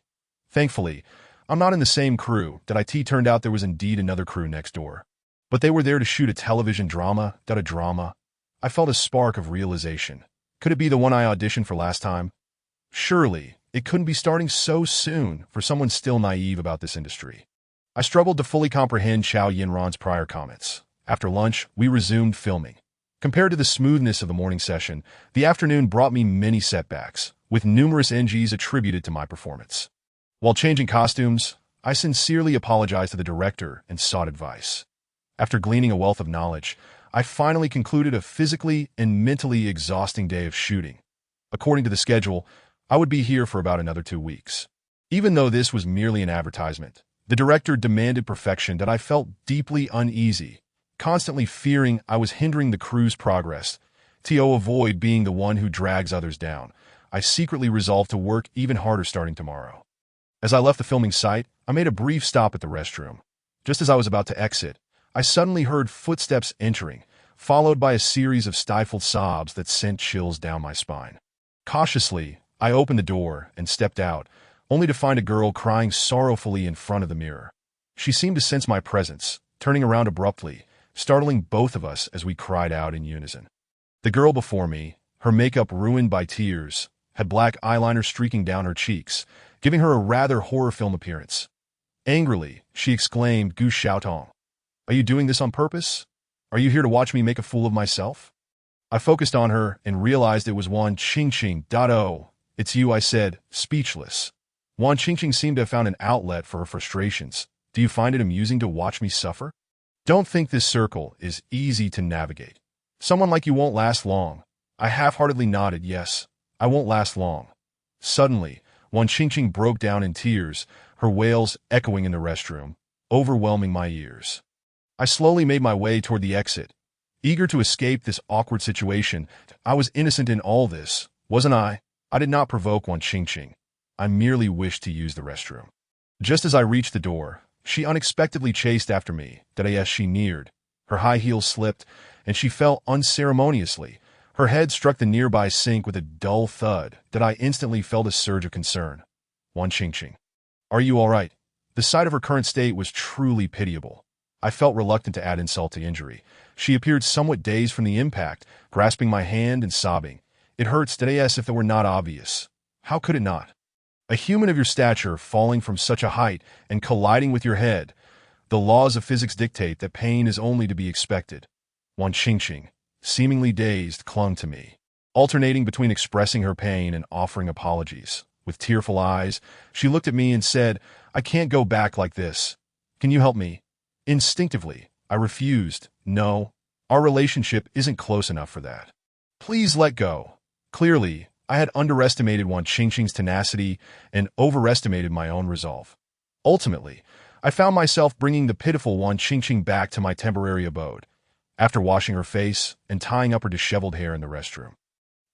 Thankfully, I'm not in the same crew. It turned out there was indeed another crew next door. But they were there to shoot a television drama. A drama. I felt a spark of realization. Could it be the one I auditioned for last time? Surely, it couldn't be starting so soon for someone still naive about this industry. I struggled to fully comprehend Chow Yinran's prior comments. After lunch, we resumed filming. Compared to the smoothness of the morning session, the afternoon brought me many setbacks, with numerous NGs attributed to my performance. While changing costumes, I sincerely apologized to the director and sought advice. After gleaning a wealth of knowledge, I finally concluded a physically and mentally exhausting day of shooting. According to the schedule, I would be here for about another 2 weeks. Even though this was merely an advertisement, the director demanded perfection that I felt deeply uneasy, constantly fearing I was hindering the crew's progress. To avoid being the one who drags others down, I secretly resolved to work even harder starting tomorrow. As I left the filming site, I made a brief stop at the restroom. Just as I was about to exit, I suddenly heard footsteps entering, followed by a series of stifled sobs that sent chills down my spine. Cautiously, I opened the door and stepped out, only to find a girl crying sorrowfully in front of the mirror. She seemed to sense my presence, turning around abruptly, startling both of us as we cried out in unison. The girl before me, her makeup ruined by tears, had black eyeliner streaking down her cheeks, giving her a rather horror film appearance. Angrily, she exclaimed, "Gu Xiaotong, are you doing this on purpose? Are you here to watch me make a fool of myself?" I focused on her and realized it was Wan Qingqing. "Oh, it's you," I said, speechless. Wan Qingqing seemed to have found an outlet for her frustrations. "Do you find it amusing to watch me suffer? Don't think this circle is easy to navigate. Someone like you won't last long." I half-heartedly nodded, "Yes, I won't last long." Suddenly, Wan Qingqing broke down in tears, her wails echoing in the restroom, overwhelming my ears. I slowly made my way toward the exit, eager to escape this awkward situation. I was innocent in all this, wasn't I? I did not provoke Wan Qingqing. I merely wished to use the restroom. Just as I reached the door, she unexpectedly chased after me. As she neared, her high heels slipped, and she fell unceremoniously. Her head struck the nearby sink with a dull thud that I instantly felt a surge of concern. "Wan Qingqing, are you all right?" The sight of her current state was truly pitiable. I felt reluctant to add insult to injury. She appeared somewhat dazed from the impact, grasping my hand and sobbing. "It hurts, as if it were not obvious." How could it not? A human of your stature falling from such a height and colliding with your head. The laws of physics dictate that pain is only to be expected. Wan Qingqing, seemingly dazed, clung to me, alternating between expressing her pain and offering apologies. With tearful eyes, she looked at me and said, "I can't go back like this. Can you help me?" Instinctively, I refused. "No, our relationship isn't close enough for that. Please let go." Clearly, I had underestimated Wan Qingqing's tenacity and overestimated my own resolve. Ultimately, I found myself bringing the pitiful Wan Qingqing back to my temporary abode, after washing her face and tying up her disheveled hair in the restroom.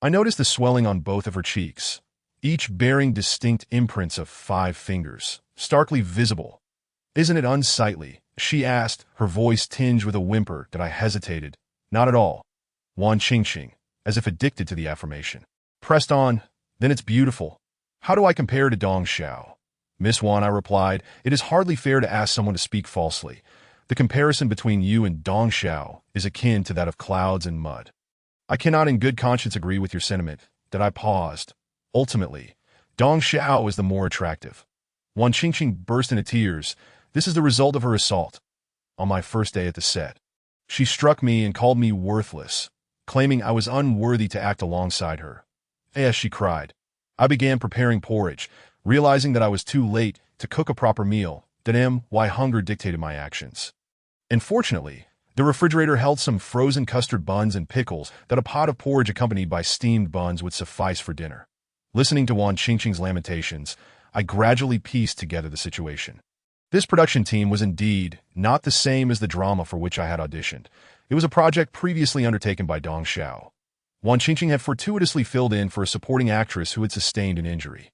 I noticed the swelling on both of her cheeks, each bearing distinct imprints of 5 fingers, starkly visible. "Isn't it unsightly?" she asked, her voice tinged with a whimper. I hesitated. "Not at all." Wan Qingqing, as if addicted to the affirmation, pressed on. "Then it's beautiful. How do I compare to Dong Xiao?" "Miss Wan," I replied, "it is hardly fair to ask someone to speak falsely. The comparison between you and Dong Xiao is akin to that of clouds and mud." "I cannot in good conscience agree with your sentiment." I paused. "Ultimately, Dong Xiao is the more attractive." Wan Qingqing burst into tears. "This is the result of her assault on my first day at the set. She struck me and called me worthless, claiming I was unworthy to act alongside her." As she cried, I began preparing porridge, realizing that I was too late to cook a proper meal. Why hunger dictated my actions. And fortunately, The refrigerator held some frozen custard buns and pickles that a pot of porridge accompanied by steamed buns would suffice for dinner. Listening to Wan Qingqing's lamentations, I gradually pieced together the situation. This production team was indeed not the same as the drama for which I had auditioned. It was a project previously undertaken by Dong Xiao. Wan Qingqing had fortuitously filled in for a supporting actress who had sustained an injury.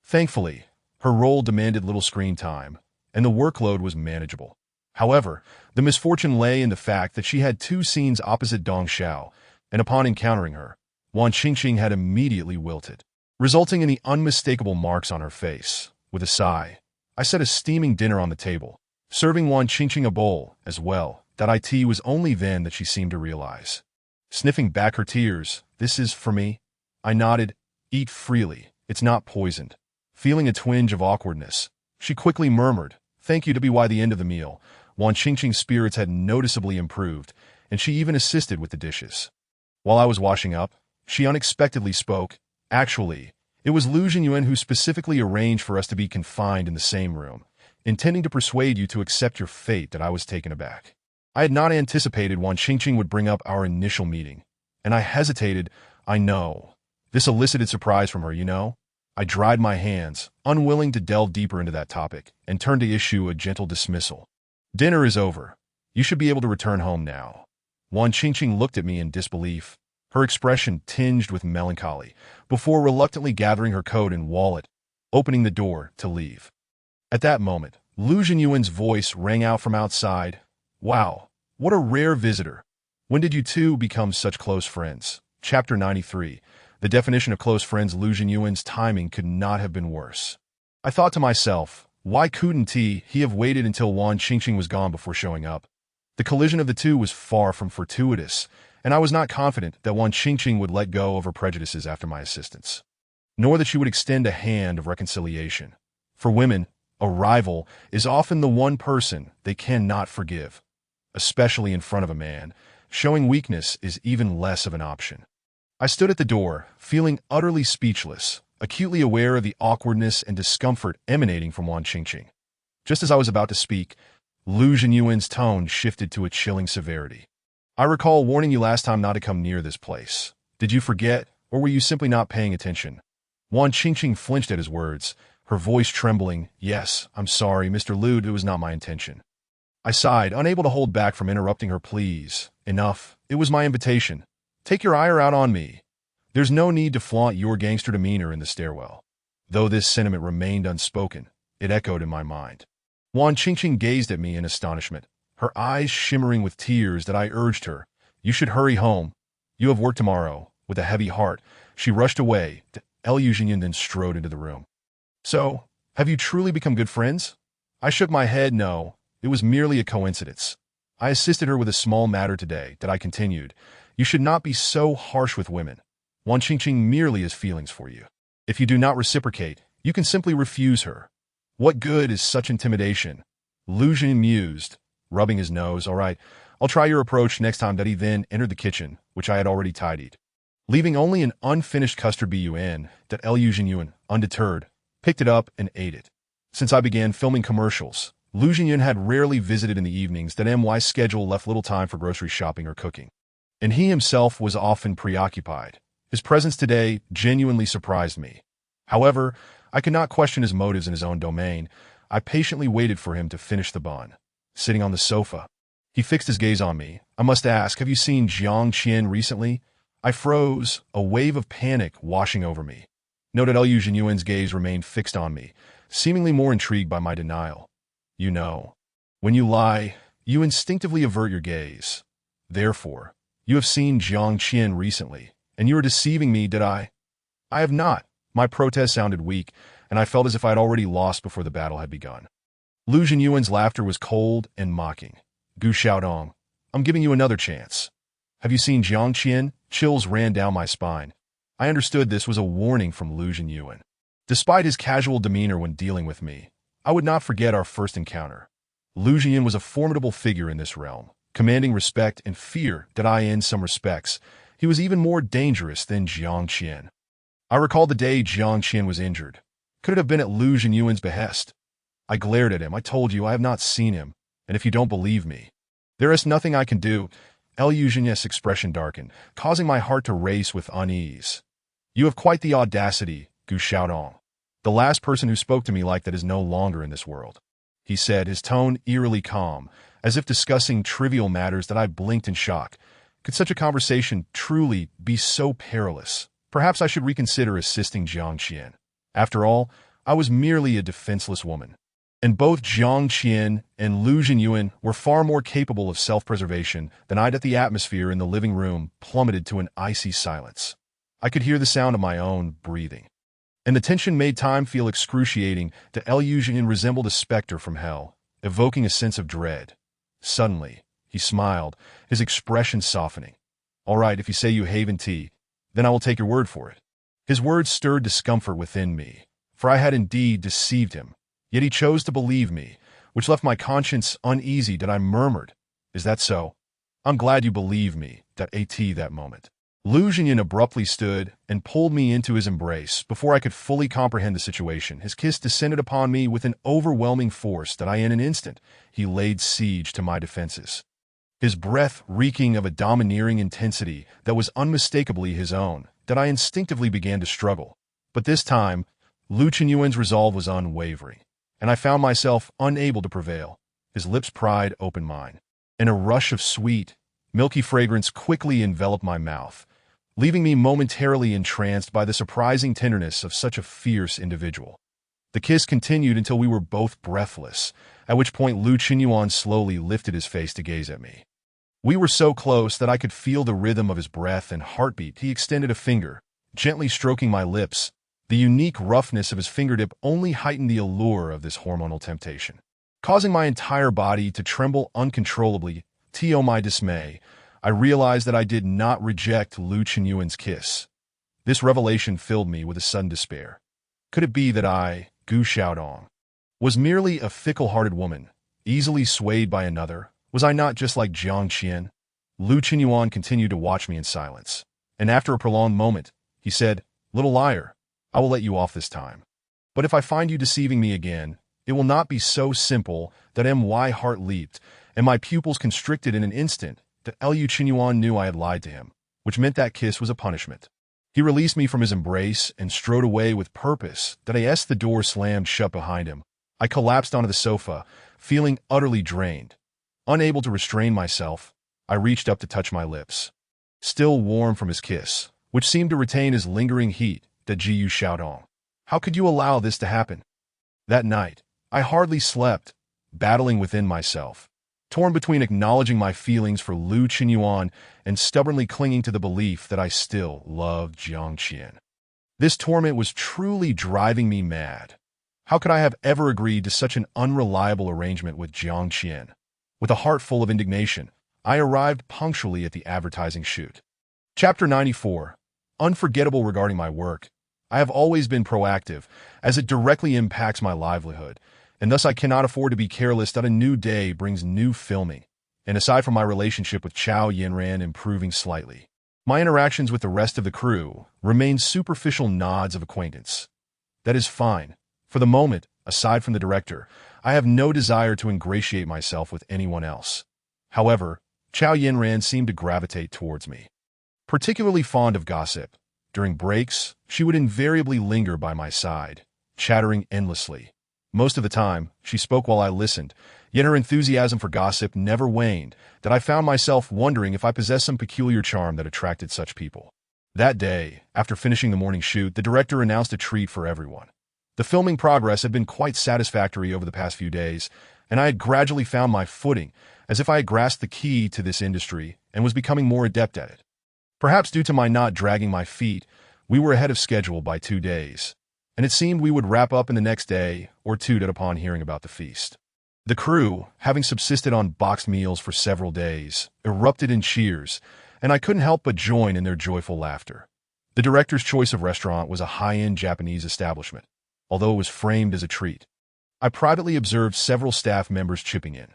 Thankfully, her role demanded little screen time, and the workload was manageable. However, the misfortune lay in the fact that she had 2 scenes opposite Dong Xiao, and upon encountering her, Wan Qingqing had immediately wilted, resulting in the unmistakable marks on her face. With a sigh, I set a steaming dinner on the table, serving Wan Qingqing a bowl as well. That it was only then that she seemed to realize. Sniffing back her tears, "This is for me?" I nodded. "Eat freely, it's not poisoned." Feeling a twinge of awkwardness, she quickly murmured, "Thank you." By the end of the meal, Wan Qingqing's spirits had noticeably improved, and she even assisted with the dishes. While I was washing up, she unexpectedly spoke. "Actually, it was Lu Jinyuan who specifically arranged for us to be confined in the same room, intending to persuade you to accept your fate." That I was taken aback. I had not anticipated Wan Qingqing would bring up our initial meeting, and I hesitated. "I know." This elicited surprise from her. I dried my hands, unwilling to delve deeper into that topic, and turned to issue a gentle dismissal. "Dinner is over. You should be able to return home now." Wan Qingqing looked at me in disbelief, her expression tinged with melancholy, before reluctantly gathering her coat and wallet, opening the door to leave. At that moment, Lu Jinyuan's voice rang out from outside. "Wow, what a rare visitor. When did you two become such close friends?" Chapter 93. The definition of close friends. Lu Jinyuan's timing could not have been worse. I thought to myself, why couldn't he have waited until Wan Qingqing was gone before showing up? The collision of the two was far from fortuitous, and I was not confident that Wan Qingqing would let go of her prejudices after my assistance, nor that she would extend a hand of reconciliation. For women, a rival is often the one person they cannot forgive, especially in front of a man. Showing weakness is even less of an option. I stood at the door, feeling utterly speechless, acutely aware of the awkwardness and discomfort emanating from Wan Qingqing. Just as I was about to speak, Lu Jinyuan's tone shifted to a chilling severity. "I recall warning you last time not to come near this place. Did you forget, or were you simply not paying attention?" Wan Qingqing flinched at his words, her voice trembling. "Yes, I'm sorry, Mr. Lu, it was not my intention." I sighed, unable to hold back from interrupting her. "Please, enough. It was my invitation. Take your ire out on me. There's no need to flaunt your gangster demeanor in the stairwell." Though this sentiment remained unspoken, it echoed in my mind. Wan Qingqing gazed at me in astonishment, her eyes shimmering with tears. That I urged her, "You should hurry home. You have work tomorrow." With a heavy heart, she rushed away. Liu Jinyan then strode into the room. "So, have you truly become good friends?" I shook my head. "No, it was merely a coincidence. I assisted her with a small matter today." That I continued, "You should not be so harsh with women. Wan Qingqing merely has feelings for you. If you do not reciprocate, you can simply refuse her. What good is such intimidation?" Lu Jin mused, rubbing his nose. "All right, I'll try your approach next time." That he then entered the kitchen, which I had already tidied, leaving only an unfinished custard bun. That Liu Jinyuan, undeterred, picked it up and ate it. Since I began filming commercials, Lu Jinyuan had rarely visited in the evenings. That MY's schedule left little time for grocery shopping or cooking, and he himself was often preoccupied. His presence today genuinely surprised me. However, I could not question his motives in his own domain. I patiently waited for him to finish the bun. Sitting on the sofa, he fixed his gaze on me. "I must ask, have you seen Jiang Qian recently?" I froze, a wave of panic washing over me. Noted Liu Jinyuan's gaze remained fixed on me, seemingly more intrigued by my denial. "You know, when you lie, you instinctively avert your gaze. Therefore, you have seen Jiang Qian recently, and you are deceiving me." "Did I?" "I have not." My protest sounded weak, and I felt as if I had already lost before the battle had begun. Lu Jinyuan's laughter was cold and mocking. "Gu Xiaodong, I'm giving you another chance. Have you seen Jiang Qian?" Chills ran down my spine. I understood this was a warning from Lu Jinyuan. Despite his casual demeanor when dealing with me, I would not forget our first encounter. Lu Jinyuan was a formidable figure in this realm, commanding respect and fear. That I, in some respects, he was even more dangerous than Jiang Qian. I recalled the day Jiang Qian was injured. Could it have been at Lu Jinyuan's behest? I glared at him. "I told you I have not seen him, and if you don't believe me, There is nothing I can do. Eugenia's expression darkened, causing my heart to race with unease. You have quite the audacity, Gu Xiaodong. The last person who spoke to me like that is no longer in this world, he said, his tone eerily calm, as if discussing trivial matters. That I blinked in shock. Could such a conversation truly be so perilous? Perhaps I should reconsider assisting Jiang Qian. After all, I was merely a defenseless woman. And both Jiang Qian and Lu Jinyuan were far more capable of self-preservation than I. That the atmosphere in the living room plummeted to an icy silence. I could hear the sound of my own breathing. And the tension made time feel excruciating. The Lu Jinyuan resembled a specter from hell, evoking a sense of dread. Suddenly, he smiled, his expression softening. All right, if you say you haven tea, then I will take your word for it. His words stirred discomfort within me, for I had indeed deceived him. Yet he chose to believe me, which left my conscience uneasy. That I murmured, "Is that so? I'm glad you believe me." That moment. Lu Jinyuan abruptly stood and pulled me into his embrace. Before I could fully comprehend the situation, his kiss descended upon me with an overwhelming force that in an instant, he laid siege to my defenses. His breath reeking of a domineering intensity that was unmistakably his own. That I instinctively began to struggle. But this time, Lu Jinyuan's resolve was unwavering, and I found myself unable to prevail. His lips pried open mine, and a rush of sweet, milky fragrance quickly enveloped my mouth, leaving me momentarily entranced by the surprising tenderness of such a fierce individual. The kiss continued until we were both breathless, at which point Lu Jinyuan slowly lifted his face to gaze at me. We were so close that I could feel the rhythm of his breath and heartbeat. He extended a finger, gently stroking my lips. The unique roughness of his fingertip only heightened the allure of this hormonal temptation, causing my entire body to tremble uncontrollably. To my dismay, I realized that I did not reject Lu Jinyuan's kiss. This revelation filled me with a sudden despair. Could it be that I, Gu Xiaodong, was merely a fickle-hearted woman, easily swayed by another? Was I not just like Jiang Qian? Lu Jinyuan continued to watch me in silence, and after a prolonged moment, he said, "Little liar, I will let you off this time. But if I find you deceiving me again, it will not be so simple." That my heart leaped, and my pupils constricted in an instant. That Lu Jinyuan knew I had lied to him, which meant that kiss was a punishment. He released me from his embrace and strode away with purpose. As the door slammed shut behind him, I collapsed onto the sofa, feeling utterly drained. Unable to restrain myself, I reached up to touch my lips, still warm from his kiss, which seemed to retain his lingering heat. Jiyu Xiaodong, how could you allow this to happen? That night, I hardly slept, battling within myself, torn between acknowledging my feelings for Lu Jinyuan and stubbornly clinging to the belief that I still loved Jiang Qian. This torment was truly driving me mad. How could I have ever agreed to such an unreliable arrangement with Jiang Qian? With a heart full of indignation, I arrived punctually at the advertising shoot. Chapter 94. Unforgettable. Regarding my work, I have always been proactive, as it directly impacts my livelihood, and thus I cannot afford to be careless. That a new day brings new filming, and aside from my relationship with Chao Yinran improving slightly, my interactions with the rest of the crew remain superficial nods of acquaintance. That is fine. For the moment, aside from the director, I have no desire to ingratiate myself with anyone else. However, Chao Yinran seemed to gravitate towards me. Particularly fond of gossip, during breaks, she would invariably linger by my side, chattering endlessly. Most of the time, she spoke while I listened, yet her enthusiasm for gossip never waned. That I found myself wondering if I possessed some peculiar charm that attracted such people. That day, after finishing the morning shoot, the director announced a treat for everyone. The filming progress had been quite satisfactory over the past few days, and I had gradually found my footing, as if I had grasped the key to this industry and was becoming more adept at it. Perhaps due to my not dragging my feet, we were ahead of schedule by 2 days, and it seemed we would wrap up in the next day or two. Upon hearing about the feast, the crew, having subsisted on boxed meals for several days, erupted in cheers, and I couldn't help but join in their joyful laughter. The director's choice of restaurant was a high-end Japanese establishment, although it was framed as a treat. I privately observed several staff members chipping in.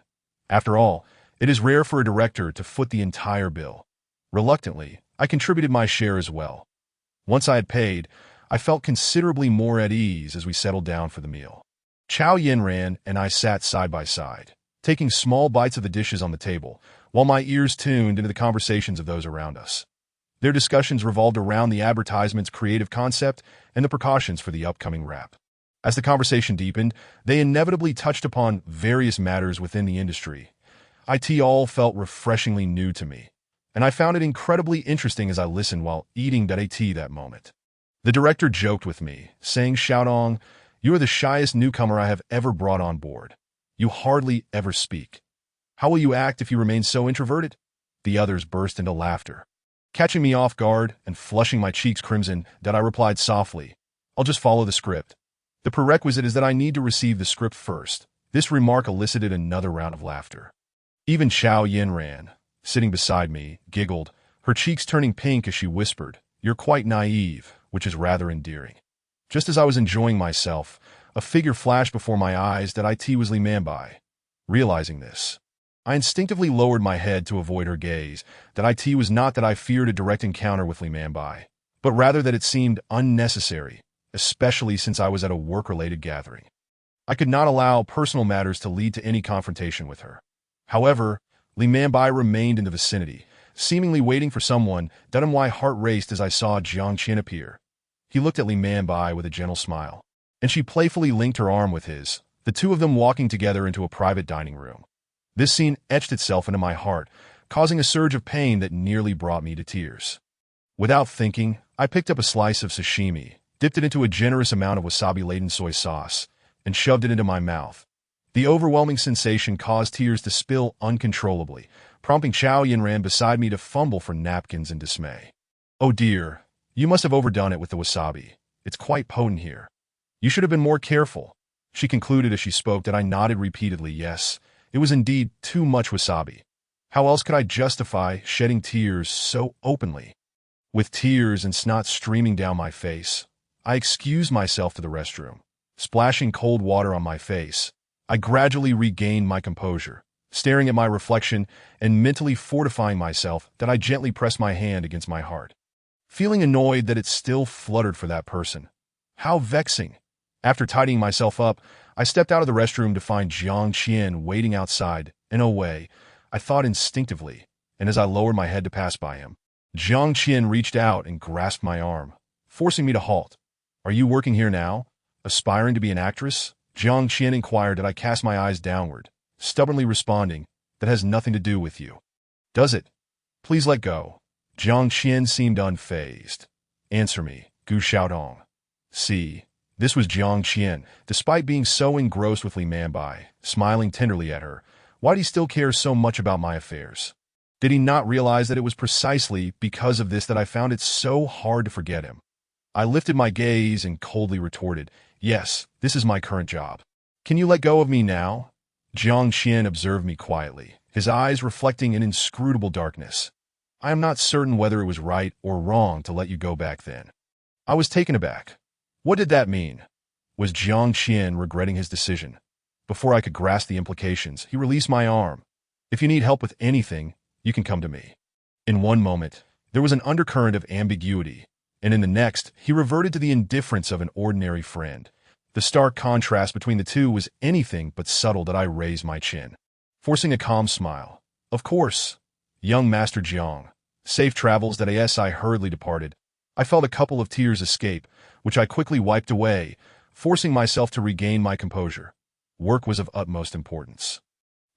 After all, it is rare for a director to foot the entire bill. Reluctantly, I contributed my share as well. Once I had paid, I felt considerably more at ease as we settled down for the meal. Chao Yinran and I sat side by side, taking small bites of the dishes on the table, while my ears tuned into the conversations of those around us. Their discussions revolved around the advertisement's creative concept and the precautions for the upcoming wrap. As the conversation deepened, they inevitably touched upon various matters within the industry. It all felt refreshingly new to me, and I found it incredibly interesting as I listened while eating that moment. The director joked with me, saying, "Xiaodong, you are the shyest newcomer I have ever brought on board. You hardly ever speak. How will you act if you remain so introverted?" The others burst into laughter. Catching me off guard and flushing my cheeks crimson, I replied softly, "I'll just follow the script. The prerequisite is that I need to receive the script first." This remark elicited another round of laughter. Even Xiao Yinran, sitting beside me, giggled, her cheeks turning pink as she whispered, "You're quite naive," which is rather endearing. Just as I was enjoying myself, a figure flashed before my eyes that it was Li Manbai. Realizing this, I instinctively lowered my head to avoid her gaze. That it was not that I feared a direct encounter with Li Manbai, but rather that it seemed unnecessary, especially since I was at a work-related gathering. I could not allow personal matters to lead to any confrontation with her. However, Li Manbai remained in the vicinity, seemingly waiting for someone. My heart raced as I saw Jiang Qin appear. He looked at Li Manbai with a gentle smile, and she playfully linked her arm with his, the two of them walking together into a private dining room. This scene etched itself into my heart, causing a surge of pain that nearly brought me to tears. Without thinking, I picked up a slice of sashimi, dipped it into a generous amount of wasabi-laden soy sauce, and shoved it into my mouth. The overwhelming sensation caused tears to spill uncontrollably, prompting Xiao Yinran beside me to fumble for napkins in dismay. "Oh dear, you must have overdone it with the wasabi. It's quite potent here. You should have been more careful," she concluded as she spoke. I nodded repeatedly. Yes, it was indeed too much wasabi. How else could I justify shedding tears so openly? With tears and snot streaming down my face, I excused myself to the restroom. Splashing cold water on my face, I gradually regained my composure, staring at my reflection and mentally fortifying myself. I gently pressed my hand against my heart, feeling annoyed that it still fluttered for that person. How vexing. After tidying myself up, I stepped out of the restroom to find Jiang Qian waiting outside. In a way, I thought instinctively, and as I lowered my head to pass by him, Jiang Qian reached out and grasped my arm, forcing me to halt. "Are you working here now? Aspiring to be an actress?" Jiang Qian inquired. I cast my eyes downward, stubbornly responding, "That has nothing to do with you." "Does it? Please let go." Jiang Qian seemed unfazed. "Answer me, Gu Xiaodong." See, this was Jiang Qian, despite being so engrossed with Li Manbai, smiling tenderly at her. Why did he still care so much about my affairs? Did he not realize that it was precisely because of this that I found it so hard to forget him? I lifted my gaze and coldly retorted, "Yes, this is my current job. Can you let go of me now?" Jiang Qian observed me quietly, his eyes reflecting an inscrutable darkness. "I am not certain whether it was right or wrong to let you go back then." I was taken aback. What did that mean? Was Jiang Qian regretting his decision? Before I could grasp the implications, he released my arm. "If you need help with anything, you can come to me." In one moment, there was an undercurrent of ambiguity, and in the next, he reverted to the indifference of an ordinary friend. The stark contrast between the two was anything but subtle. I raised my chin, forcing a calm smile. "Of course, young Master Jiang. Safe travels." As I hurriedly departed, I felt a couple of tears escape, which I quickly wiped away, forcing myself to regain my composure. Work was of utmost importance.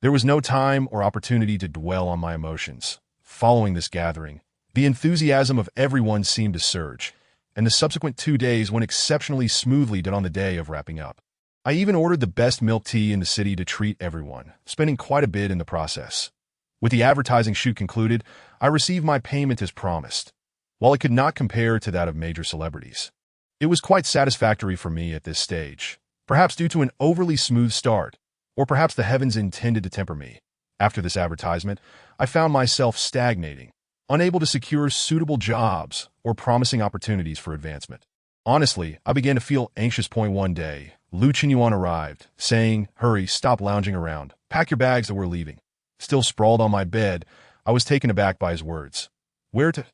There was no time or opportunity to dwell on my emotions. Following this gathering, the enthusiasm of everyone seemed to surge, and the subsequent 2 days went exceptionally smoothly on the day of wrapping up. I even ordered the best milk tea in the city to treat everyone, spending quite a bit in the process. With the advertising shoot concluded, I received my payment as promised. While it could not compare to that of major celebrities, it was quite satisfactory for me at this stage, perhaps due to an overly smooth start, or perhaps the heavens intended to temper me. After this advertisement, I found myself stagnating, unable to secure suitable jobs or promising opportunities for advancement. Honestly, I began to feel anxious. One day, Lu Qinyuan arrived, saying, "Hurry, stop lounging around. Pack your bags that we're leaving." Still sprawled on my bed, I was taken aback by his words. "Where to?"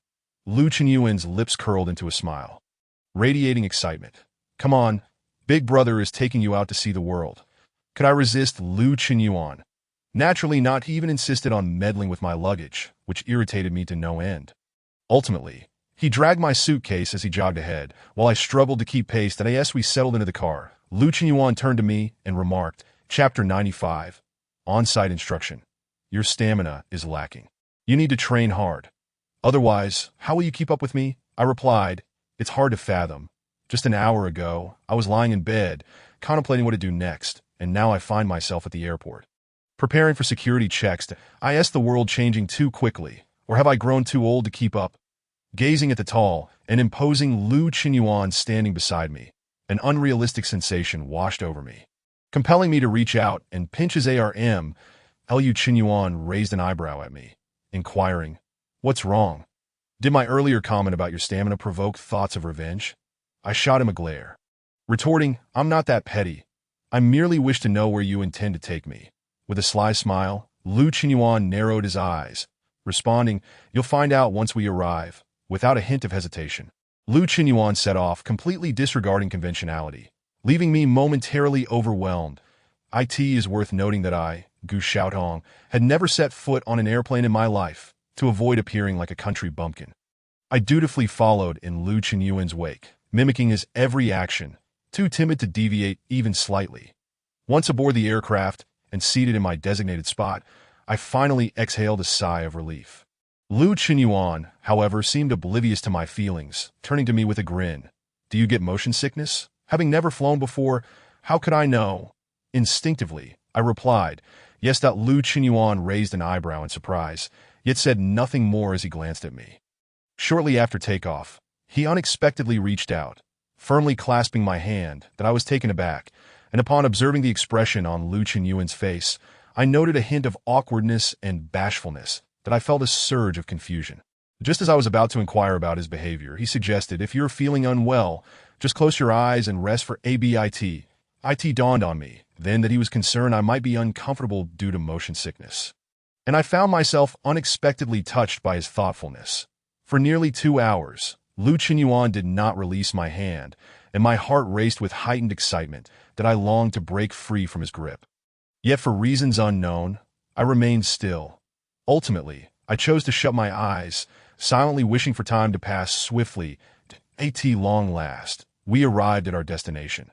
Lu Qinyuan's lips curled into a smile, radiating excitement. "Come on, Big Brother is taking you out to see the world." Could I resist Lu Qinyuan? Naturally not, he even insisted on meddling with my luggage, which irritated me to no end. Ultimately, he dragged my suitcase as he jogged ahead, while I struggled to keep pace. As we settled into the car, Lu Qinyuan turned to me and remarked, Chapter 95, On-Site Instruction. Your stamina is lacking. You need to train hard. Otherwise, how will you keep up with me? I replied, It's hard to fathom. Just an hour ago, I was lying in bed, contemplating what to do next, and now I find myself at the airport. Preparing for security checks. I asked, the world changing too quickly, or have I grown too old to keep up? Gazing at the tall and imposing Lu Qinyuan standing beside me, an unrealistic sensation washed over me, compelling me to reach out and pinch his arm. Lu Qinyuan raised an eyebrow at me, inquiring, What's wrong? Did my earlier comment about your stamina provoke thoughts of revenge? I shot him a glare, retorting, I'm not that petty. I merely wish to know where you intend to take me. With a sly smile, Lu Qinyuan narrowed his eyes, responding, You'll find out once we arrive. Without a hint of hesitation, Lu Qinyuan set off, completely disregarding conventionality, leaving me momentarily overwhelmed. It is worth noting that I, Gu Xiaotong, had never set foot on an airplane in my life, to avoid appearing like a country bumpkin. I dutifully followed in Lu Qinyuan's wake, mimicking his every action, too timid to deviate even slightly. Once aboard the aircraft and seated in my designated spot, I finally exhaled a sigh of relief. Lu Qinyuan, however, seemed oblivious to my feelings, turning to me with a grin. Do you get motion sickness? Having never flown before, how could I know? Instinctively, I replied, Yes. Lu Qinyuan raised an eyebrow in surprise, yet said nothing more as he glanced at me. Shortly after takeoff, he unexpectedly reached out, firmly clasping my hand. That I was taken aback, and upon observing the expression on Lu Qinyuan's face, I noted a hint of awkwardness and bashfulness. That I felt a surge of confusion. Just as I was about to inquire about his behavior, he suggested, If you're feeling unwell, just close your eyes and rest for a bit. It dawned on me then that he was concerned I might be uncomfortable due to motion sickness. And I found myself unexpectedly touched by his thoughtfulness. For nearly 2 hours, Lu Qinyuan did not release my hand, and my heart raced with heightened excitement that I longed to break free from his grip. Yet for reasons unknown, I remained still. Ultimately, I chose to shut my eyes, silently wishing for time to pass swiftly. At long last, we arrived at our destination.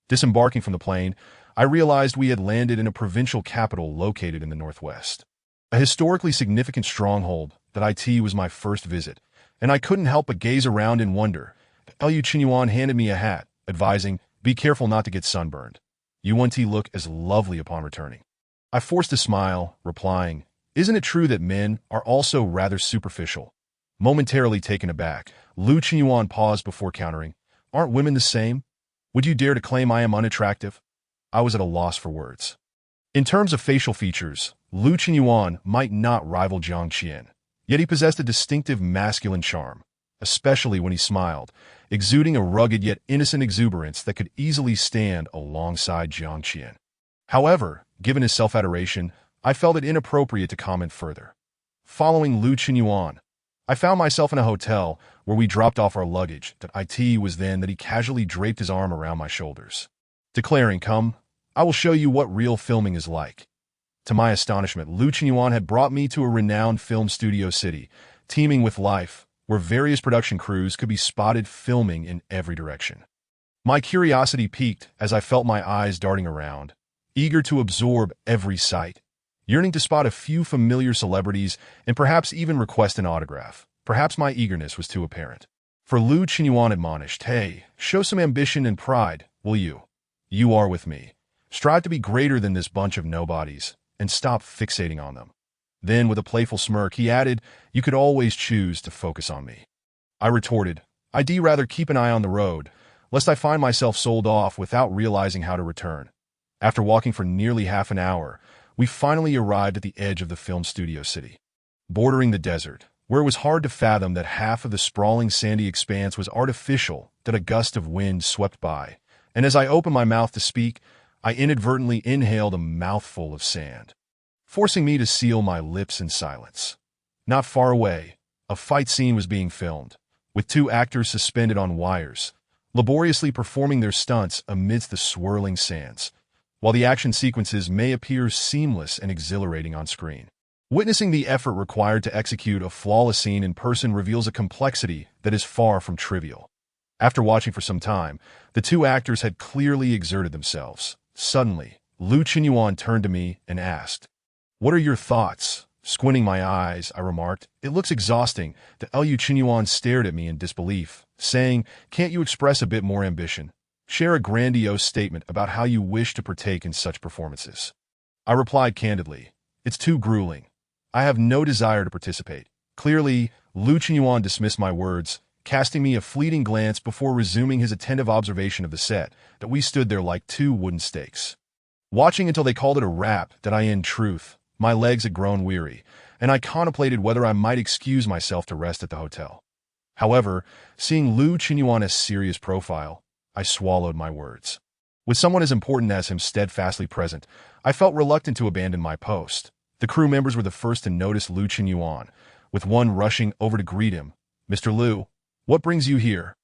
Disembarking from the plane, I realized we had landed in a provincial capital located in the northwest. A historically significant stronghold. That it was my first visit, and I couldn't help but gaze around in wonder. Lu Qinyuan handed me a hat, advising, Be careful not to get sunburned. You want to look as lovely upon returning. I forced a smile, replying, Isn't it true that men are also rather superficial? Momentarily taken aback, Lu Qinyuan paused before countering, Aren't women the same? Would you dare to claim I am unattractive? I was at a loss for words. In terms of facial features, Lu Qinyuan might not rival Jiang Qian, yet he possessed a distinctive masculine charm, especially when he smiled, exuding a rugged yet innocent exuberance that could easily stand alongside Jiang Qian. However, given his self-adoration, I felt it inappropriate to comment further. Following Lu Qinyuan, I found myself in a hotel where we dropped off our luggage. It was then that he casually draped his arm around my shoulders, declaring, Come, I will show you what real filming is like. To my astonishment, Lu Qinyuan had brought me to a renowned film studio city, teeming with life, where various production crews could be spotted filming in every direction. My curiosity piqued as I felt my eyes darting around, eager to absorb every sight. Yearning to spot a few familiar celebrities and perhaps even request an autograph. Perhaps my eagerness was too apparent. For Lu Qinyuan admonished, Hey, show some ambition and pride, will you? You are with me. Strive to be greater than this bunch of nobodies, and stop fixating on them. Then, with a playful smirk, he added, You could always choose to focus on me. I retorted, I'd rather keep an eye on the road, lest I find myself sold off without realizing how to return. After walking for nearly half an hour, we finally arrived at the edge of the film studio city. Bordering the desert, where it was hard to fathom that half of the sprawling sandy expanse was artificial, that a gust of wind swept by, and as I opened my mouth to speak, I inadvertently inhaled a mouthful of sand, forcing me to seal my lips in silence. Not far away, a fight scene was being filmed, with 2 actors suspended on wires, laboriously performing their stunts amidst the swirling sands. while the action sequences may appear seamless and exhilarating on screen. Witnessing the effort required to execute a flawless scene in person reveals a complexity that is far from trivial. After watching for some time, the two actors had clearly exerted themselves. Suddenly, Lu Qinyuan turned to me and asked, "What are your thoughts?" Squinting my eyes, I remarked, "It looks exhausting." The Lu Qinyuan stared at me in disbelief, saying, "Can't you express a bit more ambition? Share a grandiose statement about how you wish to partake in such performances." I replied candidly, "It's too grueling. I have no desire to participate." Clearly, Lu Qinyuan dismissed my words, casting me a fleeting glance before resuming his attentive observation of the set, that we stood there like two wooden stakes. Watching until they called it a wrap, that I, in truth, my legs had grown weary, and I contemplated whether I might excuse myself to rest at the hotel. However, seeing Lu Qinyuan's serious profile, I swallowed my words. With someone as important as him steadfastly present, I felt reluctant to abandon my post. The crew members were the first to notice Lu Qinyuan, with one rushing over to greet him. "Mr. Lu, what brings you here?"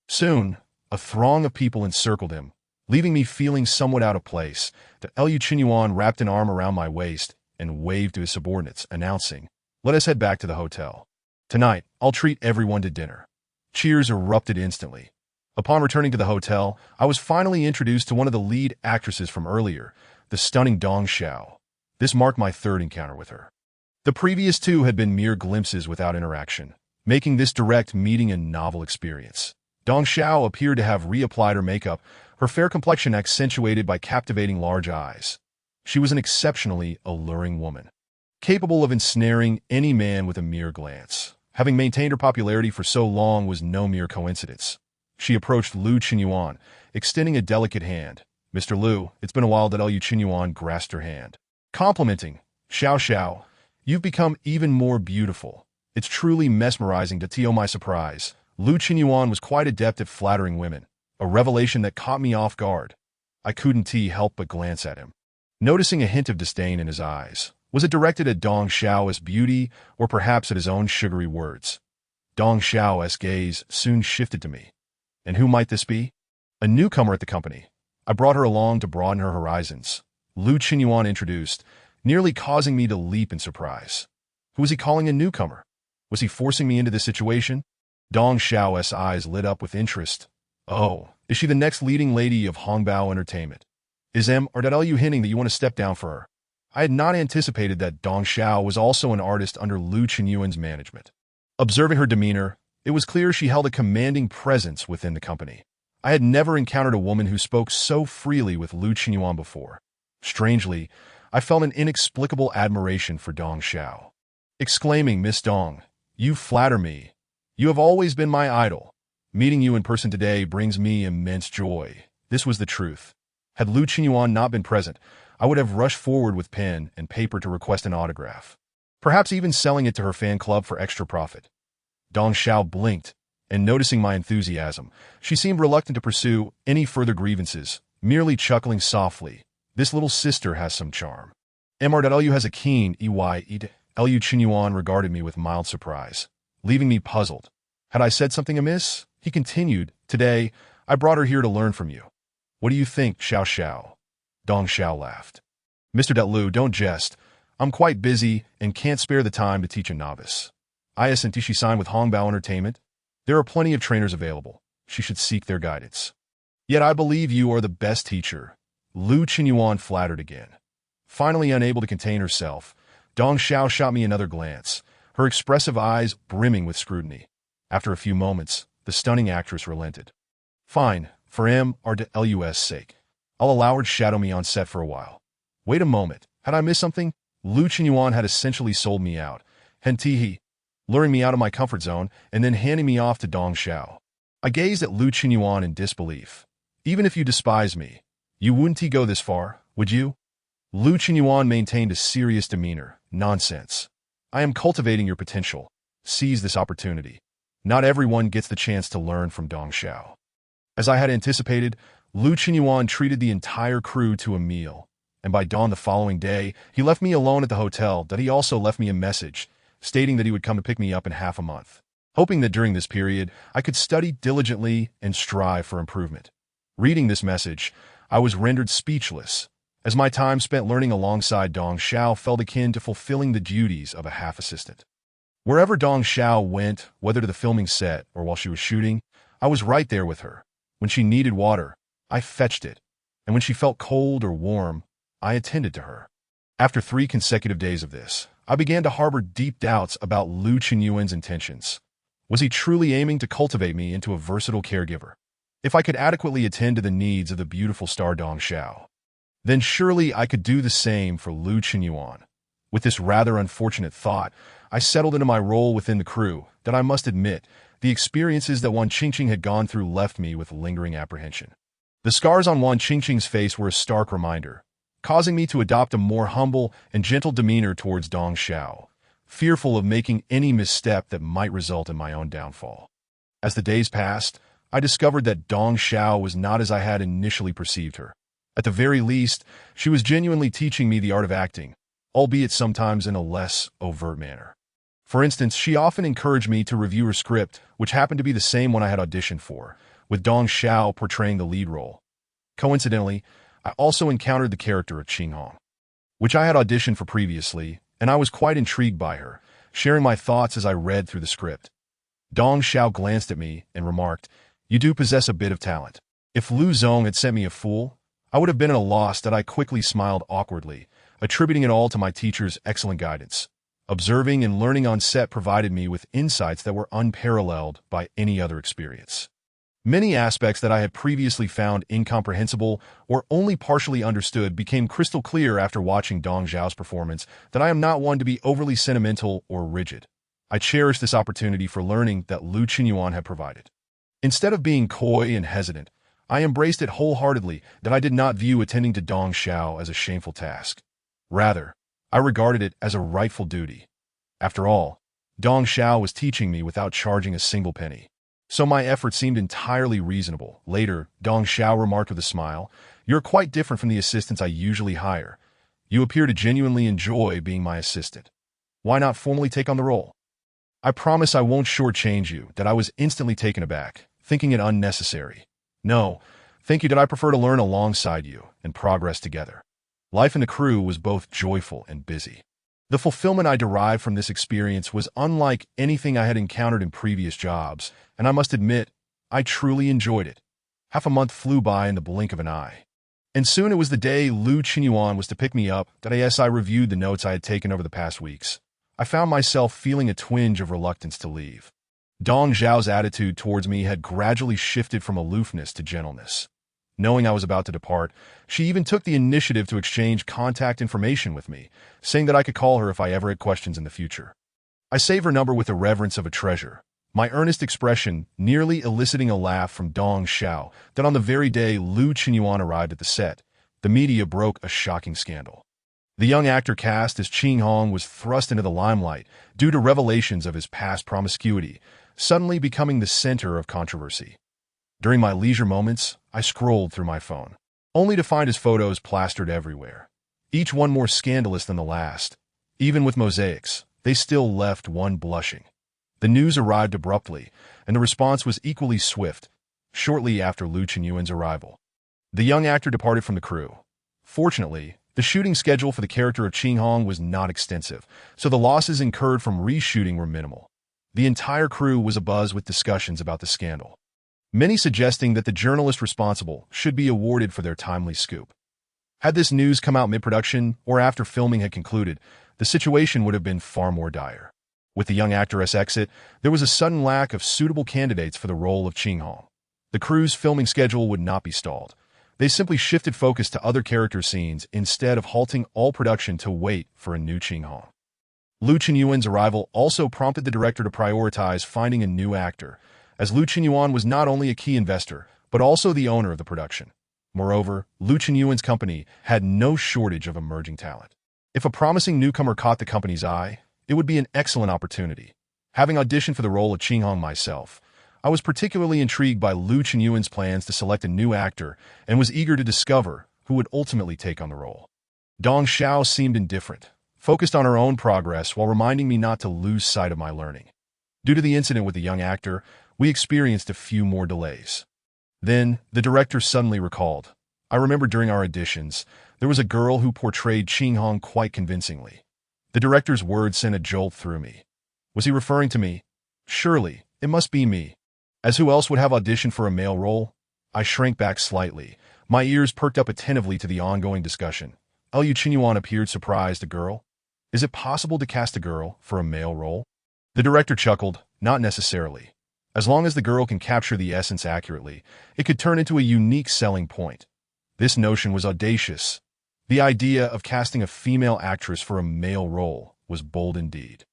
Soon, a throng of people encircled him, leaving me feeling somewhat out of place. The Lu Qinyuan wrapped an arm around my waist and waved to his subordinates, announcing, "Let us head back to the hotel. Tonight, I'll treat everyone to dinner." Cheers erupted instantly. Upon returning to the hotel, I was finally introduced to one of the lead actresses from earlier, the stunning Dong Xiao. This marked my third encounter with her. The previous two had been mere glimpses without interaction, making this direct meeting a novel experience. Dong Xiao appeared to have reapplied her makeup, her fair complexion accentuated by captivating large eyes. She was an exceptionally alluring woman, capable of ensnaring any man with a mere glance. Having maintained her popularity for so long was no mere coincidence. She approached Lu Qinyuan, extending a delicate hand. "Mr. Lu," it's been a while. That Lu Qinyuan grasped her hand, complimenting, "Xiao Xiao, you've become even more beautiful. It's truly mesmerizing." To my surprise, Lu Qinyuan was quite adept at flattering women, a revelation that caught me off guard. I couldn't help but glance at him, noticing a hint of disdain in his eyes. Was it directed at Dong Xiao's beauty, or perhaps at his own sugary words? Dong Xiao's gaze soon shifted to me. And who might this be? A newcomer at the company. I brought her along to broaden her horizons. Lu Qinyuan introduced, nearly causing me to leap in surprise. Who was he calling a newcomer? Was he forcing me into this situation? Dong Xiao's eyes lit up with interest. "Oh, is she the next leading lady of Hongbao Entertainment? Or are you hinting that you want to step down for her?" I had not anticipated that Dong Xiao was also an artist under Lu Qinyuan's management. Observing her demeanor, it was clear she held a commanding presence within the company. I had never encountered a woman who spoke so freely with Lu Qinyuan before. Strangely, I felt an inexplicable admiration for Dong Xiao. Exclaiming, "Miss Dong, you flatter me. You have always been my idol. Meeting you in person today brings me immense joy." This was the truth. Had Lu Qinyuan not been present, I would have rushed forward with pen and paper to request an autograph, perhaps even selling it to her fan club for extra profit. Dong Xiao blinked, and noticing my enthusiasm, she seemed reluctant to pursue any further grievances, merely chuckling softly. "This little sister has some charm." MRW has a keen EY. Lu Qinyuan regarded me with mild surprise, leaving me puzzled. Had I said something amiss? He continued, "Today, I brought her here to learn from you. What do you think, Xiao Xiao?" Dong Xiao laughed. "Mr. Lu, don't jest. I'm quite busy and can't spare the time to teach a novice. She signed with Hongbao Entertainment. There are plenty of trainers available. She should seek their guidance. Yet I believe you are the best teacher." Lu Qinyuan flattered again. Finally unable to contain herself, Dong Xiao shot me another glance, her expressive eyes brimming with scrutiny. After a few moments, the stunning actress relented. "Fine, for MRW's sake. I'll allow her to shadow me on set for a while." Wait a moment, had I missed something? Lu Qinyuan had essentially sold me out, luring me out of my comfort zone and then handing me off to Dong Xiao. I gazed at Lu Qinyuan in disbelief. "Even if you despise me, you wouldn't go this far, would you?" Lu Qinyuan maintained a serious demeanor. "Nonsense. I am cultivating your potential. Seize this opportunity. Not everyone gets the chance to learn from Dong Xiao." As I had anticipated, Lu Qinyuan treated the entire crew to a meal, and by dawn the following day, he left me alone at the hotel. That he also left me a message, stating that he would come to pick me up in half a month, hoping that during this period, I could study diligently and strive for improvement. Reading this message, I was rendered speechless. as my time spent learning alongside Dong Xiao felt akin to fulfilling the duties of a half-assistant. Wherever Dong Xiao went, whether to the filming set or while she was shooting, I was right there with her. When she needed water, I fetched it, and when she felt cold or warm, I attended to her. After 3 consecutive days of this, I began to harbor deep doubts about Lu Qinyuan's intentions. Was he truly aiming to cultivate me into a versatile caregiver? If I could adequately attend to the needs of the beautiful star Dong Xiao, then surely I could do the same for Lu Qinyuan. With this rather unfortunate thought, I settled into my role within the crew. That I must admit, the experiences that Wan Qingqing had gone through left me with lingering apprehension. The scars on Wan Qingqing's face were a stark reminder, causing me to adopt a more humble and gentle demeanor towards Dong Xiao, fearful of making any misstep that might result in my own downfall. As the days passed, I discovered that Dong Xiao was not as I had initially perceived her. At the very least, she was genuinely teaching me the art of acting, albeit sometimes in a less overt manner. For instance, she often encouraged me to review her script, which happened to be the same one I had auditioned for, with Dong Xiao portraying the lead role. Coincidentally, I also encountered the character of Qing Hong, which I had auditioned for previously, and I was quite intrigued by her, sharing my thoughts as I read through the script. Dong Xiao glanced at me and remarked, "You do possess a bit of talent." If Lu Zong had sent me a fool, I would have been at a loss. That I quickly smiled awkwardly, attributing it all to my teacher's excellent guidance. Observing and learning on set provided me with insights that were unparalleled by any other experience. Many aspects that I had previously found incomprehensible or only partially understood became crystal clear after watching Dong Xiao's performance. That I am not one to be overly sentimental or rigid. I cherished this opportunity for learning that Lu Qinyuan had provided. Instead of being coy and hesitant, I embraced it wholeheartedly. That I did not view attending to Dong Xiao as a shameful task. Rather, I regarded it as a rightful duty. After all, Dong Xiao was teaching me without charging a single penny, so my effort seemed entirely reasonable. Later, Dong Xiao remarked with a smile, "You're quite different from the assistants I usually hire. You appear to genuinely enjoy being my assistant. Why not formally take on the role?" "I promise I won't shortchange you." That I was instantly taken aback, thinking it unnecessary. "No, thank you. That I prefer to learn alongside you and progress together." Life in the crew was both joyful and busy. The fulfillment I derived from this experience was unlike anything I had encountered in previous jobs, and I must admit, I truly enjoyed it. Half a month flew by in the blink of an eye. And soon it was the day Lu Qinyuan was to pick me up. That as I reviewed the notes I had taken over the past weeks, I found myself feeling a twinge of reluctance to leave. Dong Xiao's attitude towards me had gradually shifted from aloofness to gentleness. Knowing I was about to depart, she even took the initiative to exchange contact information with me, saying that I could call her if I ever had questions in the future. I saved her number with the reverence of a treasure, my earnest expression nearly eliciting a laugh from Dong Xiao. That on the very day Lu Qinyuan arrived at the set, the media broke a shocking scandal. The young actor cast as Qing Hong was thrust into the limelight due to revelations of his past promiscuity, suddenly becoming the center of controversy. During my leisure moments, I scrolled through my phone, only to find his photos plastered everywhere, each one more scandalous than the last. Even with mosaics, they still left one blushing. The news arrived abruptly, and the response was equally swift. Shortly after Lu Qinyuan's arrival, the young actor departed from the crew. Fortunately, the shooting schedule for the character of Qing Hong was not extensive, so the losses incurred from reshooting were minimal. The entire crew was abuzz with discussions about the scandal, many suggesting that the journalist responsible should be awarded for their timely scoop. Had this news come out mid-production or after filming had concluded, the situation would have been far more dire. With the young actress' exit, there was a sudden lack of suitable candidates for the role of Qing Hong. The crew's filming schedule would not be stalled. They simply shifted focus to other character scenes instead of halting all production to wait for a new Qing Hong. Lu Qinyuan's arrival also prompted the director to prioritize finding a new actor, as Lu Qinyuan was not only a key investor, but also the owner of the production. Moreover, Lu Qinyuan's company had no shortage of emerging talent. If a promising newcomer caught the company's eye, it would be an excellent opportunity. Having auditioned for the role of Qing Hong myself, I was particularly intrigued by Lu Qinyuan's plans to select a new actor and was eager to discover who would ultimately take on the role. Dong Xiao seemed indifferent, focused on her own progress while reminding me not to lose sight of my learning. Due to the incident with the young actor, we experienced a few more delays. Then, the director suddenly recalled, I remember during our auditions, there was a girl who portrayed Ching Hong quite convincingly. The director's words sent a jolt through me. Was he referring to me? Surely, it must be me. As who else would have auditioned for a male role? I shrank back slightly, my ears perked up attentively to the ongoing discussion. Liu Qinyuan appeared surprised. A girl? Is it possible to cast a girl for a male role? The director chuckled, not necessarily. As long as the girl can capture the essence accurately, it could turn into a unique selling point. This notion was audacious. The idea of casting a female actress for a male role was bold indeed.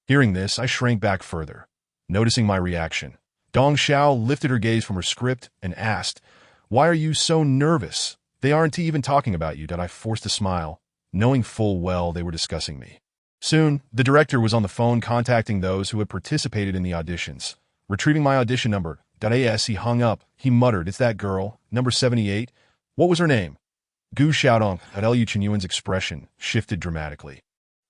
Hearing this, I shrank back further. Noticing my reaction, Dong Xiao lifted her gaze from her script and asked, "Why are you so nervous? They aren't even talking about you." I forced a smile, knowing full well they were discussing me. Soon, the director was on the phone contacting those who had participated in the auditions. Retrieving my audition number, as he hung up, he muttered, "It's that girl, number 78. What was her name?" Gu Xiaodong. Liu Qinyuan's expression shifted dramatically,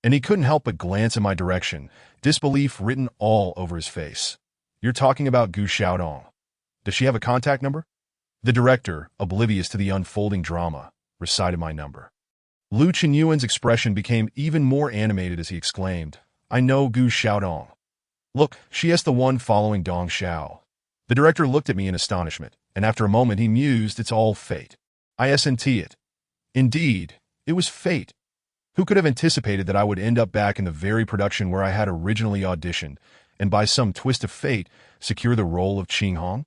and he couldn't help but glance in my direction, disbelief written all over his face. "You're talking about Gu Xiaodong. Does she have a contact number?" The director, oblivious to the unfolding drama, recited my number. Liu Qinyuan's expression became even more animated as he exclaimed, "I know Gu Xiaodong. Look, she is the one following Dong Xiao." The director looked at me in astonishment, and after a moment he mused, "It's all fate. Isn't it?" Indeed, it was fate. Who could have anticipated that I would end up back in the very production where I had originally auditioned, and by some twist of fate, secure the role of Ching Hong?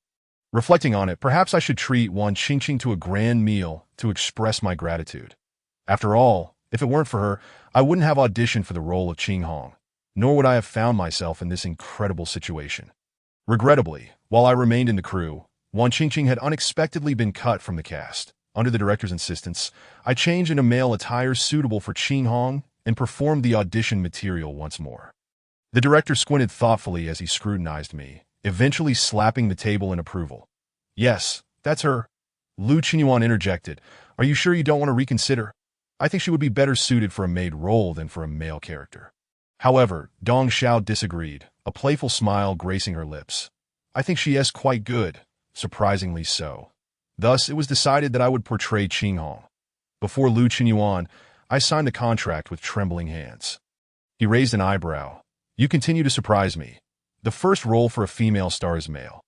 Reflecting on it, perhaps I should treat Wan Qingqing to a grand meal to express my gratitude. After all, if it weren't for her, I wouldn't have auditioned for the role of Ching Hong, nor would I have found myself in this incredible situation. Regrettably, while I remained in the crew, Wan Qingqing had unexpectedly been cut from the cast. Under the director's insistence, I changed into male attire suitable for Ching Hong and performed the audition material once more. The director squinted thoughtfully as he scrutinized me, eventually slapping the table in approval. "Yes, that's her." Liu Qinyuan interjected, "Are you sure you don't want to reconsider? I think she would be better suited for a maid role than for a male character." However, Dong Xiao disagreed, a playful smile gracing her lips. "I think she is quite good, surprisingly so." Thus, it was decided that I would portray Ching Hong. Before Liu Qinyuan, I signed the contract with trembling hands. He raised an eyebrow. "You continue to surprise me. The first role for a female star is male.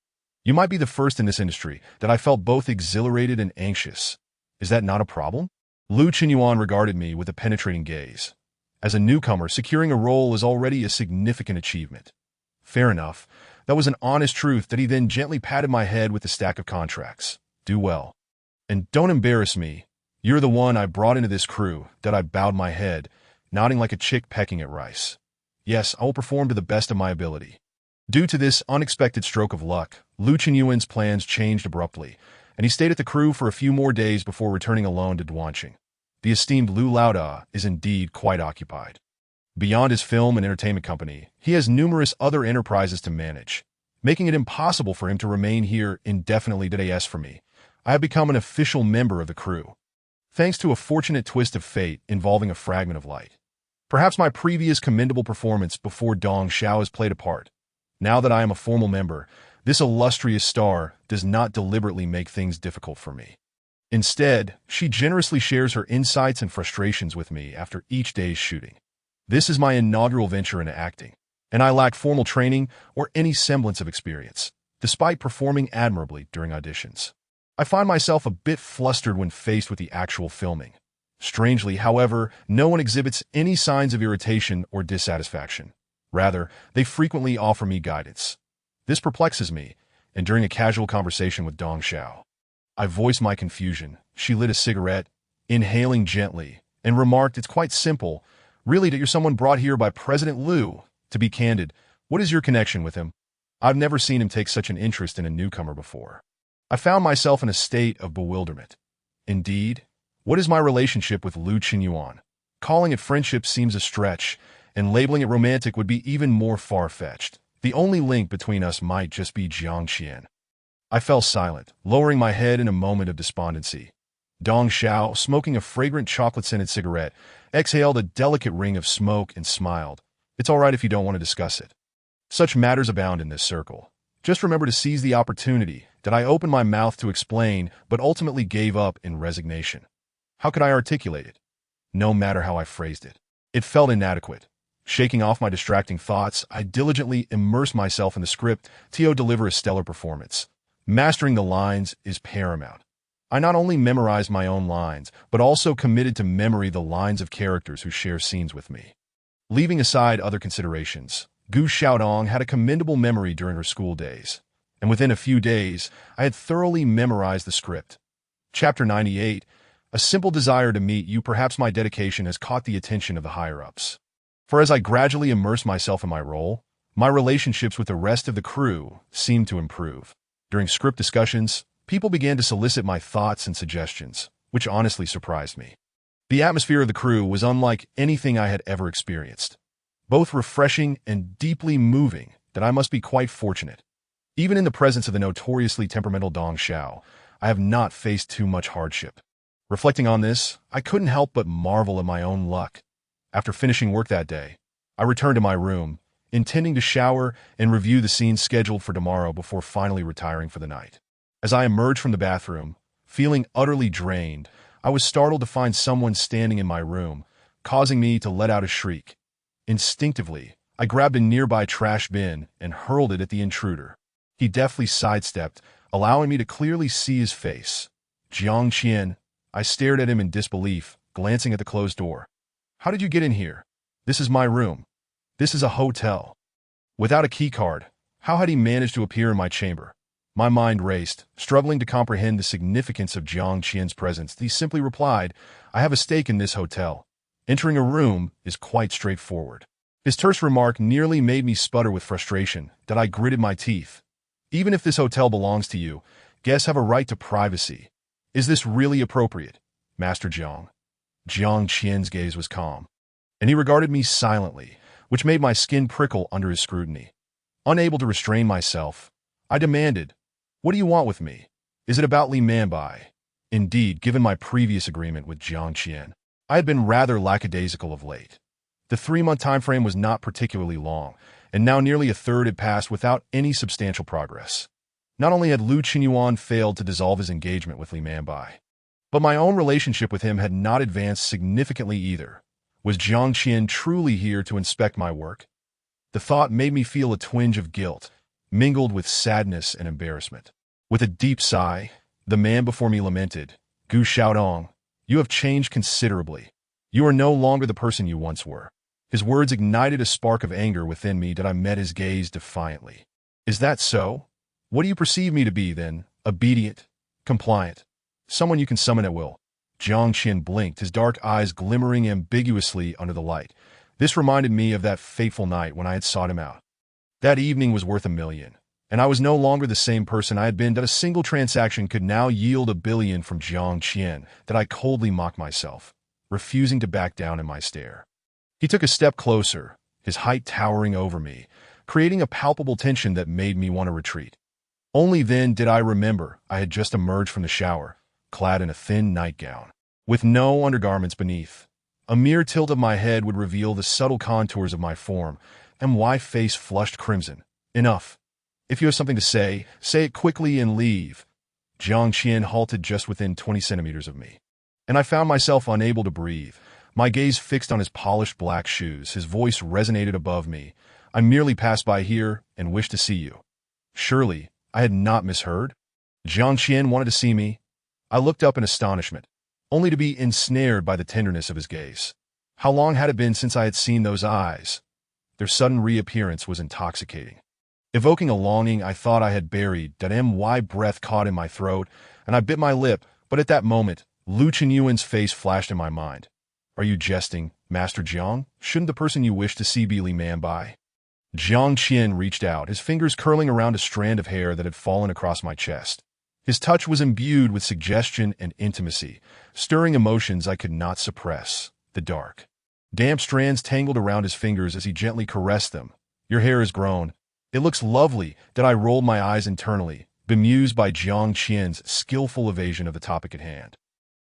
You might be the first in this industry that I felt both exhilarated and anxious. Is that not a problem?" Liu Qinyuan regarded me with a penetrating gaze. As a newcomer, securing a role is already a significant achievement. Fair enough. That was an honest truth that he then gently patted my head with the stack of contracts. "Do well. And don't embarrass me. You're the one I brought into this crew." I bowed my head, nodding like a chick pecking at rice. "Yes, I will perform to the best of my ability." Due to this unexpected stroke of luck, Liu Qinyuan's plans changed abruptly, and he stayed at the crew for a few more days before returning alone to Duanqing. The esteemed Liu Laoda is indeed quite occupied. Beyond his film and entertainment company, he has numerous other enterprises to manage, making it impossible for him to remain here indefinitely. As for me, I have become an official member of the crew, thanks to a fortunate twist of fate involving a fragment of light. Perhaps my previous commendable performance before Dong Xiao has played a part. Now that I am a formal member, this illustrious star does not deliberately make things difficult for me. Instead, she generously shares her insights and frustrations with me after each day's shooting. This is my inaugural venture into acting, and I lack formal training or any semblance of experience, despite performing admirably during auditions. I find myself a bit flustered when faced with the actual filming. Strangely, however, no one exhibits any signs of irritation or dissatisfaction. Rather, they frequently offer me guidance. This perplexes me, and during a casual conversation with Dong Xiao, I voiced my confusion. She lit a cigarette, inhaling gently, and remarked, "It's quite simple. Really, that you're someone brought here by President Liu. To be candid, what is your connection with him? I've never seen him take such an interest in a newcomer before." I found myself in a state of bewilderment. Indeed, what is my relationship with Liu Qinyuan? Calling it friendship seems a stretch, and labeling it romantic would be even more far-fetched. The only link between us might just be Jiangqian. I fell silent, lowering my head in a moment of despondency. Dong Xiao, smoking a fragrant chocolate-scented cigarette, exhaled a delicate ring of smoke and smiled. "It's all right if you don't want to discuss it. Such matters abound in this circle. Just remember to seize the opportunity that I opened my mouth to explain, but ultimately gave up in resignation. How could I articulate it? No matter how I phrased it. It felt inadequate. Shaking off my distracting thoughts, I diligently immersed myself in the script to deliver a stellar performance. Mastering the lines is paramount. I not only memorized my own lines, but also committed to memory the lines of characters who share scenes with me. Leaving aside other considerations, Gu Xiaodong had a commendable memory during her school days, and within a few days, I had thoroughly memorized the script. Chapter 98, A simple desire to meet you. Perhaps my dedication has caught the attention of the higher-ups. For as I gradually immersed myself in my role, my relationships with the rest of the crew seemed to improve. During script discussions, people began to solicit my thoughts and suggestions, which honestly surprised me. The atmosphere of the crew was unlike anything I had ever experienced, both refreshing and deeply moving that I must be quite fortunate. Even in the presence of the notoriously temperamental Dong Xiao, I have not faced too much hardship. Reflecting on this, I couldn't help but marvel at my own luck. After finishing work that day, I returned to my room, intending to shower and review the scenes scheduled for tomorrow before finally retiring for the night. As I emerged from the bathroom, feeling utterly drained, I was startled to find someone standing in my room, causing me to let out a shriek. Instinctively, I grabbed a nearby trash bin and hurled it at the intruder. He deftly sidestepped, allowing me to clearly see his face. Jiang Qian. I stared at him in disbelief, glancing at the closed door. How did you get in here? This is my room. This is a hotel. Without a keycard, how had he managed to appear in my chamber? My mind raced, struggling to comprehend the significance of Jiang Qian's presence. He simply replied, I have a stake in this hotel. Entering a room is quite straightforward. His terse remark nearly made me sputter with frustration that I gritted my teeth. Even if this hotel belongs to you, guests have a right to privacy. Is this really appropriate, Master Jiang? Jiang Qian's gaze was calm, and he regarded me silently, which made my skin prickle under his scrutiny. Unable to restrain myself, I demanded, What do you want with me? Is it about Li Manbai? Indeed, given my previous agreement with Jiang Qian, I had been rather lackadaisical of late. The 3-month time frame was not particularly long, and now nearly a third had passed without any substantial progress. Not only had Lu Qinyuan failed to dissolve his engagement with Li Manbai, but my own relationship with him had not advanced significantly either. Was Jiang Qian truly here to inspect my work? The thought made me feel a twinge of guilt, mingled with sadness and embarrassment. With a deep sigh, the man before me lamented, Gu Xiaodong, you have changed considerably. You are no longer the person you once were. His words ignited a spark of anger within me that I met his gaze defiantly. Is that so? What do you perceive me to be, then? Obedient? Compliant? Someone you can summon at will? Jiang Qian blinked, his dark eyes glimmering ambiguously under the light. This reminded me of that fateful night when I had sought him out. That evening was worth $1 million, and I was no longer the same person I had been. That a single transaction could now yield $1 billion from Jiang Qian, that I coldly mocked myself, refusing to back down in my stare. He took a step closer, his height towering over me, creating a palpable tension that made me want to retreat. Only then did I remember I had just emerged from the shower, clad in a thin nightgown, with no undergarments beneath. A mere tilt of my head would reveal the subtle contours of my form, and my face flushed crimson. Enough. If you have something to say it quickly and leave. Jiang Qian halted just within 20 centimeters of me, and I found myself unable to breathe. My gaze fixed on his polished black shoes, his voice resonated above me. I merely passed by here and wished to see you. Surely, I had not misheard. Jiang Qian wanted to see me. I looked up in astonishment, only to be ensnared by the tenderness of his gaze. How long had it been since I had seen those eyes? Their sudden reappearance was intoxicating, evoking a longing I thought I had buried. That my breath caught in my throat, and I bit my lip, but at that moment, Lu Qinyuan's face flashed in my mind. Are you jesting, Master Jiang? Shouldn't the person you wish to see be Li Manbai? Jiang Qian reached out, his fingers curling around a strand of hair that had fallen across my chest. His touch was imbued with suggestion and intimacy, stirring emotions I could not suppress. The dark, damp strands tangled around his fingers as he gently caressed them. Your hair is grown. It looks lovely. That I rolled my eyes internally, bemused by Jiang Qian's skillful evasion of the topic at hand.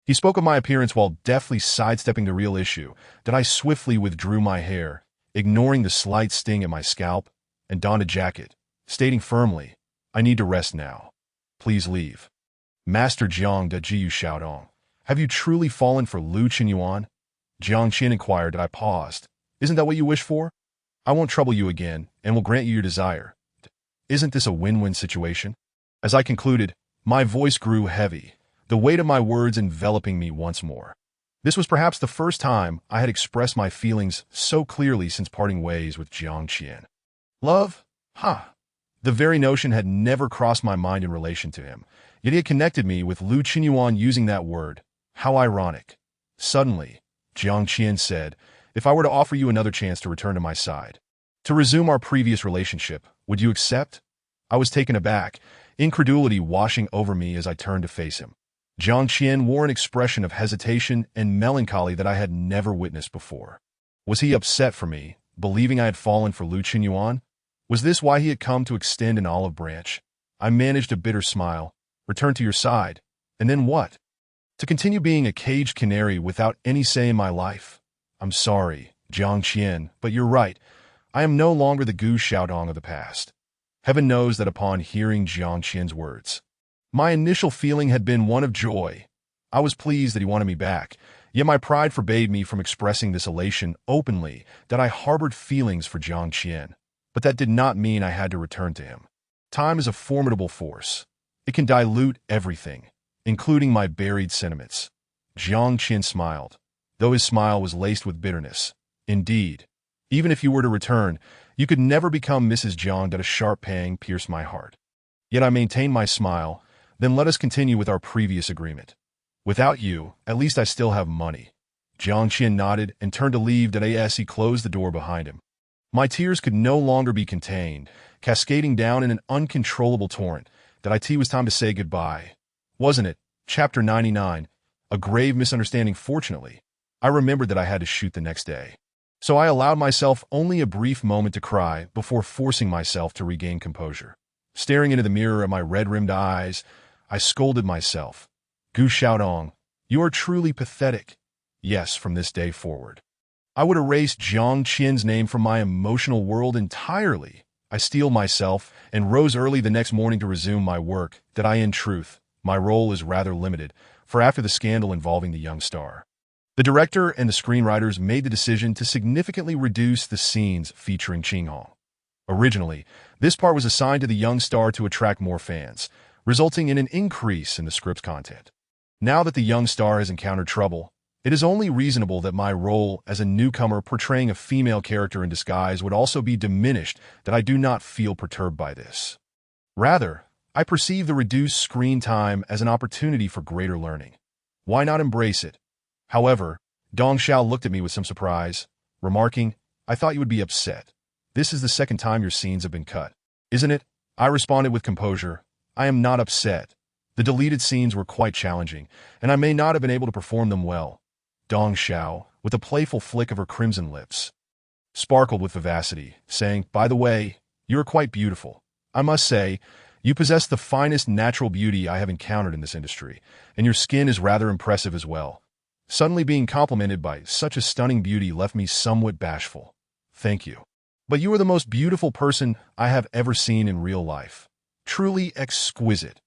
He spoke of my appearance while deftly sidestepping the real issue. That I swiftly withdrew my hair, ignoring the slight sting at my scalp, and donned a jacket, stating firmly, I need to rest now. Please leave. Master Jiang de Jiu Xiaodong, have you truly fallen for Lu Qinyuan? Jiang Qin inquired as I paused. Isn't that what you wish for? I won't trouble you again, and will grant you your desire. Isn't this a win-win situation? As I concluded, my voice grew heavy, the weight of my words enveloping me once more. This was perhaps the first time I had expressed my feelings so clearly since parting ways with Jiang Qian. Love? The very notion had never crossed my mind in relation to him, yet he had connected me with Lu Qinyuan using that word. How ironic. Suddenly, Jiang Qian said, if I were to offer you another chance to return to my side, to resume our previous relationship, would you accept? I was taken aback, incredulity washing over me as I turned to face him. Jiang Qian wore an expression of hesitation and melancholy that I had never witnessed before. Was he upset for me, believing I had fallen for Lu Qinyuan? Was this why he had come to extend an olive branch? I managed a bitter smile. Return to your side. And then what? To continue being a caged canary without any say in my life? I'm sorry, Jiang Qian, but you're right. I am no longer the Gu Xiaodong of the past. Heaven knows that upon hearing Jiang Qian's words, my initial feeling had been one of joy. I was pleased that he wanted me back, yet my pride forbade me from expressing this elation openly that I harbored feelings for Jiang Qian. But that did not mean I had to return to him. Time is a formidable force. It can dilute everything, including my buried sentiments. Jiang Qian smiled, though his smile was laced with bitterness. Indeed, even if you were to return, you could never become Mrs. Jiang. That a sharp pang pierced my heart. Yet I maintained my smile. Then let us continue with our previous agreement. Without you, at least I still have money. Jiang Qian nodded and turned to leave as he closed the door behind him. My tears could no longer be contained, cascading down in an uncontrollable torrent. It was time to say goodbye. Wasn't it? Chapter 99. A grave misunderstanding. Fortunately, I remembered that I had to shoot the next day. So I allowed myself only a brief moment to cry before forcing myself to regain composure. Staring into the mirror at my red-rimmed eyes, I scolded myself. Gu Xiaodong, you are truly pathetic. Yes, from this day forward, I would erase Jiang Qian's name from my emotional world entirely. I steeled myself and rose early the next morning to resume my work. In truth, my role is rather limited, for after the scandal involving the young star, the director and the screenwriters made the decision to significantly reduce the scenes featuring Qinghong. Originally, this part was assigned to the young star to attract more fans, resulting in an increase in the script's content. Now that the young star has encountered trouble, it is only reasonable that my role as a newcomer portraying a female character in disguise would also be diminished. I do not feel perturbed by this. Rather, I perceive the reduced screen time as an opportunity for greater learning. Why not embrace it? However, Dong Xiao looked at me with some surprise, remarking, I thought you would be upset. This is the second time your scenes have been cut, isn't it? I responded with composure. I am not upset. The deleted scenes were quite challenging, and I may not have been able to perform them well. Dong Xiao, with a playful flick of her crimson lips, sparkled with vivacity, saying, by the way, you are quite beautiful. I must say, you possess the finest natural beauty I have encountered in this industry, and your skin is rather impressive as well. Suddenly being complimented by such a stunning beauty left me somewhat bashful. Thank you. But you are the most beautiful person I have ever seen in real life. Truly exquisite.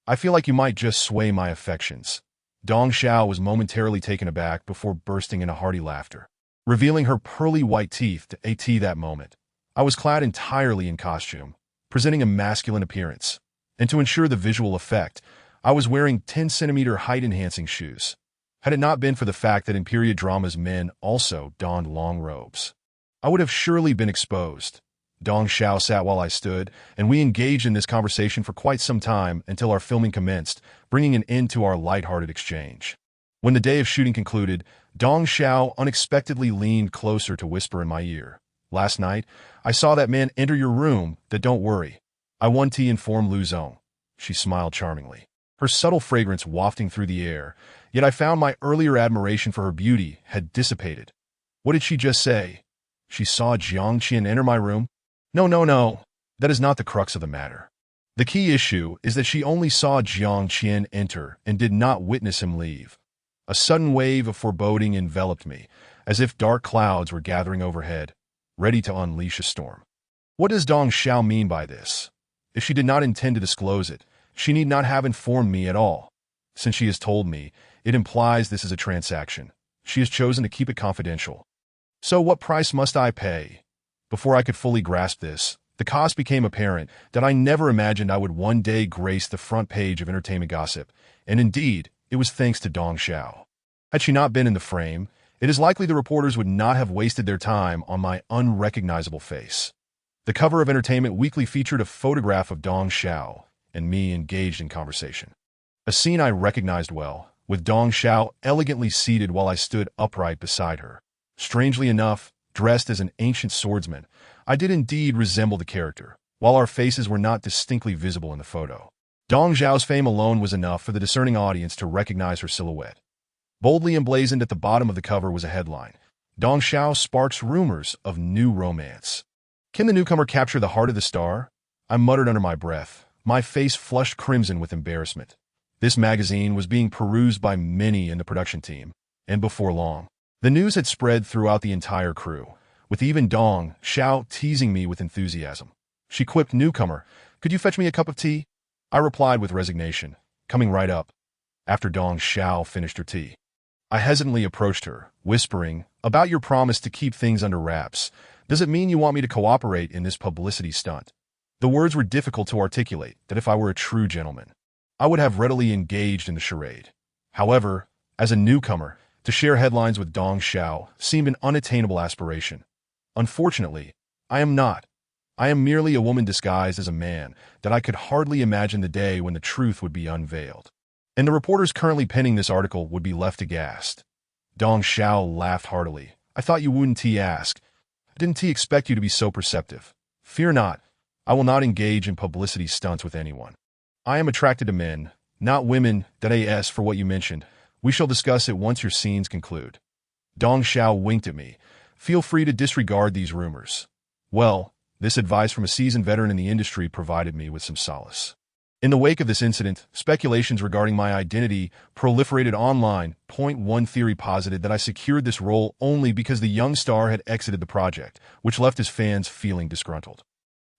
I feel like you might just sway my affections. Dong Xiao was momentarily taken aback before bursting into hearty laughter, revealing her pearly white teeth to at that moment. I was clad entirely in costume, presenting a masculine appearance, and to ensure the visual effect, I was wearing 10-centimeter height-enhancing shoes. Had it not been for the fact that in period dramas men also donned long robes, I would have surely been exposed. Dong Xiao sat while I stood, and we engaged in this conversation for quite some time until our filming commenced, bringing an end to our light-hearted exchange. When the day of shooting concluded, Dong Xiao unexpectedly leaned closer to whisper in my ear. Last night, I saw that man enter your room. Don't worry. I won tea, informed Lu Zong. She smiled charmingly, her subtle fragrance wafting through the air, yet I found my earlier admiration for her beauty had dissipated. What did she just say? She saw Jiang Qian enter my room? No. That is not the crux of the matter. The key issue is that she only saw Jiang Qian enter and did not witness him leave. A sudden wave of foreboding enveloped me, as if dark clouds were gathering overhead, ready to unleash a storm. What does Dong Xiao mean by this? If she did not intend to disclose it, She need not have informed me at all. Since she has told me, it implies this is a transaction. She has chosen to keep it confidential. So what price must I pay? Before I could fully grasp this, the cost became apparent that I never imagined I would one day grace the front page of entertainment gossip, and indeed, it was thanks to Dong Xiao. Had she not been in the frame, it is likely the reporters would not have wasted their time on my unrecognizable face. The cover of Entertainment Weekly featured a photograph of Dong Xiao and me engaged in conversation. A scene I recognized well, with Dong Xiao elegantly seated while I stood upright beside her. Strangely enough, dressed as an ancient swordsman, I did indeed resemble the character, while our faces were not distinctly visible in the photo. Dong Xiao's fame alone was enough for the discerning audience to recognize her silhouette. Boldly emblazoned at the bottom of the cover was a headline: Dong Xiao sparks rumors of new romance. Can the newcomer capture the heart of the star? I muttered under my breath, my face flushed crimson with embarrassment. This magazine was being perused by many in the production team, and before long, the news had spread throughout the entire crew, with even Dong Xiao teasing me with enthusiasm. She quipped, "Newcomer, could you fetch me a cup of tea?" I replied with resignation, "Coming right up." After Dong Xiao finished her tea, I hesitantly approached her, whispering, "About your promise to keep things under wraps, does it mean you want me to cooperate in this publicity stunt?" The words were difficult to articulate, that if I were a true gentleman, I would have readily engaged in the charade. However, as a newcomer, to share headlines with Dong Xiao seemed an unattainable aspiration. Unfortunately, I am not. I am merely a woman disguised as a man that I could hardly imagine the day when the truth would be unveiled. And the reporters currently penning this article would be left aghast. Dong Xiao laughed heartily. "I thought you wouldn't ask. Didn't expect you to be so perceptive. Fear not, I will not engage in publicity stunts with anyone. I am attracted to men, not women, that as for what you mentioned, we shall discuss it once your scenes conclude." Dong Xiao winked at me. "Feel free to disregard these rumors." Well, this advice from a seasoned veteran in the industry provided me with some solace. In the wake of this incident, speculations regarding my identity proliferated online. Point one theory posited that I secured this role only because the young star had exited the project, which left his fans feeling disgruntled.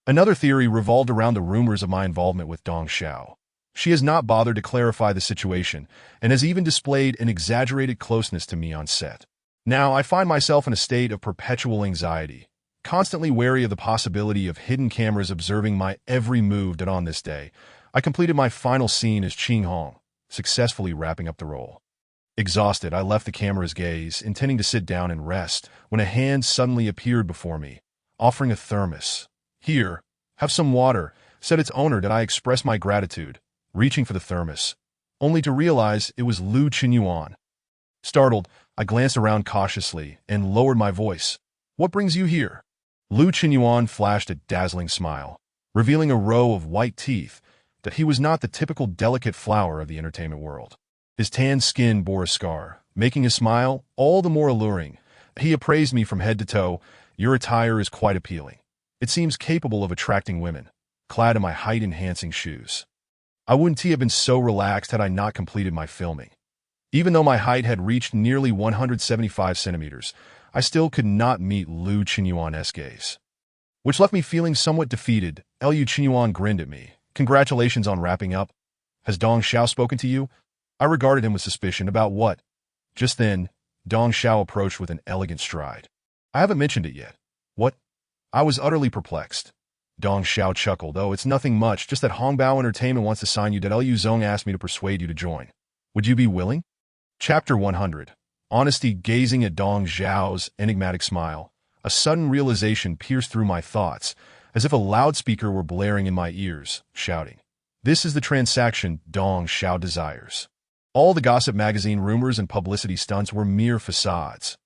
Another theory revolved around the rumors of my involvement with Dong Xiao. She has not bothered to clarify the situation, and has even displayed an exaggerated closeness to me on set. Now, I find myself in a state of perpetual anxiety, constantly wary of the possibility of hidden cameras observing my every move. That on this day, I completed my final scene as Ching Hong, successfully wrapping up the role. Exhausted, I left the camera's gaze, intending to sit down and rest, when a hand suddenly appeared before me, offering a thermos. "Here, have some water," said its owner. That I expressed my gratitude, reaching for the thermos, only to realize it was Lu Qinyuan. Startled, I glanced around cautiously and lowered my voice. "What brings you here?" Lu Qinyuan flashed a dazzling smile, revealing a row of white teeth, that he was not the typical delicate flower of the entertainment world. His tanned skin bore a scar, making his smile all the more alluring. He appraised me from head to toe. "Your attire is quite appealing. It seems capable of attracting women, clad in my height-enhancing shoes." I wouldn't have been so relaxed had I not completed my filming. Even though my height had reached nearly 175 centimeters, I still could not meet Lu Qinyuan's gaze, which left me feeling somewhat defeated. Lu Qinyuan grinned at me. "Congratulations on wrapping up. Has Dong Xiao spoken to you?" I regarded him with suspicion. "About what?" Just then, Dong Xiao approached with an elegant stride. "I haven't mentioned it yet." "What?" I was utterly perplexed. Dong Xiao chuckled. "Oh, it's nothing much, just that Hongbao Entertainment wants to sign you. That Lu Zong asked me to persuade you to join. Would you be willing?" Chapter 100. Honesty. Gazing at Dong Xiao's enigmatic smile, a sudden realization pierced through my thoughts, as if a loudspeaker were blaring in my ears, shouting, "This is the transaction Dong Xiao desires." All the gossip magazine rumors and publicity stunts were mere facades.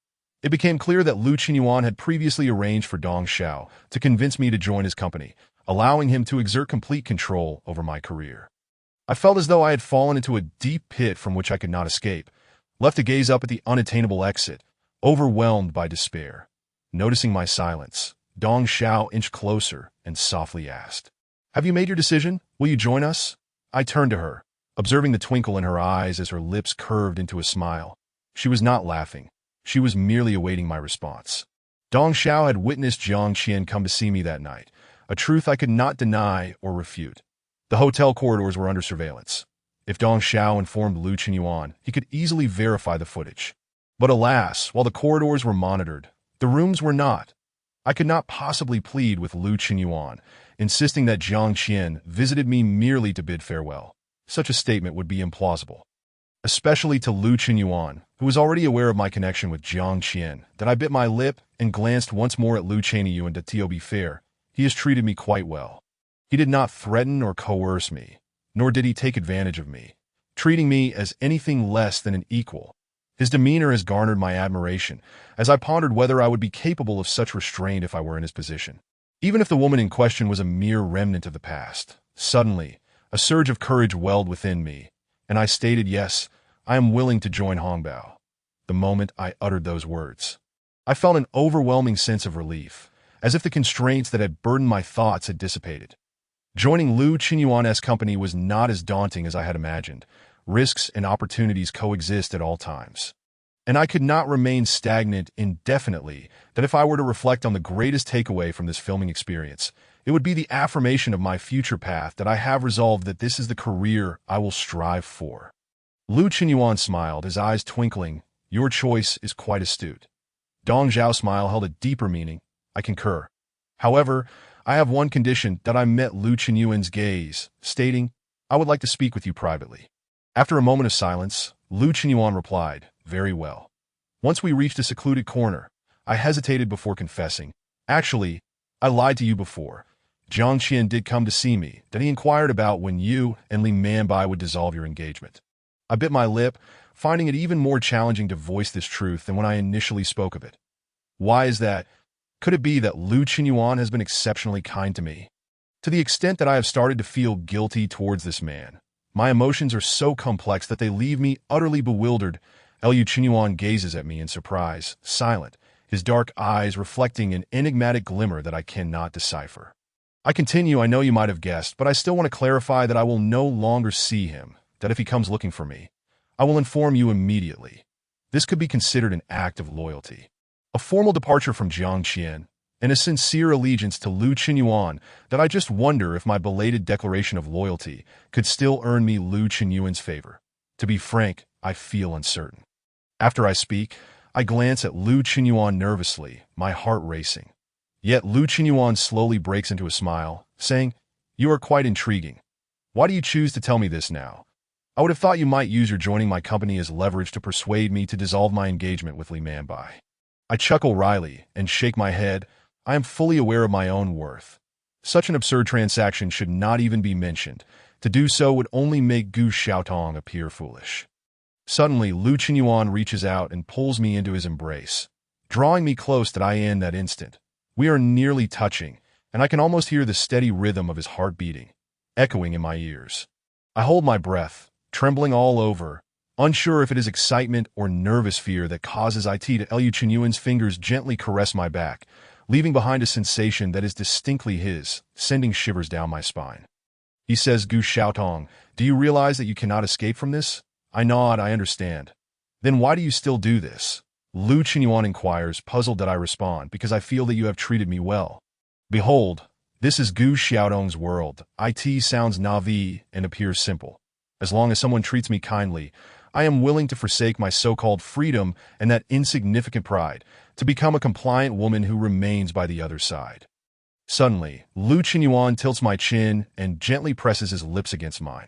It became clear that Lu Qinyuan had previously arranged for Dong Xiao to convince me to join his company, allowing him to exert complete control over my career. I felt as though I had fallen into a deep pit from which I could not escape, left to gaze up at the unattainable exit, overwhelmed by despair. Noticing my silence, Dong Xiao inched closer and softly asked, "Have you made your decision? Will you join us?" I turned to her, observing the twinkle in her eyes as her lips curved into a smile. She was not laughing. She was merely awaiting my response. Dong Xiao had witnessed Jiang Qian come to see me that night, a truth I could not deny or refute. The hotel corridors were under surveillance. If Dong Xiao informed Lu Qinyuan, he could easily verify the footage. But alas, while the corridors were monitored, the rooms were not. I could not possibly plead with Lu Qinyuan, insisting that Jiang Qian visited me merely to bid farewell. Such a statement would be implausible. Especially to Lu Qinyuan, who was already aware of my connection with Jiang Qian, that I bit my lip and glanced once more at Lu Qinyuan. To be fair, he has treated me quite well. He did not threaten or coerce me, nor did he take advantage of me, treating me as anything less than an equal. His demeanor has garnered my admiration, as I pondered whether I would be capable of such restraint if I were in his position. Even if the woman in question was a mere remnant of the past, suddenly, a surge of courage welled within me, and I stated, yes, I am willing to join Hongbao. The moment I uttered those words, I felt an overwhelming sense of relief, as if the constraints that had burdened my thoughts had dissipated. Joining Lu Qinyuan's company was not as daunting as I had imagined. Risks and opportunities coexist at all times. And I could not remain stagnant indefinitely. That if I were to reflect on the greatest takeaway from this filming experience, it would be the affirmation of my future path, that I have resolved that this is the career I will strive for. Lu Qinyuan smiled, his eyes twinkling. Your choice is quite astute. Dong Zhao's smile held a deeper meaning. I concur. However, I have one condition. That I met Lu Qinyuan's gaze, stating, I would like to speak with you privately. After a moment of silence, Lu Qinyuan replied, very well. Once we reached a secluded corner, I hesitated before confessing. Actually, I lied to you before. Jiang Qian did come to see me, that he inquired about when you and Li Manbai would dissolve your engagement. I bit my lip, finding it even more challenging to voice this truth than when I initially spoke of it. Why is that? Could it be that Lu Qinyuan has been exceptionally kind to me? To the extent that I have started to feel guilty towards this man, my emotions are so complex that they leave me utterly bewildered. Lu Qinyuan gazes at me in surprise, silent, his dark eyes reflecting an enigmatic glimmer that I cannot decipher. I continue, I know you might have guessed, but I still want to clarify that I will no longer see him, that if he comes looking for me, I will inform you immediately. This could be considered an act of loyalty. A formal departure from Jiang Qian, and a sincere allegiance to Lu Qinyuan, that I just wonder if my belated declaration of loyalty could still earn me Lu Qinyuan's favor. To be frank, I feel uncertain. After I speak, I glance at Lu Qinyuan nervously, my heart racing. Yet Lu Qinyuan slowly breaks into a smile, saying, You are quite intriguing. Why do you choose to tell me this now? I would have thought you might use your joining my company as leverage to persuade me to dissolve my engagement with Li Manbai. I chuckle wryly and shake my head. I am fully aware of my own worth. Such an absurd transaction should not even be mentioned. To do so would only make Gu Xiaotong appear foolish. Suddenly, Lu Qinyuan reaches out and pulls me into his embrace, drawing me close that I end that instant. We are nearly touching, and I can almost hear the steady rhythm of his heart beating, echoing in my ears. I hold my breath, trembling all over, unsure if it is excitement or nervous fear that causes it to Lu Qinyuan's fingers gently caress my back, leaving behind a sensation that is distinctly his, sending shivers down my spine. He says, Gu Xiaotong, do you realize that you cannot escape from this? I nod, I understand. Then why do you still do this? Lu Qinyuan inquires, puzzled that I respond, because I feel that you have treated me well. Behold, this is Gu Xiaotong's world. It sounds naive and appears simple. As long as someone treats me kindly, I am willing to forsake my so-called freedom and that insignificant pride, to become a compliant woman who remains by the other side. Suddenly, Lu Qinyuan tilts my chin and gently presses his lips against mine.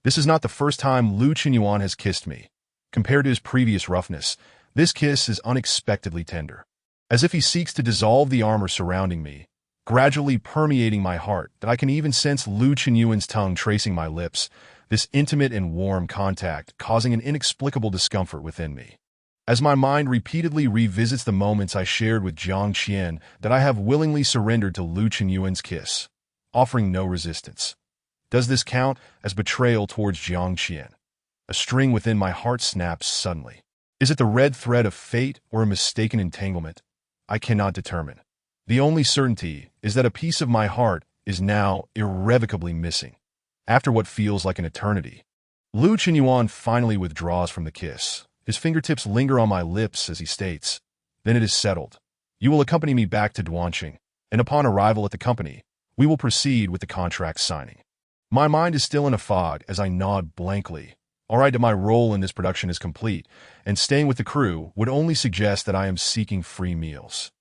This is not the first time Lu Qinyuan has kissed me. Compared to his previous roughness, this kiss is unexpectedly tender. As if he seeks to dissolve the armor surrounding me, gradually permeating my heart, that I can even sense Lu Qinyuan's tongue tracing my lips, this intimate and warm contact causing an inexplicable discomfort within me. As my mind repeatedly revisits the moments I shared with Jiang Qian, that I have willingly surrendered to Lu Qinyuan's kiss, offering no resistance. Does this count as betrayal towards Jiang Qian? A string within my heart snaps suddenly. Is it the red thread of fate or a mistaken entanglement? I cannot determine. The only certainty is that a piece of my heart is now irrevocably missing. After what feels like an eternity, Lu Qinyuan finally withdraws from the kiss. His fingertips linger on my lips as he states, Then it is settled. You will accompany me back to Duanqing, and upon arrival at the company, we will proceed with the contract signing. My mind is still in a fog as I nod blankly. All right, that my role in this production is complete, and staying with the crew would only suggest that I am seeking free meals.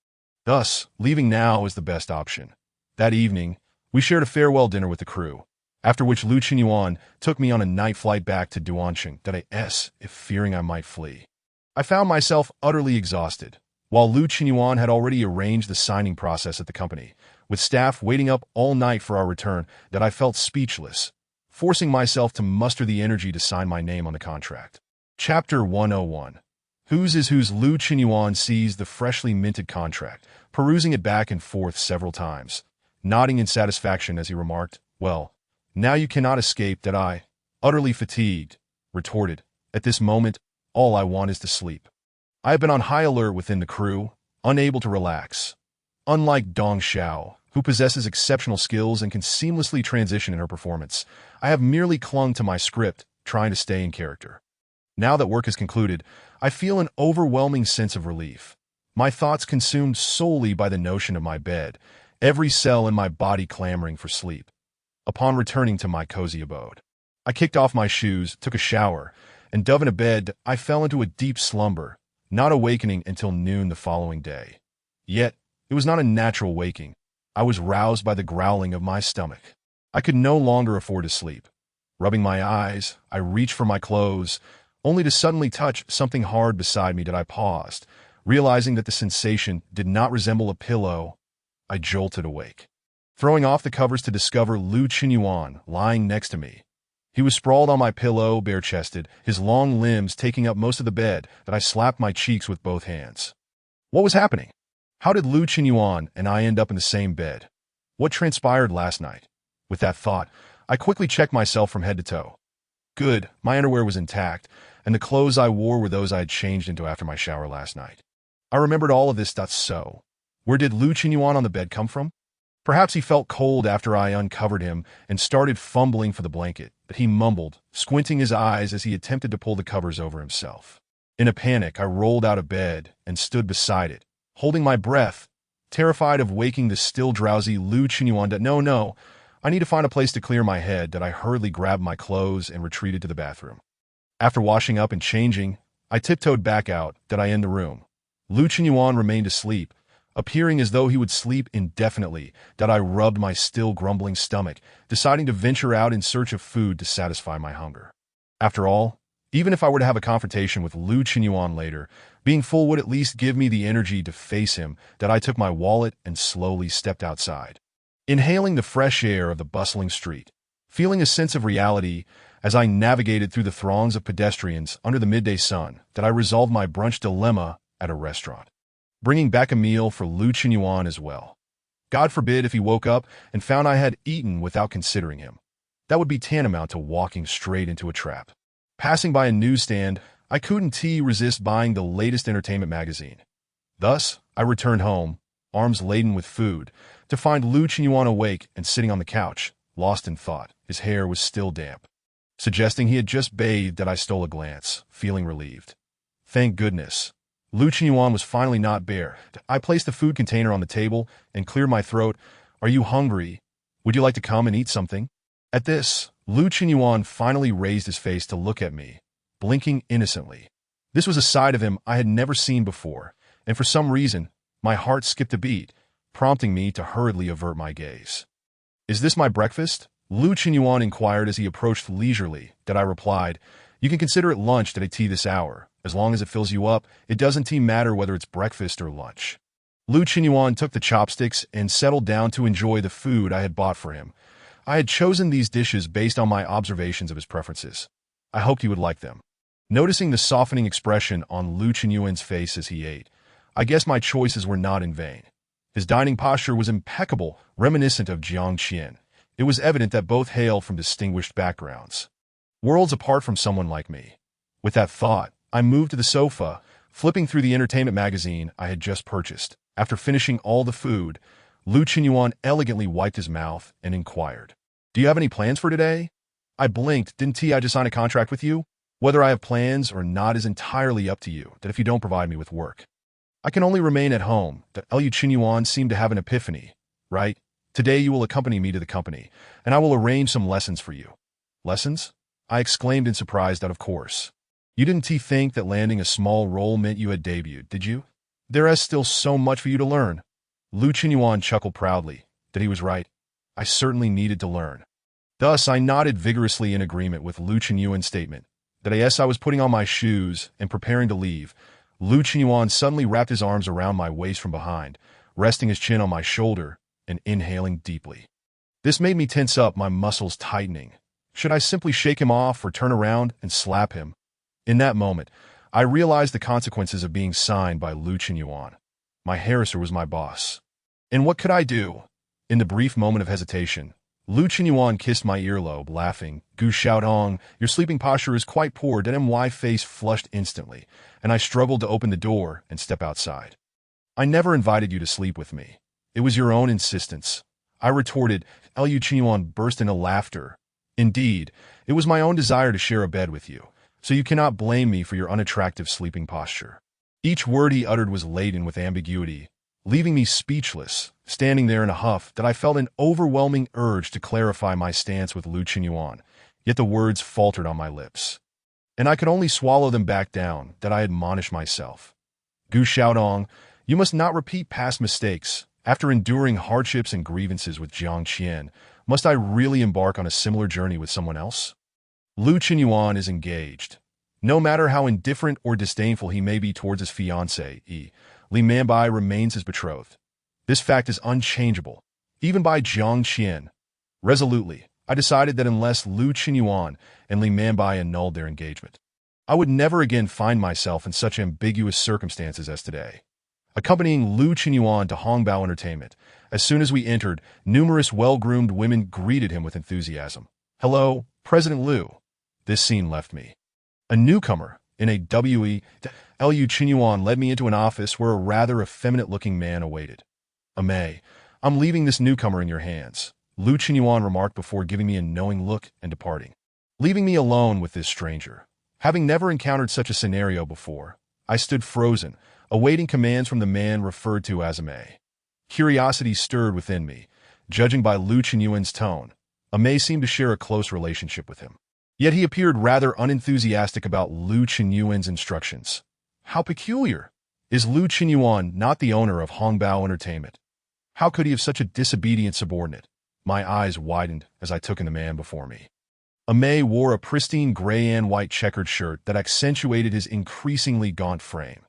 Thus, leaving now is the best option. That evening, we shared a farewell dinner with the crew, after which Lu Qinyuan took me on a night flight back to Duanqing if fearing I might flee. I found myself utterly exhausted, while Lu Qinyuan had already arranged the signing process at the company, with staff waiting up all night for our return, that I felt speechless, forcing myself to muster the energy to sign my name on the contract. Chapter 101. Whose is whose? Lu Qinyuan seized the freshly minted contract, perusing it back and forth several times, nodding in satisfaction as he remarked, "Well, now you cannot escape that I, utterly fatigued," retorted, "At this moment, all I want is to sleep. I have been on high alert within the crew, unable to relax. Unlike Dong Xiao, who possesses exceptional skills and can seamlessly transition in her performance, I have merely clung to my script, trying to stay in character. Now that work is concluded, I feel an overwhelming sense of relief. My thoughts consumed solely by the notion of my bed, every cell in my body clamoring for sleep. Upon returning to my cozy abode, I kicked off my shoes, took a shower, and dove in a bed. I fell into a deep slumber, not awakening until noon the following day. Yet, it was not a natural waking. I was roused by the growling of my stomach. I could no longer afford to sleep. Rubbing my eyes, I reached for my clothes, only to suddenly touch something hard beside me. That I paused, realizing that the sensation did not resemble a pillow. I jolted awake, throwing off the covers to discover Lu Qinyuan lying next to me. He was sprawled on my pillow, bare-chested, his long limbs taking up most of the bed. That I slapped my cheeks with both hands. What was happening? How did Lu Qinyuan and I end up in the same bed? What transpired last night? With that thought, I quickly checked myself from head to toe. Good, my underwear was intact, and the clothes I wore were those I had changed into after my shower last night. I remembered all of this. So, where did Lu Qinyuan on the bed come from? Perhaps he felt cold after I uncovered him and started fumbling for the blanket, but he mumbled, squinting his eyes as he attempted to pull the covers over himself. In a panic, I rolled out of bed and stood beside it, holding my breath, terrified of waking the still drowsy Lu Qinyuan. No, I need to find a place to clear my head. That I hurriedly grabbed my clothes and retreated to the bathroom. After washing up and changing, I tiptoed back out. That I in the room. Lu Qinyuan remained asleep, appearing as though he would sleep indefinitely. That I rubbed my still grumbling stomach, deciding to venture out in search of food to satisfy my hunger. After all, even if I were to have a confrontation with Lu Qinyuan later, being full would at least give me the energy to face him. That I took my wallet and slowly stepped outside, inhaling the fresh air of the bustling street, feeling a sense of reality as I navigated through the throngs of pedestrians under the midday sun. That I resolved my brunch dilemma at a restaurant, bringing back a meal for Lu Qinyuan as well. God forbid if he woke up and found I had eaten without considering him. That would be tantamount to walking straight into a trap. Passing by a newsstand, I couldn't resist buying the latest entertainment magazine. Thus, I returned home, arms laden with food, to find Lu Qinyuan awake and sitting on the couch, lost in thought. His hair was still damp, suggesting he had just bathed. That I stole a glance, feeling relieved. Thank goodness. Lu Qinyuan was finally not bare. I placed the food container on the table and cleared my throat. Are you hungry? Would you like to come and eat something? At this, Lu Qinyuan finally raised his face to look at me, blinking innocently. This was a side of him I had never seen before, and for some reason, my heart skipped a beat, prompting me to hurriedly avert my gaze. Is this my breakfast? Lu Qinyuan inquired as he approached leisurely. That I replied, you can consider it lunch at a tea this hour. As long as it fills you up, it doesn't matter whether it's breakfast or lunch. Lu Qinyuan took the chopsticks and settled down to enjoy the food I had bought for him. I had chosen these dishes based on my observations of his preferences. I hoped he would like them. Noticing the softening expression on Lu Qinyuan's face as he ate, I guess my choices were not in vain. His dining posture was impeccable, reminiscent of Jiang Qian. It was evident that both hailed from distinguished backgrounds, worlds apart from someone like me. With that thought, I moved to the sofa, flipping through the entertainment magazine I had just purchased. After finishing all the food, Lu Qinyuan elegantly wiped his mouth and inquired, do you have any plans for today? I blinked. Didn't I just sign a contract with you? Whether I have plans or not is entirely up to you. That if you don't provide me with work, I can only remain at home. That Lu Qinyuan seemed to have an epiphany. Right? Today you will accompany me to the company, and I will arrange some lessons for you. Lessons? I exclaimed in surprise out of course. You didn't think that landing a small role meant you had debuted, did you? There is still so much for you to learn. Lu Qinyuan chuckled proudly. That he was right. I certainly needed to learn. Thus, I nodded vigorously in agreement with Lu Qinyuan's statement that yes, I was putting on my shoes and preparing to leave. Lu Qinyuan suddenly wrapped his arms around my waist from behind, resting his chin on my shoulder and inhaling deeply. This made me tense up, my muscles tightening. Should I simply shake him off or turn around and slap him? In that moment, I realized the consequences of being signed by Lu Qinyuan. My harasser was my boss. And what could I do? In the brief moment of hesitation, Lu Qinyuan kissed my earlobe, laughing. Gu Xiaodong, your sleeping posture is quite poor. My face flushed instantly, and I struggled to open the door and step outside. I never invited you to sleep with me. It was your own insistence. I retorted. Lu Qinyuan burst into laughter. Indeed, it was my own desire to share a bed with you, so you cannot blame me for your unattractive sleeping posture. Each word he uttered was laden with ambiguity, leaving me speechless, standing there in a huff that I felt an overwhelming urge to clarify my stance with Lu Qinyuan, yet the words faltered on my lips. And I could only swallow them back down, that I admonished myself. Gu Xiaodong, you must not repeat past mistakes. After enduring hardships and grievances with Jiang Qian, must I really embark on a similar journey with someone else? Lu Qinyuan is engaged. No matter how indifferent or disdainful he may be towards his fiancée, Li Manbai remains his betrothed. This fact is unchangeable, even by Jiang Qian. Resolutely, I decided that unless Lu Qinyuan and Li Manbai annulled their engagement, I would never again find myself in such ambiguous circumstances as today. Accompanying Lu Qinyuan to Hongbao Entertainment, as soon as we entered, numerous well-groomed women greeted him with enthusiasm. Hello, President Lu. This scene left me. A newcomer in a Lu Qinyuan led me into an office where a rather effeminate-looking man awaited. Amei, I'm leaving this newcomer in your hands, Lu Qinyuan remarked before giving me a knowing look and departing. Leaving me alone with this stranger. Having never encountered such a scenario before, I stood frozen, awaiting commands from the man referred to as Amei. Curiosity stirred within me. Judging by Lu Qinyuan's tone, Amei seemed to share a close relationship with him. Yet he appeared rather unenthusiastic about Lu Qinyuan's instructions. How peculiar! Is Lu Qinyuan not the owner of Hongbao Entertainment? How could he have such a disobedient subordinate? My eyes widened as I took in the man before me. Amei wore a pristine gray and white checkered shirt that accentuated his increasingly gaunt frame.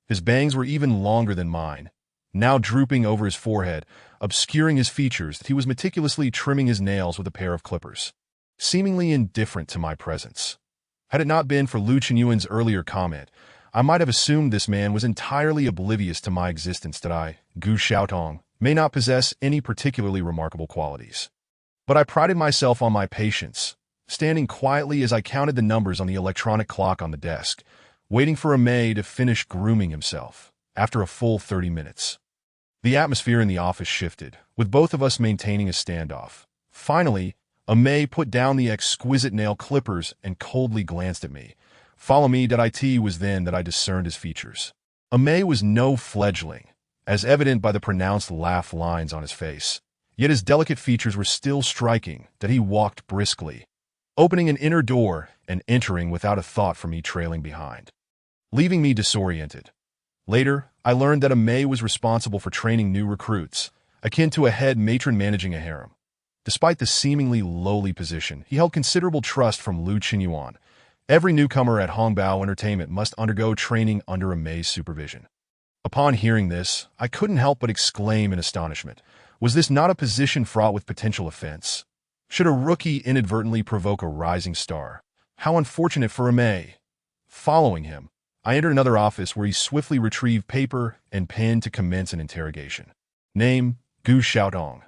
His bangs were even longer than mine, now drooping over his forehead, obscuring his features. He was meticulously trimming his nails with a pair of clippers, seemingly indifferent to my presence. Had it not been for Lu Qinyuan's earlier comment, I might have assumed this man was entirely oblivious to my existence, that I, Gu Xiaotong, may not possess any particularly remarkable qualities. But I prided myself on my patience, standing quietly as I counted the numbers on the electronic clock on the desk, waiting for Amei to finish grooming himself. After a full 30 minutes, the atmosphere in the office shifted, with both of us maintaining a standoff. Finally, Amei put down the exquisite nail clippers and coldly glanced at me. Follow me. It was then that I discerned his features. Amei was no fledgling, as evident by the pronounced laugh lines on his face. Yet his delicate features were still striking. That he walked briskly, opening an inner door and entering without a thought for me trailing behind, leaving me disoriented. Later, I learned that Amei was responsible for training new recruits, akin to a head matron managing a harem. Despite the seemingly lowly position, he held considerable trust from Lu Qinyuan. Every newcomer at Hongbao Entertainment must undergo training under Amei's supervision. Upon hearing this, I couldn't help but exclaim in astonishment. Was this not a position fraught with potential offense? Should a rookie inadvertently provoke a rising star? How unfortunate for Amei. Following him, I entered another office where he swiftly retrieved paper and pen to commence an interrogation. Name, Gu Xiaodong.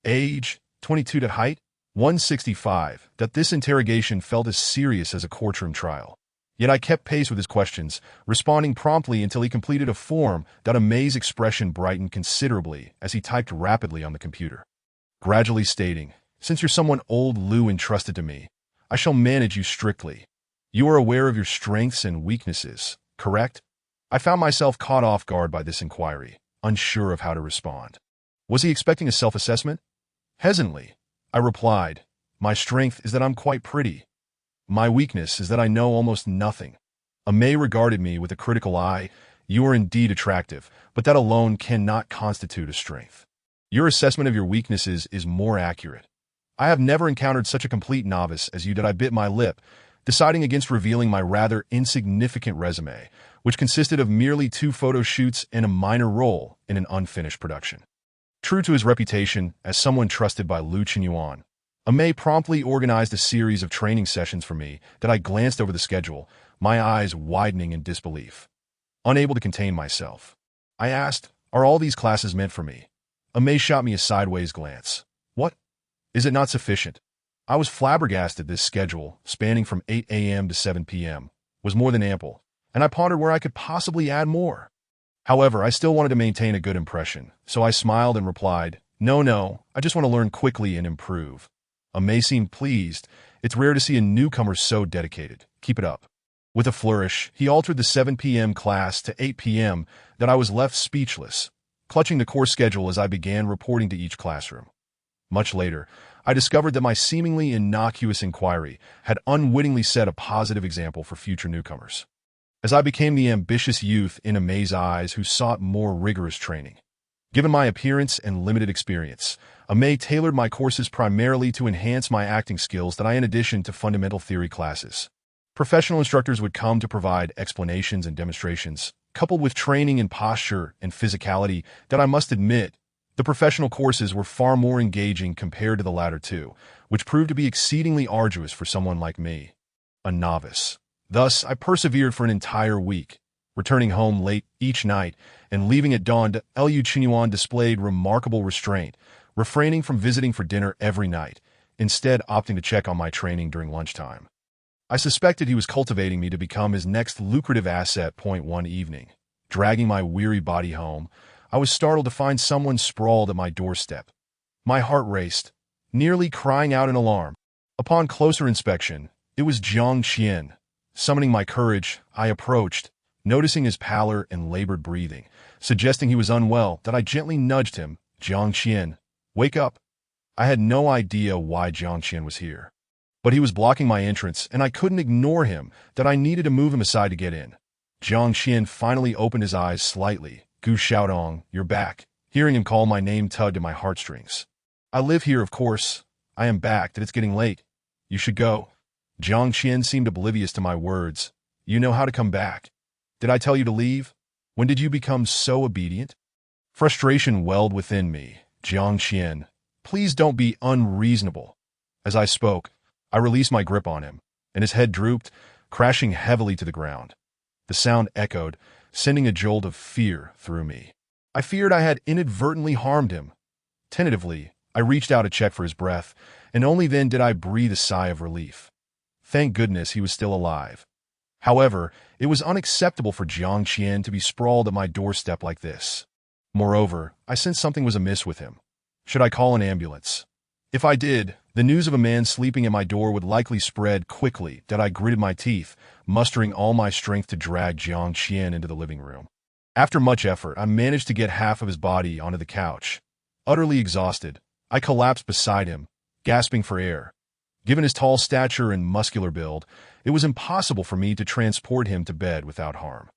Age, 22. Height, 165. This interrogation felt as serious as a courtroom trial. Yet I kept pace with his questions, responding promptly until he completed a form. Amei's expression brightened considerably as he typed rapidly on the computer, gradually stating, "Since you're someone old Lu entrusted to me, I shall manage you strictly. You are aware of your strengths and weaknesses, correct?" I found myself caught off guard by this inquiry, unsure of how to respond. Was he expecting a self-assessment? Hesitantly, I replied, "My strength is that I'm quite pretty. My weakness is that I know almost nothing." May regarded me with a critical eye. "You are indeed attractive, but that alone cannot constitute a strength. Your assessment of your weaknesses is more accurate. I have never encountered such a complete novice as you." That I bit my lip, deciding against revealing my rather insignificant resume, which consisted of merely 2 photo shoots and a minor role in an unfinished production. True to his reputation as someone trusted by Lu Qinyuan, May promptly organized a series of training sessions for me that I glanced over the schedule, my eyes widening in disbelief. Unable to contain myself, I asked, "Are all these classes meant for me?" May shot me a sideways glance. "What? Is it not sufficient?" I was flabbergasted. This schedule, spanning from 8 a.m. to 7 p.m., was more than ample, and I pondered where I could possibly add more. However, I still wanted to maintain a good impression, so I smiled and replied, No, I just want to learn quickly and improve." May seemed pleased. "It's rare to see a newcomer so dedicated. Keep it up." With a flourish, he altered the 7 p.m. class to 8 p.m. that I was left speechless, clutching the course schedule as I began reporting to each classroom. Much later, I discovered that my seemingly innocuous inquiry had unwittingly set a positive example for future newcomers, as I became the ambitious youth in May's eyes who sought more rigorous training. Given my appearance and limited experience, May tailored my courses primarily to enhance my acting skills that I in addition to fundamental theory classes. Professional instructors would come to provide explanations and demonstrations, coupled with training in posture and physicality that I must admit, the professional courses were far more engaging compared to the latter two, which proved to be exceedingly arduous for someone like me, a novice. Thus, I persevered for an entire week, returning home late each night and leaving at dawn. Lu Qinyuan displayed remarkable restraint, refraining from visiting for dinner every night, instead opting to check on my training during lunchtime. I suspected he was cultivating me to become his next lucrative asset. One evening, dragging my weary body home, I was startled to find someone sprawled at my doorstep. My heart raced, nearly crying out in alarm. Upon closer inspection, it was Jiang Qian. Summoning my courage, I approached, noticing his pallor and labored breathing, suggesting he was unwell. That I gently nudged him. "Jiang Qian, wake up." I had no idea why Jiang Qian was here, but he was blocking my entrance, and I couldn't ignore him. That I needed to move him aside to get in. Jiang Qian finally opened his eyes slightly. "Gu Xiaodong, you're back." Hearing him call my name tugged at my heartstrings. "I live here, of course. I am back. That it's getting late. You should go." Jiang Qian seemed oblivious to my words. "You know how to come back. Did I tell you to leave? When did you become so obedient?" Frustration welled within me. "Jiang Qian, please don't be unreasonable." As I spoke, I released my grip on him, and his head drooped, crashing heavily to the ground. The sound echoed, sending a jolt of fear through me. I feared I had inadvertently harmed him. Tentatively, I reached out to check for his breath, and only then did I breathe a sigh of relief. Thank goodness he was still alive. However, it was unacceptable for Jiang Qian to be sprawled at my doorstep like this. Moreover, I sensed something was amiss with him. Should I call an ambulance? If I did, the news of a man sleeping at my door would likely spread quickly. That I gritted my teeth, mustering all my strength to drag Jiang Qian into the living room. After much effort, I managed to get half of his body onto the couch. Utterly exhausted, I collapsed beside him, gasping for air. Given his tall stature and muscular build, it was impossible for me to transport him to bed without harm.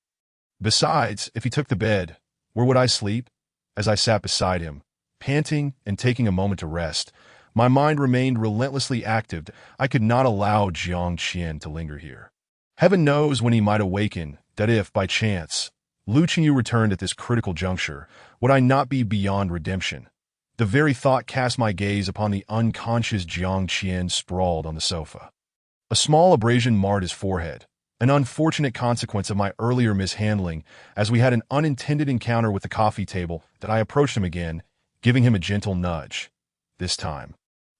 Besides, if he took the bed, where would I sleep? As I sat beside him, panting and taking a moment to rest, my mind remained relentlessly active. I could not allow Jiang Qian to linger here. Heaven knows when he might awaken. That if, by chance, Lu Qingyu returned at this critical juncture, would I not be beyond redemption? The very thought cast my gaze upon the unconscious Jiang Qian sprawled on the sofa. A small abrasion marred his forehead, an unfortunate consequence of my earlier mishandling, as we had an unintended encounter with the coffee table. That I approached him again, giving him a gentle nudge. This time,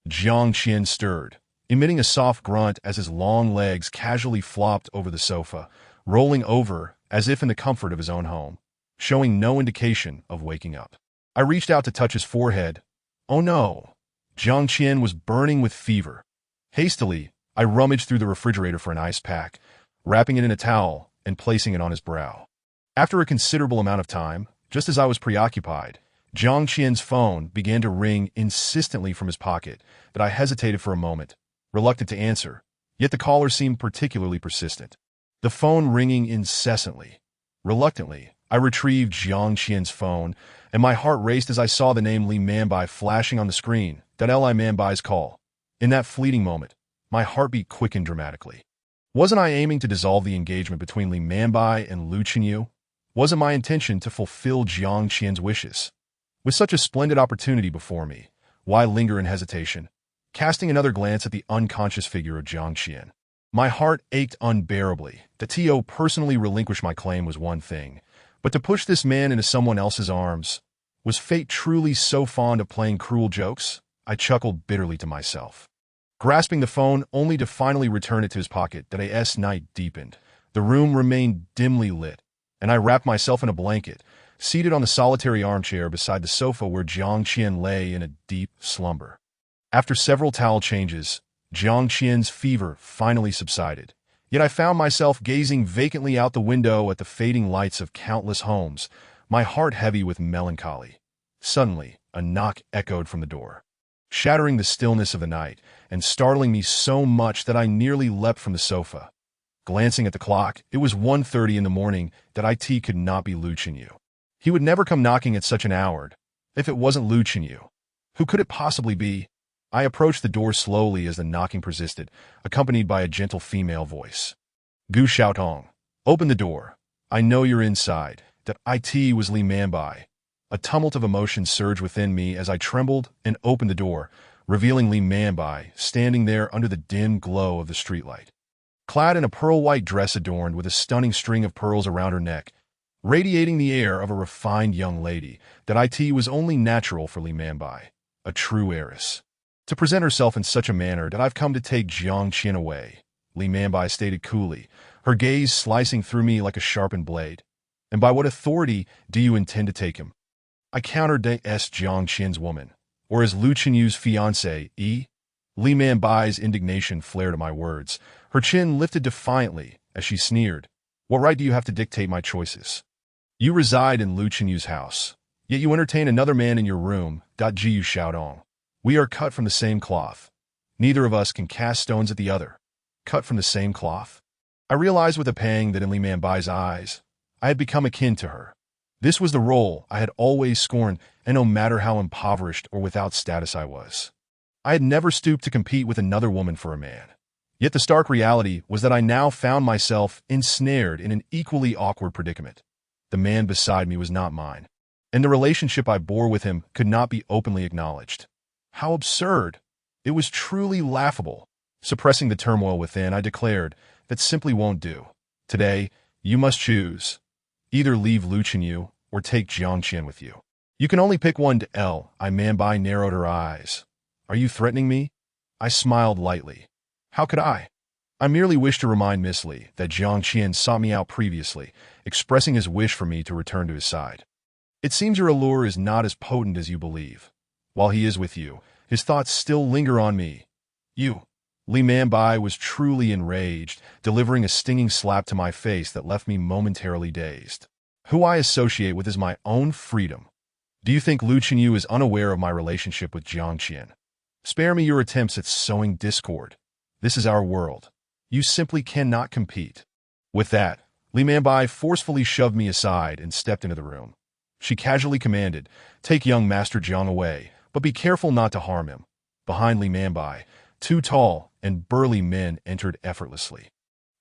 Jiang Qian stirred, emitting a soft grunt as his long legs casually flopped over the sofa, rolling over as if in the comfort of his own home, showing no indication of waking up. I reached out to touch his forehead. Oh no! Jiang Qian was burning with fever. Hastily, I rummaged through the refrigerator for an ice pack, wrapping it in a towel and placing it on his brow. After a considerable amount of time, just as I was preoccupied, Jiang Qian's phone began to ring insistently from his pocket, but I hesitated for a moment, reluctant to answer, yet the caller seemed particularly persistent. The phone ringing incessantly. Reluctantly, I retrieved Jiang Qian's phone, and my heart raced as I saw the name Li Manbai flashing on the screen. That Li Manbai's call. In that fleeting moment, my heartbeat quickened dramatically. Wasn't I aiming to dissolve the engagement between Li Manbai and Lu Chenyu? Wasn't my intention to fulfill Jiang Qian's wishes? With such a splendid opportunity before me, why linger in hesitation? Casting another glance at the unconscious figure of Jiang Qian, my heart ached unbearably. That T.O. personally relinquish my claim was one thing, but to push this man into someone else's arms, was fate truly so fond of playing cruel jokes? I chuckled bitterly to myself. Grasping the phone only to finally return it to his pocket, that as night deepened. The room remained dimly lit, and I wrapped myself in a blanket, seated on the solitary armchair beside the sofa where Jiang Qian lay in a deep slumber. After several towel changes, Jiang Qian's fever finally subsided, yet I found myself gazing vacantly out the window at the fading lights of countless homes, my heart heavy with melancholy. Suddenly, a knock echoed from the door, shattering the stillness of the night and startling me so much that I nearly leapt from the sofa. Glancing at the clock, it was 1:30 in the morning. That it could not be Lu Chenyu. He would never come knocking at such an hour. If it wasn't Lu Chenyu, who could it possibly be? I approached the door slowly as the knocking persisted, accompanied by a gentle female voice. Gu Xiaotong, open the door. I know you're inside. That it was Li Manbai. A tumult of emotions surged within me as I trembled and opened the door, revealing Li Manbai standing there under the dim glow of the streetlight. Clad in a pearl-white dress adorned with a stunning string of pearls around her neck, radiating the air of a refined young lady, that it was only natural for Li Manbai, a true heiress, to present herself in such a manner that I've come to take Jiang Qian away, Li Manbai stated coolly, her gaze slicing through me like a sharpened blade. And by what authority do you intend to take him? I countered as Jiang Qian's woman, or as Lu Chenyu's fiancée, Li Manbai's indignation flared at my words, her chin lifted defiantly as she sneered. What right do you have to dictate my choices? You reside in Lu Chenyu's house, yet you entertain another man in your room, Gu Xiaodong. We are cut from the same cloth. Neither of us can cast stones at the other. Cut from the same cloth? I realized with a pang that in Li Manbai's eyes, I had become akin to her. This was the role I had always scorned, and no matter how impoverished or without status I was, I had never stooped to compete with another woman for a man. Yet the stark reality was that I now found myself ensnared in an equally awkward predicament. The man beside me was not mine, and the relationship I bore with him could not be openly acknowledged. How absurd! It was truly laughable. Suppressing the turmoil within, I declared, that simply won't do. Today, you must choose. Either leave Lu Chenyu or take Jiang Qian with you. You can only pick one. Li Manbai narrowed her eyes. Are you threatening me? I smiled lightly. How could I? I merely wished to remind Miss Li that Jiang Qian sought me out previously, expressing his wish for me to return to his side. It seems your allure is not as potent as you believe. While he is with you, his thoughts still linger on me. You. Li Manbai was truly enraged, delivering a stinging slap to my face that left me momentarily dazed. Who I associate with is my own freedom. Do you think Lu Chenyu is unaware of my relationship with Jiang Qian? Spare me your attempts at sowing discord. This is our world. You simply cannot compete. With that, Li Manbai forcefully shoved me aside and stepped into the room. She casually commanded, take young Master Jiang away, but be careful not to harm him. Behind Li Manbai, two tall and burly men entered effortlessly.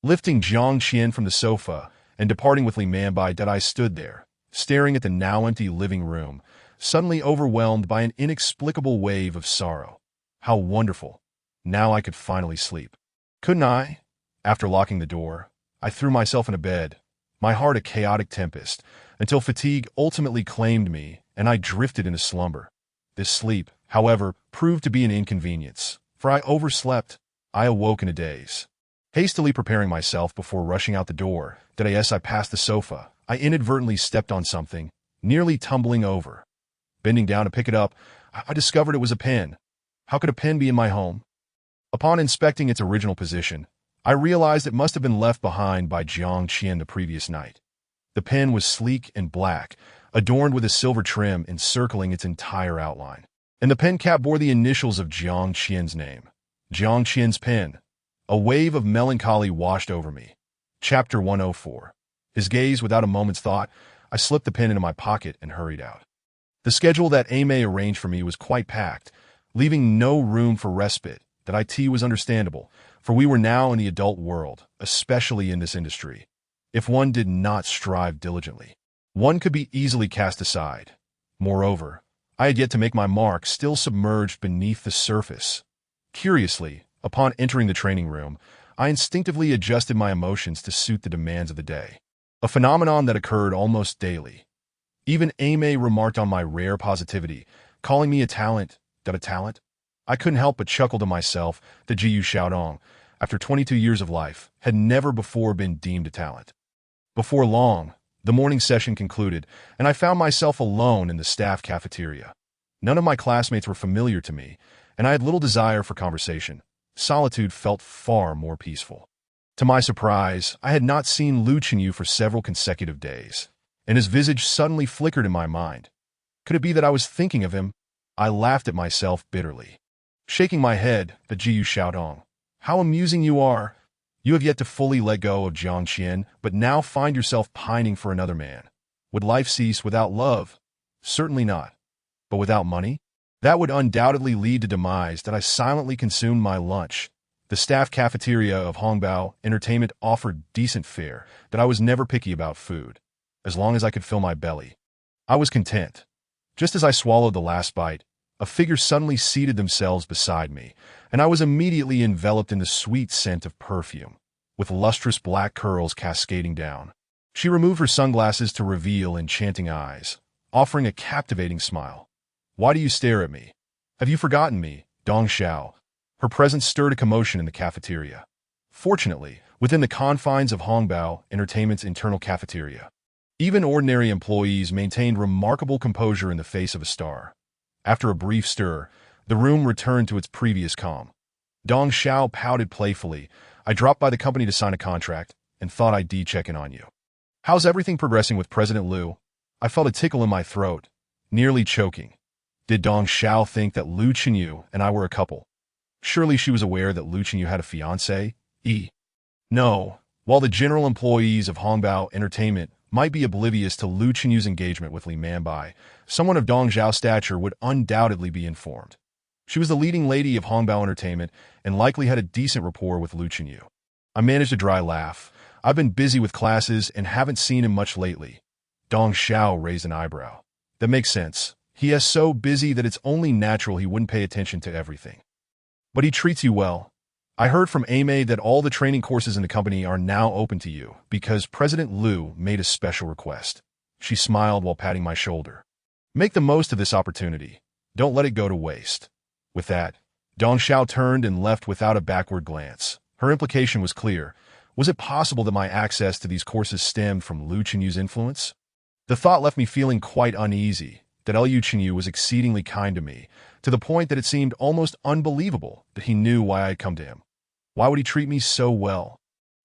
Lifting Jiang Qian from the sofa and departing with Li Manbai, I stood there, staring at the now empty living room, suddenly overwhelmed by an inexplicable wave of sorrow. How wonderful. Now I could finally sleep. Couldn't I? After locking the door, I threw myself in a bed, my heart a chaotic tempest, until fatigue ultimately claimed me and I drifted into slumber. This sleep, however, proved to be an inconvenience, for I overslept. I awoke in a daze. Hastily preparing myself before rushing out the door, as I passed the sofa, I inadvertently stepped on something, nearly tumbling over. Bending down to pick it up, I discovered it was a pen. How could a pen be in my home? Upon inspecting its original position, I realized it must have been left behind by Jiang Qian the previous night. The pen was sleek and black, adorned with a silver trim encircling its entire outline. And the pen cap bore the initials of Jiang Qian's name. Jiang Qian's pen. A wave of melancholy washed over me. Chapter 104. His gaze without a moment's thought, I slipped the pen into my pocket and hurried out. The schedule that Aimee arranged for me was quite packed, leaving no room for respite. That IT was understandable, for we were now in the adult world, especially in this industry. If one did not strive diligently, one could be easily cast aside. Moreover, I had yet to make my mark, still submerged beneath the surface. Curiously, upon entering the training room, I instinctively adjusted my emotions to suit the demands of the day, a phenomenon that occurred almost daily. Even Aimee remarked on my rare positivity, calling me a talent. A talent? I couldn't help but chuckle to myself that Jiyu Xiaodong, after 22 years of life, had never before been deemed a talent. Before long, the morning session concluded, and I found myself alone in the staff cafeteria. None of my classmates were familiar to me, and I had little desire for conversation. Solitude felt far more peaceful. To my surprise, I had not seen Lu Chenyu for several consecutive days, and his visage suddenly flickered in my mind. Could it be that I was thinking of him? I laughed at myself bitterly. Shaking my head, the Jiyu Xiaodong. How amusing you are! You have yet to fully let go of Jiang Qian, but now find yourself pining for another man. Would life cease without love? Certainly not. But without money? That would undoubtedly lead to demise. That I silently consumed my lunch. The staff cafeteria of Hongbao Entertainment offered decent fare, that I was never picky about food. As long as I could fill my belly, I was content. Just as I swallowed the last bite, a figure suddenly seated themselves beside me, and I was immediately enveloped in the sweet scent of perfume, with lustrous black curls cascading down. She removed her sunglasses to reveal enchanting eyes, offering a captivating smile. Why do you stare at me? Have you forgotten me, Dong Xiao? Her presence stirred a commotion in the cafeteria. Fortunately, within the confines of Hongbao Entertainment's internal cafeteria, even ordinary employees maintained remarkable composure in the face of a star. After a brief stir, the room returned to its previous calm. Dong Xiao pouted playfully. I dropped by the company to sign a contract and thought I'd check in on you. How's everything progressing with President Liu? I felt a tickle in my throat, nearly choking. Did Dong Xiao think that Lu Chenyu and I were a couple? Surely she was aware that Lu Chenyu had a fiancé? No. While the general employees of Hongbao Entertainment might be oblivious to Lu Chenyu's engagement with Li Manbai, someone of Dong Zhao's stature would undoubtedly be informed. She was the leading lady of Hongbao Entertainment and likely had a decent rapport with Lu Chenyu. I managed a dry laugh. I've been busy with classes and haven't seen him much lately. Dong Xiao raised an eyebrow. That makes sense. He is so busy that it's only natural he wouldn't pay attention to everything. But he treats you well. I heard from Aimee that all the training courses in the company are now open to you because President Liu made a special request. She smiled while patting my shoulder. Make the most of this opportunity. Don't let it go to waste. With that, Dong Xiao turned and left without a backward glance. Her implication was clear. Was it possible that my access to these courses stemmed from Lu Chenyu's influence? The thought left me feeling quite uneasy. That Liu Chenyu was exceedingly kind to me, to the point that it seemed almost unbelievable that he knew why I had come to him. Why would he treat me so well?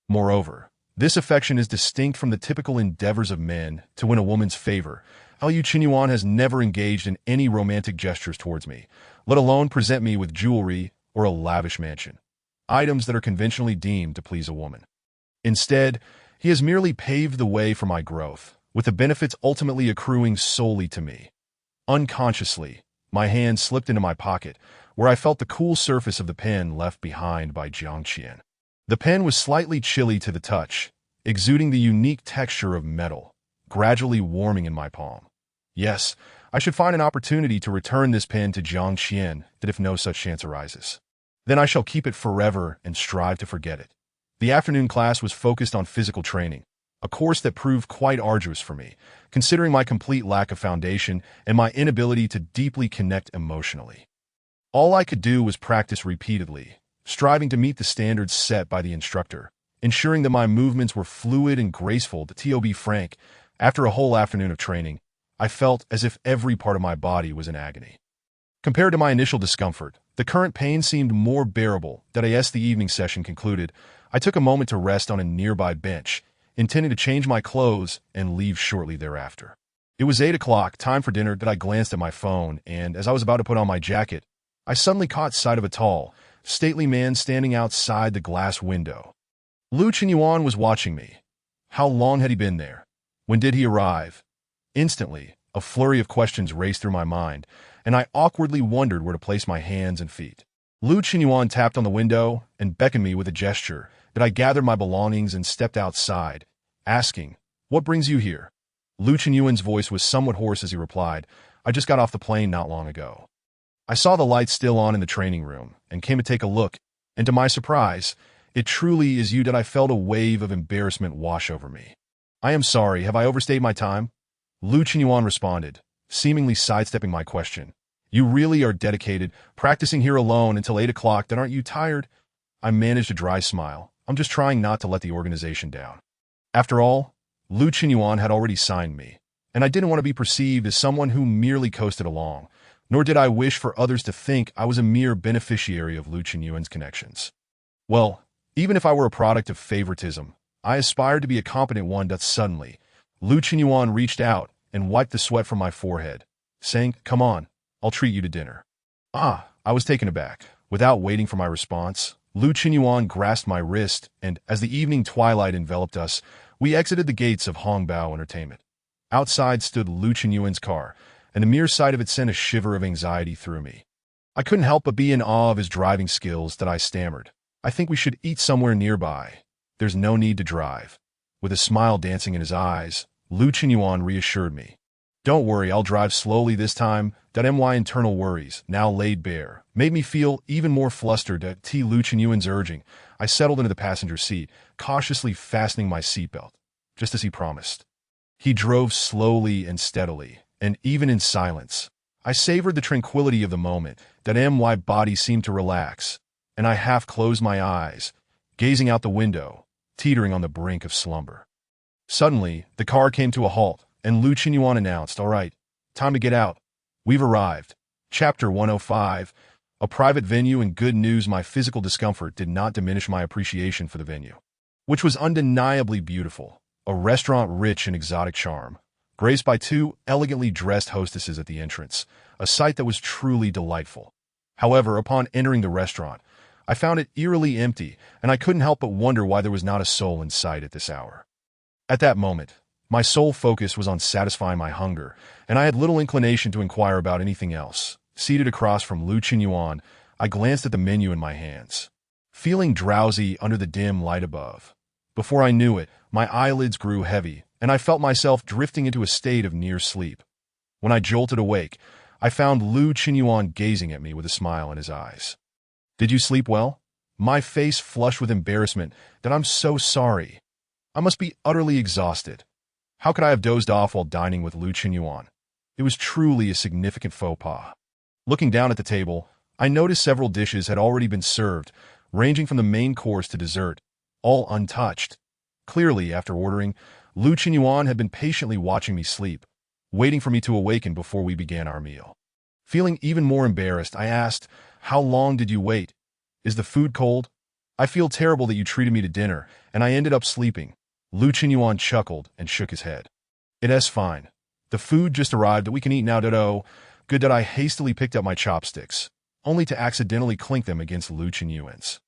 Moreover, this affection is distinct from the typical endeavors of men to win a woman's favor. Liu Chenyu has never engaged in any romantic gestures towards me, let alone present me with jewelry or a lavish mansion, items that are conventionally deemed to please a woman. Instead, he has merely paved the way for my growth, with the benefits ultimately accruing solely to me. Unconsciously, my hand slipped into my pocket, where I felt the cool surface of the pen left behind by Jiang Qian. The pen was slightly chilly to the touch, exuding the unique texture of metal, gradually warming in my palm. Yes, I should find an opportunity to return this pen to Jiang Qian, that if no such chance arises, then I shall keep it forever and strive to forget it. The afternoon class was focused on physical training, a course that proved quite arduous for me, considering my complete lack of foundation and my inability to deeply connect emotionally. All I could do was practice repeatedly, striving to meet the standards set by the instructor, ensuring that my movements were fluid and graceful. To be frank, after a whole afternoon of training, I felt as if every part of my body was in agony. Compared to my initial discomfort, the current pain seemed more bearable. As the evening session concluded, I took a moment to rest on a nearby bench, intending to change my clothes and leave shortly thereafter. It was 8 o'clock, time for dinner, that I glanced at my phone, and as I was about to put on my jacket, I suddenly caught sight of a tall, stately man standing outside the glass window. Lu Qinyuan was watching me. How long had he been there? When did he arrive? Instantly, a flurry of questions raced through my mind, and I awkwardly wondered where to place my hands and feet. Lu Qinyuan tapped on the window and beckoned me with a gesture that I gathered my belongings and stepped outside, asking, "What brings you here?" Lu Qinyuan's voice was somewhat hoarse as he replied, "I just got off the plane not long ago." I saw the lights still on in the training room and came to take a look, and to my surprise, it truly is you that I felt a wave of embarrassment wash over me. "I am sorry, have I overstayed my time?" Lu Qinyuan responded, seemingly sidestepping my question. "You really are dedicated, practicing here alone until 8 o'clock, then aren't you tired?" I managed a dry smile. "I'm just trying not to let the organization down." After all, Lu Qinyuan had already signed me, and I didn't want to be perceived as someone who merely coasted along, nor did I wish for others to think I was a mere beneficiary of Lu Qinyuan's connections. Well, even if I were a product of favoritism, I aspired to be a competent one. That suddenly, Lu Qinyuan reached out and wiped the sweat from my forehead, saying, "Come on, I'll treat you to dinner." I was taken aback. Without waiting for my response, Lu Qinyuan grasped my wrist, and as the evening twilight enveloped us, we exited the gates of Hongbao Entertainment. Outside stood Lu Qinyuan's car, and the mere sight of it sent a shiver of anxiety through me. I couldn't help but be in awe of his driving skills that I stammered. "I think we should eat somewhere nearby. There's no need to drive." With a smile dancing in his eyes, Lu Qinyuan reassured me. "Don't worry, I'll drive slowly this time." That my internal worries, now laid bare, made me feel even more flustered at Lu Qinyuan's urging. I settled into the passenger seat, cautiously fastening my seatbelt, just as he promised. He drove slowly and steadily, and even in silence, I savored the tranquility of the moment. That my body seemed to relax, and I half closed my eyes, gazing out the window, teetering on the brink of slumber. Suddenly, the car came to a halt, and Lu Qinyuan announced, "All right, time to get out. We've arrived." Chapter 105, a private venue. And good news, my physical discomfort did not diminish my appreciation for the venue, which was undeniably beautiful, a restaurant rich in exotic charm, graced by two elegantly dressed hostesses at the entrance, a sight that was truly delightful. However, upon entering the restaurant, I found it eerily empty, and I couldn't help but wonder why there was not a soul in sight at this hour. At that moment, my sole focus was on satisfying my hunger, and I had little inclination to inquire about anything else. Seated across from Lu Qinyuan, I glanced at the menu in my hands, feeling drowsy under the dim light above. Before I knew it, my eyelids grew heavy, and I felt myself drifting into a state of near sleep. When I jolted awake, I found Lu Qinyuan gazing at me with a smile in his eyes. "Did you sleep well?" My face flushed with embarrassment. "That I'm so sorry. I must be utterly exhausted. How could I have dozed off while dining with Lu Qinyuan? It was truly a significant faux pas." Looking down at the table, I noticed several dishes had already been served, ranging from the main course to dessert, all untouched. Clearly, after ordering, Lu Qinyuan had been patiently watching me sleep, waiting for me to awaken before we began our meal. Feeling even more embarrassed, I asked, "How long did you wait? Is the food cold? I feel terrible that you treated me to dinner, and I ended up sleeping." Lu Qinyuan chuckled and shook his head. "It's fine. The food just arrived that we can eat now. Good." That I hastily picked up my chopsticks, only to accidentally clink them against Lu Qinyuan's.